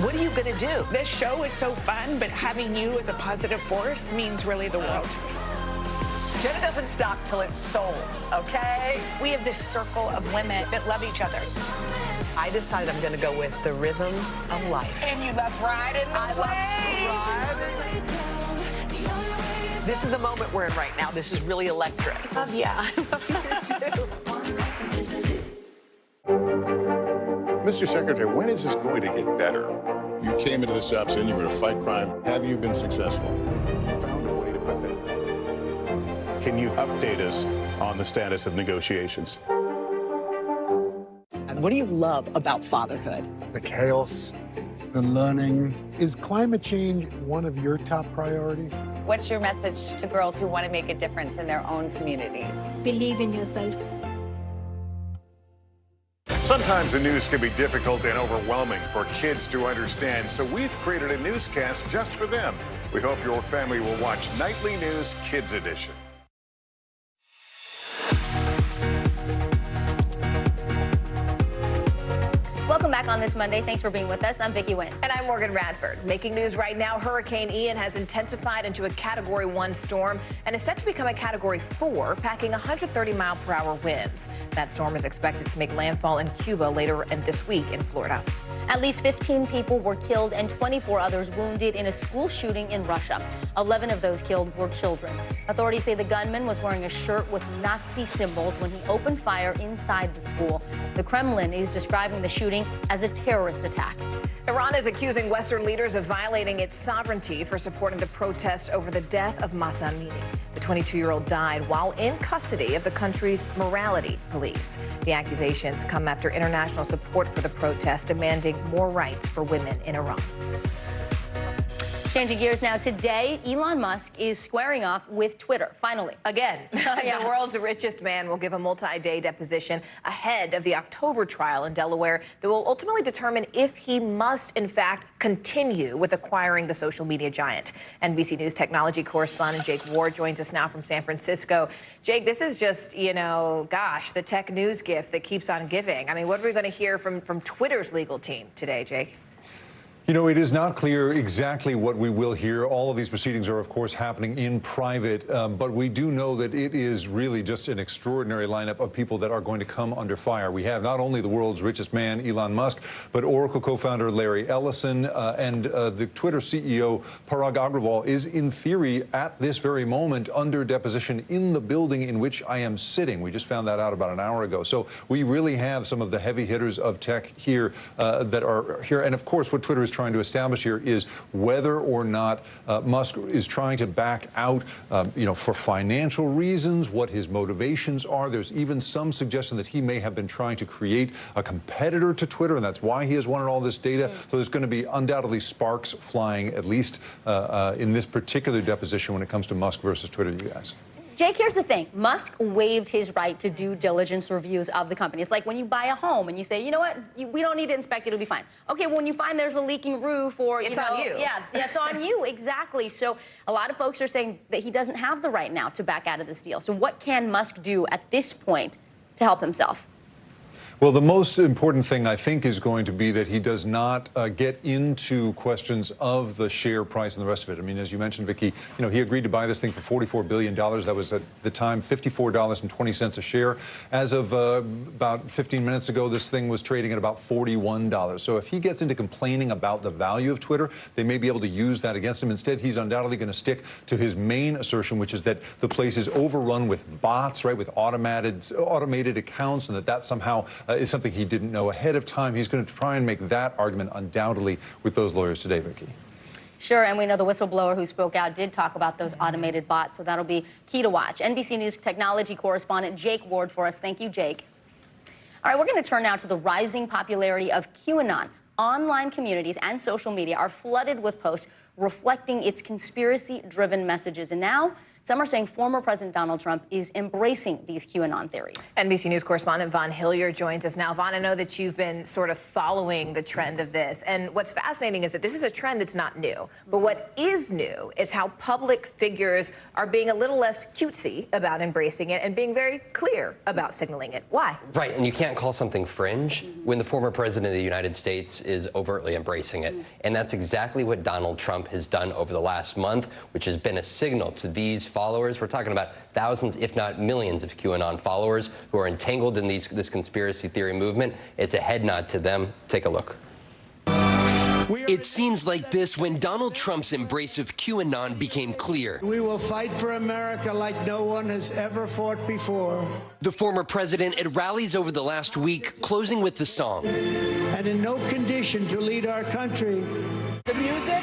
What are you going to do? This show is so fun, but having you as a positive force means really the world to me. Jenna doesn't stop till it's sold, okay? We have this circle of women that love each other. I decided I'm going to go with the rhythm of life. And you love riding the wave. This is a moment we're in right now. This is really electric. Yeah, I love you too. Mr. Secretary, when is this going to get better? You came into this job saying you were going to fight crime. Have you been successful? Found a way to put that. Can you update us on the status of negotiations? And what do you love about fatherhood? The chaos, the learning. Is climate change one of your top priorities? What's your message to girls who want to make a difference in their own communities? Believe in yourself. Sometimes the news can be difficult and overwhelming for kids to understand, so we've created a newscast just for them. We hope your family will watch Nightly News Kids Edition. Welcome back on this Monday. Thanks for being with us. I'm Vicki Wynn. And I'm Morgan Radford. Making news right now, Hurricane Ian has intensified into a Category 1 storm and is set to become a Category 4, packing 130-mile-per-hour winds. That storm is expected to make landfall in Cuba later this week in Florida. At least 15 people were killed and 24 others wounded in a school shooting in Russia. 11 of those killed were children. Authorities say the gunman was wearing a shirt with Nazi symbols when he opened fire inside the school. The Kremlin is describing the shooting as a terrorist attack. Iran is accusing Western leaders of violating its sovereignty for supporting the protest over the death of Mahsa Amini. The 22-year-old died while in custody of the country's morality police. The accusations come after international support for the protest demanding more rights for women in Iran. Changing gears now, today, Elon Musk is squaring off with Twitter, finally. Again, the world's richest man will give a multi-day deposition ahead of the October trial in Delaware that will ultimately determine if he must, in fact, continue with acquiring the social media giant. NBC News technology correspondent Jake Ward joins us now from San Francisco. Jake, this is just, you know, gosh, the tech news gift that keeps on giving. I mean, what are we going to hear from Twitter's legal team today, Jake? You know, it is not clear exactly what we will hear. All of these proceedings are, of course, happening in private, but we do know that it is really just an extraordinary lineup of people that are going to come under fire. We have not only the world's richest man, Elon Musk, but Oracle co-founder Larry Ellison and the Twitter CEO, Parag Agrawal, is in theory at this very moment under deposition in the building in which I am sitting. We just found that out about an hour ago. So we really have some of the heavy hitters of tech here that are here. And of course, what Twitter is trying to establish here is whether or not Musk is trying to back out, for financial reasons, what his motivations are. There's even some suggestion that he may have been trying to create a competitor to Twitter, and that's why he has wanted all this data. So there's going to be undoubtedly sparks flying, at least in this particular deposition when it comes to Musk versus Twitter, you guys. Jake, here's the thing. Musk waived his right to due diligence reviews of the company. It's like when you buy a home and you say, you know what, we don't need to inspect it, it'll be fine. Okay, well, when you find there's a leaking roof or, it's on you. Yeah, it's on you, exactly. So a lot of folks are saying that he doesn't have the right now to back out of this deal. So what can Musk do at this point to help himself? Well, the most important thing, I think, is going to be that he does not get into questions of the share price and the rest of it. I mean, as you mentioned, Vicki, he agreed to buy this thing for $44 billion. That was at the time $54.20 a share. As of about 15 minutes ago, this thing was trading at about $41. So if he gets into complaining about the value of Twitter, they may be able to use that against him. Instead, he's undoubtedly going to stick to his main assertion, which is that the place is overrun with bots, right, with automated accounts, and that somehow is something he didn't know ahead of time. He's going to try and make that argument undoubtedly with those lawyers today, Vicki. Sure, and we know the whistleblower who spoke out did talk about those automated bots, so that'll be key to watch. NBC News technology correspondent Jake Ward for us. Thank you, Jake. All right, we're going to turn now to the rising popularity of QAnon. Online communities and social media are flooded with posts reflecting its conspiracy-driven messages, and now some are saying former President Donald Trump is embracing these QAnon theories. NBC News correspondent Vaughn Hilliard joins us now. Vaughn, I know that you've been sort of following the trend of this. And what's fascinating is that this is a trend that's not new. But what is new is how public figures are being a little less cutesy about embracing it and being very clear about signaling it. Why? Right, and you can't call something fringe when the former president of the United States is overtly embracing it. And that's exactly what Donald Trump has done over the last month, which has been a signal to these followers. We're talking about thousands, if not millions, of QAnon followers who are entangled in this conspiracy theory movement. It's a head nod to them. Take a look. It scenes like this when Donald Trump's embrace of QAnon became clear. We will fight for America like no one has ever fought before. The former president at rallies over the last week, closing with the song. And in no condition to lead our country. The music,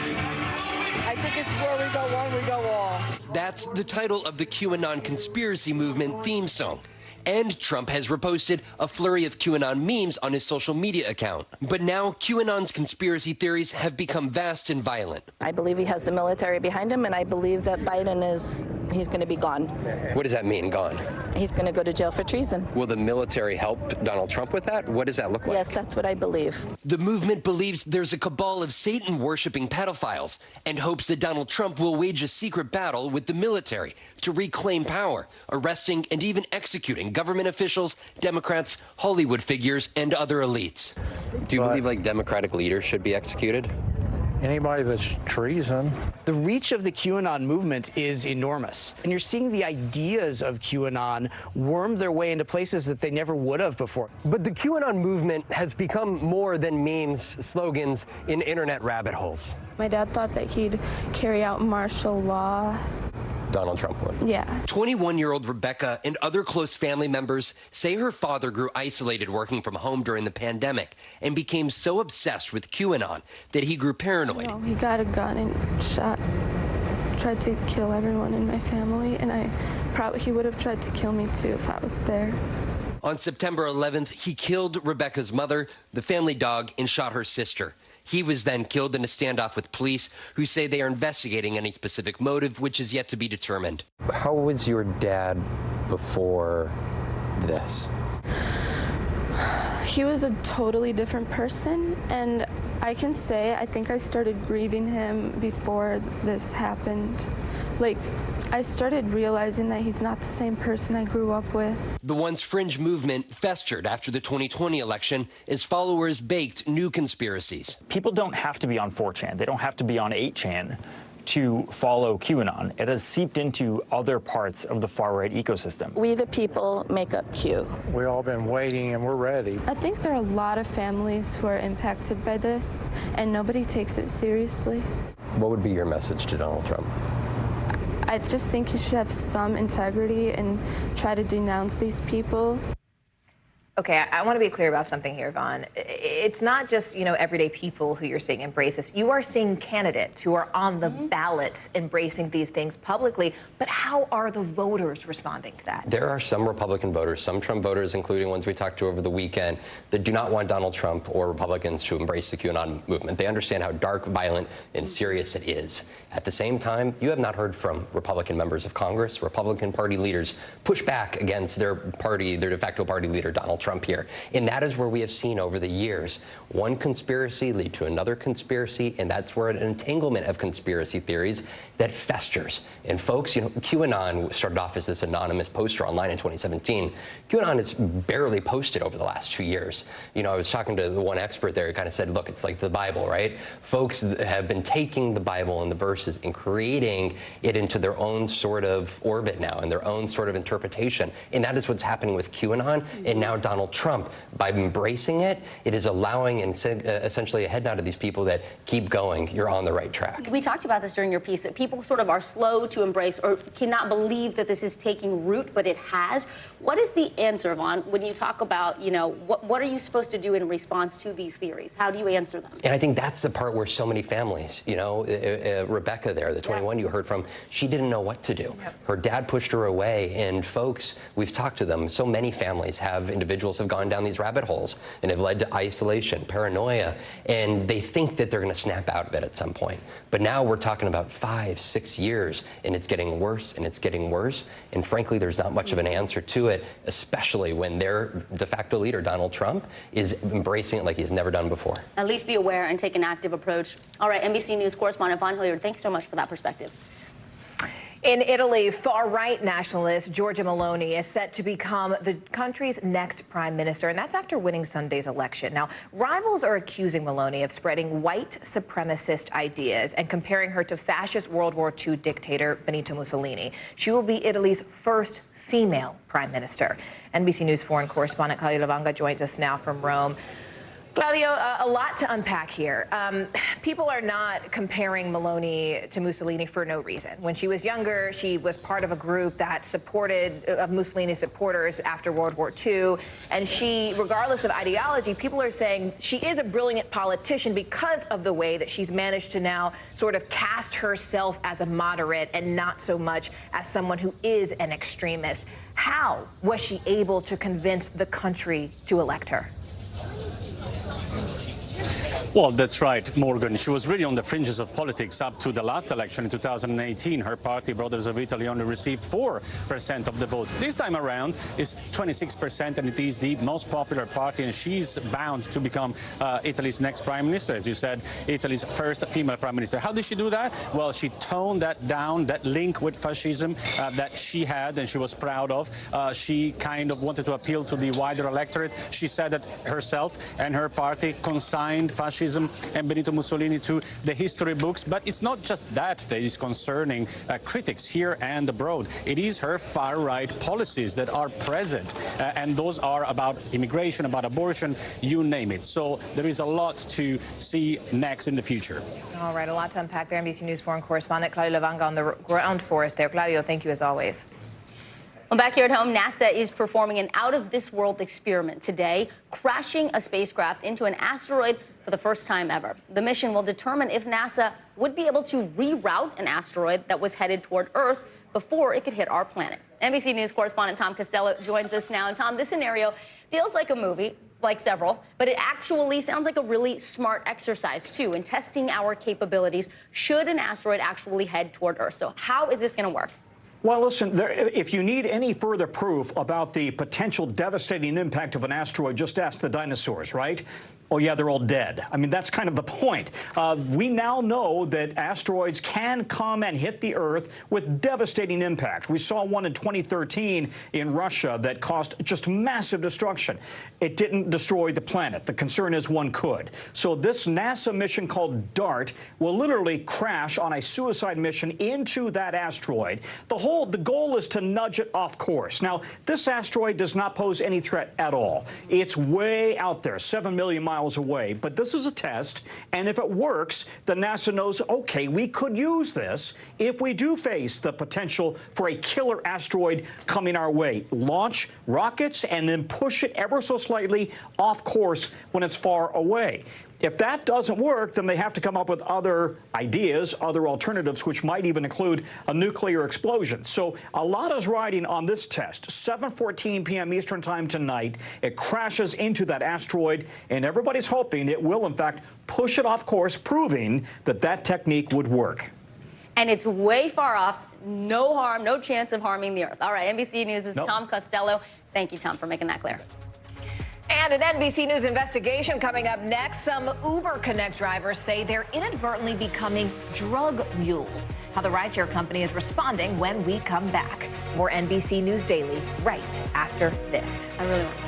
I think it's where we go one, we go all. That's the title of the QAnon conspiracy movement theme song. And Trump has reposted a flurry of QAnon memes on his social media account. But now QAnon's conspiracy theories have become vast and violent. I believe he has the military behind him, and I believe that Biden he's going to be gone. What does that mean, gone? He's going to go to jail for treason. Will the military help Donald Trump with that? What does that look like? Yes, that's what I believe. The movement believes there's a cabal of Satan-worshipping pedophiles and hopes that Donald Trump will wage a secret battle with the military to reclaim power, arresting and even executing government officials, Democrats, Hollywood figures, and other elites. Do you believe like Democratic leaders should be executed? Anybody that's treason. The reach of the QAnon movement is enormous. And you're seeing the ideas of QAnon worm their way into places that they never would have before. But the QAnon movement has become more than memes, slogans in internet rabbit holes. My dad thought that he'd carry out martial law. Donald Trump would. Yeah. 21-year-old Rebecca and other close family members say her father grew isolated working from home during the pandemic and became so obsessed with QAnon that he grew paranoid. He got a gun and tried to kill everyone in my family, and he would have tried to kill me too if I was there. On September 11th, he killed Rebecca's mother, the family dog, and shot her sister. He was then killed in a standoff with police who say they are investigating any specific motive, which is yet to be determined. How was your dad before this? He was a totally different person, and I can say I think I started grieving him before this happened. Like, I started realizing that he's not the same person I grew up with. The once fringe movement festered after the 2020 election as followers baked new conspiracies. People don't have to be on 4chan. They don't have to be on 8chan to follow QAnon. It has seeped into other parts of the far-right ecosystem. We the people make up Q. We've all been waiting and we're ready. I think there are a lot of families who are impacted by this, and nobody takes it seriously. What would be your message to Donald Trump? I just think you should have some integrity and try to denounce these people. Okay, I want to be clear about something here, Vaughn. It's not just, everyday people who you're seeing embrace this. You are seeing candidates who are on the ballots embracing these things publicly. But how are the voters responding to that? There are some Republican voters, some Trump voters, including ones we talked to over the weekend, that do not want Donald Trump or Republicans to embrace the QAnon movement. They understand how dark, violent, and serious it is. At the same time, you have not heard from Republican members of Congress, Republican Party leaders push back against their de facto party leader, Donald Trump here. And that is where we have seen over the years one conspiracy lead to another conspiracy, and that's where an entanglement of conspiracy theories that festers. And folks, QAnon started off as this anonymous poster online in 2017. QAnon has barely posted over the last 2 years. I was talking to the one expert there who kind of said, look, it's like the Bible, right? Folks have been taking the Bible and the verses and creating it into their own sort of orbit now and their own sort of interpretation. And that is what's happening with QAnon and now Donald Trump. By embracing it, it is allowing and essentially a head nod to these people that keep going. You're on the right track. We talked about this during your piece, that people sort of are slow to embrace or cannot believe that this is taking root, but it has. What is the answer, Vaughn, when you talk about, what are you supposed to do in response to these theories? How do you answer them? And I think that's the part where so many families, Rebecca there, the 21 you heard from, she didn't know what to do. Her dad pushed her away, and folks, we've talked to them. So many families individuals have gone down these rabbit holes and have led to isolation, paranoia, and they think that they're going to snap out of it at some point. But now we're talking about 5, 6 years, and it's getting worse and it's getting worse. And frankly, there's not much of an answer to it, especially when their de facto leader, Donald Trump, is embracing it like he's never done before. At least be aware and take an active approach. All right, NBC News correspondent Vaughn Hilliard, thanks so much for that perspective. In Italy, far-right nationalist Giorgia Meloni is set to become the country's next prime minister, and that's after winning Sunday's election. Now, rivals are accusing Meloni of spreading white supremacist ideas and comparing her to fascist World War II dictator Benito Mussolini. She will be Italy's first female prime minister. NBC News foreign correspondent Claudio Lavanga joins us now from Rome. Claudio, a lot to unpack here. People are not comparing Meloni to Mussolini for no reason. When she was younger, she was part of a group that supported Mussolini's supporters after World War II. And she, regardless of ideology, people are saying she is a brilliant politician because of the way that she's managed to now sort of cast herself as a moderate and not so much as someone who is an extremist. How was she able to convince the country to elect her? Well, that's right, Morgan. She was really on the fringes of politics up to the last election in 2018. Her party, Brothers of Italy, only received 4% of the vote. This time around is 26%, and it is the most popular party, and she's bound to become Italy's next prime minister. As you said, Italy's first female prime minister. How did she do that? Well, she toned that down, that link with fascism that she had and she was proud of. She kind of wanted to appeal to the wider electorate. She said that herself and her party consigned fascism and Benito Mussolini to the history books. But it's not just that is concerning critics here and abroad. It is her far-right policies that are present, and those are about immigration, about abortion, you name it. So there is a lot to see next in the future. All right, a lot to unpack there. NBC News foreign correspondent Claudio Lavanga on the ground for us there. Claudio, thank you as always. Well, back here at home, NASA is performing an out-of-this-world experiment today, crashing a spacecraft into an asteroid for the first time ever. The mission will determine if NASA would be able to reroute an asteroid that was headed toward Earth before it could hit our planet. NBC News correspondent Tom Costello joins us now. And Tom, this scenario feels like a movie, like several, but it actually sounds like a really smart exercise, too, in testing our capabilities should an asteroid actually head toward Earth. So how is this going to work? Well, listen, if you need any further proof about the potential devastating impact of an asteroid, just ask the dinosaurs, right? Oh, yeah, they're all dead. I mean, that's kind of the point. We now know that asteroids can come and hit the Earth with devastating impact. We saw one in 2013 in Russia that caused just massive destruction. It didn't destroy the planet. The concern is one could. So this NASA mission called DART will literally crash on a suicide mission into that asteroid. The goal is to nudge it off course. Now, this asteroid does not pose any threat at all. It's way out there, 7 million miles miles away. But this is a test, and if it works, then NASA knows, okay, we could use this if we do face the potential for a killer asteroid coming our way. Launch rockets and then push it ever so slightly off course when it's far away. If that doesn't work, then they have to come up with other ideas, other alternatives, which might even include a nuclear explosion. So a lot is riding on this test. 7:14 p.m. Eastern Time tonight, it crashes into that asteroid, and everybody's hoping it will, in fact, push it off course, proving that that technique would work. And it's way far off. No harm, no chance of harming the Earth. All right, NBC News' Tom Costello. Thank you, Tom, for making that clear. And an NBC News investigation coming up next. Some Uber Connect drivers say they're inadvertently becoming drug mules. How the rideshare company is responding when we come back. More NBC News Daily right after this. I really want to.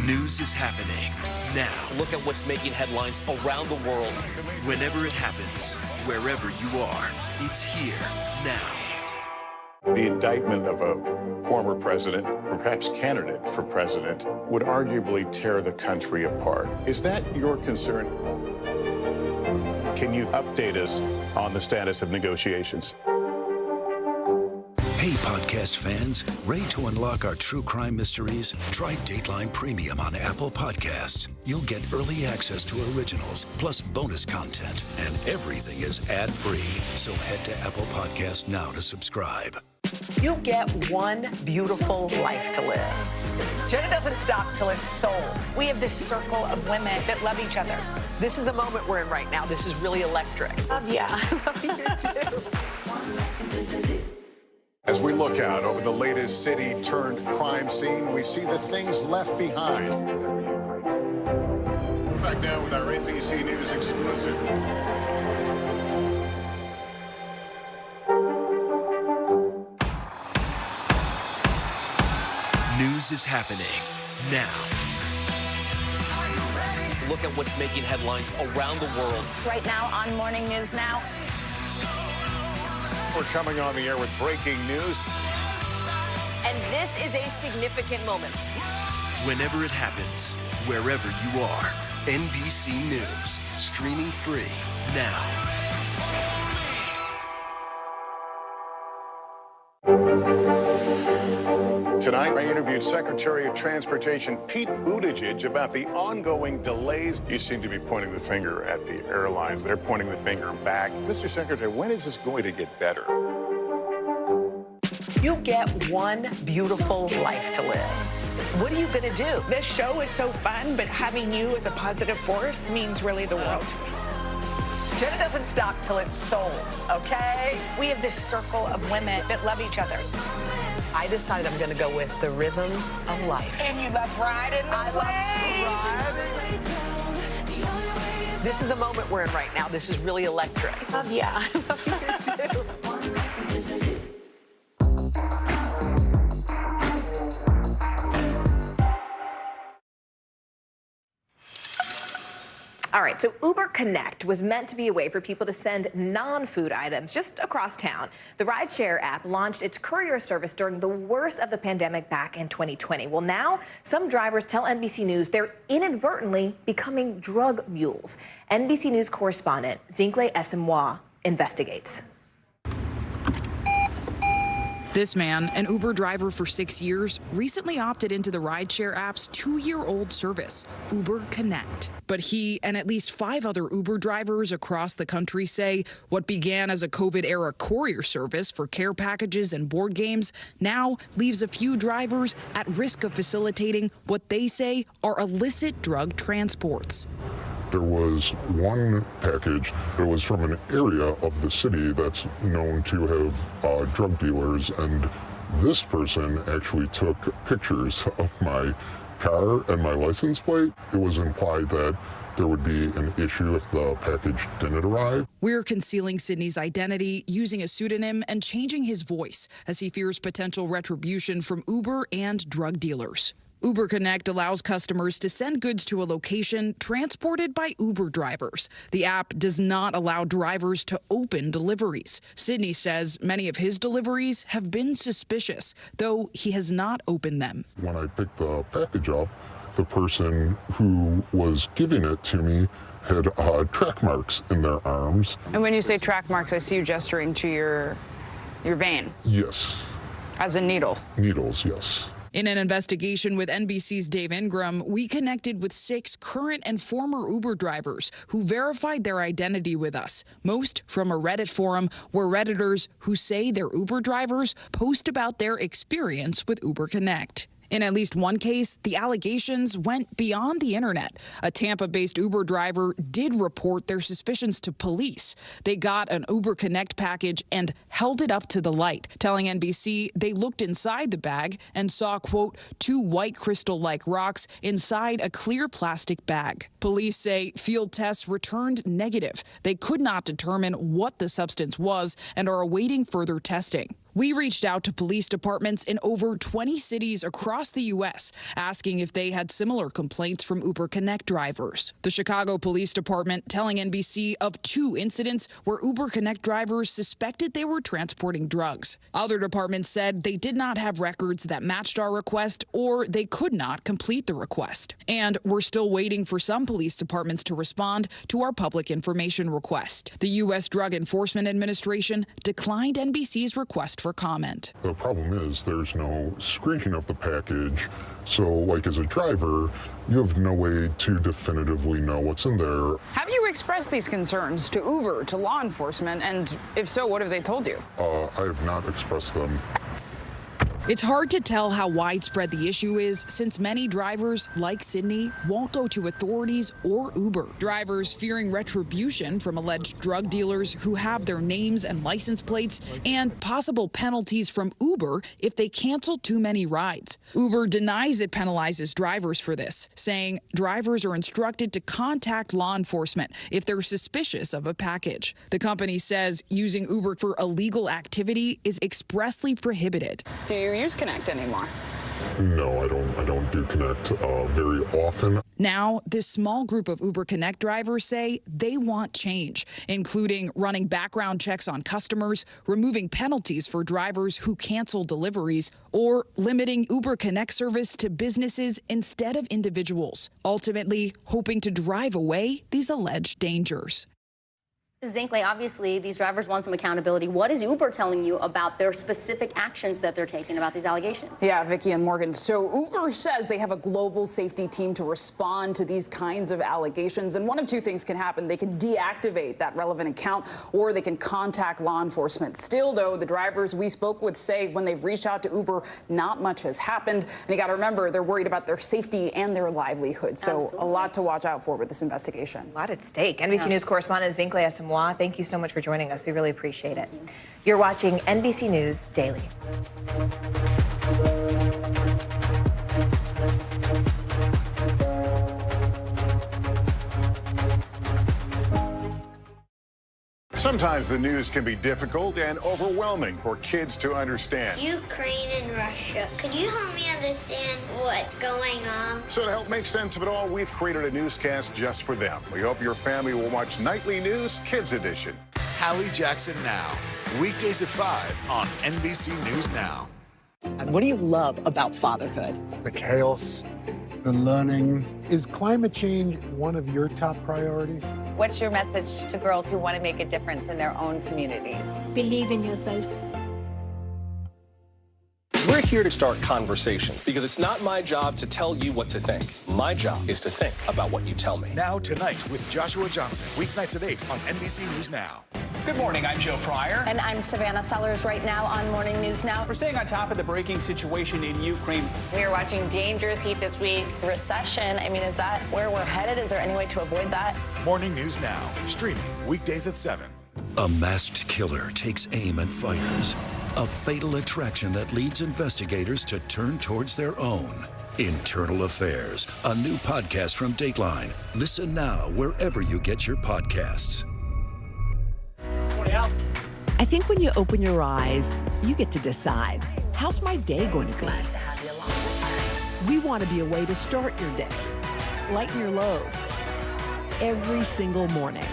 News is happening now. Look at what's making headlines around the world. Whenever it happens, wherever you are, it's here now. The indictment of a former president, or perhaps candidate for president, would arguably tear the country apart. Is that your concern? Can you update us on the status of negotiations? Hey, podcast fans, ready to unlock our true crime mysteries? Try Dateline Premium on Apple Podcasts. You'll get early access to originals, plus bonus content, and everything is ad-free. So head to Apple Podcasts now to subscribe. You get one beautiful life to live. Jenna doesn't stop till it's sold. We have this circle of women that love each other. This is a moment we're in right now. This is really electric. Love ya. Love you too. As we look out over the latest city-turned-crime scene, we see the things left behind. Back now with our NBC News exclusive. News is happening now. Look at what's making headlines around the world. Right now on Morning News Now. We're coming on the air with breaking news. And this is a significant moment. Whenever it happens, wherever you are, NBC News, streaming free now. Tonight, I interviewed Secretary of Transportation Pete Buttigieg about the ongoing delays. You seem to be pointing the finger at the airlines. They're pointing the finger back. Mr. Secretary, when is this going to get better? You get one beautiful life to live. What are you going to do? This show is so fun, but having you as a positive force means really the world to me. Jenna doesn't stop till it's sold, okay? We have this circle of women that love each other. I decided I'm going to go with the rhythm of life. And you love riding the wave. This is a moment we're in right now. This is really electric. Love ya. I love you too. All right, so Uber Connect was meant to be a way for people to send non-food items just across town. The rideshare app launched its courier service during the worst of the pandemic back in 2020. Well, now some drivers tell NBC News they're inadvertently becoming drug mules. NBC News correspondent Zingle Esimwa investigates. This man, an Uber driver for 6 years, recently opted into the rideshare app's 2-year-old service, Uber Connect. But he and at least 5 other Uber drivers across the country say what began as a COVID-era courier service for care packages and board games now leaves a few drivers at risk of facilitating what they say are illicit drug transports. There was one package that was from an area of the city that's known to have drug dealers, and this person actually took pictures of my car and my license plate. It was implied that there would be an issue if the package didn't arrive. We're concealing Sydney's identity, using a pseudonym, and changing his voice as he fears potential retribution from Uber and drug dealers. Uber Connect allows customers to send goods to a location transported by Uber drivers. The app does not allow drivers to open deliveries. Sidney says many of his deliveries have been suspicious, though he has not opened them. When I picked the package up, the person who was giving it to me had track marks in their arms. And when you say track marks, I see you gesturing to your vein. Yes. As in needles? Needles, yes. In an investigation with NBC's Dave Ingram, we connected with 6 current and former Uber drivers who verified their identity with us, most from a Reddit forum where Redditors who say they're Uber drivers post about their experience with Uber Connect. In at least one case, the allegations went beyond the internet. A Tampa-based Uber driver did report their suspicions to police. They got an Uber Connect package and held it up to the light, telling NBC they looked inside the bag and saw, quote, 2 white crystal-like rocks inside a clear plastic bag. Police say field tests returned negative. They could not determine what the substance was and are awaiting further testing. We reached out to police departments in over 20 cities across the U.S., asking if they had similar complaints from Uber Connect drivers. The Chicago Police Department telling NBC of 2 incidents where Uber Connect drivers suspected they were transporting drugs. Other departments said they did not have records that matched our request or they could not complete the request. And we're still waiting for some police departments to respond to our public information request. The U.S. Drug Enforcement Administration declined NBC's request for comment. The problem is there's no screening of the package, so like as a driver, you have no way to definitively know what's in there. Have you expressed these concerns to Uber, to law enforcement, and if so, what have they told you? I have not expressed them. It's hard to tell how widespread the issue is since many drivers, like Sidney, won't go to authorities or Uber. Drivers fearing retribution from alleged drug dealers who have their names and license plates, and possible penalties from Uber if they cancel too many rides. Uber denies it penalizes drivers for this, saying drivers are instructed to contact law enforcement if they're suspicious of a package. The company says using Uber for illegal activity is expressly prohibited. Do you use Connect anymore? No, I don't do Connect very often. Now, this small group of Uber Connect drivers say they want change, including running background checks on customers, removing penalties for drivers who cancel deliveries, or limiting Uber Connect service to businesses instead of individuals, ultimately hoping to drive away these alleged dangers. Zinkley, obviously, these drivers want some accountability. What is Uber telling you about their specific actions that they're taking about these allegations? Yeah, Vicky and Morgan. So Uber says they have a global safety team to respond to these kinds of allegations. And one of 2 things can happen. They can deactivate that relevant account or they can contact law enforcement. Still, though, the drivers we spoke with say when they've reached out to Uber, not much has happened. And you got to remember, they're worried about their safety and their livelihood. So Absolutely. A lot to watch out for with this investigation. A lot at stake. NBC News correspondent Zinkley Asamoah, thank you so much for joining us. We really appreciate it. You're watching NBC News Daily. Sometimes the news can be difficult and overwhelming for kids to understand. Ukraine and Russia. Can you help me understand what's going on? So to help make sense of it all, we've created a newscast just for them. We hope your family will watch Nightly News Kids Edition. Hallie Jackson Now, weekdays at 5 on NBC News Now. And what do you love about fatherhood? The chaos, the learning. Is climate change one of your top priorities? What's your message to girls who want to make a difference in their own communities? Believe in yourself. We're here to start conversations because it's not my job to tell you what to think. My job is to think about what you tell me. Now Tonight with Joshua Johnson, weeknights at 8 on NBC News Now. Good morning, I'm Joe Fryer. And I'm Savannah Sellers right now on Morning News Now. We're staying on top of the breaking situation in Ukraine. We are watching dangerous heat this week. Recession, I mean, is that where we're headed? Is there any way to avoid that? Morning News Now, streaming weekdays at 7. A masked killer takes aim and fires. A fatal attraction that leads investigators to turn towards their own. Internal Affairs, a new podcast from Dateline. Listen now wherever you get your podcasts. I think when you open your eyes, you get to decide, how's my day going to be? we want to be a way to start your day, lighten your load, every single morning.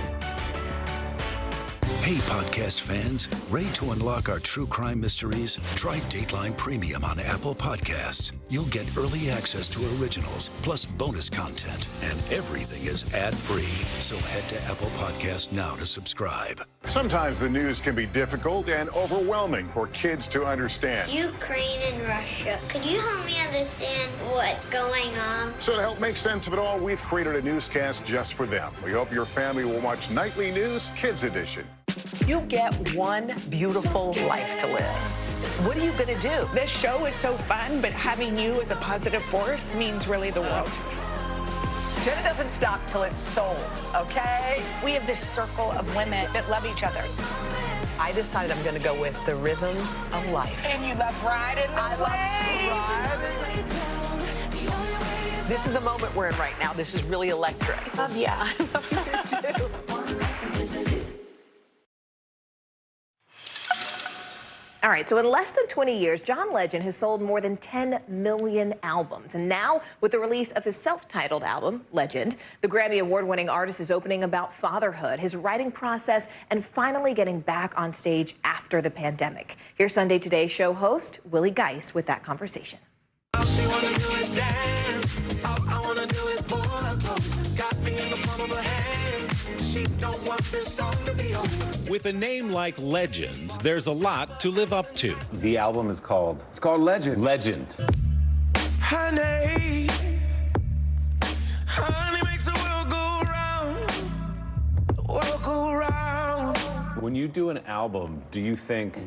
Hey, podcast fans, ready to unlock our true crime mysteries? Try Dateline Premium on Apple Podcasts. You'll get early access to originals, plus bonus content, and everything is ad-free. So head to Apple Podcasts now to subscribe. Sometimes the news can be difficult and overwhelming for kids to understand. Ukraine and Russia. Could you help me understand what's going on? So to help make sense of it all, we've created a newscast just for them. We hope your family will watch Nightly News Kids Edition. You get one beautiful life to live. What are you going to do? This show is so fun, but having you as a positive force means really the world to me. Jenna doesn't stop till it's sold, okay? We have this circle of women that love each other. I decided I'm going to go with the rhythm of life. And you love riding the wave. This is a moment we're in right now. This is really electric. Yeah, I love you too. All right, so in less than 20 years, John Legend has sold more than 10 million albums. And now, with the release of his self-titled album, Legend, the Grammy Award-winning artist is opening about fatherhood, his writing process, and finally getting back on stage after the pandemic. Here's Sunday Today show host Willie Geist with that conversation. All she wanna do is dance. All I wanna do is pull her close. Got me in the palm of her hands. She don't want this song to be over. With a name like Legend, there's a lot to live up to. The album is called Legend. Legend. Honey, honey makes the world go round. The world go round. When you do an album, do you think,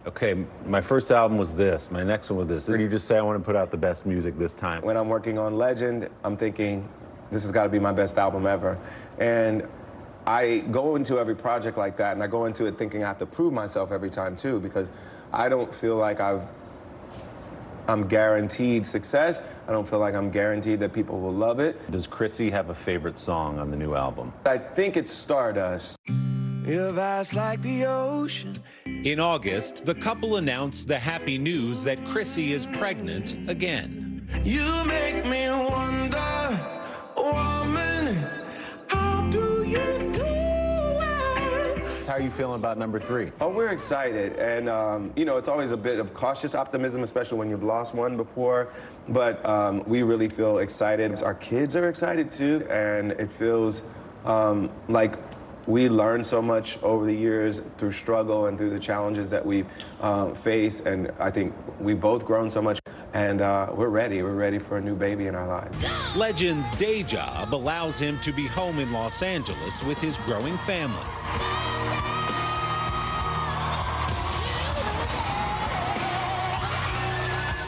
okay, my first album was this, my next one was this, or do you just say I want to put out the best music this time? When I'm working on Legend, I'm thinking this has got to be my best album ever. And I go into every project like that, and I go into it thinking I have to prove myself every time too, because I don't feel like I'm guaranteed success. I don't feel like I'm guaranteed that people will love it. Does Chrissy have a favorite song on the new album? I think it's Stardust. Your vast like the ocean. In August, the couple announced the happy news that Chrissy is pregnant again. You make me wonder, woman, how do you do it? How are you feeling about number 3? Oh, we're excited. And, you know, it's always a bit of cautious optimism, especially when you've lost one before. But we really feel excited. Our kids are excited, too. And it feels like we learned so much over the years through struggle and through the challenges that we've faced. And I think we've both grown so much. And we're ready. We're ready for a new baby in our lives. Legend's day job allows him to be home in Los Angeles with his growing family.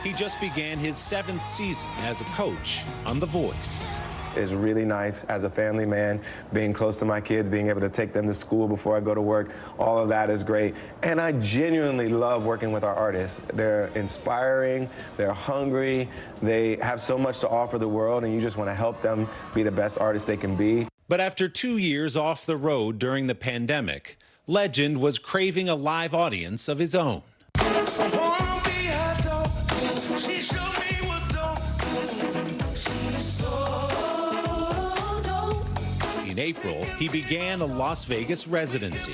He just began his 7th season as a coach on The Voice. It's really nice as a family man, being close to my kids, being able to take them to school before I go to work. All of that is great. And I genuinely love working with our artists. They're inspiring, they're hungry, they have so much to offer the world, and you just want to help them be the best artists they can be. But after 2 years off the road during the pandemic, Legend was craving a live audience of his own. In April, he began a Las Vegas residency.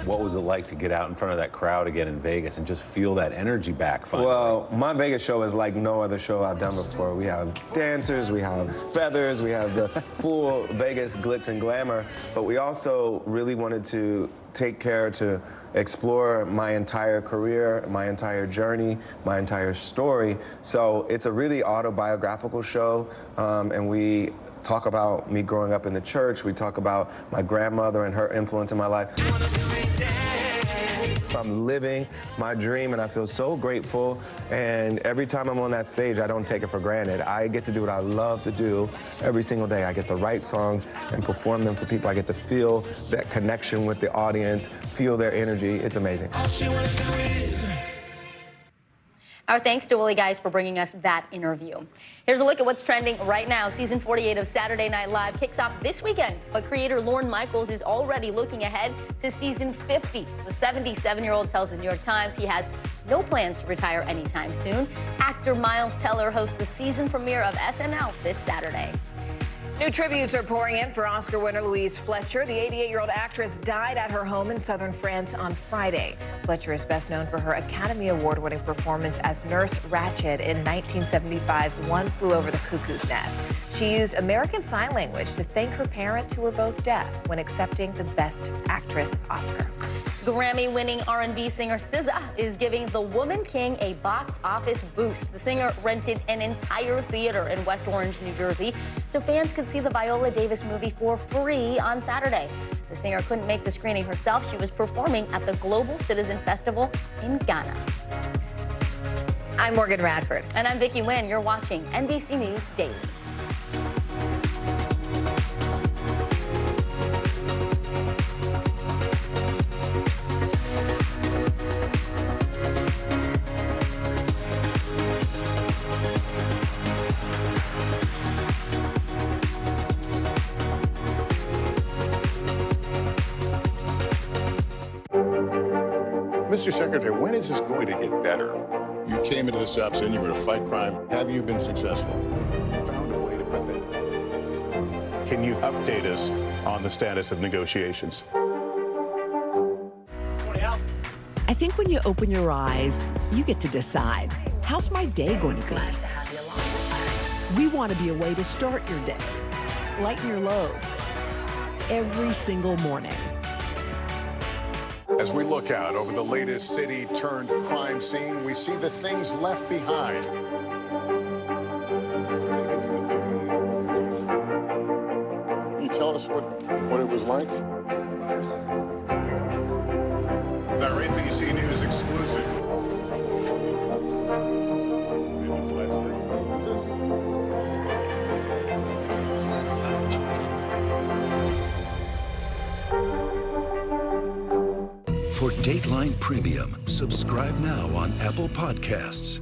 What was it like to get out in front of that crowd again in Vegas and just feel that energy back finally? Well, my Vegas show is like no other show I've done before. We have dancers, we have feathers, we have the full Vegas glitz and glamour, but we also really wanted to take care to explore my entire career, my entire journey, my entire story. So it's a really autobiographical show, and we talk about me growing up in the church. We talk about my grandmother and her influence in my life. I'm living my dream, and I feel so grateful. And every time I'm on that stage, I don't take it for granted. I get to do what I love to do every single day. I get to write songs and perform them for people. I get to feel that connection with the audience, feel their energy. It's amazing. Our thanks to Willie Geist for bringing us that interview. Here's a look at what's trending right now. Season 48 of Saturday Night Live kicks off this weekend, but creator Lorne Michaels is already looking ahead to season 50. The 77-year-old tells the New York Times he has no plans to retire anytime soon. Actor Miles Teller hosts the season premiere of SNL this Saturday. New tributes are pouring in for Oscar winner Louise Fletcher. The 88-year-old actress died at her home in southern France on Friday. Fletcher is best known for her Academy Award-winning performance as Nurse Ratched in 1975's One Flew Over the Cuckoo's Nest. She used American Sign Language to thank her parents, who were both deaf, when accepting the Best Actress Oscar. Grammy-winning R&B singer SZA is giving The Woman King a box office boost. The singer rented an entire theater in West Orange, New Jersey, so fans could see the Viola Davis movie for free on Saturday. The singer couldn't make the screening herself. She was performing at the Global Citizen Festival in Ghana. I'm Morgan Radford. And I'm Vicki Nguyen. You're watching NBC News Daily. Mr. Secretary, when is this going to get better? You came into this job saying you were going to fight crime. Have you been successful? Found a way to put that. Can you update us on the status of negotiations? I think when you open your eyes, you get to decide, how's my day going to be? We want to be a way to start your day, lighten your load, every single morning. As we look out over the latest city-turned-crime scene, we see the things left behind. Can you tell us what it was like? Our NBC News exclusive. For Dateline Premium, subscribe now on Apple Podcasts.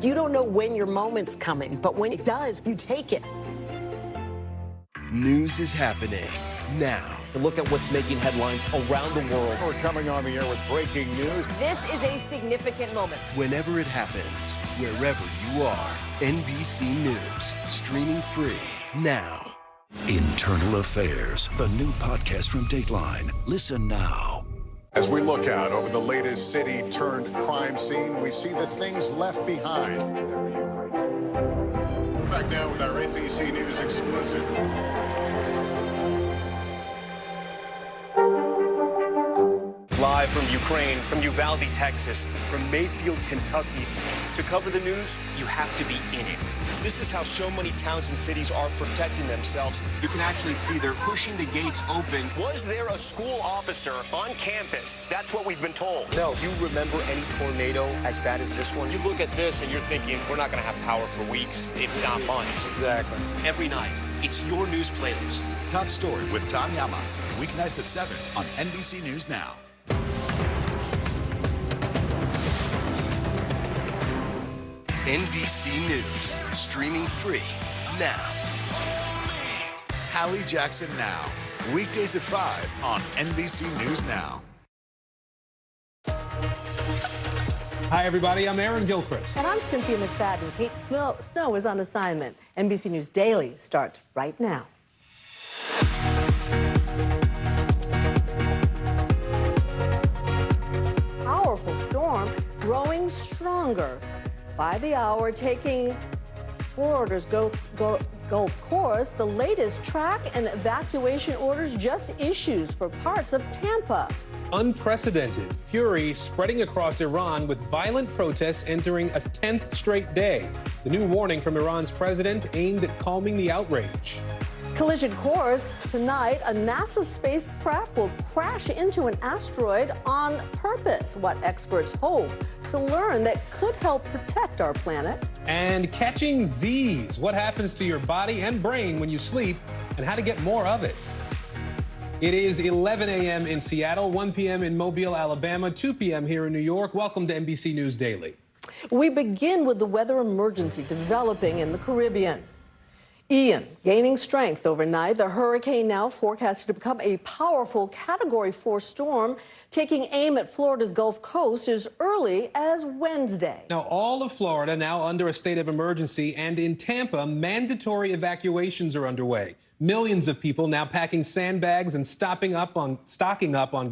You don't know when your moment's coming, but when it does, you take it. News is happening now. Look at what's making headlines around the world. We're coming on the air with breaking news. This is a significant moment. Whenever it happens, wherever you are, NBC News, streaming free now. Internal Affairs, the new podcast from Dateline. Listen now. As we look out over the latest city-turned-crime scene, we see the things left behind. Back now with our NBC News exclusive. Live from Ukraine, from Uvalde, Texas, from Mayfield, Kentucky. To cover the news, you have to be in it. This is how so many towns and cities are protecting themselves. You can actually see they're pushing the gates open. Was there a school officer on campus? That's what we've been told. No. Do you remember any tornado as bad as this one? You look at this and you're thinking, we're not going to have power for weeks, if not months. Exactly. Every night, it's your news playlist. Top Story with Tom Yamas. Weeknights at 7 on NBC News Now. NBC News, streaming free now. Hallie Jackson Now. Weekdays at 5 on NBC News Now. Hi, everybody. I'm Aaron Gilchrist. And I'm Cynthia McFadden. Kate Snow is on assignment. NBC News Daily starts right now. Powerful storm growing stronger by the hour, taking Florida's Gulf course. The latest track and evacuation orders just issued for parts of Tampa. Unprecedented fury spreading across Iran with violent protests entering a 10th straight day. The new warning from Iran's president aimed at calming the outrage. Collision course tonight, a NASA spacecraft will crash into an asteroid on purpose. What experts hope to learn that could help protect our planet. And catching Z's. What happens to your body and brain when you sleep, and how to get more of it. It is 11 a.m. in Seattle, 1 p.m. in Mobile, Alabama, 2 p.m. here in New York. Welcome to NBC News Daily. We begin with the weather emergency developing in the Caribbean. Ian gaining strength overnight. The hurricane now forecasted to become a powerful Category 4 storm, taking aim at Florida's Gulf Coast as early as Wednesday. Now, all of Florida now under a state of emergency, and in Tampa, mandatory evacuations are underway. Millions of people now packing sandbags and stocking up on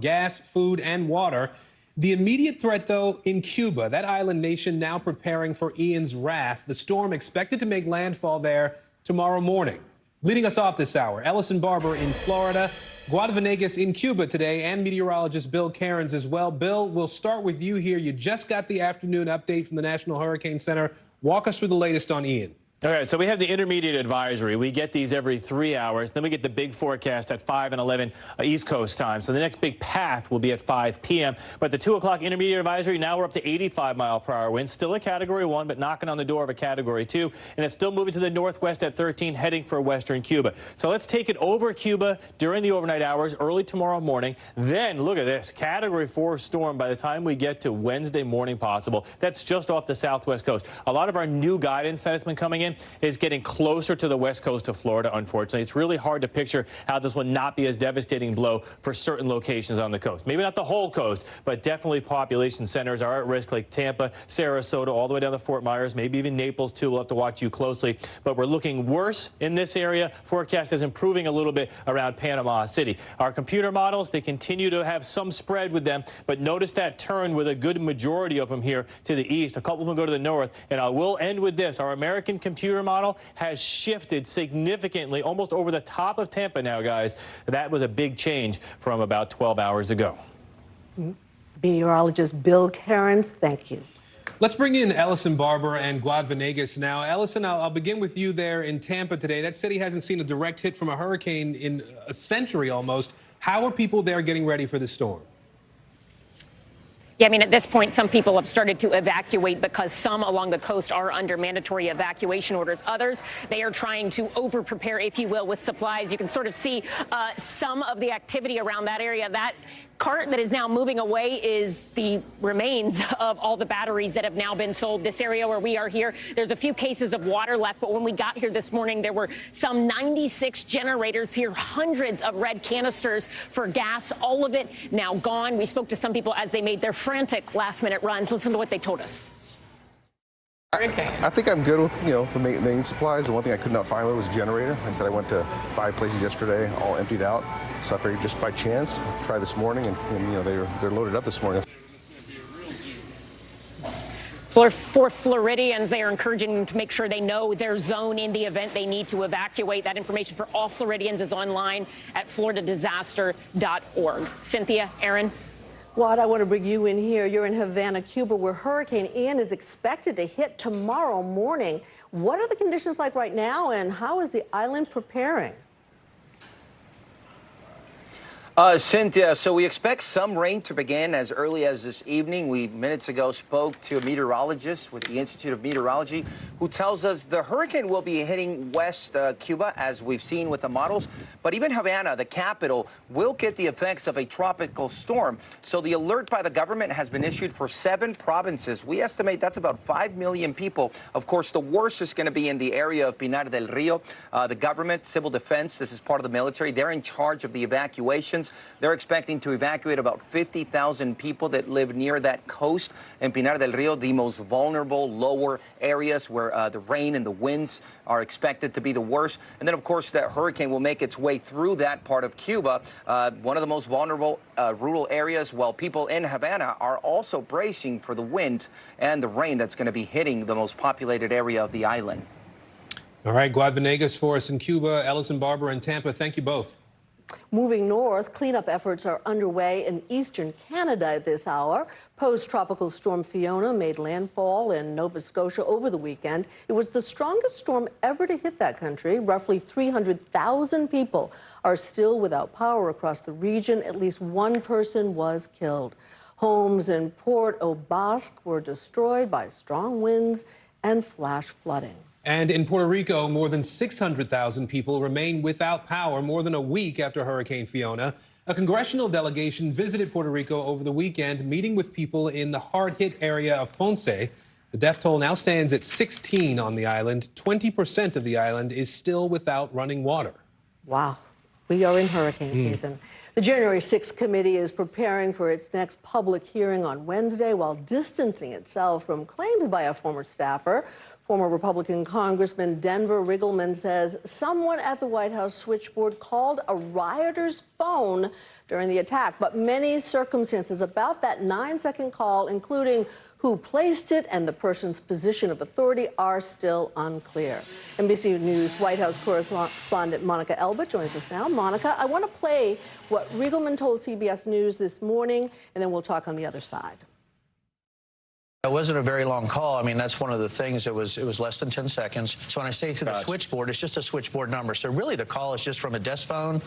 gas, food, and water. The immediate threat, though, in Cuba, that island nation now preparing for Ian's wrath. The storm expected to make landfall there tomorrow morning. Leading us off this hour, Ellison Barber in Florida, Guadavenegas in Cuba today, and meteorologist Bill Cairns as well. Bill, we'll start with you here. You just got the afternoon update from the National Hurricane Center. Walk us through the latest on Ian. All right, so we have the intermediate advisory. We get these every 3 hours. Then we get the big forecast at 5 and 11 East Coast time. So the next big path will be at 5 p.m. But the 2 o'clock intermediate advisory, now we're up to 85-mile-per-hour winds. Still a Category 1, but knocking on the door of a Category 2. And it's still moving to the northwest at 13, heading for western Cuba. So let's take it over Cuba during the overnight hours, early tomorrow morning. Then, look at this, Category 4 storm by the time we get to Wednesday morning possible. That's just off the southwest coast. A lot of our new guidance that has been coming in is getting closer to the west coast of Florida, unfortunately. It's really hard to picture how this will not be as devastating blow for certain locations on the coast. Maybe not the whole coast, but definitely population centers are at risk, like Tampa, Sarasota, all the way down to Fort Myers, maybe even Naples, too. We'll have to watch you closely. But we're looking worse in this area. Forecast is improving a little bit around Panama City. Our computer models, they continue to have some spread with them, but notice that turn with a good majority of them here to the east. A couple of them go to the north. And I will end with this. Our American computer model has shifted significantly, almost over the top of Tampa now, guys. That was a big change from about 12 hours ago. Meteorologist Bill Cairns, thank you. Let's bring in Ellison Barber and Guadavenegas now. Ellison, I'll begin with you there in Tampa today. That city hasn't seen a direct hit from a hurricane in a century almost. How are people there getting ready for the storm? Yeah, I mean, at this point, some people have started to evacuate because some along the coast are under mandatory evacuation orders. Others, they are trying to over-prepare, if you will, with supplies. You can sort of see some of the activity around that area. That cart that is now moving away is the remains of all the batteries that have now been sold. This area where we are here, there's a few cases of water left, but when we got here this morning, there were some 96 generators here, hundreds of red canisters for gas, all of it now gone. We spoke to some people as they made their frantic last-minute runs. Listen to what they told us. I think I'm good with, the main supplies. The one thing I could not find was a generator. Like I said, I went to 5 places yesterday, all emptied out. So I figured just by chance, try this morning, and they're loaded up this morning. For Floridians, they are encouraging them to make sure they know their zone in the event they need to evacuate. That information for all Floridians is online at floridadisaster.org. Cynthia, Aaron. Wad, I want to bring you in here. You're in Havana, Cuba, where Hurricane Ian is expected to hit tomorrow morning. What are the conditions like right now, and how is the island preparing? Cynthia, so we expect some rain to begin as early as this evening. We minutes ago spoke to a meteorologist with the Institute of Meteorology who tells us the hurricane will be hitting West Cuba, as we've seen with the models. But even Havana, the capital, will get the effects of a tropical storm. So the alert by the government has been issued for 7 provinces. We estimate that's about 5 million people. Of course, the worst is going to be in the area of Pinar del Rio. The government, civil defense, this is part of the military, they're in charge of the evacuations. They're expecting to evacuate about 50,000 people that live near that coast in Pinar del Rio, the most vulnerable lower areas where the rain and the winds are expected to be the worst. And then, of course, that hurricane will make its way through that part of Cuba, one of the most vulnerable rural areas, while people in Havana are also bracing for the wind and the rain that's going to be hitting the most populated area of the island. All right, Guadavenegas for us in Cuba, Ellison Barber in Tampa. Thank you both. Moving north, cleanup efforts are underway in eastern Canada this hour. Post-tropical storm Fiona made landfall in Nova Scotia over the weekend. It was the strongest storm ever to hit that country. Roughly 300,000 people are still without power across the region. At least 1 person was killed. Homes in Port au Basque were destroyed by strong winds and flash flooding. And in Puerto Rico, more than 600,000 people remain without power more than a week after Hurricane Fiona. A congressional delegation visited Puerto Rico over the weekend, meeting with people in the hard-hit area of Ponce. The death toll now stands at 16 on the island. 20% of the island is still without running water. Wow. We are in hurricane season. The January 6th committee is preparing for its next public hearing on Wednesday while distancing itself from claims by a former staffer. Former Republican Congressman Denver Riggleman says someone at the White House switchboard called a rioter's phone during the attack. But many circumstances about that 9-second call, including who placed it and the person's position of authority, are still unclear. NBC News White House correspondent Monica Elba joins us now. Monica, I want to play what Riggleman told CBS News this morning, and then we'll talk on the other side. It wasn't a very long call. I mean, that's one of the things. It was less than 10 seconds. So when I say to the switchboard, it's just a switchboard number. So really the call is just from a desk phone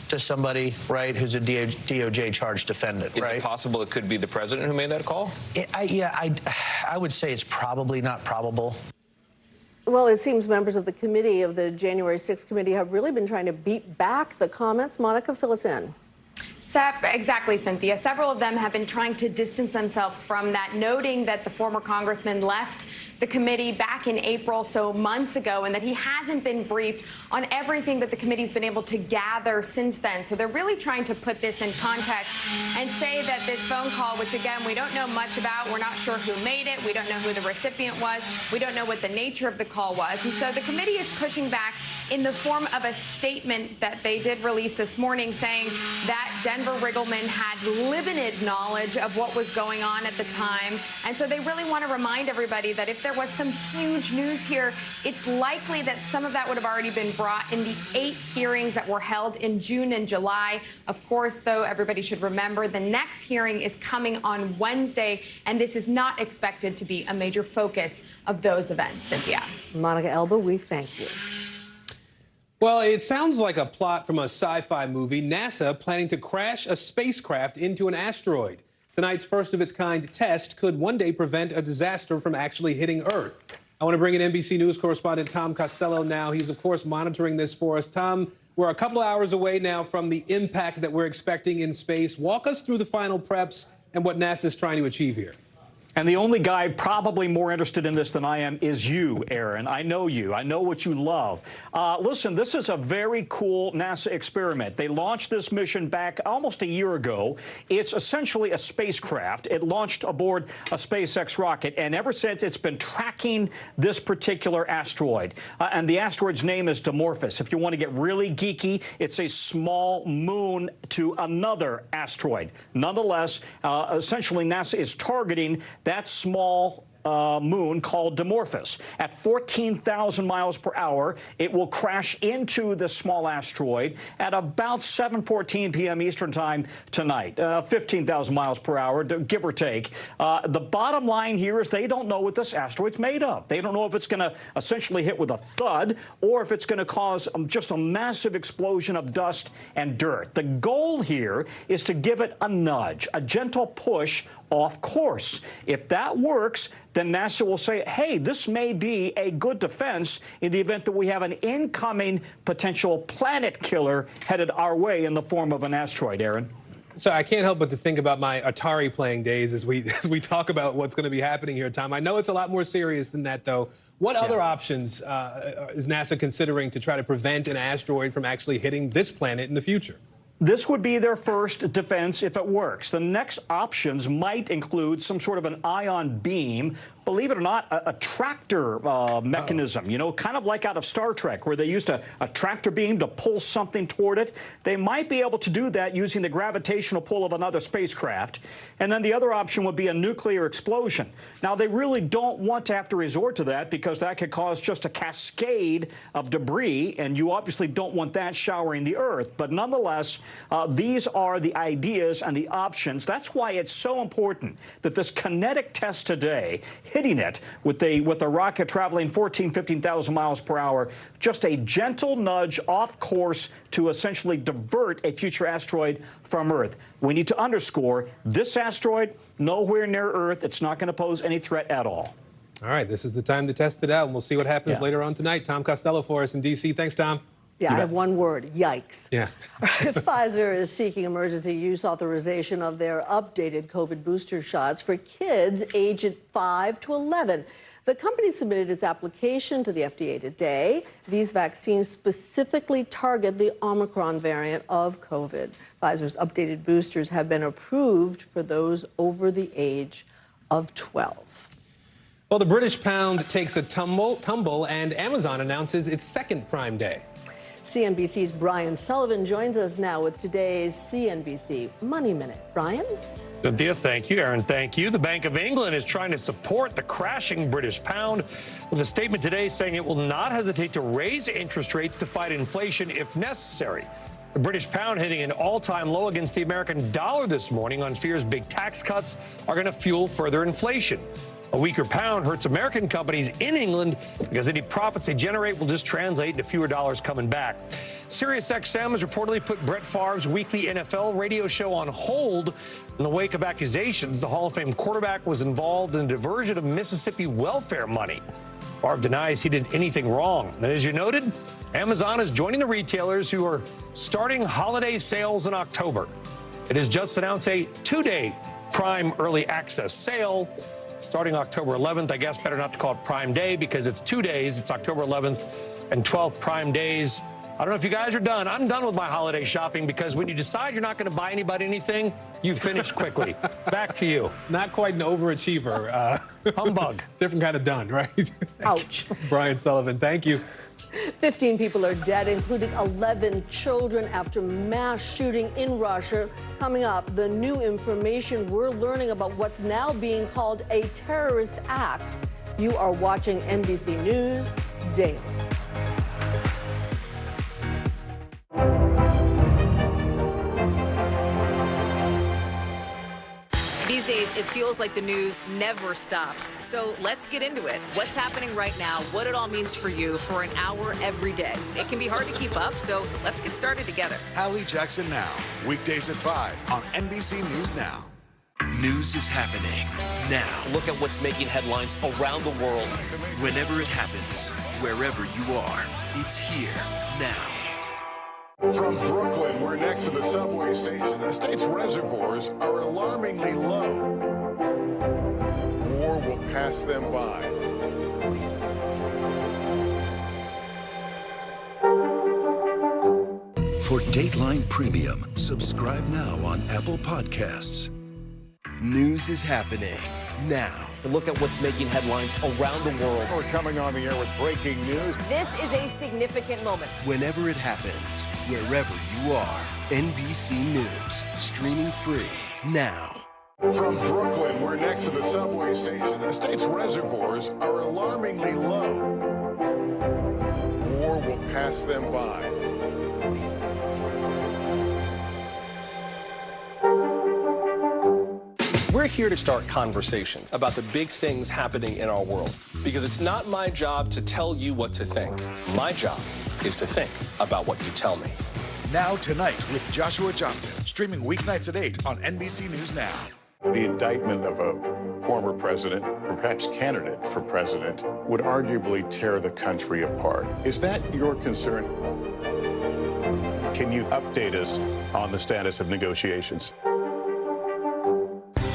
to somebody, right, who's a DOJ charged defendant, Is it possible it could be the president who made that call? I would say it's probably not probable. Well, it seems members of the committee, of the January 6th committee, have really been trying to beat back the comments. Monica, fill us in. Sept, exactly, Cynthia. Several of them have been trying to distance themselves from that, noting that the former congressman left the committee back in April, so months ago, and that he hasn't been briefed on everything that the committee's been able to gather since then. So they're really trying to put this in context and say that this phone call, which again, we don't know much about, we're not sure who made it, we don't know who the recipient was, we don't know what the nature of the call was. And so the committee is pushing back in the form of a statement that they did release this morning saying that Denver Riggleman had limited knowledge of what was going on at the time. And so they really want to remind everybody that if there was some huge news here, it's likely that some of that would have already been brought in the 8 hearings that were held in June and July. Of course, though, everybody should remember the next hearing is coming on Wednesday, and this is not expected to be a major focus of those events. Cynthia. Monica Elba, we thank you. Well, it sounds like a plot from a sci-fi movie. NASA planning to crash a spacecraft into an asteroid. Tonight's first-of-its-kind test could one day prevent a disaster from actually hitting Earth. I want to bring in NBC News correspondent Tom Costello now. He's, of course, monitoring this for us. Tom, we're a couple of hours away now from the impact that we're expecting in space. Walk us through the final preps and what NASA's trying to achieve here. And the only guy probably more interested in this than I am is you, Aaron. I know you. I know what you love. Listen, this is a very cool NASA experiment. They launched this mission back almost a year ago. It's essentially a spacecraft. It launched aboard a SpaceX rocket, and ever since it's been tracking this particular asteroid. And the asteroid's name is Dimorphos. If you want to get really geeky, it's a small moon to another asteroid. Nonetheless, essentially NASA is targeting that small moon called Dimorphos. At 14,000 miles per hour, it will crash into the small asteroid at about 7:14 p.m. Eastern Time tonight, 15,000 miles per hour, give or take. The bottom line here is they don't know what this asteroid's made of. They don't know if it's going to essentially hit with a thud or if it's going to cause just a massive explosion of dust and dirt. The goal here is to give it a nudge, a gentle push off course. If that works, then NASA will say, hey, this may be a good defense in the event that we have an incoming potential planet killer headed our way in the form of an asteroid, Aaron. So I can't help but to think about my Atari playing days as we talk about what's going to be happening here, Tom. I know it's a lot more serious than that, though. What other options is NASA considering to try to prevent an asteroid from actually hitting this planet in the future? This would be their first defense if it works. The next options might include some sort of an ion beam, believe it or not, a tractor mechanism, you know, kind of like out of Star Trek, where they used a tractor beam to pull something toward it. They might be able to do that using the gravitational pull of another spacecraft. And then the other option would be a nuclear explosion. Now, they really don't want to have to resort to that because that could cause just a cascade of debris, and you obviously don't want that showering the Earth. But nonetheless, these are the ideas and the options. That's why it's so important that this kinetic test today, hitting it with a rocket traveling 15,000 miles per hour, just a gentle nudge off course to essentially divert a future asteroid from Earth. We need to underscore this asteroid, nowhere near Earth. It's not going to pose any threat at all. All right, this is the time to test it out, and we'll see what happens later on tonight. Tom Costello for us in D.C. Thanks, Tom. Yeah, I have one word, yikes. Yeah. Pfizer is seeking emergency use authorization of their updated COVID booster shots for kids aged 5 to 11. The company submitted its application to the FDA today. These vaccines specifically target the Omicron variant of COVID. Pfizer's updated boosters have been approved for those over the age of 12. Well, the British pound takes a tumble, and Amazon announces its second Prime Day. CNBC's Brian Sullivan joins us now with today's CNBC Money Minute. Brian? Cynthia, thank you. Aaron, thank you. The Bank of England is trying to support the crashing British pound with a statement today saying it will not hesitate to raise interest rates to fight inflation if necessary. The British pound hitting an all-time low against the American dollar this morning on fears big tax cuts are going to fuel further inflation. A weaker pound hurts American companies in England because any profits they generate will just translate into fewer dollars coming back. SiriusXM has reportedly put Brett Favre's weekly NFL radio show on hold in the wake of accusations the Hall of Fame quarterback was involved in a diversion of Mississippi welfare money. Favre denies he did anything wrong. And as you noted, Amazon is joining the retailers who are starting holiday sales in October. It has just announced a 2-day Prime Early Access sale starting October 11th. I guess better not to call it Prime Day because it's 2 days. It's October 11th and 12th Prime Days. I don't know if you guys are done. I'm done with my holiday shopping because when you decide you're not going to buy anybody anything, you finish quickly. Back to you. Not quite an overachiever. Humbug. Different kind of done, right? Ouch. Brian Sullivan, thank you. 15 people are dead, including 11 children, after mass shooting in Russia. Coming up, the new information we're learning about what's now being called a terrorist act. You are watching NBC News Daily. These days, it feels like the news never stops. So let's get into it. What's happening right now, what it all means for you for an hour every day. It can be hard to keep up, so let's get started together. Hallie Jackson Now, weekdays at 5 on NBC News Now. News is happening now. Look at what's making headlines around the world. Whenever it happens, wherever you are, it's here now. From Brooklyn, we're next to the subway station. The state's reservoirs are alarmingly low. War will pass them by. For Dateline Premium, subscribe now on Apple Podcasts. News is happening now. Look at what's making headlines around the world. We're coming on the air with breaking news. This is a significant moment. Whenever it happens, wherever you are, NBC News, streaming free now. From Brooklyn, we're next to the subway station. The state's reservoirs are alarmingly low. War will pass them by. We're here to start conversations about the big things happening in our world, because it's not my job to tell you what to think. My job is to think about what you tell me. Now Tonight with Joshua Johnson, streaming weeknights at 8 on NBC News Now. The indictment of a former president, or perhaps candidate for president, would arguably tear the country apart. Is that your concern? Can you update us on the status of negotiations?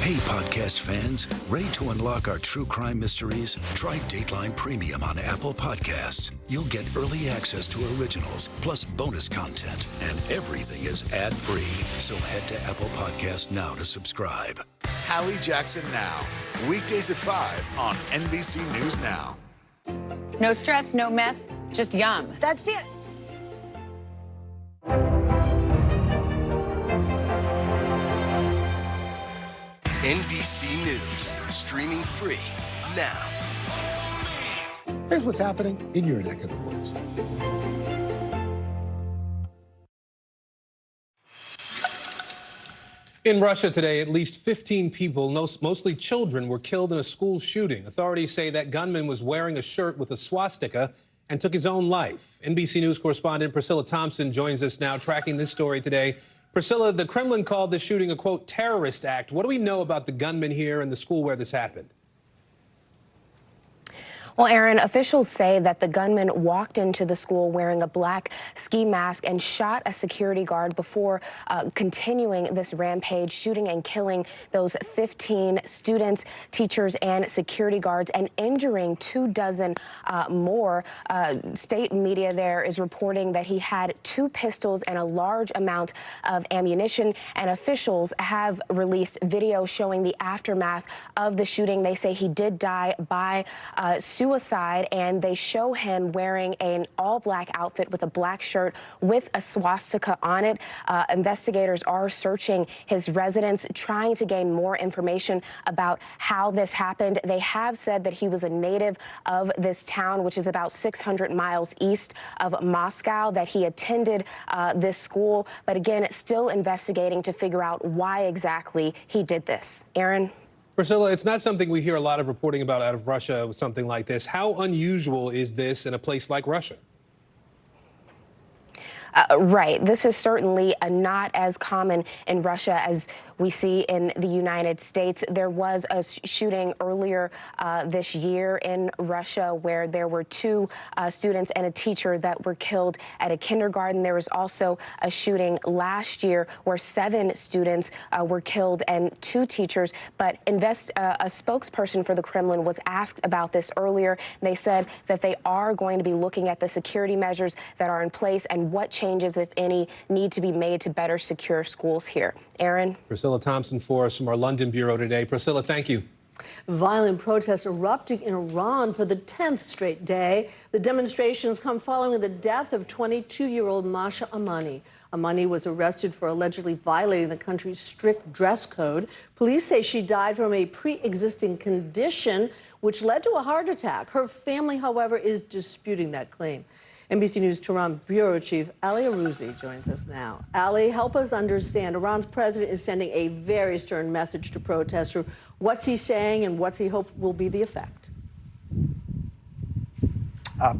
Hey, podcast fans, ready to unlock our true crime mysteries? Try Dateline Premium on Apple Podcasts. You'll get early access to originals, plus bonus content, and everything is ad-free. So head to Apple Podcasts now to subscribe. Hallie Jackson Now, weekdays at 5 on NBC News Now. No stress, no mess, just yum. That's it. NBC News, streaming free now. Here's what's happening in your neck of the woods. In Russia today, at least 15 people, mostly children, were killed in a school shooting. Authorities say that gunman was wearing a shirt with a swastika and took his own life. NBC News correspondent Priscilla Thompson joins us now, tracking this story today. Priscilla, the Kremlin called this shooting a, quote, terrorist act. What do we know about the gunman here and the school where this happened? Well, Aaron, officials say that the gunman walked into the school wearing a black ski mask and shot a security guard before continuing this rampage, shooting and killing those 15 students, teachers, and security guards, and injuring 24 more. State media there is reporting that he had 2 pistols and a large amount of ammunition, and officials have released video showing the aftermath of the shooting. They say he did die by suicide, and they show him wearing an all-black outfit with a black shirt with a swastika on it. Investigators are searching his residence, trying to gain more information about how this happened. They have said that he was a native of this town, which is about 600 miles east of Moscow, that he attended this school, but again, still investigating to figure out why exactly he did this. Aaron? Priscilla, it's not something we hear a lot of reporting about out of Russia with something like this. How unusual is this in a place like Russia? Right. This is certainly not as common in Russia as we see in the United States. There was a shooting earlier this year in Russia where there were 2 students and a teacher that were killed at a kindergarten. There was also a shooting last year where 7 students were killed and 2 teachers. But a spokesperson for the Kremlin was asked about this earlier. They said that they are going to be looking at the security measures that are in place and what changes, if any, need to be made to better secure schools here. Aaron? Priscilla Thompson for us from our London bureau today. Priscilla, thank you. Violent protests erupting in Iran for the 10th straight day. The demonstrations come following the death of 22-year-old Masha Amani. Amani was arrested for allegedly violating the country's strict dress code. Police say she died from a pre-existing condition which led to a heart attack. Her family, however, is disputing that claim. NBC News Tehran Bureau Chief Ali Arouzi joins us now. Ali, help us understand. Iran's president is sending a very stern message to protesters. What's he saying and what's he hope will be the effect?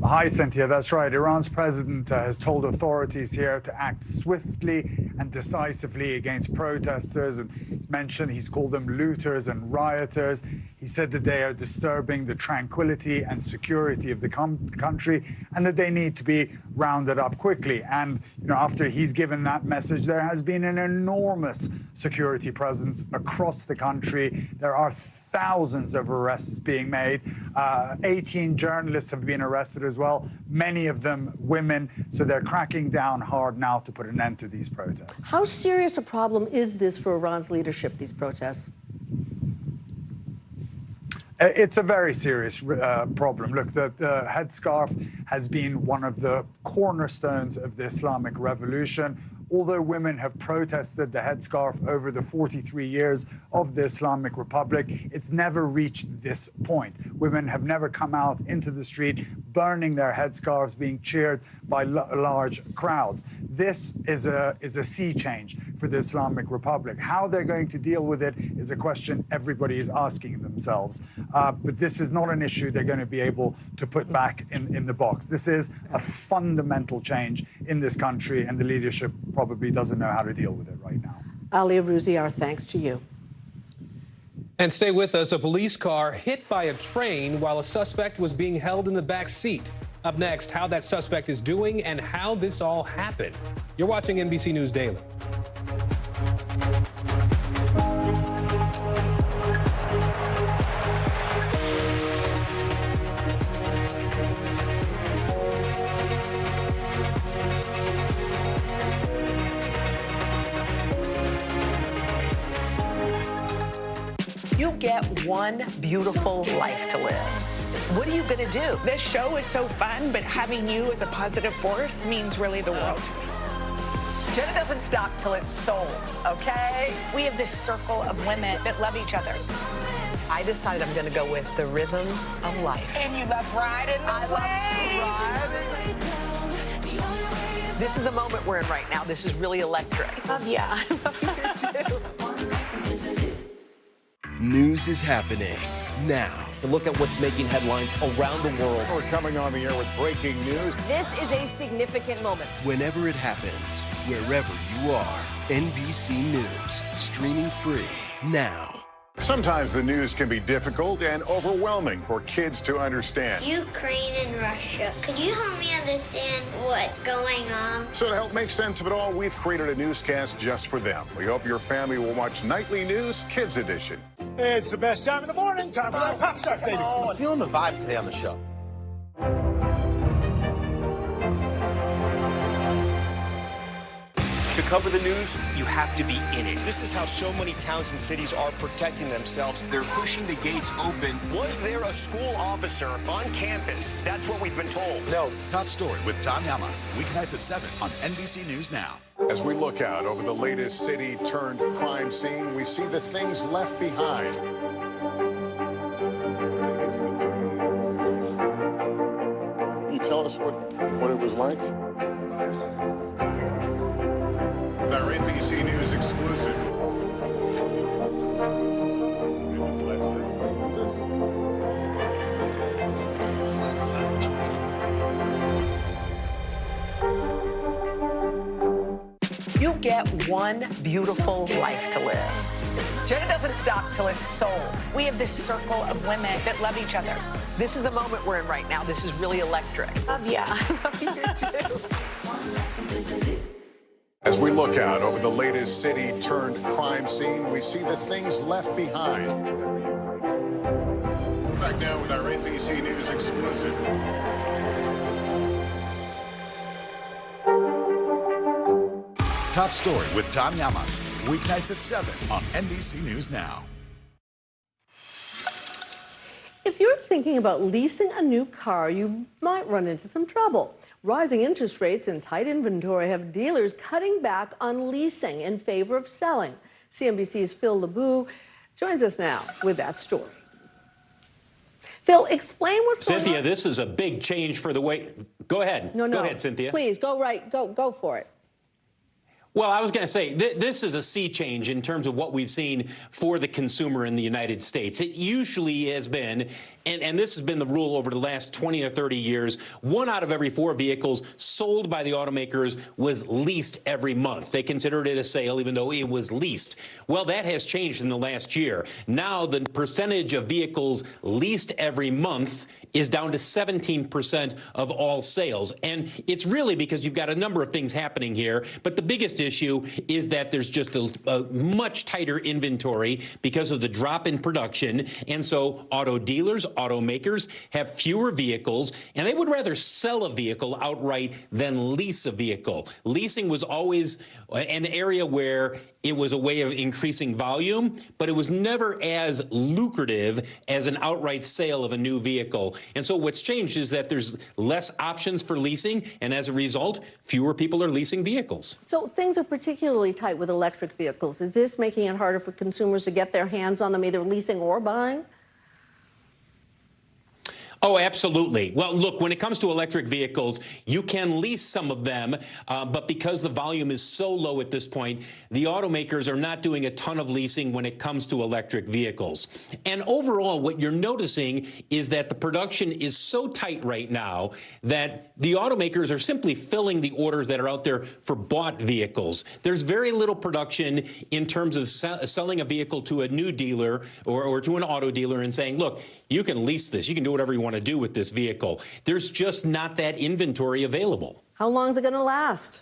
Hi, Cynthia. That's right. Iran's president has told authorities here to act swiftly and decisively against protesters. And he's called them looters and rioters. He said that they are disturbing the tranquility and security of the country and that they need to be rounded up quickly. And, after he's given that message, there has been an enormous security presence across the country. There are thousands of arrests being made. 18 journalists have been arrested as well, many of them women. So they're cracking down hard now to put an end to these protests. How serious a problem is this for Iran's leadership, these protests? It's a very serious problem. Look, the headscarf has been one of the cornerstones of the Islamic Revolution. Although women have protested the headscarf over the 43 years of the Islamic Republic, it's never reached this point. Women have never come out into the street burning their headscarves, being cheered by large crowds. This is a sea change for the Islamic Republic. How they're going to deal with it is a question everybody is asking themselves. But this is not an issue they're going to be able to put back in the box. This is a fundamental change in this country, and the leadership probably doesn't know how to deal with it right now. Ali Arouzi, our thanks to you. And stay with us. A police car hit by a train while a suspect was being held in the back seat. Up next, how that suspect is doing and how this all happened. You're watching NBC News Daily. You get one beautiful life to live. What are you going to do? This show is so fun, but having you as a positive force means really the world to me. Jenna doesn't stop till it's sold, okay? We have this circle of women that love each other. I decided I'm going to go with the rhythm of life. And you love riding the wave. This is a moment we're in right now. This is really electric. Yeah. I love you too. News is happening now. Look at what's making headlines around the world. We're coming on the air with breaking news. This is a significant moment. Whenever it happens, wherever you are, NBC News, streaming free now. Sometimes the news can be difficult and overwhelming for kids to understand. Ukraine and Russia. Could you help me understand what's going on? So to help make sense of it all, we've created a newscast just for them. We hope your family will watch Nightly News Kids Edition. It's the best time of the morning. Time for that pop start, baby. I'm feeling the vibe today on the show. To cover the news, you have to be in it. This is how so many towns and cities are protecting themselves. They're pushing the gates open. Was there a school officer on campus? That's what we've been told. No. Top story with Tom Yamas, weeknights at 7 on NBC News Now. As we look out over the latest city-turned-crime scene, we see the things left behind. Can you tell us what it was like? Our NBC News exclusive. You get one beautiful life to live. Jenna doesn't stop till it's sold. We have this circle of women that love each other. This is a moment we're in right now. This is really electric. Love ya. Love you too. As we look out over the latest city-turned-crime scene, we see the things left behind. Back now with our NBC News exclusive. Top story with Tom Yamas, weeknights at 7 on NBC News Now. If you're thinking about leasing a new car, you might run into some trouble. Rising interest rates and tight inventory have dealers cutting back on leasing in favor of selling. CNBC's Phil LeBeau joins us now with that story. Phil, explain what's going on. Cynthia, this is a big change for the way... Go ahead. No. Go ahead, Cynthia. Please, go for it. Well, I was going to say, this is a sea change in terms of what we've seen for the consumer in the United States. It usually has been, and this has been the rule over the last 20 or 30 years, 1 out of every 4 vehicles sold by the automakers was leased every month. They considered it a sale even though it was leased. Well, that has changed in the last year. Now the percentage of vehicles leased every month is down to 17% of all sales. And it's really because you've got a number of things happening here. But the biggest issue is that there's just a much tighter inventory because of the drop in production. And so auto dealers, automakers have fewer vehicles, and they would rather sell a vehicle outright than lease a vehicle. Leasing was always an area where it was a way of increasing volume, but it was never as lucrative as an outright sale of a new vehicle. And so what's changed is that there's less options for leasing, and as a result, fewer people are leasing vehicles. So things are particularly tight with electric vehicles. Is this making it harder for consumers to get their hands on them, either leasing or buying? Oh, absolutely. Well, look, when it comes to electric vehicles, you can lease some of them, but because the volume is so low at this point, the automakers are not doing a ton of leasing when it comes to electric vehicles. And overall, what you're noticing is that the production is so tight right now that the automakers are simply filling the orders that are out there for bought vehicles. There's very little production in terms of selling a vehicle to a new dealer or to an auto dealer and saying, look, you can lease this. You can do whatever you want to do with this vehicle. There's just not that inventory available. How long is it going to last?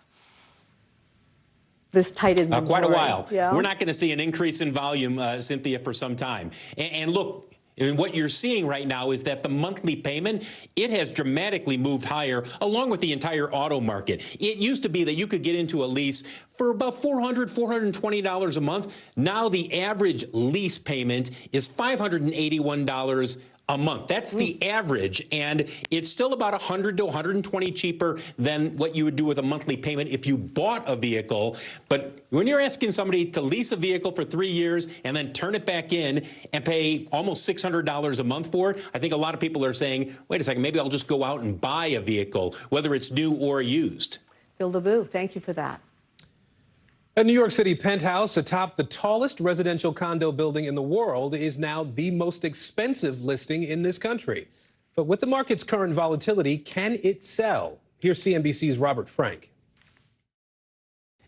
This tight inventory. Quite a while. Yeah. We're not going to see an increase in volume, Cynthia, for some time. And look, and what you're seeing right now is that the monthly payment, it has dramatically moved higher along with the entire auto market. It used to be that you could get into a lease for about $400, $420 a month. Now the average lease payment is $581 a month. That's the average, and it's still about $100 to $120 cheaper than what you would do with a monthly payment if you bought a vehicle. But when you're asking somebody to lease a vehicle for 3 years and then turn it back in and pay almost $600 a month for it, I think a lot of people are saying, wait a second, maybe I'll just go out and buy a vehicle, whether it's new or used. Phil LeBeau, thank you for that. A New York City penthouse atop the tallest residential condo building in the world is now the most expensive listing in this country. But with the market's current volatility, can it sell? Here's CNBC's Robert Frank.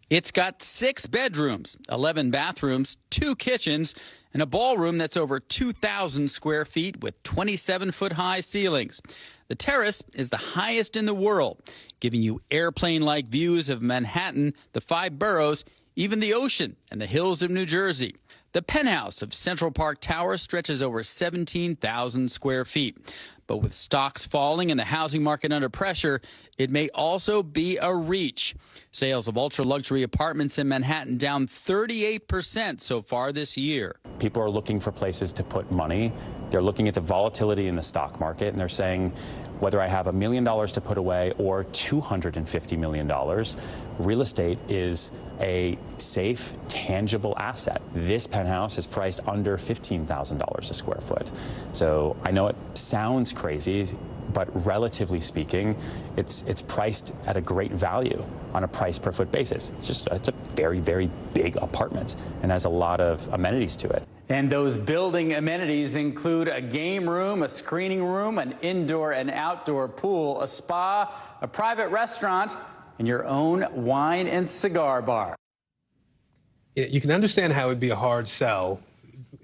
It's got 6 bedrooms, 11 bathrooms, 2 kitchens, and a ballroom that's over 2,000 square feet with 27-foot-high ceilings. The terrace is the highest in the world, giving you airplane-like views of Manhattan, the 5 boroughs, even the ocean and the hills of New Jersey. The penthouse of Central Park Tower stretches over 17,000 square feet. But with stocks falling and the housing market under pressure, it may also be a reach. Sales of ultra-luxury apartments in Manhattan down 38% so far this year. People are looking for places to put money. They're looking at the volatility in the stock market, and they're saying, whether I have $1 million to put away or $250 million, real estate is a safe, tangible asset. This penthouse is priced under $15,000 a square foot. So I know it sounds crazy, but relatively speaking, it's priced at a great value on a price per foot basis. It's a very, very big apartment and has a lot of amenities to it. And those building amenities include a game room, a screening room, an indoor and outdoor pool, a spa, a private restaurant, and your own wine and cigar bar. You can understand how it would be a hard sell,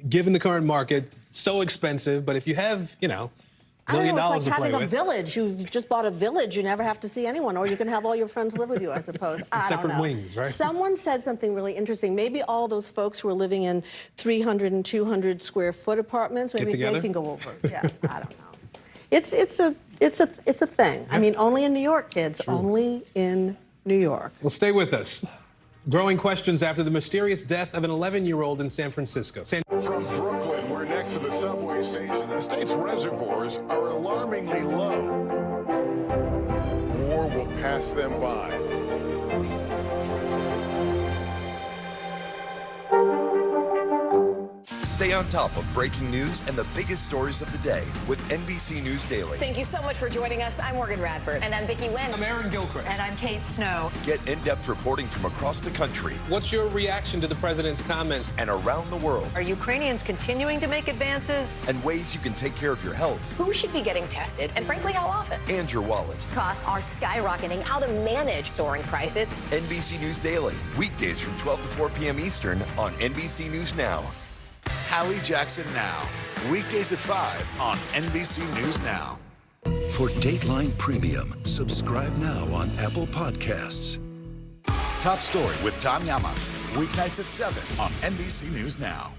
given the current market, so expensive. But if you have, $1 million it's like to play having a with. village. You just bought a village. You never have to see anyone, or you can have all your friends live with you, I suppose. I don't know. Separate wings, right? Someone said something really interesting. Maybe all those folks who are living in 300 and 200 square foot apartments, maybe they can go over. Yeah, I don't know. It's a thing. Yeah. I mean, only in New York, kids. True. Only in New York. Well, stay with us. Growing questions after the mysterious death of an 11-year-old in San Francisco. From Brooklyn, we're next to the subway station. The state's reservoirs are alarmingly low. War will pass them by. Stay on top of breaking news and the biggest stories of the day with NBC News Daily. Thank you so much for joining us. I'm Morgan Radford. And I'm Vicki Wynn. I'm Aaron Gilchrist. And I'm Kate Snow. Get in-depth reporting from across the country. What's your reaction to the president's comments? And around the world. Are Ukrainians continuing to make advances? And ways you can take care of your health. Who should be getting tested? And frankly, how often? And your wallet. Costs are skyrocketing. How to manage soaring prices. NBC News Daily. Weekdays from 12 to 4 p.m. Eastern on NBC News Now. Hallie Jackson Now. Weekdays at 5 on NBC News Now. For Dateline Premium, subscribe now on Apple Podcasts. Top Story with Tom Llamas. Weeknights at 7 on NBC News Now.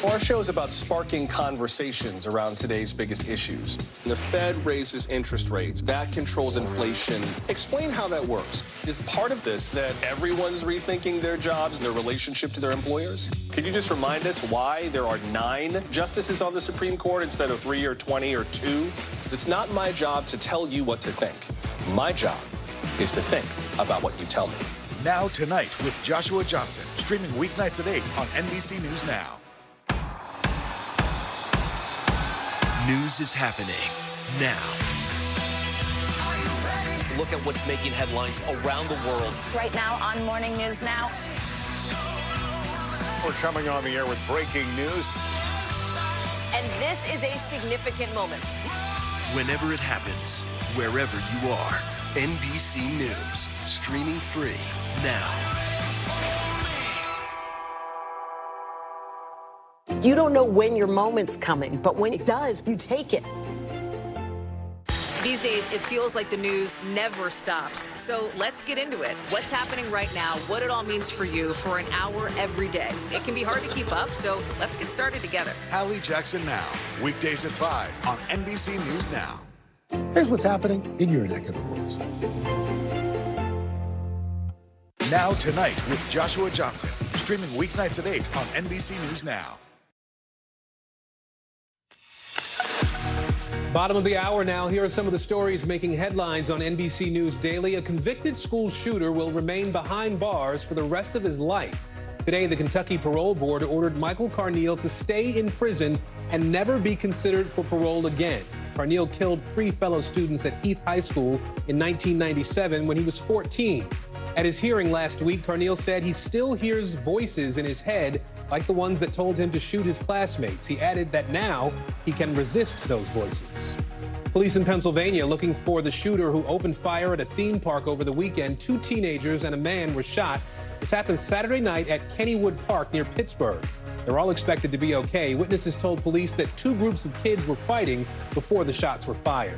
Our show is about sparking conversations around today's biggest issues. The Fed raises interest rates. That controls inflation. Explain how that works. Is part of this that everyone's rethinking their jobs and their relationship to their employers? Could you just remind us why there are 9 justices on the Supreme Court instead of 3 or 20 or 2? It's not my job to tell you what to think. My job is to think about what you tell me. Now Tonight with Joshua Johnson. Streaming weeknights at 8 on NBC News Now. News is happening now. Look at what's making headlines around the world. Right now on Morning News Now. We're coming on the air with breaking news. And this is a significant moment. Whenever it happens, wherever you are, NBC News, streaming free now. You don't know when your moment's coming, but when it does, you take it. These days, it feels like the news never stops. So let's get into it. What's happening right now, what it all means for you for an hour every day. It can be hard to keep up, so let's get started together. Hallie Jackson Now. Weekdays at 5 on NBC News Now. Here's what's happening in your neck of the woods. Now Tonight with Joshua Johnson. Streaming weeknights at 8 on NBC News Now. Bottom of the hour now. Here are some of the stories making headlines on NBC News Daily. A convicted school shooter will remain behind bars for the rest of his life. Today, the Kentucky Parole Board ordered Michael Carneal to stay in prison and never be considered for parole again. Carneal killed 3 fellow students at Heath High School in 1997 when he was 14. At his hearing last week, Carneal said he still hears voices in his head like the ones that told him to shoot his classmates. He added that now he can resist those voices. Police in Pennsylvania looking for the shooter who opened fire at a theme park over the weekend. 2 teenagers and a man were shot. This happened Saturday night at Kennywood Park near Pittsburgh. They're all expected to be okay. Witnesses told police that 2 groups of kids were fighting before the shots were fired.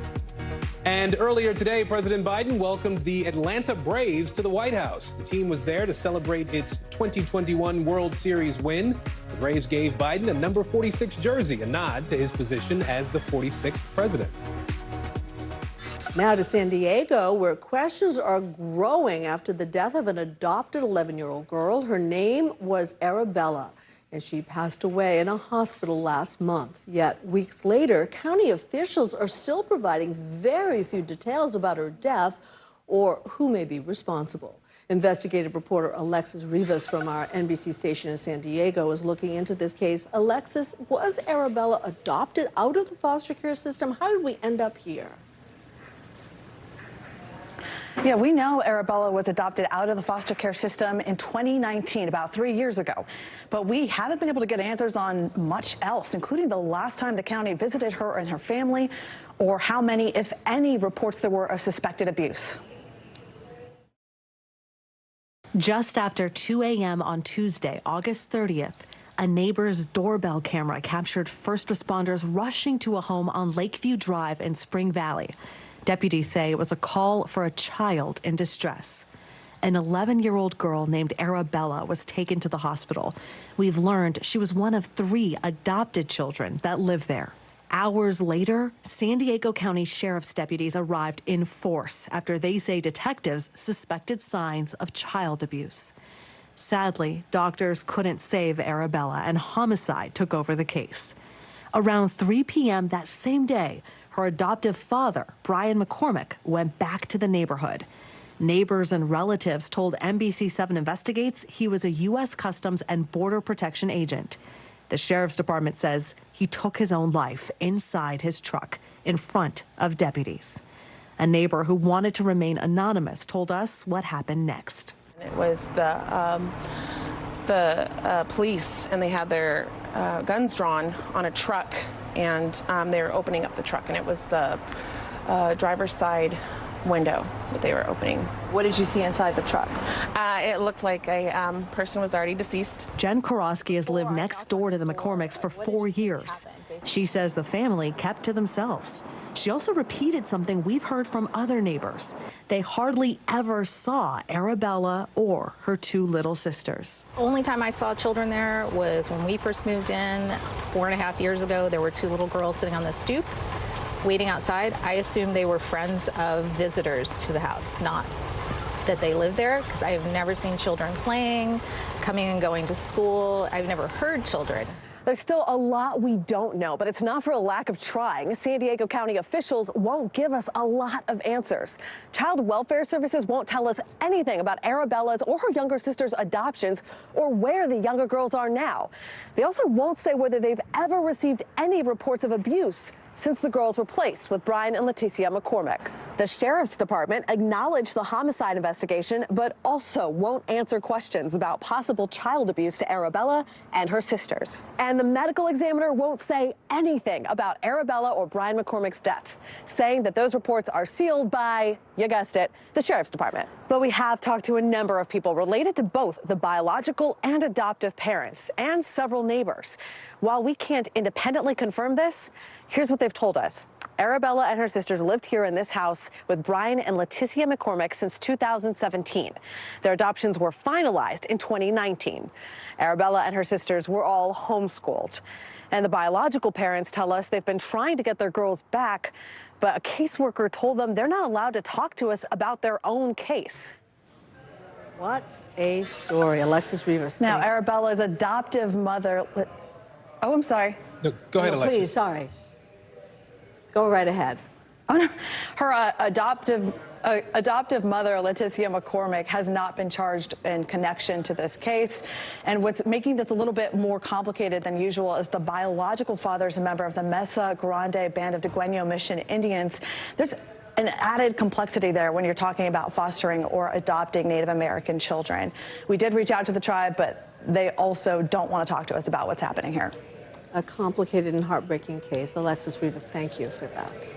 And earlier today, President Biden welcomed the Atlanta Braves to the White House. The team was there to celebrate its 2021 World Series win. The Braves gave Biden a number 46 jersey, a nod to his position as the 46th president. Now to San Diego, where questions are growing after the death of an adopted 11-year-old girl. Her name was Arabella, and she passed away in a hospital last month. Yet weeks later, county officials are still providing very few details about her death or who may be responsible. Investigative reporter Alexis Rivas from our NBC station in San Diego is looking into this case. Alexis, was Arabella adopted out of the foster care system? How did we end up here? Yeah, we know Arabella was adopted out of the foster care system in 2019, about 3 years ago. But we haven't been able to get answers on much else, including the last time the county visited her and her family, or how many, if any, reports there were of suspected abuse. Just after 2 a.m. on Tuesday, August 30th, a neighbor's doorbell camera captured first responders rushing to a home on Lakeview Drive in Spring Valley. Deputies say it was a call for a child in distress. An 11-year-old girl named Arabella was taken to the hospital. We've learned she was one of 3 adopted children that live there. Hours later, San Diego County Sheriff's deputies arrived in force after they say detectives suspected signs of child abuse. Sadly, doctors couldn't save Arabella, and homicide took over the case. Around 3 p.m. that same day, her adoptive father, Brian McCormick, went back to the neighborhood. Neighbors and relatives told NBC 7 Investigates he was a U.S. Customs and Border Protection agent. The sheriff's department says he took his own life inside his truck in front of deputies. A neighbor who wanted to remain anonymous told us what happened next. It was the police, and they had their guns drawn on a truck, and they were opening up the truck, and it was the driver's side window that they were opening. What did you see inside the truck? It looked like a person was already deceased. Jen Korosky has lived next door to the McCormicks for 4 years. She says the family kept to themselves. She also repeated something we've heard from other neighbors. They hardly ever saw Arabella or her 2 little sisters. Only time I saw children there was when we first moved in 4.5 years ago. There were 2 little girls sitting on the stoop waiting outside. I assumed they were friends of visitors to the house, not that they lived there, because I have never seen children playing, coming and going to school. I've never heard children. There's still a lot we don't know, but it's not for a lack of trying. San Diego County officials won't give us a lot of answers. Child welfare services won't tell us anything about Arabella's or her younger sister's adoptions or where the younger girls are now. They also won't say whether they've ever received any reports of abuse since the girls were placed with Brian and Leticia McCormick. The sheriff's department acknowledged the homicide investigation, but also won't answer questions about possible child abuse to Arabella and her sisters. And the medical examiner won't say anything about Arabella or Brian McCormick's deaths, saying that those reports are sealed by, you guessed it, the sheriff's department. But we have talked to a number of people related to both the biological and adoptive parents and several neighbors. While we can't independently confirm this, here's what they've told us. Arabella and her sisters lived here in this house with Brian and Leticia McCormick since 2017. Their adoptions were finalized in 2019. Arabella and her sisters were all homeschooled. And the biological parents tell us they've been trying to get their girls back, but a caseworker told them they're not allowed to talk to us about their own case. What a story. Alexis Rivas. Now, Arabella's adoptive mother... Oh, I'm sorry. No, go ahead, Alexis. Please, sorry. Go right ahead. Oh, no. Her adoptive mother, Leticia McCormick, has not been charged in connection to this case. And what's making this a little bit more complicated than usual is the biological father is a member of the Mesa Grande Band of Degüeño Mission Indians. There's an added complexity there when you're talking about fostering or adopting Native American children. We did reach out to the tribe, but they also don't want to talk to us about what's happening here. A complicated and heartbreaking case. Alexis Rivas, thank you for that.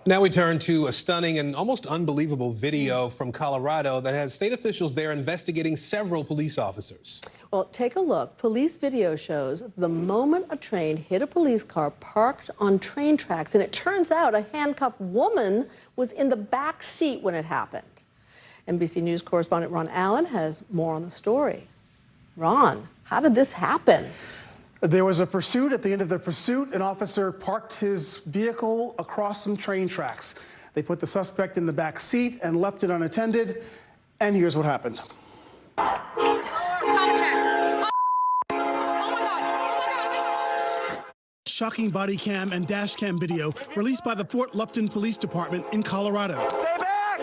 Now we turn to a stunning and almost unbelievable video from Colorado that has state officials there investigating several police officers. Well, take a look. Police video shows the moment a train hit a police car parked on train tracks, and it turns out a handcuffed woman was in the back seat when it happened. NBC News correspondent Ron Allen has more on the story. Ron, how did this happen? There was a pursuit. At the end of the pursuit, an officer parked his vehicle across some train tracks. They put the suspect in the back seat and left it unattended. And here's what happened. Shocking body cam and dash cam video released by the Fort Lupton Police Department in Colorado. Stay back!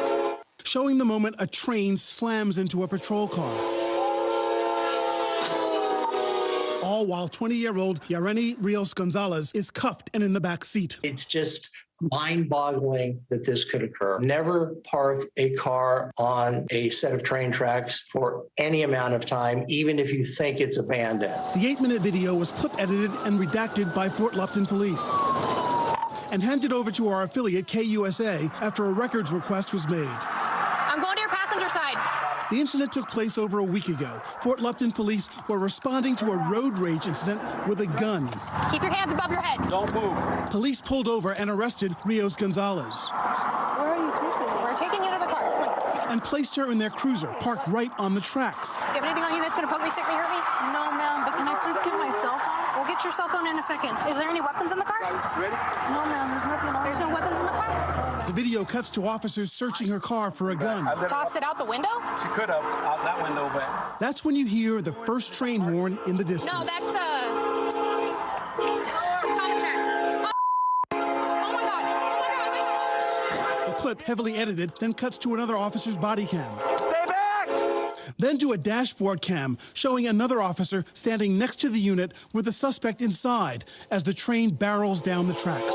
Showing the moment a train slams into a patrol car. All while 20-year-old Yareni Rios Gonzalez is cuffed and in the back seat. It's just mind-boggling that this could occur. Never park a car on a set of train tracks for any amount of time, even if you think it's abandoned. The 8-minute video was clip-edited and redacted by Fort Lupton Police and handed over to our affiliate KUSA after a records request was made. I'm going to your passenger side. The incident took place over a week ago. Fort Lupton police were responding to a road rage incident with a gun. Keep your hands above your head. Don't move. Police pulled over and arrested Rios Gonzalez. Where are you taking me? We're taking you to the car. And placed her in their cruiser, parked right on the tracks. Do you have anything on you that's going to poke me, stick me, hurt me? No, ma'am, but can I please get my cell phone? We'll get your cell phone in a second. Is there any weapons in the car? Ready? No, ma'am, there's nothing on. There's no weapons in the car? The video cuts to officers searching her car for a gun. Toss it out the window? She could have, out that window, but... That's when you hear the first train horn in the distance. No, that's time check. Oh my God. The clip, heavily edited, then cuts to another officer's body cam. Stay back! Then to a dashboard cam showing another officer standing next to the unit with the suspect inside as the train barrels down the tracks.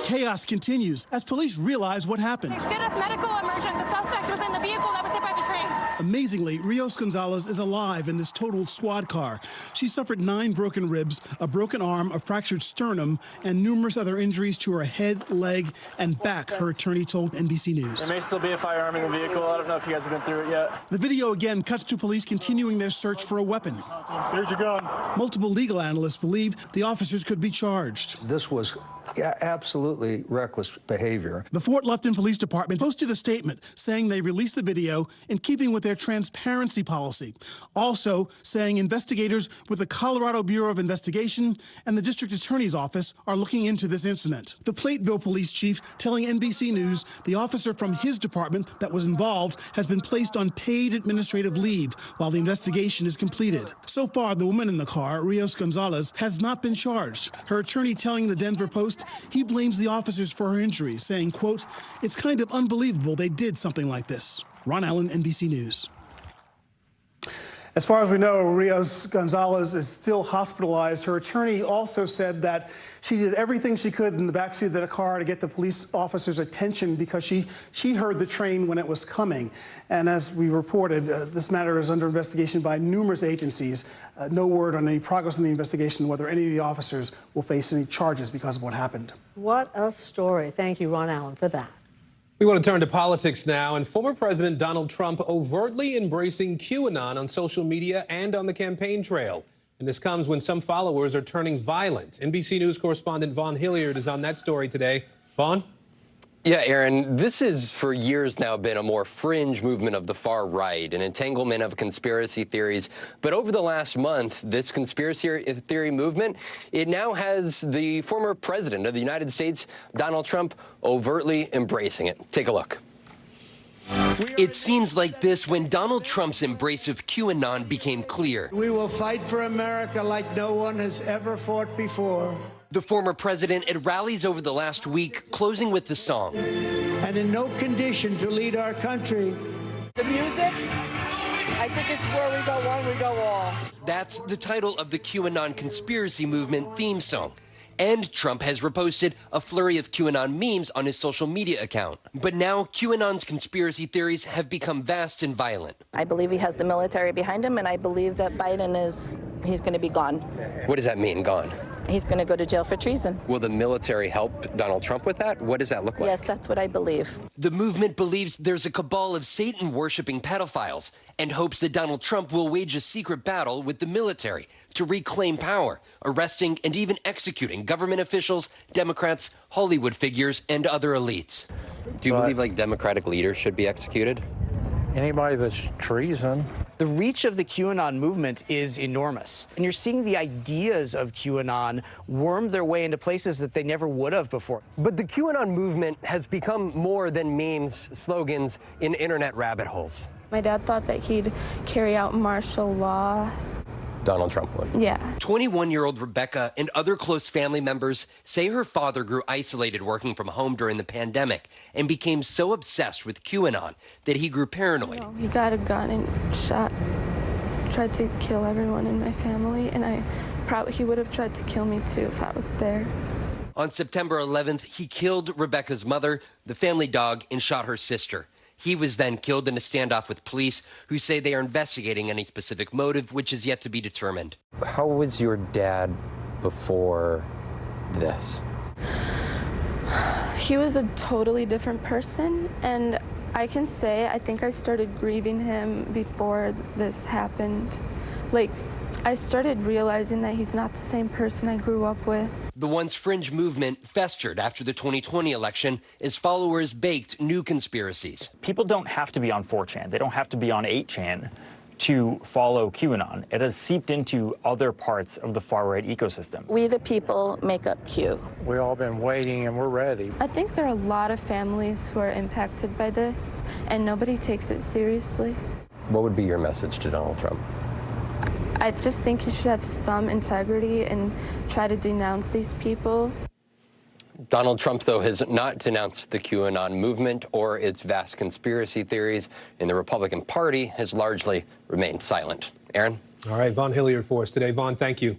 Chaos continues as police realize what happened. Extended medical emergent. The suspect was in the vehicle that was hit by the train. Amazingly, Rios Gonzalez is alive in this totaled squad car. She suffered 9 broken ribs, a broken arm, a fractured sternum, and numerous other injuries to her head, leg, and back, her attorney told NBC News. There may still be a firearm in the vehicle. I don't know if you guys have been through it yet. The video again cuts to police continuing their search for a weapon. Here's your gun. Multiple legal analysts believe the officers could be charged. This was absolutely reckless behavior. The Fort Lupton Police Department posted a statement saying they released the video in keeping with their transparency policy. Also saying investigators with the Colorado Bureau of Investigation and the District Attorney's Office are looking into this incident. The Plateville police chief telling NBC News the officer from his department that was involved has been placed on paid administrative leave while the investigation is completed. So far, the woman in the car, Rios Gonzalez, has not been charged. Her attorney telling the Denver Post he blames the officers for her injuries, saying, quote, "It's kind of unbelievable they did something like this." Ron Allen, NBC News. As far as we know, Rios Gonzalez is still hospitalized. Her attorney also said that she did everything she could in the backseat of the car to get the police officers' attention because she heard the train when it was coming. And as we reported, this matter is under investigation by numerous agencies. No word on any progress in the investigation, whether any of the officers will face any charges because of what happened. What a story. Thank you, Ron Allen, for that. We want to turn to politics now, and former President Donald Trump overtly embracing QAnon on social media and on the campaign trail. And this comes when some followers are turning violent. NBC News correspondent Vaughn Hilliard is on that story today. Vaughn? Yeah, Aaron, this has for years now been a more fringe movement of the far right, an entanglement of conspiracy theories. But over the last month, this conspiracy theory movement, it now has the former president of the United States, Donald Trump, overtly embracing it. Take a look. It scenes like this when Donald Trump's embrace of QAnon became clear. We will fight for America like no one has ever fought before. The former president at rallies over the last week, closing with the song. And in no condition to lead our country. The music, I think it's where we go one, we go all. That's the title of the QAnon conspiracy movement theme song. And Trump has reposted a flurry of QAnon memes on his social media account. But now QAnon's conspiracy theories have become vast and violent. I believe he has the military behind him, and I believe that he's going to be gone. What does that mean, gone? He's going to go to jail for treason. Will the military help Donald Trump with that? What does that look like? Yes, that's what I believe. The movement believes there's a cabal of Satan-worshipping pedophiles and hopes that Donald Trump will wage a secret battle with the military to reclaim power, arresting and even executing government officials, Democrats, Hollywood figures, and other elites. Do you believe, Democratic leaders should be executed? Anybody that's treason. The reach of the QAnon movement is enormous. And you're seeing the ideas of QAnon worm their way into places that they never would have before. But the QAnon movement has become more than memes, slogans in internet rabbit holes. My dad thought that he'd carry out martial law. Donald Trump would. Yeah. 21-year-old Rebecca and other close family members say her father grew isolated working from home during the pandemic and became so obsessed with QAnon that he grew paranoid. He got a gun and tried to kill everyone in my family, and he would have tried to kill me too if I was there. On September 11th, he killed Rebecca's mother, the family dog, and shot her sister. He was then killed in a standoff with police, who say they are investigating any specific motive, which is yet to be determined. How was your dad before this? He was a totally different person, and I can say I think I started grieving him before this happened. I started realizing that he's not the same person I grew up with. The once fringe movement festered after the 2020 election as followers baked new conspiracies. People don't have to be on 4chan. They don't have to be on 8chan to follow QAnon. It has seeped into other parts of the far-right ecosystem. We the people make up Q. We've all been waiting and we're ready. I think there are a lot of families who are impacted by this, and nobody takes it seriously. What would be your message to Donald Trump? I just think you should have some integrity and try to denounce these people. Donald Trump, though, has not denounced the QAnon movement or its vast conspiracy theories, and the Republican Party has largely remained silent. Aaron? All right, Vaughn Hilliard for us today. Vaughn, thank you.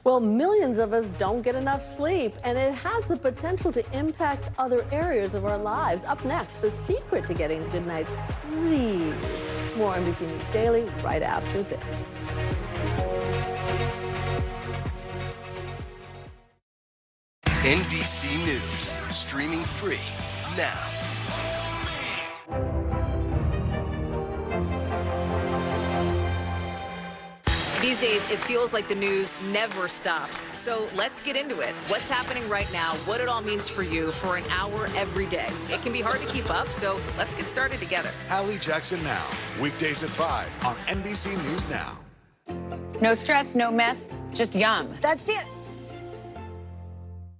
Well, millions of us don't get enough sleep, and it has the potential to impact other areas of our lives. Up next, the secret to getting good night's Z's. More NBC News Daily right after this. NBC News, streaming free now. These days, it feels like the news never stops. So let's get into it. What's happening right now, what it all means for you for an hour every day. It can be hard to keep up, so let's get started together. Hallie Jackson Now, weekdays at 5 on NBC News Now. No stress, no mess, just yum. That's it.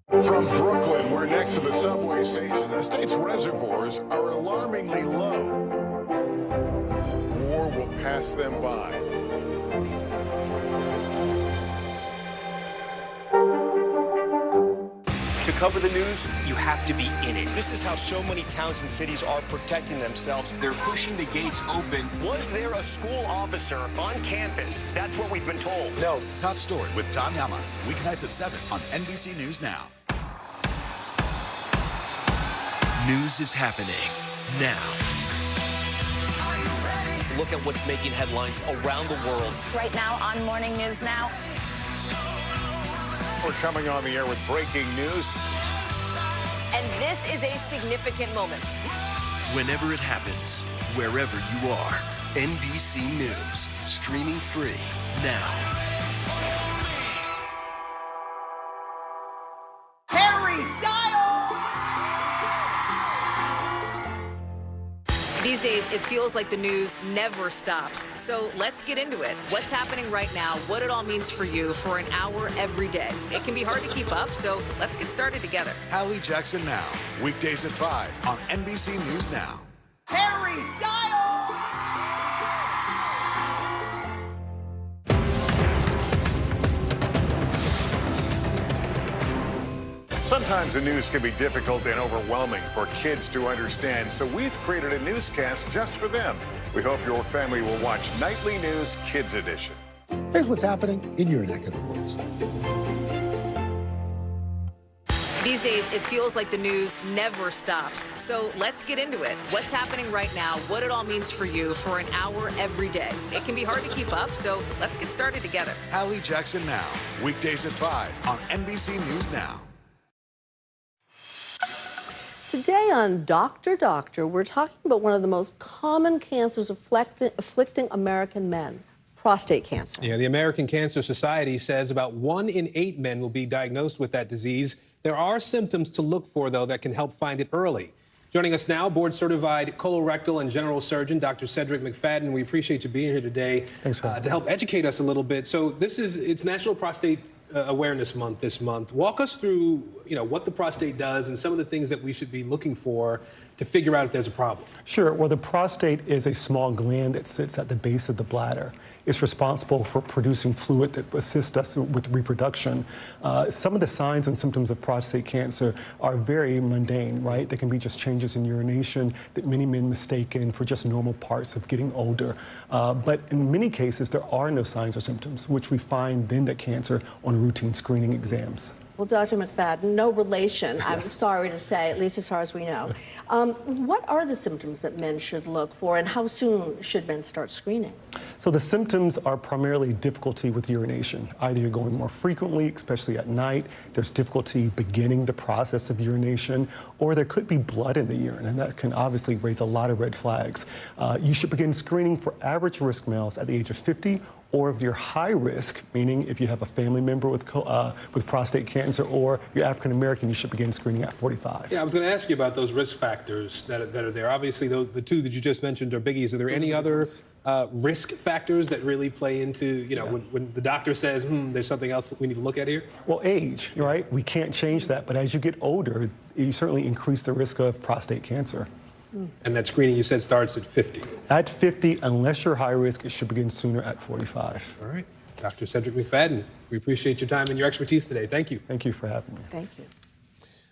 From Brooklyn, we're next to the subway station. The state's reservoirs are alarmingly low. War will pass them by. To cover the news, you have to be in it. This is how so many towns and cities are protecting themselves. They're pushing the gates open. Was there a school officer on campus? That's what we've been told. No. Top Story with Tom Yamas, weeknights at 7 on NBC News Now. News is happening now. Look at what's making headlines around the world. Right now on Morning News Now. We're coming on the air with breaking news. And this is a significant moment. Whenever it happens, wherever you are, NBC News, streaming free now. Harry Styles! These days, it feels like the news never stops. So let's get into it. What's happening right now, what it all means for you for an hour every day. It can be hard to keep up, so let's get started together. Hallie Jackson Now, weekdays at 5 on NBC News Now. Harry Styles! Sometimes the news can be difficult and overwhelming for kids to understand, so we've created a newscast just for them. We hope your family will watch Nightly News Kids Edition. Here's what's happening in your neck of the woods. These days, it feels like the news never stops. So let's get into it. What's happening right now, what it all means for you for an hour every day. It can be hard to keep up, so let's get started together. Hallie Jackson Now, weekdays at 5 on NBC News Now. Today on Dr. Doctor, we're talking about one of the most common cancers afflicting American men, prostate cancer. Yeah, the American Cancer Society says about 1 in 8 men will be diagnosed with that disease. There are symptoms to look for, though, that can help find it early. Joining us now, board-certified colorectal and general surgeon, Dr. Cedric McFadden. We appreciate you being here today to help educate us a little bit. So it's National Prostate Awareness Month this month. Walk us through, what the prostate does and some of the things that we should be looking for to figure out if there's a problem. Sure. Well, the prostate is a small gland that sits at the base of the bladder. It's responsible for producing fluid that assists us with reproduction. Some of the signs and symptoms of prostate cancer are very mundane, right? They can be just changes in urination that many men mistaken for just normal parts of getting older. But in many cases, there are no signs or symptoms, which we find then that cancer on routine screening exams. Well, Dr. McFadden, no relation, yes. I'm sorry to say, at least as far as we know. What are the symptoms that men should look for, and how soon should men start screening? So the symptoms are primarily difficulty with urination. Either you're going more frequently, especially at night, there's difficulty beginning the process of urination, or there could be blood in the urine, and that can obviously raise a lot of red flags. You should begin screening for average risk males at the age of 50, or if you're high risk, meaning if you have a family member with prostate cancer or you're African American, you should begin screening at 45. Yeah, I was going to ask you about those risk factors that are there. Obviously, the two that you just mentioned are biggies. Are there any other risk factors that really play into, when the doctor says, there's something else that we need to look at here? Well, age, right? We can't change that, but as you get older, you certainly increase the risk of prostate cancer. And that screening, you said, starts at 50. At 50, unless you're high risk, it should begin sooner at 45. All right. Dr. Cedric McFadden, we appreciate your time and your expertise today. Thank you. Thank you for having me. Thank you.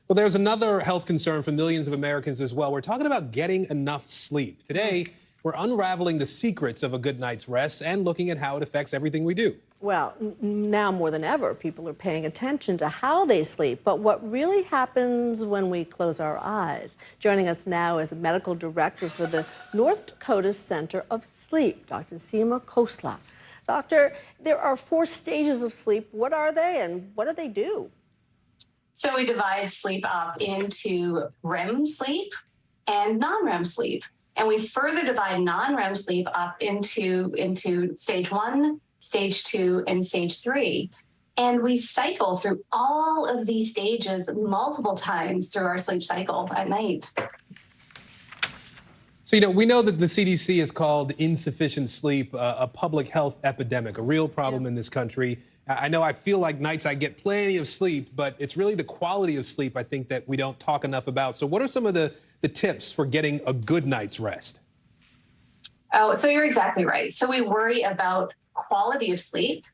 Well, there's another health concern for millions of Americans as well. We're talking about getting enough sleep. Today, we're unraveling the secrets of a good night's rest and looking at how it affects everything we do. Well, now more than ever, people are paying attention to how they sleep, but what really happens when we close our eyes. Joining us now is a medical director for the North Dakota Center of Sleep, Dr. Seema Khosla. Doctor, there are 4 stages of sleep. What are they and what do they do? So we divide sleep up into REM sleep and non-REM sleep. And we further divide non-REM sleep up into stage 1, stage 2, and stage 3. And we cycle through all of these stages multiple times through our sleep cycle at night. So, we know that the CDC has called insufficient sleep a public health epidemic, a real problem in this country. I feel like nights I get plenty of sleep, but it's really the quality of sleep, I think, that we don't talk enough about. So what are some of the tips for getting a good night's rest? Oh, so you're exactly right. So we worry about quality of sleep,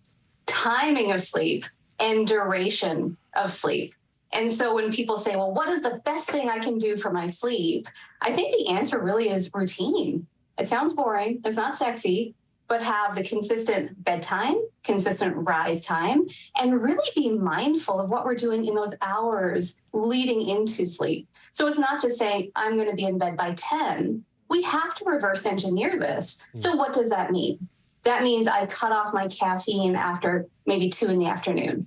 timing of sleep, and duration of sleep. And so when people say, well, what is the best thing I can do for my sleep? I think the answer really is routine. It sounds boring. It's not sexy, but have the consistent bedtime, consistent rise time, and really be mindful of what we're doing in those hours leading into sleep. So it's not just saying, I'm going to be in bed by 10. We have to reverse engineer this. So what does that mean? That means I cut off my caffeine after maybe 2 in the afternoon.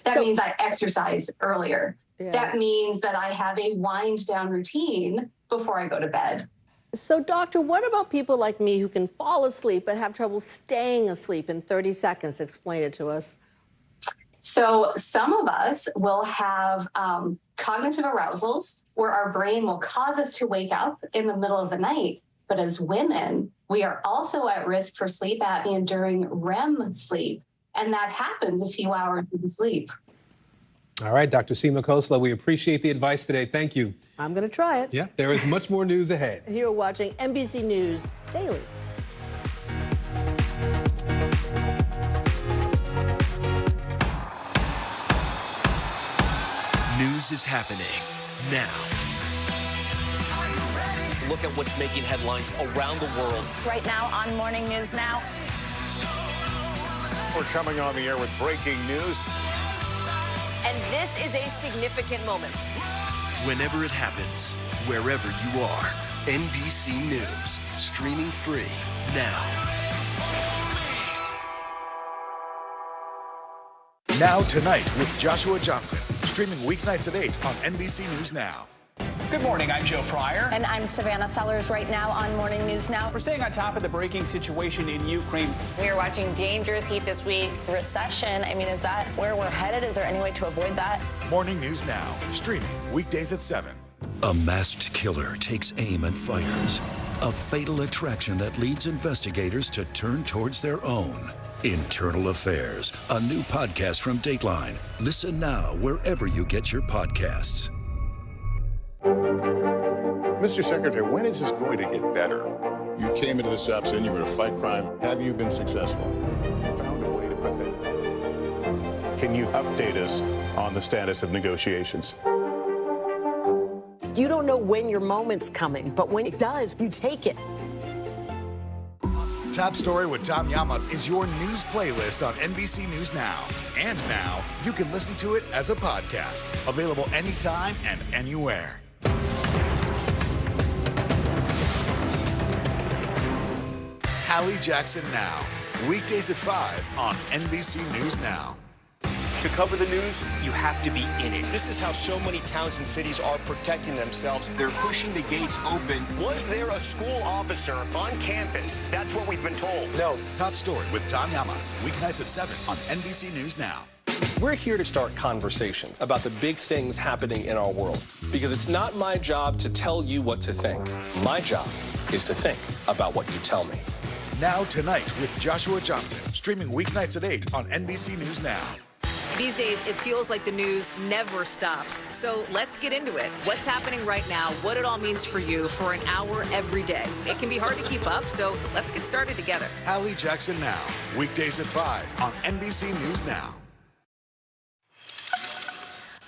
That means I exercise earlier. Yeah. That means that I have a wind down routine before I go to bed. So, doctor, what about people like me who can fall asleep but have trouble staying asleep in 30 seconds? Explain it to us. So some of us will have cognitive arousals where our brain will cause us to wake up in the middle of the night. But as women, we are also at risk for sleep apnea during REM sleep. And that happens a few hours into sleep. All right, Dr. Seema Khosla, we appreciate the advice today. Thank you. I'm going to try it. Yeah, there is much more news ahead. You're watching NBC News Daily. News is happening now. Look at what's making headlines around the world. Right now on Morning News Now. We're coming on the air with breaking news. and this is a significant moment. Whenever it happens, wherever you are, NBC News, streaming free now. Now Tonight with Joshua Johnson, streaming weeknights at 8 on NBC News Now. Good morning, I'm Joe Fryer. And I'm Savannah Sellers right now on Morning News Now. We're staying on top of the breaking situation in Ukraine. We are watching dangerous heat this week. Recession, I mean, is that where we're headed? Is there any way to avoid that? Morning News Now, streaming weekdays at 7. A masked killer takes aim and fires. A fatal attraction that leads investigators to turn towards their own. Internal Affairs, a new podcast from Dateline. Listen now wherever you get your podcasts. Mr. Secretary, when is this going to get better? You came into this job saying you were going to fight crime. Have you been successful? Found a way to put that. Can you update us on the status of negotiations? You don't know when your moment's coming, but when it does, you take it. Top Story with Tom Llamas is your news playlist on NBC News Now. And now, you can listen to it as a podcast. Available anytime and anywhere. Hallie Jackson Now. Weekdays at 5 on NBC News Now. To cover the news, you have to be in it. This is how so many towns and cities are protecting themselves. They're pushing the gates open. Was there a school officer on campus? That's what we've been told. No. Top Story with Tom Llamas. Weeknights at 7 on NBC News Now. We're here to start conversations about the big things happening in our world. Because it's not my job to tell you what to think. My job is to think about what you tell me. Now Tonight with Joshua Johnson. Streaming weeknights at 8 on NBC News Now. These days, it feels like the news never stops. So let's get into it. What's happening right now, what it all means for you for an hour every day. It can be hard to keep up, so let's get started together. Hallie Jackson Now, weekdays at 5 on NBC News Now.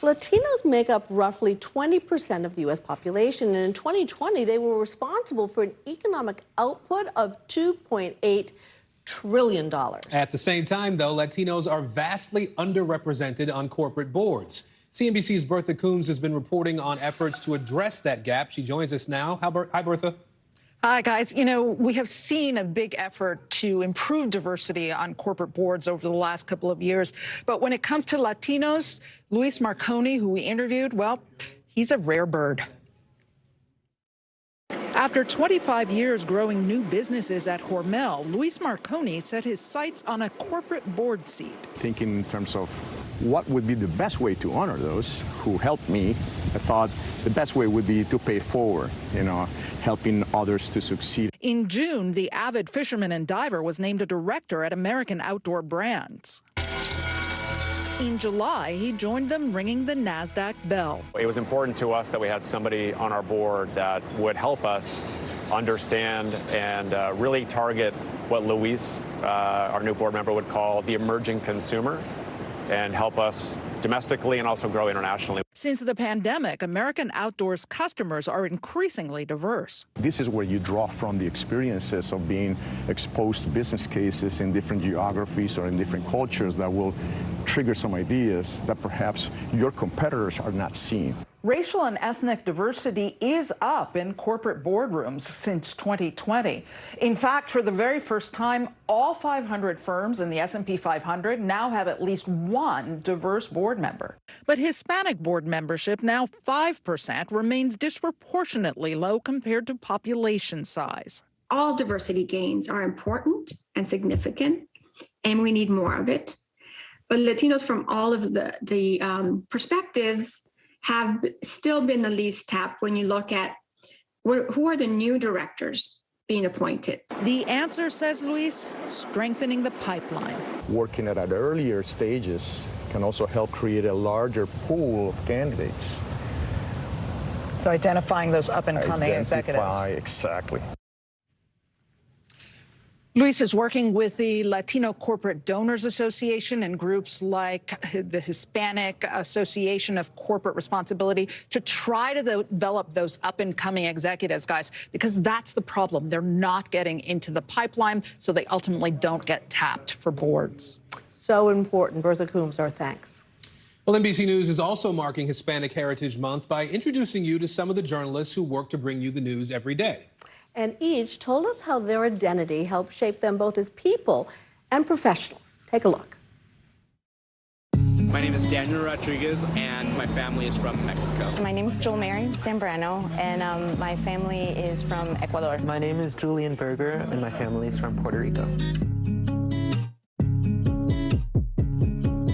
Latinos make up roughly 20% of the U.S. population, and in 2020, they were responsible for an economic output of $2.8 trillion. At the same time, though, Latinos are vastly underrepresented on corporate boards. CNBC's Bertha Coombs has been reporting on efforts to address that gap. She joins us now. Hi, Bertha. Hi, guys. You know, we have seen a big effort to improve diversity on corporate boards over the last couple of years. But when it comes to Latinos, Luis Marconi, who we interviewed, well, he's a rare bird. After 25 years growing new businesses at Hormel, Luis Marconi set his sights on a corporate board seat. Thinking in terms of what would be the best way to honor those who helped me, I thought the best way would be to pay forward, helping others to succeed. In June, the avid fisherman and diver was named a director at American Outdoor Brands. In July, he joined them ringing the NASDAQ bell. It was important to us that we had somebody on our board that would help us understand and really target what Luis, our new board member, would call the emerging consumer, and help us domestically and also grow internationally. Since the pandemic, American Outdoors customers are increasingly diverse. This is where you draw from the experiences of being exposed to business cases in different geographies or in different cultures that will trigger some ideas that perhaps your competitors are not seeing. Racial and ethnic diversity is up in corporate boardrooms since 2020. In fact, for the very first time, all 500 firms in the S&P 500 now have at least one diverse board member. But Hispanic board membership, now 5%, remains disproportionately low compared to population size. All diversity gains are important and significant, and we need more of it. But Latinos from all of the perspectives have still been the least tapped when you look at who are the new directors being appointed. The answer, says Luis, strengthening the pipeline. Working at earlier stages can also help create a larger pool of candidates. So identifying those up-and-coming executives. Exactly. Luis is working with the Latino Corporate Donors Association and groups like the Hispanic Association of Corporate Responsibility to try to develop those up-and-coming executives, guys, because that's the problem. They're not getting into the pipeline, so they ultimately don't get tapped for boards. So important. Bertha Coombs, our thanks. Well, NBC News is also marking Hispanic Heritage Month by introducing you to some of the journalists who work to bring you the news every day. And each told us how their identity helped shape them both as people and professionals. Take a look. My name is Daniel Rodriguez, and my family is from Mexico. My name is Joel Mary Zambrano, and my family is from Ecuador. My name is Julian Berger, and my family is from Puerto Rico.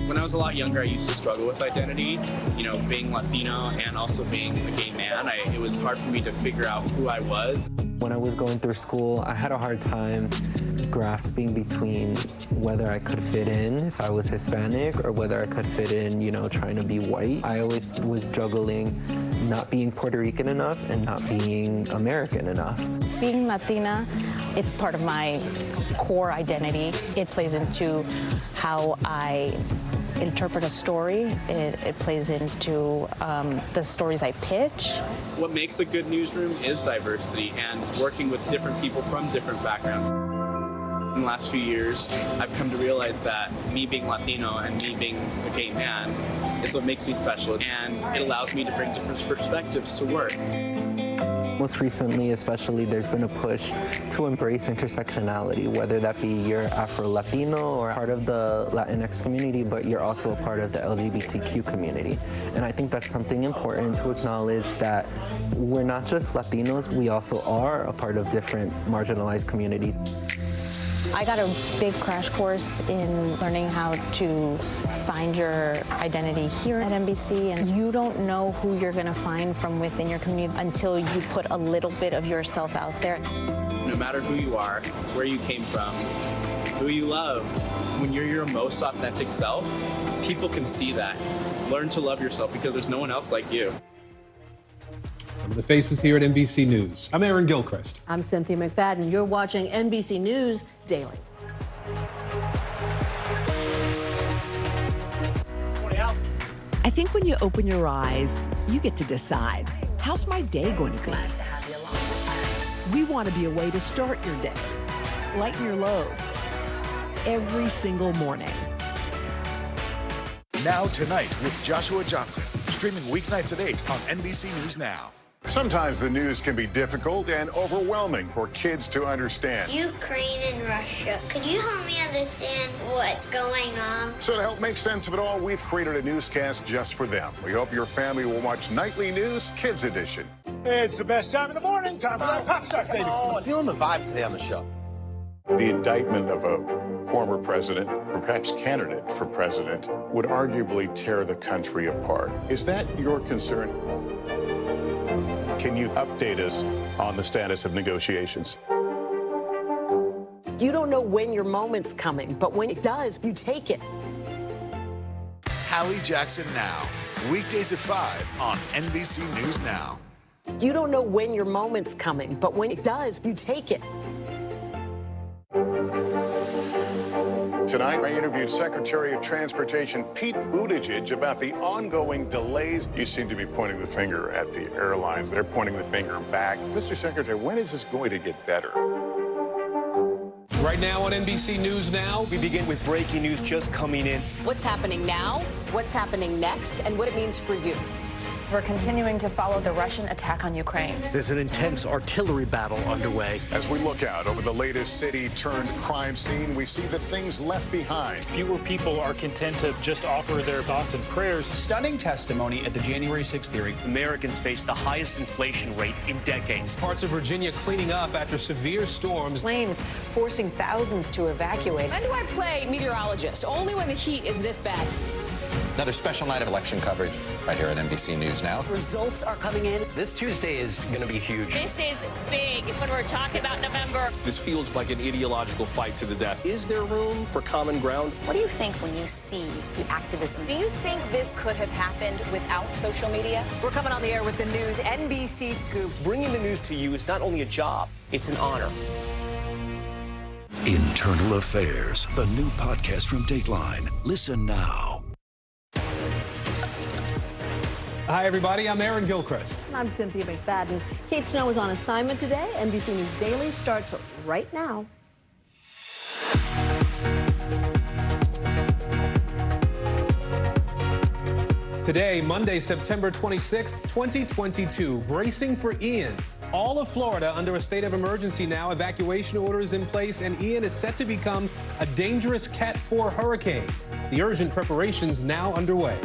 When I was a lot younger, I used to struggle with identity, being Latino and also being a gay man. It was hard for me to figure out who I was. When I was going through school, I had a hard time grasping between whether I could fit in if I was Hispanic or whether I could fit in, trying to be white. I always was juggling not being Puerto Rican enough and not being American enough. Being Latina, it's part of my core identity. It plays into how I interpret a story. It plays into the stories I pitch. What makes a good newsroom is diversity and working with different people from different backgrounds. In the last few years, I've come to realize that me being Latino and me being a gay man is what makes me special, and it allows me to bring different perspectives to work. Most recently, especially, there's been a push to embrace intersectionality, whether that be you're Afro-Latino or part of the Latinx community, but you're also a part of the LGBTQ community. And I think that's something important to acknowledge, that we're not just Latinos, we also are a part of different marginalized communities. I got a big crash course in learning how to find your identity here at NBC, and you don't know who you're going to find from within your community until you put a little bit of yourself out there. No matter who you are, where you came from, who you love, when you're your most authentic self, people can see that. Learn to love yourself because there's no one else like you. Some of the faces here at NBC News. I'm Aaron Gilchrist. I'm Cynthia McFadden. You're watching NBC News Daily. I think when you open your eyes, you get to decide, how's my day going to be? We want to be a way to start your day, lighten your load, every single morning. Now Tonight with Joshua Johnson, streaming weeknights at 8 on NBC News Now. Sometimes the news can be difficult and overwhelming for kids to understand. Ukraine and Russia. Could you help me understand what's going on? So to help make sense of it all, we've created a newscast just for them. We hope your family will watch Nightly News Kids Edition. It's the best time of the morning. Time for that pop start, baby. I'm feeling the vibe today on the show. The indictment of a former president, or perhaps candidate for president, would arguably tear the country apart. Is that your concern? Can you update us on the status of negotiations? You don't know when your moment's coming, but when it does, you take it. Hallie Jackson Now, weekdays at 5 on NBC News Now. You don't know when your moment's coming, but when it does, you take it. Tonight, I interviewed Secretary of Transportation Pete Buttigieg about the ongoing delays. You seem to be pointing the finger at the airlines. They're pointing the finger back. Mr. Secretary, when is this going to get better? Right now on NBC News Now, we begin with breaking news just coming in. What's happening now, what's happening next, and what it means for you. We're continuing to follow the Russian attack on Ukraine. There's an intense artillery battle underway. As we look out over the latest city-turned-crime scene, we see the things left behind. Fewer people are content to just offer their thoughts and prayers. Stunning testimony at the January 6th hearing. Americans face the highest inflation rate in decades. Parts of Virginia cleaning up after severe storms. Flames forcing thousands to evacuate. When do I play meteorologist? Only when the heat is this bad. Another special night of election coverage right here at NBC News Now. Results are coming in. This Tuesday is going to be huge. This is big when we're talking about November. This feels like an ideological fight to the death. Is there room for common ground? What do you think when you see the activism? Do you think this could have happened without social media? We're coming on the air with the news NBC Scoop. Bringing the news to you is not only a job, it's an honor. Internal Affairs, the new podcast from Dateline. Listen now. Hi, everybody. I'm Aaron Gilchrist. And I'm Cynthia McFadden. Kate Snow is on assignment today. NBC News Daily starts right now. Today, Monday, September 26th, 2022, bracing for Ian. All of Florida under a state of emergency now. Evacuation orders in place, and Ian is set to become a dangerous Cat 4 hurricane. The urgent preparations now underway.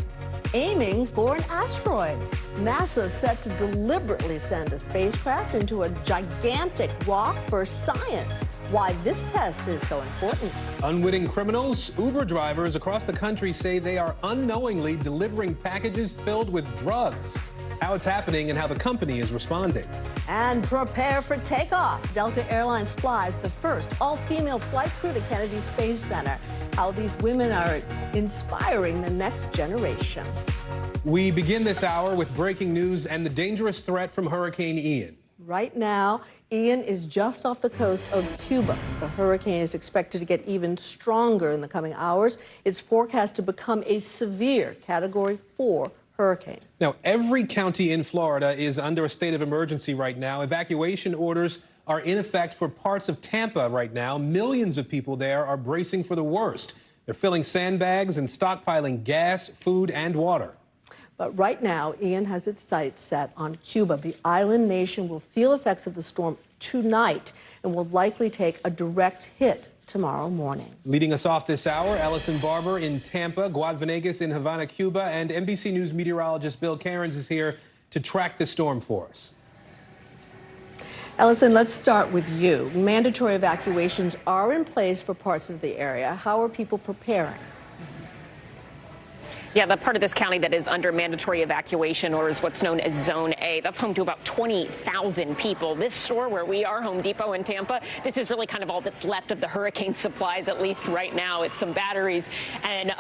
Aiming for an asteroid. NASA set to deliberately send a spacecraft into a gigantic rock for science. Why this test is so important. Unwitting criminals, Uber drivers across the country say they are unknowingly delivering packages filled with drugs. How it's happening and how the company is responding. And prepare for takeoff. Delta Airlines flies the first all-female flight crew to Kennedy Space Center. How these women are inspiring the next generation. We begin this hour with breaking news and the dangerous threat from Hurricane Ian. Right now, Ian is just off the coast of Cuba. The hurricane is expected to get even stronger in the coming hours. It's forecast to become a severe Category 4 hurricane. Now, every county in Florida is under a state of emergency right now. Evacuation orders are in effect for parts of Tampa right now. Millions of people there are bracing for the worst. They're filling sandbags and stockpiling gas, food, and water. But right now, Ian has its sights set on Cuba. The island nation will feel effects of the storm tonight and will likely take a direct hit tomorrow morning. Leading us off this hour, Ellison Barber in Tampa, Guad Venegas in Havana, Cuba, and NBC News meteorologist Bill Cairns is here to track the storm for us. Ellison, let's start with you. Mandatory evacuations are in place for parts of the area. How are people preparing? Yeah, the part of this county that is under mandatory evacuation or is what's known as Zone A. That's home to about 20,000 people. This store where we are, Home Depot in Tampa, this is really kind of all that's left of the hurricane supplies, at least right now. It's some batteries and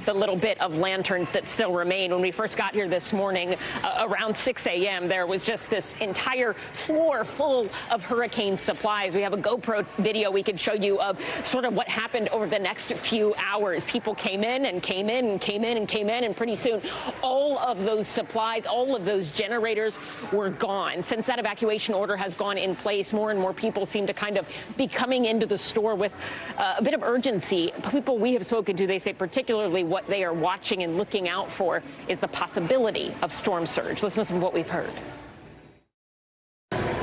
the little bit of lanterns that still remain. When we first got here this morning, around 6 a.m., there was just this entire floor full of hurricane supplies. We have a GoPro video we could show you of sort of what happened over the next few hours. People came in and came in and came in and came in, and pretty soon all of those supplies, all of those generators were gone. Since that evacuation order has gone in place, more and more people seem to kind of be coming into the store with a bit of urgency. People we have spoken to, they say particularly what they are watching and looking out for is the possibility of storm surge. Listen to some of what we've heard.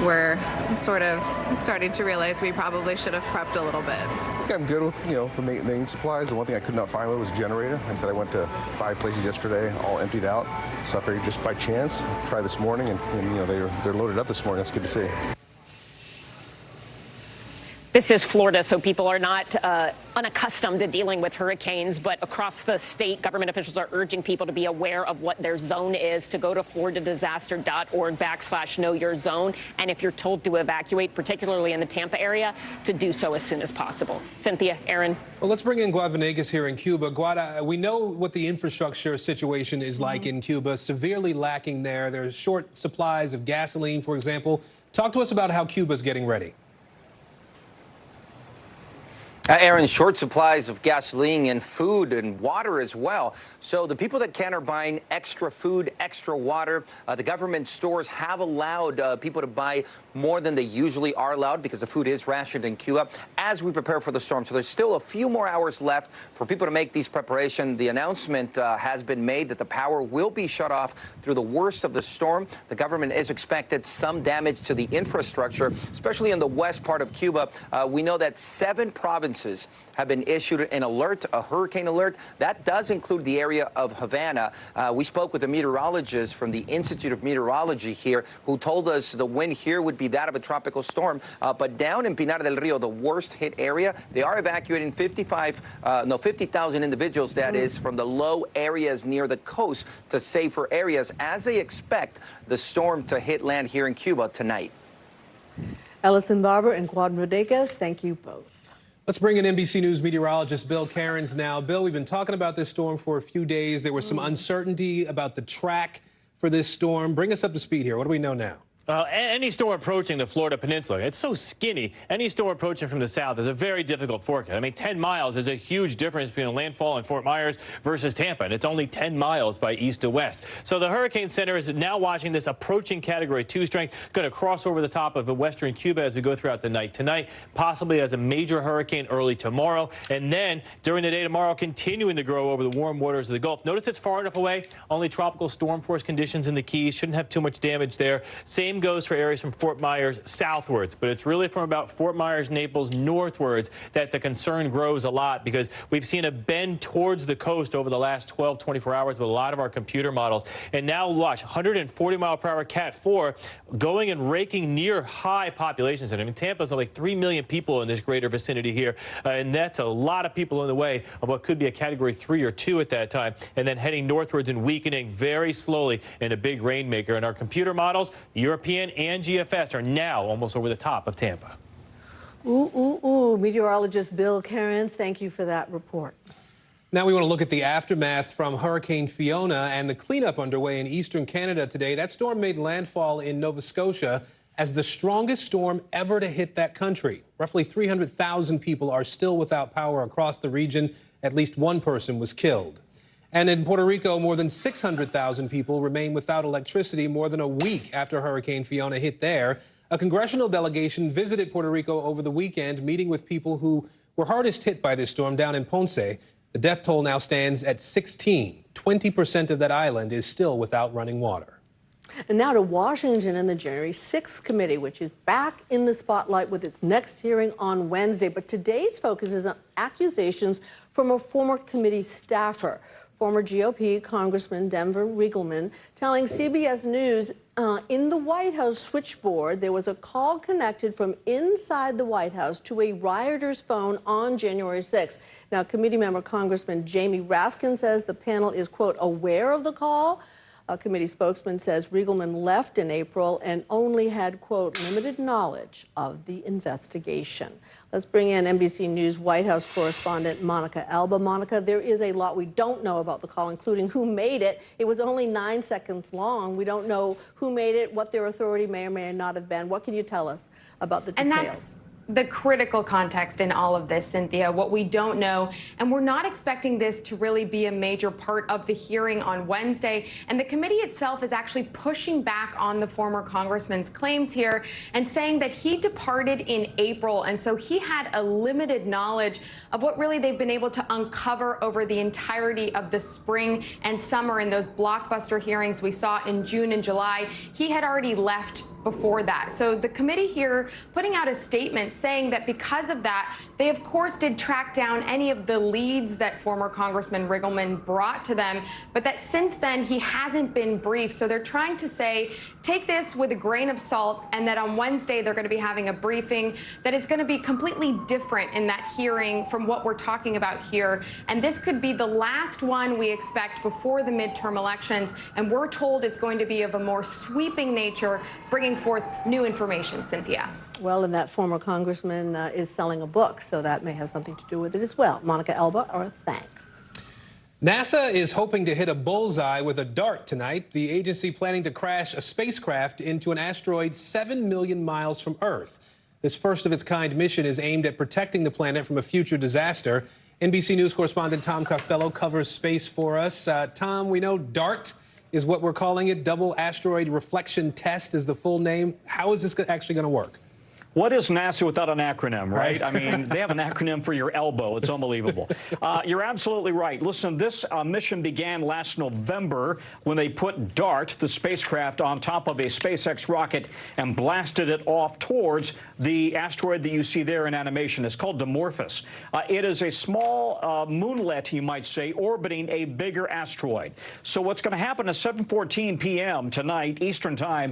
We're sort of starting to realize we probably should have prepped a little bit. I think I'm good with, the main supplies. The one thing I could not find was a generator. I said I went to 5 places yesterday, all emptied out. So I figured just by chance, try this morning, and they're loaded up this morning. That's good to see. This is Florida, so people are not unaccustomed to dealing with hurricanes, but across the state, government officials are urging people to be aware of what their zone is, to go to floridadisaster.org/know-your-zone, and if you're told to evacuate, particularly in the Tampa area, to do so as soon as possible. Cynthia, Aaron. Well, let's bring in Guad Venegas here in Cuba. Guad, we know what the infrastructure situation is like in Cuba, severely lacking there. There's short supplies of gasoline, for example. Talk to us about how Cuba's getting ready. Aaron, short supplies of gasoline and food and water as well. So the people that can are buying extra food, extra water. The government stores have allowed people to buy more than they usually are allowed because the food is rationed in Cuba as we prepare for the storm. So there's still a few more hours left for people to make these preparations. The announcement has been made that the power will be shut off through the worst of the storm. The government is expected some damage to the infrastructure, especially in the west part of Cuba. We know that 7 provinces have been issued an alert, a hurricane alert. That does include the area of Havana. We spoke with a meteorologist from the Institute of Meteorology here who told us the wind here would be that of a tropical storm. But down in Pinar del Rio, the worst hit area, they are evacuating 50,000 individuals, that is, from the low areas near the coast to safer areas as they expect the storm to hit land here in Cuba tonight. Ellison Barber and Guad Venegas, thank you both. Let's bring in NBC News meteorologist Bill Cairns now. Bill, we've been talking about this storm for a few days. There was some uncertainty about the track for this storm. Bring us up to speed here. What do we know now? Any storm approaching the Florida Peninsula, it's so skinny. Any storm approaching from the south is a very difficult forecast. I mean, 10 miles is a huge difference between a landfall in Fort Myers versus Tampa, and it's only 10 miles by east to west. So the Hurricane Center is now watching this approaching Category 2 strength, going to cross over the top of western Cuba as we go throughout the night tonight, possibly as a major hurricane early tomorrow, and then during the day tomorrow, continuing to grow over the warm waters of the Gulf. Notice it's far enough away, only tropical storm force conditions in the Keys, shouldn't have too much damage there. Same goes for areas from Fort Myers southwards, but it's really from about Fort Myers, Naples northwards that the concern grows a lot, because we've seen a bend towards the coast over the last 12, 24 hours with a lot of our computer models. And now watch 140-mile-per-hour Cat 4 going and raking near high populations. And I mean, Tampa's like 3 million people in this greater vicinity here, and that's a lot of people in the way of what could be a Category 3 or 2 at that time, and then heading northwards and weakening very slowly in a big rainmaker. And our computer models, European and GFS, are now almost over the top of Tampa. Meteorologist Bill Cairns, thank you for that report. Now we want to look at the aftermath from Hurricane Fiona and the cleanup underway in eastern Canada today. That storm made landfall in Nova Scotia as the strongest storm ever to hit that country. Roughly 300,000 people are still without power across the region. At least one person was killed. And in Puerto Rico, more than 600,000 people remain without electricity more than a week after Hurricane Fiona hit there. A congressional delegation visited Puerto Rico over the weekend, meeting with people who were hardest hit by this storm down in Ponce. The death toll now stands at 16. 20% of that island is still without running water. And now to Washington and the January 6th committee, which is back in the spotlight with its next hearing on Wednesday. But today's focus is on accusations from a former committee staffer. Former GOP Congressman Denver Riegelman telling CBS News in the White House switchboard there was a call connected from inside the White House to a rioter's phone on January 6th. Now, committee member Congressman Jamie Raskin says the panel is, quote, aware of the call. A committee spokesman says Riegelman left in April and only had, quote, limited knowledge of the investigation. Let's bring in NBC News White House correspondent Monica Alba. Monica, there is a lot we don't know about the call, including who made it. It was only 9 seconds long. We don't know who made it, what their authority may or may not have been. What can you tell us about the details? And that's the critical context in all of this, Cynthia, what we don't know. And we're not expecting this to really be a major part of the hearing on Wednesday. And the committee itself is actually pushing back on the former congressman's claims here and saying that he departed in April. And so he had a limited knowledge of what really they've been able to uncover over the entirety of the spring and summer in those blockbuster hearings we saw in June and July. He had already left before that. So the committee here putting out a statement saying that because of that, they of course did track down any of the leads that former Congressman Riegelman brought to them, but that since then he hasn't been briefed. So they're trying to say, take this with a grain of salt, and that on Wednesday they're going to be having a briefing that is going to be completely different in that hearing from what we're talking about here. And this could be the last one we expect before the midterm elections. And we're told it's going to be of a more sweeping nature, bringing forth new information, Cynthia. Well, and that former congressman is selling a book, so that may have something to do with it as well. Monica Alba, our thanks. NASA is hoping to hit a bullseye with a dart tonight. The agency planning to crash a spacecraft into an asteroid 7 million miles from Earth. This first-of-its-kind mission is aimed at protecting the planet from a future disaster. NBC News correspondent Tom Costello covers space for us. Tom, we know DART is what we're calling it. Double Asteroid Reflection Test is the full name. How is this actually going to work? What is NASA without an acronym, right? I mean, they have an acronym for your elbow. It's unbelievable. You're absolutely right. Listen, this mission began last November when they put DART, the spacecraft, on top of a SpaceX rocket and blasted it off towards the asteroid that you see there in animation. It's called Dimorphos. It is a small moonlet, you might say, orbiting a bigger asteroid. So what's going to happen at 7:14 p.m. tonight, Eastern Time,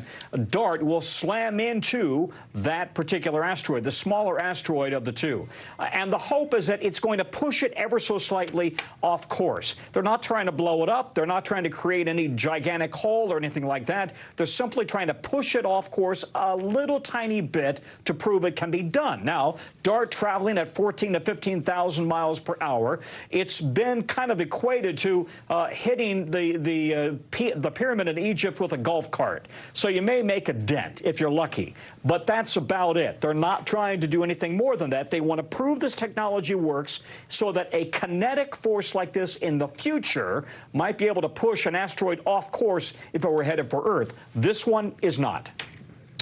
DART will slam into that particular particular asteroid, the smaller asteroid of the two. And the hope is that it's going to push it ever so slightly off course. They're not trying to blow it up. They're not trying to create any gigantic hole or anything like that. They're simply trying to push it off course a little tiny bit to prove it can be done. Now, DART traveling at 14 to 15,000 miles per hour, it's been kind of equated to hitting the pyramid in Egypt with a golf cart. So you may make a dent if you're lucky, but that's about it. They're not trying to do anything more than that. They want to prove this technology works so that a kinetic force like this in the future might be able to push an asteroid off course if it were headed for Earth. This one is not.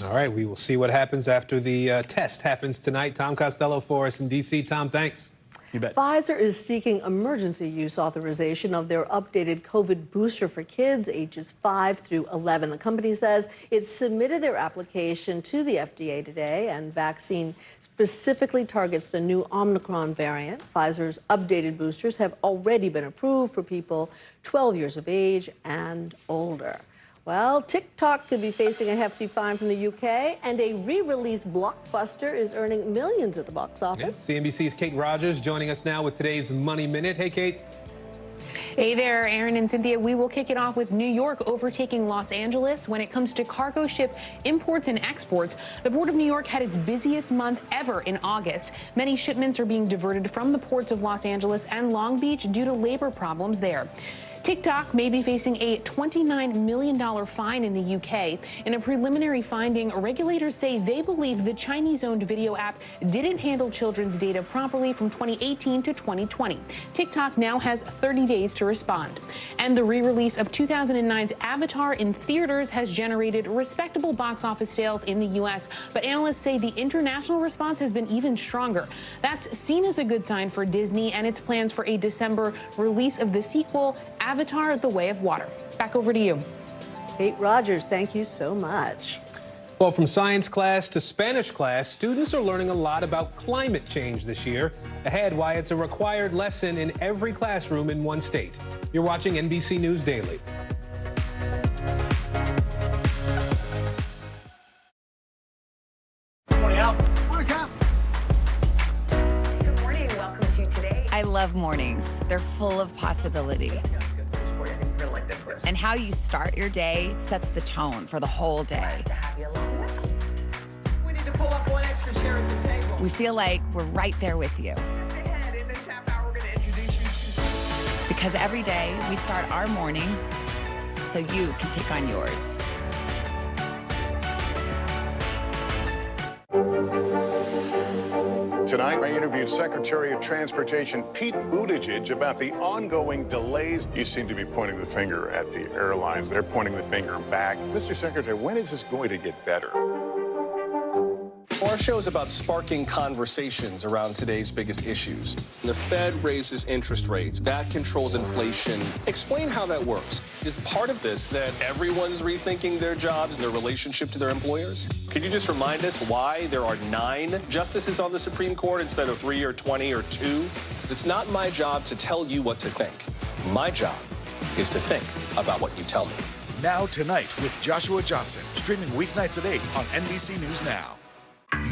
All right, we will see what happens after the test happens tonight. Tom Costello for us in D.C. Tom, thanks. You bet. Pfizer is seeking emergency use authorization of their updated COVID booster for kids ages 5 through 11. The company says it submitted their application to the FDA today, and vaccine specifically targets the new Omicron variant. Pfizer's updated boosters have already been approved for people 12 years of age and older. Well, TikTok could be facing a hefty fine from the UK, and a re-released blockbuster is earning millions at the box office. Yes, CNBC's Kate Rogers joining us now with today's Money Minute. Hey, Kate. Hey there, Aaron and Cynthia. We will kick it off with New York overtaking Los Angeles when it comes to cargo ship imports and exports. The Port of New York had its busiest month ever in August. Many shipments are being diverted from the ports of Los Angeles and Long Beach due to labor problems there. TikTok may be facing a $29 million fine in the UK. In a preliminary finding, regulators say they believe the Chinese-owned video app didn't handle children's data properly from 2018 to 2020. TikTok now has 30 days to respond. And the re-release of 2009's Avatar in theaters has generated respectable box office sales in the U.S., but analysts say the international response has been even stronger. That's seen as a good sign for Disney and its plans for a December release of the sequel, Avatar: The Way of Water. Back over to you. Kate Rogers, thank you so much. Well, from science class to Spanish class, students are learning a lot about climate change this year. Ahead, why it's a required lesson in every classroom in one state. You're watching NBC News Daily. Good morning. Welcome to Today. I love mornings. They're full of possibility. And how you start your day sets the tone for the whole day. We need to pull up one extra chair at the table. We feel like we're right there with you. Just ahead, in this half hour, we're going to introduce you to... Because every day we start our morning so you can take on yours. Tonight, I interviewed Secretary of Transportation Pete Buttigieg about the ongoing delays. You seem to be pointing the finger at the airlines. They're pointing the finger back. Mr. Secretary, when is this going to get better? Our show is about sparking conversations around today's biggest issues. The Fed raises interest rates. That controls inflation. Explain how that works. Is part of this that everyone's rethinking their jobs and their relationship to their employers? Could you just remind us why there are 9 justices on the Supreme Court instead of 3 or 20 or 2? It's not my job to tell you what to think. My job is to think about what you tell me. Now Tonight with Joshua Johnson, streaming weeknights at 8 on NBC News Now.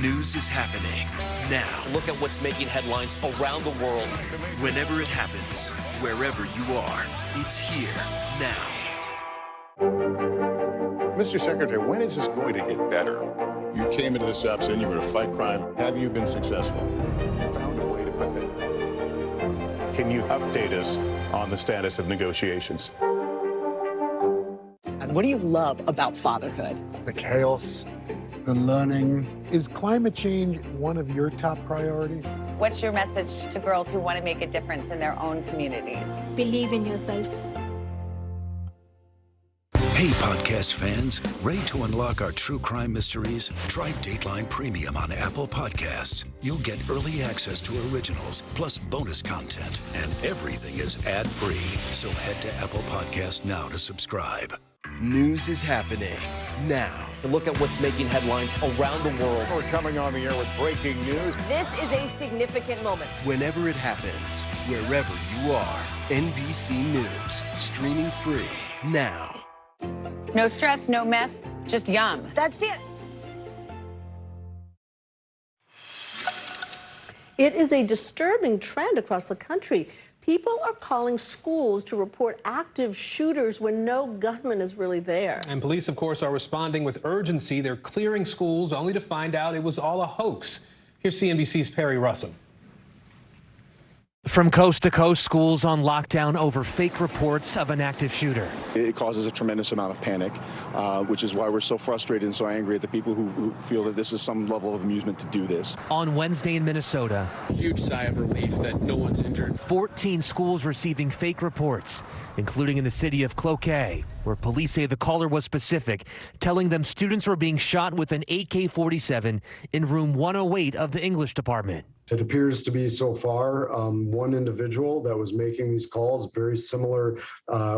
News is happening now. Look at what's making headlines around the world. Whenever it happens, wherever you are, it's here now. Mr. Secretary, when is this going to get better? You came into this job saying you were going to fight crime. Have you been successful? Found a way to put that. Can you update us on the status of negotiations? And what do you love about fatherhood? The chaos, the learning. Is climate change one of your top priorities? What's your message to girls who want to make a difference in their own communities? Believe in yourself. Hey, podcast fans, ready to unlock our true crime mysteries? Try Dateline Premium on Apple Podcasts. You'll get early access to originals, plus bonus content, and everything is ad-free. So head to Apple Podcasts now to subscribe. News is happening now. Look at what's making headlines around the world. We're coming on the air with breaking news. This is a significant moment. Whenever it happens, wherever you are, NBC News, streaming free now. No stress, no mess, just yum. That's it. It is a disturbing trend across the country. People are calling schools to report active shooters when no gunman is really there. And police, of course, are responding with urgency. They're clearing schools only to find out it was all a hoax. Here's CNBC's Perry Russell. From coast to coast, schools on lockdown over fake reports of an active shooter. It causes a tremendous amount of panic, which is why we're so frustrated and so angry at the people who feel that this is some level of amusement to do this. On Wednesday in Minnesota, huge sigh of relief that no one's injured. 14 schools receiving fake reports, including in the city of Cloquet, where police say the caller was specific, telling them students were being shot with an AK-47 in room 108 of the English department. It appears to be so far one individual that was making these calls, very similar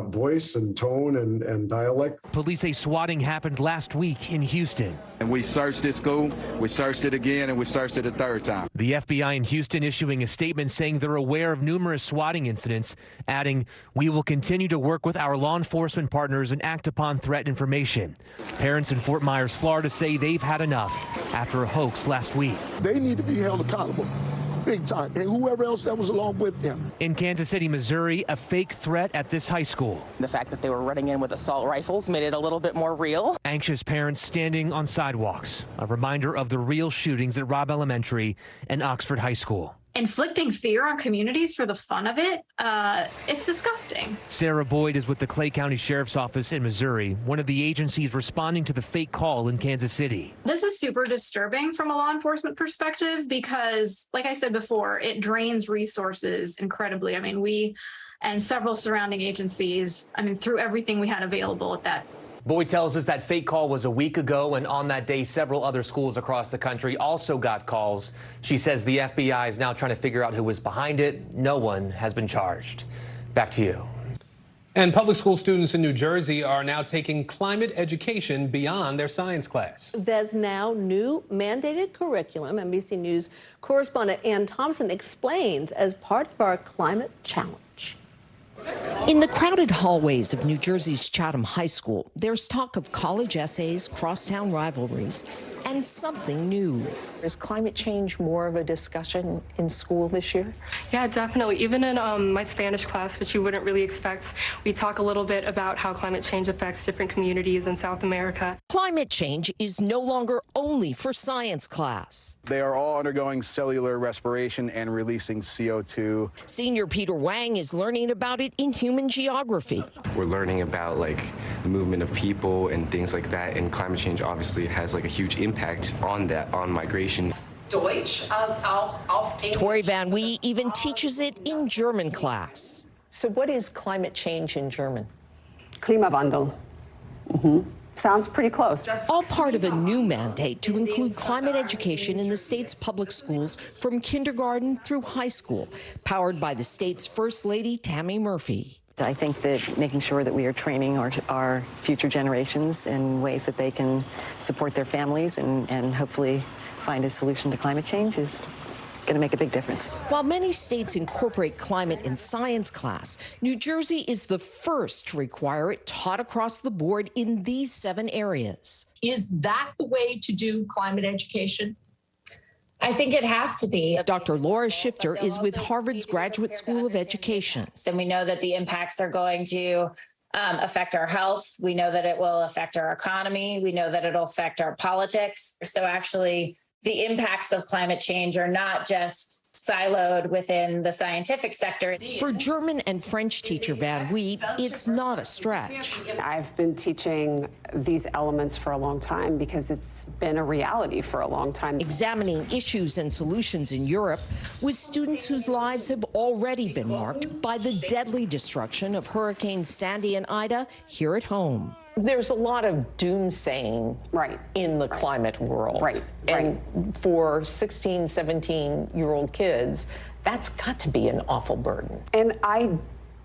voice and tone and dialect. Police say swatting happened last week in Houston. And we searched this school, we searched it again, and we searched it a third time. The FBI in Houston issuing a statement saying they're aware of numerous swatting incidents, adding, "We will continue to work with our law enforcement partners and act upon threat information." Parents in Fort Myers, Florida say they've had enough after a hoax last week. They need to be held accountable. Big time, and whoever else that was along with them. In Kansas City, Missouri, a fake threat at this high school. The fact that they were running in with assault rifles made it a little bit more real. Anxious parents standing on sidewalks, a reminder of the real shootings at Robb Elementary and Oxford High School. Inflicting fear on communities for the fun of it, it's disgusting. Sarah Boyd is with the Clay County Sheriff's Office in Missouri, one of the agencies responding to the fake call in Kansas City. This is super disturbing from a law enforcement perspective because, like I said before, it drains resources incredibly. I mean, we and several surrounding agencies, through everything we had available at that. Boyd tells us that fake call was a week ago, and on that day, several other schools across the country also got calls. She says the FBI is now trying to figure out who was behind it. No one has been charged. Back to you. And public school students in New Jersey are now taking climate education beyond their science class. There's now new mandated curriculum. NBC News correspondent Ann Thompson explains as part of our climate challenge. In the crowded hallways of New Jersey's Chatham High School, there's talk of college essays, crosstown rivalries, and something new. Is climate change more of a discussion in school this year? Yeah, definitely. Even in my Spanish class, which you wouldn't really expect, we talk a little bit about how climate change affects different communities in South America. Climate change is no longer only for science class. They are all undergoing cellular respiration and releasing CO2. Senior Peter Wang is learning about it in human geography. We're learning about the movement of people and things like that, and climate change obviously has a huge impact on that, on migration. Deutsch Tori Van Wee even teaches it in German class. So what is climate change in German? Klimawandel. Sounds pretty close. All part of a new mandate to include climate education in the state's public schools from kindergarten through high school, powered by the state's First Lady, Tammy Murphy. I think that making sure that we are training our future generations in ways that they can support their families and hopefully find a solution to climate change is going to make a big difference. While many states incorporate climate in science class, New Jersey is the first to require it taught across the board in these 7 areas. Is that the way to do climate education? I think it has to be. Dr. Laura Shifter is with Harvard's Graduate School of Education. And we know that the impacts are going to affect our health. We know that it will affect our economy. We know that it'll affect our politics. So actually, the impacts of climate change are not just siloed within the scientific sector. For German and French teacher Van Wee, it's not a stretch. I've been teaching these elements for a long time because it's been a reality for a long time. Examining issues and solutions in Europe with students whose lives have already been marked by the deadly destruction of Hurricanes Sandy and Ida here at home. There's a lot of doomsaying in the climate world. And for 16, 17-year-old kids, that's got to be an awful burden. And I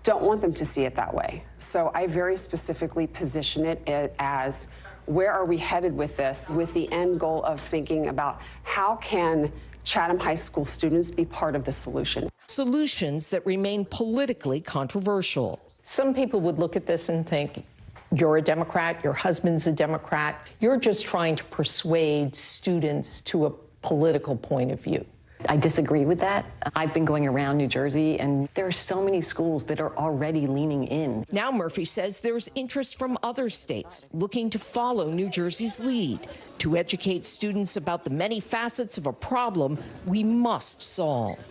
don't want them to see it that way. So I very specifically position it as, where are we headed with this, with the end goal of thinking about how can Chatham High School students be part of the solution. Solutions that remain politically controversial. Some people would look at this and think, you're a Democrat, your husband's a Democrat. You're just trying to persuade students to a political point of view. I disagree with that. I've been going around New Jersey, and there are so many schools that are already leaning in. Now Murphy says there's interest from other states looking to follow New Jersey's lead to educate students about the many facets of a problem we must solve.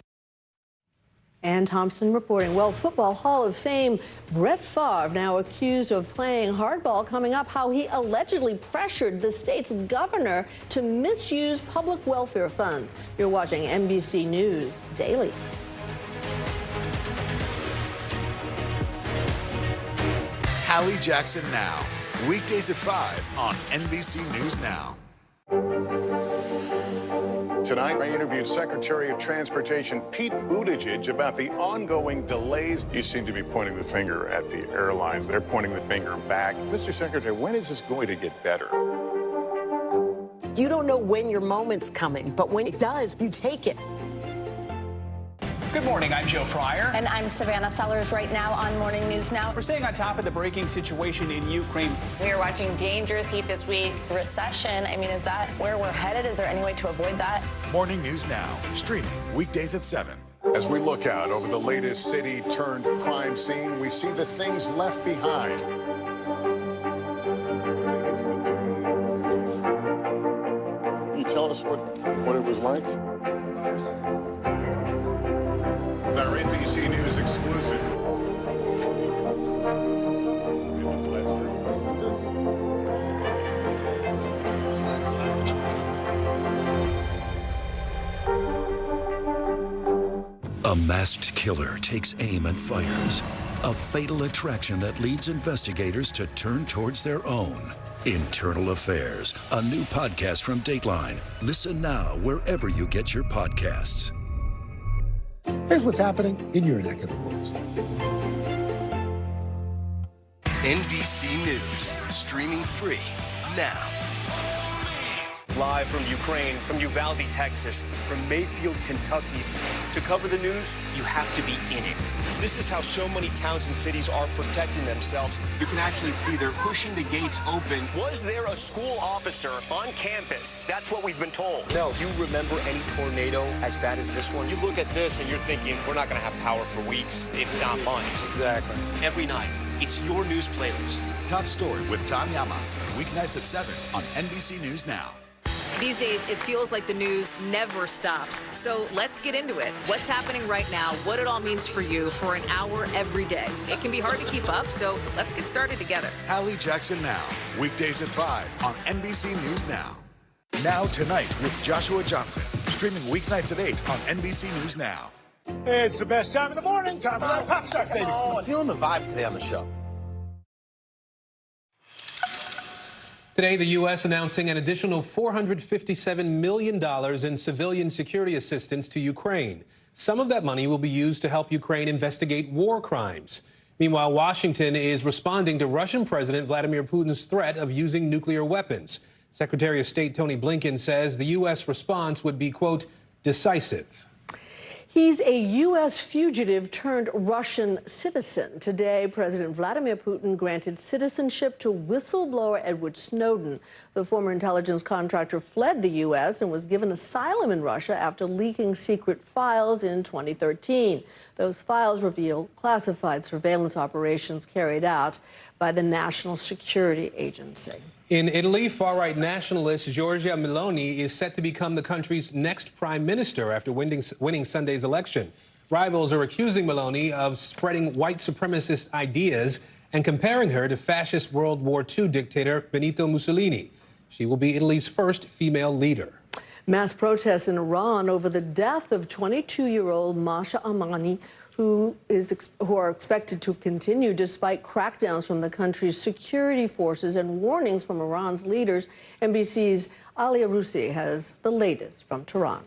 Ann Thompson reporting. Well, Football Hall of Fame Brett Favre now accused of playing hardball, coming up how he allegedly pressured the state's governor to misuse public welfare funds. You're watching NBC News Daily. Hallie Jackson Now, weekdays at 5 on NBC News Now. Tonight, I interviewed Secretary of Transportation Pete Buttigieg about the ongoing delays. You seem to be pointing the finger at the airlines. They're pointing the finger back. Mr. Secretary, when is this going to get better? You don't know when your moment's coming, but when it does, you take it. Good morning, I'm Joe Fryer. And I'm Savannah Sellers right now on Morning News Now. We're staying on top of the breaking situation in Ukraine. We are watching dangerous heat this week. Recession, I mean, is that where we're headed? Is there any way to avoid that? Morning News Now, streaming weekdays at 7. As we look out over the latest city-turned-crime scene, we see the things left behind. Can you tell us what it was like? Our NBC News exclusive. A masked killer takes aim and fires. A fatal attraction that leads investigators to turn towards their own. Internal Affairs, a new podcast from Dateline. Listen now wherever you get your podcasts. Here's what's happening in your neck of the woods. NBC News, streaming free now. Live from Ukraine, from Uvalde, Texas, from Mayfield, Kentucky. To cover the news, you have to be in it. This is how so many towns and cities are protecting themselves. You can actually see they're pushing the gates open. Was there a school officer on campus? That's what we've been told. No. Do you remember any tornado as bad as this one? You look at this and you're thinking, we're not going to have power for weeks, if not months. Exactly. Every night, it's your news playlist. Top Story with Tom Llamas, weeknights at 7 on NBC News Now. These days, it feels like the news never stops. So let's get into it. What's happening right now, what it all means for you for an hour every day. It can be hard to keep up, so let's get started together. Hallie Jackson Now, weekdays at 5 on NBC News Now. Now Tonight with Joshua Johnson, streaming weeknights at 8 on NBC News Now. It's the best time of the morning, time for that pop start, baby. I'm feeling the vibe today on the show. Today, the U.S. announcing an additional $457 million in civilian security assistance to Ukraine. Some of that money will be used to help Ukraine investigate war crimes. Meanwhile, Washington is responding to Russian President Vladimir Putin's threat of using nuclear weapons. Secretary of State Tony Blinken says the U.S. response would be, quote, decisive. He's a U.S. fugitive turned Russian citizen. Today, President Vladimir Putin granted citizenship to whistleblower Edward Snowden. The former intelligence contractor fled the U.S. and was given asylum in Russia after leaking secret files in 2013. Those files reveal classified surveillance operations carried out by the National Security Agency. In Italy, far-right nationalist Giorgia Meloni is set to become the country's next prime minister after winning Sunday's election. Rivals are accusing Meloni of spreading white supremacist ideas and comparing her to fascist World War II dictator Benito Mussolini. She will be Italy's first female leader. Mass protests in Iran over the death of 22-year-old Masha Amani, who are expected to continue despite crackdowns from the country's security forces and warnings from Iran's leaders. NBC's Alia Russi has the latest from Tehran.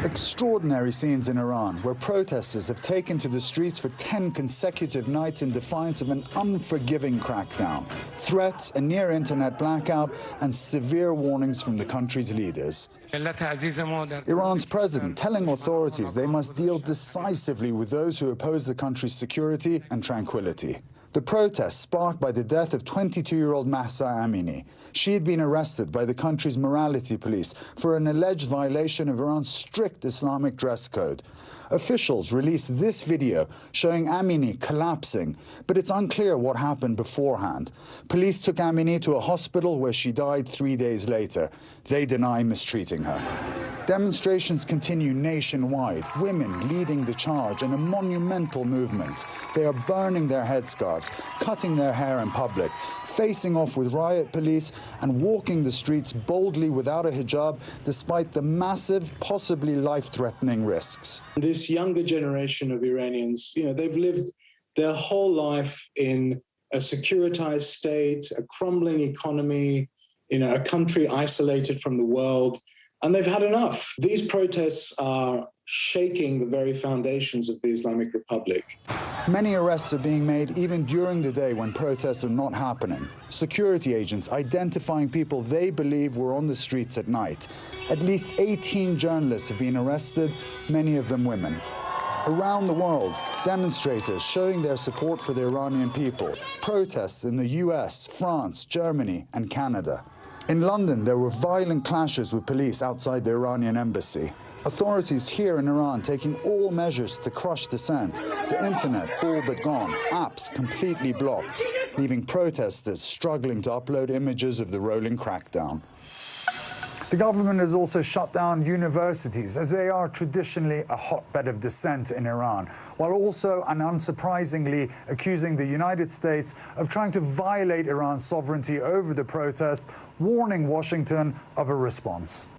Extraordinary scenes in Iran, where protesters have taken to the streets for 10 consecutive nights in defiance of an unforgiving crackdown, threats, a near-internet blackout, and severe warnings from the country's leaders. Iran's president telling authorities they must deal decisively with those who oppose the country's security and tranquility. The protest sparked by the death of 22-year-old Mahsa Amini. She had been arrested by the country's morality police for an alleged violation of Iran's strict Islamic dress code. Officials released this video showing Amini collapsing, but it's unclear what happened beforehand. Police took Amini to a hospital where she died 3 days later. They deny mistreating her. Demonstrations continue nationwide, women leading the charge in a monumental movement. They are burning their headscarves, cutting their hair in public, facing off with riot police and walking the streets boldly without a hijab despite the massive, possibly life-threatening risks. This younger generation of Iranians, they've lived their whole life in a securitized state, a crumbling economy, a country isolated from the world, and they've had enough. These protests are shaking the very foundations of the Islamic Republic. Many arrests are being made even during the day when protests are not happening. Security agents identifying people they believe were on the streets at night. At least 18 journalists have been arrested, many of them women. Around the world, demonstrators showing their support for the Iranian people. Protests in the US, France, Germany, and Canada. In London, there were violent clashes with police outside the Iranian embassy. Authorities here in Iran taking all measures to crush dissent. The internet all but gone, apps completely blocked, leaving protesters struggling to upload images of the rolling crackdown. The government has also shut down universities, as they are traditionally a hotbed of dissent in Iran, while also, and unsurprisingly, accusing the United States of trying to violate Iran's sovereignty over the protest, warning Washington of a response.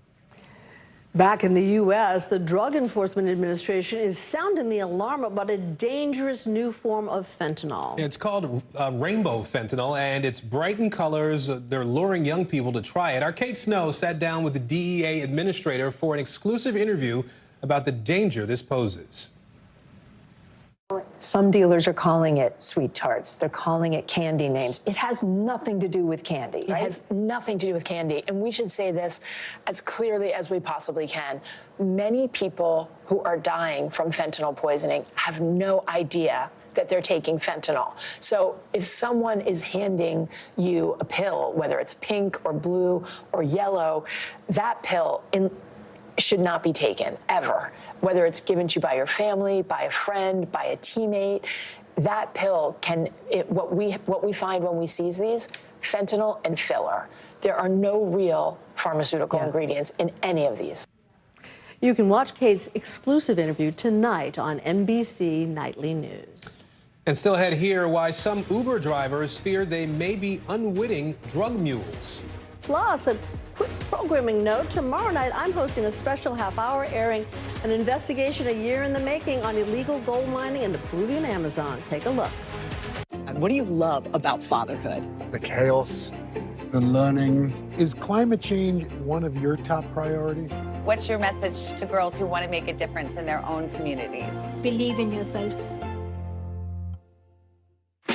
Back in the U.S., the Drug Enforcement Administration is sounding the alarm about a dangerous new form of fentanyl. It's called rainbow fentanyl, and it's bright in colors. They're luring young people to try it. Our Kate Snow sat down with the DEA administrator for an exclusive interview about the danger this poses. Some dealers are calling it sweet tarts. They're calling it candy names. It has nothing to do with candy, right? It has nothing to do with candy. And we should say this as clearly as we possibly can. Many people who are dying from fentanyl poisoning have no idea that they're taking fentanyl. So if someone is handing you a pill, whether it's pink or blue or yellow, that pill should not be taken, ever. Whether it's given to you by your family, by a friend, by a teammate, that pill what we find when we seize these, fentanyl and filler. There are no real pharmaceutical ingredients in any of these. You can watch Kate's exclusive interview tonight on NBC Nightly News. And still ahead here, why some Uber drivers fear they may be unwitting drug mules. Plus, a quick programming note. Tomorrow night, I'm hosting a special half-hour airing an investigation a year in the making on illegal gold mining in the Peruvian Amazon. Take a look. What do you love about fatherhood? The chaos, the learning. Is climate change one of your top priorities? What's your message to girls who want to make a difference in their own communities? Believe in yourself.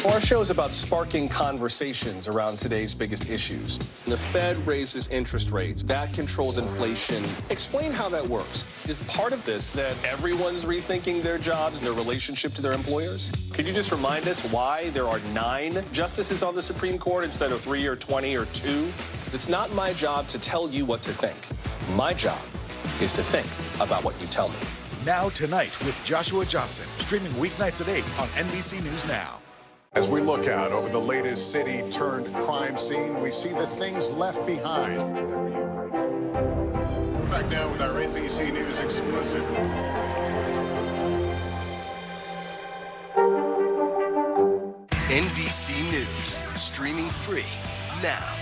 Our show is about sparking conversations around today's biggest issues. The Fed raises interest rates. That controls inflation. Explain how that works. Is part of this that everyone's rethinking their jobs and their relationship to their employers? Could you just remind us why there are 9 justices on the Supreme Court instead of 3 or 20 or 2? It's not my job to tell you what to think. My job is to think about what you tell me. Now Tonight with Joshua Johnson, streaming weeknights at 8 on NBC News Now. As we look out over the latest city-turned-crime scene, we see the things left behind. We're back now with our NBC News exclusive. NBC News, streaming free now.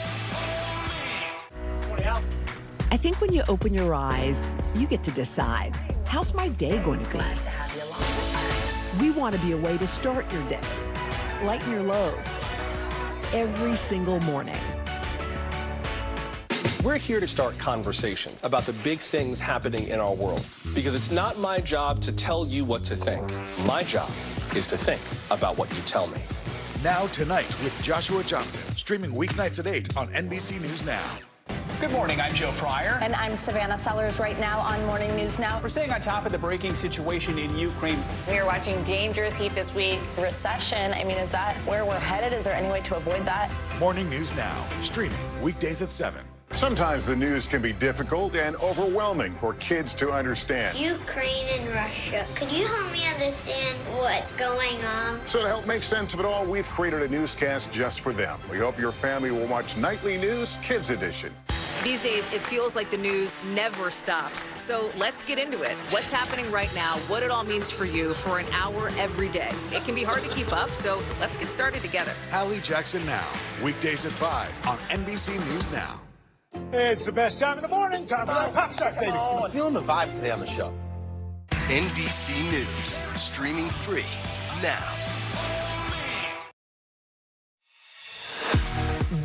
I think when you open your eyes, you get to decide, how's my day going to be? We want to be a way to start your day. Lighten your load every single morning. We're here to start conversations about the big things happening in our world, because it's not my job to tell you what to think. My job is to think about what you tell me. Now Tonight with Joshua Johnson, streaming weeknights at 8 on NBC News Now. Good morning, I'm Joe Fryer. And I'm Savannah Sellers. Right now on Morning News Now. We're staying on top of the breaking situation in Ukraine. We are watching dangerous heat this week. Recession, I mean, is that where we're headed? Is there any way to avoid that? Morning News Now, streaming weekdays at 7. Sometimes the news can be difficult and overwhelming for kids to understand. Ukraine and Russia. Could you help me understand what's going on? So to help make sense of it all, we've created a newscast just for them. We hope your family will watch Nightly News Kids Edition. These days, it feels like the news never stops. So let's get into it. What's happening right now, what it all means for you for an hour every day. It can be hard to keep up, so let's get started together. Hallie Jackson Now, weekdays at 5 on NBC News Now. It's the best time of the morning. Time for that pop start, baby. Oh, I'm feeling the vibe today on the show. NBC News, streaming free now.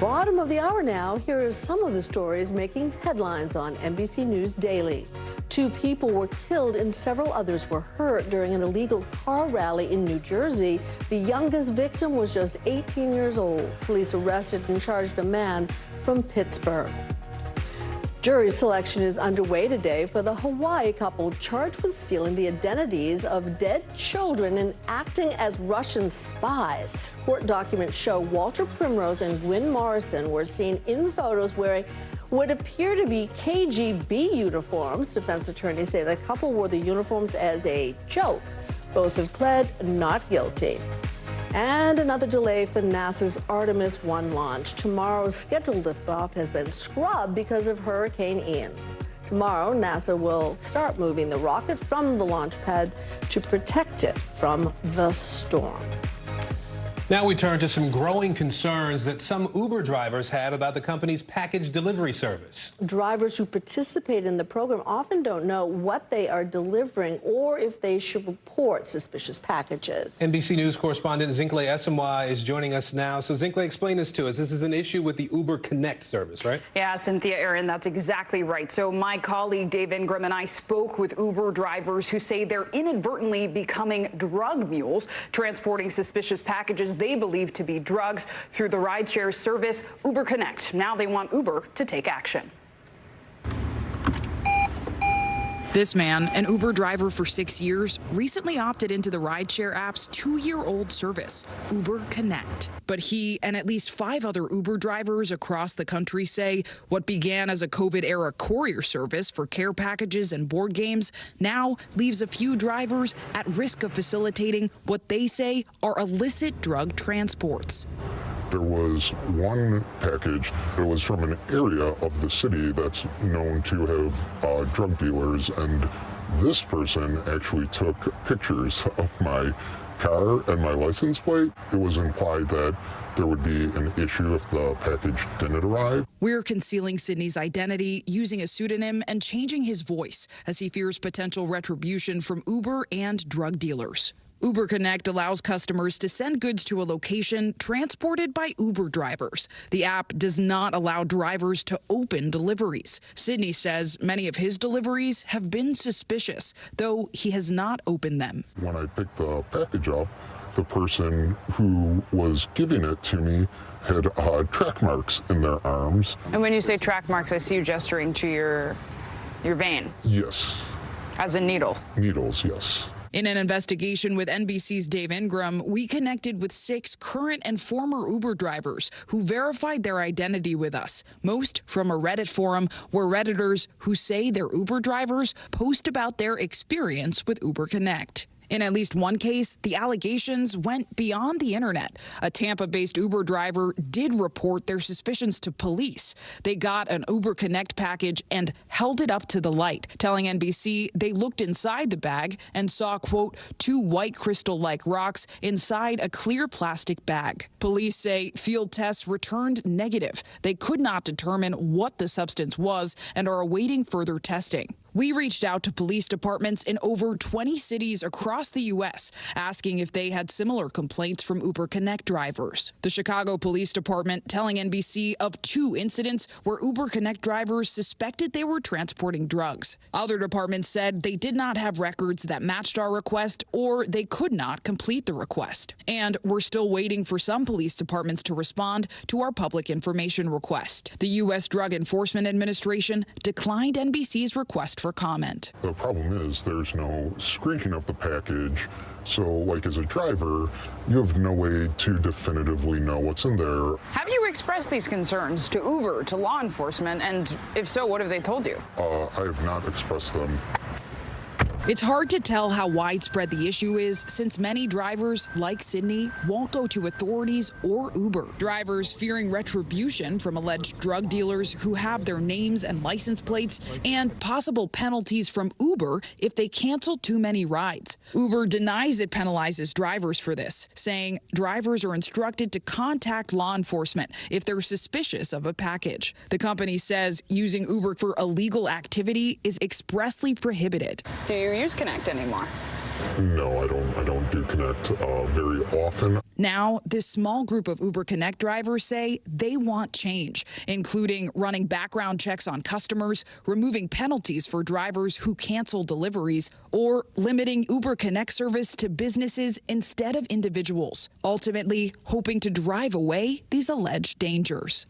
Bottom of the hour now, here are some of the stories making headlines on NBC News Daily. 2 people were killed and several others were hurt during an illegal car rally in New Jersey. The youngest victim was just 18 years old. Police arrested and charged a man from Pittsburgh. Jury selection is underway today for the Hawaii couple charged with stealing the identities of dead children and acting as Russian spies. Court documents show Walter Primrose and Gwen Morrison were seen in photos wearing what appear to be KGB uniforms. Defense attorneys say the couple wore the uniforms as a joke. Both have pled not guilty. And another delay for NASA's Artemis 1 launch. Tomorrow's scheduled liftoff has been scrubbed because of Hurricane Ian. Tomorrow, NASA will start moving the rocket from the launch pad to protect it from the storm. Now we turn to some growing concerns that some Uber drivers have about the company's package delivery service. Drivers who participate in the program often don't know what they are delivering or if they should report suspicious packages. NBC News correspondent Zincle Esamwa is joining us now. So Zincle, explain this to us. This is an issue with the Uber Connect service, right? Yeah, Cynthia, Aaron, that's exactly right. So my colleague Dave Ingram and I spoke with Uber drivers who say they're inadvertently becoming drug mules, transporting suspicious packages they believe to be drugs through the rideshare service Uber Connect. Now they want Uber to take action. This man, an Uber driver for 6 years, recently opted into the rideshare app's 2-year-old service, Uber Connect. But he and at least 5 other Uber drivers across the country say what began as a COVID-era courier service for care packages and board games now leaves a few drivers at risk of facilitating what they say are illicit drug transports. There was one package that was from an area of the city that's known to have drug dealers, and this person actually took pictures of my car and my license plate. It was implied that there would be an issue if the package didn't arrive. We're concealing Sydney's identity, using a pseudonym, and changing his voice as he fears potential retribution from Uber and drug dealers. Uber Connect allows customers to send goods to a location transported by Uber drivers. The app does not allow drivers to open deliveries. Sydney says many of his deliveries have been suspicious, though he has not opened them. When I picked the package up, the person who was giving it to me had track marks in their arms. And when you say track marks, I see you gesturing to your vein. Yes. As in needles? Needles, yes. In an investigation with NBC's Dave Ingram, we connected with 6 current and former Uber drivers who verified their identity with us, most from a Reddit forum where Redditors who say they're Uber drivers post about their experience with Uber Connect. In at least one case, the allegations went beyond the internet. A Tampa-based Uber driver did report their suspicions to police. They got an Uber Connect package and held it up to the light, telling NBC they looked inside the bag and saw, quote, 2 white crystal-like rocks inside a clear plastic bag. Police say field tests returned negative. They could not determine what the substance was and are awaiting further testing. We reached out to police departments in over 20 cities across the U.S., asking if they had similar complaints from Uber Connect drivers. The Chicago Police Department telling NBC of 2 incidents where Uber Connect drivers suspected they were transporting drugs. Other departments said they did not have records that matched our request, or they could not complete the request. And we're still waiting for some police departments to respond to our public information request. The U.S. Drug Enforcement Administration declined NBC's request for comment. The problem is there's no screening of the package. So, like, as a driver, you have no way to definitively know what's in there. Have you expressed these concerns to Uber, to law enforcement? And if so, what have they told you? I have not expressed them. It's hard to tell how widespread the issue is, since many drivers, like Sydney, won't go to authorities or Uber. Drivers fearing retribution from alleged drug dealers who have their names and license plates, and possible penalties from Uber if they cancel too many rides. Uber denies it penalizes drivers for this, saying drivers are instructed to contact law enforcement if they're suspicious of a package. The company says using Uber for illegal activity is expressly prohibited. Do you use Connect anymore? No, I don't do Connect very often. Now, this small group of Uber Connect drivers say they want change, including running background checks on customers, removing penalties for drivers who cancel deliveries, or limiting Uber Connect service to businesses instead of individuals, ultimately hoping to drive away these alleged dangers.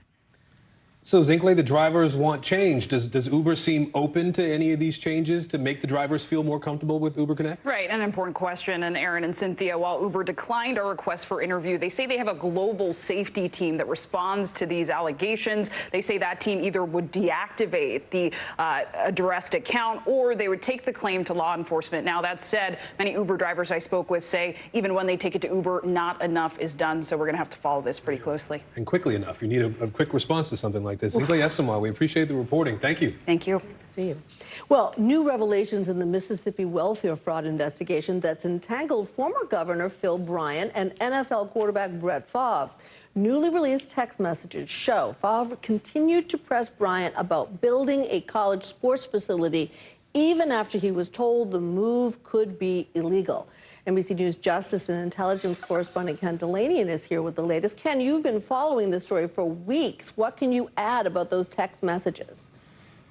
So, Zinkley, the drivers want change. Does Uber seem open to any of these changes to make the drivers feel more comfortable with Uber Connect? Right, an important question. And Aaron and Cynthia, while Uber declined our request for interview, they say they have a global safety team that responds to these allegations. They say that team either would deactivate the addressed account or they would take the claim to law enforcement. Now, that said, many Uber drivers I spoke with say even when they take it to Uber, not enough is done. So we're going to have to follow this pretty closely. And quickly enough. You need a quick response to something like this. Zinkley Essamwa, we appreciate the reporting. Thank you. Thank you. See you. Well, new revelations in the Mississippi welfare fraud investigation that's entangled former Governor Phil Bryant and NFL quarterback Brett Favre. Newly released text messages show Favre continued to press Bryant about building a college sports facility even after he was told the move could be illegal. NBC News Justice and Intelligence correspondent Ken Delaney is here with the latest. Ken, you've been following this story for weeks. What can you add about those text messages?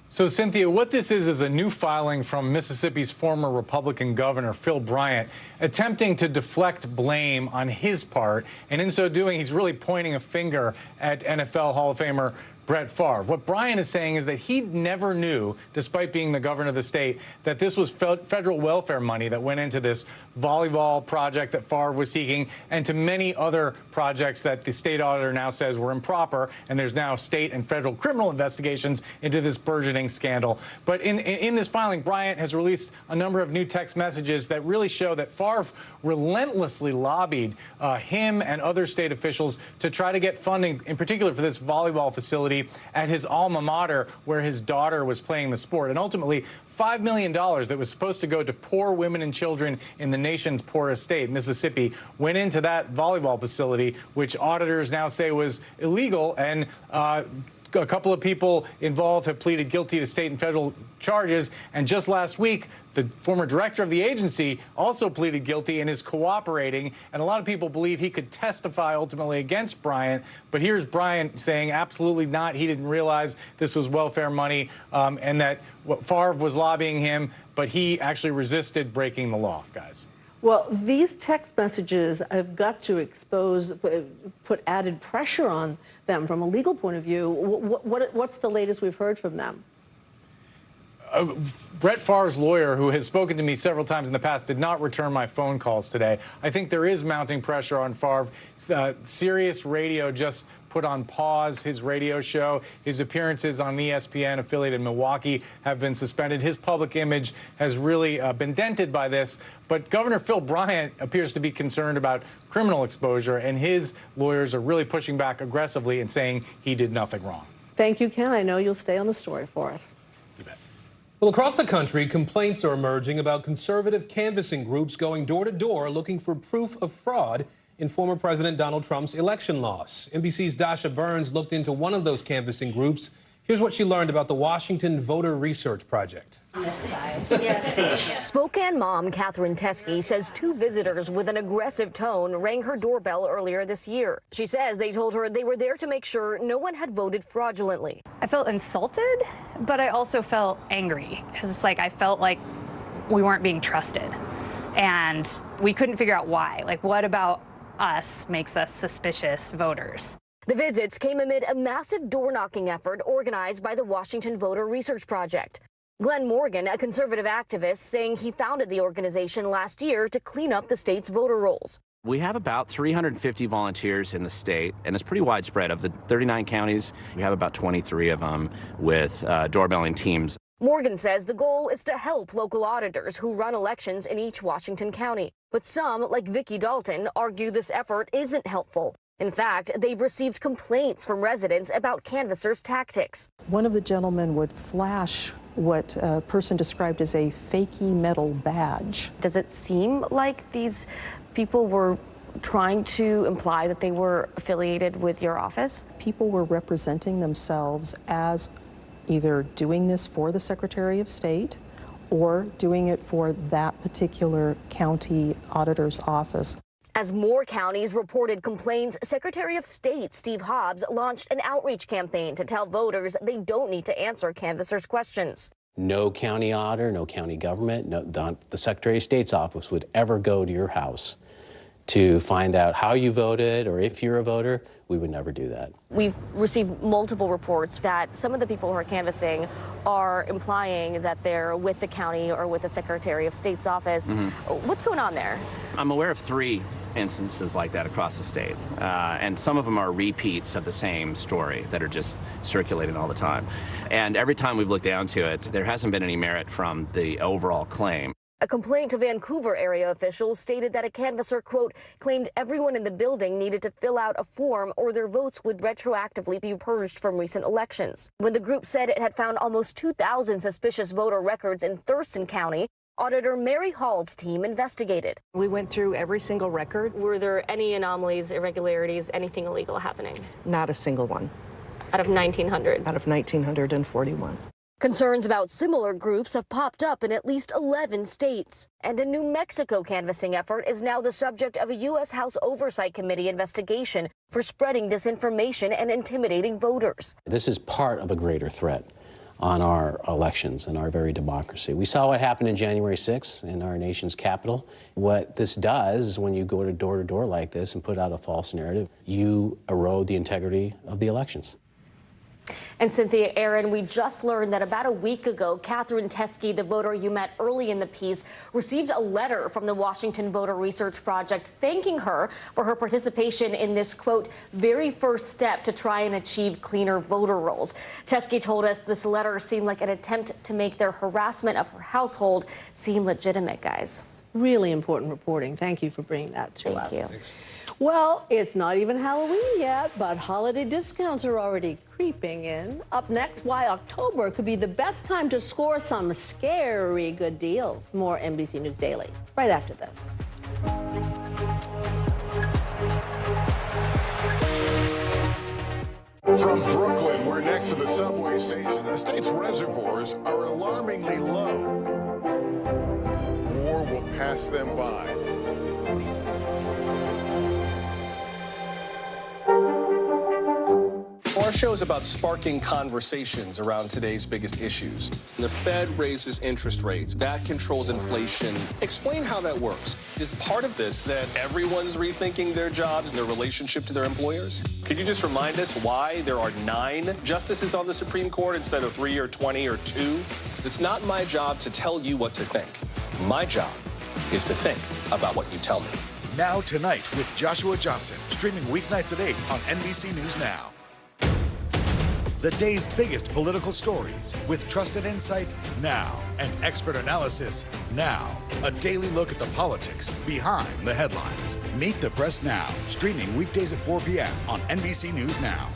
So, Cynthia, what this is a new filing from Mississippi's former Republican governor, Phil Bryant, attempting to deflect blame on his part. And in so doing, he's really pointing a finger at NFL Hall of Famer Brett Favre. What Bryant is saying is that he never knew, despite being the governor of the state, that this was federal welfare money that went into this volleyball project that Favre was seeking and to many other projects that the state auditor now says were improper. And there's now state and federal criminal investigations into this burgeoning scandal. But in this filing, Bryant has released a number of new text messages that really show that Favre relentlessly lobbied him and other state officials to try to get funding, in particular for this volleyball facility at his alma mater where his daughter was playing the sport. And ultimately, $5 million that was supposed to go to poor women and children in the nation's poorest state, Mississippi, went into that volleyball facility, which auditors now say was illegal. And a couple of people involved have pleaded guilty to state and federal charges. And just last week, the former director of the agency also pleaded guilty and is cooperating. And a lot of people believe he could testify ultimately against Bryant. But here's Bryant saying absolutely not. He didn't realize this was welfare money and that Favre was lobbying him. But he actually resisted breaking the law, guys. Well, these text messages have got to expose, put added pressure on them from a legal point of view. What's the latest we've heard from them? Brett Favre's lawyer, who has spoken to me several times in the past, did not return my phone calls today. I think there is mounting pressure on Favre. Sirius Radio just put on pause his radio show. His appearances on ESPN, affiliated in Milwaukee, have been suspended. His public image has really been dented by this. But Governor Phil Bryant appears to be concerned about criminal exposure, and his lawyers are really pushing back aggressively and saying he did nothing wrong. Thank you, Ken. I know you'll stay on the story for us. You bet. Well, across the country, complaints are emerging about conservative canvassing groups going door to door looking for proof of fraud in former President Donald Trump's election loss. NBC's Dasha Burns looked into one of those canvassing groups. Here's what she learned about the Washington Voter Research Project. Spokane mom Catherine Teskey says 2 visitors with an aggressive tone rang her doorbell earlier this year. She says they told her they were there to make sure no one had voted fraudulently. I felt insulted, but I also felt angry because it's like I felt like we weren't being trusted and we couldn't figure out why. Like, what about us makes us suspicious voters? The visits came amid a massive door-knocking effort organized by the Washington Voter Research Project. Glenn Morgan, a conservative activist, saying he founded the organization last year to clean up the state's voter rolls. We have about 350 volunteers in the state, and it's pretty widespread. Of the 39 counties, we have about 23 of them with doorbelling teams. Morgan says the goal is to help local auditors who run elections in each Washington county. But some, like Vicki Dalton, argue this effort isn't helpful. In fact, they've received complaints from residents about canvassers' tactics. One of the gentlemen would flash what a person described as a fakey metal badge. Does it seem like these people were trying to imply that they were affiliated with your office? People were representing themselves as either doing this for the Secretary of State or doing it for that particular county auditor's office. As more counties reported complaints, Secretary of State Steve Hobbs launched an outreach campaign to tell voters they don't need to answer canvassers' questions. No county auditor, no county government, the Secretary of State's office would ever go to your house to find out how you voted or if you're a voter. We would never do that. We've received multiple reports that some of the people who are canvassing are implying that they're with the county or with the Secretary of State's office. What's going on there? I'm aware of 3 instances like that across the state, and some of them are repeats of the same story that are just circulating all the time. And every time we've looked down to it, there hasn't been any merit from the overall claim. A complaint to Vancouver area officials stated that a canvasser, quote, claimed everyone in the building needed to fill out a form or their votes would retroactively be purged from recent elections. When the group said it had found almost 2,000 suspicious voter records in Thurston County, Auditor Mary Hall's team investigated. We went through every single record. Were there any anomalies, irregularities, anything illegal happening? Not a single one. Out of 1,900? Out of 1,941. Concerns about similar groups have popped up in at least 11 states. And a New Mexico canvassing effort is now the subject of a U.S. House Oversight Committee investigation for spreading disinformation and intimidating voters. This is part of a greater threat on our elections and our very democracy. We saw what happened in January 6th in our nation's capital. What this does is when you go to door like this and put out a false narrative, you erode the integrity of the elections. And Cynthia, Aaron, we just learned that about a week ago, Catherine Teskey, the voter you met early in the piece, received a letter from the Washington Voter Research Project thanking her for her participation in this, quote, very first step to try and achieve cleaner voter rolls. Teskey told us this letter seemed like an attempt to make their harassment of her household seem legitimate, guys. Really important reporting. Thank you for bringing that to us. Thank you. Well, it's not even Halloween yet, but holiday discounts are already creeping in. Up next, why October could be the best time to score some scary good deals. More NBC News Daily right after this. From Brooklyn, we're next to the subway station. The state's reservoirs are alarmingly low. War will pass them by. Our show is about sparking conversations around today's biggest issues. The Fed raises interest rates. That controls inflation. Explain how that works. Is part of this that everyone's rethinking their jobs and their relationship to their employers? Could you just remind us why there are 9 justices on the Supreme Court instead of 3 or 20 or 2? It's not my job to tell you what to think. My job is to think about what you tell me. Now Tonight with Joshua Johnson, streaming weeknights at 8 on NBC News Now. The day's biggest political stories with trusted insight now and expert analysis now. A daily look at the politics behind the headlines. Meet the Press Now, streaming weekdays at 4 p.m. on NBC News Now.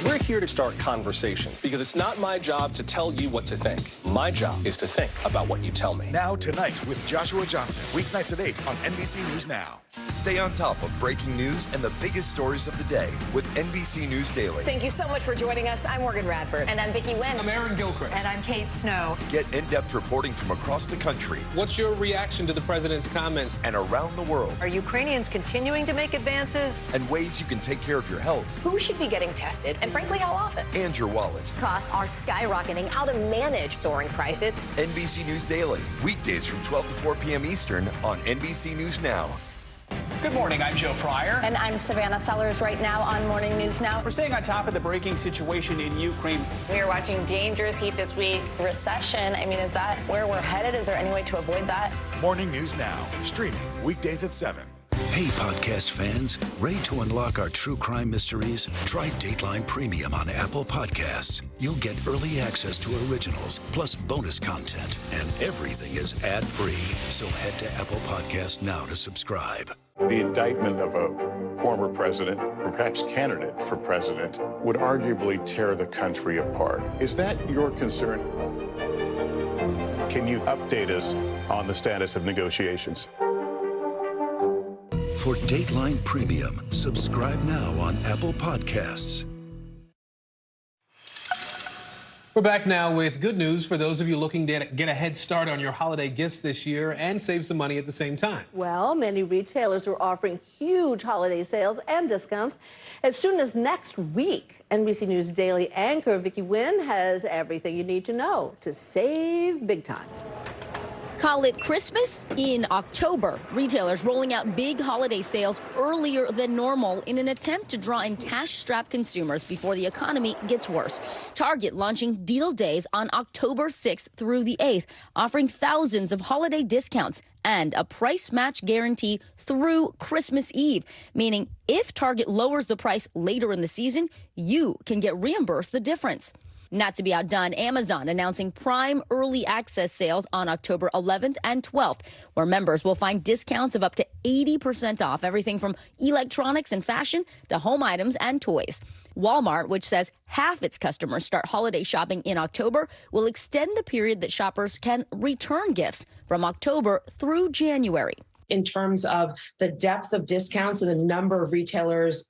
We're here to start conversations because it's not my job to tell you what to think. My job is to think about what you tell me. Now Tonight with Joshua Johnson, weeknights at 8 on NBC News Now. Stay on top of breaking news and the biggest stories of the day with NBC News Daily. Thank you so much for joining us. I'm Morgan Radford. And I'm Vicki Wynn. I'm Aaron Gilchrist. And I'm Kate Snow. Get in-depth reporting from across the country. What's your reaction to the president's comments? And around the world. Are Ukrainians continuing to make advances? And ways you can take care of your health. Who should be getting tested? And frankly, how often? And your wallet. Costs are skyrocketing. How to manage soaring prices. NBC News Daily. Weekdays from 12 to 4 p.m. Eastern on NBC News Now. Good morning, I'm Joe Fryer. And I'm Savannah Sellers right now on Morning News Now. We're staying on top of the breaking situation in Ukraine. We are watching dangerous heat this week. Recession, I mean, is that where we're headed? Is there any way to avoid that? Morning News Now, streaming weekdays at 7. Hey, podcast fans, ready to unlock our true crime mysteries? Try Dateline Premium on Apple Podcasts. You'll get early access to originals, plus bonus content, and everything is ad-free. So head to Apple Podcasts now to subscribe. The indictment of a former president, or perhaps candidate for president, would arguably tear the country apart. Is that your concern? Can you update us on the status of negotiations? For Dateline Premium, subscribe now on Apple Podcasts. We're back now with good news for those of you looking to get a head start on your holiday gifts this year and save some money at the same time. Well, many retailers are offering huge holiday sales and discounts as soon as next week. NBC News Daily anchor Vicki Wynn has everything you need to know to save big time. Call it Christmas in October. Retailers rolling out big holiday sales earlier than normal in an attempt to draw in cash-strapped consumers before the economy gets worse. Target launching deal days on October 6th through the 8th, offering thousands of holiday discounts and a price match guarantee through Christmas Eve, meaning if Target lowers the price later in the season, you can get reimbursed the difference. Not to be outdone, Amazon announcing Prime Early Access sales on October 11th and 12th, where members will find discounts of up to 80% off everything from electronics and fashion to home items and toys. Walmart, which says half its customers start holiday shopping in October, will extend the period that shoppers can return gifts from October through January. In terms of the depth of discounts and the number of retailers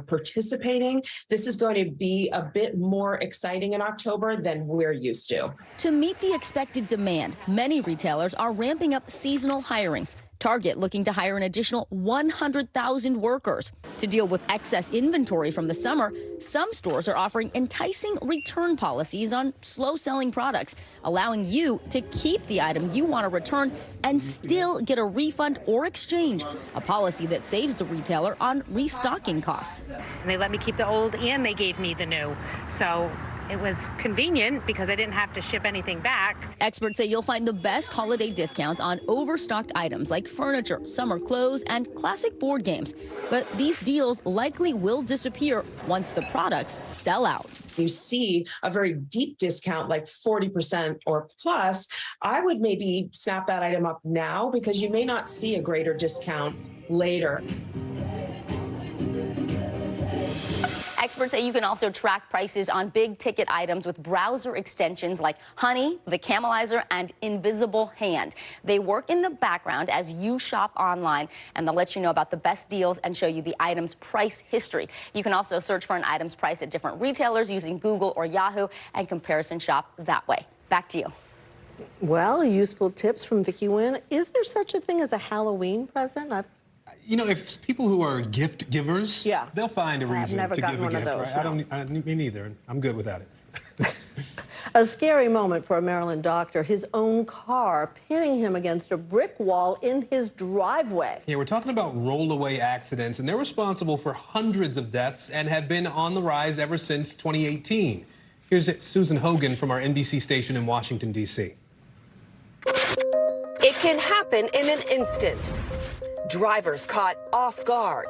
participating, this is going to be a bit more exciting in October than we're used to. To meet the expected demand, many retailers are ramping up seasonal hiring. Target looking to hire an additional 100,000 workers. To deal with excess inventory from the summer, some stores are offering enticing return policies on slow-selling products, allowing you to keep the item you want to return and still get a refund or exchange, a policy that saves the retailer on restocking costs. And they let me keep the old and they gave me the new. So it was convenient because I didn't have to ship anything back. Experts say you'll find the best holiday discounts on overstocked items like furniture, summer clothes, and classic board games. But these deals likely will disappear once the products sell out. You see a very deep discount, like 40% or plus, I would maybe snap that item up now because you may not see a greater discount later. Experts say you can also track prices on big ticket items with browser extensions like Honey, the Camelizer, and Invisible Hand. They work in the background as you shop online, and they'll let you know about the best deals and show you the item's price history. You can also search for an item's price at different retailers using Google or Yahoo and comparison shop that way. Back to you. Well, useful tips from Vicki Wynn. Is there such a thing as a Halloween present? You know, if people who are gift givers, they'll find a reason to give a gift. Those, right? Me neither. I'm good without it. A scary moment for a Maryland doctor. His own car pinning him against a brick wall in his driveway. Yeah, we're talking about rollaway accidents, and they're responsible for hundreds of deaths and have been on the rise ever since 2018. Here's Susan Hogan from our NBC station in Washington, D.C. It can happen in an instant. Drivers caught off guard.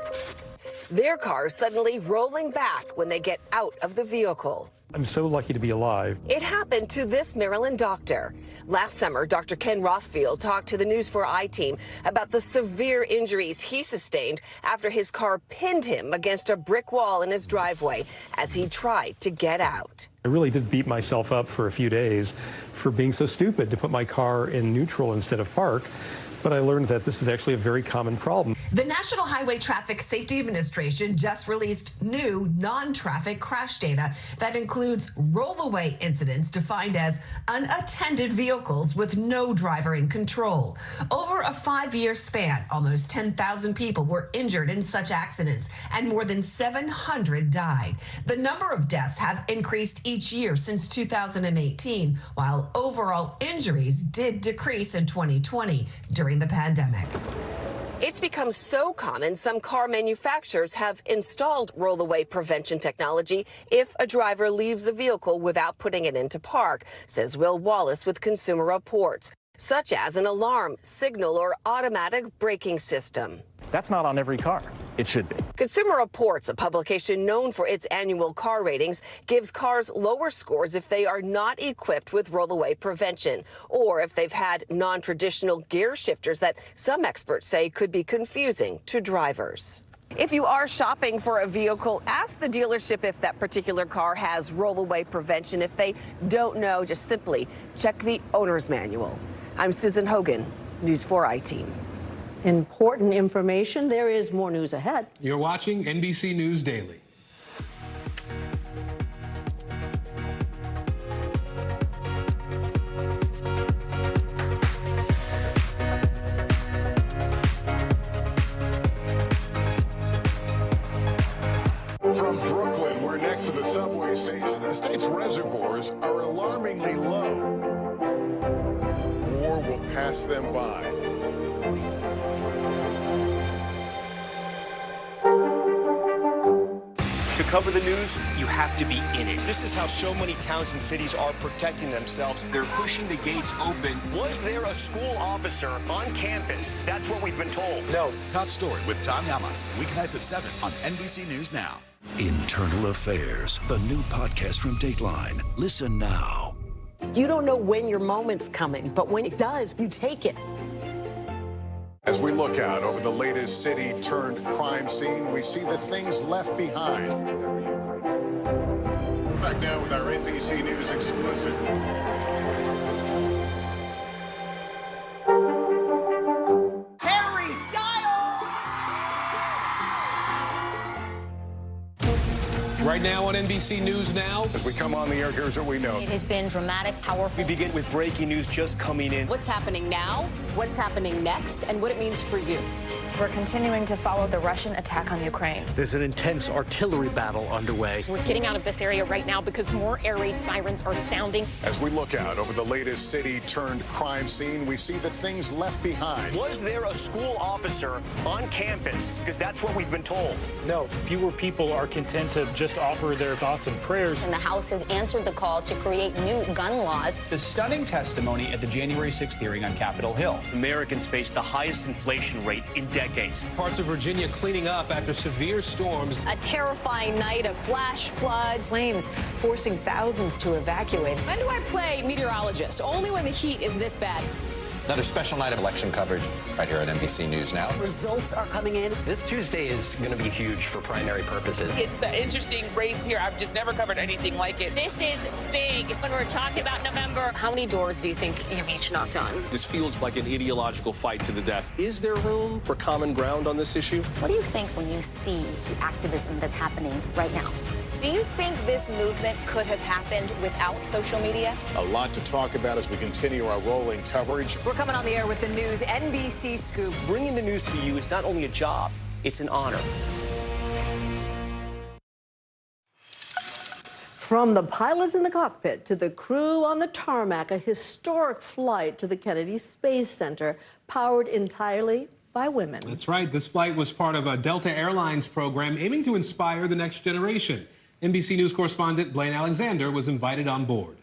Their cars suddenly rolling back when they get out of the vehicle. I'm so lucky to be alive. It happened to this Maryland doctor. Last summer, Dr. Ken Rothfield talked to the News 4i team about the severe injuries he sustained after his car pinned him against a brick wall in his driveway as he tried to get out. I really did beat myself up for a few days for being so stupid to put my car in neutral instead of park. But I learned that this is actually a very common problem. The National Highway Traffic Safety Administration just released new non-traffic crash data that includes rollaway incidents defined as unattended vehicles with no driver in control. Over a 5-year span, almost 10,000 people were injured in such accidents, and more than 700 died. The number of deaths have increased each year since 2018, while overall injuries did decrease in 2020 during the pandemic. It's become so common, some car manufacturers have installed rollaway prevention technology if a driver leaves the vehicle without putting it into park, says Will Wallace with Consumer Reports, such as an alarm, signal, or automatic braking system. That's not on every car. It should be. Consumer Reports, a publication known for its annual car ratings, gives cars lower scores if they are not equipped with rollaway prevention or if they've had non-traditional gear shifters that some experts say could be confusing to drivers. If you are shopping for a vehicle, ask the dealership if that particular car has rollaway prevention. If they don't know, just simply check the owner's manual. I'm Susan Hogan, News 4i team. Important information. There is more news ahead. You're watching NBC News Daily. From Brooklyn, we're next to the subway station. The state's reservoirs are alarmingly low. War will pass them by. To cover the news, you have to be in it. This is how so many towns and cities are protecting themselves. They're pushing the gates open. Was there a school officer on campus? That's what we've been told. No. Top story with Tom Yamas. Weeknights at 7 on NBC News Now. Internal Affairs, the new podcast from Dateline. Listen now. You don't know when your moment's coming, but when it does, you take it. As we look out over the latest city-turned-crime scene, we see the things left behind. Back now with our NBC News exclusive. Harry Styles! Right now on NBC News Now. As we come on the air, here's what we know. It has been dramatic, powerful. We begin with breaking news just coming in. What's happening now, what's happening next, and what it means for you. We're continuing to follow the Russian attack on Ukraine. There's an intense artillery battle underway. We're getting out of this area right now because more air raid sirens are sounding. As we look out over the latest city-turned-crime scene, we see the things left behind. Was there a school officer on campus? Because that's what we've been told. No. Fewer people are content to just offer their thoughts and prayers. And the House has answered the call to create new gun laws. The stunning testimony at the January 6th hearing on Capitol Hill. Americans face the highest inflation rate in decades. Parts of Virginia cleaning up after severe storms. A terrifying night of flash floods. Flames forcing thousands to evacuate. When do I play meteorologist? Only when the heat is this bad. Another special night of election coverage right here at NBC News Now. Results are coming in. This Tuesday is going to be huge for primary purposes. It's an interesting race here. I've just never covered anything like it. This is big. When we're talking about November, how many doors do you think you've each knocked on? This feels like an ideological fight to the death. Is there room for common ground on this issue? What do you think when you see the activism that's happening right now? Do you think this movement could have happened without social media? A lot to talk about as we continue our rolling coverage. We're coming on the air with the news NBC Scoop. Bringing the news to you is not only a job, it's an honor. From the pilots in the cockpit to the crew on the tarmac, a historic flight to the Kennedy Space Center, powered entirely by women. That's right. This flight was part of a Delta Airlines program aiming to inspire the next generation. NBC News correspondent Blaine Alexander was invited on board.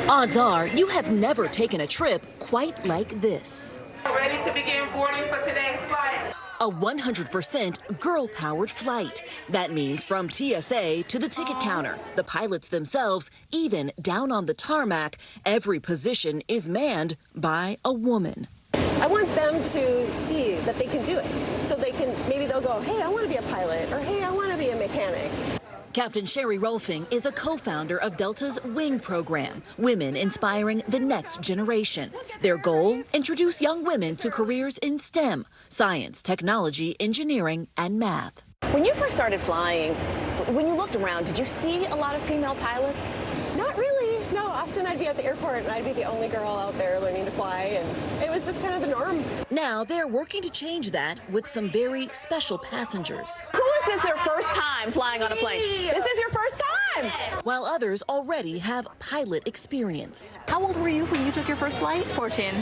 Odds are you have never taken a trip quite like this. Ready to begin boarding for today's flight. A 100% girl-powered flight. That means from TSA to the ticket counter, the pilots themselves, even down on the tarmac, every position is manned by a woman. I want them to see that they can do it. So they can, maybe they'll go, hey, I want to be a pilot, or hey, I want to be a mechanic. Captain Sherry Rolfing is a co-founder of Delta's WING program, Women Inspiring the Next Generation. Their goal, introduce young women to careers in STEM, science, technology, engineering, and math. When you first started flying, when you looked around, did you see a lot of female pilots? Not really. No, often I'd be at the airport and I'd be the only girl out there learning to fly, and it was just kind of the norm. Now they're working to change that with some very special passengers. Who is this their first time flying on a plane? This is your first time! While others already have pilot experience. How old were you when you took your first flight? 14.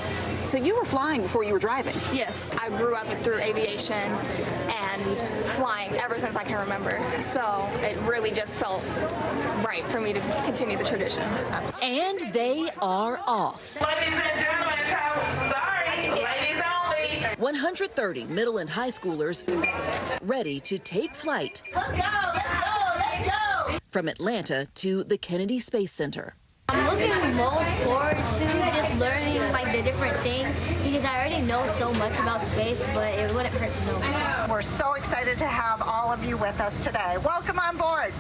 So you were flying before you were driving? Yes, I grew up through aviation and flying ever since I can remember. So it really just felt right for me to continue the tradition. And they are off. Ladies and gentlemen, sorry, ladies only. 130 middle and high schoolers ready to take flight. Let's go, let's go, let's go. From Atlanta to the Kennedy Space Center. I'm looking most forward to just learning like the different things because I already know so much about space, but it wouldn't hurt to know more. We're so excited to have all of you with us today. Welcome on board.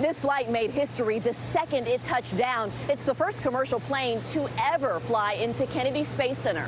This flight made history the second it touched down. It's the first commercial plane to ever fly into Kennedy Space Center.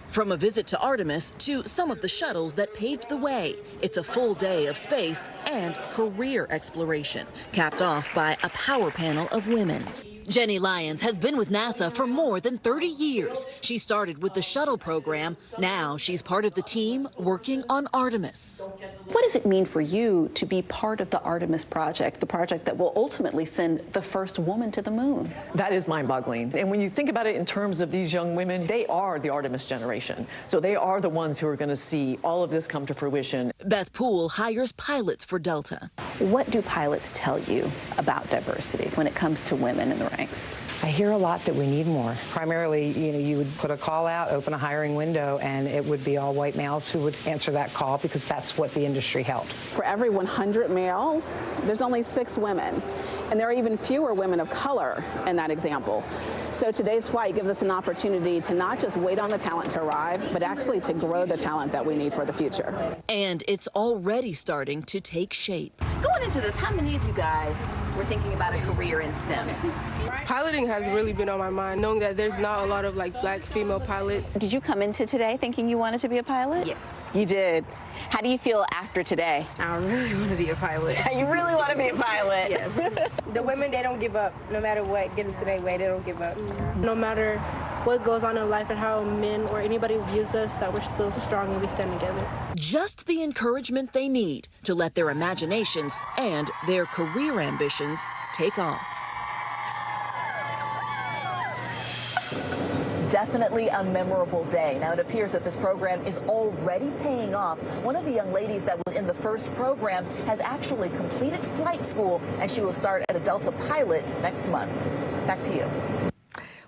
From a visit to Artemis to some of the shuttles that paved the way, it's a full day of space and career exploration, capped off by a power panel of women. Jenny Lyons has been with NASA for more than 30 years. She started with the shuttle program. Now she's part of the team working on Artemis. What does it mean for you to be part of the Artemis project, the project that will ultimately send the first woman to the moon? That is mind-boggling. And when you think about it in terms of these young women, they are the Artemis generation. So they are the ones who are going to see all of this come to fruition. Beth Poole hires pilots for Delta. What do pilots tell you about diversity when it comes to women in the ranks? I hear a lot that we need more. Primarily, you would put a call out, open a hiring window, and it would be all white males who would answer that call because that's what the industry held. For every 100 males, there's only 6 women, and there are even fewer women of color in that example. So today's flight gives us an opportunity to not just wait on the talent to arrive, but actually to grow the talent that we need for the future. And it's already starting to take shape. Going into this, how many of you guys were thinking about a career in STEM? Piloting has really been on my mind, knowing that there's not a lot of black female pilots. Did you come into today thinking you wanted to be a pilot? Yes. You did. How do you feel after today? I really want to be a pilot. You really want to be a pilot? Yes. The women, they don't give up. No matter what gets in their way, they don't give up. No matter what goes on in life and how men or anybody views us, that we're still strong and we stand together. Just the encouragement they need to let their imaginations and their career ambitions take off. Definitely a memorable day. Now, it appears that this program is already paying off. One of the young ladies that was in the first program has actually completed flight school, and she will start as a Delta pilot next month. Back to you.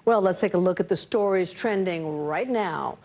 Well, let's take a look at the stories trending right now.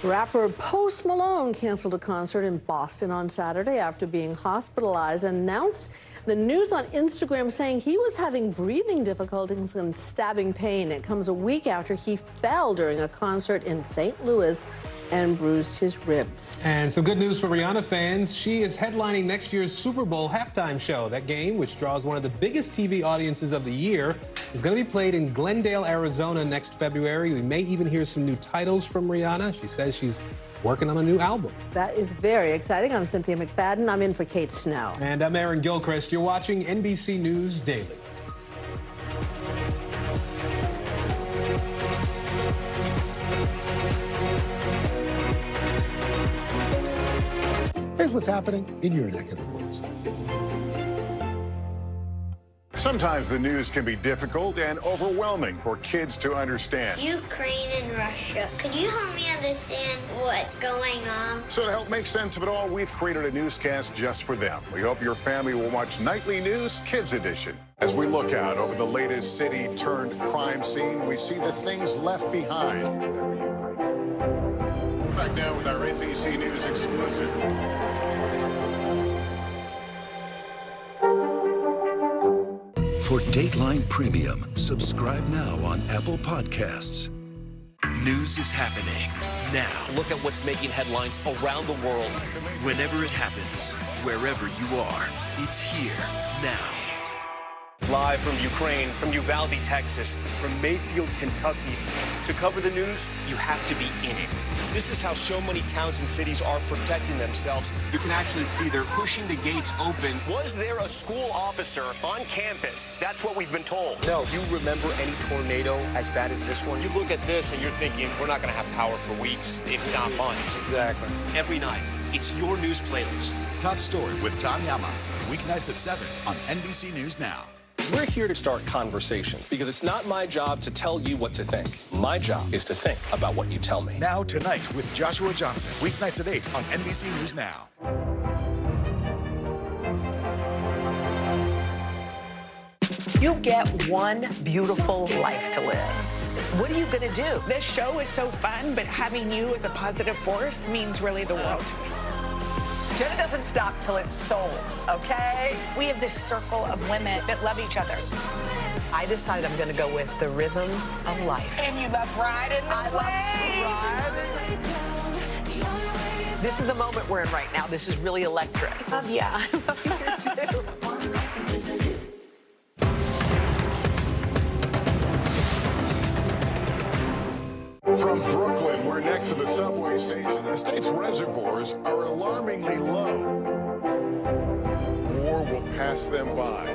Rapper Post Malone canceled a concert in Boston on Saturday after being hospitalized and announced the news on Instagram saying he was having breathing difficulties and stabbing pain. It comes a week after he fell during a concert in St. Louis and bruised his ribs. And some good news for Rihanna fans. She is headlining next year's Super Bowl halftime show. That game, which draws one of the biggest TV audiences of the year, is going to be played in Glendale, Arizona next February. We may even hear some new titles from Rihanna. She says she's working on a new album. That is very exciting. I'm Cynthia McFadden. I'm in for Kate Snow. And I'm Aaron Gilchrist. You're watching NBC News Daily. Here's what's happening in your neck of the woods. Sometimes the news can be difficult and overwhelming for kids to understand. Ukraine and Russia. Could you help me understand what's going on? So to help make sense of it all, we've created a newscast just for them. We hope your family will watch Nightly News Kids Edition. As we look out over the latest city-turned crime scene, we see the things left behind. Back now with our NBC News exclusive. For Dateline Premium, subscribe now on Apple Podcasts. News is happening now. Look at what's making headlines around the world. Whenever it happens, wherever you are, it's here now. Live from Ukraine, from Uvalde, Texas, from Mayfield, Kentucky. To cover the news, you have to be in it. This is how so many towns and cities are protecting themselves. You can actually see they're pushing the gates open. Was there a school officer on campus? That's what we've been told. No. Do you remember any tornado as bad as this one? You look at this and you're thinking, we're not going to have power for weeks, if not months. Exactly. Every night, it's your news playlist. Top Story with Tom Yamas, weeknights at 7 on NBC News Now. We're here to start conversations because it's not my job to tell you what to think. My job is to think about what you tell me. Now Tonight with Joshua Johnson, weeknights at 8 on NBC News Now. You get one beautiful life to live. What are you going to do? This show is so fun, but having you as a positive force means really the world to me. Jenna doesn't stop till it's sold, okay? We have this circle of women that love each other. I decided I'm going to go with the rhythm of life. And you love riding the wave. This is a moment we're in right now. This is really electric. Yeah, I love you too. From Brooklyn, we're next to the subway station. The state's reservoirs are alarmingly low. War will pass them by.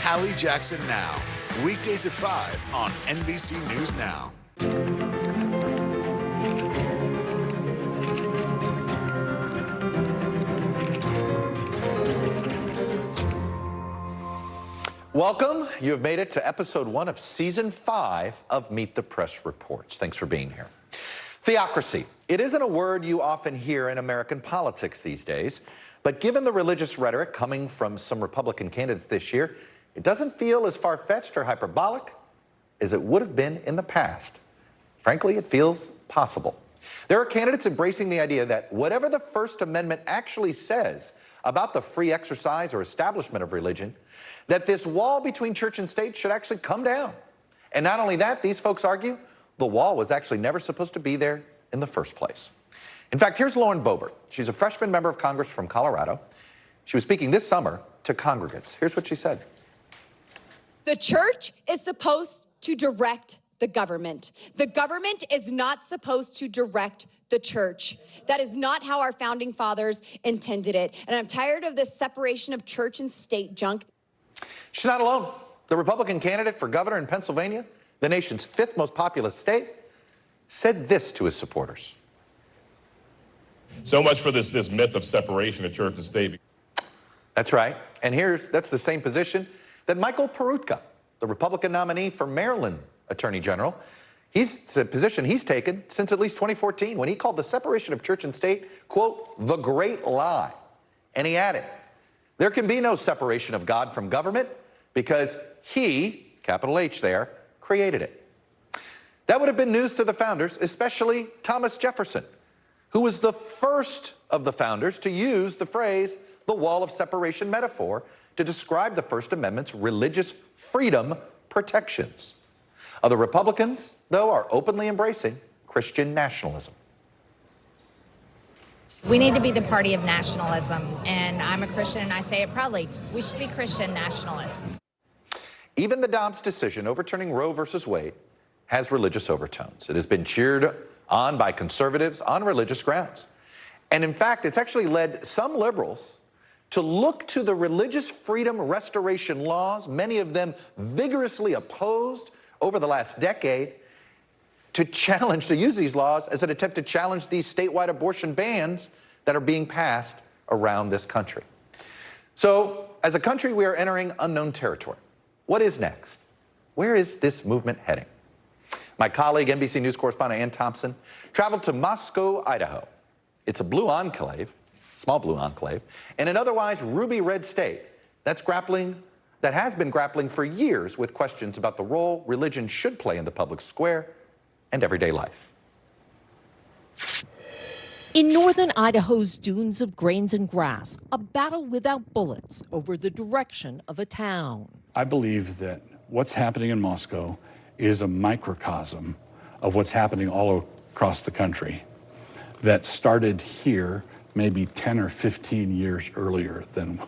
Hallie Jackson Now, weekdays at 5 on NBC News Now. Welcome. You have made it to episode 1 of season 5 of Meet the Press Reports. Thanks for being here. Theocracy. It isn't a word you often hear in American politics these days, but given the religious rhetoric coming from some Republican candidates this year, it doesn't feel as far-fetched or hyperbolic as it would have been in the past. Frankly, it feels possible. There are candidates embracing the idea that whatever the First Amendment actually says about the free exercise or establishment of religion, that this wall between church and state should actually come down. And not only that, these folks argue the wall was actually never supposed to be there in the first place. In fact, here's Lauren Boebert. She's a freshman member of Congress from Colorado. She was speaking this summer to congregants. Here's what she said. The church is supposed to direct the government. The government is not supposed to direct the church. That is not how our founding fathers intended it. And I'm tired of this separation of church and state junk. She's not alone. The Republican candidate for governor in Pennsylvania, the nation's 5th most populous state, said this to his supporters. So much for this myth of separation of church and state. That's right. And that's the same position that Michael Peroutka, the Republican nominee for Maryland Attorney General, it's a position he's taken since at least 2014 when he called the separation of church and state, quote, the great lie. And he added, there can be no separation of God from government because he, capital H there, created it. That would have been news to the founders, especially Thomas Jefferson, who was the first of the founders to use the phrase, the wall of separation metaphor, to describe the First Amendment's religious freedom protections. Other Republicans, though, are openly embracing Christian nationalism. We need to be the party of nationalism, and I'm a Christian and I say it proudly. We should be Christian nationalists. Even the Dobbs decision overturning Roe versus Wade has religious overtones. It has been cheered on by conservatives on religious grounds. And in fact, it's actually led some liberals to look to the religious freedom restoration laws, many of them vigorously opposed over the last decade, to use these laws as an attempt to challenge these statewide abortion bans that are being passed around this country. So, as a country, we are entering unknown territory. What is next? Where is this movement heading? My colleague, NBC News correspondent Ann Thompson, traveled to Moscow, Idaho. It's a blue enclave, small blue enclave, in an otherwise ruby red state that's grappling that has been grappling for years with questions about the role religion should play in the public square and everyday life. In northern Idaho's dunes of grains and grass, a battle without bullets over the direction of a town. I believe that what's happening in Moscow is a microcosm of what's happening all across the country that started here maybe 10 or 15 years earlier than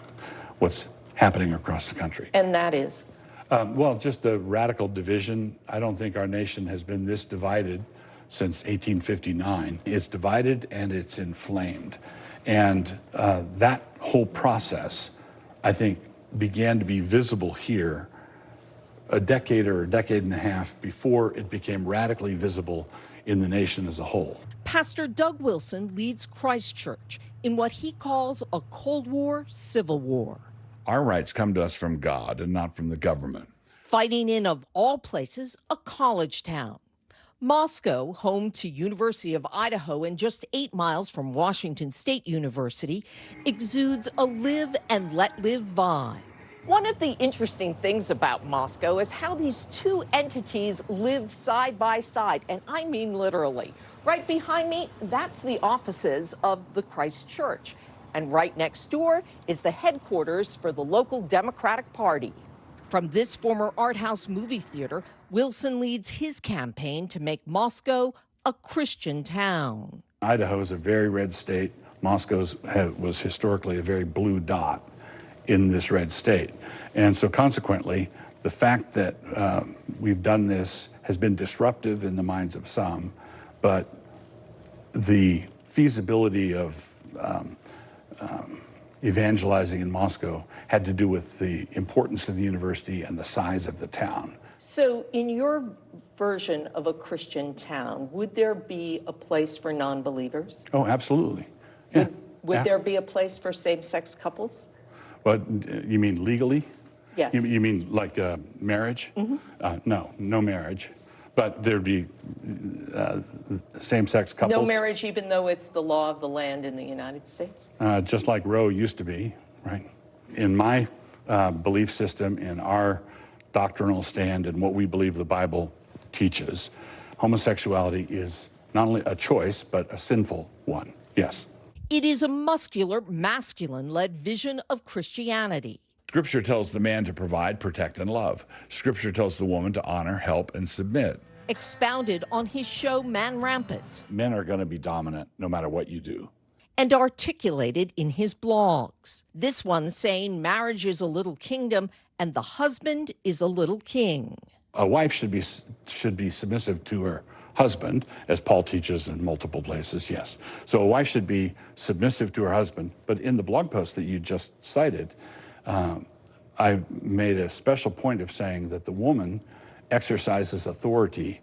what's happening across the country. And that is? Well, just a radical division. I don't think our nation has been this divided since 1859. It's divided and it's inflamed. And that whole process, I think, began to be visible here a decade or a decade and a half before it became radically visible in the nation as a whole. Pastor Doug Wilson leads Christ Church in what he calls a Cold War civil war. Our rights come to us from God and not from the government. Fighting in, of all places, a college town. Moscow, home to University of Idaho and just 8 miles from Washington State University, exudes a live and let live vibe. One of the interesting things about Moscow is how these two entities live side by side, and I mean literally. Right behind me, that's the offices of the Christ Church. And right next door is the headquarters for the local Democratic Party. From this former art house movie theater, Wilson leads his campaign to make Moscow a Christian town. Idaho is a very red state. Moscow was historically a very blue dot in this red state. And so consequently, the fact that we've done this has been disruptive in the minds of some, but the feasibility of evangelizing in Moscow had to do with the importance of the university and the size of the town. So in your version of a Christian town, would there be a place for non-believers? Oh, absolutely. Yeah. Would there be a place for same-sex couples? But you mean legally? Yes. You mean like marriage? No marriage. But there'd be same-sex couples. No marriage, even though it's the law of the land in the United States? Just like Roe used to be, right? In my belief system, in our doctrinal stand and what we believe the Bible teaches, homosexuality is not only a choice, but a sinful one, yes. It is a muscular, masculine-led vision of Christianity. Scripture tells the man to provide, protect, and love. Scripture tells the woman to honor, help, and submit. Expounded on his show Man Rampant. Men are going to be dominant no matter what you do. And articulated in his blogs. This one saying marriage is a little kingdom and the husband is a little king. A wife should be submissive to her husband, as Paul teaches in multiple places, yes. So a wife should be submissive to her husband, but in the blog post that you just cited, I made a special point of saying that the woman exercises authority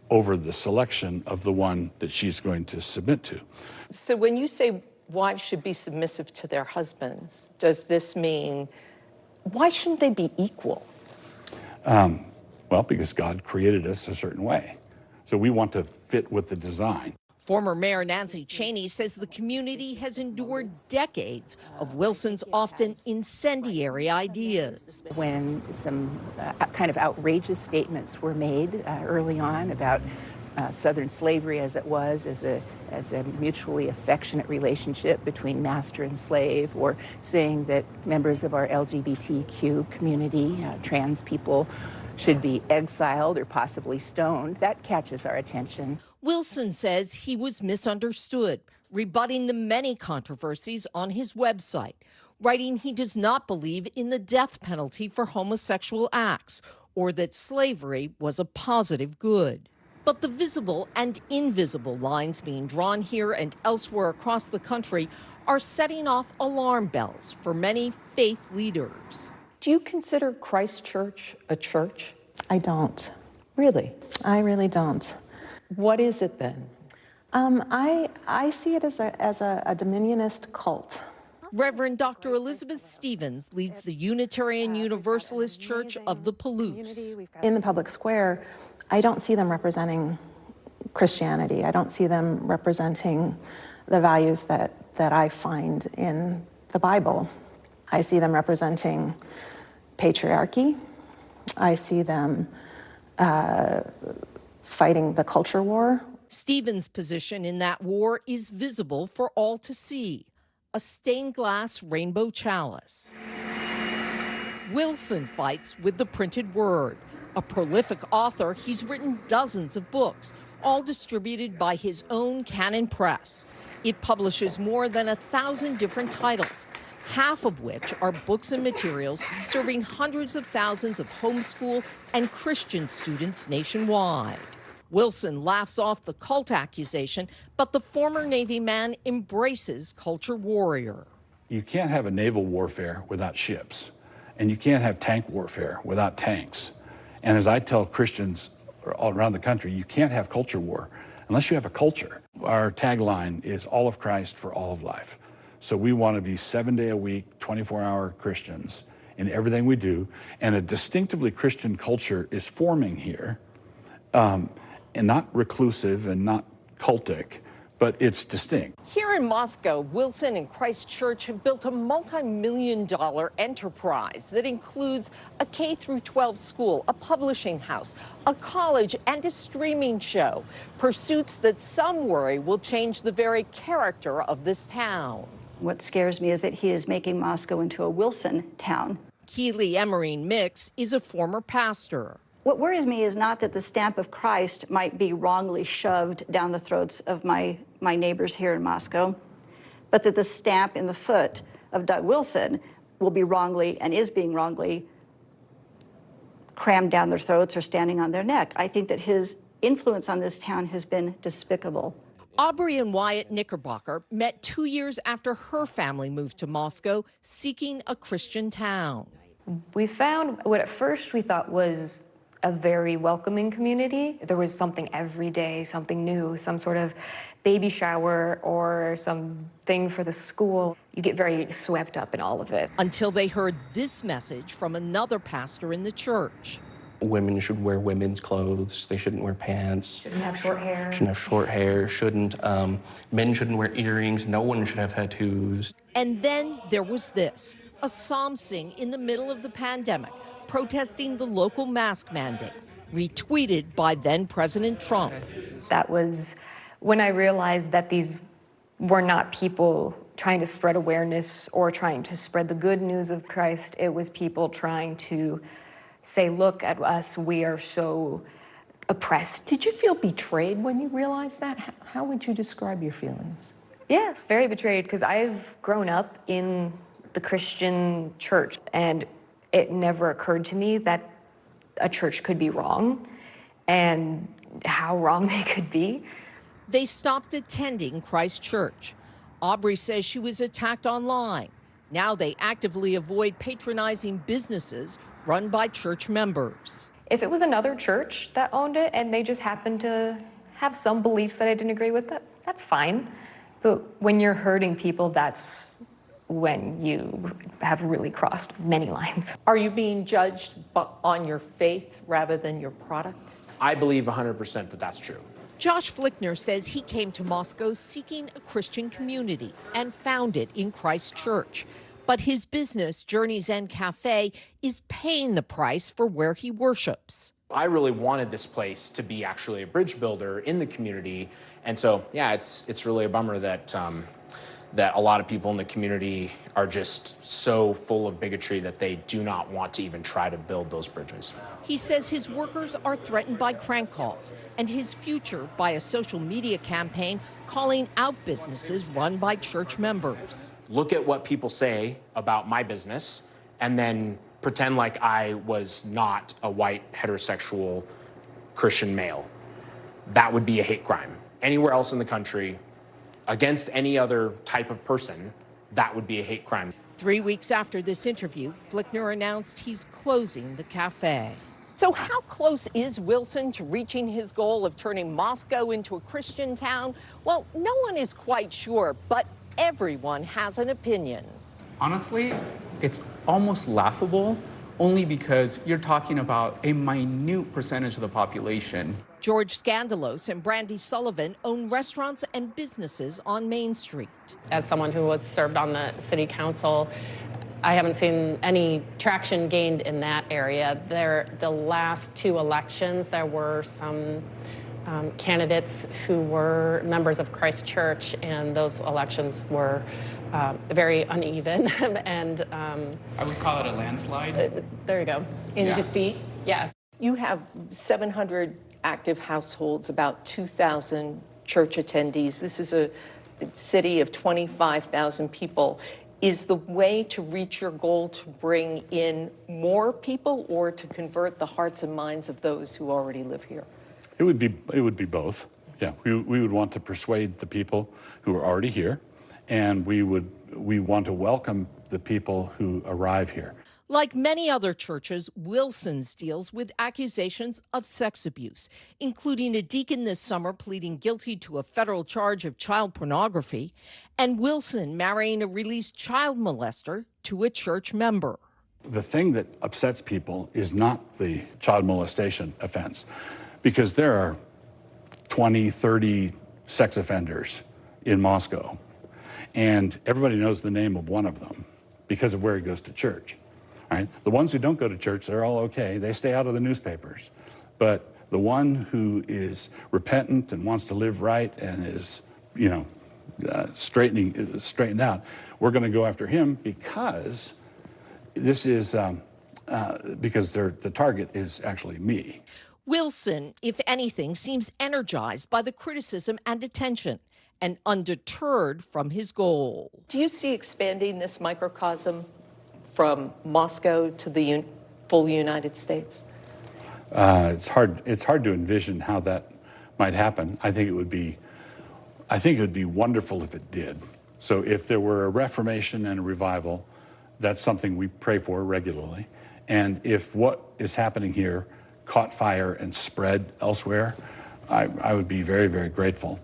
over the selection of the one that she's going to submit to. So when you say wives should be submissive to their husbands, does this mean, why shouldn't they be equal? Well, because God created us a certain way. So we want to fit with the design. Former Mayor Nancy Cheney says the community has endured decades of Wilson's often incendiary ideas. When some kind of outrageous statements were made early on about Southern slavery as it was, as a mutually affectionate relationship between master and slave, or saying that members of our LGBTQ community, trans people, should be exiled or possibly stoned, that catches our attention. Wilson says he was misunderstood, rebutting the many controversies on his website, writing he does not believe in the death penalty for homosexual acts or that slavery was a positive good. But the visible and invisible lines being drawn here and elsewhere across the country are setting off alarm bells for many faith leaders. Do you consider Christ Church a church? I don't. Really? I really don't. What is it then? I see it as a dominionist cult. Reverend Dr. Elizabeth Stevens leads the Unitarian Universalist Church of the Palouse. In the public square, I don't see them representing Christianity. I don't see them representing the values that I find in the Bible. I see them representing patriarchy. I see them fighting the culture war. Stephen's position in that war is visible for all to see, a stained glass rainbow chalice. Wilson fights with the printed word. A prolific author, he's written dozens of books, all distributed by his own Canon Press. It publishes more than 1,000 different titles, half of which are books and materials serving hundreds of thousands of homeschool and Christian students nationwide. Wilson laughs off the cult accusation, but the former Navy man embraces culture warrior. You can't have a naval warfare without ships, and you can't have tank warfare without tanks. And as I tell Christians all around the country, you can't have culture war unless you have a culture. Our tagline is all of Christ for all of life. So we want to be 7-day-a-week, 24-hour Christians in everything we do, and a distinctively Christian culture is forming here. And not reclusive and not cultic, but it's distinct. Here in Moscow, Wilson and Christ Church have built a multi-million-dollar enterprise that includes a K-12 school, a publishing house, a college, and a streaming show. Pursuits that some worry will change the very character of this town. What scares me is that he is making Moscow into a Wilson town. Keely Emerine Mix is a former pastor. What worries me is not that the stamp of Christ might be wrongly shoved down the throats of my neighbors here in Moscow, but that the stamp in the foot of Doug Wilson will be wrongly and is being wrongly crammed down their throats or standing on their neck. I think that his influence on this town has been despicable. Aubrey and Wyatt Knickerbocker met 2 years after her family moved to Moscow, seeking a Christian town. We found what at first we thought was a very welcoming community. There was something every day, something new, some sort of baby shower or something for the school. You get very swept up in all of it. Until they heard this message from another pastor in the church. Women should wear women's clothes. They shouldn't wear pants. Shouldn't have short hair. Shouldn't have short hair. Men shouldn't wear earrings. No one should have tattoos. And then there was this, a psalm sing in the middle of the pandemic, protesting the local mask mandate, retweeted by then President Trump. That was when I realized that these were not people trying to spread awareness or trying to spread the good news of Christ. It was people trying to say, look at us, we are so oppressed. Did you feel betrayed when you realized that? How would you describe your feelings? Yes, very betrayed, because I've grown up in the Christian church, and it never occurred to me that a church could be wrong and how wrong they could be. They stopped attending Christ Church. Aubrey says she was attacked online. Now they actively avoid patronizing businesses run by church members. If it was another church that owned it and they just happened to have some beliefs that I didn't agree with, that's fine. But when you're hurting people, that's when you have really crossed many lines. Are you being judged on your faith rather than your product? I believe 100% that that's true. Josh Flickner says he came to Moscow seeking a Christian community and found it in Christ Church. But his business, Journey's End Cafe, is paying the price for where he worships. I really wanted this place to be actually a bridge builder in the community. And so, yeah, it's really a bummer that that a lot of people in the community are just so full of bigotry that they do not want to even try to build those bridges. He says his workers are threatened by crank calls and his future by a social media campaign calling out businesses run by church members. Look at what people say about my business and then pretend like I was not a white heterosexual Christian male. That would be a hate crime. Anywhere else in the country, against any other type of person, that would be a hate crime. 3 weeks after this interview, Flickner announced he's closing the cafe. So how close is Wilson to reaching his goal of turning Moscow into a Christian town? Well, no one is quite sure, but everyone has an opinion. Honestly, it's almost laughable, only because you're talking about a minute percentage of the population. George Scandalos and Brandy Sullivan own restaurants and businesses on Main Street. As someone who was served on the city council, I haven't seen any traction gained in that area. The last 2 elections, there were some candidates who were members of Christ Church, and those elections were very uneven. And I would call it a landslide. There you go. In defeat? Yes. You have 700 active households, about 2,000 church attendees. This is a city of 25,000 people. Is the way to reach your goal to bring in more people or to convert the hearts and minds of those who already live here? It would be both. Yeah, we would want to persuade the people who are already here, and we want to welcome the people who arrive here. Like many other churches, Wilson's deals with accusations of sex abuse, including a deacon this summer pleading guilty to a federal charge of child pornography, and Wilson marrying a released child molester to a church member. The thing that upsets people is not the child molestation offense, because there are 20, 30 sex offenders in Moscow, and everybody knows the name of one of them because of where he goes to church. Right? The ones who don't go to church, they're all okay. They stay out of the newspapers. But the one who is repentant and wants to live right and is, straightened out, we're going to go after him because this is because the target is actually me. Wilson, if anything, seems energized by the criticism and attention and undeterred from his goal. Do you see expanding this microcosm from Moscow to the full United States? It's hard to envision how that might happen. I think it would be wonderful if it did. So if there were a reformation and a revival, that's something we pray for regularly. And if what is happening here caught fire and spread elsewhere, I would be very, very grateful.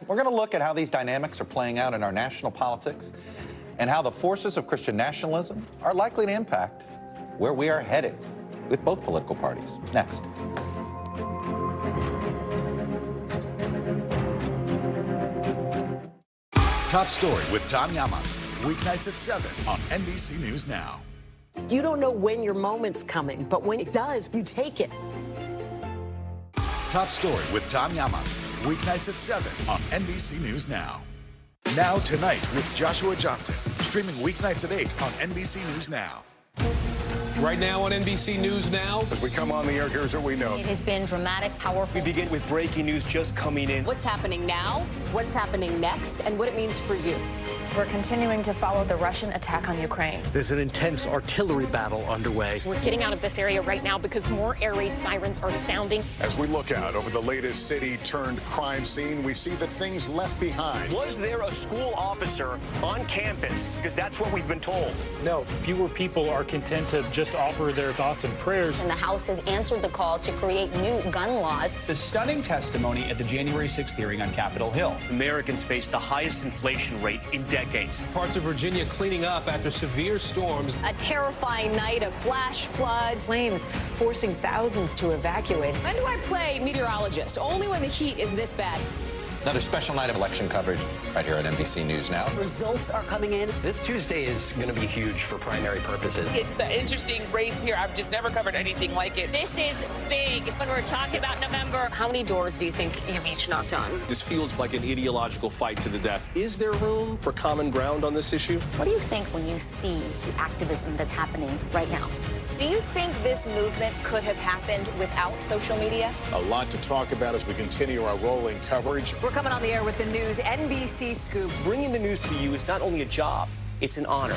We're going to look at how these dynamics are playing out in our national politics and how the forces of Christian nationalism are likely to impact where we are headed with both political parties. Next. Top Story with Tom Llamas, weeknights at 7 on NBC News Now. You don't know when your moment's coming, but when it does, you take it. Top Story with Tom Llamas, weeknights at 7 on NBC News Now. Now Tonight with Joshua Johnson, streaming weeknights at 8 on NBC News Now. Right now on NBC News Now. As we come on the air, here's what we know. It has been dramatic, powerful. We begin with breaking news just coming in. What's happening now, what's happening next, and what it means for you. We're continuing to follow the Russian attack on Ukraine. There's an intense artillery battle underway. We're getting out of this area right now because more air raid sirens are sounding. As we look out over the latest city-turned-crime scene, we see the things left behind. Was there a school officer on campus? Because that's what we've been told. No. Fewer people are content to just offer their thoughts and prayers. And the House has answered the call to create new gun laws. The stunning testimony at the January 6th hearing on Capitol Hill. Americans face the highest inflation rate in decades. Parts of Virginia cleaning up after severe storms. A terrifying night of flash floods. Flames forcing thousands to evacuate. When do I play meteorologist? Only when the heat is this bad. Another special night of election coverage right here at NBC News Now. Results are coming in. This Tuesday is going to be huge for primary purposes. It's an interesting race here. I've just never covered anything like it. This is big when we're talking about November. How many doors do you think you've each knocked on? This feels like an ideological fight to the death. Is there room for common ground on this issue? What do you think when you see the activism that's happening right now? Do you think this movement could have happened without social media? A lot to talk about as we continue our rolling coverage. We're coming on the air with the news NBC Scoop. Bringing the news to you is not only a job, it's an honor.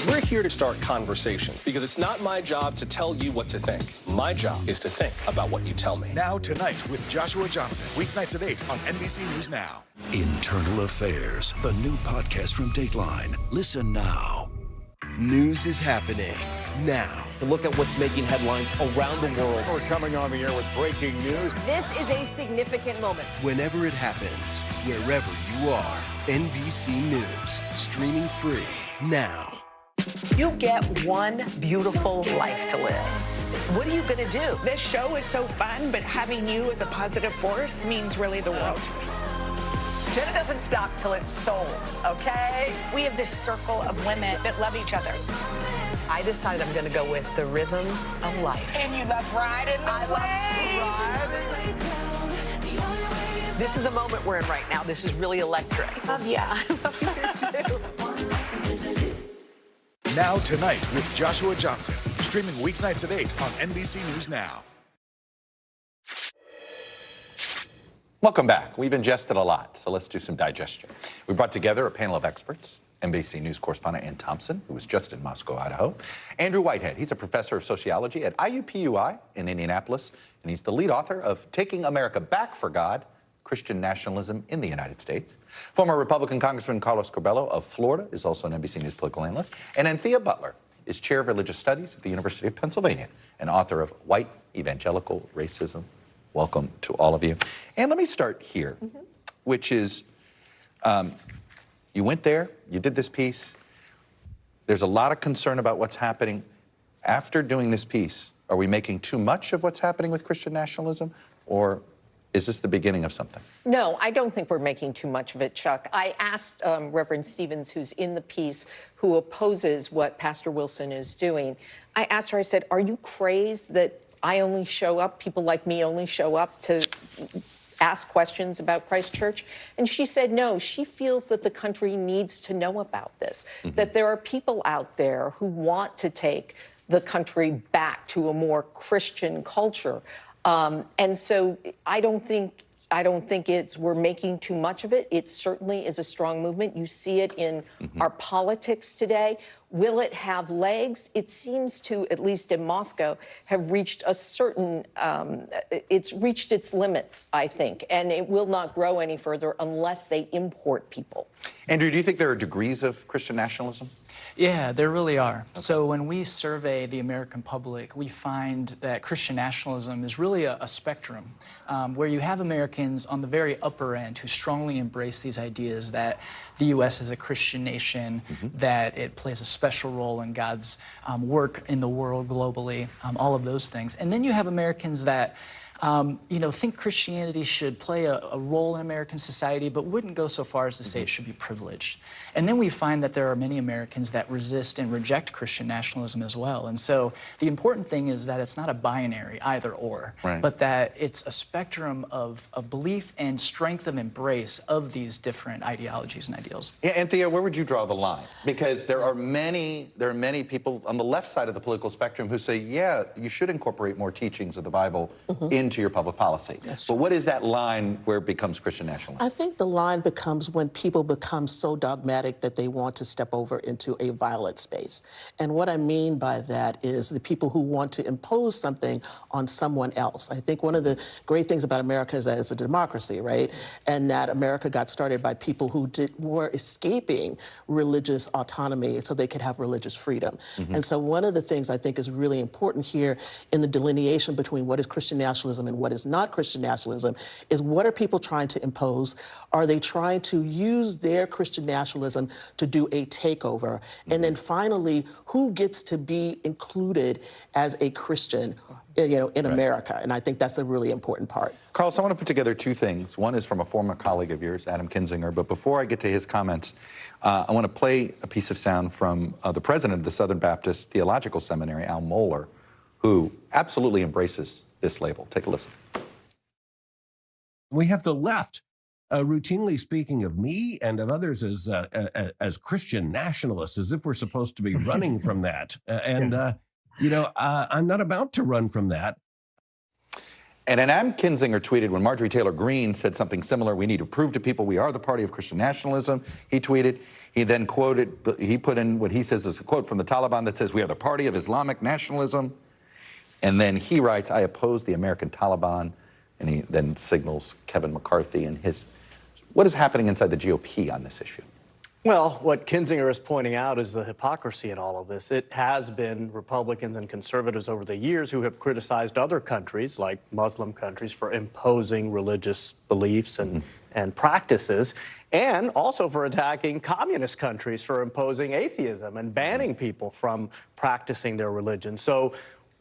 We're here to start conversations because it's not my job to tell you what to think. My job is to think about what you tell me. Now Tonight with Joshua Johnson, weeknights at 8 on NBC News Now. Internal Affairs, the new podcast from Dateline. Listen now. News is happening now. Look at what's making headlines around the world. We're coming on the air with breaking news. This is a significant moment. Whenever it happens, wherever you are, NBC News, streaming free now. You get one beautiful life to live. What are you going to do? This show is so fun, but having you as a positive force means really the world to me. Jenna doesn't stop till it's sold, okay? We have this circle of women that love each other. I decided I'm going to go with the rhythm of life. And you love riding the wave. This is a moment we're in right now. This is really electric. Yeah, I love you too. Now Tonight with Joshua Johnson, streaming weeknights at 8 on NBC News Now. Welcome back. We've ingested a lot, so let's do some digestion. We brought together a panel of experts. NBC News correspondent Ann Thompson, who was just in Moscow, Idaho. Andrew Whitehead, he's a professor of sociology at IUPUI in Indianapolis, and he's the lead author of Taking America Back for God, Christian Nationalism in the United States. Former Republican Congressman Carlos Curbelo of Florida is also an NBC News political analyst. And Anthea Butler is chair of religious studies at the University of Pennsylvania and author of White Evangelical Racism. Welcome to all of you. And let me start here, which is, you went there, you did this piece. There's a lot of concern about what's happening. After doing this piece, are we making too much of what's happening with Christian nationalism, or is this the beginning of something? No, I don't think we're making too much of it, Chuck. I asked Reverend Stevens, who's in the piece, who opposes what Pastor Wilson is doing. I asked her, I said, are you crazed that I only show up, people like me only show up to ask questions about Christ Church? And she said, no, she feels that the country needs to know about this, that there are people out there who want to take the country back to a more Christian culture. And so I don't think we're making too much of it. It certainly is a strong movement. You see it in our politics today. Will it have legs? It seems to, at least in Moscow, have reached a certain, it's reached its limits, I think, and it will not grow any further unless they import people. Andrew, do you think there are degrees of Christian nationalism? Yeah, there really are. Okay. So when we survey the American public, we find that Christian nationalism is really a spectrum where you have Americans on the very upper end who strongly embrace these ideas that the U.S. is a Christian nation, that it plays a special role in God's work in the world globally, all of those things. And then you have Americans that think Christianity should play a role in American society, but wouldn't go so far as to say it should be privileged. And then we find that there are many Americans that resist and reject Christian nationalism as well. And so the important thing is that it's not a binary either or, but that it's a spectrum of belief and strength of embrace of these different ideologies and ideals. Yeah, Anthea, where would you draw the line? Because there are many people on the left side of the political spectrum who say, yeah, you should incorporate more teachings of the Bible into your public policy. But what is that line where it becomes Christian nationalism? I think the line becomes when people become so dogmatic that they want to step over into a violent space. And what I mean by that is the people who want to impose something on someone else. I think one of the great things about America is that it's a democracy, right? And that America got started by people who were escaping religious autonomy so they could have religious freedom. And so one of the things I think is really important here in the delineation between what is Christian nationalism and what is not Christian nationalism is what are people trying to impose? Are they trying to use their Christian nationalism to do a takeover? And then finally, who gets to be included as a Christian, in America? And I think that's a really important part. Carlos, I want to put together two things. One is from a former colleague of yours, Adam Kinzinger. But before I get to his comments, I want to play a piece of sound from the president of the Southern Baptist Theological Seminary, Al Mohler, who absolutely embraces this label. Take a listen. We have the left routinely speaking of me and of others as Christian nationalists, as if we're supposed to be running from that. I'm not about to run from that. And Adam Kinzinger tweeted when Marjorie Taylor Greene said something similar, we need to prove to people we are the party of Christian nationalism. He tweeted, he then quoted, he put in what he says is a quote from the Taliban that says, we are the party of Islamic nationalism. And then he writes, I oppose the American Taliban. And he then signals Kevin McCarthy and his. What is happening inside the GOP on this issue? Well, what Kinzinger is pointing out is the hypocrisy in all of this. It has been Republicans and conservatives over the years who have criticized other countries, like Muslim countries, for imposing religious beliefs and practices, and also for attacking communist countries for imposing atheism and banning people from practicing their religion. So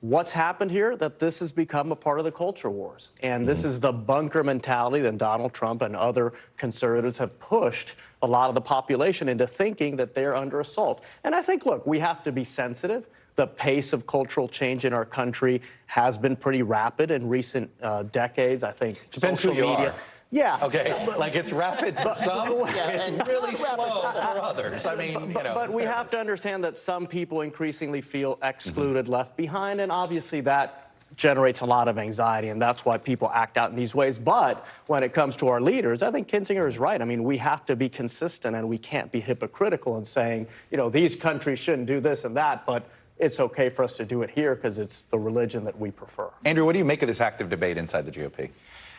what's happened here, that this has become a part of the culture wars. And this is the bunker mentality that Donald Trump and other conservatives have pushed a lot of the population into thinking that they're under assault. And I think, look, we have to be sensitive. The pace of cultural change in our country has been pretty rapid in recent decades. I think Depends social who you media. are. Yeah. Okay, like it's rapid for some, it's really slow for others. I mean, you know. But we have to understand that some people increasingly feel excluded, left behind, and obviously that generates a lot of anxiety, and that's why people act out in these ways. But when it comes to our leaders, I think Kinzinger is right. I mean, we have to be consistent, and we can't be hypocritical in saying, you know, these countries shouldn't do this and that, but it's okay for us to do it here because it's the religion that we prefer. Andrew, what do you make of this active debate inside the GOP?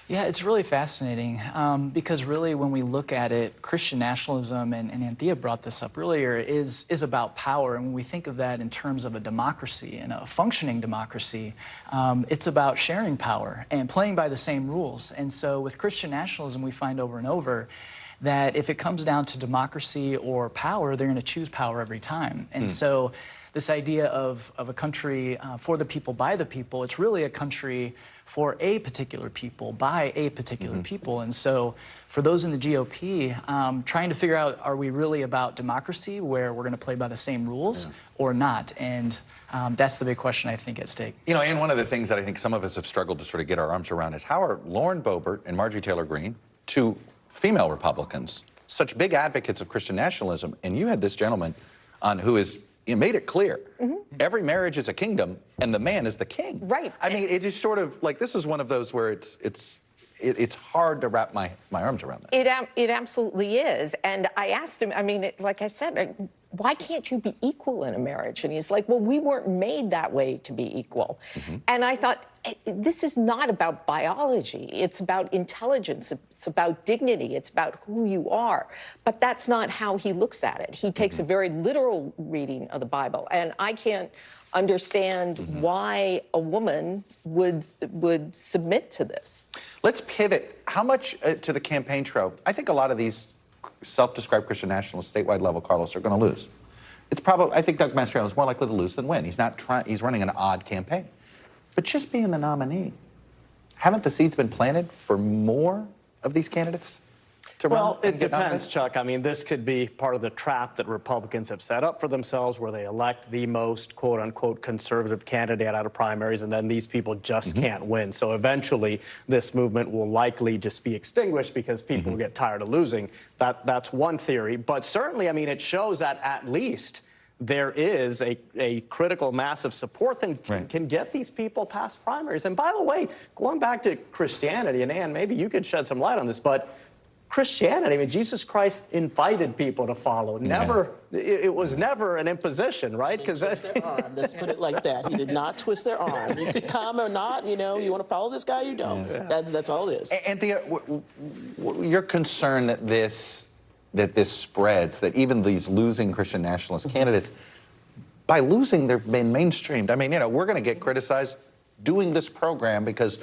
Yeah, it's really fascinating because really when we look at it, Christian nationalism, and Anthea brought this up earlier, is about power. And when we think of that in terms of a democracy and a functioning democracy, it's about sharing power and playing by the same rules. And so with Christian nationalism, we find over and over that if it comes down to democracy or power, they're going to choose power every time. And so this idea of a country for the people, by the people, it's really a country for a particular people, by a particular people. And so for those in the GOP, trying to figure out, are we really about democracy where we're going to play by the same rules or not? And that's the big question, I think, at stake. You know, and one of the things that I think some of us have struggled to sort of get our arms around is how are Lauren Boebert and Marjorie Taylor Greene, two female Republicans, such big advocates of Christian nationalism, and you had this gentleman on who is, you made it clear, every marriage is a kingdom, and the man is the king. Right. I mean, it is sort of like, this is one of those where it's hard to wrap my arms around that. It absolutely is. And I asked him, I mean, like I said, why can't you be equal in a marriage? And he's like, well, we weren't made that way to be equal. And I thought, this is not about biology. It's about intelligence. It's about dignity. It's about who you are. But that's not how he looks at it. He takes a very literal reading of the Bible. And I can't understand why a woman would submit to this. Let's pivot. How much to the campaign trail? I think a lot of these self-described Christian nationalists, statewide level, Carlos, are going to lose. It's probably, I think Doug Mastriano is more likely to lose than win. He's not trying. He's running an odd campaign. But just being the nominee, haven't the seeds been planted for more of these candidates to run? Well, it depends, Chuck. I mean, this could be part of the trap that Republicans have set up for themselves, where they elect the most quote-unquote conservative candidate out of primaries, and then these people just can't win. So eventually, this movement will likely just be extinguished because people get tired of losing. That's one theory. But certainly, I mean, it shows that at least there is a critical mass of support that can get these people past primaries. And by the way, going back to Christianity, and Ann, maybe you could shed some light on this, but Christianity, I mean, Jesus Christ invited people to follow. Never, it was never an imposition, right? Because let's put it like that. He did not twist their arm. You could come or not. You know, you want to follow this guy, you don't. That's all it is. Anthea, you're concerned that this spreads, that even these losing Christian nationalist candidates, by losing, they've been mainstreamed. I mean, you know, we're going to get criticized doing this program because,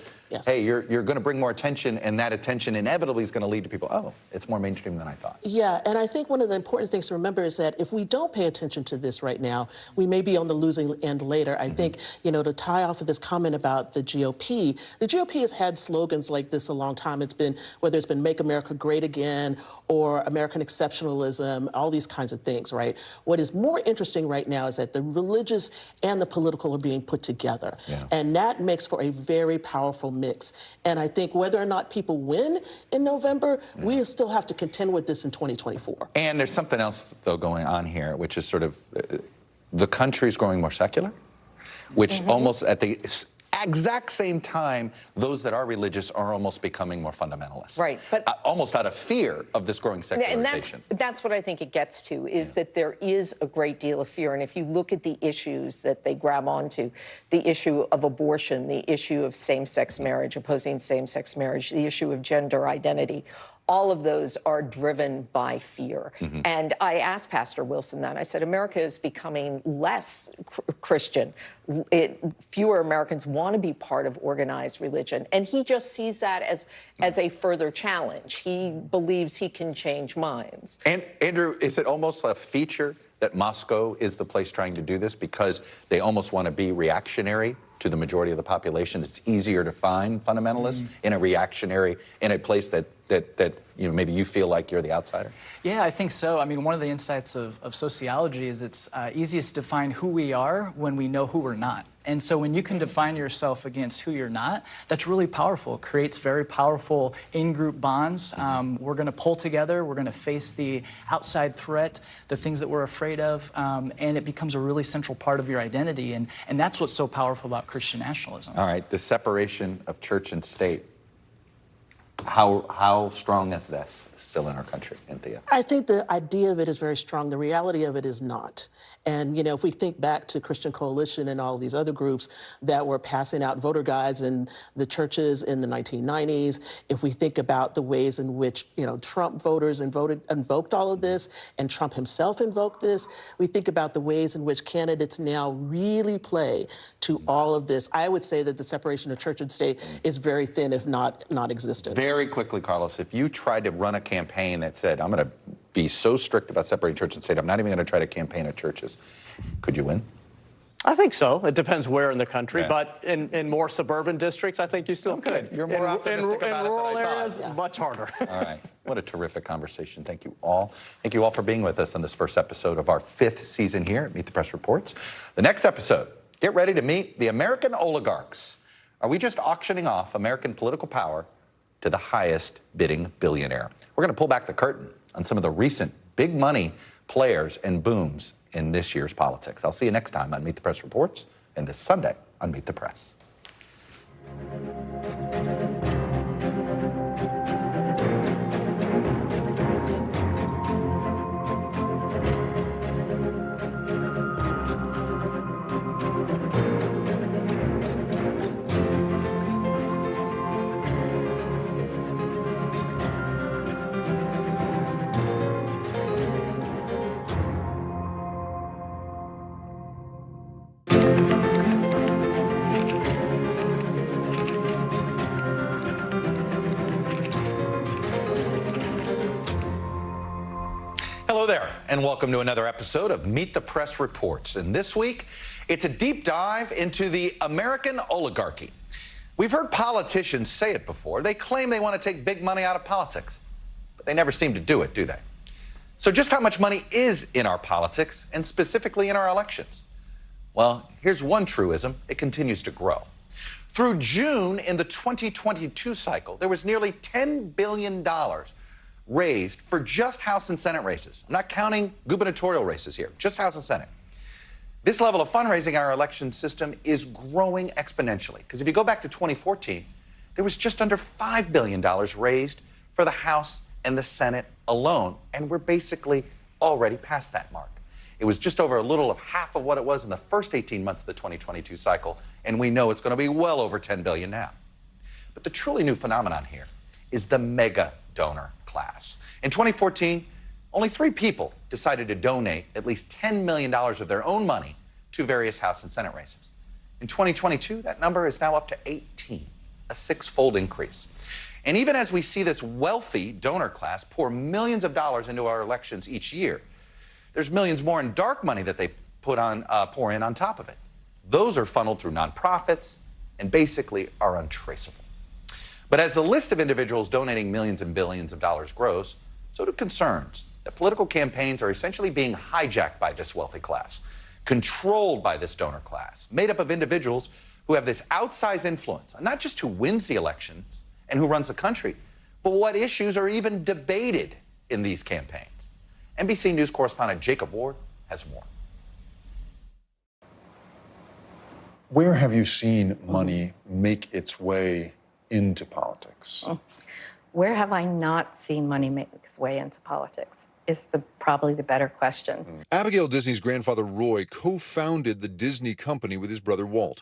hey, you're going to bring more attention, and that attention inevitably is going to lead to people, oh, it's more mainstream than I thought. Yeah, and I think one of the important things to remember is that if we don't pay attention to this right now, we may be on the losing end later. I think, you know, to tie off of this comment about the GOP has had slogans like this a long time. It's been, whether it's been Make America Great Again or American Exceptionalism, all these kinds of things, right? What is more interesting right now is that the religious and the political are being put together. And that makes for a very powerful mix. And I think whether or not people win in November, we still have to contend with this in 2024. And there's something else, though, going on here, which is sort of the country's growing more secular, which almost at the exact same time, those that are religious are almost becoming more fundamentalist. Right. But almost out of fear of this growing secularization. And that's what I think it gets to, is that there is a great deal of fear. And if you look at the issues that they grab onto, the issue of abortion, the issue of same-sex marriage, opposing same-sex marriage, the issue of gender identity, all of those are driven by fear. And I asked Pastor Wilson that. I said, America is becoming less Christian. Fewer Americans want to be part of organized religion. And he just sees that as a further challenge. He believes he can change minds. And Andrew, is it almost a feature that Moscow is the place trying to do this because they almost want to be reactionary to the majority of the population. It's easier to find fundamentalists in a reactionary, in a place that maybe you feel like you're the outsider? Yeah, I think so. I mean, one of the insights of sociology is it's easiest to define who we are when we know who we're not. And so when you can define yourself against who you're not, that's really powerful. It creates very powerful in-group bonds. We're going to pull together. We're going to face the outside threat, the things that we're afraid of, and it becomes a really central part of your identity. And that's what's so powerful about Christian nationalism. All right, the separation of church and state. How strong is this still in our country, Anthea? I think the idea of it is very strong. The reality of it is not. And, you know, if we think back to Christian Coalition and all these other groups that were passing out voter guides in the churches in the 1990s, if we think about the ways in which, you know, Trump voters invoked all of this, and Trump himself invoked this, we think about the ways in which candidates now really play to all of this. I would say that the separation of church and state is very thin, if not non-existent. Very quickly, Carlos, if you tried to run a campaign that said, I'm going to be so strict about separating church and state, I'm not even going to try to campaign at churches, could you win? I think so. It depends where in the country, but in more suburban districts, I think you still could. You're more optimistic about in rural it than I areas, thought. much harder. All right. What a terrific conversation. Thank you all. Thank you all for being with us on this first episode of our 5th season here at Meet the Press Reports. The next episode, get ready to meet the American oligarchs. Are we just auctioning off American political power to the highest bidding billionaire? We're going to pull back the curtain on some of the recent big money players and booms in this year's politics. I'll see you next time on Meet the Press Reports and this Sunday on Meet the Press. Hello there, and welcome to another episode of Meet the Press Reports. And this week, it's a deep dive into the American oligarchy. We've heard politicians say it before. They claim they want to take big money out of politics, but they never seem to do it, do they? So just how much money is in our politics, and specifically in our elections? Well, here's one truism. It continues to grow. Through June in the 2022 cycle, there was nearly $10 billion raised for just House and Senate races. I'm not counting gubernatorial races here, just House and Senate. This level of fundraising in our election system is growing exponentially, because if you go back to 2014, there was just under $5 billion raised for the House and the Senate alone, and we're basically already past that mark. It was just over a little of half of what it was in the first 18 months of the 2022 cycle, and we know it's going to be well over $10 billion now. But the truly new phenomenon here is the mega donor class. In 2014, only 3 people decided to donate at least $10 million of their own money to various House and Senate races. In 2022, that number is now up to 18, a 6-fold increase. And even as we see this wealthy donor class pour millions of dollars into our elections each year, there's millions more in dark money that they pour in on top of it. Those are funneled through nonprofits and basically are untraceable. But as the list of individuals donating millions and billions of dollars grows, so do concerns that political campaigns are essentially being hijacked by this wealthy class, controlled by this donor class, made up of individuals who have this outsized influence on not just who wins the elections and who runs the country, but what issues are even debated in these campaigns. NBC News correspondent Jacob Ward has more. Where have you seen money make its way into politics? Where have I not seen money make its way into politics is probably the better question. Abigail Disney's grandfather Roy co-founded the Disney company with his brother Walt.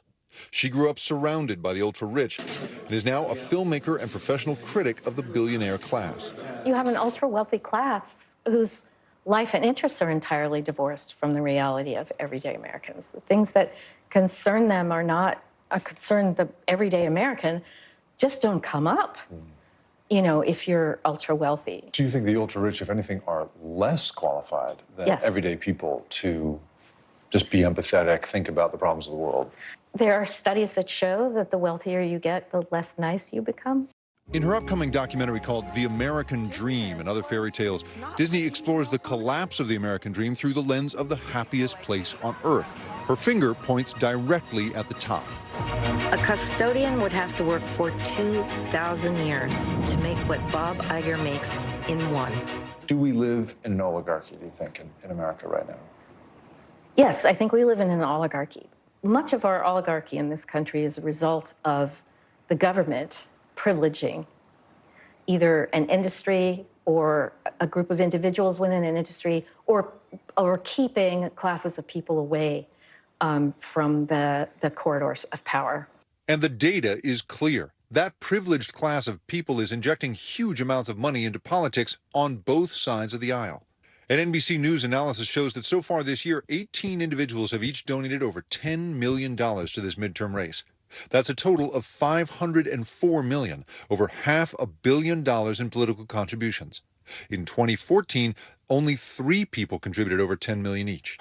She grew up surrounded by the ultra-rich and is now a filmmaker and professional critic of the billionaire class. You have an ultra-wealthy class whose life and interests are entirely divorced from the reality of everyday Americans. Things that concern them are not concern the everyday American, just don't come up, you know, if you're ultra-wealthy. Do you think the ultra-rich, if anything, are less qualified than Yes. everyday people to Just be empathetic, think about the problems of the world. There are studies that show that the wealthier you get, the less nice you become. In her upcoming documentary called The American Dream and Other Fairy Tales, Disney explores the collapse of the American dream through the lens of the happiest place on Earth. Her finger points directly at the top. A custodian would have to work for 2,000 years to make what Bob Iger makes in one. Do we live in an oligarchy, do you think, in America right now? Yes, I think we live in an oligarchy. Much of our oligarchy in this country is a result of the government privileging either an industry or a group of individuals within an industry, or keeping classes of people away from the corridors of power. And the data is clear. That privileged class of people is injecting huge amounts of money into politics on both sides of the aisle. An NBC News analysis shows that so far this year, 18 individuals have each donated over $10 million to this midterm race. That's a total of $504 million, over $500 million in political contributions. In 2014, only 3 people contributed over $10 million each.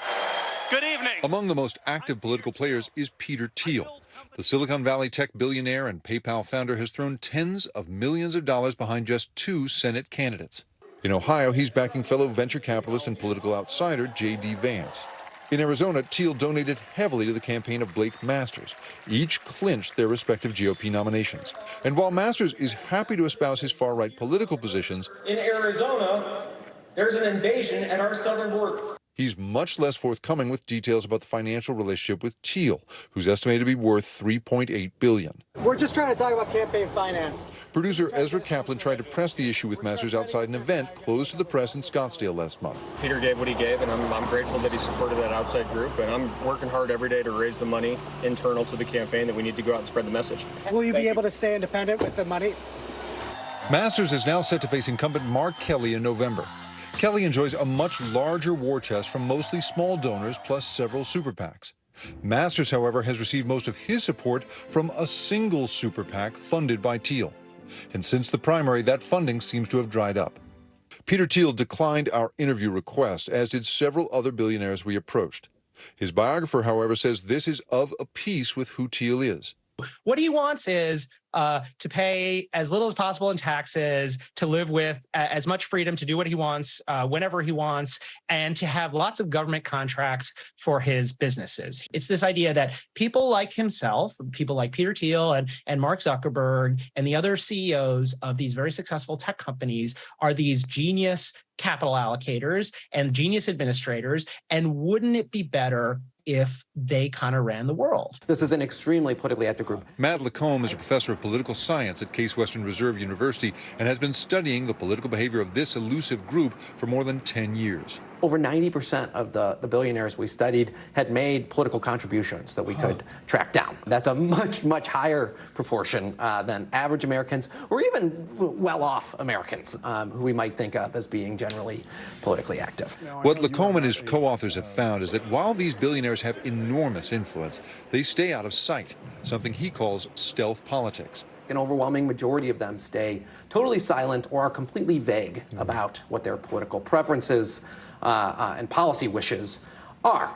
Good evening. Among the most active political players is Peter Thiel. The Silicon Valley tech billionaire and PayPal founder has thrown tens of millions of dollars behind just 2 Senate candidates. In Ohio, he's backing fellow venture capitalist and political outsider J.D. Vance. In Arizona, Thiel donated heavily to the campaign of Blake Masters. Each clinched their respective GOP nominations. And while Masters is happy to espouse his far-right political positions, in Arizona, there's an invasion at our southern border. He's much less forthcoming with details about the financial relationship with Thiel, who's estimated to be worth $3.8 billion. We're just trying to talk about campaign finance. Producer Ezra Kaplan tried to press the issue with Masters outside an event closed to the press in Scottsdale last month. Peter gave what he gave, and I'm grateful that he supported that outside group, and I'm working hard every day to raise the money internal to the campaign that we need to go out and spread the message. Will you be able to stay independent with the money? Masters is now set to face incumbent Mark Kelly in November. Kelly enjoys a much larger war chest from mostly small donors plus several super PACs. Masters, however, has received most of his support from a single super PAC funded by Thiel. And since the primary, that funding seems to have dried up. Peter Thiel declined our interview request, as did several other billionaires we approached. His biographer, however, says this is of a piece with who Thiel is. What he wants is to pay as little as possible in taxes, to live with as much freedom to do what he wants, whenever he wants, and to have lots of government contracts for his businesses. It's this idea that people like himself, people like Peter Thiel and Mark Zuckerberg and the other CEOs of these very successful tech companies are these genius capital allocators and genius administrators. And wouldn't it be better if they kind of ran the world? This is an extremely politically active group. Matt Lacombe is a professor of political science at Case Western Reserve University and has been studying the political behavior of this elusive group for more than 10 years. Over 90% of the billionaires we studied had made political contributions that we could track down. That's a much, much higher proportion than average Americans or even well-off Americans who we might think of as being generally politically active. What Lacombe and his co-authors have found is that while these billionaires have enormous influence, they stay out of sight, something he calls stealth politics. An overwhelming majority of them stay totally silent or are completely vague about what their political preferences and policy wishes are.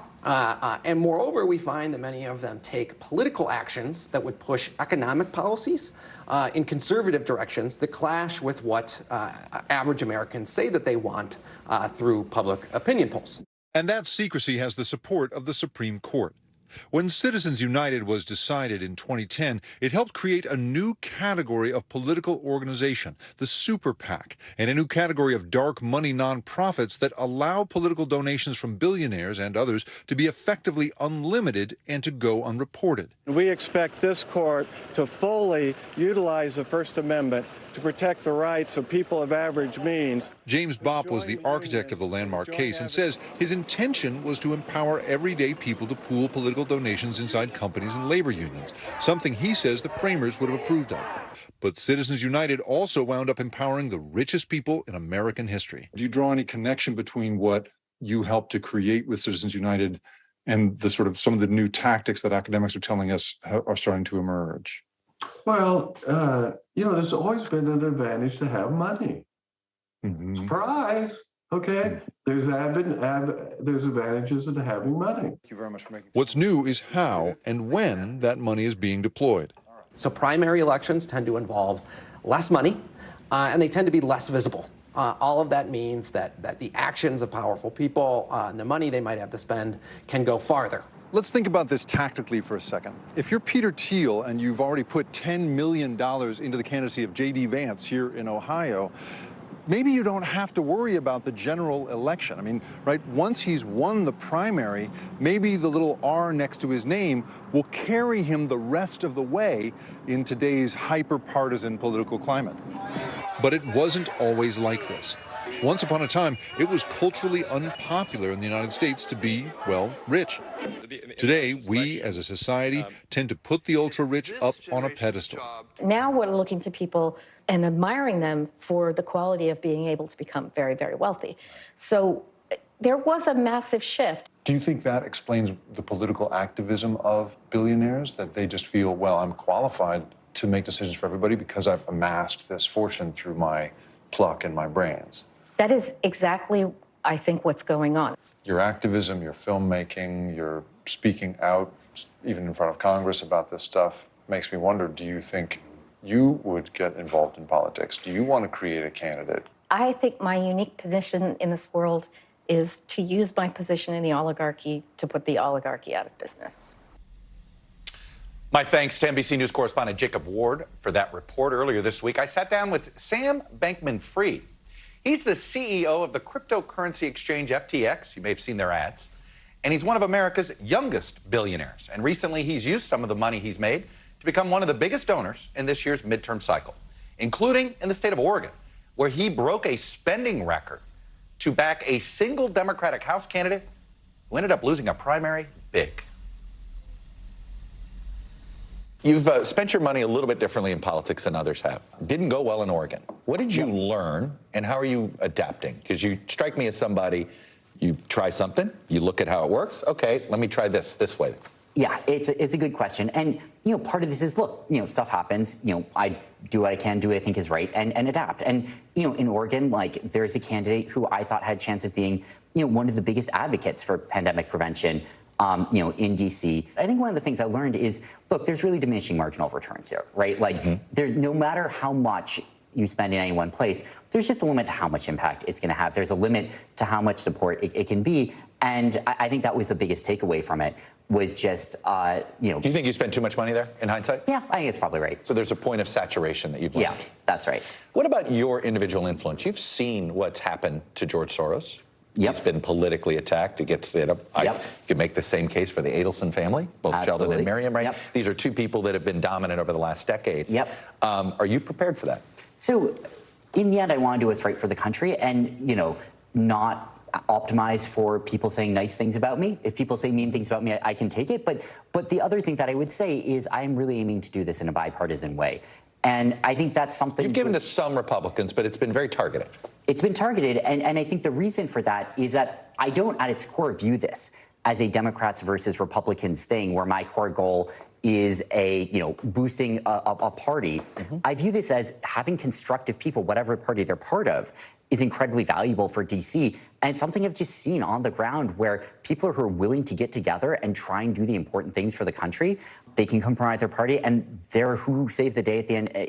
And moreover, we find that many of them take political actions that would push economic policies in conservative directions that clash with what average Americans say that they want through public opinion polls. And that secrecy has the support of the Supreme Court. When Citizens United was decided in 2010, it helped create a new category of political organization, the Super PAC, and a new category of dark money nonprofits that allow political donations from billionaires and others to be effectively unlimited and to go unreported. We expect this court to fully utilize the First Amendment to protect the rights of people of average means. James Bopp was the architect of the landmark case and says his intention was to empower everyday people to pool political donations inside companies and labor unions, something he says the framers would have approved of. But Citizens United also wound up empowering the richest people in American history. Do you draw any connection between what you helped to create with Citizens United and the sort of some of the new tactics that academics are telling us are starting to emerge? Well, there's always been an advantage to have money. Mm-hmm. Surprise! Okay, there's advantages in having money. Thank you very much for making. What's new is how and when that money is being deployed. So primary elections tend to involve less money, and they tend to be less visible. All of that means that the actions of powerful people and the money they might have to spend can go farther. Let's think about this tactically for a second. If you're Peter Thiel and you've already put $10 million into the candidacy of J.D. Vance here in Ohio, maybe you don't have to worry about the general election. I mean, right, once he's won the primary, maybe the little R next to his name will carry him the rest of the way in today's hyper-partisan political climate. But it wasn't always like this. Once upon a time, it was culturally unpopular in the United States to be, well, rich. Today, we as a society tend to put the ultra-rich up on a pedestal. Now we're looking to people and admiring them for the quality of being able to become very, very wealthy. So there was a massive shift. Do you think that explains the political activism of billionaires, that they just feel, well, I'm qualified to make decisions for everybody because I've amassed this fortune through my pluck and my brains? That is exactly, I think, what's going on. Your activism, your filmmaking, your speaking out, even in front of Congress about this stuff, makes me wonder, do you think you would get involved in politics? Do you want to create a candidate? I think my unique position in this world is to use my position in the oligarchy to put the oligarchy out of business. My thanks to NBC News correspondent Jacob Ward for that report earlier this week. I sat down with Sam Bankman-Fried. He's the CEO of the cryptocurrency exchange FTX. You may have seen their ads. And he's one of America's youngest billionaires. And recently, he's used some of the money he's made to become one of the biggest donors in this year's midterm cycle, including in the state of Oregon, where he broke a spending record to back a single Democratic House candidate who ended up losing a primary big. You've spent your money a little bit differently in politics than others have. Didn't go well in Oregon. What did you learn, and how are you adapting? Because you strike me as somebody, you try something, you look at how it works. Okay, let me try this way. Yeah, it's a good question. And, part of this is, look, stuff happens. I do what I can, do what I think is right, and adapt. And, in Oregon, there's a candidate who I thought had a chance of being, one of the biggest advocates for pandemic prevention, in D.C. I think one of the things I learned is, look, there's really diminishing marginal returns here, right? There's no matter how much you spend in any one place, there's just a limit to how much impact it's going to have. There's a limit to how much support it can be. And I think that was the biggest takeaway from it, was just, Do you think you spent too much money there in hindsight? Yeah, I think it's probably right. So there's a point of saturation that you've learned. Yeah, that's right. What about your individual influence? You've seen what's happened to George Soros. He's been politically attacked. It gets I could make the same case for the Adelson family, both Sheldon and Miriam, right? These are two people that have been dominant over the last decade. Are you prepared for that? So, in the end, I want to do what's right for the country, and not optimize for people saying nice things about me. If people say mean things about me, I can take it. But the other thing that I would say is I'm really aiming to do this in a bipartisan way. And I think that's something... You've given to some Republicans, but it's been very targeted. It's been targeted, and I think the reason for that is that I don't, at its core, view this as a Democrats versus Republicans thing, where my core goal is boosting a party. I view this as having constructive people, whatever party they're part of, is incredibly valuable for D.C. And it's something I've just seen on the ground, where people who are willing to get together and try and do the important things for the country, they can compromise their party, and they're who save the day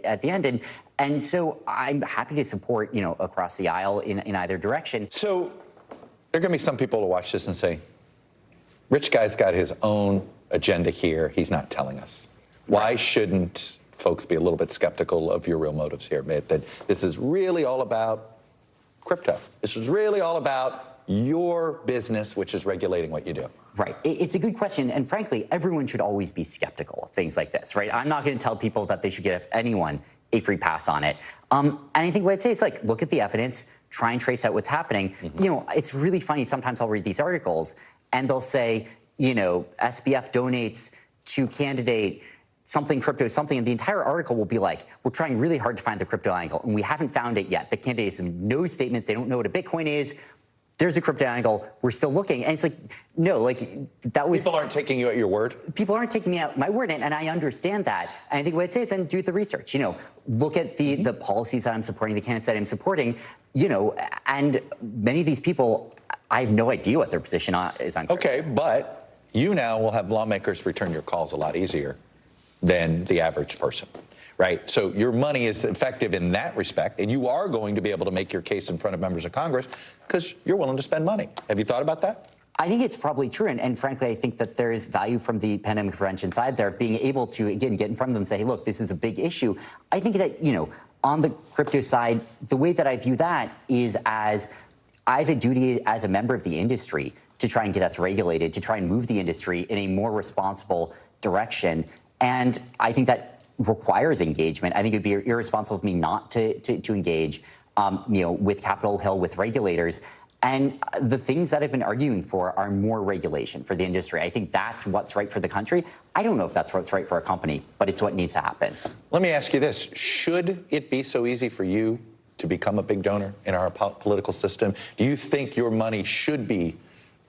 at the end. And so I'm happy to support, across the aisle in either direction. So there are going to be some people to watch this and say, Rich guy's got his own agenda here. He's not telling us. Why shouldn't folks be a little bit skeptical of your real motives here? Admit that this is really all about crypto. This is really all about your business, which is regulating what you do. Right. It's a good question. And frankly, everyone should always be skeptical of things like this, right? I'm not going to tell people that they should give anyone a free pass on it. And I think what I'd say is, look at the evidence, try and trace out what's happening. It's really funny. Sometimes I'll read these articles and they'll say, SBF donates to candidate something crypto, something, and the entire article will be like, we're trying really hard to find the crypto angle, and we haven't found it yet. The candidate has no statements. They don't know what a Bitcoin is. there's a crypto angle. We're still looking. And it's like, no, like that was... People aren't taking you at your word? People aren't taking me at my word, and I understand that. And I think what I'd say is then do the research. You know, look at the policies that I'm supporting, the candidates that I'm supporting, you know, and many of these people, I have no idea what their position is on crypto. Okay, but you now will have lawmakers return your calls a lot easier than the average person. Right. So your money is effective in that respect, and you are going to be able to make your case in front of members of Congress because you're willing to spend money. Have you thought about that? I think it's probably true. And frankly, I think that there is value from the pandemic prevention side there, being able to, again, get in front of them and say, hey, look, this is a big issue. I think that, you know, on the crypto side, the way that I view that is as I have a duty as a member of the industry to try and get us regulated, to try and move the industry in a more responsible direction. And I think that requires engagement. I think it would be irresponsible of me not to engage, you know, with Capitol Hill, with regulators. And the things that I've been arguing for are more regulation for the industry. I think that's what's right for the country. I don't know if that's what's right for a company, but it's what needs to happen. Let me ask you this. Should it be so easy for you to become a big donor in our political system? Do you think your money should be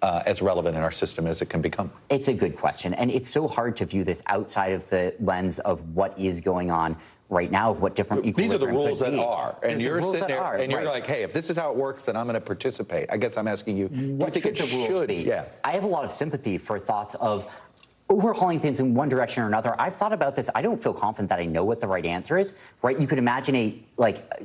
as relevant in our system as it can become? It's a good question. And it's so hard to view this outside of the lens of what is going on right now, of what different These are the rules that be. are. And you're sitting there and you're right. like, hey, if this is how it works, then I'm going to participate. I guess I'm asking you, what do you think should the rules be? Yeah. I have a lot of sympathy for thoughts of overhauling things in one direction or another. I've thought about this. I don't feel confident that I know what the right answer is, right? You could imagine a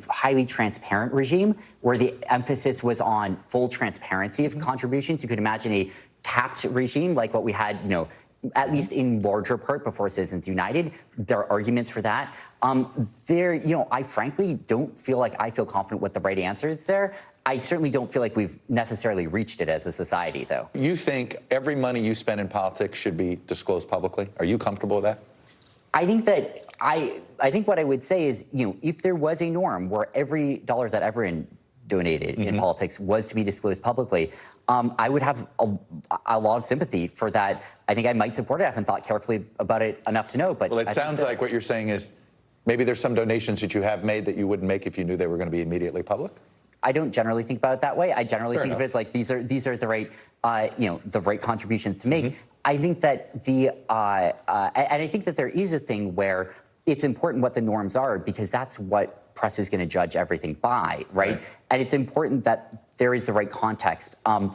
highly transparent regime where the emphasis was on full transparency of contributions. You could imagine a capped regime like what we had, you know, at least in larger part before Citizens United. There are arguments for that. You know, I frankly don't feel like I feel confident what the right answer is there. I certainly don't feel like we've necessarily reached it as a society, though. You think every money you spend in politics should be disclosed publicly? Are you comfortable with that? I think that I think what I would say is, you know, if there was a norm where every dollar that everyone donated in politics was to be disclosed publicly, I would have a lot of sympathy for that. I think I might support it. I haven't thought carefully about it enough to know. But well, it sounds like what you're saying is maybe there's some donations that you have made that you wouldn't make if you knew they were going to be immediately public. I don't generally think about it that way. I generally think of it as like these are the right you know, the right contributions to make. I think that and I think that there is a thing where it's important what the norms are because that's what press is going to judge everything by, right? And it's important that there is the right context. And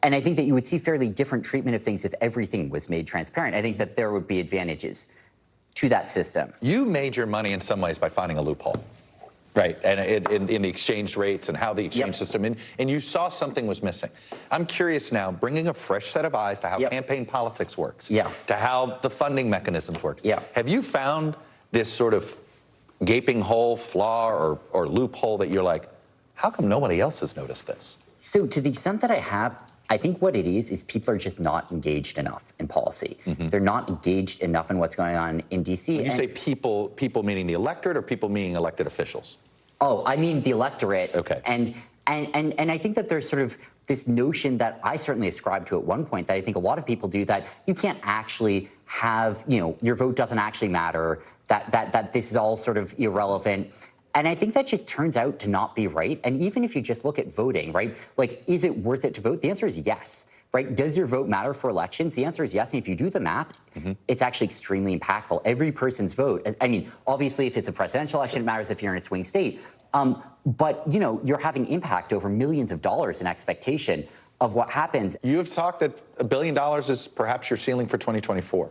I think that you would see fairly different treatment of things if everything was made transparent. I think that there would be advantages to that system. You made your money in some ways by finding a loophole. Right, and in the exchange rates and how the exchange system, and you saw something was missing. I'm curious now, bringing a fresh set of eyes to how campaign politics works, to how the funding mechanisms work. Have you found this sort of gaping hole, flaw, or loophole that you're like, how come nobody else has noticed this? So to the extent that I have, I think what it is people are just not engaged enough in policy. They're not engaged enough in what's going on in D.C. When you say people meaning the electorate or people meaning elected officials? Oh, I mean the electorate. Okay. And I think that there's sort of this notion that I certainly ascribed to at one point that I think a lot of people do, that you can't actually have, you know, your vote doesn't actually matter, that this is all sort of irrelevant. And I think that just turns out to not be right. And even if you just look at voting, right, like, is it worth it to vote? The answer is yes, right? Does your vote matter for elections? The answer is yes. And if you do the math, it's actually extremely impactful. Every person's vote, I mean, obviously, if it's a presidential election, it matters if you're in a swing state. But, you know, you're having impact over millions of dollars in expectation of what happens. You have talked that $1 billion is perhaps your ceiling for 2024.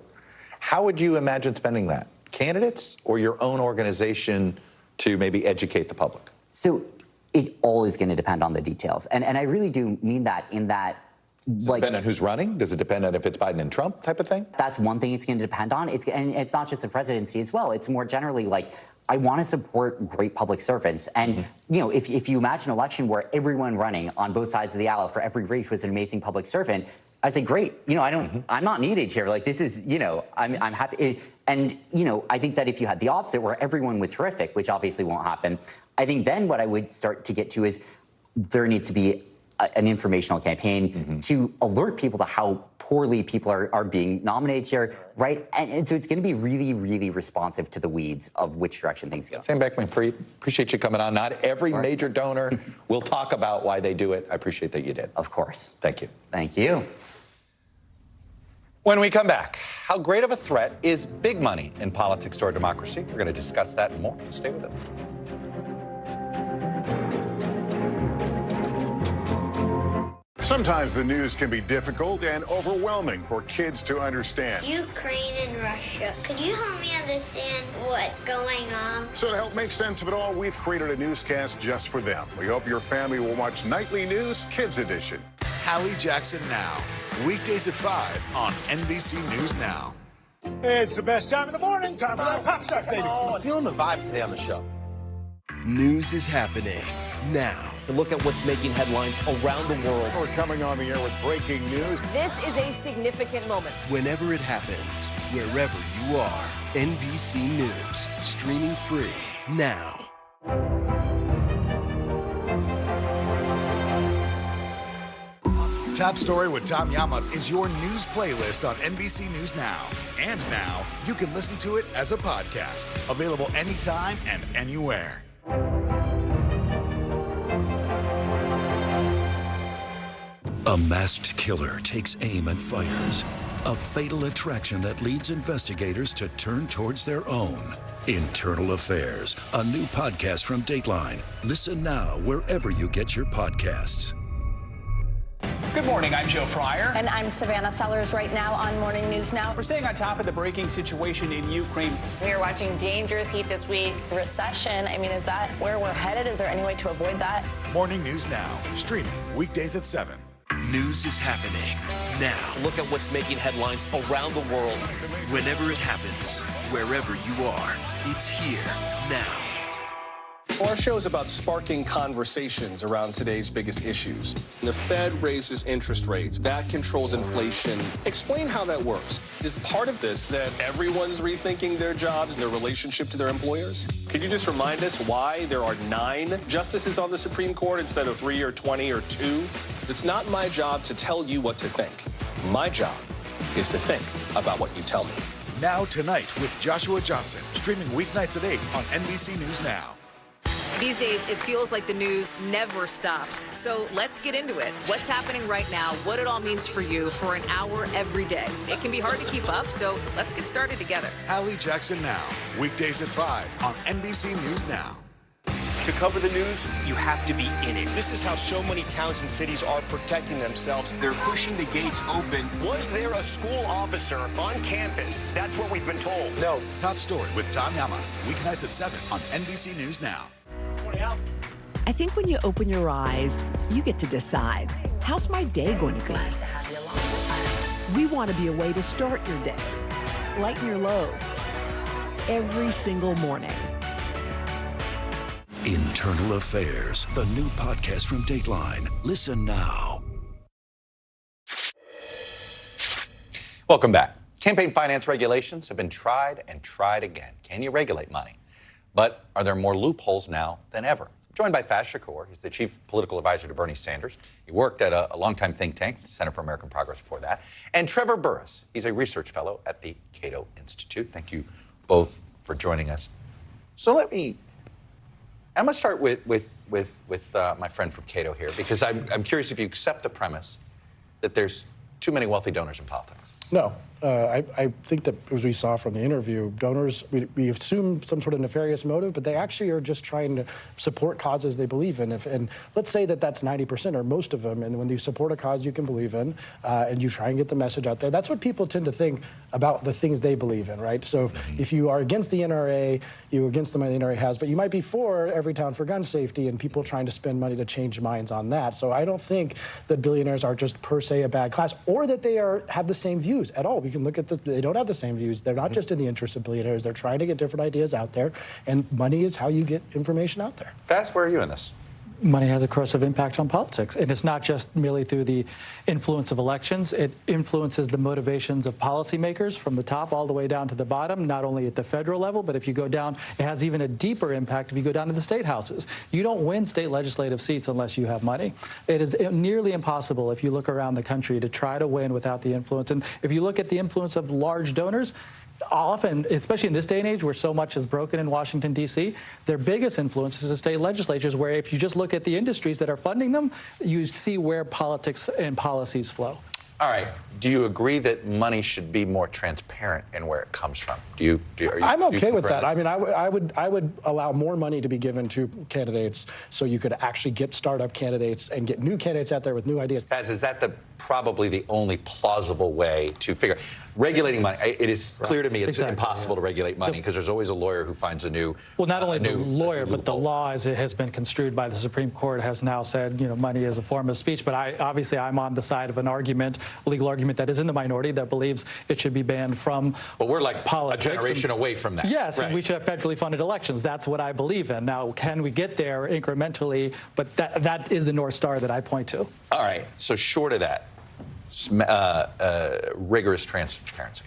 How would you imagine spending that? Candidates or your own organization to maybe educate the public? So it all is going to depend on the details. And I really do mean that in that, does it depend on who's running? Does it depend on if it's Biden and Trump type of thing? That's one thing it's going to depend on. And it's not just the presidency as well. It's more generally like, I want to support great public servants. And, you know, if you imagine an election where everyone running on both sides of the aisle for every race was an amazing public servant, I say, great, you know, I'm not needed here. Like, this is, you know, I'm happy. And, you know, I think that if you had the opposite where everyone was horrific, which obviously won't happen, I think then what I would start to get to is there needs to be an informational campaign to alert people to how poorly people are being nominated here, right? And so it's going to be really, really responsive to the weeds of which direction things go. Sam Beckman-Fried, appreciate you coming on. Not every major donor will talk about why they do it. I appreciate that you did. Of course. Thank you. Thank you. When we come back, how great of a threat is big money in politics to our democracy? We're going to discuss that and more. Stay with us. Sometimes the news can be difficult and overwhelming for kids to understand. Ukraine and Russia. Could you help me understand what's going on? So to help make sense of it all, we've created a newscast just for them. We hope your family will watch Nightly News Kids Edition. Hallie Jackson Now, weekdays at 5 on NBC News Now. It's the best time of the morning. Time for that pop start, baby. I'm feeling the vibe today on the show. News is happening now. Look at what's making headlines around the world. We're coming on the air with breaking news. This is a significant moment. Whenever it happens, wherever you are, NBC News, streaming free now. Top Story with Tom Llamas is your news playlist on NBC News Now. And now, you can listen to it as a podcast. Available anytime and anywhere. A masked killer takes aim and fires. A fatal attraction that leads investigators to turn towards their own. Internal Affairs, a new podcast from Dateline. Listen now wherever you get your podcasts. Good morning, I'm Joe Fryer. And I'm Savannah Sellers right now on Morning News Now. We're staying on top of the breaking situation in Ukraine. We are watching dangerous heat this week. Recession, I mean, is that where we're headed? Is there any way to avoid that? Morning News Now, streaming weekdays at 7. News is happening now. Look at what's making headlines around the world. Whenever it happens, wherever you are, it's here now. Our show is about sparking conversations around today's biggest issues. The Fed raises interest rates. That controls inflation. Explain how that works. Is part of this that everyone's rethinking their jobs and their relationship to their employers? Could you just remind us why there are 9 justices on the Supreme Court instead of 3 or 20 or 2? It's not my job to tell you what to think. My job is to think about what you tell me. Now Tonight with Joshua Johnson, streaming weeknights at 8 on NBC News Now. These days, it feels like the news never stops. So let's get into it. What's happening right now, what it all means for you for an hour every day. It can be hard to keep up, so let's get started together. Hallie Jackson Now, weekdays at 5 on NBC News Now. To cover the news, you have to be in it. This is how so many towns and cities are protecting themselves. They're pushing the gates open. Was there a school officer on campus? That's what we've been told. No. Top Story with Tom Llamas, weeknights at 7 on NBC News Now. I think when you open your eyes, you get to decide, how's my day going to be? We want to be a way to start your day, lighten your load, every single morning. Internal Affairs, the new podcast from Dateline. Listen now. Welcome back. Campaign finance regulations have been tried and tried again. Can you regulate money? But are there more loopholes now than ever? I'm joined by Faz Shakur. He's the chief political advisor to Bernie Sanders. He worked at a longtime think tank, the Center for American Progress before that. And Trevor Burrus. He's a research fellow at the Cato Institute. Thank you both for joining us. So I'm going to start with my friend from Cato here, because I'm curious if you accept the premise that there's too many wealthy donors in politics. No. I think that, as we saw from the interview, donors, we assume some sort of nefarious motive, but they actually are just trying to support causes they believe in. And let's say that that's 90% or most of them, and when you support a cause you can believe in, and you try and get the message out there, that's what people tend to think about the things they believe in, right? So if you are against the NRA, you're against the money the NRA has, but you might be for every town for gun safety and people trying to spend money to change minds on that. So I don't think that billionaires are just per se a bad class, or that they have the same views at all. We can look at they don't have the same views. They're not just in the interest of billionaires. They're trying to get different ideas out there, and money is how you get information out there. Faz, where are you in this? money has a corrosive impact on politics. And it's not just merely through the influence of elections. It influences the motivations of policymakers from the top all the way down to the bottom, not only at the federal level, but if you go down, it has even a deeper impact if you go down to the state houses. You don't win state legislative seats unless you have money. It is nearly impossible, if you look around the country, to try to win without the influence. And if you look at the influence of large donors, often, especially in this day and age where so much is broken in Washington, D.C., their biggest influence is the state legislatures, where if you just look at the industries that are funding them, you see where politics and policies flow. All right. Do you agree that money should be more transparent in where it comes from? I'm okay with that. I mean, I would allow more money to be given to candidates so you could actually get startup candidates and get new candidates out there with new ideas. Is that probably the only plausible way to figure? Regulating money, it is clear to me it's impossible to regulate money because there's always a lawyer who finds a new. Well, not only the lawyer, but the law, as it has been construed by the Supreme Court, has now said, money is a form of speech. But I'm on the side of a legal argument that is in the minority that believes it should be banned from. But we're like politics a generation away from that. Yes, and we should have federally funded elections. That's what I believe in. Now, can we get there incrementally? But that is the North Star that I point to. All right. So short of that, rigorous transparency.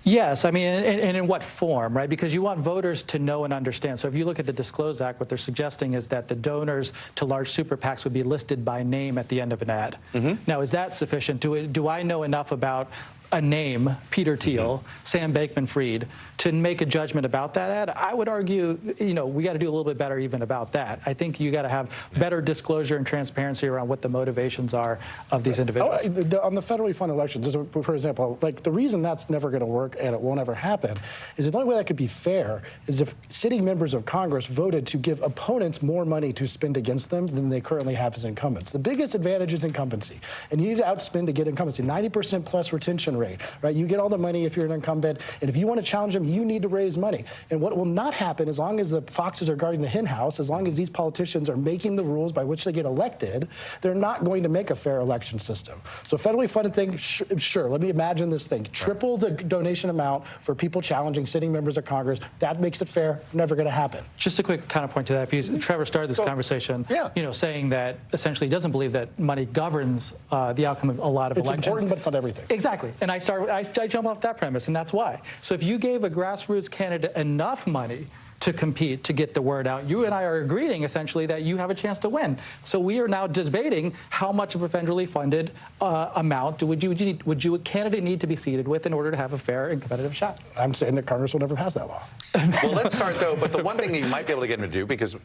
Yes, I mean, and in what form, right? Because you want voters to know and understand. So if you look at the Disclose Act, what they're suggesting is that the donors to large super PACs would be listed by name at the end of an ad. Now, is that sufficient? Do I know enough about a name, Peter Thiel, Sam Bankman-Fried, to make a judgment about that ad? I would argue, we got to do a little bit better even about that. I think you got to have better disclosure and transparency around what the motivations are of these individuals. On the federally funded elections, for example, like the reason that's never going to work and it won't ever happen is the only way that could be fair is if sitting members of Congress voted to give opponents more money to spend against them than they currently have as incumbents. The biggest advantage is incumbency, and you need to outspend to get incumbency. 90% plus retention rate, right? You get all the money if you're an incumbent, and if you want to challenge them, you need to raise money. And what will not happen, as long as the foxes are guarding the hen house, as long as these politicians are making the rules by which they get elected, they're not going to make a fair election system. So federally funded thing, sure, let me imagine this thing. Triple the donation amount for people challenging sitting members of Congress. That makes it fair. Never going to happen. Just a quick counterpoint to that. Trevor started this conversation, saying that essentially he doesn't believe that money governs the outcome of a lot of elections. It's important, but it's not everything. Exactly. And I jump off that premise, and that's why. So if you gave a grassroots candidate enough money to compete, to get the word out, you and I are agreeing essentially that you have a chance to win. So we are now debating how much of a federally funded amount would a candidate need to be seated with in order to have a fair and competitive shot? I'm saying that Congress will never pass that law. Well, let's start, though. But the one thing that you might be able to get him to do, because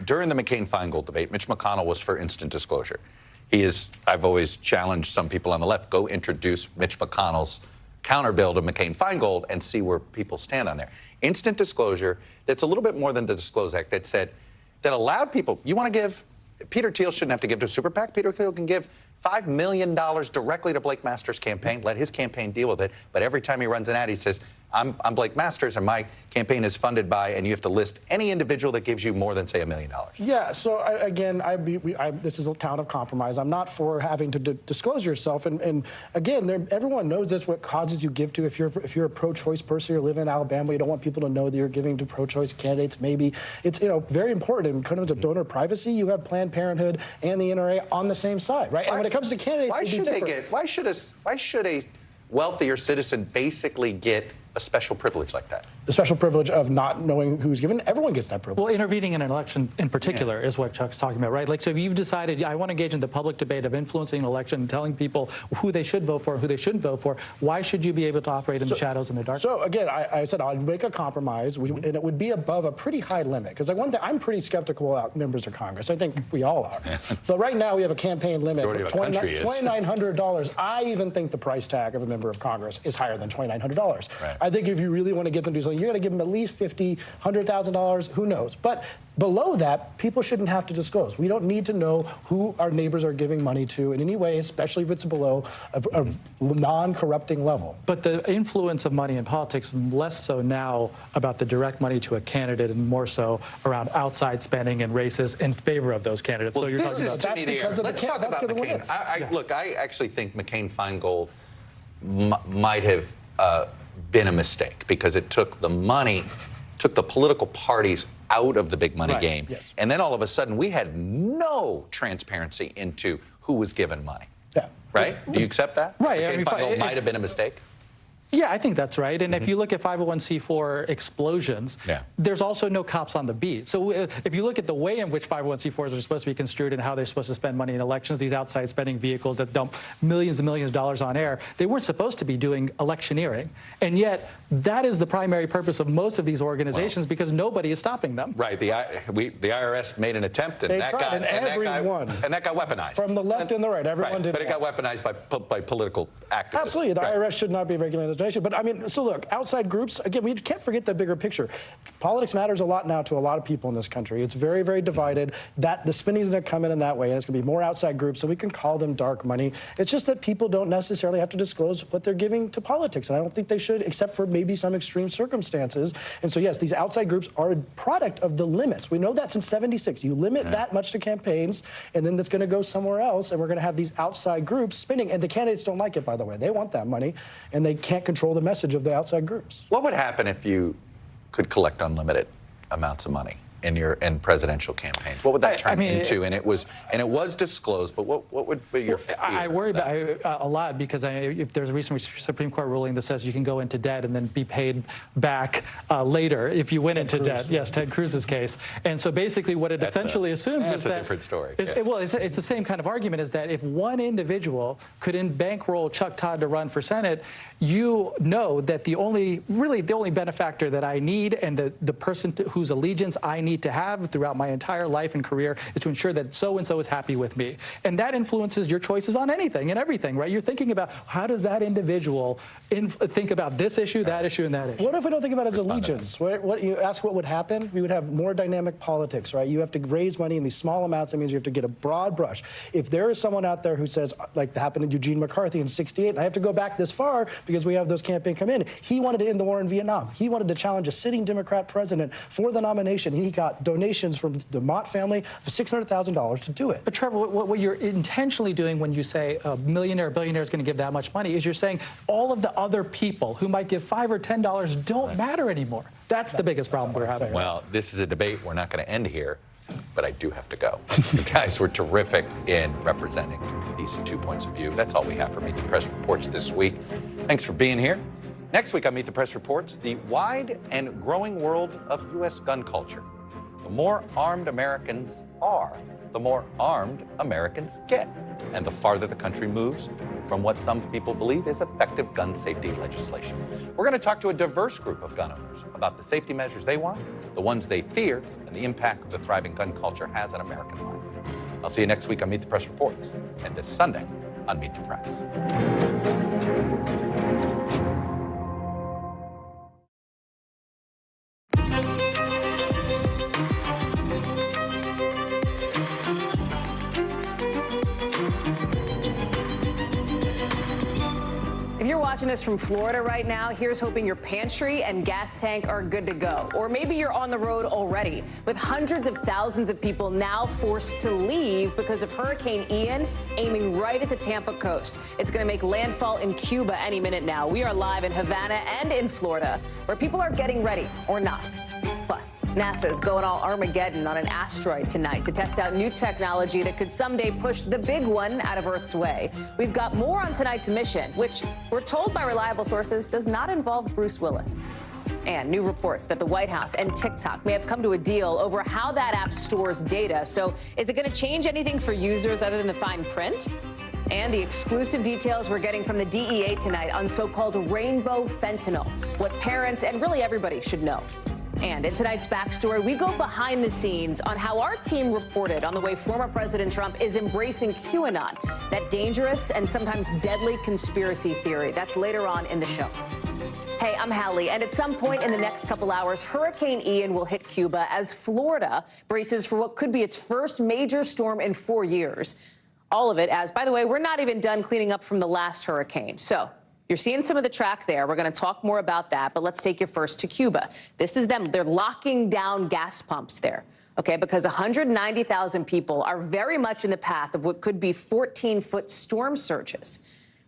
during the McCain-Feingold debate, Mitch McConnell was for instant disclosure. I've always challenged some people on the left, go introduce Mitch McConnell's counter bill to McCain-Feingold and see where people stand on there. Instant disclosure that's a little bit more than the Disclose Act that allowed people, you want to give, Peter Thiel shouldn't have to give to a super PAC. Peter Thiel can give $5 million directly to Blake Masters' campaign, let his campaign deal with it. But every time he runs an ad, he says, I'm Blake Masters, and my campaign is funded by, and you have to list any individual that gives you more than, say, $1 million. Yeah, so this is a town of compromise. I'm not for having to disclose yourself. And again, everyone knows this, what causes you give to. If you're a pro-choice person, you live in Alabama, you don't want people to know that you're giving to pro-choice candidates, maybe. It's very important. In terms of donor privacy, you have Planned Parenthood and the NRA on the same side, right? And when it comes to candidates, why should a wealthier citizen basically get a special privilege like that? The special privilege of not knowing who's given. Everyone gets that privilege. Well, intervening in an election in particular is what Chuck's talking about, right? Like, so if you've decided, I want to engage in the public debate of influencing an election and telling people who they should vote for, who they shouldn't vote for, why should you be able to operate in the shadows and the dark? So again, I said I'd make a compromise, and it would be above a pretty high limit. Because I'm pretty skeptical about members of Congress. I think we all are. But right now we have a campaign limit of $2,900. I even think the price tag of a member of Congress is higher than $2,900. Right. I think if you really want to get them to do something, you're going to give them at least $50,000, $100,000, who knows? But below that, people shouldn't have to disclose. We don't need to know who our neighbors are giving money to in any way, especially if it's below a non-corrupting level. But the influence of money in politics is less so now about the direct money to a candidate and more so around outside spending and races in favor of those candidates. Well, so you're talking about that's because of let's talk about McCain. Look, I actually think McCain-Feingold might have been a mistake because it took the money, took the political parties out of the big money Right, game. yes. And then all of a sudden, we had no transparency into who was given money. Yeah. Right? Do you accept that? Right, McCain I mean, Feingold might have been a mistake. Yeah, I think that's right. And if you look at 501c4 explosions, there's also no cops on the beat. So if you look at the way in which 501c4s are supposed to be construed and how they're supposed to spend money in elections, these outside spending vehicles that dump millions and millions of dollars on air, they weren't supposed to be doing electioneering. And yet, that is the primary purpose of most of these organizations because nobody is stopping them. Right. The IRS made an attempt, and They that tried, got and that got weaponized. From the left and the right, everyone did. But it got weaponized by political activists. Absolutely. The IRS should not be regulating the donation. But I mean, so look, outside groups, again, we can't forget the bigger picture. Politics matters a lot now to a lot of people in this country. It's very, very divided. That the spending is going to come in that way, and it's going to be more outside groups, so we can call them dark money. It's just that people don't necessarily have to disclose what they're giving to politics, and I don't think they should, except for maybe some extreme circumstances. And so, yes, these outside groups are a product of the limits. We know that since '76. You limit that much to campaigns, and then that's going to go somewhere else, and we're going to have these outside groups spending. And the candidates don't like it, by the way. They want that money, and they can't control the message of the outside groups. What would happen if you could collect unlimited amounts of money in presidential campaigns? What would that turn into? And it was disclosed, but what would be your fear? I worry about a lot because if there's a recent Supreme Court ruling that says you can go into debt and then be paid back later if you went into debt. Yes, Ted Cruz's case. And so basically what it essentially assumes is that... That's a different story. Well, it's the same kind of argument, is that if one individual could bankroll Chuck Todd to run for Senate, you know that the only benefactor that I need and the person whose allegiance I need to have throughout my entire life and career is to ensure that so-and-so is happy with me. And that influences your choices on anything and everything, right? You're thinking about how does that individual think about this issue, that issue, and that issue. What if we don't think about it as allegiance? What you ask what would happen? We would have more dynamic politics, right? You have to raise money in these small amounts. That means you have to get a broad brush. If there is someone out there who says, like happened to Eugene McCarthy in '68, and I have to go back this far because we have those campaigns come in, he wanted to end the war in Vietnam. He wanted to challenge a sitting Democrat president for the nomination. He got donations from the Mott family for $600,000 to do it. But Trevor, what you're intentionally doing when you say a millionaire or billionaire is going to give that much money is you're saying all of the other people who might give $5 or $10 don't matter anymore. That's the biggest problem we're having. Well, this is a debate we're not going to end here, but I do have to go. You guys were terrific in representing these two points of view. That's all we have for Meet the Press Reports this week. Thanks for being here. Next week on Meet the Press Reports, the wide and growing world of U.S. gun culture. The more armed Americans are, the more armed Americans get, and the farther the country moves from what some people believe is effective gun safety legislation. We're going to talk to a diverse group of gun owners about the safety measures they want, the ones they fear, and the impact the thriving gun culture has on American life. I'll see you next week on Meet the Press Reports, and this Sunday on Meet the Press. If you're watching this from Florida right now, here's hoping your pantry and gas tank are good to go. Or maybe you're on the road already, with hundreds of thousands of people now forced to leave because of Hurricane Ian aiming right at the Tampa coast. It's going to make landfall in Cuba any minute now. We are live in Havana and in Florida, where people are getting ready, or not. Plus, NASA's going all Armageddon on an asteroid tonight to test out new technology that could someday push the big one out of Earth's way. We've got more on tonight's mission, which we're told by reliable sources does not involve Bruce Willis. And new reports that the White House and TikTok may have come to a deal over how that app stores data. So is it going to change anything for users other than the fine print? And the exclusive details we're getting from the DEA tonight on so-called rainbow fentanyl, what parents and really everybody should know. And in tonight's backstory, we go behind the scenes on how our team reported on the way former President Trump is embracing QAnon, that dangerous and sometimes deadly conspiracy theory. That's later on in the show. Hey, I'm Hallie, and at some point in the next couple hours, Hurricane Ian will hit Cuba as Florida braces for what could be its first major storm in 4 years. All of it as, by the way, we're not even done cleaning up from the last hurricane. So you're seeing some of the track there. We're going to talk more about that, but let's take you first to Cuba. This is them. They're locking down gas pumps there, okay, because 190,000 people are very much in the path of what could be 14-foot storm surges.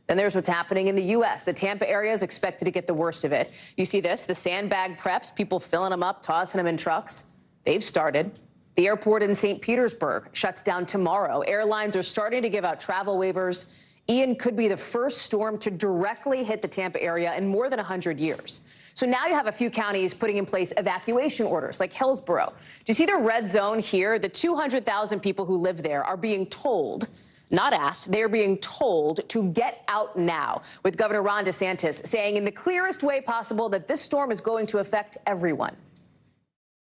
Then there's what's happening in the U.S. The Tampa area is expected to get the worst of it. You see this, the sandbag preps, people filling them up, tossing them in trucks. They've started. The airport in St. Petersburg shuts down tomorrow. Airlines are starting to give out travel waivers. Ian could be the first storm to directly hit the Tampa area in more than 100 years. So now you have a few counties putting in place evacuation orders, like Hillsborough. Do you see the red zone here? The 200,000 people who live there are being told, not asked, they're being told to get out now, with Governor Ron DeSantis saying in the clearest way possible that this storm is going to affect everyone.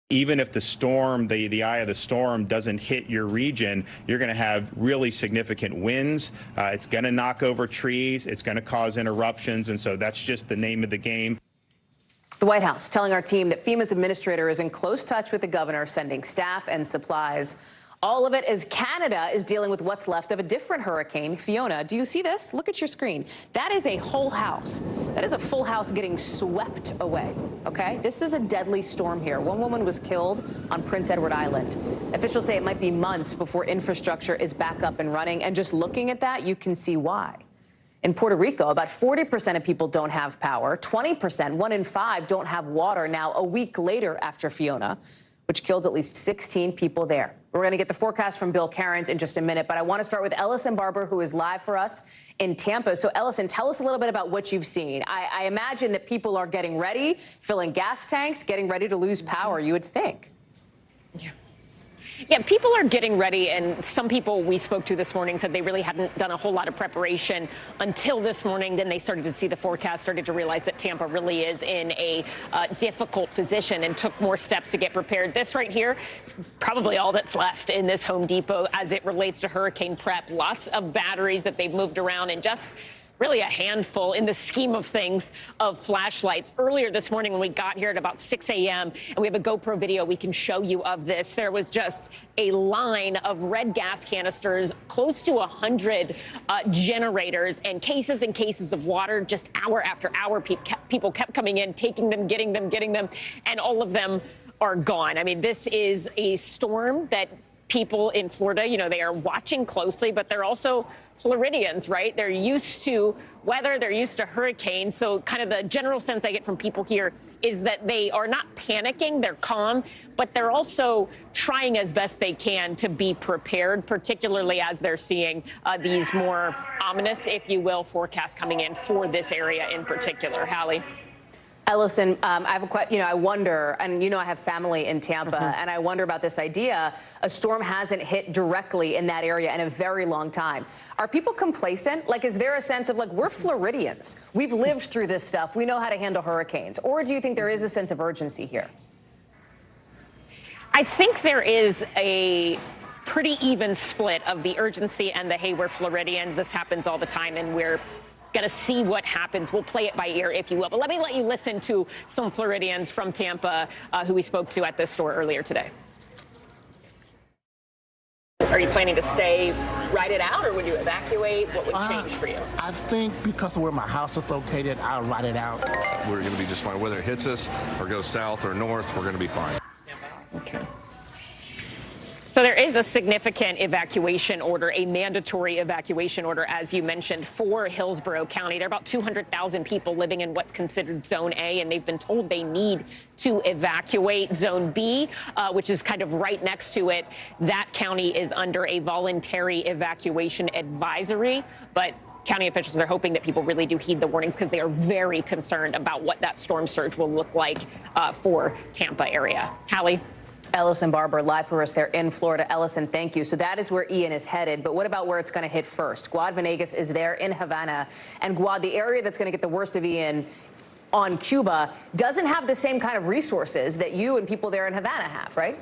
Even if the storm, the eye of the storm doesn't hit your region, you're going to have really significant winds. It's going to knock over trees. It's going to cause interruptions. And so that's just the name of the game. The White House telling our team that FEMA's administrator is in close touch with the governor, sending staff and supplies. All of it as Canada is dealing with what's left of a different hurricane, Fiona. Do you see this? Look at your screen. That is a whole house. That is a full house getting swept away, okay? This is a deadly storm here. One woman was killed on Prince Edward Island. Officials say it might be months before infrastructure is back up and running. And just looking at that, you can see why. In Puerto Rico, about 40% of people don't have power. 20%, 1 in 5, don't have water now a week later after Fiona, which killed at least 16 people there. We're going to get the forecast from Bill Cairns in just a minute, but I want to start with Ellison Barber, who is live for us in Tampa. So, Ellison, tell us a little bit about what you've seen. I imagine that people are getting ready, filling gas tanks, getting ready to lose power, you would think. Yeah, people are getting ready, and some people we spoke to this morning said they really hadn't done a whole lot of preparation until this morning. Then they started to see the forecast, started to realize that Tampa really is in a difficult position and took more steps to get prepared. This right here is probably all that's left in this Home Depot as it relates to hurricane prep. Lots of batteries that they've moved around, and just really a handful in the scheme of things of flashlights. Earlier this morning when we got here at about 6 a.m., and we have a GoPro video we can show you of this, there was just a line of red gas canisters, close to 100 generators, and cases of water. Just hour after hour, people kept coming in, taking them, getting them, and all of them are gone. I mean, this is a storm that people in Florida, you know, they are watching closely, but they're also Floridians, right? They're used to weather, they're used to hurricanes. So kind of the general sense I get from people here is that they are not panicking, they're calm, but they're also trying as best they can to be prepared, particularly as they're seeing these more ominous, if you will, forecasts coming in for this area in particular. Hallie? Ellison, I have a question. You know, I wonder, and you know, I have family in Tampa, and I wonder about this idea. A storm hasn't hit directly in that area in a very long time. Are people complacent? Like, is there a sense of, like, we're Floridians. We've lived through this stuff. We know how to handle hurricanes. Or do you think there is a sense of urgency here? I think there is a pretty even split of the urgency and the, hey, we're Floridians. This happens all the time, and we're going to see what happens. We'll play it by ear, if you will. But let me let you listen to some Floridians from Tampa who we spoke to at this store earlier today. Are you planning to stay, ride it out, or would you evacuate? What would change for you? I think because of where my house is located, I'll ride it out. We're going to be just fine. Whether it hits us or goes south or north, we're going to be fine. Okay. So there is a significant evacuation order, a mandatory evacuation order, as you mentioned, for Hillsborough County. There are about 200,000 people living in what's considered Zone A, and they've been told they need to evacuate. Zone B, which is kind of right next to it, that county is under a voluntary evacuation advisory. But county officials are hoping that people really do heed the warnings because they are very concerned about what that storm surge will look like for Tampa area. Hallie? Ellison Barber, live for us there in Florida. Ellison, thank you. So that is where Ian is headed. But what about where it's going to hit first? Guad Venegas is there in Havana. And Guad, the area that's going to get the worst of Ian on Cuba doesn't have the same kind of resources that you and people there in Havana have, right?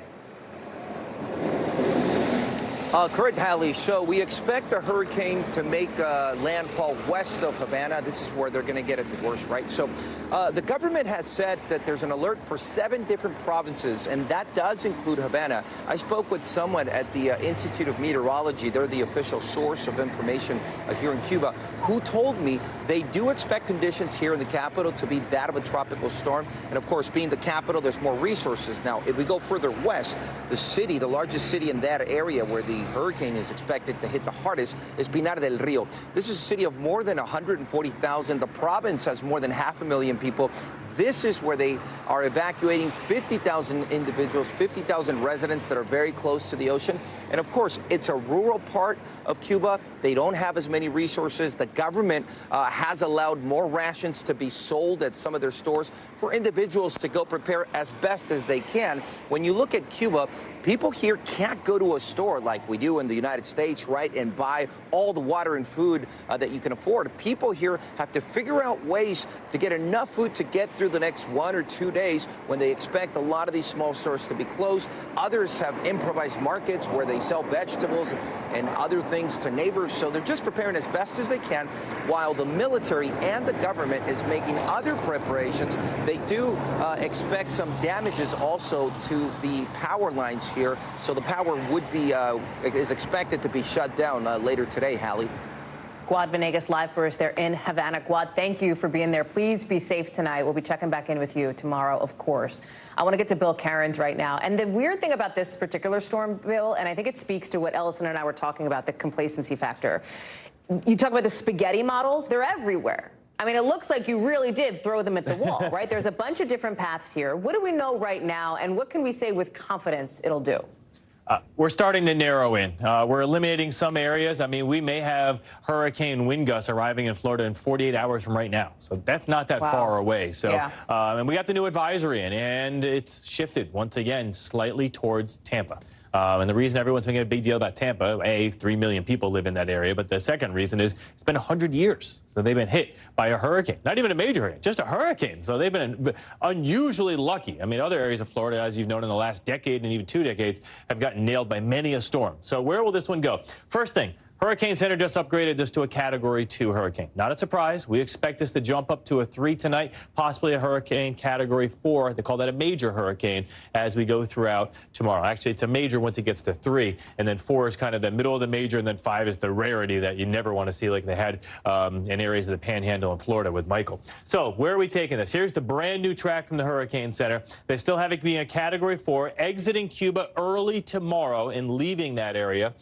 Correct, Hallie. So we expect the hurricane to make landfall west of Havana. This is where they're going to get it the worst, right? So the government has said that there's an alert for 7 different provinces, and that does include Havana. I spoke with someone at the Institute of Meteorology. They're the official source of information here in Cuba, who told me they do expect conditions here in the capital to be that of a tropical storm. And of course, being the capital, there's more resources. Now, if we go further west, the city, the largest city in that area where the hurricane is expected to hit the hardest is Pinar del Rio. This is a city of more than 140,000. The province has more than 500,000 people. This is where they are evacuating 50,000 individuals, 50,000 residents that are very close to the ocean. And of course, it's a rural part of Cuba. They don't have as many resources. The government has allowed more rations to be sold at some of their stores for individuals to go prepare as best as they can. When you look at Cuba, people here can't go to a store like we do in the United States, right, and buy all the water and food that you can afford. People here have to figure out ways to get enough food to get through the next 1 or 2 days when they expect a lot of these small stores to be closed. Others have improvised markets where they sell vegetables and other things to neighbors. So they're just preparing as best as they can while the military and the government is making other preparations. They do expect some damages also to the power lines here. So the power would be is expected to be shut down later today, Hallie. Guad Venegas live for us there in Havana. Guad, thank you for being there. Please be safe tonight. We'll be checking back in with you tomorrow, of course. I want to get to Bill Cairns right now. And the weird thing about this particular storm, Bill, and I think it speaks to what Ellison and I were talking about, the complacency factor. You talk about the spaghetti models. They're everywhere. I mean, it looks like you really did throw them at the wall, right? There's a bunch of different paths here. What do we know right now, and what can we say with confidence it'll do? We're starting to narrow in. We're eliminating some areas. I mean, we may have hurricane wind gusts arriving in Florida in 48 hours from right now. So that's not that far away. So, and we got the new advisory in, and it's shifted once again slightly towards Tampa. And the reason everyone's making a big deal about Tampa, A, 3 million people live in that area, but the second reason is it's been 100 years. So they've been hit by a hurricane, not even a major hurricane, just a hurricane. So they've been unusually lucky. I mean, other areas of Florida, as you've known in the last decade and even 2 decades, have gotten nailed by many a storm. So where will this one go? First thing, Hurricane Center just upgraded this to a Category 2 hurricane. Not a surprise. We expect this to jump up to a 3 tonight, possibly a hurricane Category 4. They call that a major hurricane as we go throughout tomorrow. Actually, it's a major once it gets to 3, and then 4 is kind of the middle of the major, and then 5 is the rarity that you never want to see like they had in areas of the Panhandle in Florida with Michael. So where are we taking this? Here's the brand new track from the Hurricane Center. They still have it being a Category 4, exiting Cuba early tomorrow and leaving that area.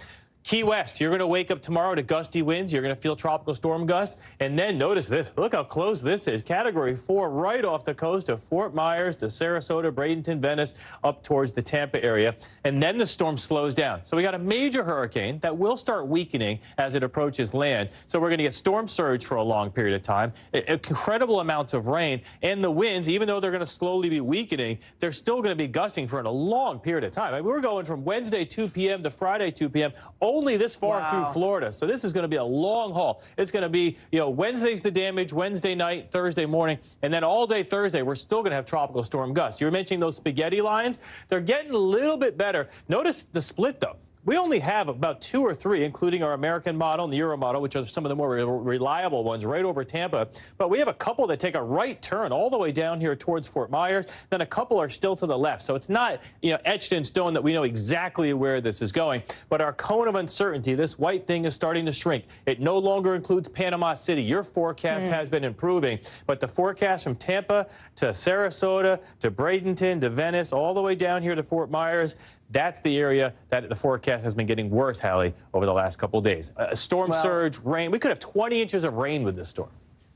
Key West, you're going to wake up tomorrow to gusty winds. You're going to feel tropical storm gusts. And then notice this. Look how close this is. Category 4 right off the coast of Fort Myers to Sarasota, Bradenton, Venice, up towards the Tampa area. And then the storm slows down. So we got a major hurricane that will start weakening as it approaches land. So we're going to get storm surge for a long period of time, incredible amounts of rain, and the winds, even though they're going to slowly be weakening, they're still going to be gusting for a long period of time. I mean, we're going from Wednesday 2 p.m. to Friday 2 p.m. only this far through Florida. So this is going to be a long haul. It's going to be, you know, Wednesday's the damage, Wednesday night, Thursday morning, and then all day Thursday, we're still going to have tropical storm gusts. You were mentioning those spaghetti lines. They're getting a little bit better. Notice the split, though. We only have about 2 or 3, including our American model and the Euro model, which are some of the more reliable ones right over Tampa. But we have a couple that take a right turn all the way down here towards Fort Myers. Then a couple are still to the left. So it's not, you know, etched in stone that we know exactly where this is going. But our cone of uncertainty, this white thing, is starting to shrink. It no longer includes Panama City. Your forecast has been improving. But the forecast from Tampa to Sarasota to Bradenton to Venice, all the way down here to Fort Myers, that's the area that the forecast has been getting worse, Hallie, over the last couple of days. Storm surge, rain. We could have 20 inches of rain with this storm.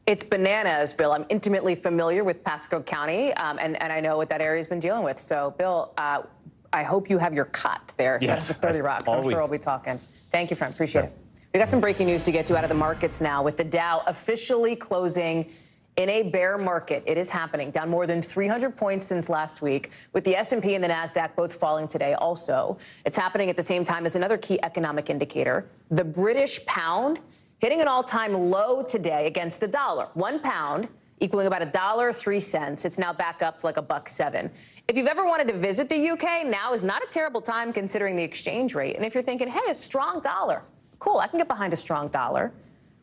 It's bananas, Bill. I'm intimately familiar with Pasco County, and I know what that area's been dealing with. So, Bill, I hope you have your cot there. Yes. 30 Rocks. I'm sure we'll be talking. Thank you, friend. Appreciate it. We got some breaking news to get to out of the markets now, with the Dow officially closing in a bear market. It is happening, down more than 300 points since last week, with the S&P and the NASDAQ both falling today also. It's happening at the same time as another key economic indicator, the British pound, hitting an all-time low today against the dollar. 1 pound equaling about $1.03. It's now back up to like $1.07. If you've ever wanted to visit the UK, now is not a terrible time considering the exchange rate. And if you're thinking, hey, a strong dollar, cool, I can get behind a strong dollar.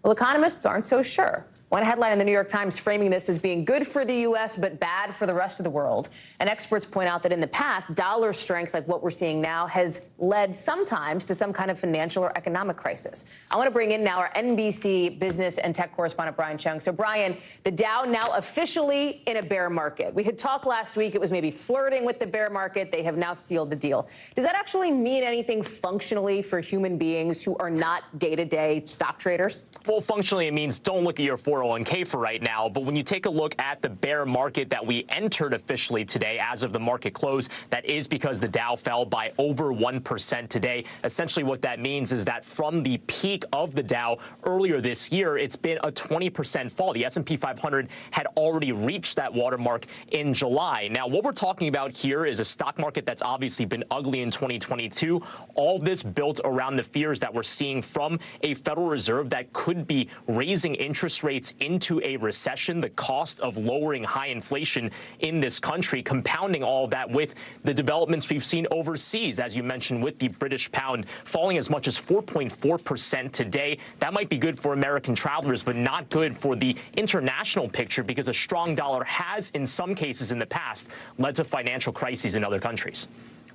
Well, economists aren't so sure. One headline in the New York Times framing this as being good for the U.S. but bad for the rest of the world. And experts point out that in the past, dollar strength like what we're seeing now has led sometimes to some kind of financial or economic crisis. I want to bring in now our NBC business and tech correspondent, Brian Chung. So, Brian, the Dow now officially in a bear market. We had talked last week it was maybe flirting with the bear market. They have now sealed the deal. Does that actually mean anything functionally for human beings who are not day-to-day stock traders? Well, functionally, it means don't look at your 401k for right now. But when you take a look at the bear market that we entered officially today, as of the market close, that is because the Dow fell by over 1% today. Essentially, what that means is that from the peak of the Dow earlier this year, it's been a 20% fall. The S&P 500 had already reached that watermark in July. Now, what we're talking about here is a stock market that's obviously been ugly in 2022. All this built around the fears that we're seeing from a Federal Reserve that could be raising interest rates into a recession, the cost of lowering high inflation in this country, compounding all of that with the developments we've seen overseas, as you mentioned, with the British pound falling as much as 4.4% today. That might be good for American travelers, but not good for the international picture, because a strong dollar has, in some cases in the past, led to financial crises in other countries.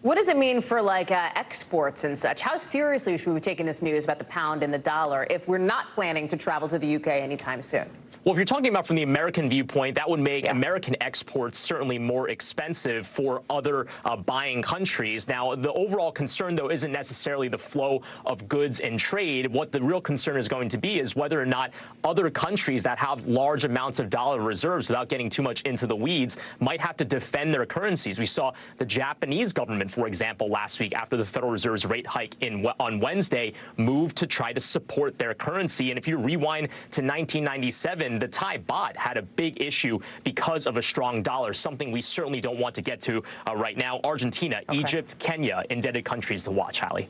What does it mean for exports and such? How seriously should we be taking this news about the pound and the dollar if we're not planning to travel to the UK anytime soon? Well, if you're talking about from the American viewpoint, that would make American exports certainly more expensive for other buying countries. Now, the overall concern, though, isn't necessarily the flow of goods and trade. What the real concern is going to be is whether or not other countries that have large amounts of dollar reserves, without getting too much into the weeds, might have to defend their currencies. We saw the Japanese government, for example, last week after the Federal Reserve's rate hike on Wednesday, move to try to support their currency. And if you rewind to 1997, the Thai baht had a big issue because of a strong dollar, something we certainly don't want to get to right now. Argentina, Egypt, Kenya, indebted countries to watch, Hallie.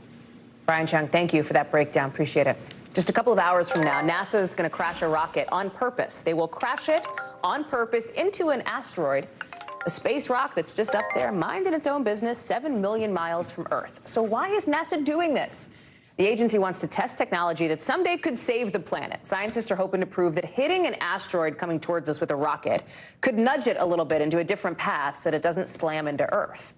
Brian Chung, thank you for that breakdown. Appreciate it. Just a couple of hours from now, NASA is going to crash a rocket on purpose. They will crash it on purpose into an asteroid, a space rock that's just up there, minding its own business, 7 million miles from Earth. So why is NASA doing this? The agency wants to test technology that someday could save the planet. Scientists are hoping to prove that hitting an asteroid coming towards us with a rocket could nudge it a little bit into a different path so that it doesn't slam into Earth.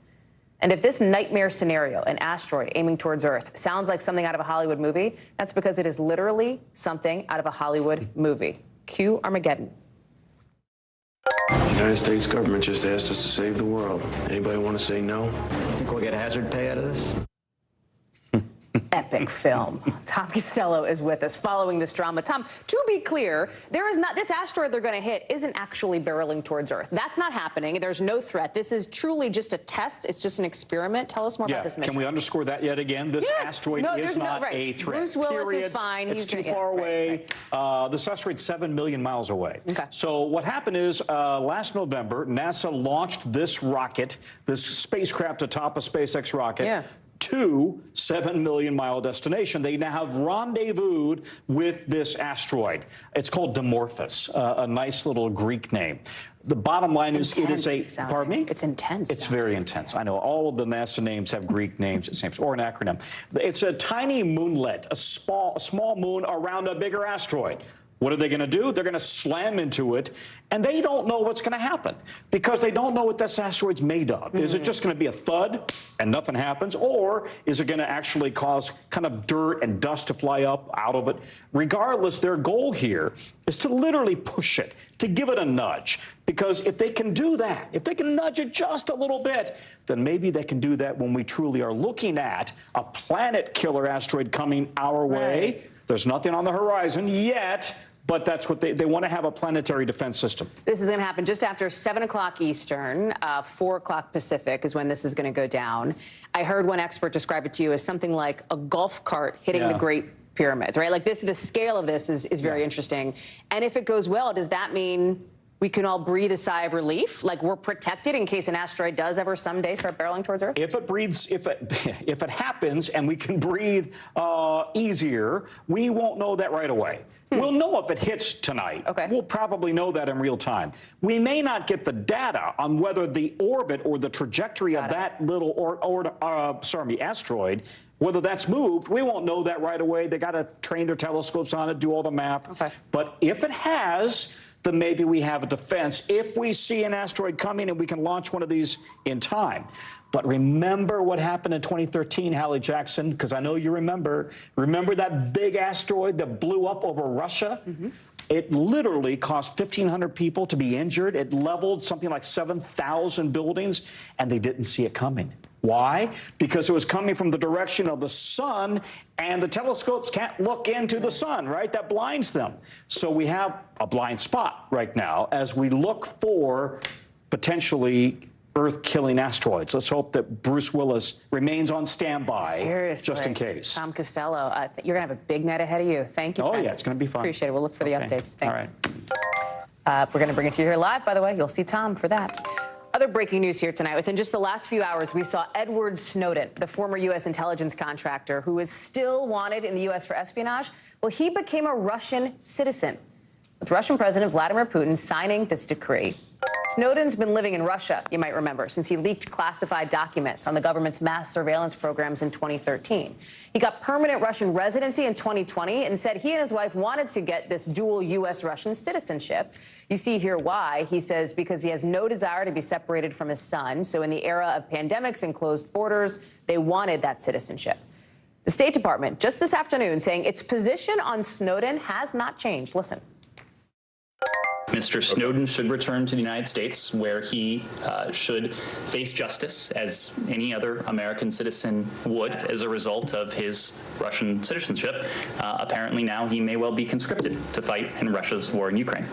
And if this nightmare scenario, an asteroid aiming towards Earth, sounds like something out of a Hollywood movie, that's because it is literally something out of a Hollywood movie. Cue Armageddon. The United States government just asked us to save the world. Anybody want to say no? You think we'll get hazard pay out of this? Epic film. Tom Costello is with us following this drama. Tom, to be clear, this asteroid they're going to hit isn't actually barreling towards Earth. That's not happening. There's no threat. This is truly just a test. It's just an experiment. Tell us more about this mission. Can we underscore that yet again? This asteroid is not a threat. Bruce Willis is fine. It's too far away. This asteroid's 7 million miles away. Okay. So what happened is last November, NASA launched this rocket, this spacecraft atop a SpaceX rocket, to 7 million mile destination. They now have rendezvoused with this asteroid. It's called Dimorphos, a nice little Greek name. The bottom line is it is a, pardon me? It's intense. It's very intense. I know all of the NASA names have Greek names, it seems, or an acronym. It's a tiny moonlet, a small moon around a bigger asteroid. What are they going to do? They're going to slam into it, and they don't know what's going to happen because they don't know what this asteroid's made of. Is it just going to be a thud and nothing happens, or is it going to actually cause kind of dirt and dust to fly up out of it? Regardless, their goal here is to literally push it, to give it a nudge, because if they can do that, if they can nudge it just a little bit, then maybe they can do that when we truly are looking at a planet-killer asteroid coming our way. There's nothing on the horizon yet, but that's what they want to have, a planetary defense system. This is going to happen just after 7 o'clock Eastern, 4 o'clock Pacific is when this is going to go down. I heard one expert describe it to you as something like a golf cart hitting the Great Pyramids, right? Like the scale of this is very interesting. And if it goes well, does that mean we can all breathe a sigh of relief? Like we're protected in case an asteroid does ever someday start barreling towards Earth? If it happens and we can breathe easier, we won't know that right away. We'll know if it hits tonight. Okay. We'll probably know that in real time. We may not get the data on whether the orbit or the trajectory of that little asteroid, whether that's moved. We won't know that right away. They got to train their telescopes on it, do all the math. Okay. But if it has, then maybe we have a defense if we see an asteroid coming and we can launch one of these in time. But remember what happened in 2013, Hallie Jackson, because I know you remember. Remember that big asteroid that blew up over Russia? Mm-hmm. It literally caused 1,500 people to be injured. It leveled something like 7,000 buildings, and they didn't see it coming. Why? Because it was coming from the direction of the sun, and the telescopes can't look into the sun, right? That blinds them. So we have a blind spot right now as we look for potentially Earth-killing asteroids. Let's hope that Bruce Willis remains on standby. Seriously. Just in case. Tom Costello, you're going to have a big night ahead of you. Thank you, friend. Yeah, it's going to be fun. Appreciate it. We'll look for the updates. Thanks. All right. We're going to bring it to you here live, by the way. You'll see Tom for that. Other breaking news here tonight. Within just the last few hours, we saw Edward Snowden, the former U.S. intelligence contractor who is still wanted in the U.S. for espionage. Well, he became a Russian citizen, with Russian President Vladimir Putin signing this decree. Snowden's been living in Russia, you might remember, since he leaked classified documents on the government's mass surveillance programs in 2013. He got permanent Russian residency in 2020 and said he and his wife wanted to get this dual U.S.-Russian citizenship. You see here why. He says because he has no desire to be separated from his son. So in the era of pandemics and closed borders, they wanted that citizenship. The State Department just this afternoon saying its position on Snowden has not changed. Listen. Mr. Snowden should return to the United States, where he should face justice as any other American citizen would as a result of his Russian citizenship. Apparently now he may well be conscripted to fight in Russia's war in Ukraine.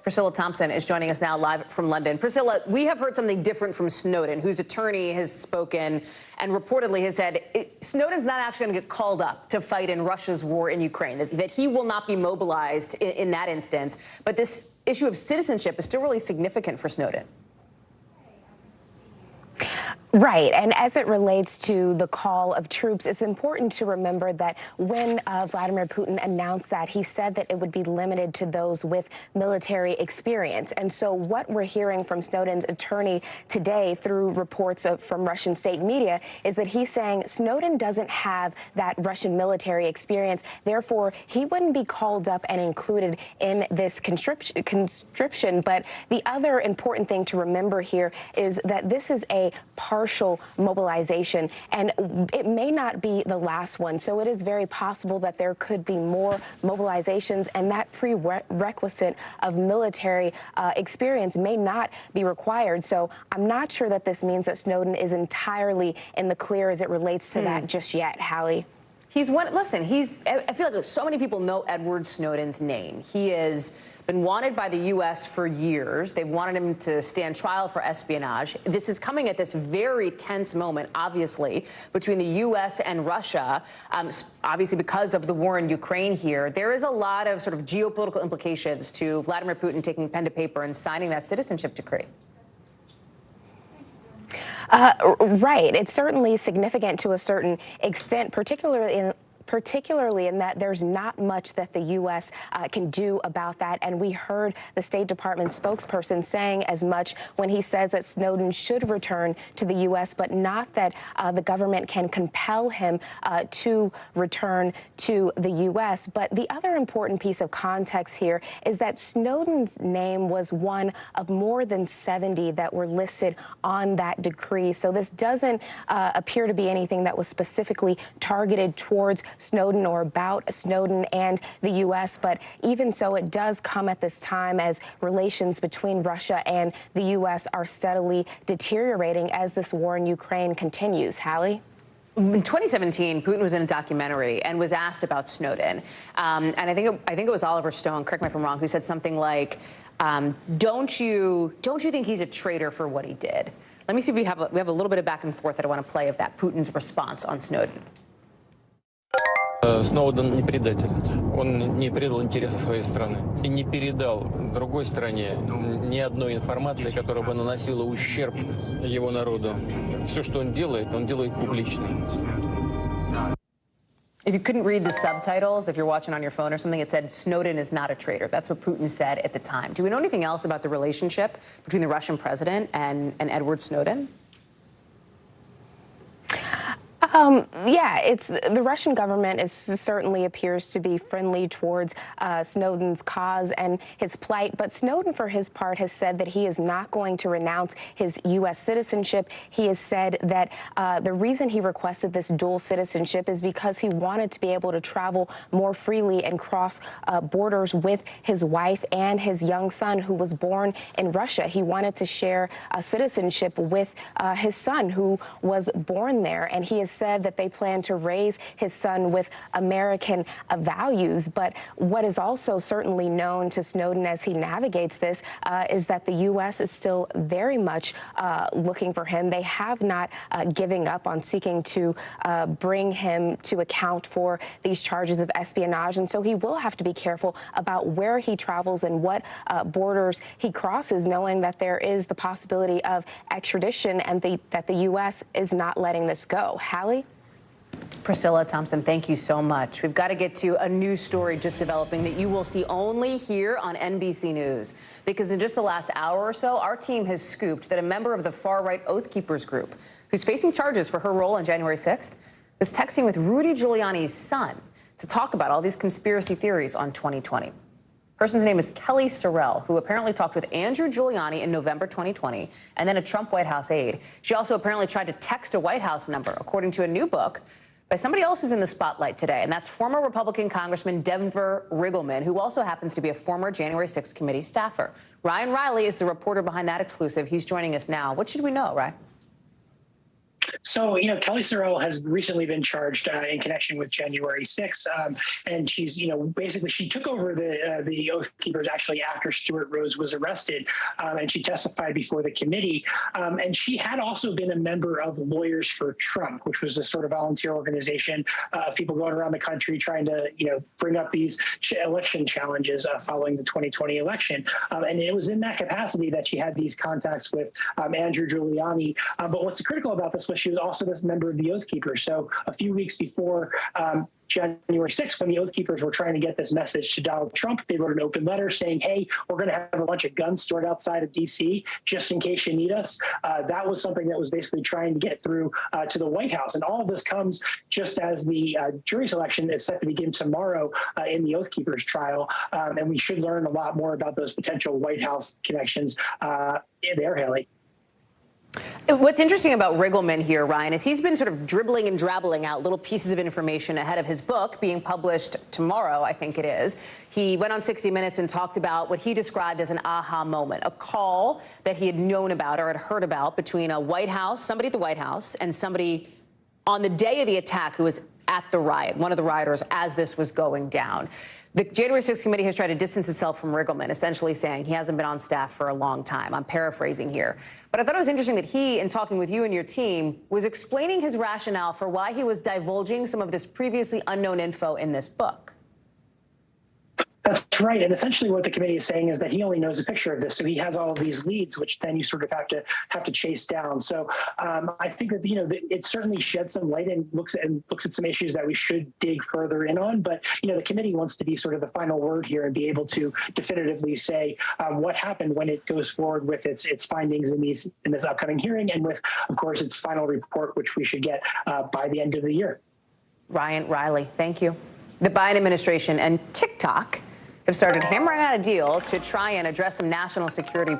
Priscilla Thompson is joining us now live from London. Priscilla, we have heard something different from Snowden, whose attorney has spoken and reportedly has said Snowden's not actually going to get called up to fight in Russia's war in Ukraine, that he will not be mobilized in that instance. But this issue of citizenship is still really significant for Snowden. Right. And as it relates to the call of troops, it's important to remember that when Vladimir Putin announced that, he said that it would be limited to those with military experience. And so what we're hearing from Snowden's attorney today through reports from Russian state media is that he's saying Snowden doesn't have that Russian military experience. Therefore, he wouldn't be called up and included in this conscription. But the other important thing to remember here is that this is a partial mobilization, and it may not be the last one. So it is very possible that there could be more mobilizations, and that prerequisite of military experience may not be required. So I'm not sure that this means that Snowden is entirely in the clear as it relates to that just yet, Hallie. He's one. Listen, I feel like so many people know Edward Snowden's name. He has been wanted by the U.S. for years. They've wanted him to stand trial for espionage. This is coming at this very tense moment, obviously, between the U.S. and Russia, obviously because of the war in Ukraine here. There is a lot of sort of geopolitical implications to Vladimir Putin taking pen to paper and signing that citizenship decree. Right. It's certainly significant to a certain extent, particularly in that there's not much that the U.S. Can do about that. And we heard the State Department spokesperson saying as much when he says that Snowden should return to the U.S., but not that the government can compel him to return to the U.S. But the other important piece of context here is that Snowden's name was one of more than 70 that were listed on that decree. So this doesn't appear to be anything that was specifically targeted towards Snowden or about Snowden and the U.S. But even so, it does come at this time as relations between Russia and the U.S. are steadily deteriorating as this war in Ukraine continues. Hallie? In 2017, Putin was in a documentary and was asked about Snowden. And I think it was Oliver Stone, correct me if I'm wrong, who said something like, don't you think he's a traitor for what he did? Let me see if we have a little bit of back and forth that I want to play of that, Putin's response on Snowden. Сноуден не предатель. Он не предал интересы своей страны и не передал другой стране ни одной информации, которая бы наносила ущерб его народу. Все, что он делает публично. If you couldn't read the subtitles, if you're watching on your phone or something, it said Snowden is not a traitor. That's what Putin said at the time. Do we know anything else about the relationship between the Russian president and Edward Snowden? Yeah, the Russian government certainly appears to be friendly towards Snowden's cause and his plight. But Snowden, for his part, has said that he is not going to renounce his U.S. citizenship. He has said that the reason he requested this dual citizenship is because he wanted to be able to travel more freely and cross borders with his wife and his young son, who was born in Russia. He wanted to share a citizenship with his son, who was born there, and he has said that they plan to raise his son with American values. But what is also certainly known to Snowden as he navigates this is that the U.S. is still very much looking for him. They have not giving up on seeking to bring him to account for these charges of espionage. And so he will have to be careful about where he travels and what borders he crosses, knowing that there is the possibility of extradition and that the U.S. is not letting this go. Hallie? Priscilla Thompson, thank you so much. We've got to get to a news story just developing that you will see only here on NBC News. Because in just the last hour or so, our team has scooped that a member of the far-right Oath Keepers group, who's facing charges for her role on January 6th, was texting with Rudy Giuliani's son to talk about all these conspiracy theories on 2020. Person's name is Kelly Sorrell, who apparently talked with Andrew Giuliani in November 2020, and then a Trump White House aide. She also apparently tried to text a White House number, according to a new book by somebody else who's in the spotlight today, and that's former Republican Congressman Denver Riggleman, who also happens to be a former January 6th committee staffer. Ryan Riley is the reporter behind that exclusive. He's joining us now. What should we know, Ryan? So, Kelly Sorrell has recently been charged in connection with January 6th. And she's, basically she took over the Oath Keepers actually after Stuart Rhodes was arrested. And she testified before the committee. And she had also been a member of Lawyers for Trump, which was a sort of volunteer organization of people going around the country trying to, bring up these election challenges following the 2020 election. And it was in that capacity that she had these contacts with Andrew Giuliani. But what's critical about this was she was also this member of the Oath Keepers. So a few weeks before January 6th, when the Oath Keepers were trying to get this message to Donald Trump, they wrote an open letter saying, hey, we're going to have a bunch of guns stored outside of D.C. just in case you need us. That was something that was basically trying to get through to the White House. And all of this comes just as the jury selection is set to begin tomorrow in the Oath Keepers trial. And we should learn a lot more about those potential White House connections there, Haley. What's interesting about Riggleman here, Ryan, is he's been sort of dribbling and drabbling out little pieces of information ahead of his book being published tomorrow, I think it is. He went on 60 Minutes and talked about what he described as an aha moment, a call that he had known about or had heard about between a White House, somebody at the White House, and somebody on the day of the attack who was at the riot, one of the rioters, as this was going down. The January 6th committee has tried to distance itself from Riggleman, essentially saying he hasn't been on staff for a long time. I'm paraphrasing here. But I thought it was interesting that he, in talking with you and your team, was explaining his rationale for why he was divulging some of this previously unknown info in this book. That's right. And essentially what the committee is saying is that he only knows a picture of this. So he has all of these leads, which then you sort of have to chase down. So I think that, it certainly sheds some light and looks at some issues that we should dig further in on. But, the committee wants to be sort of the final word here and be able to definitively say what happened when it goes forward with its findings in this upcoming hearing and with, of course, its final report, which we should get by the end of the year. Ryan Riley, thank you. The Biden administration and TikTok have started hammering out a deal to try and address some national security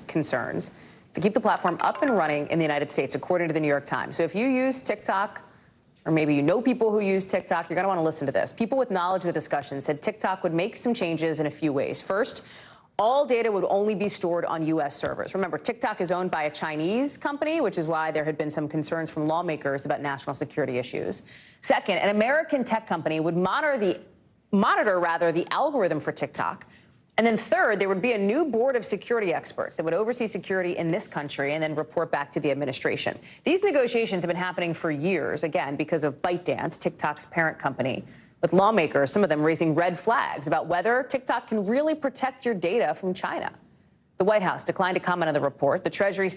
concerns to keep the platform up and running in the United States, according to the New York Times. So if you use TikTok, or maybe you know people who use TikTok, you're going to want to listen to this. People with knowledge of the discussion said TikTok would make some changes in a few ways. First, all data would only be stored on U.S. servers. Remember, TikTok is owned by a Chinese company, which is why there had been some concerns from lawmakers about national security issues. Second, an American tech company would monitor the algorithm for TikTok. And then third, there would be a new board of security experts that would oversee security in this country and then report back to the administration. These negotiations have been happening for years, again, because of ByteDance, TikTok's parent company, with lawmakers, some of them raising red flags about whether TikTok can really protect your data from China. The White House declined to comment on the report. The Treasury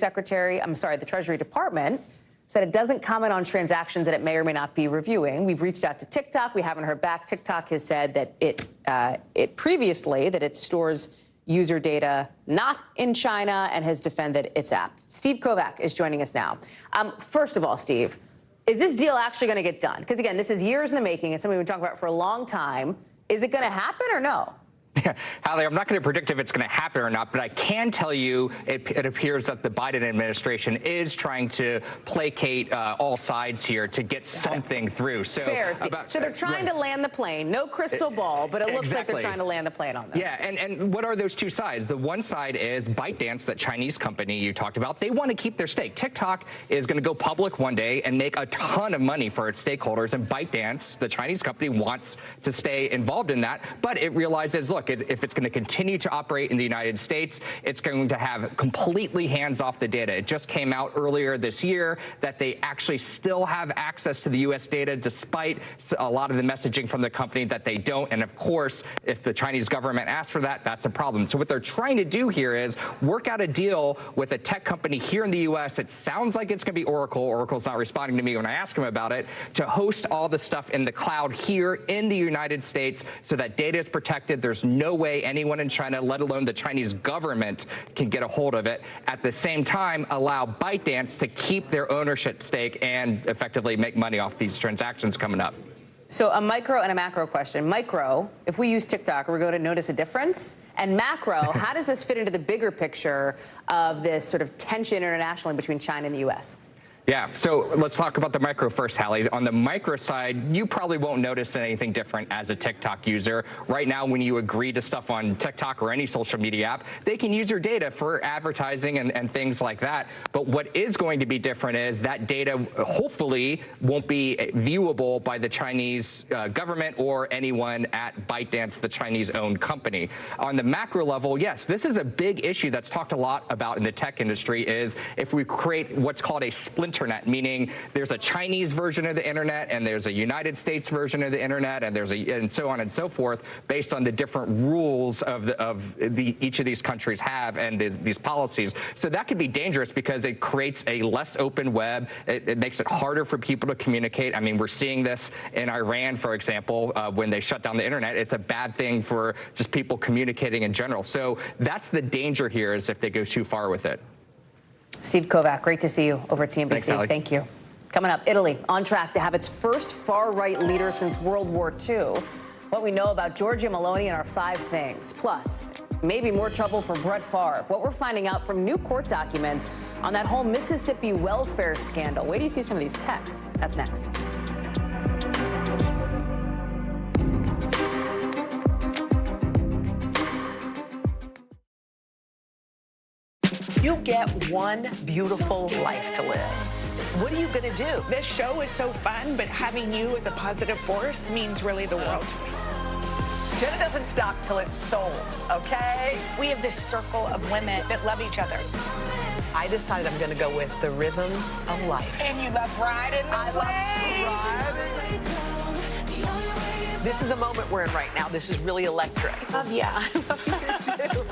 Department said it doesn't comment on transactions that it may or may not be reviewing. We've reached out to TikTok. We haven't heard back. TikTok has said that it previously that it stores user data not in China and has defended its app. Steve Kovac is joining us now. First of all, Steve, is this deal actually going to get done? Because, again, this is years in the making. It's something we've been talking about for a long time. Is it going to happen or no? Hallie, I'm not going to predict if it's going to happen or not, but I can tell you it appears that the Biden administration is trying to placate all sides here to get something through. So, fair, Steve. So they're trying to land the plane. No crystal ball, but it looks like they're trying to land the plane on this. Yeah, and what are those two sides? The one side is ByteDance, that Chinese company you talked about. They want to keep their stake. TikTok is going to go public one day and make a ton of money for its stakeholders, and ByteDance, the Chinese company, wants to stay involved in that, but it realizes, look, if it's going to continue to operate in the United States, it's going to have completely hands-off the data. It just came out earlier this year that they actually still have access to the U.S. data, despite a lot of the messaging from the company that they don't. And of course, if the Chinese government asks for that, that's a problem. So what they're trying to do here is work out a deal with a tech company here in the U.S. It sounds like it's going to be Oracle. Oracle's not responding to me when I ask them about it, to host all the stuff in the cloud here in the United States so that data is protected. There's no way anyone in China, let alone the Chinese government, can get a hold of it. At the same time, allow ByteDance to keep their ownership stake and effectively make money off these transactions coming up. So a micro and a macro question. Micro, if we use TikTok, are we going to notice a difference? And macro, how does this fit into the bigger picture of this sort of tension internationally between China and the U.S.? Yeah, so let's talk about the micro first, Hallie. On the micro side, you probably won't notice anything different as a TikTok user. Right now, when you agree to stuff on TikTok or any social media app, they can use your data for advertising and things like that. But what is going to be different is that data hopefully won't be viewable by the Chinese government or anyone at ByteDance, the Chinese-owned company. On the macro level, yes, this is a big issue that's talked a lot about in the tech industry, is if we create what's called a splinter internet, meaning there's a Chinese version of the internet and there's a United States version of the internet and and so on and so forth, based on the different rules each of these countries have and these policies. So that could be dangerous because it creates a less open web. It makes it harder for people to communicate. I mean, we're seeing this in Iran, for example, when they shut down the internet. It's a bad thing for just people communicating in general. So that's the danger here, is if they go too far with it. Steve Kovac, great to see you over at CNBC. Thanks, Hallie. Thank you. Coming up, Italy on track to have its first far-right leader since World War II. What we know about Giorgia Meloni and our 5 things. Plus, maybe more trouble for Brett Favre. What we're finding out from new court documents on that whole Mississippi welfare scandal. Wait till you see some of these texts. That's next. You get one beautiful life to live. What are you going to do? This show is so fun, but having you as a positive force means really the world to me. Jenna doesn't stop till it's sold, okay? We have this circle of women that love each other. I decided I'm going to go with the rhythm of life. And you love riding the wave. This is a moment we're in right now. This is really electric. Yeah. I love you too.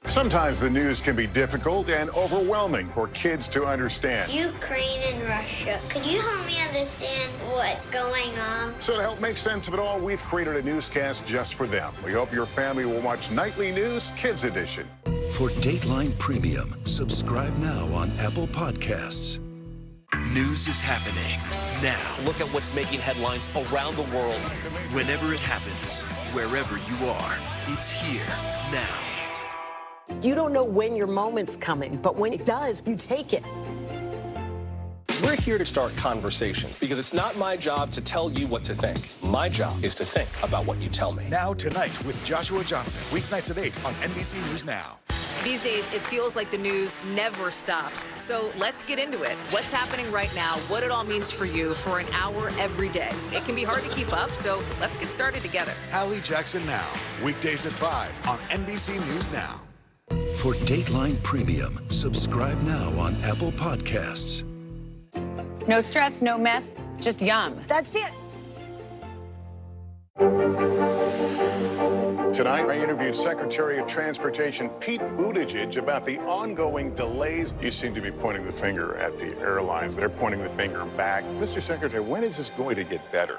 Sometimes the news can be difficult and overwhelming for kids to understand. Ukraine and Russia. Could you help me understand what's going on? So to help make sense of it all, we've created a newscast just for them. We hope your family will watch Nightly News Kids Edition. For Dateline Premium, subscribe now on Apple Podcasts. News is happening now. Look at what's making headlines around the world. Whenever it happens, wherever you are, it's here now. You don't know when your moment's coming, but when it does, you take it. We're here to start conversations because it's not my job to tell you what to think. My job is to think about what you tell me. Now Tonight with Joshua Johnson, weeknights at 8 on NBC News Now. These days, it feels like the news never stops. So let's get into it. What's happening right now, what it all means for you for an hour every day. It can be hard to keep up, so let's get started together. Hallie Jackson Now, weekdays at 5 on NBC News Now. For Dateline Premium, subscribe now on Apple Podcasts. No stress, no mess, just yum. That's it. Tonight, I interviewed Secretary of Transportation Pete Buttigieg about the ongoing delays. You seem to be pointing the finger at the airlines. They're pointing the finger back. Mr. Secretary, when is this going to get better?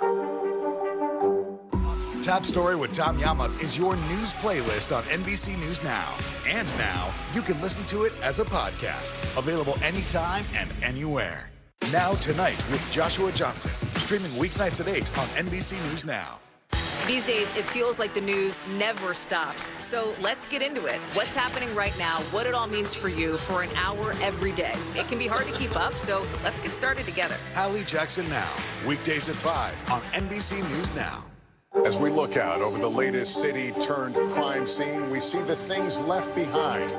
Top Story with Tom Llamas is your news playlist on NBC News Now. And now, you can listen to it as a podcast. Available anytime and anywhere. Now Tonight with Joshua Johnson. Streaming weeknights at 8 on NBC News Now. These days, it feels like the news never stops. So let's get into it. What's happening right now, what it all means for you for an hour every day. It can be hard to keep up, so let's get started together. Hallie Jackson Now, weekdays at 5 on NBC News Now. As we look out over the latest city-turned-crime scene, we see the things left behind.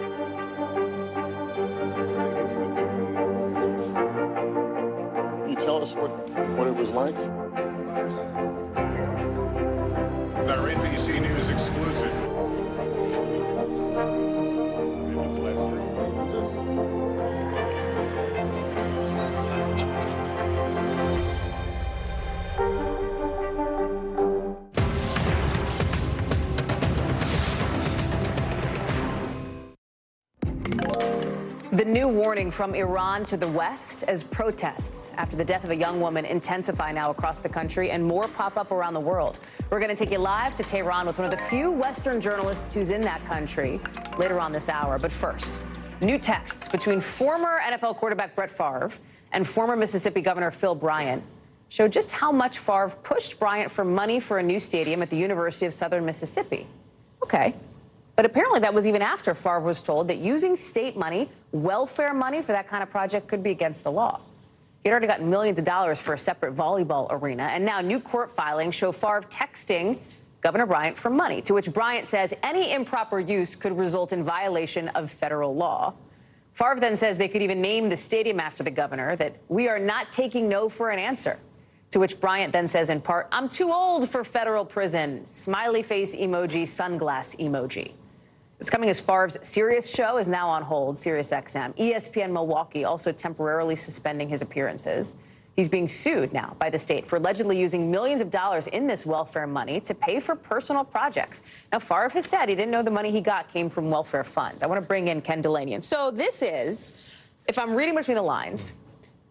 Can you tell us what it was like? Our NBC News exclusive. The new warning from Iran to the West as protests after the death of a young woman intensify now across the country and more pop up around the world. We're going to take you live to Tehran with one of the few Western journalists who's in that country later on this hour. But first, new texts between former NFL quarterback Brett Favre and former Mississippi Governor Phil Bryant show just how much Favre pushed Bryant for money for a new stadium at the University of Southern Mississippi. Okay. But apparently that was even after Favre was told that using state money, welfare money for that kind of project could be against the law. He'd already gotten millions of dollars for a separate volleyball arena, and now new court filings show Favre texting Governor Bryant for money, to which Bryant says any improper use could result in violation of federal law. Favre then says they could even name the stadium after the governor, that we are not taking no for an answer. To which Bryant then says in part, I'm too old for federal prison, smiley face emoji, sunglass emoji. It's coming as Favre's Sirius show is now on hold, Sirius XM. ESPN Milwaukee also temporarily suspending his appearances. He's being sued now by the state for allegedly using millions of dollars in this welfare money to pay for personal projects. Now, Favre has said he didn't know the money he got came from welfare funds. I want to bring in Ken Delaney. And so this is, if I'm reading between the lines,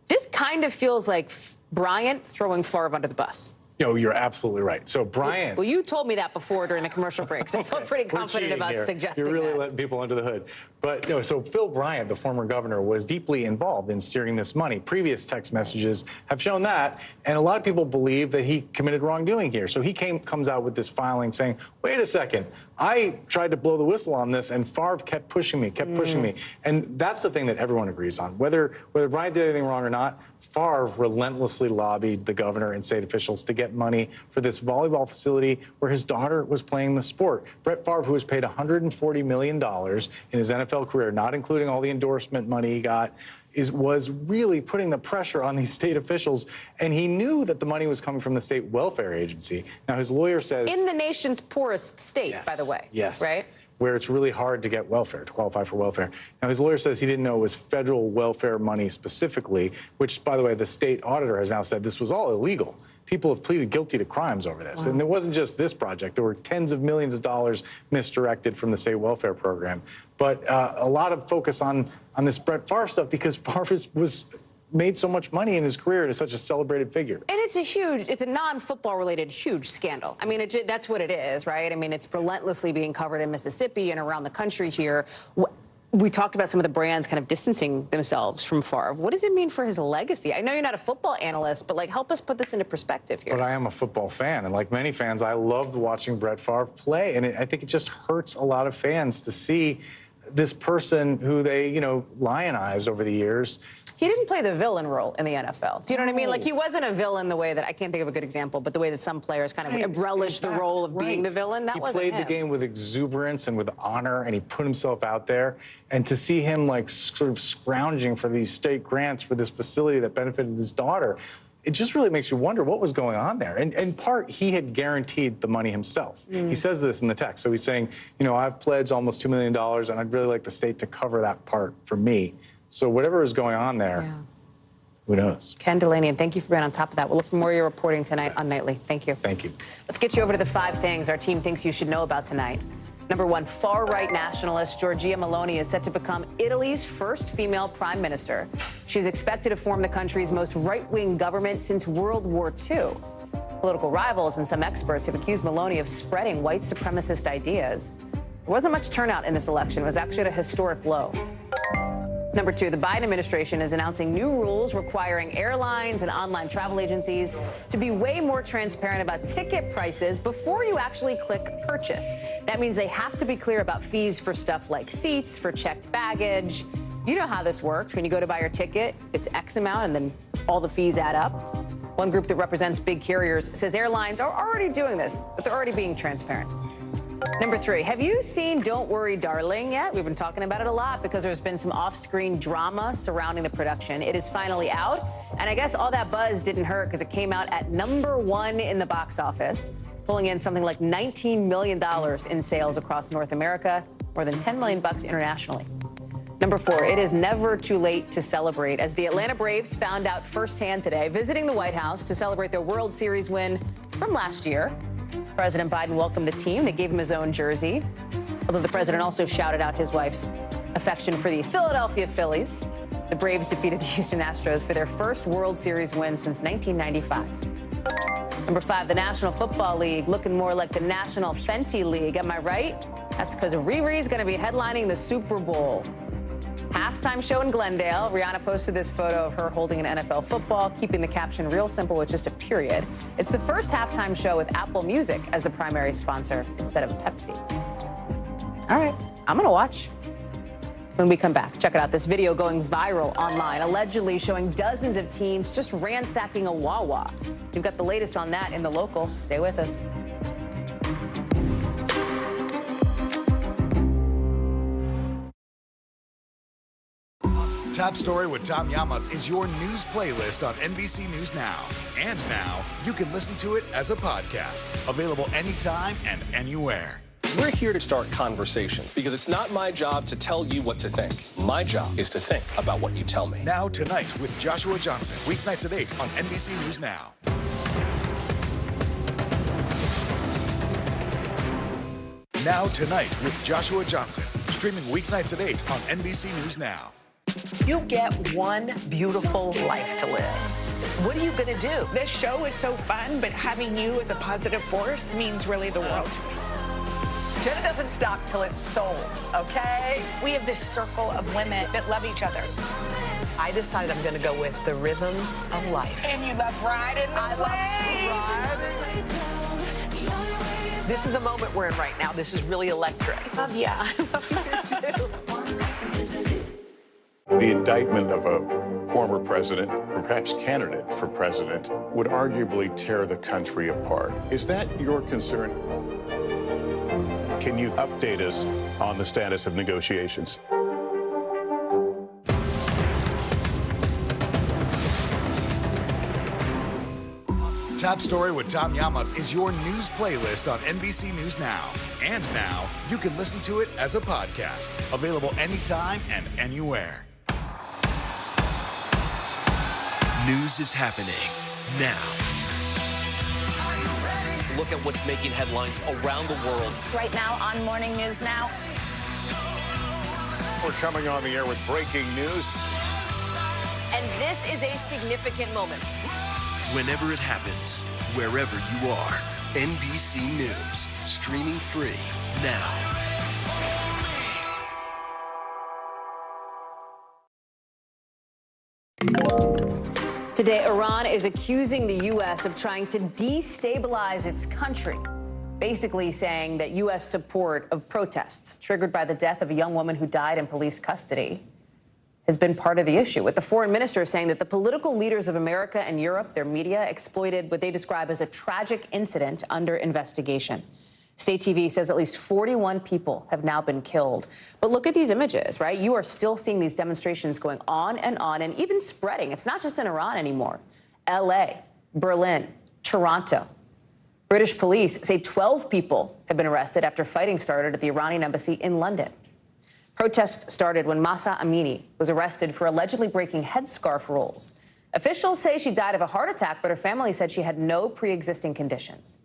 this kind of feels like Bryant throwing Favre under the bus. You're absolutely right. So Bryant... Well, you told me that before during the commercial break, so I felt pretty confident about suggesting You're really that. letting people under the hood. But no, so Phil Bryant, the former governor, was deeply involved in steering this money. Previous text messages have shown that, and a lot of people believe that he committed wrongdoing here. So he comes out with this filing saying, wait a second, I tried to blow the whistle on this, and Favre kept pushing me, And that's the thing that everyone agrees on. Whether Bryant did anything wrong or not, Favre relentlessly lobbied the governor and state officials to get money for this volleyball facility where his daughter was playing the sport. Brett Favre, who was paid $140 million in his NFL career, not including all the endorsement money he got, was really putting the pressure on these state officials, and he knew that the money was coming from the state welfare agency. Now, his lawyer says... In the nation's poorest state, yes, by the way. Yes. Right? Where it's really hard to get welfare, to qualify for welfare. Now, his lawyer says he didn't know it was federal welfare money specifically, which, by the way, the state auditor has now said this was all illegal. People have pleaded guilty to crimes over this. Wow. And it wasn't just this project. There were tens of millions of dollars misdirected from the state welfare program. But a lot of focus on this Brett Favre stuff because Favre was made so much money in his career and is such a celebrated figure. And it's a non-football related huge scandal. I mean, that's what it is, right? I mean, it's relentlessly being covered in Mississippi and around the country here. We talked about some of the brands kind of distancing themselves from Favre. What does it mean for his legacy? I know you're not a football analyst, but help us put this into perspective here. But I am a football fan, and like many fans, I loved watching Brett Favre play, and I think it just hurts a lot of fans to see this person who they, lionized over the years. He didn't play the villain role in the NFL. Do you know what I mean? He wasn't a villain the way that, I can't think of a good example, but the way that some players kind of relish the role of being the villain, that wasn't him. He played the game with exuberance and with honor, and he put himself out there. And to see him, sort of scrounging for these state grants for this facility that benefited his daughter, it just really makes you wonder what was going on there. And in part, he had guaranteed the money himself. He says this in the text. So he's saying, I've pledged almost $2 million, and I'd really like the state to cover that part for me. So whatever is going on there, Who knows? Ken Delaney, and thank you for being on top of that. We'll look for more of your reporting tonight on Nightly. Thank you. Thank you. Let's get you over to the 5 things our team thinks you should know about tonight. Number 1, far-right nationalist Giorgia Meloni is set to become Italy's first female prime minister. She's expected to form the country's most right-wing government since World War II. Political rivals and some experts have accused Meloni of spreading white supremacist ideas. There wasn't much turnout in this election. It was actually at a historic low. Number 2, the Biden administration is announcing new rules requiring airlines and online travel agencies to be way more transparent about ticket prices before you actually click purchase. That means they have to be clear about fees for stuff like seats, for checked baggage. You know how this works. When you go to buy your ticket, it's X amount and then all the fees add up. One group that represents big carriers says airlines are already doing this, but they're already being transparent. Number 3, have you seen Don't Worry, Darling yet? We've been talking about it a lot because there's been some off-screen drama surrounding the production. It is finally out, and I guess all that buzz didn't hurt because it came out at number 1 in the box office, pulling in something like $19 million in sales across North America, more than $10 million internationally. Number 4, it is never too late to celebrate, as the Atlanta Braves found out firsthand today, visiting the White House to celebrate their World Series win from last year. President Biden welcomed the team. They gave him his own jersey, although the president also shouted out his wife's affection for the Philadelphia Phillies. The Braves defeated the Houston Astros for their first World Series win since 1995. Number 5, the National Football League looking more like the National Fenty League. Am I right? That's because Riri's going to be headlining the Super Bowl. Halftime show in Glendale. Rihanna posted this photo of her holding an NFL football, keeping the caption real simple with just a period. It's the first halftime show with Apple Music as the primary sponsor instead of Pepsi. All right, I'm going to watch. When we come back, check it out. This video going viral online, allegedly showing dozens of teens just ransacking a Wawa. We've got the latest on that in the local. Stay with us. Top Story with Tom Llamas is your news playlist on NBC News Now. And now, you can listen to it as a podcast. Available anytime and anywhere. We're here to start conversations because it's not my job to tell you what to think. My job is to think about what you tell me. Now Tonight with Joshua Johnson. Weeknights at 8 on NBC News Now. Now Tonight with Joshua Johnson. Streaming weeknights at 8 on NBC News Now. You get one beautiful life to live. What are you going to do? This show is so fun, but having you as a positive force means really the world to me. Jenna doesn't stop till it's sold, okay? We have this circle of women that love each other. I decided I'm going to go with the rhythm of life. And you love riding the wave. This is a moment we're in right now. This is really electric. I love you. I love you too. The indictment of a former president, or perhaps candidate for president, would arguably tear the country apart. Is that your concern? Can you update us on the status of negotiations? Top Story with Tom Llamas is your news playlist on NBC News Now. And now, you can listen to it as a podcast. Available anytime and anywhere. News is happening now. Look at what's making headlines around the world. Right now on Morning News Now. We're coming on the air with breaking news. And this is a significant moment. Whenever it happens, wherever you are, NBC News, streaming free now. Today, Iran is accusing the U.S. of trying to destabilize its country, basically saying that U.S. support of protests triggered by the death of a young woman who died in police custody has been part of the issue, with the foreign minister saying that the political leaders of America and Europe, their media, exploited what they describe as a tragic incident under investigation. State TV says at least 41 people have now been killed. But look at these images, right? You are still seeing these demonstrations going on and even spreading. It's not just in Iran anymore. L.A., Berlin, Toronto. British police say 12 people have been arrested after fighting started at the Iranian embassy in London. Protests started when Mahsa Amini was arrested for allegedly breaking headscarf rules. Officials say she died of a heart attack, but her family said she had no pre-existing conditions.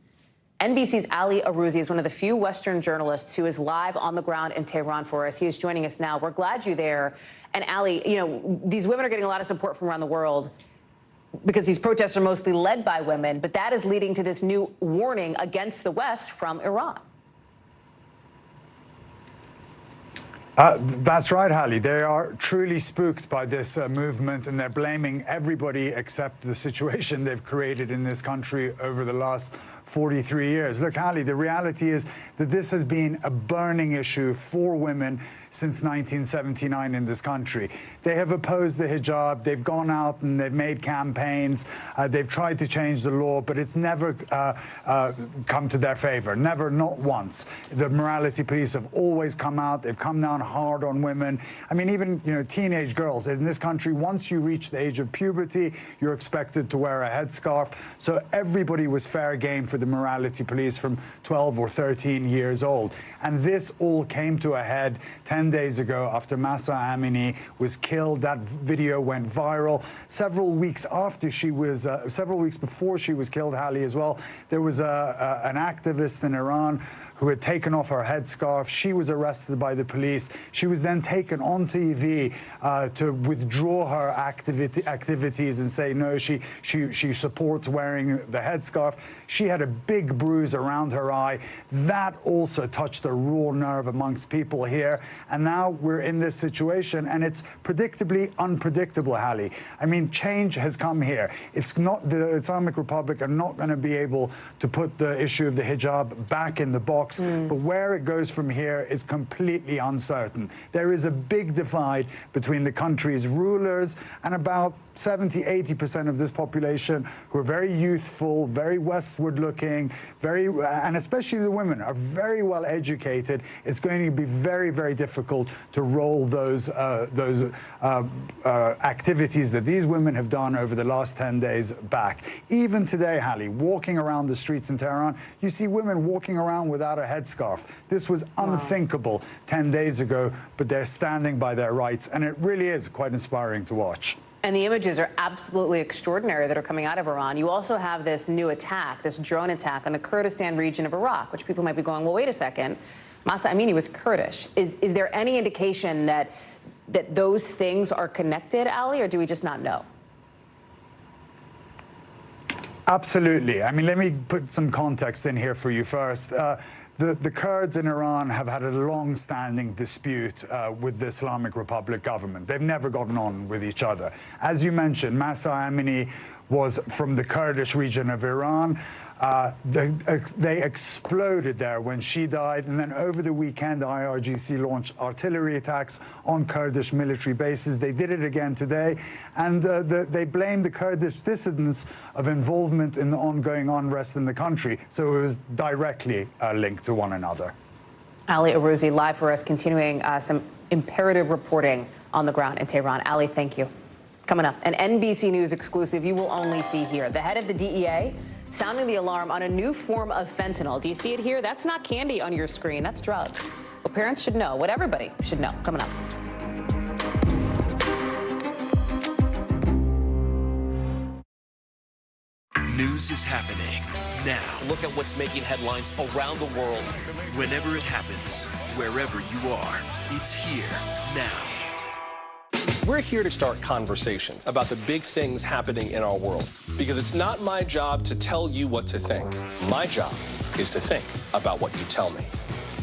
NBC's Ali Arouzi is one of the few Western journalists who is live on the ground in Tehran for us. He is joining us now. We're glad you're there. And Ali, you know, these women are getting a lot of support from around the world because these protests are mostly led by women, but that is leading to this new warning against the West from Iran. That's right, Hallie. They are truly spooked by this movement, and they're blaming everybody except the situation they've created in this country over the last 43 years. Look, Hallie, the reality is that this has been a burning issue for women since 1979 in this country. They have opposed the hijab. They've gone out and they've made campaigns. They've tried to change the law, but it's never come to their favor. Never, not once. The morality police have always come out. They've come down hard on women. I mean, even, you know, teenage girls in this country, once you reach the age of puberty, you're expected to wear a headscarf. So everybody was fair game for the morality police from 12 or 13 years old. And this all came to a head 10 days ago after Mahsa Amini was killed. That video went viral. Several weeks before she was killed, Hallie, as well, there was an activist in Iran who had taken off her headscarf. She was arrested by the police. She was then taken on TV to withdraw her activities and say, no, she supports wearing the headscarf. She had a big bruise around her eye. That also touched a raw nerve amongst people here. And now we're in this situation, and it's predictably unpredictable, Hallie. I mean, change has come here. It's not, the Islamic Republic are not going to be able to put the issue of the hijab back in the box. But where it goes from here is completely uncertain. There is a big divide between the country's rulers and about 70–80% of this population who are very youthful, very westward looking, and especially the women are very well educated. It's going to be very, very difficult to roll those activities that these women have done over the last 10 days back. Even today, Hallie, walking around the streets in Tehran, you see women walking around without a headscarf. This was unthinkable 10 days ago, but they're standing by their rights, and it really is quite inspiring to watch. And the images are absolutely extraordinary that are coming out of Iran. You also have this new attack, this drone attack on the Kurdistan region of Iraq, which people might be going, well, wait a second, Mahsa Amini was Kurdish. Is there any indication that those things are connected, Ali, or do we just not know? Absolutely. I mean, let me put some context in here for you first. The Kurds in Iran have had a long-standing dispute with the Islamic Republic government. They've never gotten on with each other. As you mentioned, Mahsa Amini was from the Kurdish region of Iran. They exploded there when she died, and then over the weekend, the IRGC launched artillery attacks on Kurdish military bases. They did it again today, and they blamed the Kurdish dissidents of involvement in the ongoing unrest in the country, so it was directly linked to one another. Ali Arouzi, live for us, continuing some imperative reporting on the ground in Tehran. Ali, thank you. Coming up, an NBC News exclusive you will only see here. The head of the DEA sounding the alarm on a new form of fentanyl. Do you see it here? That's not candy on your screen. That's drugs. What parents should know, what everybody should know. Coming up. News is happening now. Look at what's making headlines around the world. Whenever it happens, wherever you are, it's here now. We're here to start conversations about the big things happening in our world, because it's not my job to tell you what to think. My job is to think about what you tell me.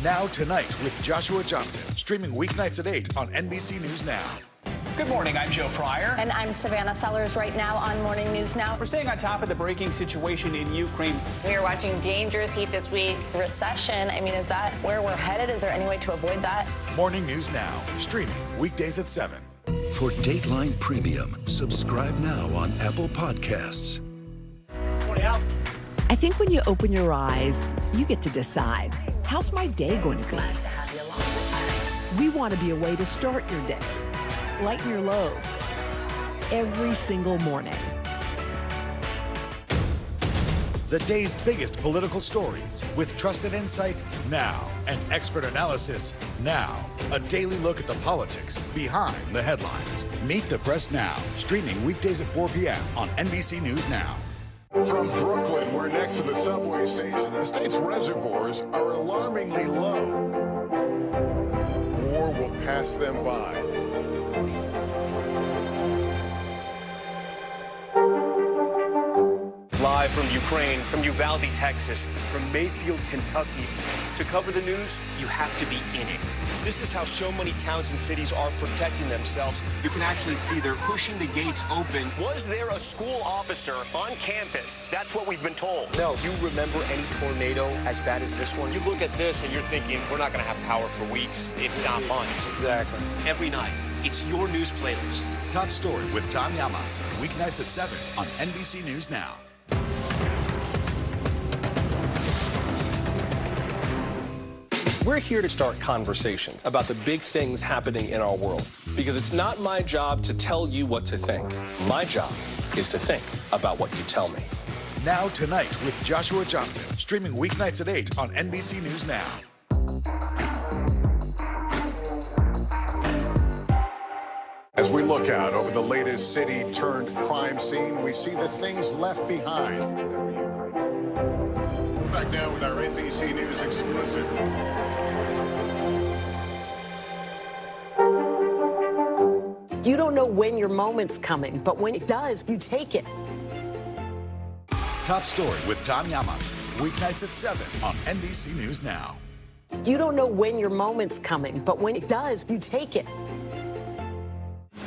Now Tonight with Joshua Johnson, streaming weeknights at 8 on NBC News Now. Good morning, I'm Joe Fryer. And I'm Savannah Sellers right now on Morning News Now. We're staying on top of the breaking situation in Ukraine. We are watching dangerous heat this week. Recession, I mean, is that where we're headed? Is there any way to avoid that? Morning News Now, streaming weekdays at 7. For Dateline Premium, subscribe now on Apple Podcasts. I think when you open your eyes, you get to decide, how's my day going to be? We want to be a way to start your day, lighten your load, every single morning. The day's biggest political stories with trusted insight now and expert analysis Now, a daily look at the politics behind the headlines. Meet the Press Now, streaming weekdays at 4 p.m. on NBC News Now. From Brooklyn, we're next to the subway station. The state's reservoirs are alarmingly low. War will pass them by. Live from Ukraine, from Uvalde, Texas, from Mayfield, Kentucky. To cover the news, you have to be in it. This is how so many towns and cities are protecting themselves. You can actually see they're pushing the gates open. Was there a school officer on campus? That's what we've been told. No. Do you remember any tornado as bad as this one? You look at this and you're thinking, we're not going to have power for weeks, if not months. Exactly. Every night, it's your news playlist. Top Story with Tom Llamas, weeknights at 7 on NBC News Now. We're here to start conversations about the big things happening in our world, because it's not my job to tell you what to think. My job is to think about what you tell me. Now Tonight with Joshua Johnson, streaming weeknights at 8 on NBC News Now. As we look out over the latest city-turned-crime scene, we see the things left behind. Back now with our NBC News exclusive. You don't know when your moment's coming, but when it does, you take it. Top Story with Tom Llamas, weeknights at 7 on NBC News Now. You don't know when your moment's coming, but when it does, you take it.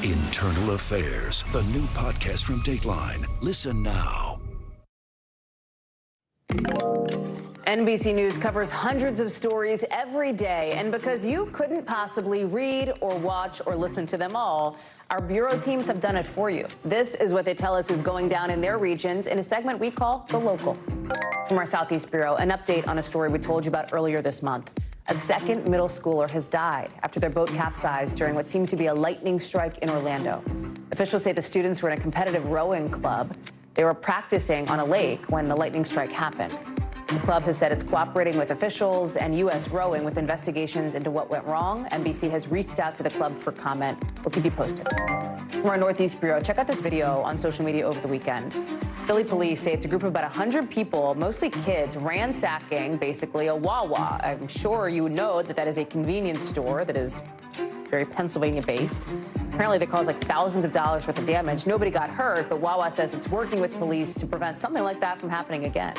Internal Affairs, the new podcast from Dateline. Listen now. NBC News covers hundreds of stories every day, and because you couldn't possibly read or watch or listen to them all, our bureau teams have done it for you. This is what they tell us is going down in their regions in a segment we call The Local. From our Southeast Bureau, an update on a story we told you about earlier this month. A second middle schooler has died after their boat capsized during what seemed to be a lightning strike in Orlando. Officials say the students were in a competitive rowing club. They were practicing on a lake when the lightning strike happened. The club has said it's cooperating with officials and U.S. Rowing with investigations into what went wrong. NBC has reached out to the club for comment. We'll keep you posted. From our Northeast Bureau, check out this video on social media over the weekend. Philly police say it's a group of about 100 people, mostly kids, ransacking basically a Wawa. I'm sure you know that that is a convenience store that is very Pennsylvania-based. Apparently, they caused like thousands of dollars worth of damage. Nobody got hurt, but Wawa says it's working with police to prevent something like that from happening again.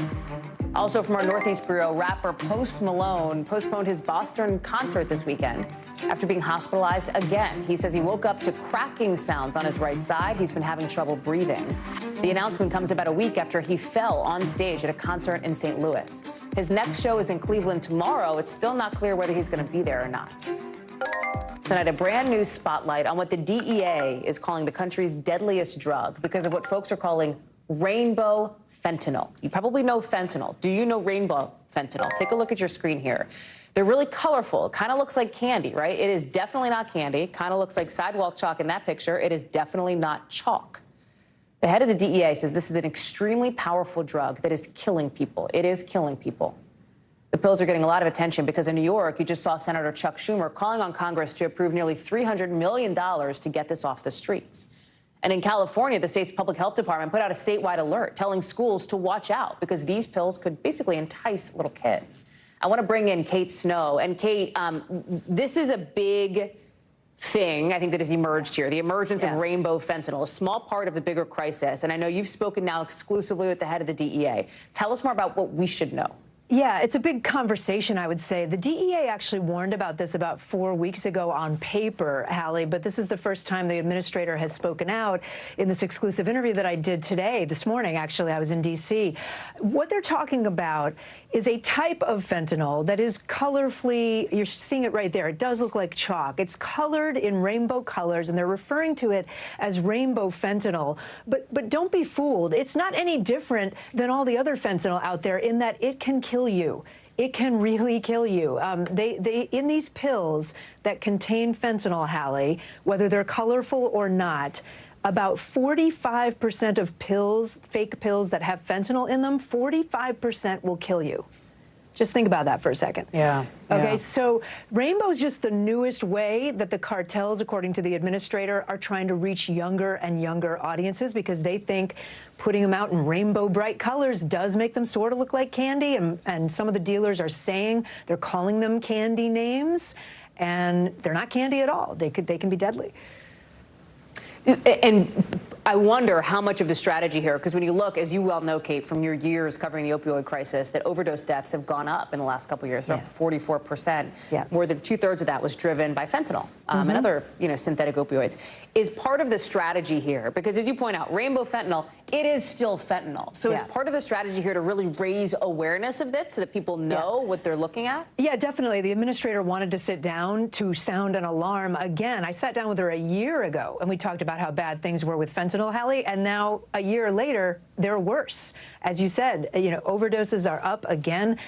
Also from our Northeast Bureau, rapper Post Malone postponed his Boston concert this weekend after being hospitalized again. He says he woke up to cracking sounds on his right side. He's been having trouble breathing. The announcement comes about a week after he fell on stage at a concert in St. Louis. His next show is in Cleveland tomorrow. It's still not clear whether he's going to be there or not. Tonight, a brand new spotlight on what the DEA is calling the country's deadliest drug because of what folks are calling rainbow fentanyl. You probably know fentanyl. Do you know rainbow fentanyl? Take a look at your screen here. They're really colorful. It kind of looks like candy, right? It is definitely not candy. Kind of looks like sidewalk chalk in that picture. It is definitely not chalk. The head of the DEA says this is an extremely powerful drug that is killing people. It is killing people. The pills are getting a lot of attention because in New York, you just saw Senator Chuck Schumer calling on Congress to approve nearly $300 million to get this off the streets. And in California, the state's public health department put out a statewide alert telling schools to watch out because these pills could basically entice little kids. I want to bring in Kate Snow. And Kate, this is a big thing, I think, that has emerged here, the emergence of rainbow fentanyl, a small part of the bigger crisis. And I know you've spoken now exclusively with the head of the DEA. Tell us more about what we should know. Yeah, it's a big conversation, I would say. The DEA actually warned about this about 4 weeks ago on paper, Hallie, but this is the first time the administrator has spoken out in this exclusive interview that I did today, this morning, actually. I was in D.C. What they're talking about is a type of fentanyl that is colorfully, you're seeing it right there, it does look like chalk. It's colored in rainbow colors, and they're referring to it as rainbow fentanyl. But don't be fooled. It's not any different than all the other fentanyl out there in that it can kill you. It can really kill you. They in these pills that contain fentanyl, Hallie, whether they're colorful or not, about 45% of pills, fake pills that have fentanyl in them, 45% will kill you. Just think about that for a second. Yeah. Okay, so rainbow's just the newest way that the cartels, according to the administrator, are trying to reach younger and younger audiences because they think putting them out in rainbow bright colors does make them sort of look like candy. And some of the dealers are saying they're calling them candy names, and they're not candy at all. They can be deadly. And I wonder how much of the strategy here, because when you look, as you well know, Kate, from your years covering the opioid crisis, that overdose deaths have gone up in the last couple of years. They're up 44%. Yeah. More than 2/3 of that was driven by fentanyl and other, synthetic opioids. Is part of the strategy here, because as you point out, rainbow fentanyl, it is still fentanyl. So is part of the strategy here to really raise awareness of this so that people know what they're looking at? Yeah, definitely. The administrator wanted to sit down to sound an alarm again. I sat down with her a year ago, and we talked about how bad things were with fentanyl, Hallie, and now a year later, they're worse. As you said, overdoses are up again.